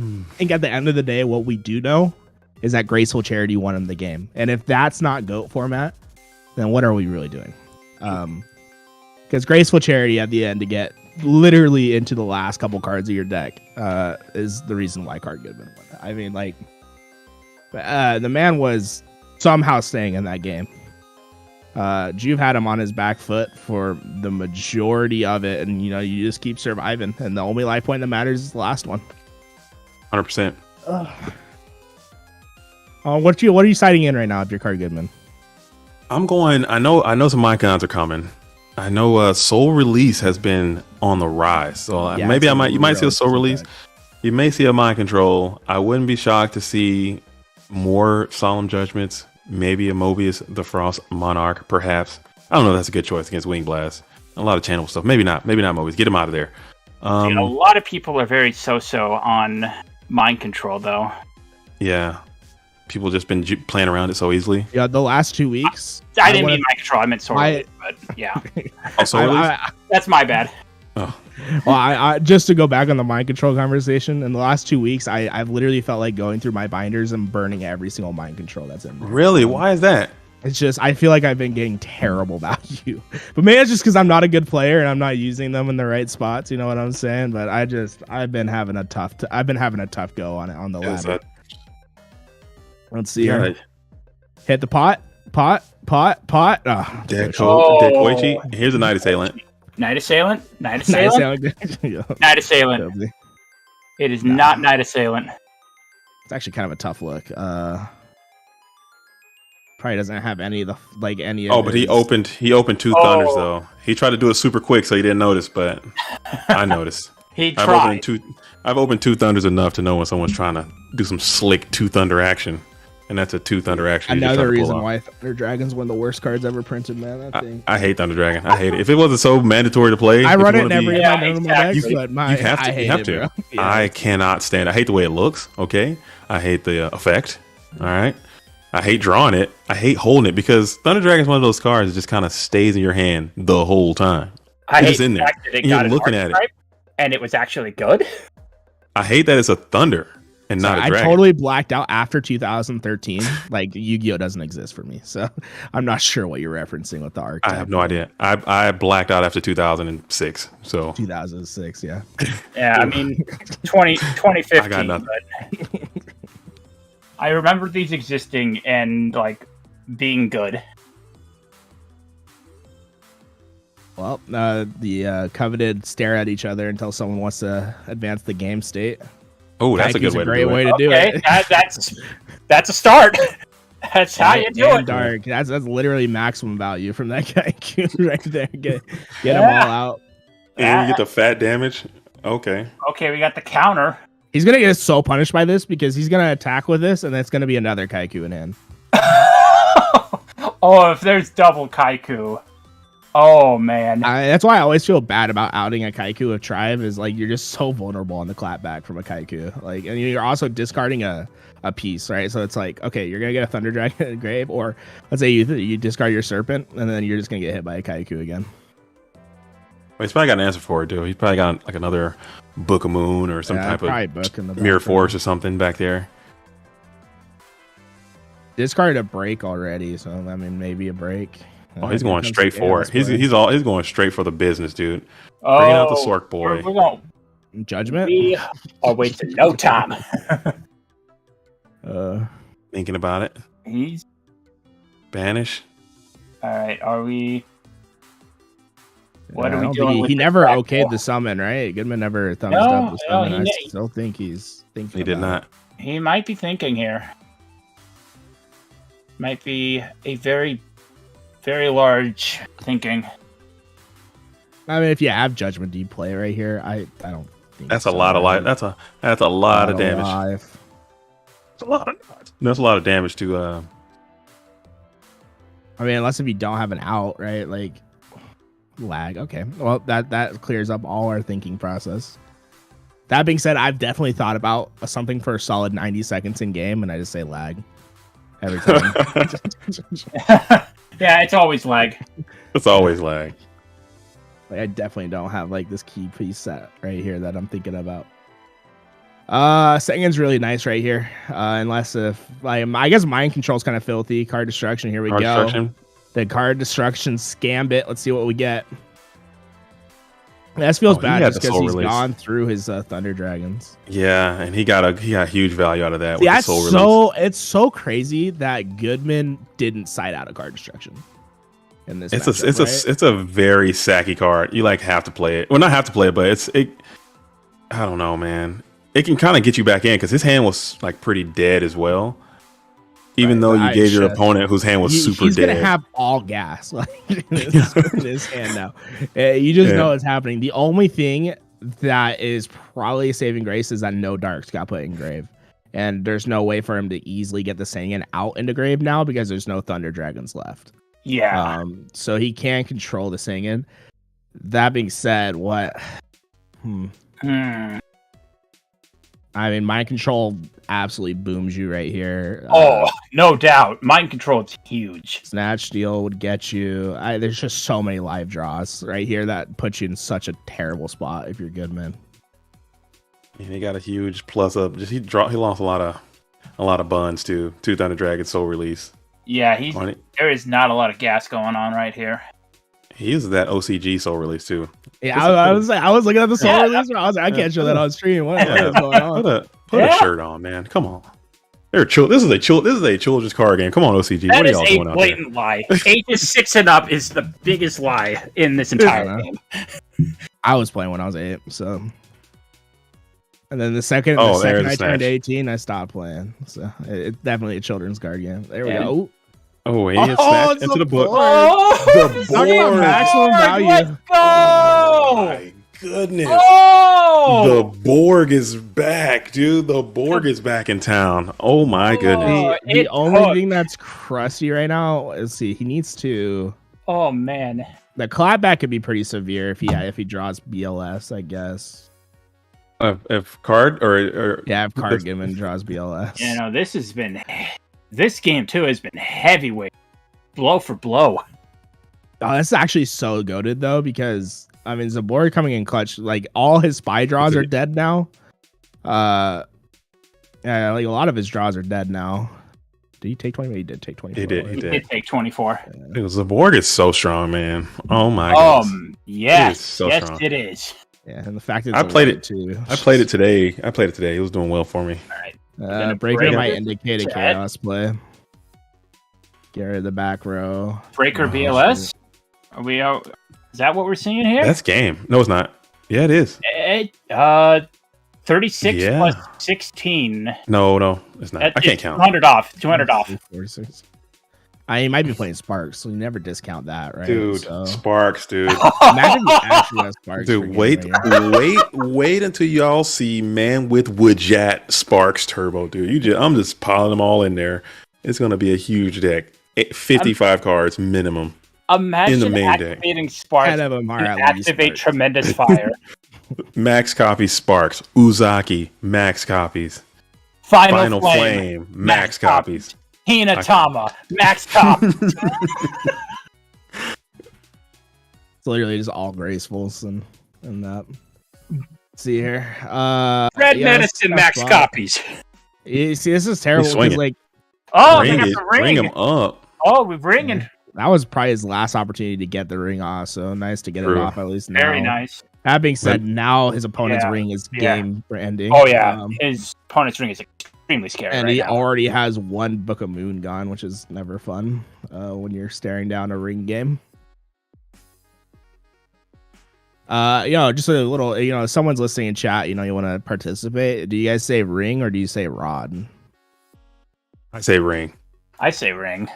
C: I think at the end of the day, what we do know is that Graceful Charity won him the game, and if that's not GOAT format, then what are we really doing? Because Graceful Charity at the end to get literally into the last couple cards of your deck is the reason why Card Goodman won. The man was somehow staying in that game. Juve had him on his back foot for the majority of it, and you just keep surviving, and the only life point that matters is the last one.
F: 100%.
C: What are you siding in right now if you're Card Goodman?
F: I'm going. I know some icons are coming. I know Soul Release has been on the rise, so maybe you might see a Soul Release. You may see a Mind Control. I wouldn't be shocked to see more Solemn Judgments. Maybe a Mobius the Frost Monarch, perhaps. I don't know if that's a good choice against Wing Blast. A lot of channel stuff. Maybe not Mobius. Get him out of there.
D: A lot of people are very so-so on Mind Control, though.
F: Yeah. People just been playing around it so easily.
C: Yeah, the last 2 weeks.
D: I didn't mean Mind Control. I meant Soul Release, but yeah. That's my bad.
F: Oh.
C: Well, I just to go back on the Mind Control conversation, in the last 2 weeks, I've literally felt like going through my binders and burning every single Mind Control that's in there.
F: Really? Why is that?
C: It's just, I feel like I've been getting terrible value. But maybe it's just because I'm not a good player and I'm not using them in the right spots, you know what I'm saying? But I've been having a tough go on the ladder. Let's see here. Hit the pot. Oh,
F: Dead Koichi. Here's a Night Assailant.
D: Night Assailant. It is not Night Assailant.
C: It's actually kind of a tough look. Probably doesn't have any of the any.
F: Oh,
C: of
F: but
C: his...
F: he opened two thunders though. He tried to do it super quick, so he didn't notice. But I noticed.
D: He tried.
F: I've opened two thunders enough to know when someone's trying to do some slick two thunder action, and that's a two thunder action.
C: Another reason why Thunder Dragon's one of the worst cards ever printed, man. That thing.
F: I hate Thunder Dragon. I hate it. If it wasn't so mandatory to play,
C: I run it in every
D: Yeah,
C: normal
D: exactly.
C: decks, but my,
F: you have to.
C: I hate
F: You have
C: it,
F: to.
C: bro. Yeah.
F: I cannot stand it. I hate the way it looks. Okay, I hate the effect. All right. I hate drawing it. I hate holding it because Thunder Dragon is one of those cards that just kind of stays in your hand the whole time.
D: I
F: It's
D: hate
F: just in
D: the
F: there.
D: fact that it
F: You're
D: got an
F: looking at it.
D: archetype, and it was actually good.
F: I hate that it's a Thunder and not a
C: I
F: dragon.
C: totally blacked out after 2013. Like Yu-Gi-Oh doesn't exist for me, so I'm not sure what you're referencing with the arc.
F: I have no idea. I blacked out after 2006. So
C: 2006, yeah.
D: Yeah, I mean, 2015.
F: I got nothing.
D: But I remember these existing and like being good.
C: Well, the coveted stare at each other until someone wants to advance the game state.
F: Oh, that's a
C: Kaiku's
F: good way to
C: great
F: do
C: way
F: it.
C: to do
D: Okay,
C: it.
D: that's a start. That's how you do
C: And
D: it.
C: Dark. That's literally maximum value from that Kaiku right there. Get them all out.
F: And you get the fat damage. Okay.
D: Okay, we got the counter.
C: He's gonna get so punished by this because he's gonna attack with this, and it's gonna be another Kaiku in hand.
D: Oh, if there's double Kaiku. Oh man.
C: That's why I always feel bad about outing a Kaiku of Tribe. Is like you're just so vulnerable on the clapback from a Kaiku. Like, and you're also discarding a piece, right? So it's like, okay, you're gonna get a Thunder Dragon in the grave, or let's say you discard your Serpent, and then you're just gonna get hit by a Kaiku again.
F: Well, he's probably got an answer for it, too. He's probably got like another Book of Moon or some type of
C: book in the
F: Mirror
C: background.
F: Force or something back there.
C: Discarded a break already, so I mean maybe a break.
F: Oh, he's going
C: Here comes
F: straight
C: the
F: for it.
C: Chaos
F: He's
C: Boy.
F: going straight for the business, dude.
D: Oh,
F: Bringing out the Sork boy.
D: We're going.
C: Judgment.
D: We are wasting no time.
F: Thinking about it.
D: He's
F: Banish.
D: all right. Are we? What
C: I
D: are we
C: don't
D: doing?
C: think
D: with
C: he
D: the
C: never
D: track
C: okayed
D: wall?
C: the summon, right? Goodman never thumbs
D: No,
C: up the
D: no,
C: summon.
D: he
C: I still think he's thinking.
F: He did
C: about
F: not.
D: He might be thinking here. Might be a very, very large thinking.
C: it. I mean, if you have Judgment, do you play right here? I don't think
F: That's a
C: so,
F: lot of
C: right?
F: life. That's a lot of damage.
C: life.
F: That's a lot of damage to.
C: I mean, unless if you don't have an out, right? Like lag. Okay, well that clears up all our thinking process. That being said, I've definitely thought about something for a solid 90 seconds in game, and I just say lag every time.
D: Yeah, it's always lag.
F: It's always lag.
C: Like, I definitely don't have like this key piece set right here that I'm thinking about. Second's really nice right here. Unless if I guess mind control's kind of filthy. Card destruction. Here we
F: Card
C: go.
F: destruction.
C: The card destruction scambit. Let's see what we get. This feels
F: Oh, he
C: bad
F: had
C: just
F: the
C: because
F: soul
C: he's
F: release.
C: gone through his Thunder Dragons.
F: Yeah, and he got huge value out of that.
C: See,
F: with the
C: that's
F: soul release.
C: so it's so crazy that Goodman didn't side out a card destruction in this.
F: It's a very sacky card. You like have to play it. Well, not have to play it, but it. I don't know, man. It can kind of get you back in because his hand was like pretty dead as well. Even though you gave your opponent whose hand was super
C: he's
F: dead.
C: gonna have all gas like in his hand now. You just know it's happening. The only thing that is probably a saving grace is that no darks got put in grave, and there's no way for him to easily get the Singin out into grave now because there's no Thunder Dragons left.
D: Yeah.
C: So he can control the Singin. That being said, what? I mean, mind control absolutely booms you right here.
D: Oh, no doubt. Mind control is huge.
C: Snatch Steal would get you. There's just so many live draws right here that puts you in such a terrible spot if you're good, man.
F: And he got a huge plus up. He lost a lot of buns too. Two Thunder Dragon Soul Release.
D: Yeah, there is not a lot of gas going on right here.
F: He uses that OCG Soul Release too.
C: Yeah, I was looking at the soul release. I was like, I can't show that on stream. What is going on?
F: Put a shirt on, man. Come on. They're chill. This is a Children's card game. Come on, OCG.
D: That
F: what are
D: is
F: y'all
D: a
F: doing out there?
D: blatant lie. Ages 6 and up is the biggest lie in this entire game.
C: I was playing when I was 8, so And then the second
F: Oh, there's
C: I
F: a
C: turned
F: snatch.
C: 18, I stopped playing. So it's definitely a children's card game. There we
D: Yeah.
C: go.
F: Oh, and he had snatched into the book.
D: Oh,
C: Talk about maximum value.
D: Let's go!
F: Oh my goodness.
D: Oh!
F: The Borg is back, dude. The Borg is back in town. Oh my goodness.
C: The
D: it
C: only
D: hooked.
C: thing that's crusty right now is he needs to.
D: Oh man.
C: The clapback could be pretty severe if he draws BLS, I guess.
F: If card or
C: Yeah, if card given draws BLS.
D: You know, this game too has been heavyweight, blow for blow.
C: Oh, that's actually so goated though, because I mean Zabor coming in clutch, like all his spy draws are dead now. Yeah, like a lot of his draws are dead now. Did he take 20? He did take 24.
F: He did.
D: He did take 24.
F: The Borg is so strong, man. Oh my goodness.
D: Yes,
F: It is so
D: yes,
F: strong.
D: it is.
C: Yeah, and the fact that
F: I played it
C: too.
F: I played it today. It was doing well for me.
D: All right,
C: Breaker
D: break
C: might
D: it.
C: indicate a
D: Chat.
C: chaos play. Get rid of the back row.
D: Breaker
F: Oh,
D: BLS. Are we out? Is that what we're seeing here?
F: That's game. No, it's not. Yeah, it is.
D: 36
F: Yeah.
D: plus 16.
F: No, it's not. I can't
D: It's
F: count.
D: 200 off. 200 off.
C: 46. He might be playing Sparks, so you never discount that, right?
F: Dude,
C: So,
F: Sparks, dude.
C: imagine if he actually has Sparks. for
F: Dude,
C: game
F: wait
C: right here.
F: wait until y'all see Man with Woodjat Sparks Turbo, dude. I'm just piling them all in there. It's gonna be a huge deck. 55 cards minimum.
D: Imagine
F: In the main deck.
D: activating Sparks
C: 10 of them are
D: and
C: at least
D: activate
C: Sparks.
D: Tremendous Fire.
F: Max copies Sparks. Uzaki, max copies.
D: Final,
F: Flame,
D: Flame.
F: max copies.
D: Hinatama. Max copies.
C: It's literally just all gracefuls and that. Let's see here.
D: Red
C: yeah,
D: Medicine.
C: that's
D: Max
C: fine.
D: copies.
C: You see, this is terrible
F: swing
C: because
F: it.
C: like
D: Oh, they
F: Ring
D: got
F: it.
D: the ring.
F: Ring them up.
D: Oh, we're ringing.
C: that was probably his last opportunity to get the ring off. So nice to get it
F: True.
C: off at least now.
D: Very nice.
C: That being said, now his opponent's
D: Yeah.
C: ring is
D: Yeah.
C: game ending.
D: Oh yeah,
C: Um,
D: his opponent's ring is extremely scary.
C: and
D: right
C: he
D: now.
C: already has one Book of Moon gone, which is never fun when you're staring down a ring game. Just a little, if someone's listening in chat, you want to participate. Do you guys say ring or do you say rod?
F: I say ring.
D: I say ring.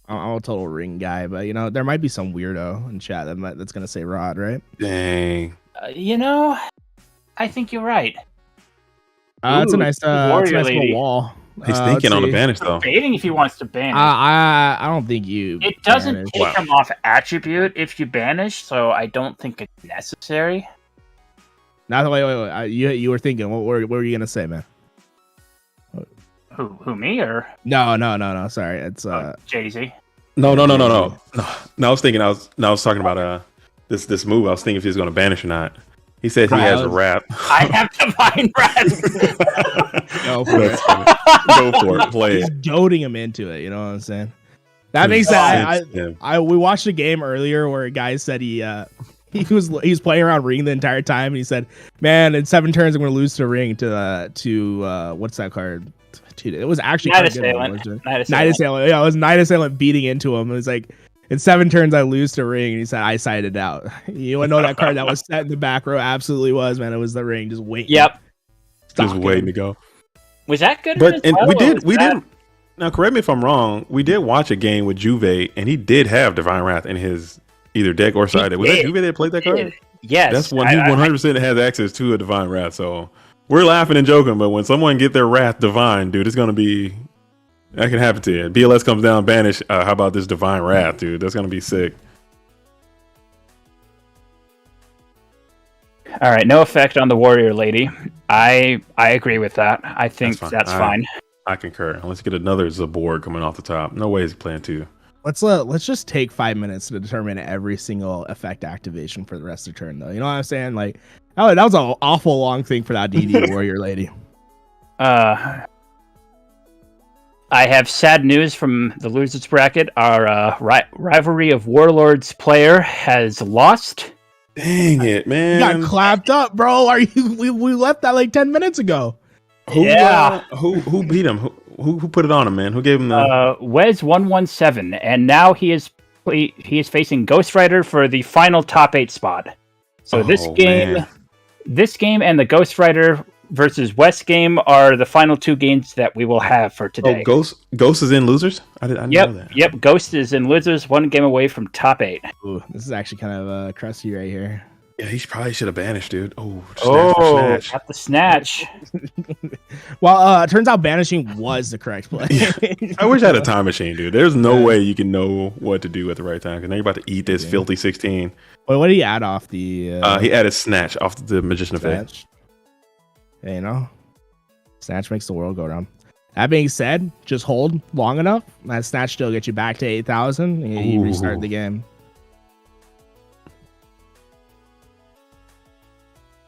C: I'm a total ring guy, but there might be some weirdo in chat that's gonna say rod, right?
F: Dang.
D: I think you're right.
C: It's a nice,
D: Warrior lady.
C: little wall.
F: He's
C: Let's
F: thinking on the
C: see.
F: banish though.
D: Baiting if he wants to banish.
C: I don't think you.
D: It doesn't
C: banish.
D: take
F: Wow.
D: him off attribute if you banish, so I don't think it's necessary.
C: Not wait. You were thinking. What were you gonna say, man?
D: Who me or
C: No. Sorry, it's
D: Jay-Z?
F: No. No, I was thinking. I was talking about this move. I was thinking if he was going to banish or not. He said he has a rap.
D: I have Divine Wrath.
C: Go for it.
F: Go for it. Play
C: He's
F: it.
C: goading him into it. You know what I'm saying? That makes sense. We watched a game earlier where a guy said he was playing around ring the entire time, and he said, "Man, in 7 turns, I'm going to lose to ring to what's that card? Dude, it was actually
D: Night
C: kinda good.
D: Assailant.
C: Night Assailant. Yeah, it was Night Assailant beating into him. It was like, in 7 turns, I lose to ring, and he said, I sided out. You want to know that card that was set in the back row? Absolutely was, man. It was the ring, just waiting.
D: Yep.
F: Just
C: Stalking
F: waiting
C: him.
F: to go.
D: Was that good?
F: But
D: as
F: and
D: well,
F: we
D: or
F: did.
D: was
F: We
D: that-
F: did. Now, correct me if I'm wrong. We did watch a game with Juve, and he did have Divine Wrath in his either deck or side. Was that
D: did.
F: Juve that played that card?
D: Yes.
F: That's one. He 100% has access to a Divine Wrath. So we're laughing and joking, but when someone get their Wrath Divine, dude, it's gonna be that can happen to you. BLS comes down, banish. How about this Divine Wrath, dude? That's gonna be sick.
D: All right, no effect on the warrior lady. I agree with that. I think
F: That's
D: that's
F: fine.
D: fine.
F: I concur. Let's get another Zabor coming off the top. No way he's playing two.
C: Let's just take 5 minutes to determine every single effect activation for the rest of the turn, though. You know what I'm saying? Like, that was an awful long thing for that DD warrior lady.
D: I have sad news from the losers bracket. Our rivalry of warlords player has lost.
F: Dang it,
C: You
F: man!
C: got clapped up, bro. We left that like 10 minutes ago.
F: Who beat him? Who put it on him, man? Who gave him the?
D: Wes 117, and now he is facing Ghost Rider for the final top 8 spot. So this
F: Oh,
D: game
F: man.
D: and the Ghost Rider versus West game are the final 2 games that we will have for today.
F: Oh, Ghost is in losers. I didn't know that.
D: Yep. Ghost is in losers, 1 game away from top 8.
C: Ooh, this is actually kind of crusty right here.
F: Yeah, he probably should have banished, dude. Oh, snatch.
D: Got the snatch.
C: Well, it turns out banishing was the correct play.
F: I wish I had a time machine, dude. There's no way you can know what to do at the right time because now you're about to eat this filthy 16.
C: Wait, what did he add off the?
F: He added snatch off the Magician of Faith.
C: Snatch. Yeah, you know, snatch makes the world go round. That being said, just hold long enough. That snatch still gets you back to 8,000. And you restart the game.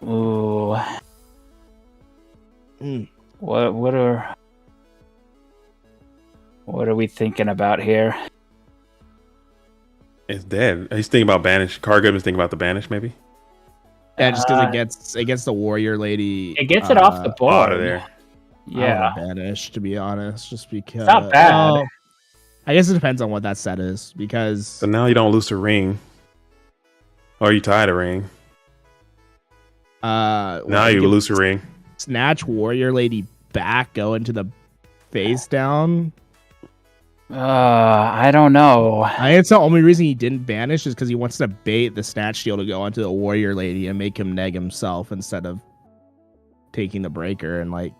D: Ooh. What are we thinking about here?
F: It's dead. He's thinking about banish. Cargoodman's thinking about the banish, maybe.
C: Yeah, just because it gets the warrior lady.
D: It gets it off the board.
F: Out of there.
D: Yeah.
C: Banish, to be honest, just because.
D: It's not bad.
C: Well, I guess it depends on what that set is because.
F: So now you don't lose a ring. Or you tied a ring. Now you lose a ring.
C: Snatch warrior lady back, go into the face down.
D: I don't know.
C: I think it's the only reason he didn't banish is because he wants to bait the snatch steal to go onto the warrior lady and make him neg himself instead of taking the breaker and like.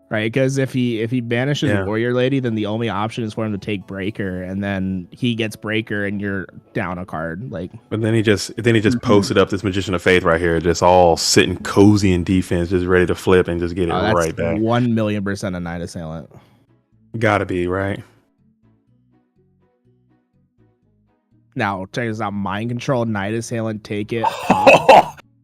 C: Right, because if he banishes the warrior lady, then the only option is for him to take breaker, and then he gets breaker, and you're down a card. Like,
F: but then he just posted up this Magician of Faith right here, just all sitting cozy in defense, just ready to flip and just get it right back.
C: 1,000,000% a Night Assailant.
F: Gotta be right.
C: Now check this out: Mind Control, Night Assailant, take it.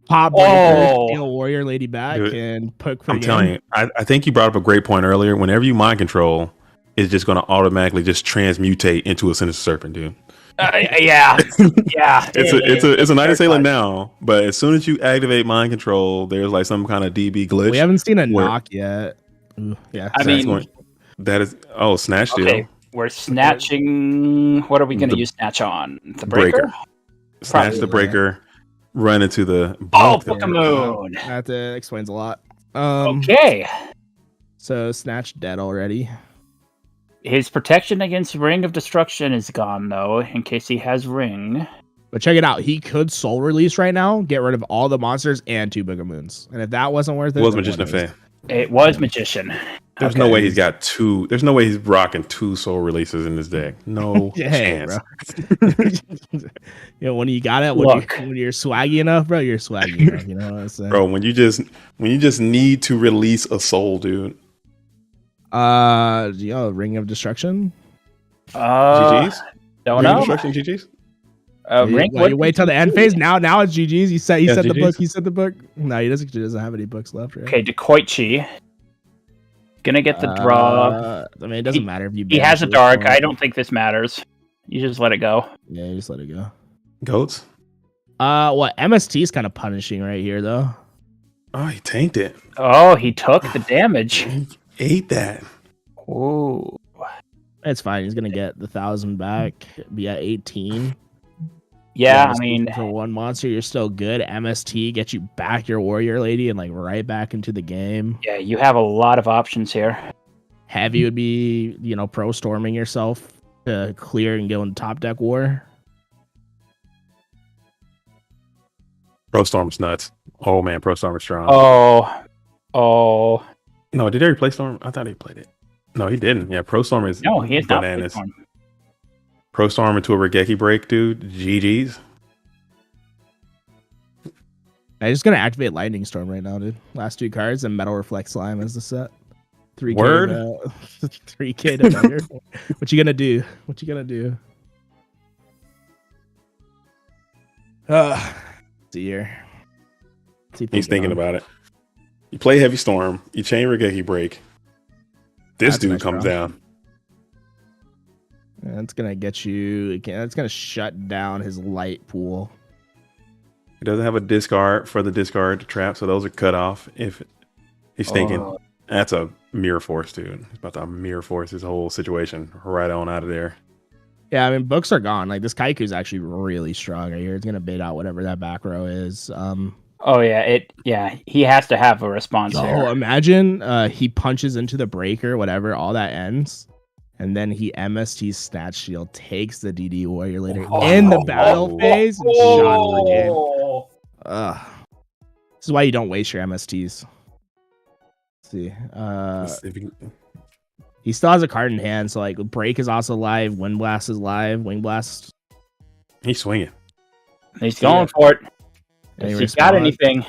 C: Pop breaker, steal warrior lady back, dude, and poke for
F: I'm telling you, I think you brought up a great point earlier. Whenever you mind control, it's just going to automatically just transmutate into a Sinister Serpent, dude.
D: Yeah.
F: It's a Night Assailant now, but as soon as you activate mind control, there's like some kind of DB glitch.
C: We haven't seen a knock yet. Ooh, yeah,
D: I mean,
F: that is snatch deal.
D: Okay, we're snatching. What are we going to use snatch on? The breaker.
F: Snatch the breaker. Run into the
D: Book of Moon.
C: That explains a lot.
D: Okay.
C: So Snatch dead already.
D: His protection against Ring of Destruction is gone though, in case he has Ring.
C: But check it out. He could soul release right now, get rid of all the monsters and 2 Book of Moons. And if that wasn't worth it,
F: it was Magician of Faith.
D: It was Magician.
F: There's no way he's got 2. There's no way he's rocking 2 soul releases in this deck. No chance.
C: You know, when you got it, when you're swaggy enough, bro, you're swaggy enough. You know what I'm saying?
F: Bro, when you just need to release a soul, dude.
C: Ring of Destruction.
F: GG's.
D: Don't
F: Ring
D: know.
F: of Destruction, GG's.
C: You wait till the end phase. Now it's GG's. He said the book. He said the book. No, he doesn't have any books left. Right?
D: Okay, Dekoichi. Gonna get the draw.
C: I mean, it doesn't matter if you.
D: He has a dark. I don't think this matters. You just let it go.
C: Yeah, you just let it go.
F: Goats.
C: What MST is kind of punishing right here, though.
F: Oh, he tanked it.
D: Oh, he took the damage.
F: He ate that.
D: Ooh.
C: It's fine. He's gonna get the 1,000 back. Be at 18.
D: Yeah, I mean,
C: for one monster, you're still good. MST gets you back your warrior lady and like right back into the game.
D: Yeah, you have a lot of options here.
C: Heavy would be, pro storming yourself to clear and go in top deck war.
F: Pro Storm's nuts. Oh man, Pro Storm is strong.
D: Oh.
F: No, did he already play Storm? I thought he played it. No, he didn't. Yeah, Pro Storm is
D: no, he has
F: bananas.
D: Not
F: Pro Storm into a Regeki break, dude. GG's.
C: I'm just gonna activate Lightning Storm right now, dude. Last 2 cards and Metal Reflect Slime as the set. 3K
F: Word.
C: 3K to better. What you gonna do? See here.
F: He's thinking about it. You play Heavy Storm. You chain Regeki break. This dude comes down.
C: That's gonna get you. That's gonna shut down his light pool.
F: He doesn't have a discard for the discard to trap, so those are cut off. If he's thinking, that's a mirror force, dude. He's about to mirror force his whole situation right on out of there.
C: Yeah, I mean, books are gone. Like this Kaiku's actually really strong right here. It's gonna bait out whatever that back row is.
D: Oh yeah, he has to have a response
C: Oh,
D: there.
C: imagine he punches into the breaker, whatever, all that ends, and then he MST Snatch Shield, takes the DD Warrior later in the battle phase, and shot for game. Ugh. This is why you don't waste your MSTs. Let's see. He still has a card in hand, so like Break is also live, Wind Blast is live, Wing Blast.
F: He's swinging.
D: He's going for it.
C: Any
D: If he's got
C: response?
D: anything.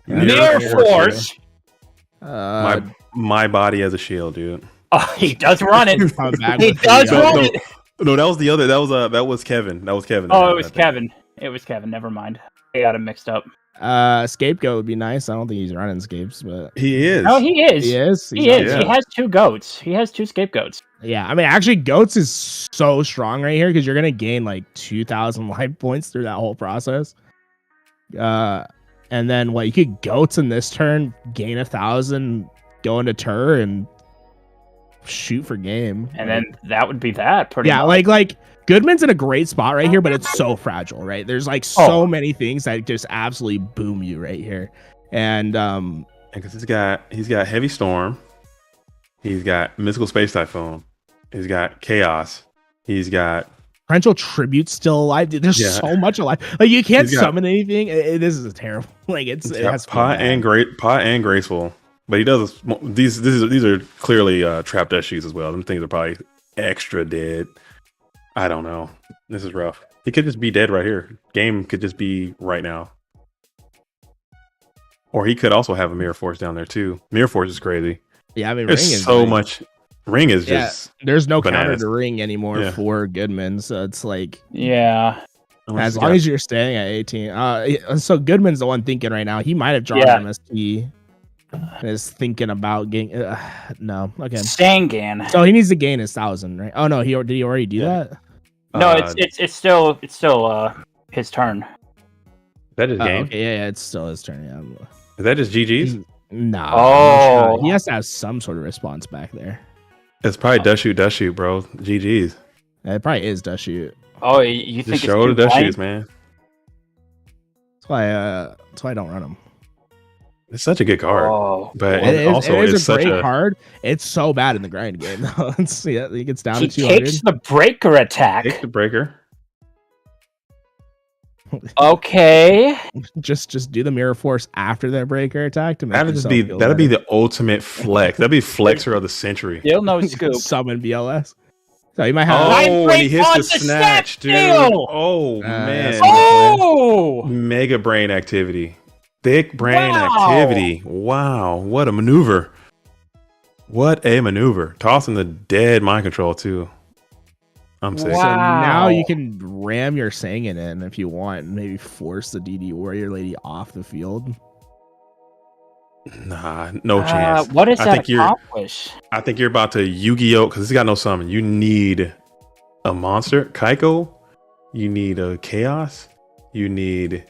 F: Mirror
D: Mirror
F: Force,
D: Force.
F: My body as a shield, dude.
D: Oh, he does run it.
C: Come back
D: He
C: with
D: does
C: the,
D: run it.
F: No, that was the other. That was Kevin. That was Kevin.
D: Oh, it was Kevin. It was Kevin. Never mind. I got him mixed up.
C: Scapegoat would be nice. I don't think he's running scapes, but
F: He is.
D: Oh, he is.
C: he is.
D: He is.
F: Yeah.
D: He has 2 goats. He has 2 scapegoats.
C: Yeah, I mean, actually, Goats is so strong right here because you're gonna gain like 2,000 life points through that whole process. And then what you could Goats in this turn, gain 1,000, go into Tur and shoot for game.
D: And then that would be that. Pretty
C: Yeah,
D: much.
C: like Goodman's in a great spot right here, but it's so fragile, right? There's like so many things that just absolutely boom you right here. And
F: because he's got Heavy Storm, he's got Mystical Space Typhoon, he's got Chaos, he's got
C: Torrential Tribute still alive. Dude, there's so much alive. Like you can't
F: He's got-
C: summon anything. This is terrible. Like it has
F: Pot and Graceful, but he does these are clearly trap death shoes as well. Them things are probably extra dead. I don't know. This is rough. He could just be dead right here. Game could just be right now. Or he could also have a Mirror Force down there too. Mirror Force is crazy.
C: Yeah, I mean,
F: There's
C: Ring is
F: so
C: like-
F: much. Ring is just
C: There's no counter
F: bananas.
C: to Ring anymore
F: Yeah.
C: for Goodman, so it's like
D: Yeah.
C: as long as you're staying at 18. So Goodman's the one thinking right now. He might have drawn
D: Yeah.
C: MST. And is thinking about getting. No, okay.
D: Sangan.
C: So he needs to gain his 1,000, right? Oh no, did he already do that?
D: No, it's still his turn.
F: that is
C: Oh,
F: game.
C: okay, yeah, it's still his turn. Yeah.
F: Is that just GG's?
C: No.
D: Oh.
C: He has to have some sort of response back there.
F: It's probably Dust Shoot, bro. GG's.
C: It probably is Dust Shoot.
D: Oh, you think
F: Just
D: it's
F: show the
D: too
F: Dust
D: blank?
F: Shoots, man.
C: That's why I don't run him.
F: It's such a good card,
D: Oh,
F: but
C: It
F: also
C: is
F: it's
C: a
F: such
C: great
F: a
C: card. It's so bad in the grind game though. He gets down
D: he
C: to 200.
D: takes the breaker attack.
F: take the breaker.
D: Okay.
C: Just do the mirror force after their breaker attack to make
F: That'd just
C: yourself
F: be
C: feel
F: that'd be
C: better.
F: the ultimate flex. That'd be flexer of the century.
D: Still no scoop.
C: Summon BLS. So you might have.
F: Oh,
D: Line
F: and he
D: break
F: hits
D: on
F: the
D: the
F: snatch, dude.
D: steal!
F: Oh
C: that's
F: man,
D: Oh!
F: mega brain activity, thick brain
D: Wow.
F: activity. Wow, what a maneuver! What a maneuver! Tossing the dead mind control too. I'm sick.
C: So
D: Wow.
C: now you can ram your Sangan in if you want, and maybe force the DD Warrior Lady off the field.
F: Nah, no chance.
D: What does
F: I
D: that
F: think you're.
D: accomplish?
F: I think you're about to Yu-Gi-Oh because he's got no summon. You need a monster, Kaiko. You need a chaos. You need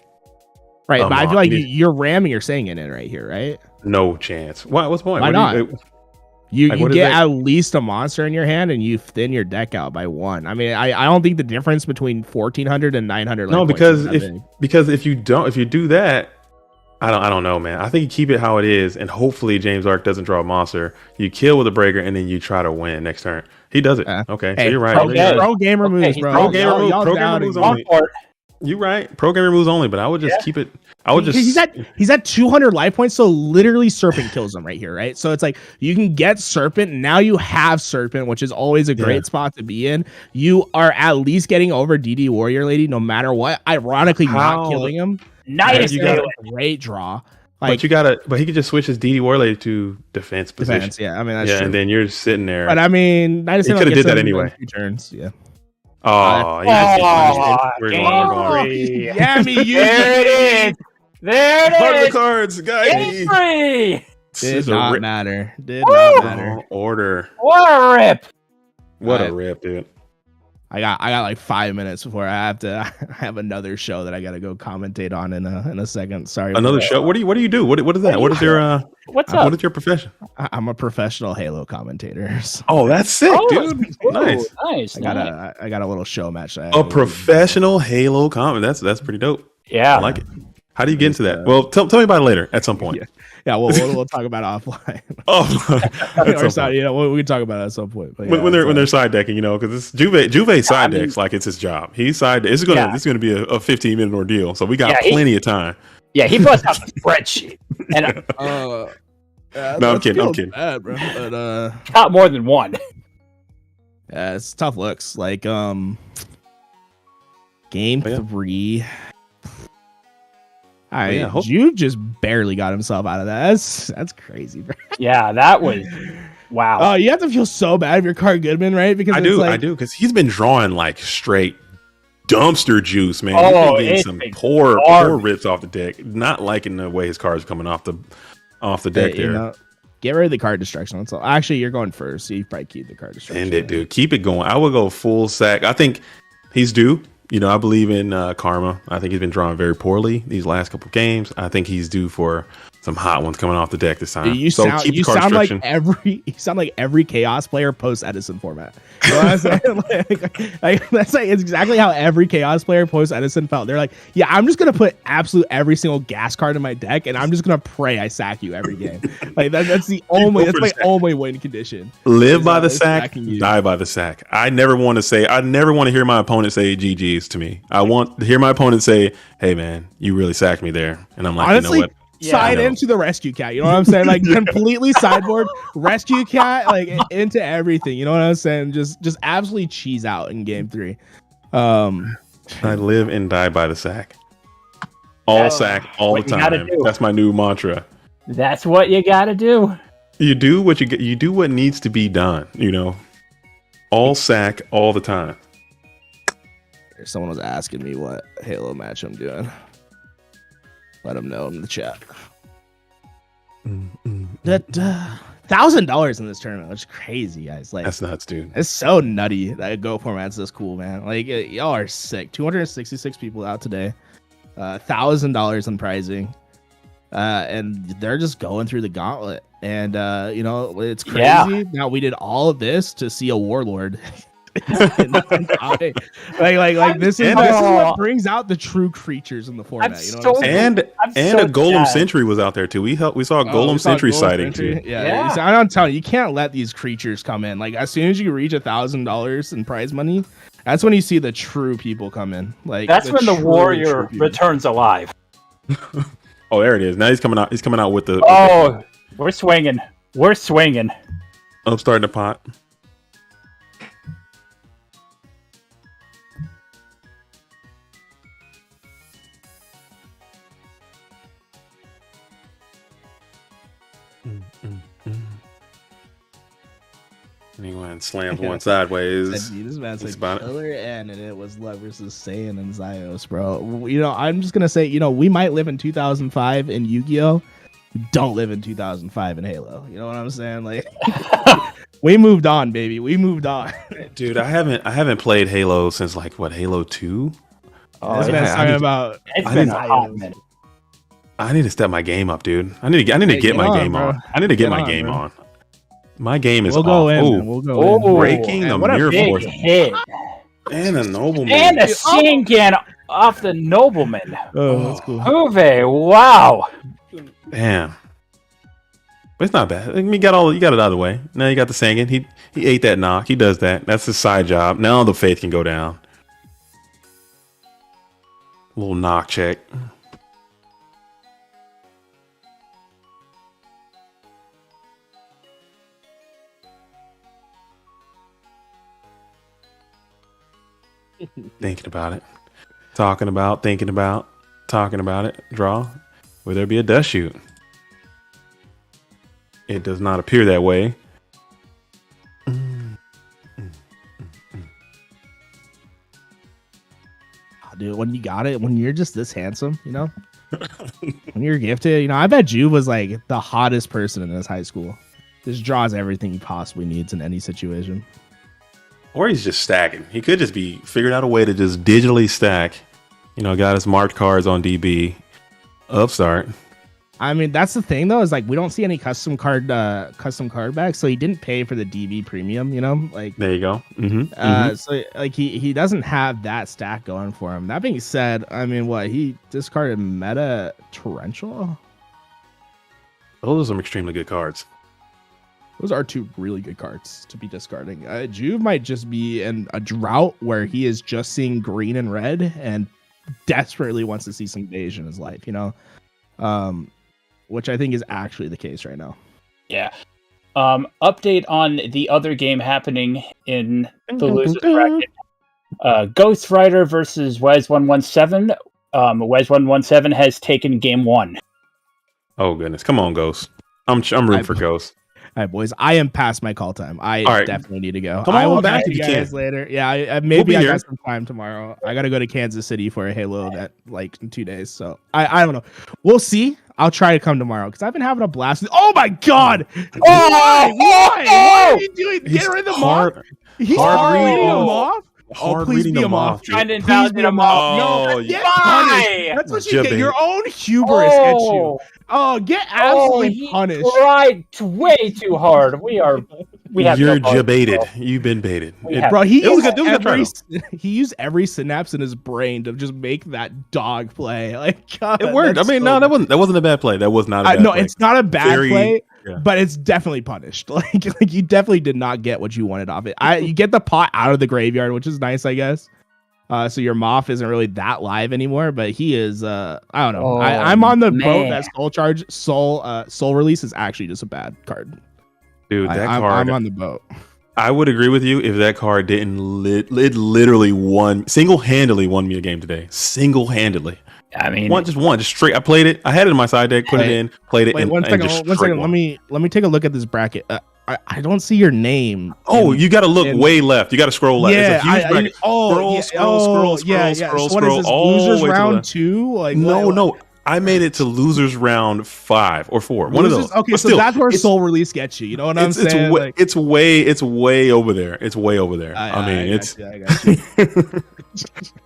C: Right, but I feel like
F: you-
C: you're ramming your Sangan in right here, right?
F: no chance. Why? What's the point?
C: Why
F: What
C: not?
F: do you-
C: You
F: Like,
C: you
F: what is
C: get
F: that?
C: at least a monster in your hand, and you thin your deck out by 1. I mean, I don't think the difference between 1,400 and 900.
F: No,
C: life points
F: because
C: is that
F: if
C: big.
F: because if you do that, I don't know, man. I think you keep it how it is, and hopefully James Ark doesn't draw a monster. You kill with a breaker, and then you try to win next turn. He does it. Okay, so
C: Hey,
F: you're right.
D: pro-
F: You're right.
C: pro gamer
D: Okay,
C: moves,
D: he's
C: bro.
F: pro gamer move- pro gamer
C: down
F: moves
C: and-
F: only.
D: Going for it.
F: You're right. Pro gamer moves only, but I would just keep it. I would just.
C: He's at 200 life points, so literally Serpent kills him right here, right? So it's like you can get Serpent. Now you have Serpent, which is always a great
F: Yeah.
C: spot to be in. You are at least getting over DD Warrior Lady, no matter what. Ironically,
F: How?
C: not killing him.
D: Nice.
F: You got-
C: Great draw.
F: but you gotta. But he could just switch his DD Warlady to defense position.
C: defense. Yeah, I mean that's
F: Yeah,
C: true.
F: and then you're sitting there.
C: But I mean, Nidus
F: He
C: Halo
F: coulda
C: gets
F: did that
C: him in
F: anyway.
C: 2 turns. Yeah.
F: Oh,
D: Oh,
F: we're
D: game
F: going. We're going.
D: free.
C: Yeah, me, you.
D: There it is. There
F: Part of
D: it
F: the
D: is.
F: cards, guys.
D: Game free.
F: This
C: Did
F: is a
C: not
F: rip.
C: matter. Did
D: Woo!
C: not matter.
F: Order.
D: What a rip.
F: What a
C: Alright.
F: rip, dude.
C: I got like 5 minutes before I have to I have another show that I gotta go commentate on in a second. Sorry.
F: Another
C: about
F: show. What do you do? What is that? What is your
D: What's
F: what
D: up?
F: is your profession?
C: that. I'm a professional Halo commentator. So
F: Oh, that's sick, dude.
D: Ooh,
F: Nice.
D: Nice.
C: I got a little show match. That I
F: A
C: have to go do.
F: professional Halo comment. That's pretty dope.
D: Yeah.
F: I like it. How do you get into that? Well, tell me about it later at some point.
C: Yeah, we'll talk about it offline.
F: Or
C: side, we can talk about it at some point. But
F: when they're side decking, because Juve side decks like it's his job. He's side. This is gonna be a 15-minute ordeal. So we got plenty of time.
D: Yeah, he busts out the spreadsheet. And
F: No, I'm kidding.
C: Bad, bro. But
D: not more than one.
C: Yeah, it's tough looks. Like game 3. All right, Juve just barely got himself out of that. That's crazy, bro.
D: Yeah, that was wow.
C: Oh, you have to feel so bad if you're Carl Goodman, right? Because
F: I do, because he's been drawing like straight dumpster juice, man.
D: Oh,
F: he's been getting some poor rips off the deck. Not liking the way his cards are coming off the deck there.
C: Get rid of the card destruction. That's all. Actually, you're going first, so you probably keep the card destruction.
F: End it, dude. Keep it going. I would go full sack. I think he's due. I believe in karma. I think he's been drawing very poorly these last couple games. I think he's due for some hot ones coming off the deck this time.
C: You sound like every Chaos player post Edison format. You know what I'm saying? That's it's exactly how every Chaos player post Edison felt. They're like, yeah, I'm just gonna put absolute every single gas card in my deck, and I'm just gonna pray I sack you every game. That's my only win condition.
F: Live by the sack, die by the sack. I never want to hear my opponent say GG's to me. I want to hear my opponent say, hey man, you really sacked me there. And I'm like,
C: honestly,
F: you know what?
C: Side into the rescue cat, you know what I'm saying? Like completely sideboard rescue cat, like into everything. You know what I'm saying? Just absolutely cheese out in game 3.
F: I live and die by the sack. All sack all the time. That's my new mantra.
D: That's what you gotta do.
F: You do what you do what needs to be done. All sack all the time.
C: Someone was asking me what Halo match I'm doing. Let them know in the chat. That $1,000 in this tournament, which is crazy, guys. Like
F: that's nuts, dude.
C: It's so nutty that Go format's this cool, man. Like y'all are sick. 266 people out today. $1,000 in prizing, and they're just going through the gauntlet. And it's crazy. Yeah. Now we did all of this to see a warlord. like this is what brings out the true creatures in the format.
F: And a Golem Sentry was out there too. We saw a Golem Sentry sighting too.
C: Yeah. I'm telling you can't let these creatures come in. Like as soon as you reach $1,000 in prize money, that's when you see the true people come in. Like
D: that's when the warrior returns alive.
F: Oh, there it is. Now he's coming out. He's coming out with the.
D: We're swinging.
F: I'm starting to pot. And he went and slams one sideways.
C: This man's like killer and it was love versus Saiyan and Zyos, bro. I'm just gonna say, we might live in 2005 in Yu-Gi-Oh! We don't live in 2005 in Halo. You know what I'm saying? Like, we moved on, baby. We moved on.
F: Dude, I haven't played Halo since Halo 2.
C: Oh, this man's talking about.
D: It's been a hot minute.
F: I need to step my game up, dude. I need to get my game on. I need to get my game on. My game is
C: We'll go in.
F: Breaking the Mirror Force.
D: Hit.
F: And a Nobleman.
D: And a Shingan off the Nobleman.
C: Oh, that's cool.
D: Juve, wow.
F: Damn. But it's not bad. You got it out of the way. Now you got the Sangan. He ate that knock. He does that. That's his side job. Now the Faith can go down. Little knock check. Thinking about it. Talking about it. Draw. Will there be a dust shoot? It does not appear that way.
C: Dude, when you got it, when you're just this handsome, when you're gifted, I bet Juve was like the hottest person in his high school. Just draws everything he possibly needs in any situation.
F: Or he's just stacking. He could just be figured out a way to just digitally stack. Got his marked cards on DB. Upstart.
C: I mean, that's the thing though, is like we don't see any custom card backs, so he didn't pay for the DB premium, you know, like
F: There you go. Mm-hmm.
C: so like he doesn't have that stack going for him. That being said, I mean, what he discarded Meta Torrential.
F: Those are some extremely good cards.
C: Those are two really good cards to be discarding. Juve might just be in a drought where he is just seeing green and red and desperately wants to see some beige in his life, you know, which I think is actually the case right now.
D: Yeah. Update on the other game happening in the losers bracket. Ghost Rider versus Wes117. Wes117 has taken game 1.
F: Oh goodness, come on, Ghost. I'm rooting for Ghost.
C: All right, boys. I am past my call time. I definitely need to go.
F: Come
C: I will
F: on back
C: catch
F: if
C: you
F: you
C: guys
F: can.
C: later. Yeah, I
F: We'll be
C: I
F: here.
C: got some time tomorrow. I got to go to Kansas City for a Halo event like in 2 days. So I don't know. We'll see. I'll try to come tomorrow because I've been having a blast. Oh my god! Why? Why are you doing? Get rid of the moth. He's
F: hard
C: reading
F: reading
C: them
F: them.
C: off.
F: Hard
C: please
F: reading
C: be a
F: them
C: moth.
F: off.
D: Trying to
C: Please
D: invalidate
C: be a
D: him
C: moth.
D: off.
C: No,
F: Oh,
C: get
D: Why?
C: punished. That's what you get.
F: Jibby.
C: Your own hubris gets you. Oh, get absolutely
D: he
C: punished.
D: tried way too hard. We have
F: You're
D: no cards,
F: baited.
D: bro.
F: You've been baited.
D: We have-
C: Bro, he
F: It was
C: used
F: a good- it was a good try,
C: he used every synapse in his brain to just make that dog play. Like, God,
F: It worked. I
C: that's
F: mean,
C: so
F: no,
C: good.
F: that wasn't a bad play. That was not a bad
C: No,
F: play.
C: it's not a bad
F: Very-
C: play,
F: yeah.
C: but it's definitely punished. Like you definitely did not get what you wanted off it. You get the pot out of the graveyard, which is nice, I guess. So your Moth isn't really that live anymore, but he is. I don't know.
D: Oh,
C: I'm on the boat
D: man.
C: that Soul Charge, Soul Release is actually just a bad card.
F: Dude, that
C: I'm
F: card.
C: on the boat.
F: I would agree with you if that card didn't it literally single-handedly won me a game today. Single-handedly.
D: I mean,
F: Just straight. I played it. I had it in my side deck, put it in, played it,
C: Wait,
F: and,
C: one
F: and
C: second.
F: just
C: One
F: straight
C: second.
F: won.
C: Let me take a look at this bracket. I don't see your name.
F: Oh, you got to look
C: and-
F: way left. You got to scroll left.
C: Yeah,
F: it's a huge bracket. Scroll,
C: So what is this?
F: all the
C: Losers
F: way to the
C: round
F: left.
C: 2? Like
F: No. I made it to losers round 5 or 4. One of
C: Losers-
F: those.
C: Okay,
F: But
C: so
F: still,
C: that's where
F: it's-
C: Soul Release gets you. You know what I'm saying?
F: It's way over there. It's way over there. I mean,
C: I got you.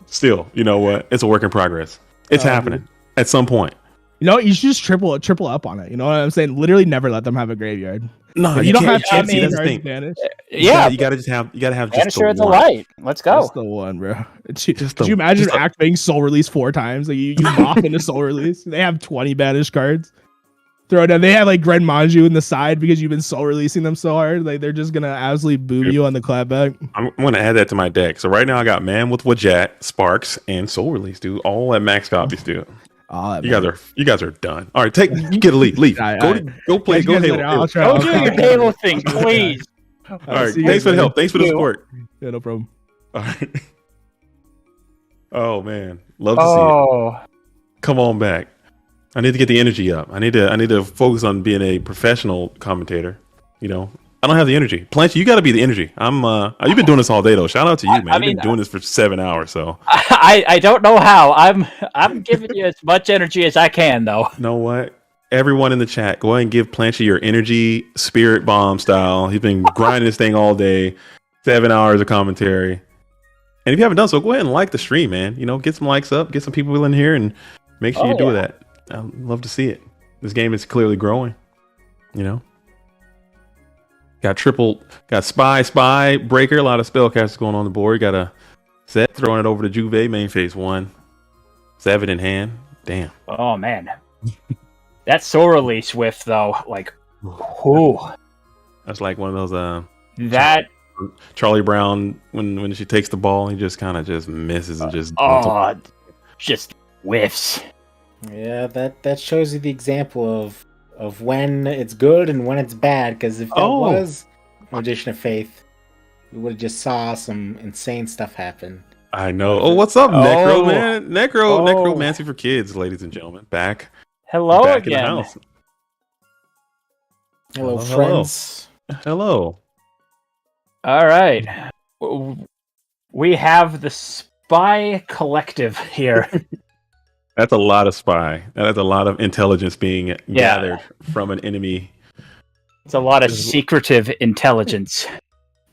F: still, you know what? It's a work in progress. It's happening at some point.
C: You know, you should just triple up on it. You know what I'm saying? Literally never let them have a graveyard.
F: No,
C: If you don't have
F: can't.
C: Chelsea,
F: See, that's the
C: cards
F: thing.
C: banished.
D: yeah,
F: you gotta have just
D: Vanisher at
F: the
D: the
F: one.
D: light. Let's go.
C: That's the one, bro.
F: Just
C: Could
F: the-
C: you imagine
F: just the-
C: activating Soul Release 4 times? Like you moth into Soul Release. They have 20 banished cards. Throw it down. They have like Gren Manju in the side because you've been Soul Releasing them so hard. Like they're just gonna absolutely boom you on the clapback.
F: I'm gonna add that to my deck. So right now I got Man with Wajat, Sparks, and Soul Release, dude. All at max copies, dude. You guys are done. All right, you get a leave. Leave. Go play. Go Halo.
C: I'll try.
D: Go do your Halo thing, please.
F: All right. Thanks for the help. Thanks for the support.
C: Yeah, no problem.
F: All right. Oh man, love to see it.
D: Oh,
F: Come on back. I need to get the energy up. I need to focus on being a professional commentator. You know, I don't have the energy. Planche, you got to be the energy. You've been doing this all day though. Shout out to you, man. You've been doing this for 7 hours. So
D: I don't know how. I'm giving you as much energy as I can, though.
F: you know what? Everyone in the chat, go ahead and give Planche your energy, spirit bomb style. He's been grinding this thing all day. 7 hours of commentary. And if you haven't done so, go ahead and like the stream, man. You know, get some likes up, get some people in here, and make sure you do that. I'd love to see it. This game is clearly growing. You know, got spy, breaker, a lot of spellcasters going on the board. Got a set, throwing it over to Juve, main phase 1. 7 in hand. Damn.
D: Oh man, that Soul Release whiff though, like, whoo,
F: That's like one of those
D: that.
F: Charlie Brown when she takes the ball, he just kind of just misses and just
D: Just whiffs.
B: Yeah, that shows you the example of when it's good and when it's bad. Because if that was Magician of Faith, we would have just saw some insane stuff happen.
F: I know. Oh, what's up, Necro, man? Necromancy for kids, ladies and gentlemen. Back
D: Hello
F: in the
D: again.
F: house.
B: Hello,
F: Hello.
B: friends.
F: Hello.
D: All right, we have the Spy Collective here.
F: That's a lot of spy. That's a lot of intelligence being gathered from an enemy.
D: It's a lot of secretive intelligence.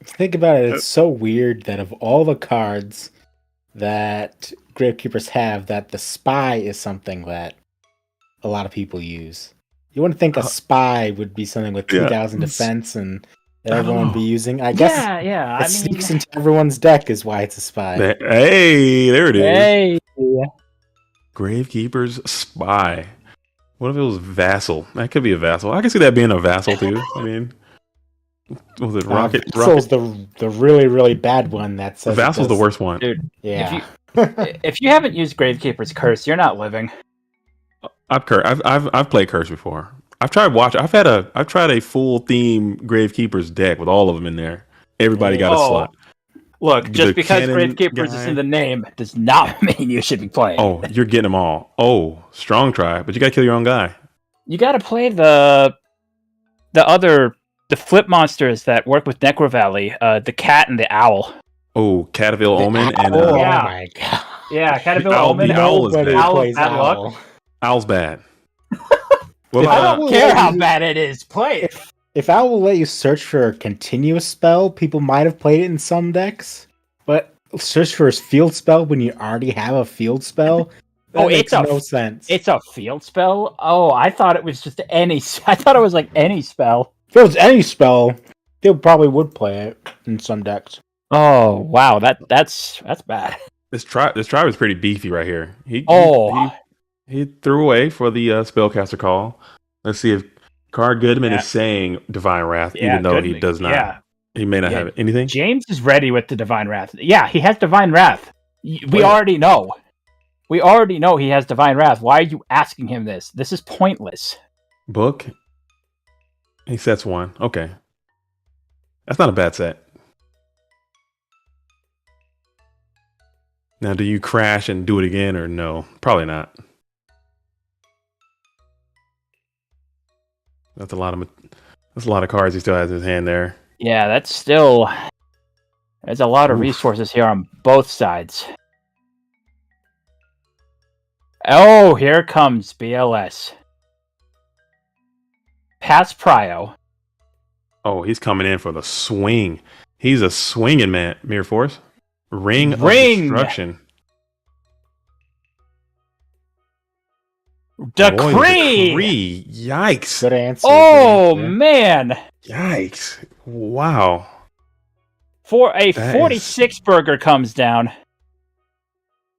B: Think about it. It's so weird that of all the cards that Gravekeepers have, that the Spy is something that a lot of people use. You wouldn't think a spy would be something with 2,000 defense and that everyone would be using. I guess
D: yeah.
B: it sneaks into everyone's deck is why it's a spy.
F: Hey, there it is.
D: Hey.
F: Gravekeeper's Spy. What if it was Vassal? That could be a Vassal. I can see that being a Vassal too. I mean, was it Rocket?
B: Vassal's the really, really bad one. That's
F: Vassal's the worst one.
D: Dude,
B: yeah.
D: if you haven't used Gravekeeper's Curse, you're not living.
F: I've played Curse before. I've tried I've tried a full theme Gravekeeper's deck with all of them in there. Everybody got a slot.
D: Look, just
F: The
D: because
F: cannon
D: Gravekeepers
F: guy.
D: is in the name does not mean you should be playing.
F: Oh, you're getting them all. Oh, strong try, but you gotta kill your own guy.
D: You got to play the flip monsters that work with Necro Valley, the cat and the owl.
F: Oh, Cataville Omen and
B: Oh
D: Yeah.
B: my god.
D: Yeah, Caterpillar
F: Owl-
D: Omen.
F: the owl is
B: Nobody
F: bad.
D: Owl
B: plays
D: of bad luck.
B: owl.
F: Owl's bad. What
B: Yeah,
D: I
F: about
D: don't care how bad it is. Play it.
B: If Owl will let you search for a continuous spell, people might have played it in some decks. But search for a field spell when you already have a field spell? That makes no sense.
D: It's a field spell. Oh, I thought it was just any. I thought it was like any spell.
B: If it was any spell, they probably would play it in some decks.
D: Oh wow, that's bad.
F: this tribe is pretty beefy right here. He threw away for the spellcaster call. Let's see if Card Goodman is saying Divine Wrath, even though he does not.
D: Yeah,
F: He may not have anything.
D: James is ready with the Divine Wrath. Yeah, he has Divine Wrath. We already know. We already know he has Divine Wrath. Why are you asking him this? This is pointless.
F: Book. He sets one. Okay. That's not a bad set. Now, do you crash and do it again or no? Probably not. That's a lot of cards he still has in his hand there.
D: Yeah, there's a lot of resources here on both sides. Oh, here comes BLS. Pass Prio.
F: Oh, he's coming in for the swing. He's a swinging man. Mirror Force. Ring of Destruction.
D: Decree!
F: Yikes.
B: Good answer.
D: Oh,
B: good answer.
D: man!
F: Yikes. Wow.
D: For a
F: That
D: 46 burger comes down.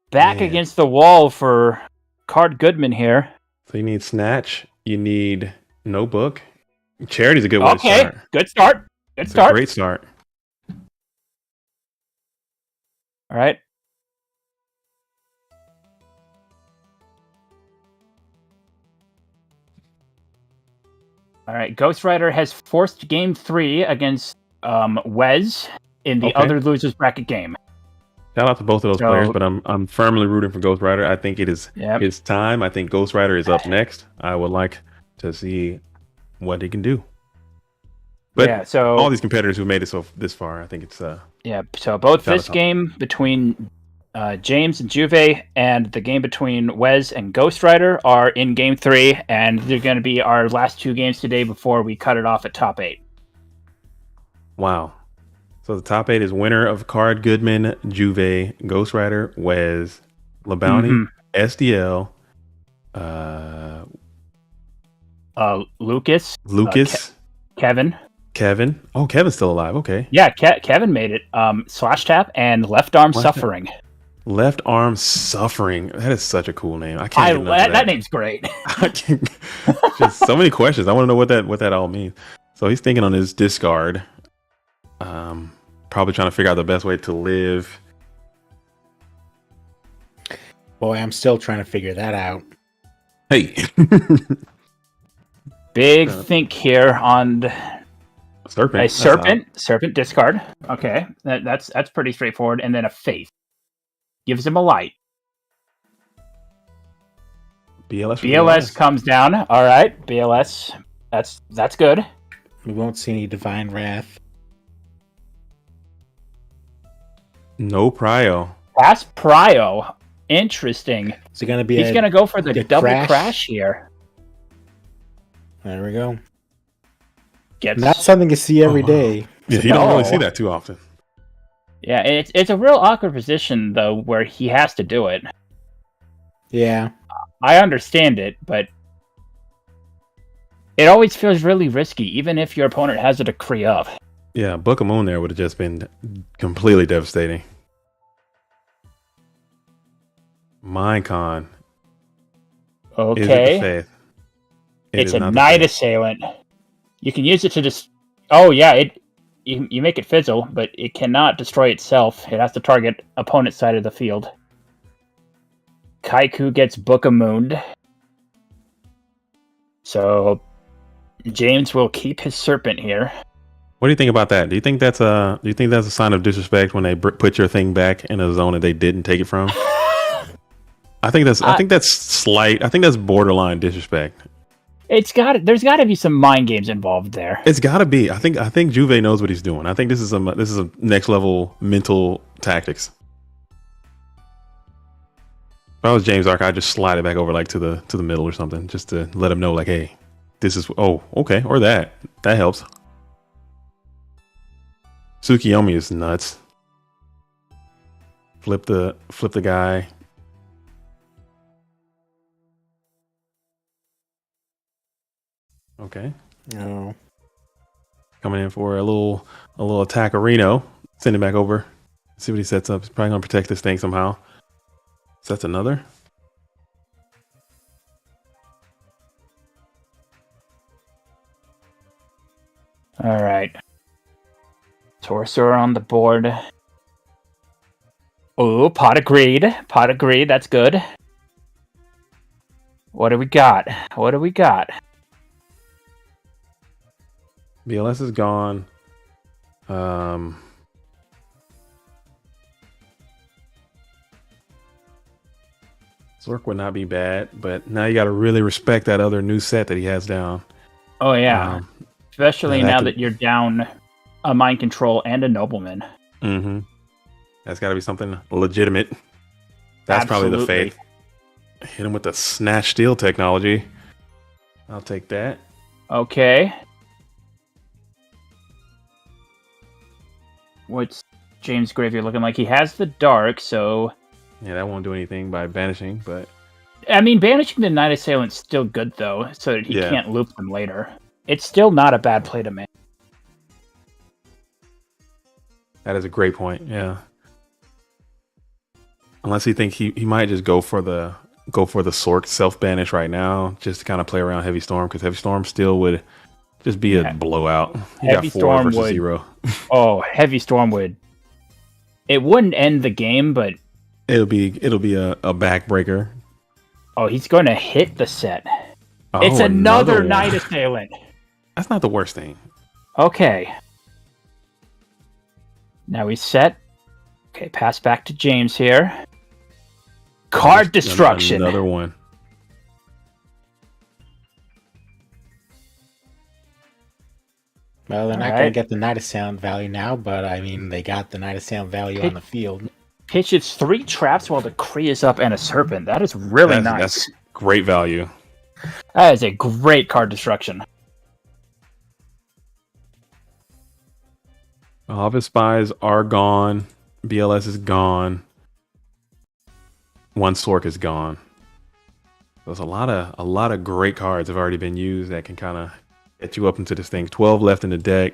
D: Back
F: Man.
D: against the wall for Card Goodman here.
F: So you need Snatch. You need Notebook. Charity's a good way to
D: Okay,
F: start.
D: good start. Good
F: It's a
D: start.
F: great start.
D: All right. All right. Ghost Rider has forced game 3 against Wes in the
F: Okay.
D: other losers bracket game.
F: Shout out to both of those
D: So-
F: players, but I'm firmly rooting for Ghost Rider. I think it is
D: Yep.
F: his time. I think Ghost Rider is up next. I would like to see what he can do. But
D: yeah. So
F: all these competitors who made it this far, I think it's
D: yeah. So both
F: Shout
D: this
F: out.
D: game between James and Juve and the game between Wes and Ghost Rider are in game 3, and they're going to be our last 2 games today before we cut it off at top 8.
F: wow. So the top 8 is winner of Card Goodman, Juve, Ghost Rider, Wes, LeBounty,
D: Mhm.
F: SDL,
D: Lucas,
F: Lucas,
D: Kevin.
F: Kevin. Oh, Kevin's still alive. Okay.
D: Yeah, Kevin made it. Slash tap and left arm
F: Left-
D: suffering.
F: Left Arm Suffering. That is such a cool name. I can't get enough of
D: That name's great.
F: I can't, just so many questions. I want to know what that all means. So he's thinking on his discard. Probably trying to figure out the best way to live.
B: Boy, I'm still trying to figure that out.
F: Hey.
D: Big think here on
F: Serpent.
D: a
F: That's
D: serpent discard. Okay, that's pretty straightforward. And then a faith gives him a light.
F: out. BLS.
D: BLS comes down. All right, BLS. That's good.
B: We won't see any Divine Wrath.
F: No Prio.
D: Pass Prio. Interesting.
B: Is it going to be
D: He's going to go for the
B: the
D: double
B: crash?
D: crash here.
B: There we go.
D: Gets
B: Not something you see every
F: Oh,
B: day.
F: Yeah, you don't really
D: No.
F: see that too often.
D: Yeah, it's a real awkward position though, where he has to do it.
B: Yeah.
D: I understand it, but It always feels really risky, even if your opponent has a decree up.
F: Yeah, Book of Moon there would have just been completely devastating. Minecon. Is it the
D: Okay.
F: faith?
D: It's a
F: not the
D: Night
F: faith.
D: Assailant. You can use it to just... Oh, yeah, you make it fizzle, but it cannot destroy itself. It has to target opponent's side of the field. Kaiku gets Book of Moon. So, James will keep his Serpent here.
F: What do you think about that? Do you think that's a sign of disrespect when they put your thing back in a zone that they didn't take it from? I think that's slight. I think that's borderline disrespect.
D: There's got to be some mind games involved there.
F: It's got to be. I think Juve knows what he's doing. I think this is a next level mental tactics. If I was James Ark, I'd just slide it back over like to the middle or something, just to let him know like, hey, this is okay, or that helps. Tsukiyomi is nuts. Flip the guy. Okay.
B: No.
F: Coming in for a little attack of Reno. Send him back over. See what he sets up. He's probably gonna protect this thing somehow. Sets another.
D: All right. Torso on the board. Oh, Pot of Greed. Pot of Greed, that's good. What do we got?
F: BLS is gone. Zork would not be bad, but now you got to really respect that other new set that he has down.
D: Oh, yeah. Especially now
F: that
D: that you're down a Mind Control and a Nobleman.
F: Mm-hmm. That's got to be something legitimate. That's probably the
D: Absolutely.
F: faith. Hit him with the Snatch Steel technology. I'll take that.
D: Okay. What's James Graveyard looking like? He has the Dark, so...
F: Yeah, that won't do anything by banishing, but...
D: I mean, banishing the Night Assailant's still good, though, so that he can't loop them later. It's still not a bad play to make.
F: That is a great point, yeah. Unless he thinks he might just go for the Sork self-banish right now, just to kind of play around Heavy Storm, because Heavy Storm still would just be a blowout. You
D: Heavy
F: got 4
D: Storm
F: versus
D: would,
F: 0.
D: Oh, Heavy Storm would... It wouldn't end the game, but...
F: It'll be a backbreaker.
D: Oh, he's going to hit the set.
F: Oh,
D: It's another
F: one.
D: Night Assailant.
F: That's not the worst thing.
D: Okay. Now he's set. Okay, pass back to James here. Card destruction.
F: Another one.
B: Well, they're not going to get the Night of Sound value now, but I mean, they got the Night of Sound value on the field.
D: Pitches 3 traps while the Kree is up and a Serpent. That is really nice.
F: That's great value.
D: That is a great card destruction.
F: All of his spies are gone. BLS is gone. 1 Sork is gone. There's a lot of great cards have already been used that can kind of get you up into this thing. 12 left in the deck.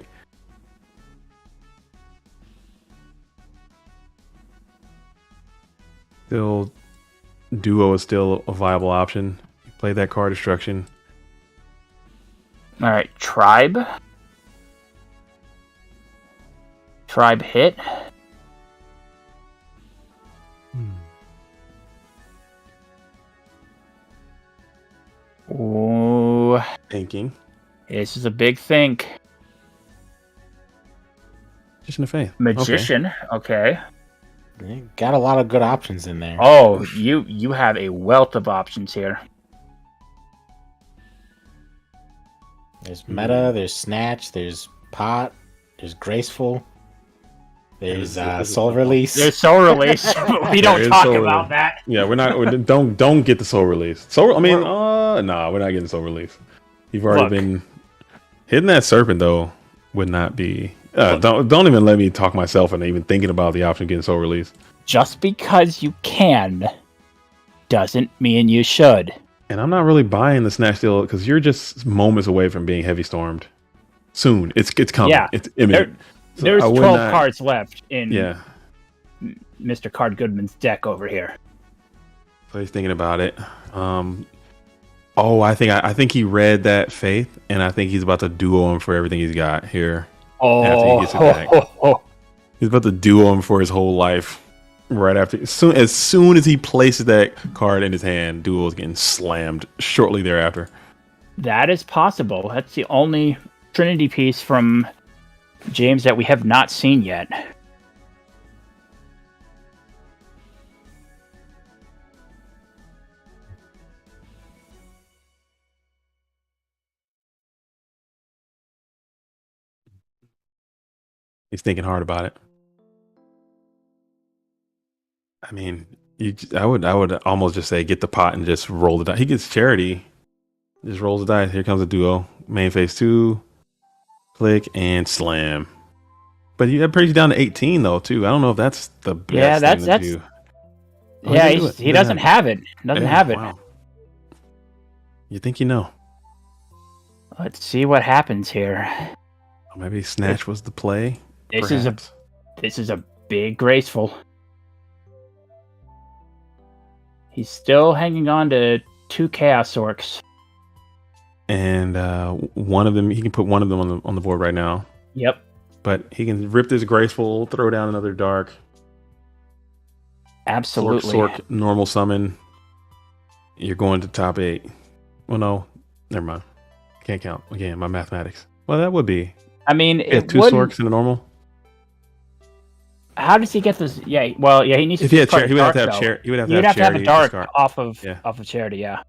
F: Still, Duo is still a viable option. Play that card destruction.
D: All right, Tribe. Tribe hit. Ooh,
F: Thinking.
D: this is a big think.
F: Just in the faith.
D: Magician. Okay.
B: You got a lot of good options in there.
D: Oh, you have a wealth of options here.
B: There's Meta, there's Snatch, there's Pot, there's Graceful, there's Soul Release.
D: There's Soul Release, but we don't
F: There is
D: talk
F: Soul
D: about
F: Release.
D: that.
F: Yeah, we're not. Don't get the Soul Release. We're not getting Soul Release. You've already
D: Look.
F: been hitting that Serpent though. Would not be. Don't even let me talk myself into even thinking about the option of getting Soul Release.
D: Just because you can doesn't mean you should.
F: And I'm not really buying the snatch deal because you're just moments away from being heavy stormed. Soon, it's coming.
D: Yeah.
F: It's imminent. So
D: There's
F: I would
D: 12
F: not-
D: cards left in
F: Yeah.
D: Mr. Card Goodman's deck over here.
F: So he's thinking about it. I think he read that Faith, and I think he's about to duo him for everything he's got here. After he gets it back. He's about to duo him for his whole life. Right after, as soon as he places that card in his hand, duo is getting slammed shortly thereafter.
D: That is possible. That's the only Trinity piece from James that we have not seen yet.
F: He's thinking hard about it. I mean, I would almost just say get the pot and just roll the dice. He gets charity, just rolls the dice. Here comes a duo. Main phase 2, click and slam. But that brings you down to 18 though too. I don't know if that's the best.
D: Yeah,
F: thing to do. Oh,
D: Yeah,
F: he
D: he doesn't have it.
F: Wow. You think you know?
D: Let's see what happens here.
F: Or maybe snatch was the play.
D: This
F: perhaps.
D: is a big graceful. He's still hanging on to 2 Chaos Orcs.
F: And one of them, he can put one of them on the board right now.
D: Yep.
F: But he can rip this graceful, throw down another dark.
D: Absolutely.
F: Sork, normal summon. You're going to top 8. Well, no, never mind. Can't count again. My mathematics. Well, that would be.
D: I mean,
F: Yeah, 2 Sorks in a normal.
D: How does he get this? Yeah, well, yeah, he needs
F: If
D: to.
F: he had charity, he would have to
D: dark,
F: have
D: though.
F: charity. He would have
D: You'd
F: to
D: have to have a
F: charity
D: dark
F: discard.
D: off of
F: Yeah.
D: charity. Yeah.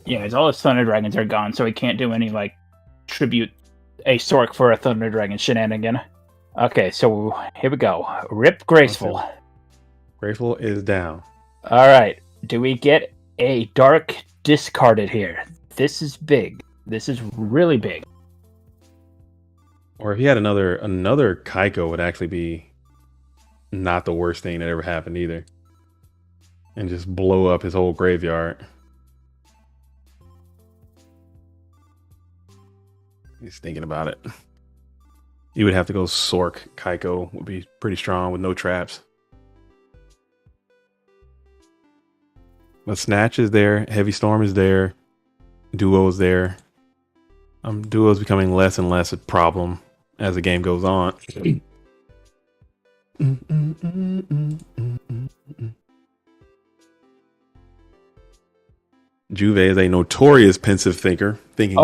D: Yeah, because all his Thunder Dragons are gone, so he can't do any like tribute a Sork for a Thunder Dragon shenanigan. Okay, so here we go. Rip Graceful.
F: Graceful is down.
D: All right. Do we get a dark discarded here? This is big. This is really big.
F: Or if he had another Kaiko, would actually be not the worst thing that ever happened either. And just blow up his whole graveyard. He's thinking about it. You would have to go Sork. Kaiko would be pretty strong with no traps. But Snatch is there. Heavy Storm is there. Duo is there. Duo is becoming less and less a problem as the game goes on. Juve is a notorious pensive thinker, thinking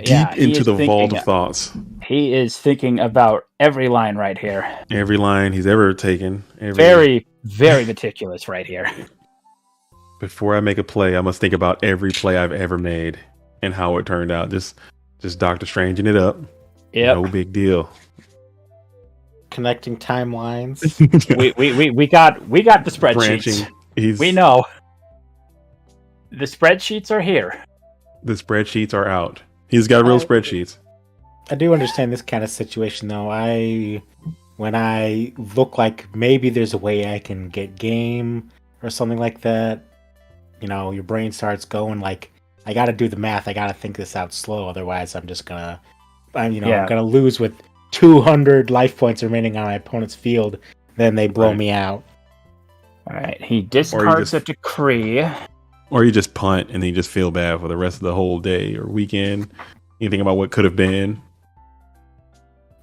F: deep into the vault of thoughts.
D: He is thinking about every line right here.
F: Every line he's ever taken.
D: Very, very meticulous right here.
F: Before I make a play, I must think about every play I've ever made and how it turned out. Just Doctor Stranging it up.
D: Yep.
F: No big deal.
B: Connecting timelines.
D: we got the spreadsheets. We know. The spreadsheets are here.
F: The spreadsheets are out. He's got real spreadsheets.
B: I do understand this kind of situation though. When I look like maybe there's a way I can get game or something like that, you know, your brain starts going like, I got to do the math. I got to think this out slow. Otherwise, I'm gonna lose with 200 life points remaining on my opponent's field. Then they blow me out.
D: All right. He discards a decree.
F: Or you just punt and then you just feel bad for the rest of the whole day or weekend. You think about what could have been.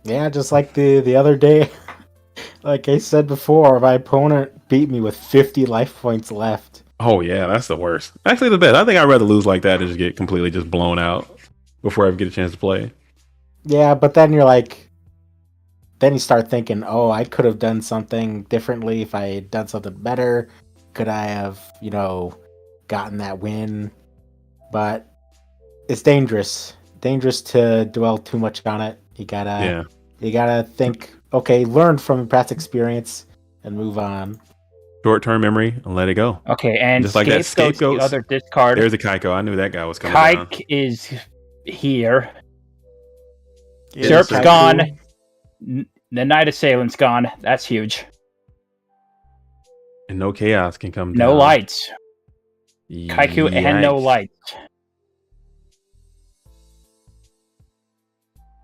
B: Yeah, just like the other day. Like I said before, my opponent beat me with 50 life points left.
F: Oh yeah, that's the worst. Actually, the best. I think I'd rather lose like that than just get completely just blown out before I ever get a chance to play.
B: Yeah, but then you're like, then you start thinking, oh, I could have done something differently if I had done something better. Could I have, gotten that win? But it's dangerous to dwell too much on it. You gotta think, okay, learn from past experience and move on.
F: Short-term memory and let it go.
D: Okay, and
F: just like that scapegoat.
D: The other discard.
F: There's a Kaiko. I knew that guy was coming down.
D: Kike is here.
B: Yeah,
D: Zerp's gone. The Night Assailant's gone. That's huge.
F: And no chaos can come
D: No
F: down.
D: lights. Kaiku and no
F: Yikes.
D: lights.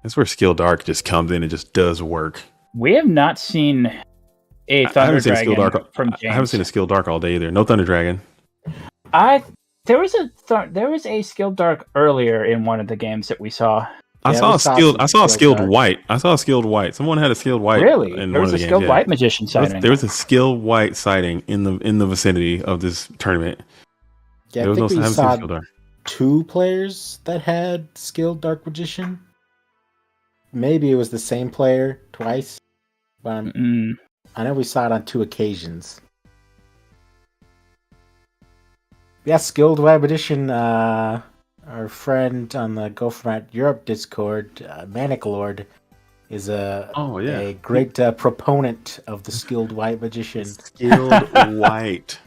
F: That's where Skill Dark just comes in and just does work.
D: We have not seen a
F: I
D: Thunder
F: haven't seen a Skill
D: Dragon
F: Dark.
D: from
F: I
D: James.
F: haven't seen a Skill Dark all day either. No Thunder Dragon.
D: There was a Skill Dark earlier in one of the games that we saw.
F: I
B: Yeah,
F: saw
B: we
F: a
B: saw
F: skilled.
B: some
F: I saw a
B: Skilled
F: skilled
B: Dark.
F: white. I saw a skilled white. Someone had a skilled white.
D: Really?
F: In
D: There
F: one
D: was
F: of
D: a
F: the
D: skilled
F: games,
D: white magician sighting.
F: There was a skilled white sighting in the vicinity of this tournament.
B: Yeah,
F: There
B: I
F: was
B: think
F: no. I
B: we
F: haven't seen
B: saw
F: Skilled Dark.
B: 2 players that had skilled Dark Magician. Maybe it was the same player twice, but I know we saw it on 2 occasions. Yeah, skilled Web Edition. Our friend on the Go From Out Europe Discord, Manic Lord, is a great proponent of the skilled white magician.
F: Skilled white.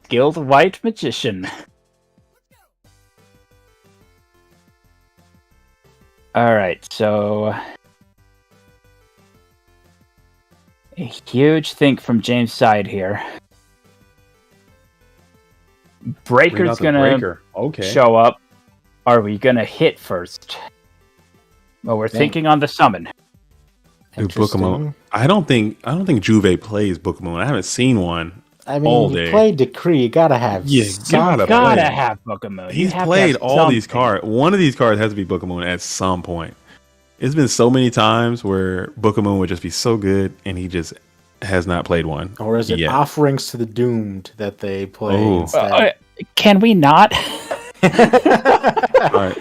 D: Skilled white magician. All right, so a huge think from James' side here.
F: Bring
D: Breaker's
F: out the
D: gonna
F: breaker. Okay.
D: show up. Are we gonna hit first? Well, we're thinking on the summon.
F: Dude, Bookemon. I don't think Juve plays Bookemon. I haven't seen one.
B: I mean,
F: all
B: you
F: day.
B: play Decree, you gotta have
F: Yeah,
B: some-
F: gotta
D: Gotta
F: play.
D: have Pokemon.
F: He's played all these cards. One of these cards has to be Bookemon at some point. It's been so many times where Bookemon would just be so good, and he just has not played one.
B: Or is it
F: yet.
B: Offerings to the Doomed that they play
F: Oh.
B: instead?
D: Can we not?
F: All right,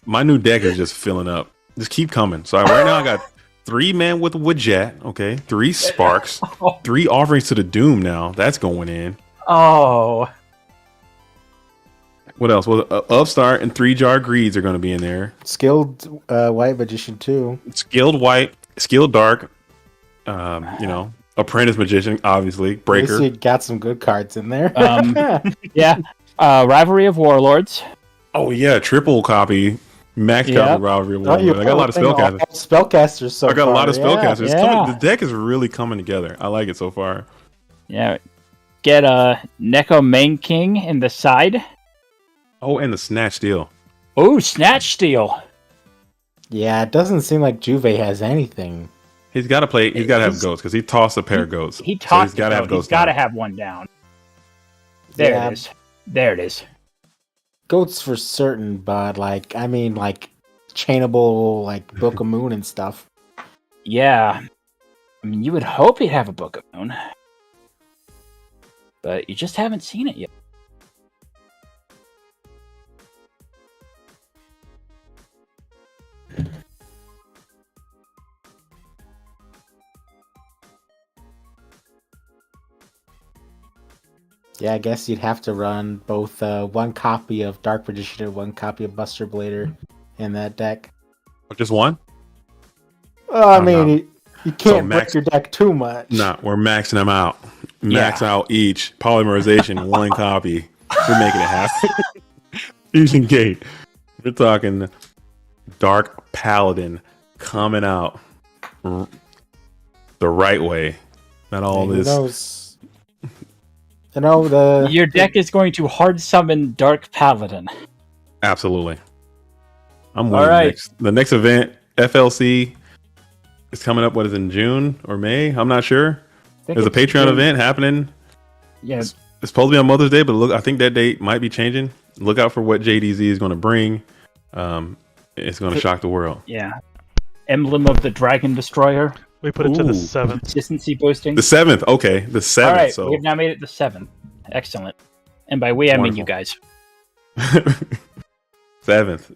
F: my new deck is just filling up. Just keep coming. So right now I got 3 men with Widget. Okay, 3 Sparks, 3 Offerings to the Doom. Now that's going in.
D: Oh,
F: What else? Well, Upstart and 3 Jar Greeds are going to be in there.
B: Skilled White Magician too.
F: Skilled White, Skilled Dark. Apprentice Magician, obviously.
B: At least
F: Breaker.
B: you got some good cards in there.
D: yeah. Rivalry of Warlords.
F: Oh yeah, triple copy, max
D: Yep.
F: copy Rivalry of
B: Oh, you
F: Warlord. I got a lot of
B: playing all
F: spellcasters.
B: Spellcasters so
F: I got a lot of
B: far, yeah.
F: spellcasters. It's
D: Yeah.
F: coming, the deck is really coming together. I like it so far.
D: Yeah. Get a Neko Main King in the side.
F: Oh, and the Snatch Steal.
D: Oh, Snatch Steal.
B: Yeah, it doesn't seem like Juve has anything.
F: He's got to play. He's got to have goats because he tossed a pair of goats.
D: He
F: So
D: tossed
F: he's got to have goats.
D: He's got to
F: now.
D: have one down. There
B: Yeah.
D: it is. There it is.
B: Goats for certain, but chainable, Book of Moon and stuff.
D: Yeah. I mean, you would hope he'd have a Book of Moon. But you just haven't seen it yet.
B: Yeah, I guess you'd have to run both 1 copy of Dark Magician and 1 copy of Buster Blader in that deck.
F: Just one?
B: Well, I
F: Oh,
B: mean,
F: no.
B: you can't
F: max-
B: break your deck too much.
F: Nah, we're maxing them out. Max out each polymerization, 1 copy. We're making it happen. Fusion Gate. We're talking Dark Paladin coming out the right way. Not all
B: Who
F: this.
B: knows? You know,
D: Your deck is going to hard summon Dark Paladin.
F: Absolutely. I'm
D: All
F: winning
D: right.
F: next. The next event, FLC, is coming up. What is it, in June or May? I'm not sure. There's a Patreon event happening.
D: Yeah.
F: It's supposed to be on Mother's Day, but look, I think that date might be changing. Look out for what JDZ is going to bring. It's going to shock the world.
D: Yeah. Emblem of the Dragon Destroyer.
A: We put it to the
F: Ooh.
A: 7th.
D: Consistency boosting.
F: The 7th, okay, the 7th.
D: All right,
F: So
D: we've now made it the 7th. Excellent. And by we, I mean
F: Wonderful.
D: you guys.
F: 7th.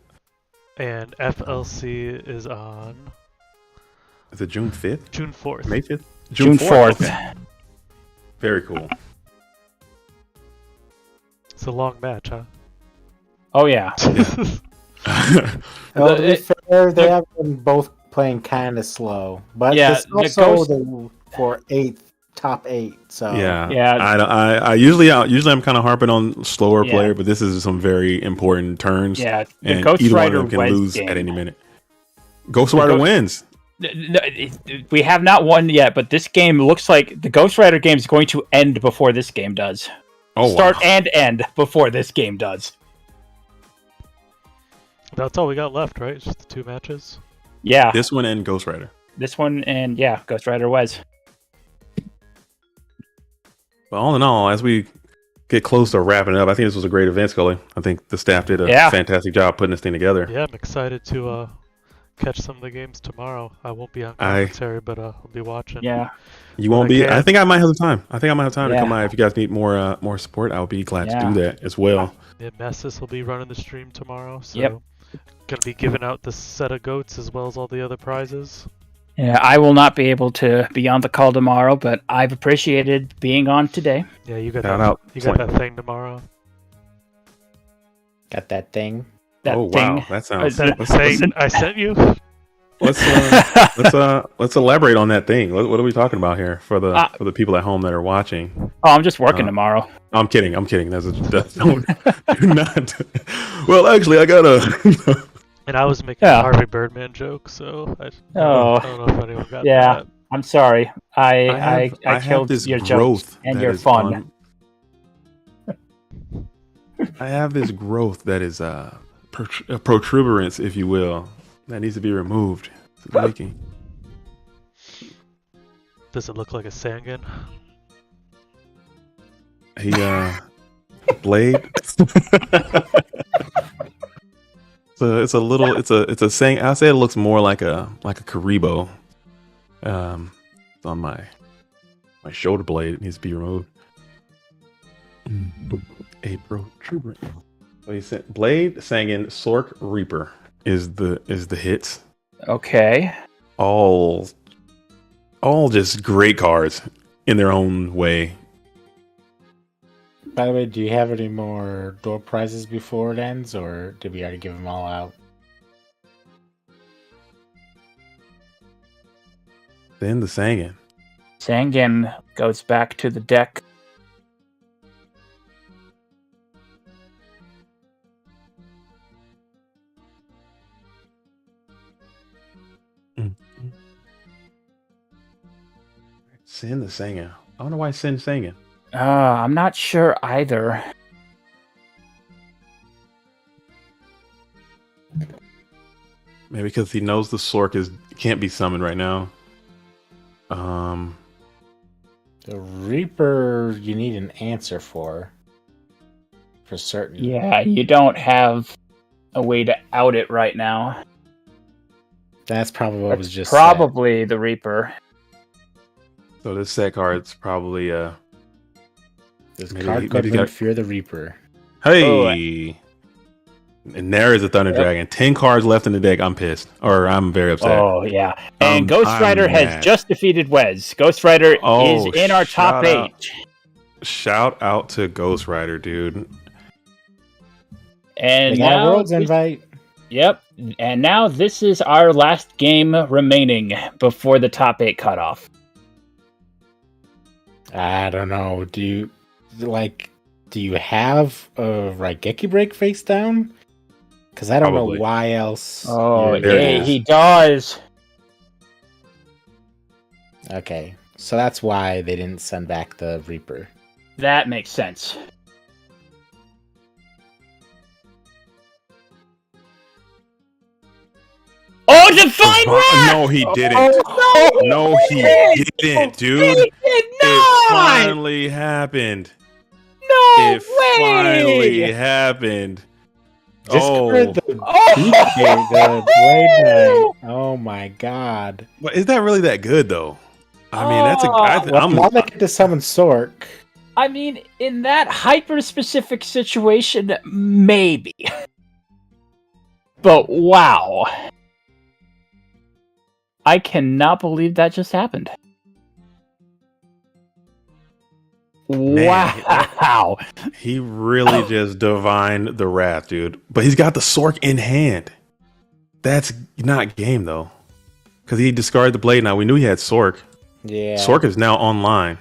A: And FLC is on
F: Is it June 5th?
A: June 4th.
F: May 5th?
D: June 4th.
F: Okay. Very cool.
A: It's a long match, huh?
D: Oh, yeah.
B: Well, to be
D: it-
B: fair, they have been both playing kind of slow, but
D: Yeah,
B: it's
D: the
B: also
D: Ghost-
B: for top 8. So
F: Yeah,
D: Yeah.
F: I usually I'm kind of harping on slower
D: Yeah.
F: player, but this is some very important turns.
D: Yeah. The
F: and
D: Ghost
F: either
D: Rider
F: one of them can
D: Weds
F: lose
D: game.
F: at any minute. Ghost Rider
D: Ghost-
F: wins.
D: We have not won yet, but this game looks like the Ghost Rider game is going to end before this game does.
F: Oh,
D: Start
F: wow.
D: and end before this game does.
A: That's all we got left, right? It's just the 2 matches.
D: Yeah,
F: This one and Ghost Rider.
D: this one and yeah, Ghost Rider Wes.
F: But all in all, as we get close to wrapping it up, I think this was a great event, Scully. I think the staff did a fantastic job putting this thing together.
A: Yeah, I'm excited to catch some of the games tomorrow. I won't be on commentary, but I'll be watching.
D: Yeah.
F: You won't be. I think I might have the time. I think I might have time to
D: Yeah.
F: come by. If you guys need more support, I'll be glad to
D: Yeah.
F: do that as well.
A: Yeah, Messis will be running the stream tomorrow, so
D: Yep.
A: gonna be giving out the set of goats as well as all the other prizes.
D: Yeah, I will not be able to be on the call tomorrow, but I've appreciated being on today.
A: Yeah, you got
F: Shout
A: that.
F: out.
A: You got that thing tomorrow.
B: Got that thing.
D: That
F: Oh
D: thing.
F: wow, that sounds.
A: That thing I sent you.
F: Let's elaborate on that thing. What are we talking about here for the people at home that are watching?
D: Oh, I'm just working tomorrow.
F: I'm kidding. That's don't do not. Well, actually, I got a.
A: And I was making a Harvey Birdman joke, so I don't know if anyone got that.
D: I'm sorry. I killed
F: this
D: your
F: growth
D: jokes and
F: that
D: your
F: is
D: fun.
F: I have this growth that is a protuberance, if you will, that needs to be removed. It's making.
A: Does it look like a Sangan?
F: He blade. So it's a saying. I say it looks more like a Karibo. It's on my shoulder blade. It needs to be removed. A protuberant. So he said blade, Sangan, Sork, Reaper is the hits.
D: Okay.
F: All just great cards in their own way.
B: By the way, do you have any more door prizes before it ends, or did we already give them all out?
F: Then the Sangan.
D: Sangan goes back to the deck.
F: Send the Sangan. I don't know why send Sangan.
D: I'm not sure either.
F: Maybe because he knows the Sork can't be summoned right now.
B: The Reaper, you need an answer for certain.
D: Yeah, you don't have a way to out it right now.
B: That's probably what was just
D: probably said. The Reaper.
F: So this set card's probably
B: this card could Fear the Reaper.
F: Hey, and there is a Thunder Dragon. 10 cards left in the deck. I'm pissed, or I'm very upset.
D: Oh yeah, and Ghost Rider has just defeated Wes. Ghost Rider is in our top 8.
F: Shout out to Ghost Rider, dude.
D: And
B: they got a Worlds invite.
D: Yep, and now this is our last game remaining before the top 8 cutoff.
B: I don't know. Do you have a Raigeki break face down? Because I don't know why else.
D: Oh, yeah, he does.
B: Okay, so that's why they didn't send back the Reaper.
D: That makes sense. Oh, Divine Wrath!
F: No, he didn't.
D: Oh,
F: no, he didn't, dude.
D: He did
F: it finally happened.
D: No
F: it
D: way!
F: finally happened.
B: Discord the Blade Knight. Oh my god.
F: But is that really that good though? I mean, that's
B: I'm get to summon Sork.
D: I mean, in that hyper-specific situation, maybe. But wow. I cannot believe that just happened.
F: Man,
D: wow.
F: He really just divined the wrath, dude. But he's got the Sork in hand. That's not game, though. Because he discarded the blade. Now, we knew he had Sork.
B: Yeah.
F: Sork is now online.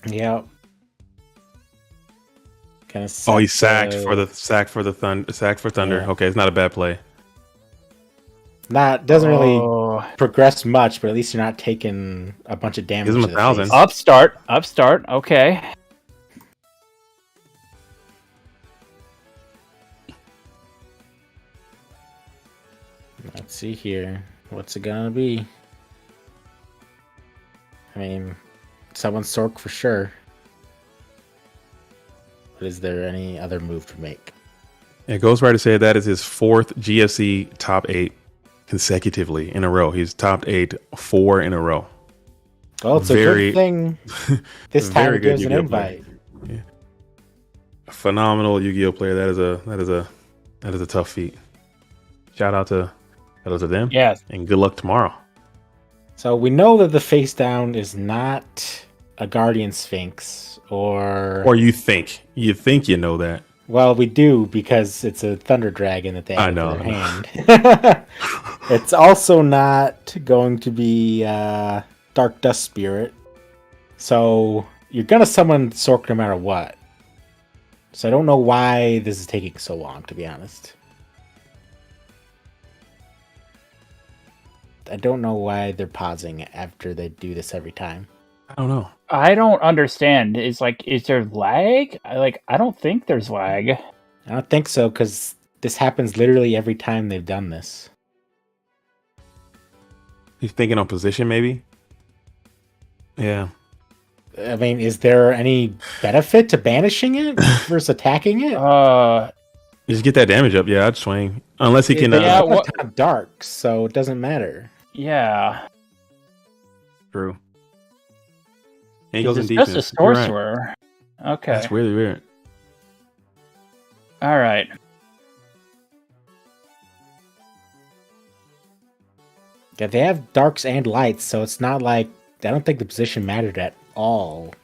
B: Yep.
F: Oh, he sacked for Thunder.
B: Yeah.
F: Okay, it's not a bad play.
B: doesn't really
D: Oh.
B: progress much, but at least you're not taking a bunch of damage.
F: Gives him
B: to the
F: 1,000.
B: face.
D: Upstart. Okay.
B: Let's see here. What's it gonna be? I mean, someone Sork for sure. But is there any other move to make?
F: Yeah, Ghost Rider said that is his 4th GFC top 8 consecutively in a row. He's topped 8 4 in a row.
B: Well, it's a good thing this time
F: very
B: it
F: good
B: gives an
F: Yu-Gi-Oh
B: invite.
F: player. Yeah. A phenomenal Yu-Gi-Oh player. That is a tough feat. Shout out to them.
D: Yes.
F: And good luck tomorrow.
B: So we know that the face down is not a Guardian Sphinx or
F: you think you know that.
B: well, we do because it's a Thunder Dragon that they have
F: I
B: in
F: know.
B: their hand. It's also not going to be Dark Dust Spirit. So you're gonna summon Sork no matter what. So I don't know why this is taking so long, to be honest. I don't know why they're pausing after they do this every time.
F: I don't know.
D: I don't understand. Is there lag? I don't think there's lag.
B: I don't think so, because this happens literally every time they've done this.
F: He's thinking on position, maybe. Yeah.
B: I mean, is there any benefit to banishing it versus attacking it?
F: Just get that damage up. Yeah, I'd swing. Unless he can.
D: Yeah,
B: It's not dark, so it doesn't matter.
D: Yeah.
F: True. And he goes in
D: It's
F: defense.
D: just a
F: You're right.
D: sorcerer. Okay.
F: That's really weird.
D: All right.
B: Yeah, they have darks and lights, so it's not like I don't think the position mattered at all.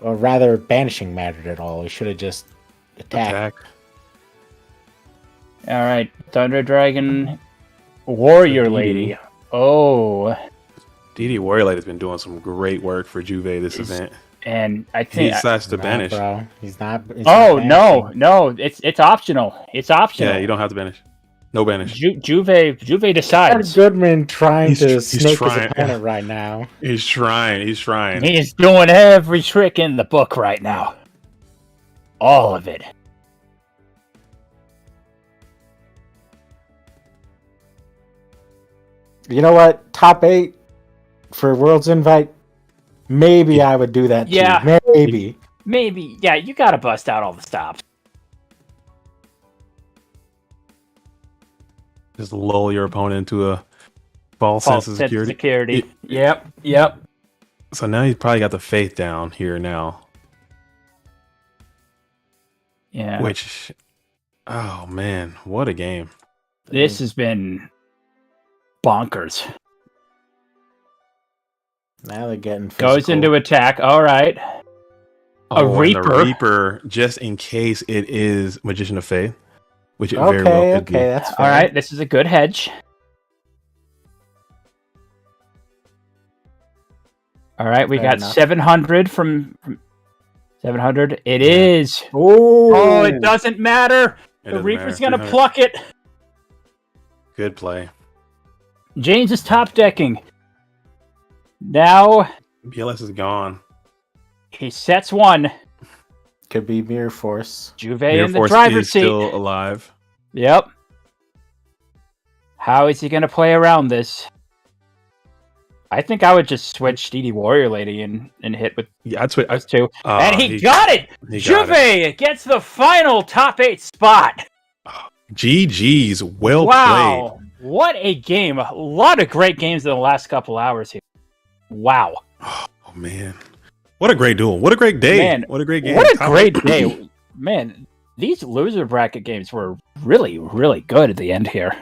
B: Or rather, banishing mattered at all. We should have just attacked.
D: All right. Thunder Dragon Warrior
F: Indeed.
D: Lady. Oh.
F: DD Warrior Light has been doing some great work for Juve this event.
D: And I
F: He
D: think
F: decides to
B: Nah,
F: banish.
B: bro. He's not.
D: Oh, no. It's optional. It's optional.
F: Yeah, you don't have to banish. No banish.
D: Juve decides.
B: Goodman trying to
F: He's
B: snake
F: trying.
B: his opponent right now.
F: He's trying. He's trying.
D: He is doing every trick in the book right now. All of it.
B: You know what? Top 8 for World's Invite. Maybe I would do that too.
D: Yeah.
B: Maybe.
D: Maybe. Yeah, you gotta bust out all the stops.
F: Just lull your opponent into a false sense of security.
D: Yep.
F: So now he's probably got the faith down here now.
D: Yeah.
F: Which, oh man, what a game.
D: This has been bonkers.
B: Now they're getting physical.
D: Goes into attack. All right.
F: Oh, and
D: Reaper.
F: the Reaper, just in case it is Magician of Faith, which it very
B: Okay,
F: well could
B: okay,
F: be.
B: that's fair.
D: All right. This is a good hedge. All right. We
B: Fair
D: got
B: enough.
D: 700 from 700. It is.
B: Ooh.
D: Oh, it doesn't matter.
F: It
D: The
F: doesn't
D: Reaper's
F: matter.
D: going to pluck it.
F: Good play.
D: James is top decking. Now
F: BLS is gone.
D: he sets one.
B: Could be Mirror Force.
D: Juve
F: Mirror
D: in the
F: Force
D: driver's
F: is
D: seat.
F: still alive.
D: Yep. How is he going to play around this? I think I would just switch DD Warrior Lady and hit with
F: Yeah, I'd switch.
D: those two.
F: Oh,
D: And he got it!
F: he got
D: Juve gets the final top 8 spot.
F: GG's. Well
D: Wow. What a game. A lot of great games in the last couple hours here. Wow.
F: played. Oh man, what a great duel. What a great day.
D: Man,
F: what a great game.
D: What a
F: Top
D: great
F: 8.
D: day. Man, these loser bracket games were really, really good at the end here.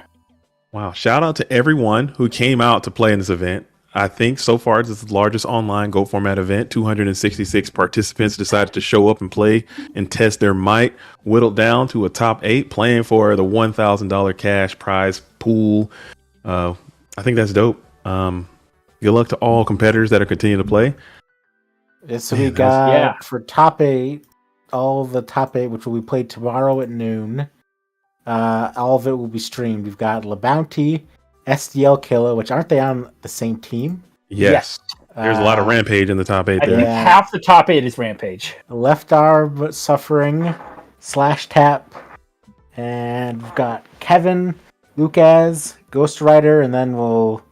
F: Wow. Shout out to everyone who came out to play in this event. I think so far this is the largest online GOAT format event. 266 participants decided to show up and play and test their might, whittled down to a top 8, playing for the $1,000 cash prize pool. I think that's dope. Good luck to all competitors that are continuing to play.
B: So
F: Man,
B: we
F: that was-
B: got
D: Yeah.
B: for top 8, all the top 8, which will be played tomorrow at noon. All of it will be streamed. We've got LaBounty, SDL Killer, which aren't they on the same team?
F: Yes. There's a lot of Rampage in the top 8
D: I
F: there.
D: think half the top 8 is Rampage.
B: Left Arm Suffering, Slash Tap, and we've got Kevin, Lucas, Ghost Rider, and then we'll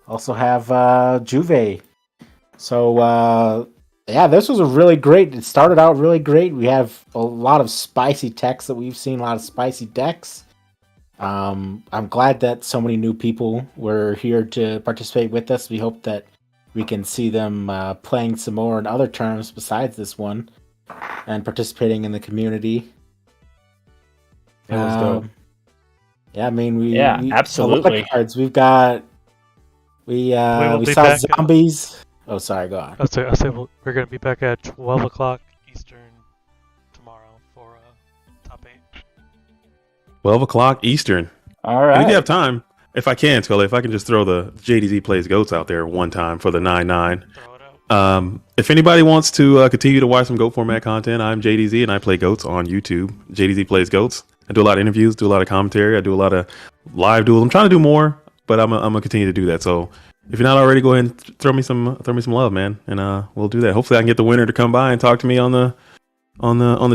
B: also have Juve. So yeah, this was a really great. It started out really great. We have a lot of spicy techs that we've seen, a lot of spicy decks. I'm glad that so many new people were here to participate with us. We hope that we can see them playing some more in other terms besides this one and participating in the community.
F: That was dope.
B: Yeah, I mean, we
D: absolutely.
B: A lot of cards. We've got we
A: will be
B: saw
A: back.
B: zombies. Oh, sorry, go on.
A: I'll say we're going to be back at 12 o'clock Eastern tomorrow for top 8.
F: 12 o'clock Eastern.
D: All right.
F: We do have time. If I can, Scully, if I can just throw the JDZ Plays Goats out there one time for the 9-9.
A: Throw it out.
F: If anybody wants to continue to watch some GOAT format content, I'm JDZ and I play GOATs on YouTube. JDZ Plays Goats. I do a lot of interviews, do a lot of commentary. I do a lot of live duels. I'm trying to do more, but I'm gonna continue to do that. So if you're not already, go ahead and throw me some love, man, and we'll do that. Hopefully, I can get the winner to come by and talk to me on the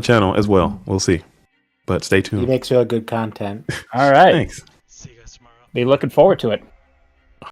F: channel as well. We'll see, but stay tuned.
B: He makes really good content.
D: All right.
F: Thanks.
A: See you guys tomorrow.
D: Be looking forward to it.